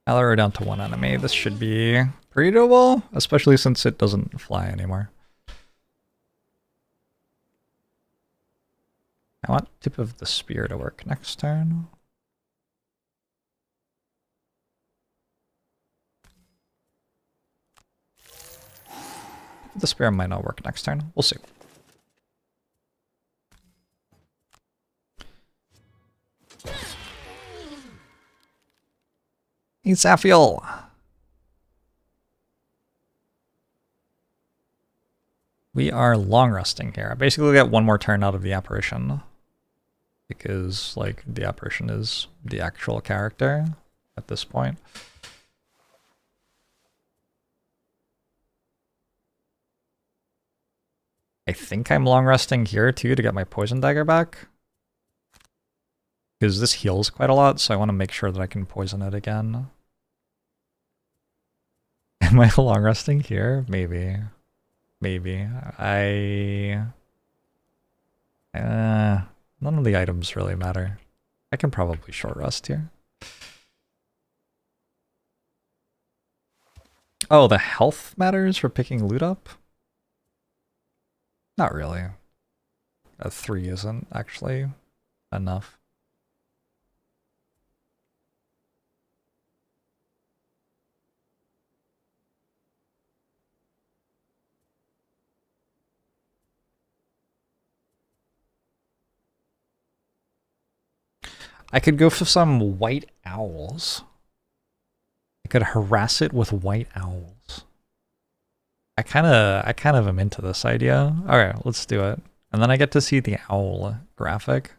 We're down to one enemy. This should be pretty doable, especially since it doesn't fly anymore. I want Tip of the Spear to work next turn. The Spear might not work next turn. We'll see. Eat Safiel. We are long resting here. I basically get one more turn out of the apparition. Because, like, the apparition is the actual character at this point. I think I'm long resting here too to get my poison dagger back. Because this heals quite a lot, so I want to make sure that I can poison it again. Am I long resting here? Maybe. Maybe. None of the items really matter. I can probably short rest here. Oh, the health matters for picking loot up? Not really. A 3 isn't actually enough. I could go for some white owls. I could harass it with white owls. I kind of am into this idea. All right, let's do it. And then I get to see the owl graphic.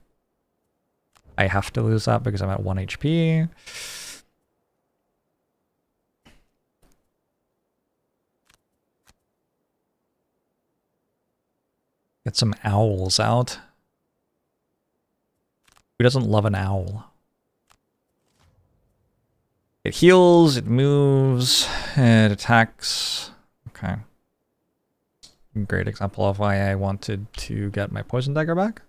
I have to lose that because I'm at 1 HP. Get some owls out. Who doesn't love an owl? It heals, it moves, it attacks. Okay. Great example of why I wanted to get my poison dagger back.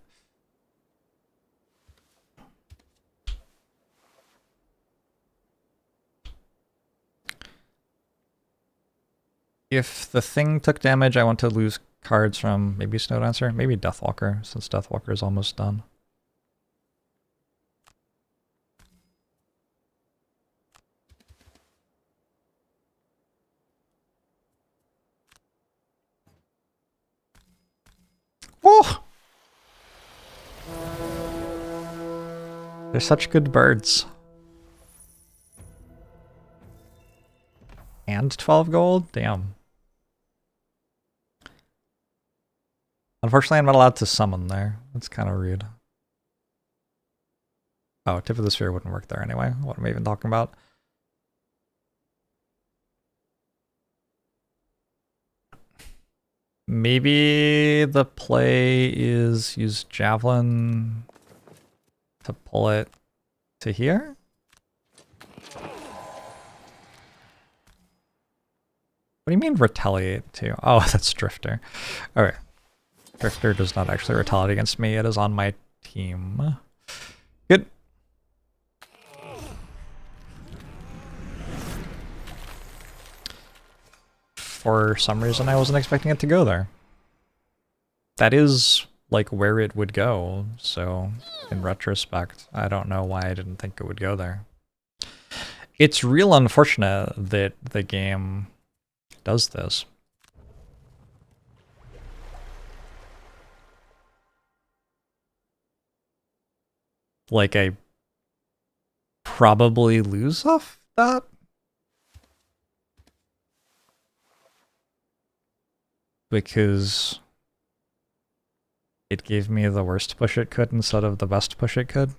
If the thing took damage, I want to lose cards from maybe Snowdancer, maybe Deathwalker, since Deathwalker is almost done. Oh! They're such good birds. And 12 gold? Damn. Unfortunately, I'm not allowed to summon there. That's kind of rude. Oh, Tip of the Sphere wouldn't work there anyway. What am I even talking about? Maybe the play is use Javelin to pull it to here? What do you mean retaliate to? Oh, that's Drifter. Okay. Drifter does not actually retaliate against me. It is on my team. Good. for some reason I wasn't expecting it to go there. That is like where it would go, so in retrospect, I don't know why I didn't think it would go there. It's real unfortunate that the game does this. Like, I probably lose off that? Because it gave me the worst push it could instead of the best push it could.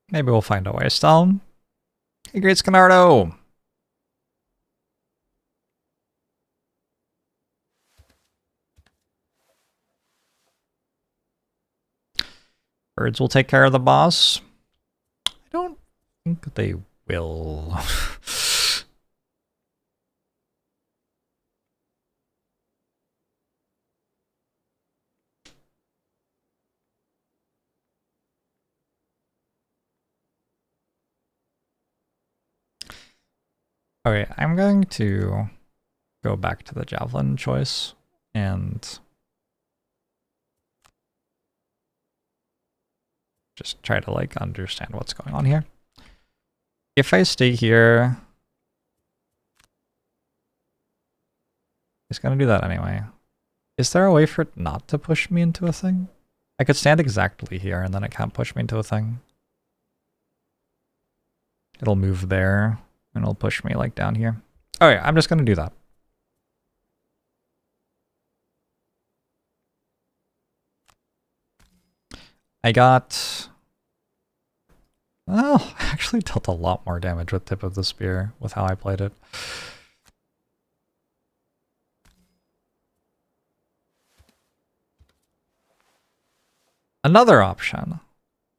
Maybe we'll find a way still. Hey, Great Scanardo! Birds will take care of the boss. I don't think they will. Okay, I'm going to go back to the javelin choice and just try to like understand what's going on here. If I stay here, it's gonna do that anyway. Is there a way for it not to push me into a thing? I could stand exactly here and then it can't push me into a thing. It'll move there and it'll push me like down here. Okay, I'm just gonna do that. I got... well, I actually dealt a lot more damage with tip of the spear with how I played it. Another option.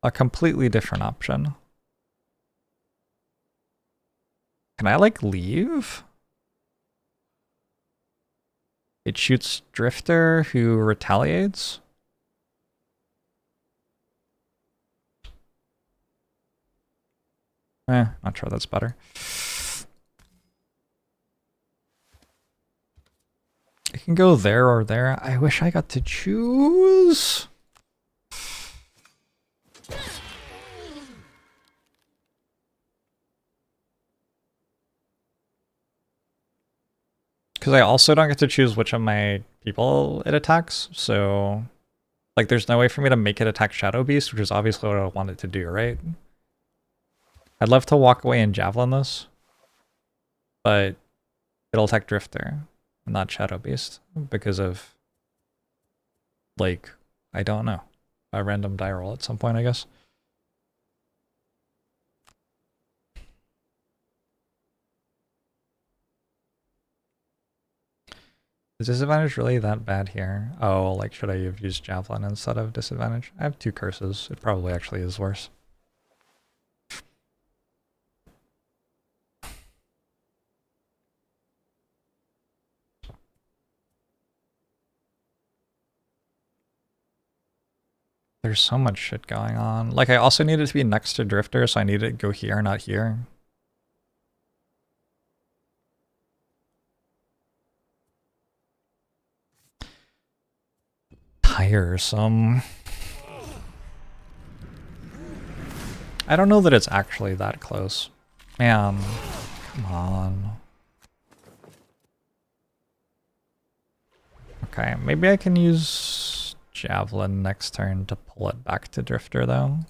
A completely different option. Can I, like, leave? It shoots Drifter, who retaliates? Not sure that's better. I can go there or there. I wish I got to choose. Because I also don't get to choose which of my people it attacks, so... like, there's no way for me to make it attack Shadow Beast, which is obviously what I want it to do, right? I'd love to walk away and Javelin this, but it'll attack Drifter, not Shadow Beast, because of, like, I don't know, a random die roll at some point, I guess. Is disadvantage really that bad here? Oh, like, should I have used Javelin instead of disadvantage? I have 2 curses. It probably actually is worse. There's so much shit going on. Like, I also need it to be next to Drifter, so I need it to go here, not here. Tiresome. I don't know that it's actually that close. Man, come on. Okay, maybe I can use Javelin next turn to pull it back to Drifter, though.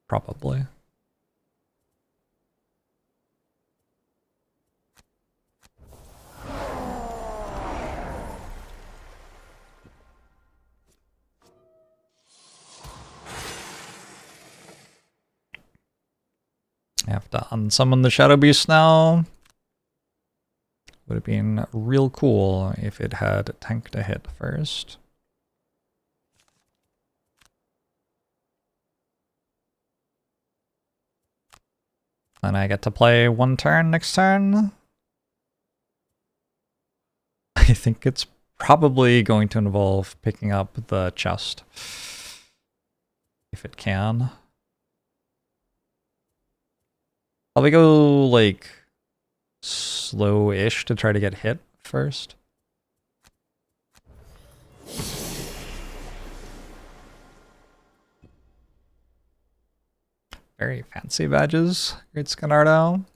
Probably. I have to unsummon the Shadow Beast now. Would have been real cool if it had tanked a hit first. And I get to play 1 turn next turn. I think it's probably going to involve picking up the chest. If it can. Probably go, like, slow-ish to try to get hit first. Very fancy badges, Great Scanardo.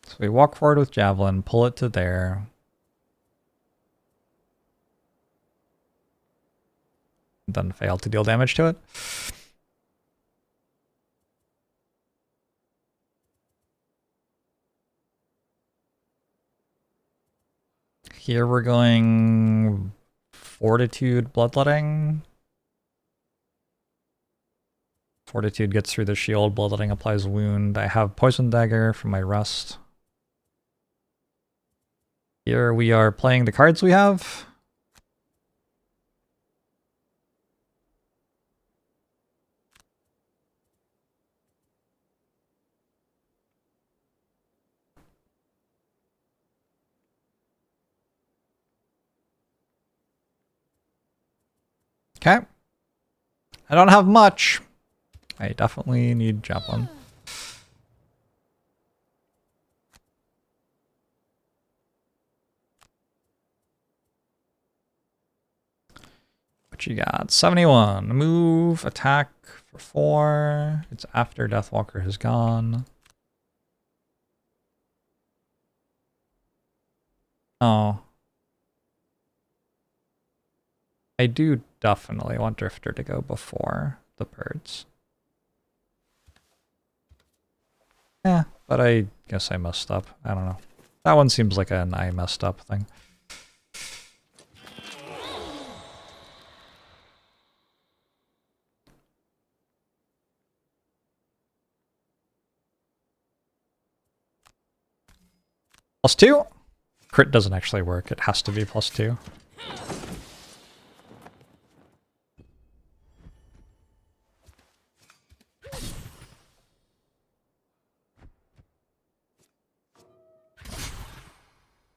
So we walk forward with Javelin, pull it to there. Then fail to deal damage to it. Here we're going Fortitude Bloodletting. Fortitude gets through the shield, Bloodletting applies wound. I have Poison Dagger for my rest. Here we are playing the cards we have. Okay. I don't have much. I definitely need Javelin. What you got? 71. Move, attack for 4. It's after Deathwalker has gone. Oh. I do definitely want Drifter to go before the birds. Yeah, but I guess I messed up. I don't know. That one seems like an I messed up thing. +2? Crit doesn't actually work. It has to be +2.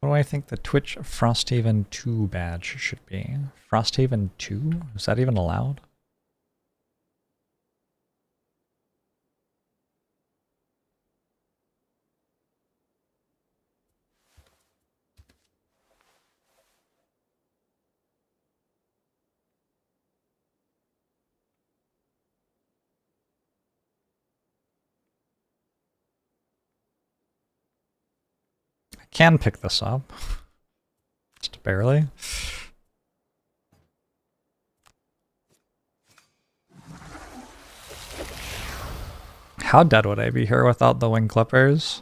What do I think the Twitch Frosthaven 2 badge should be? Frosthaven 2? Is that even allowed? I can pick this up. Just barely. How dead would I be here without the wing clippers?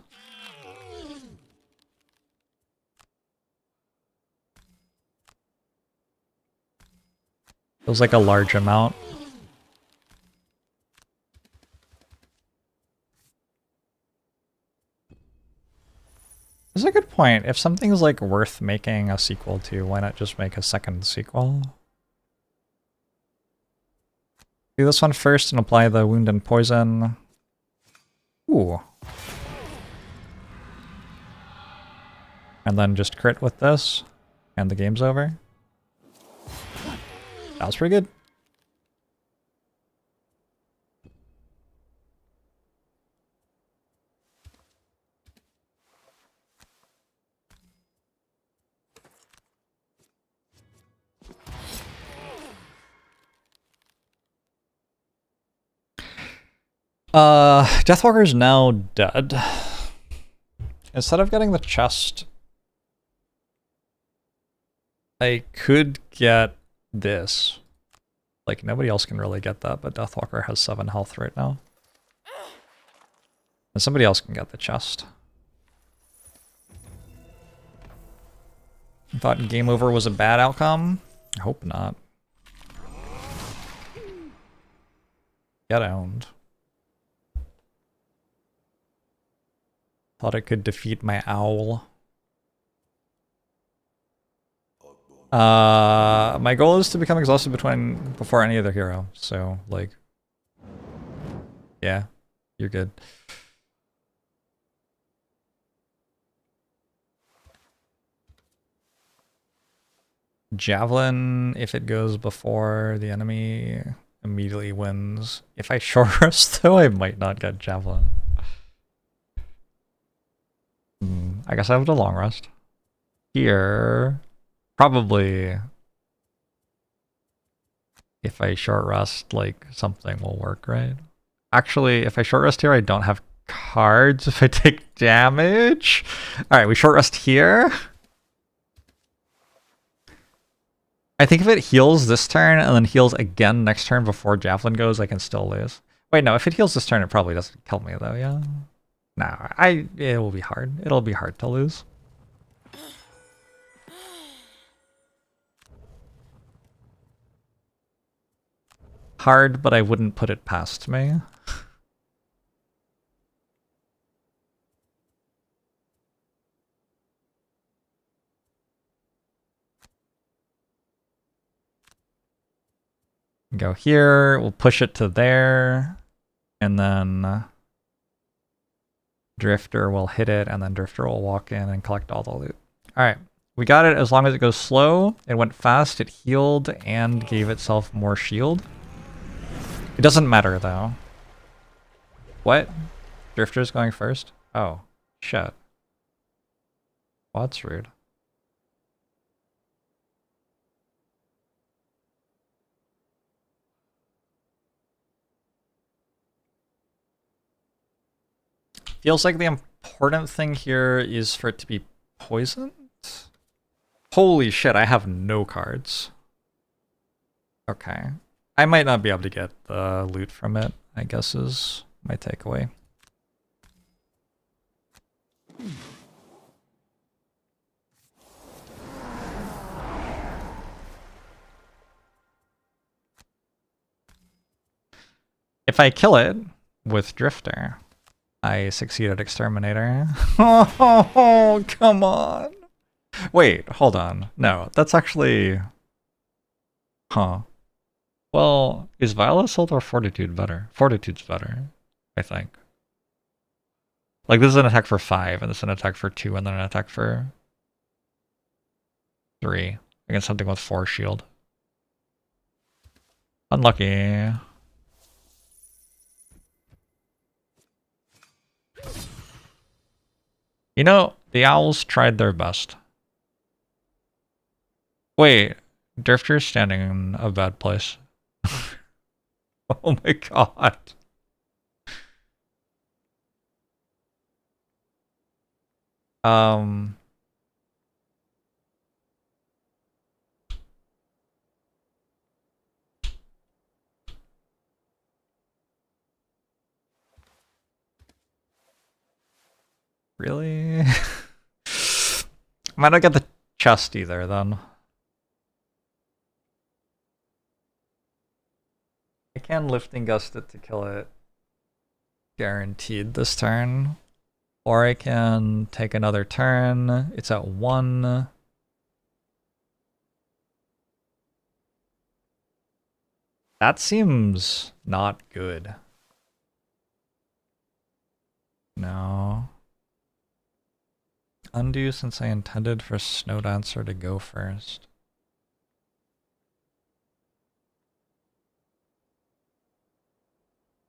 Feels like a large amount. That's a good point. If something's like worth making a sequel to, why not just make a second sequel? Do this one first and apply the wound and poison. Ooh. And then just crit with this, and the game's over. That was pretty good. Deathwalker's now dead. Instead of getting the chest, I could get this. Like, nobody else can really get that, but Deathwalker has 7 health right now. And somebody else can get the chest. I thought game over was a bad outcome? I hope not. Get owned. Thought it could defeat my owl. My goal is to become exhausted before any other hero, so, like... Yeah, you're good. Javelin, if it goes before the enemy, immediately wins. If I short rest, though, I might not get Javelin. I guess I have the long rest. Here, probably, if I short rest, like, something will work, right? Actually, if I short rest here, I don't have cards if I take damage. Alright, we short rest here. I think if it heals this turn and then heals again next turn before Javelin goes, I can still lose. Wait, no, if it heals this turn, it probably doesn't kill me, though, yeah? No, it will be hard. It'll be hard to lose. Hard, but I wouldn't put it past me. Go here, we'll push it to there, and then Drifter will hit it, and then Drifter will walk in and collect all the loot. Alright, we got it as long as it goes slow. It went fast, it healed, and gave itself more shield. It doesn't matter, though. What? Drifter's going first? Oh, shit. Well, that's rude. Feels like the important thing here is for it to be poisoned? Holy shit, I have no cards. Okay. I might not be able to get the loot from it, I guess is my takeaway. If I kill it with Drifter, I succeed at Exterminator. Oh, come on. Wait, hold on. No, that's actually... Huh. Well, is Viola Assault or Fortitude better? Fortitude's better, I think. Like, this is an attack for 5, and this is an attack for 2, and then an attack for 3. Against something with 4 shield. Unlucky. You know, the owls tried their best. Wait, Drifter's standing in a bad place. Oh my god. Really? I might not get the chest either, then. I can Lifting Gust it to kill it. Guaranteed this turn. Or I can take another turn. It's at 1. That seems not good. No. Undo since I intended for Snowdancer to go first.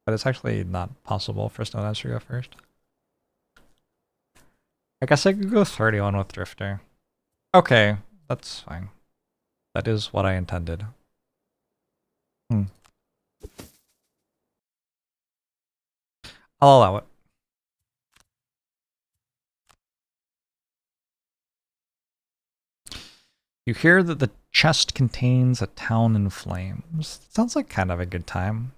But it's actually not possible for Snowdancer to go first. I guess I could go 31 with Drifter. Okay, that's fine. That is what I intended. I'll allow it. You hear that the chest contains a town in flames. Sounds like kind of a good time.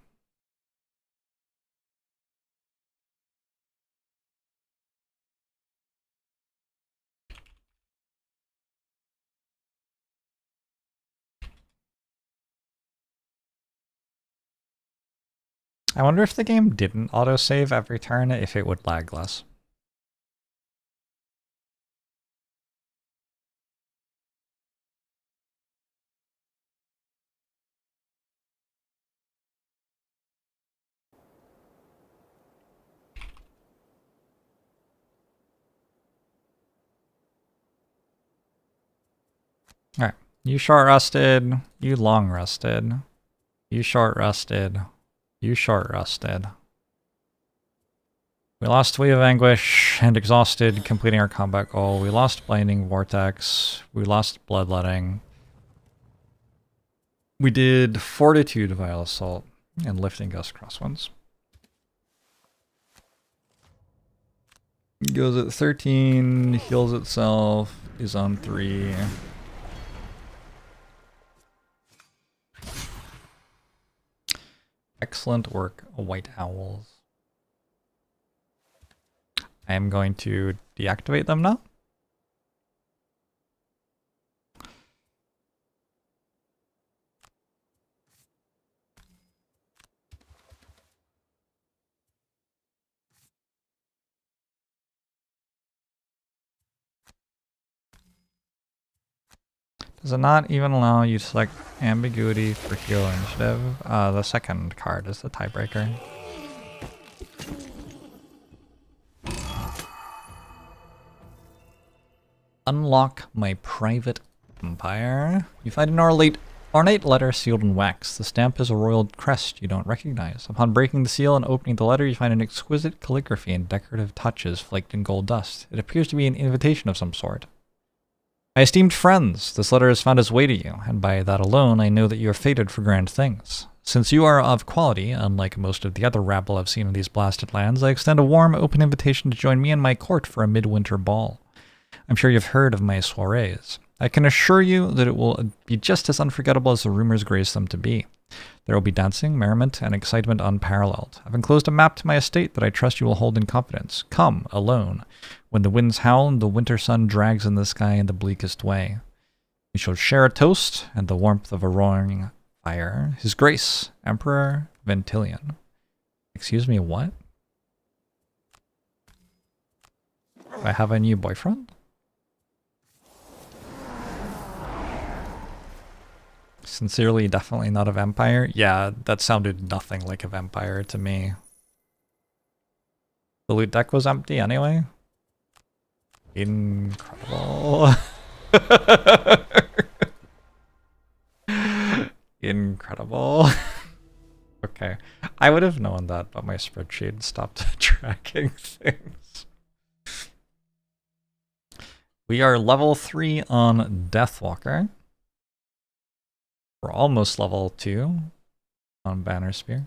I wonder if the game didn't autosave every turn, if it would lag less. Alright, You short rusted. You long rusted. You short rusted. You short rusted. We lost Wave of Anguish and Exhausted, completing our combat goal. We lost Blinding Vortex. We lost Bloodletting. We did Fortitude, Vile Assault, and Lifting Gust Crosswinds. Goes at 13, heals itself, is on 3. Excellent work, White Owls. I am going to deactivate them now. Does it not even allow you to select ambiguity for hero initiative? The second card is the tiebreaker. Unlock my private empire. You find an ornate letter sealed in wax. The stamp is a royal crest you don't recognize. Upon breaking the seal and opening the letter, you find an exquisite calligraphy and decorative touches flaked in gold dust. It appears to be an invitation of some sort. My esteemed friends, this letter has found its way to you, and by that alone I know that you are fated for grand things. Since you are of quality, unlike most of the other rabble I've seen in these blasted lands, I extend a warm, open invitation to join me and my court for a midwinter ball. I'm sure you've heard of my soirees. I can assure you that it will be just as unforgettable as the rumors grace them to be. There will be dancing, merriment, and excitement unparalleled. I've enclosed a map to my estate that I trust you will hold in confidence. Come, alone. When the winds howl and the winter sun drags in the sky in the bleakest way. We shall share a toast and the warmth of a roaring fire. His Grace, Emperor Ventilian. Excuse me, what? Do I have a new boyfriend? Sincerely, definitely not a vampire. Yeah, that sounded nothing like a vampire to me. The loot deck was empty anyway. Incredible. Incredible. Okay. I would have known that, but my spreadsheet stopped tracking things. We are level 3 on Deathwalker. We're almost level 2 on Banner Spear.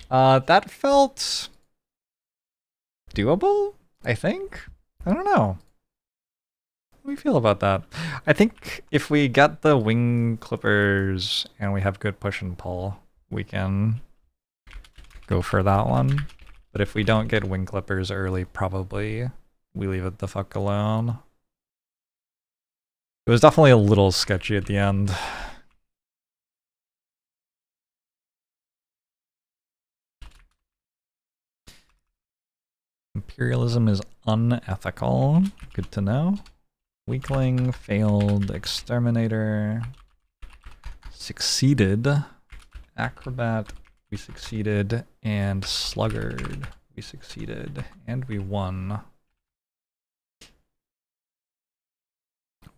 That felt doable, I think. I don't know. How do we feel about that? I think if we get the wing clippers and we have good push and pull, we can go for that one. But if we don't get wing clippers early, probably we leave it the fuck alone. It was definitely a little sketchy at the end. Imperialism is unethical. Good to know. Weakling, failed, exterminator, succeeded, acrobat, we succeeded, and sluggard, we succeeded, and we won.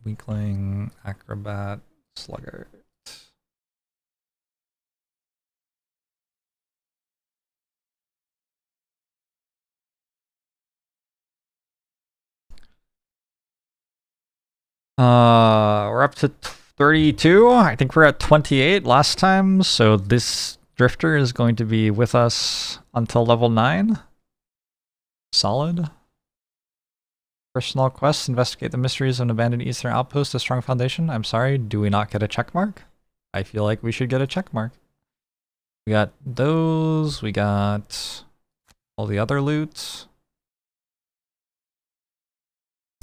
Weakling, acrobat, sluggard. We're up to 32. I think we're at 28 last time, so this drifter is going to be with us until level 9. Solid. Personal quests, investigate the mysteries of an abandoned eastern outpost, a strong foundation. I'm sorry, do we not get a check mark? I feel like we should get a check mark. We got those, we got all the other loot.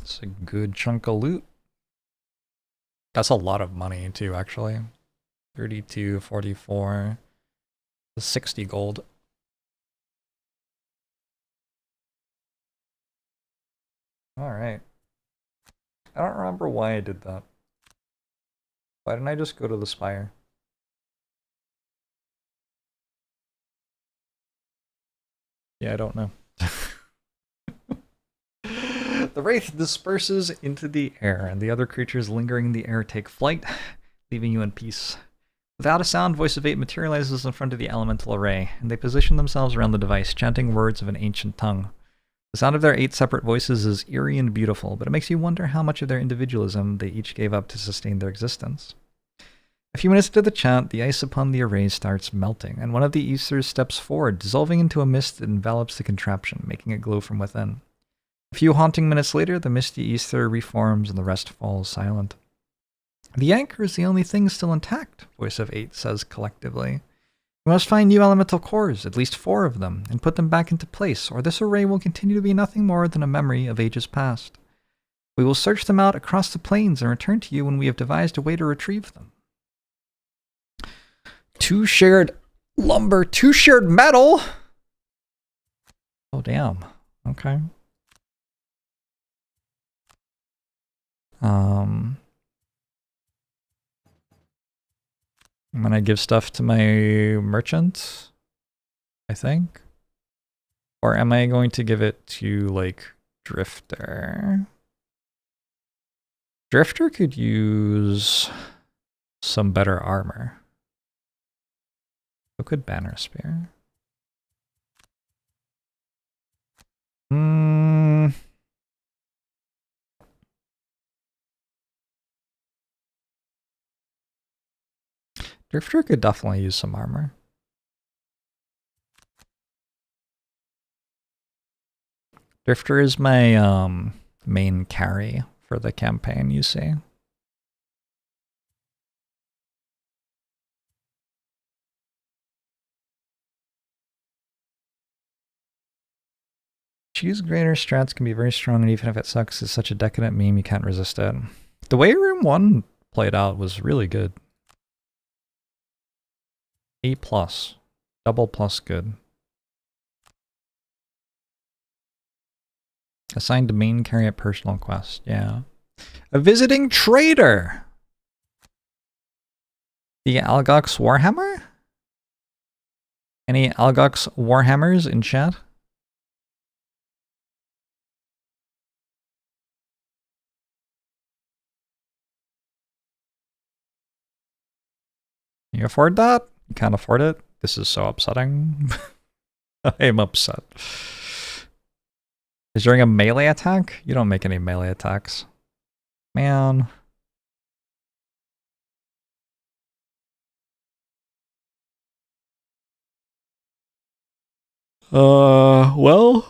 It's a good chunk of loot. That's a lot of money too, actually. 32, 44, 60 gold. Alright. I don't remember why I did that. Why didn't I just go to the spire? Yeah, I don't know. The wraith disperses into the air, and the other creatures lingering in the air take flight, leaving you in peace. Without a sound, Voice of Eight materializes in front of the elemental array, and they position themselves around the device, chanting words of an ancient tongue. The sound of their 8 separate voices is eerie and beautiful, but it makes you wonder how much of their individualism they each gave up to sustain their existence. A few minutes into the chant, the ice upon the array starts melting, and one of the Easters steps forward, dissolving into a mist that envelops the contraption, making it glow from within. A few haunting minutes later, the misty Easter reforms and the rest falls silent. The anchor is the only thing still intact, Voice of Eight says collectively. We must find new elemental cores, at least 4 of them, and put them back into place, or this array will continue to be nothing more than a memory of ages past. We will search them out across the plains and return to you when we have devised a way to retrieve them. 2 shared lumber, 2 shared metal? Oh, damn. Okay. I'm gonna give stuff to my merchant, I think. Or am I going to give it to, like, Drifter? Drifter could use some better armor. So could Banner Spear. Drifter could definitely use some armor. Drifter is my main carry for the campaign, you see. Choose greater strats can be very strong, and even if it sucks, it's such a decadent meme you can't resist it. The way Room 1 played out was really good. A+. Double plus good. Assigned to main carry at personal quest. Yeah. A visiting trader! The Algox Warhammer? Any Algox Warhammers in chat? You afford that? You can't afford it? This is so upsetting. I am upset. Is during a melee attack? You don't make any melee attacks. Man. Well.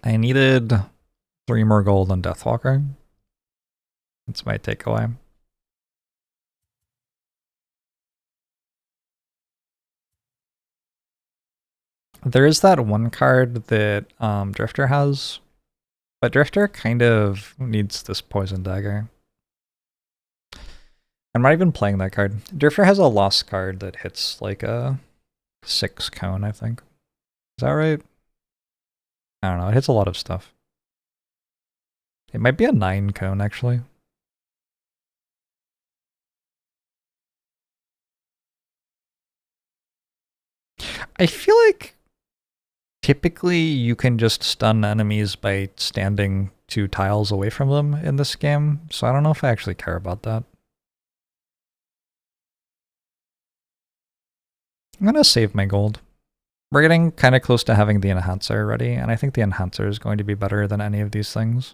I needed 3 more gold on Deathwalker. That's my takeaway. There is that one card that Drifter has, but Drifter kind of needs this Poison Dagger. I'm not even playing that card. Drifter has a Lost card that hits like a 6 cone, I think. Is that right? I don't know, it hits a lot of stuff. It might be a 9 cone, actually. I feel like typically you can just stun enemies by standing 2 tiles away from them in this game, so I don't know if I actually care about that. I'm gonna save my gold. We're getting kind of close to having the enhancer ready, and I think the enhancer is going to be better than any of these things.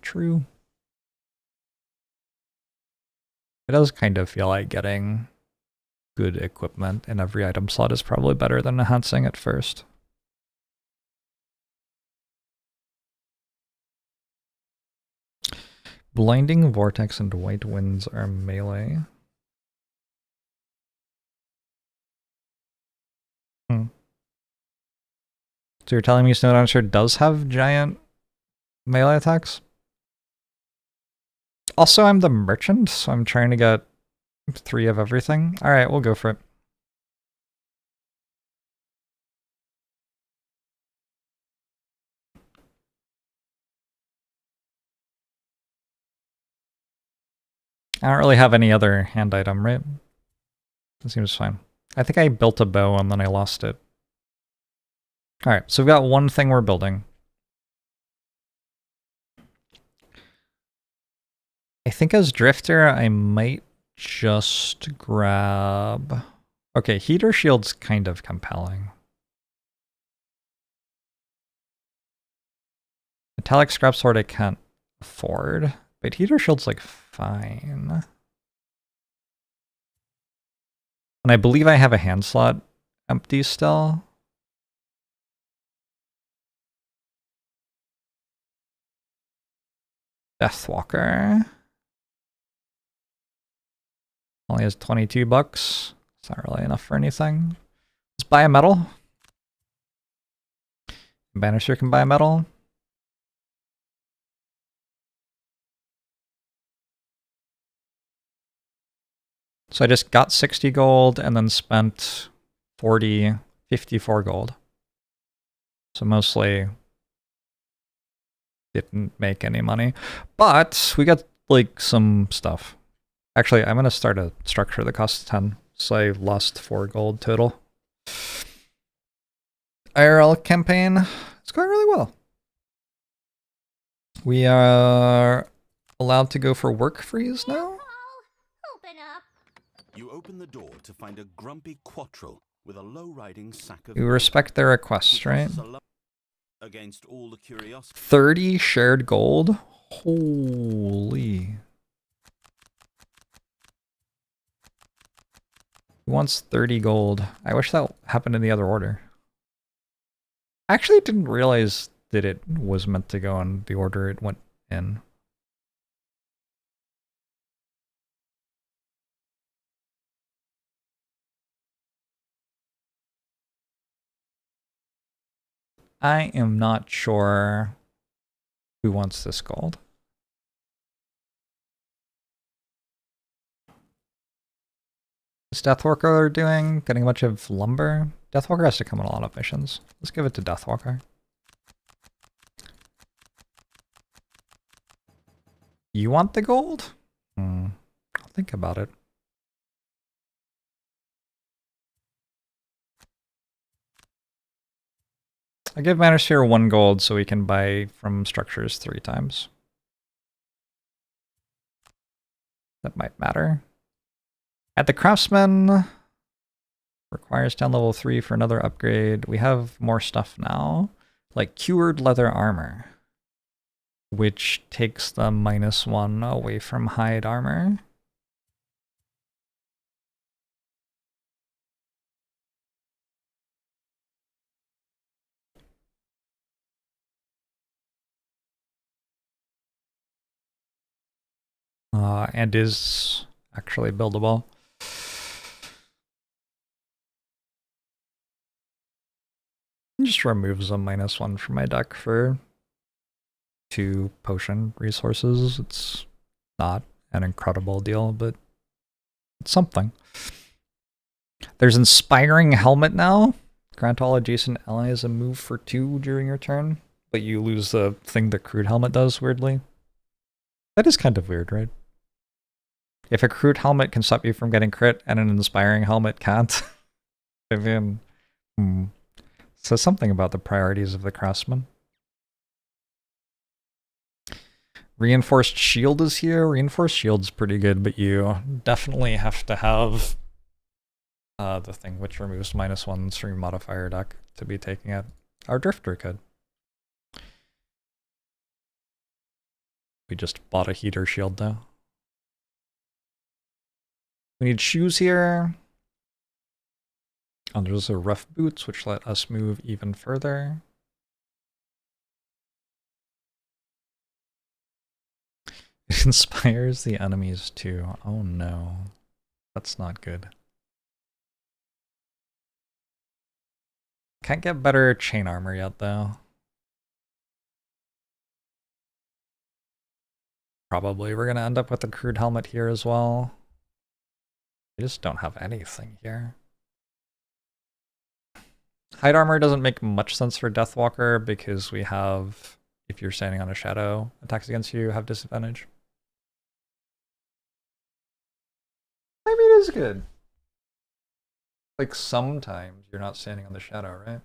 True. It does kind of feel like getting good equipment in every item slot is probably better than enhancing it first. Blinding Vortex and White Winds are melee. So you're telling me Snow Dancer does have giant melee attacks? Also, I'm the merchant, so I'm trying to get 3 of everything. Alright, we'll go for it. I don't really have any other hand item, right? That seems fine. I think I built a bow and then I lost it. Alright, so we've got one thing we're building. I think as Drifter, I might just grab... Okay, Heater Shield's kind of compelling. Metallic Scrap Sword I can't afford, but Heater Shield's like fine. And I believe I have a hand slot empty still. Deathwalker. Only has 22 bucks. It's not really enough for anything. Let's buy a medal. Banisher can buy a medal. So I just got 60 gold and then spent 54 gold. So mostly didn't make any money. But we got like some stuff. Actually, I'm going to start a structure that costs 10. So I lost 4 gold total. IRL campaign. It's going really well. We are allowed to go for work freeze now. Open up. You open the door to find a grumpy quattrel with a low-riding sack of... We respect their request, right? Against all the curiosity. 30 shared gold? Holy. He wants 30 gold. I wish that happened in the other order. I actually didn't realize that it was meant to go in the order it went in. I am not sure who wants this gold. What's Deathwalker doing? Getting a bunch of lumber? Deathwalker has to come on a lot of missions. Let's give it to Deathwalker. You want the gold? I'll think about it. I give Manosphere 1 gold so we can buy from structures 3 times. That might matter. At the Craftsman, requires down level 3 for another upgrade. We have more stuff now, like cured leather armor, which takes the -1 away from hide armor. And is actually buildable. Just removes a -1 from my deck for 2 potion resources. It's not an incredible deal, but it's something. There's Inspiring Helmet now. Grant all adjacent allies a move for 2 during your turn, but you lose the thing that Crude Helmet does, weirdly. That is kind of weird, right? If a Crude Helmet can stop you from getting crit and an Inspiring Helmet can't, I mean, says something about the priorities of the Craftsman. Reinforced Shield is here. Reinforced Shield's pretty good, but you definitely have to have the thing which removes -1s from your modifier deck to be taking it. Our Drifter could. We just bought a Heater Shield though. We need shoes here. And there's a rough boots, which let us move even further. It inspires the enemies too. Oh no. That's not good. Can't get better chain armor yet though. Probably we're gonna end up with a Crude Helmet here as well. We just don't have anything here. Hide armor doesn't make much sense for Deathwalker because we have, if you're standing on a shadow, attacks against you have disadvantage. is good. Like sometimes you're not standing on the shadow, right?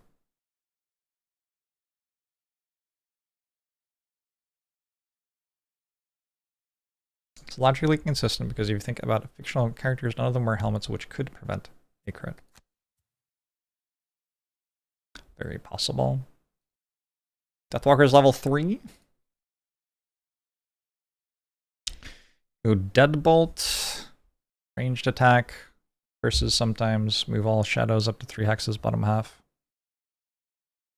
It's logically consistent because if you think about fictional characters, none of them wear helmets, which could prevent a crit. Very possible. Deathwalker's level 3. Go Deadbolt. Ranged attack. Versus sometimes move all shadows up to 3 hexes bottom half.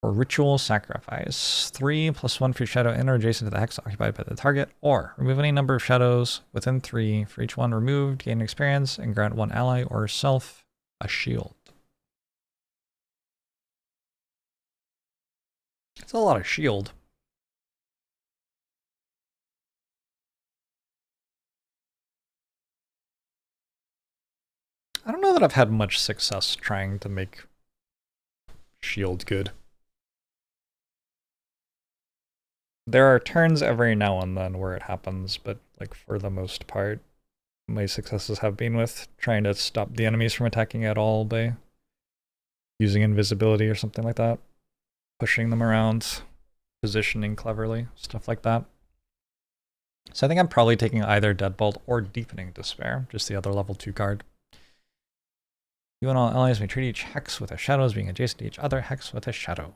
Or Ritual Sacrifice. 3 + 1 for shadow in or adjacent to the hex occupied by the target. Or remove any number of shadows within 3. For each one removed, gain experience and grant one ally or self a shield. It's a lot of shield. I don't know that I've had much success trying to make shield good. There are turns every now and then where it happens, but like for the most part, my successes have been with trying to stop the enemies from attacking at all by using invisibility or something like that. Pushing them around, positioning cleverly, stuff like that. So I think I'm probably taking either Deadbolt or Deepening Despair, just the other level 2 card. You and all allies may treat each hex with a shadow as being adjacent to each other hex with a shadow.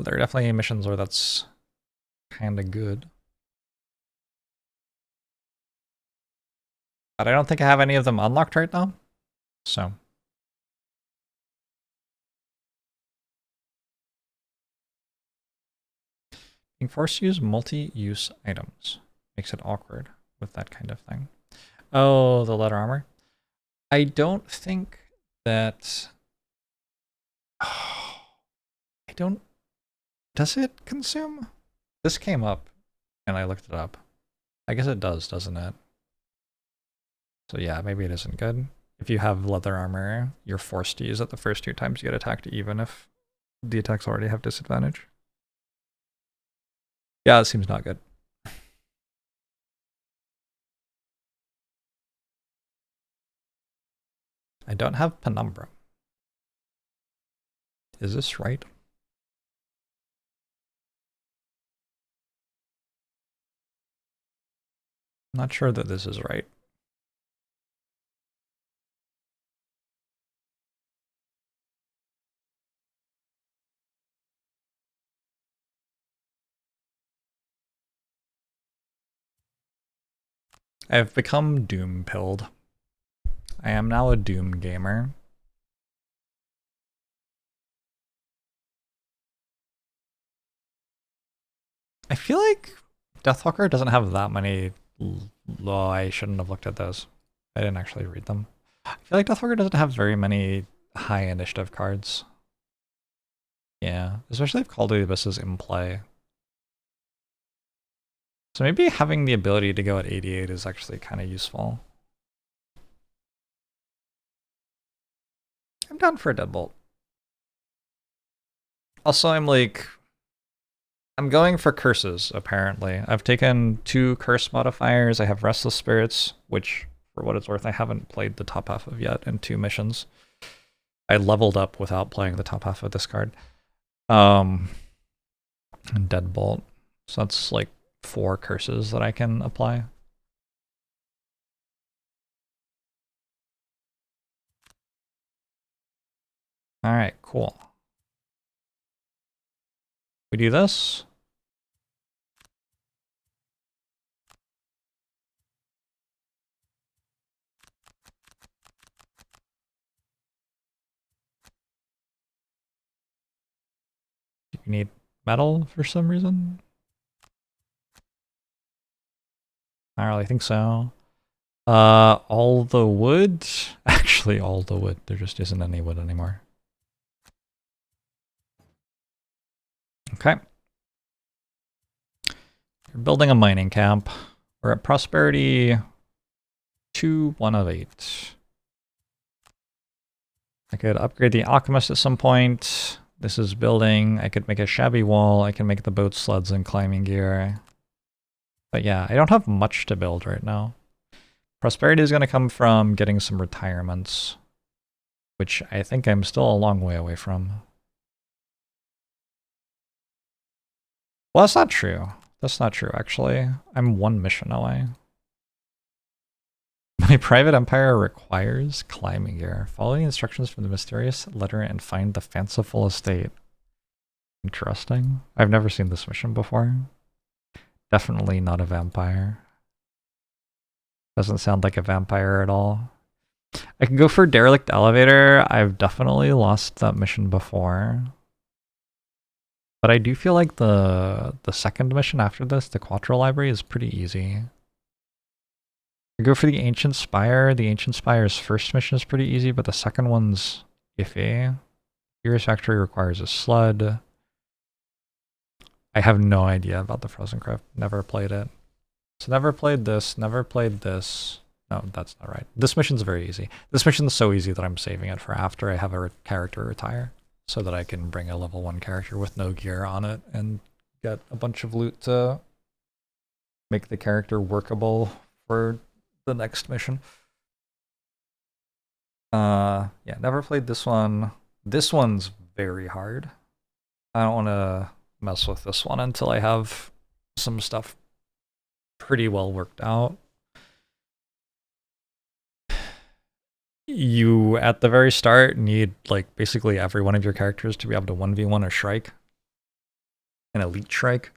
There are definitely missions where that's kind of good. But I don't think I have any of them unlocked right now. So. Being forced to use multi-use items makes it awkward with that kind of thing. Oh, the leather armor. I don't think that... Oh, I don't... Does it consume? This came up and I looked it up. I guess it does, doesn't it? So yeah, maybe it isn't good. If you have leather armor, you're forced to use it the first 2 times you get attacked, even if the attacks already have disadvantage. Yeah, it seems not good. I don't have Penumbra. Is this right? I'm not sure that this is right. I've become doom-pilled. I am now a Doom gamer. I feel like Deathwalker doesn't have that many... Oh, I shouldn't have looked at those. I didn't actually read them. I feel like Deathwalker doesn't have very many high initiative cards. Yeah, especially if Call to the Abyss is in play. So maybe having the ability to go at 88 is actually kind of useful. I'm down for a Deadbolt. Also, I'm going for curses, apparently. I've taken 2 curse modifiers. I have Restless Spirits, which, for what it's worth, I haven't played the top half of yet in 2 missions. I leveled up without playing the top half of this card. And Deadbolt. So that's like 4 curses that I can apply. Alright, cool. We do this. Do you need metal for some reason? I don't really think so. All the wood? Actually, all the wood. There just isn't any wood anymore. Okay. You're building a mining camp. We're at prosperity 2, 1 of 8. I could upgrade the alchemist at some point. This is building. I could make a shabby wall. I can make the boat sleds and climbing gear. But yeah, I don't have much to build right now. Prosperity is going to come from getting some retirements, which I think I'm still a long way away from. Well, that's not true. That's not true, actually. I'm one mission away. My private empire requires climbing gear. Follow the instructions from the mysterious letter and find the fanciful estate. Interesting. I've never seen this mission before. Definitely not a vampire. Doesn't sound like a vampire at all. I can go for derelict elevator. I've definitely lost that mission before. But I do feel like the second mission after this, the Quattro Library, is pretty easy. I go for the Ancient Spire. The Ancient Spire's first mission is pretty easy, but the second one's iffy. Furious Factory requires a slud. I have no idea about the Frozen Crypt. Never played it. So never played this, never played this. No, that's not right. This mission's very easy. This mission's so easy that I'm saving it for after I have a character retire, so that I can bring a level 1 character with no gear on it and get a bunch of loot to make the character workable for the next mission. Yeah, never played this one. This one's very hard. I don't want to mess with this one until I have some stuff pretty well worked out. You, at the very start, need like basically every one of your characters to be able to 1v1 a Shrike. An elite Shrike.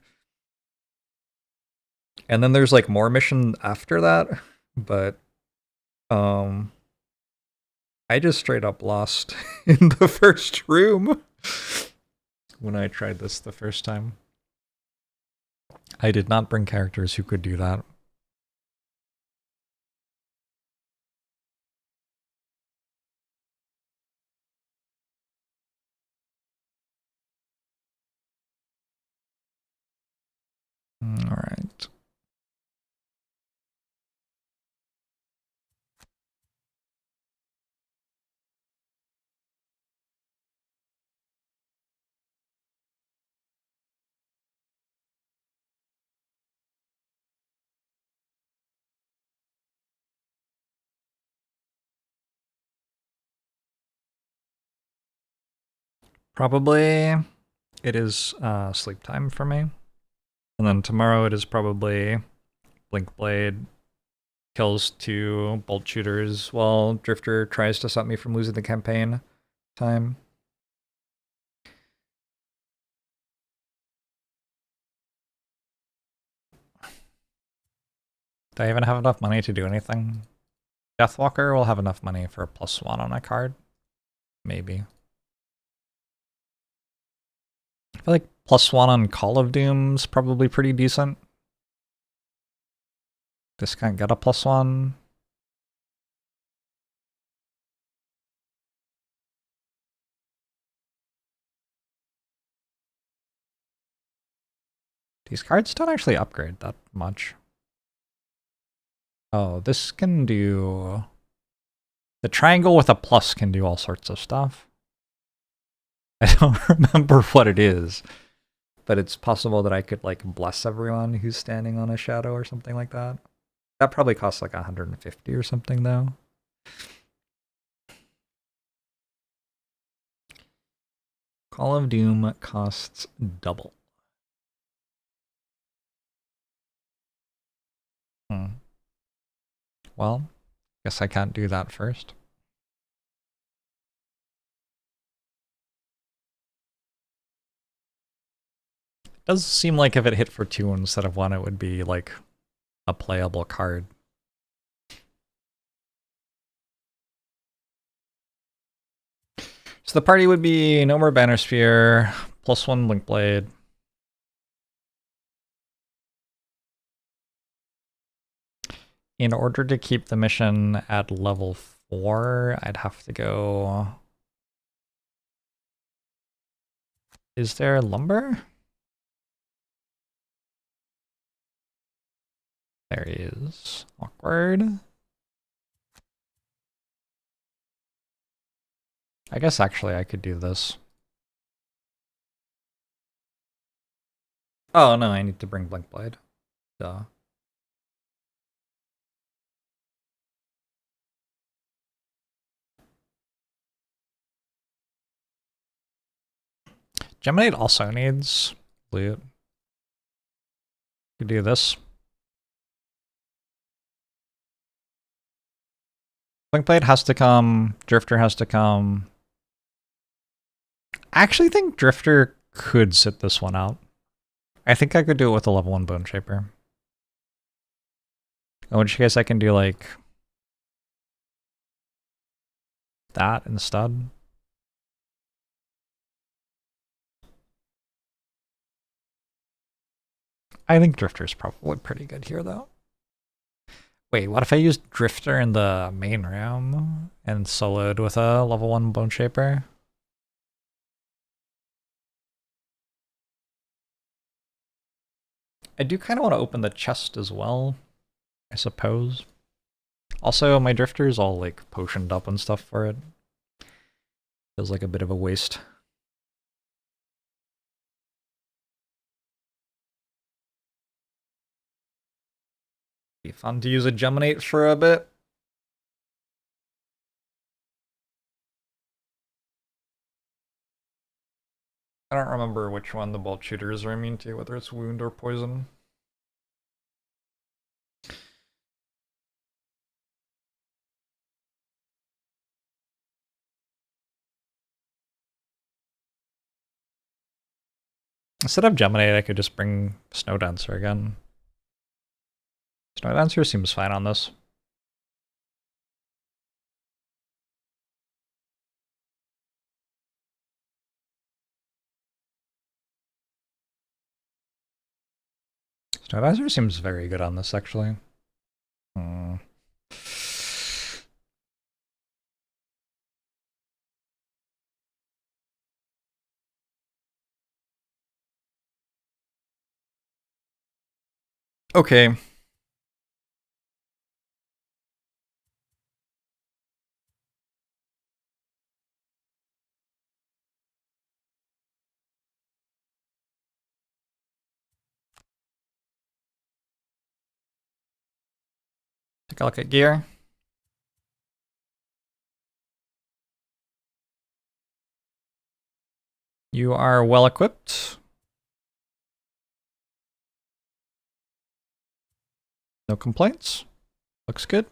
And then there's like more mission after that, but I just straight up lost in the first room when I tried this the first time. I did not bring characters who could do that. All right. Probably it is sleep time for me. And then tomorrow it is probably Blink Blade kills 2 bolt shooters while Drifter tries to stop me from losing the campaign time. Do I even have enough money to do anything? Deathwalker will have enough money for a +1 on a card. Maybe. I feel like +1 on Call of Doom's probably pretty decent. This can't get a +1. These cards don't actually upgrade that much. Oh, this can do... The triangle with a plus can do all sorts of stuff. I don't remember what it is, but it's possible that I could like bless everyone who's standing on a shadow or something like that. That probably costs like 150 or something though. Call of Doom costs double. Well, guess I can't do that first. It does seem like if it hit for 2 instead of 1, it would be like a playable card. So the party would be no more Banner Sphere, +1 Blink Blade. In order to keep the mission at level 4, I'd have to go... Is there lumber? There he is. Awkward. I guess actually I could do this. Oh no, I need to bring Blink Blade. Duh. Geminate also needs loot. You do this. Blinkblade has to come. Drifter has to come. I actually think Drifter could sit this one out. I think I could do it with a level 1 Bone Shaper. In which case I can do like that instead. I think Drifter's probably pretty good here though. Wait, what if I used Drifter in the main room and soloed with a level 1 Bone Shaper? I do kind of want to open the chest as well, I suppose. Also, my Drifter is all like potioned up and stuff for it. Feels like a bit of a waste. Be fun to use a Geminate for a bit. I don't remember which one the bolt shooters are immune to, whether it's wound or poison. Instead of Geminate, I could just bring Snow Dancer again. Snow Dancer seems fine on this. Snow Dancer seems very good on this, actually. Okay. Take a look at gear. You are well equipped. No complaints. Looks good.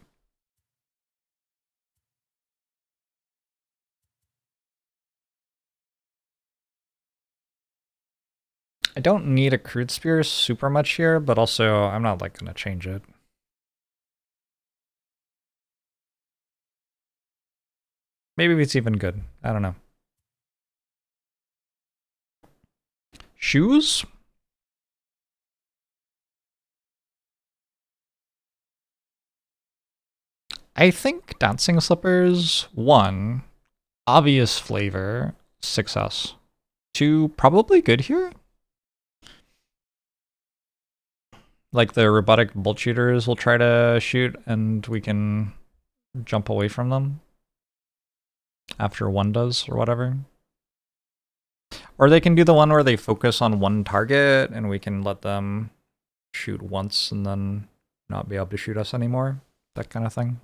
I don't need a crude spear super much here, but also I'm not like gonna change it. Maybe it's even good. I don't know. Shoes? I think dancing slippers, 1, obvious flavor, success. 2, probably good here. Like the robotic bolt shooters will try to shoot and we can jump away from them after 1 does or whatever. Or they can do the one where they focus on 1 target and we can let them shoot once and then not be able to shoot us anymore. That kind of thing.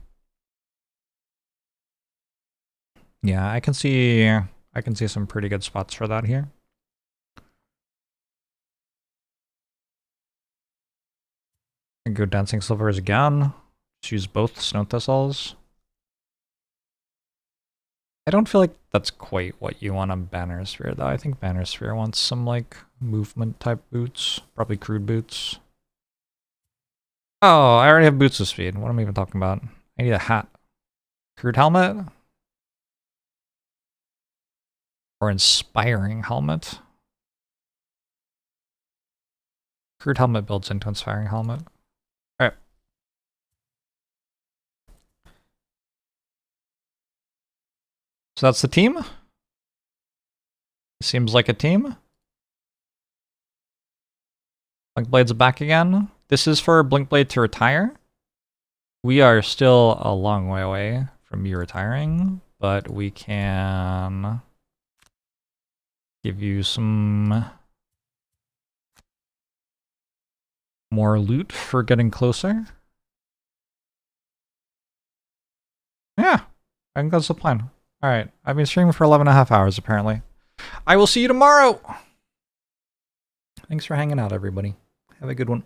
Yeah, I can see some pretty good spots for that here. And go dancing silvers again. Just use both snow thistles. I don't feel like that's quite what you want on Banner Sphere though. I think Banner Sphere wants some like movement type boots, probably crude boots. Oh, I already have boots of speed. What am I even talking about? I need a hat. Crude helmet? Or inspiring helmet? Crude helmet builds into inspiring helmet. Alright. So that's the team. Seems like a team. Blinkblade's back again. This is for Blinkblade to retire. We are still a long way away from you retiring, but we can give you some more loot for getting closer. Yeah, I think that's the plan. Alright, I've been streaming for 11.5 hours apparently. I will see you tomorrow. Thanks for hanging out, everybody. Have a good one.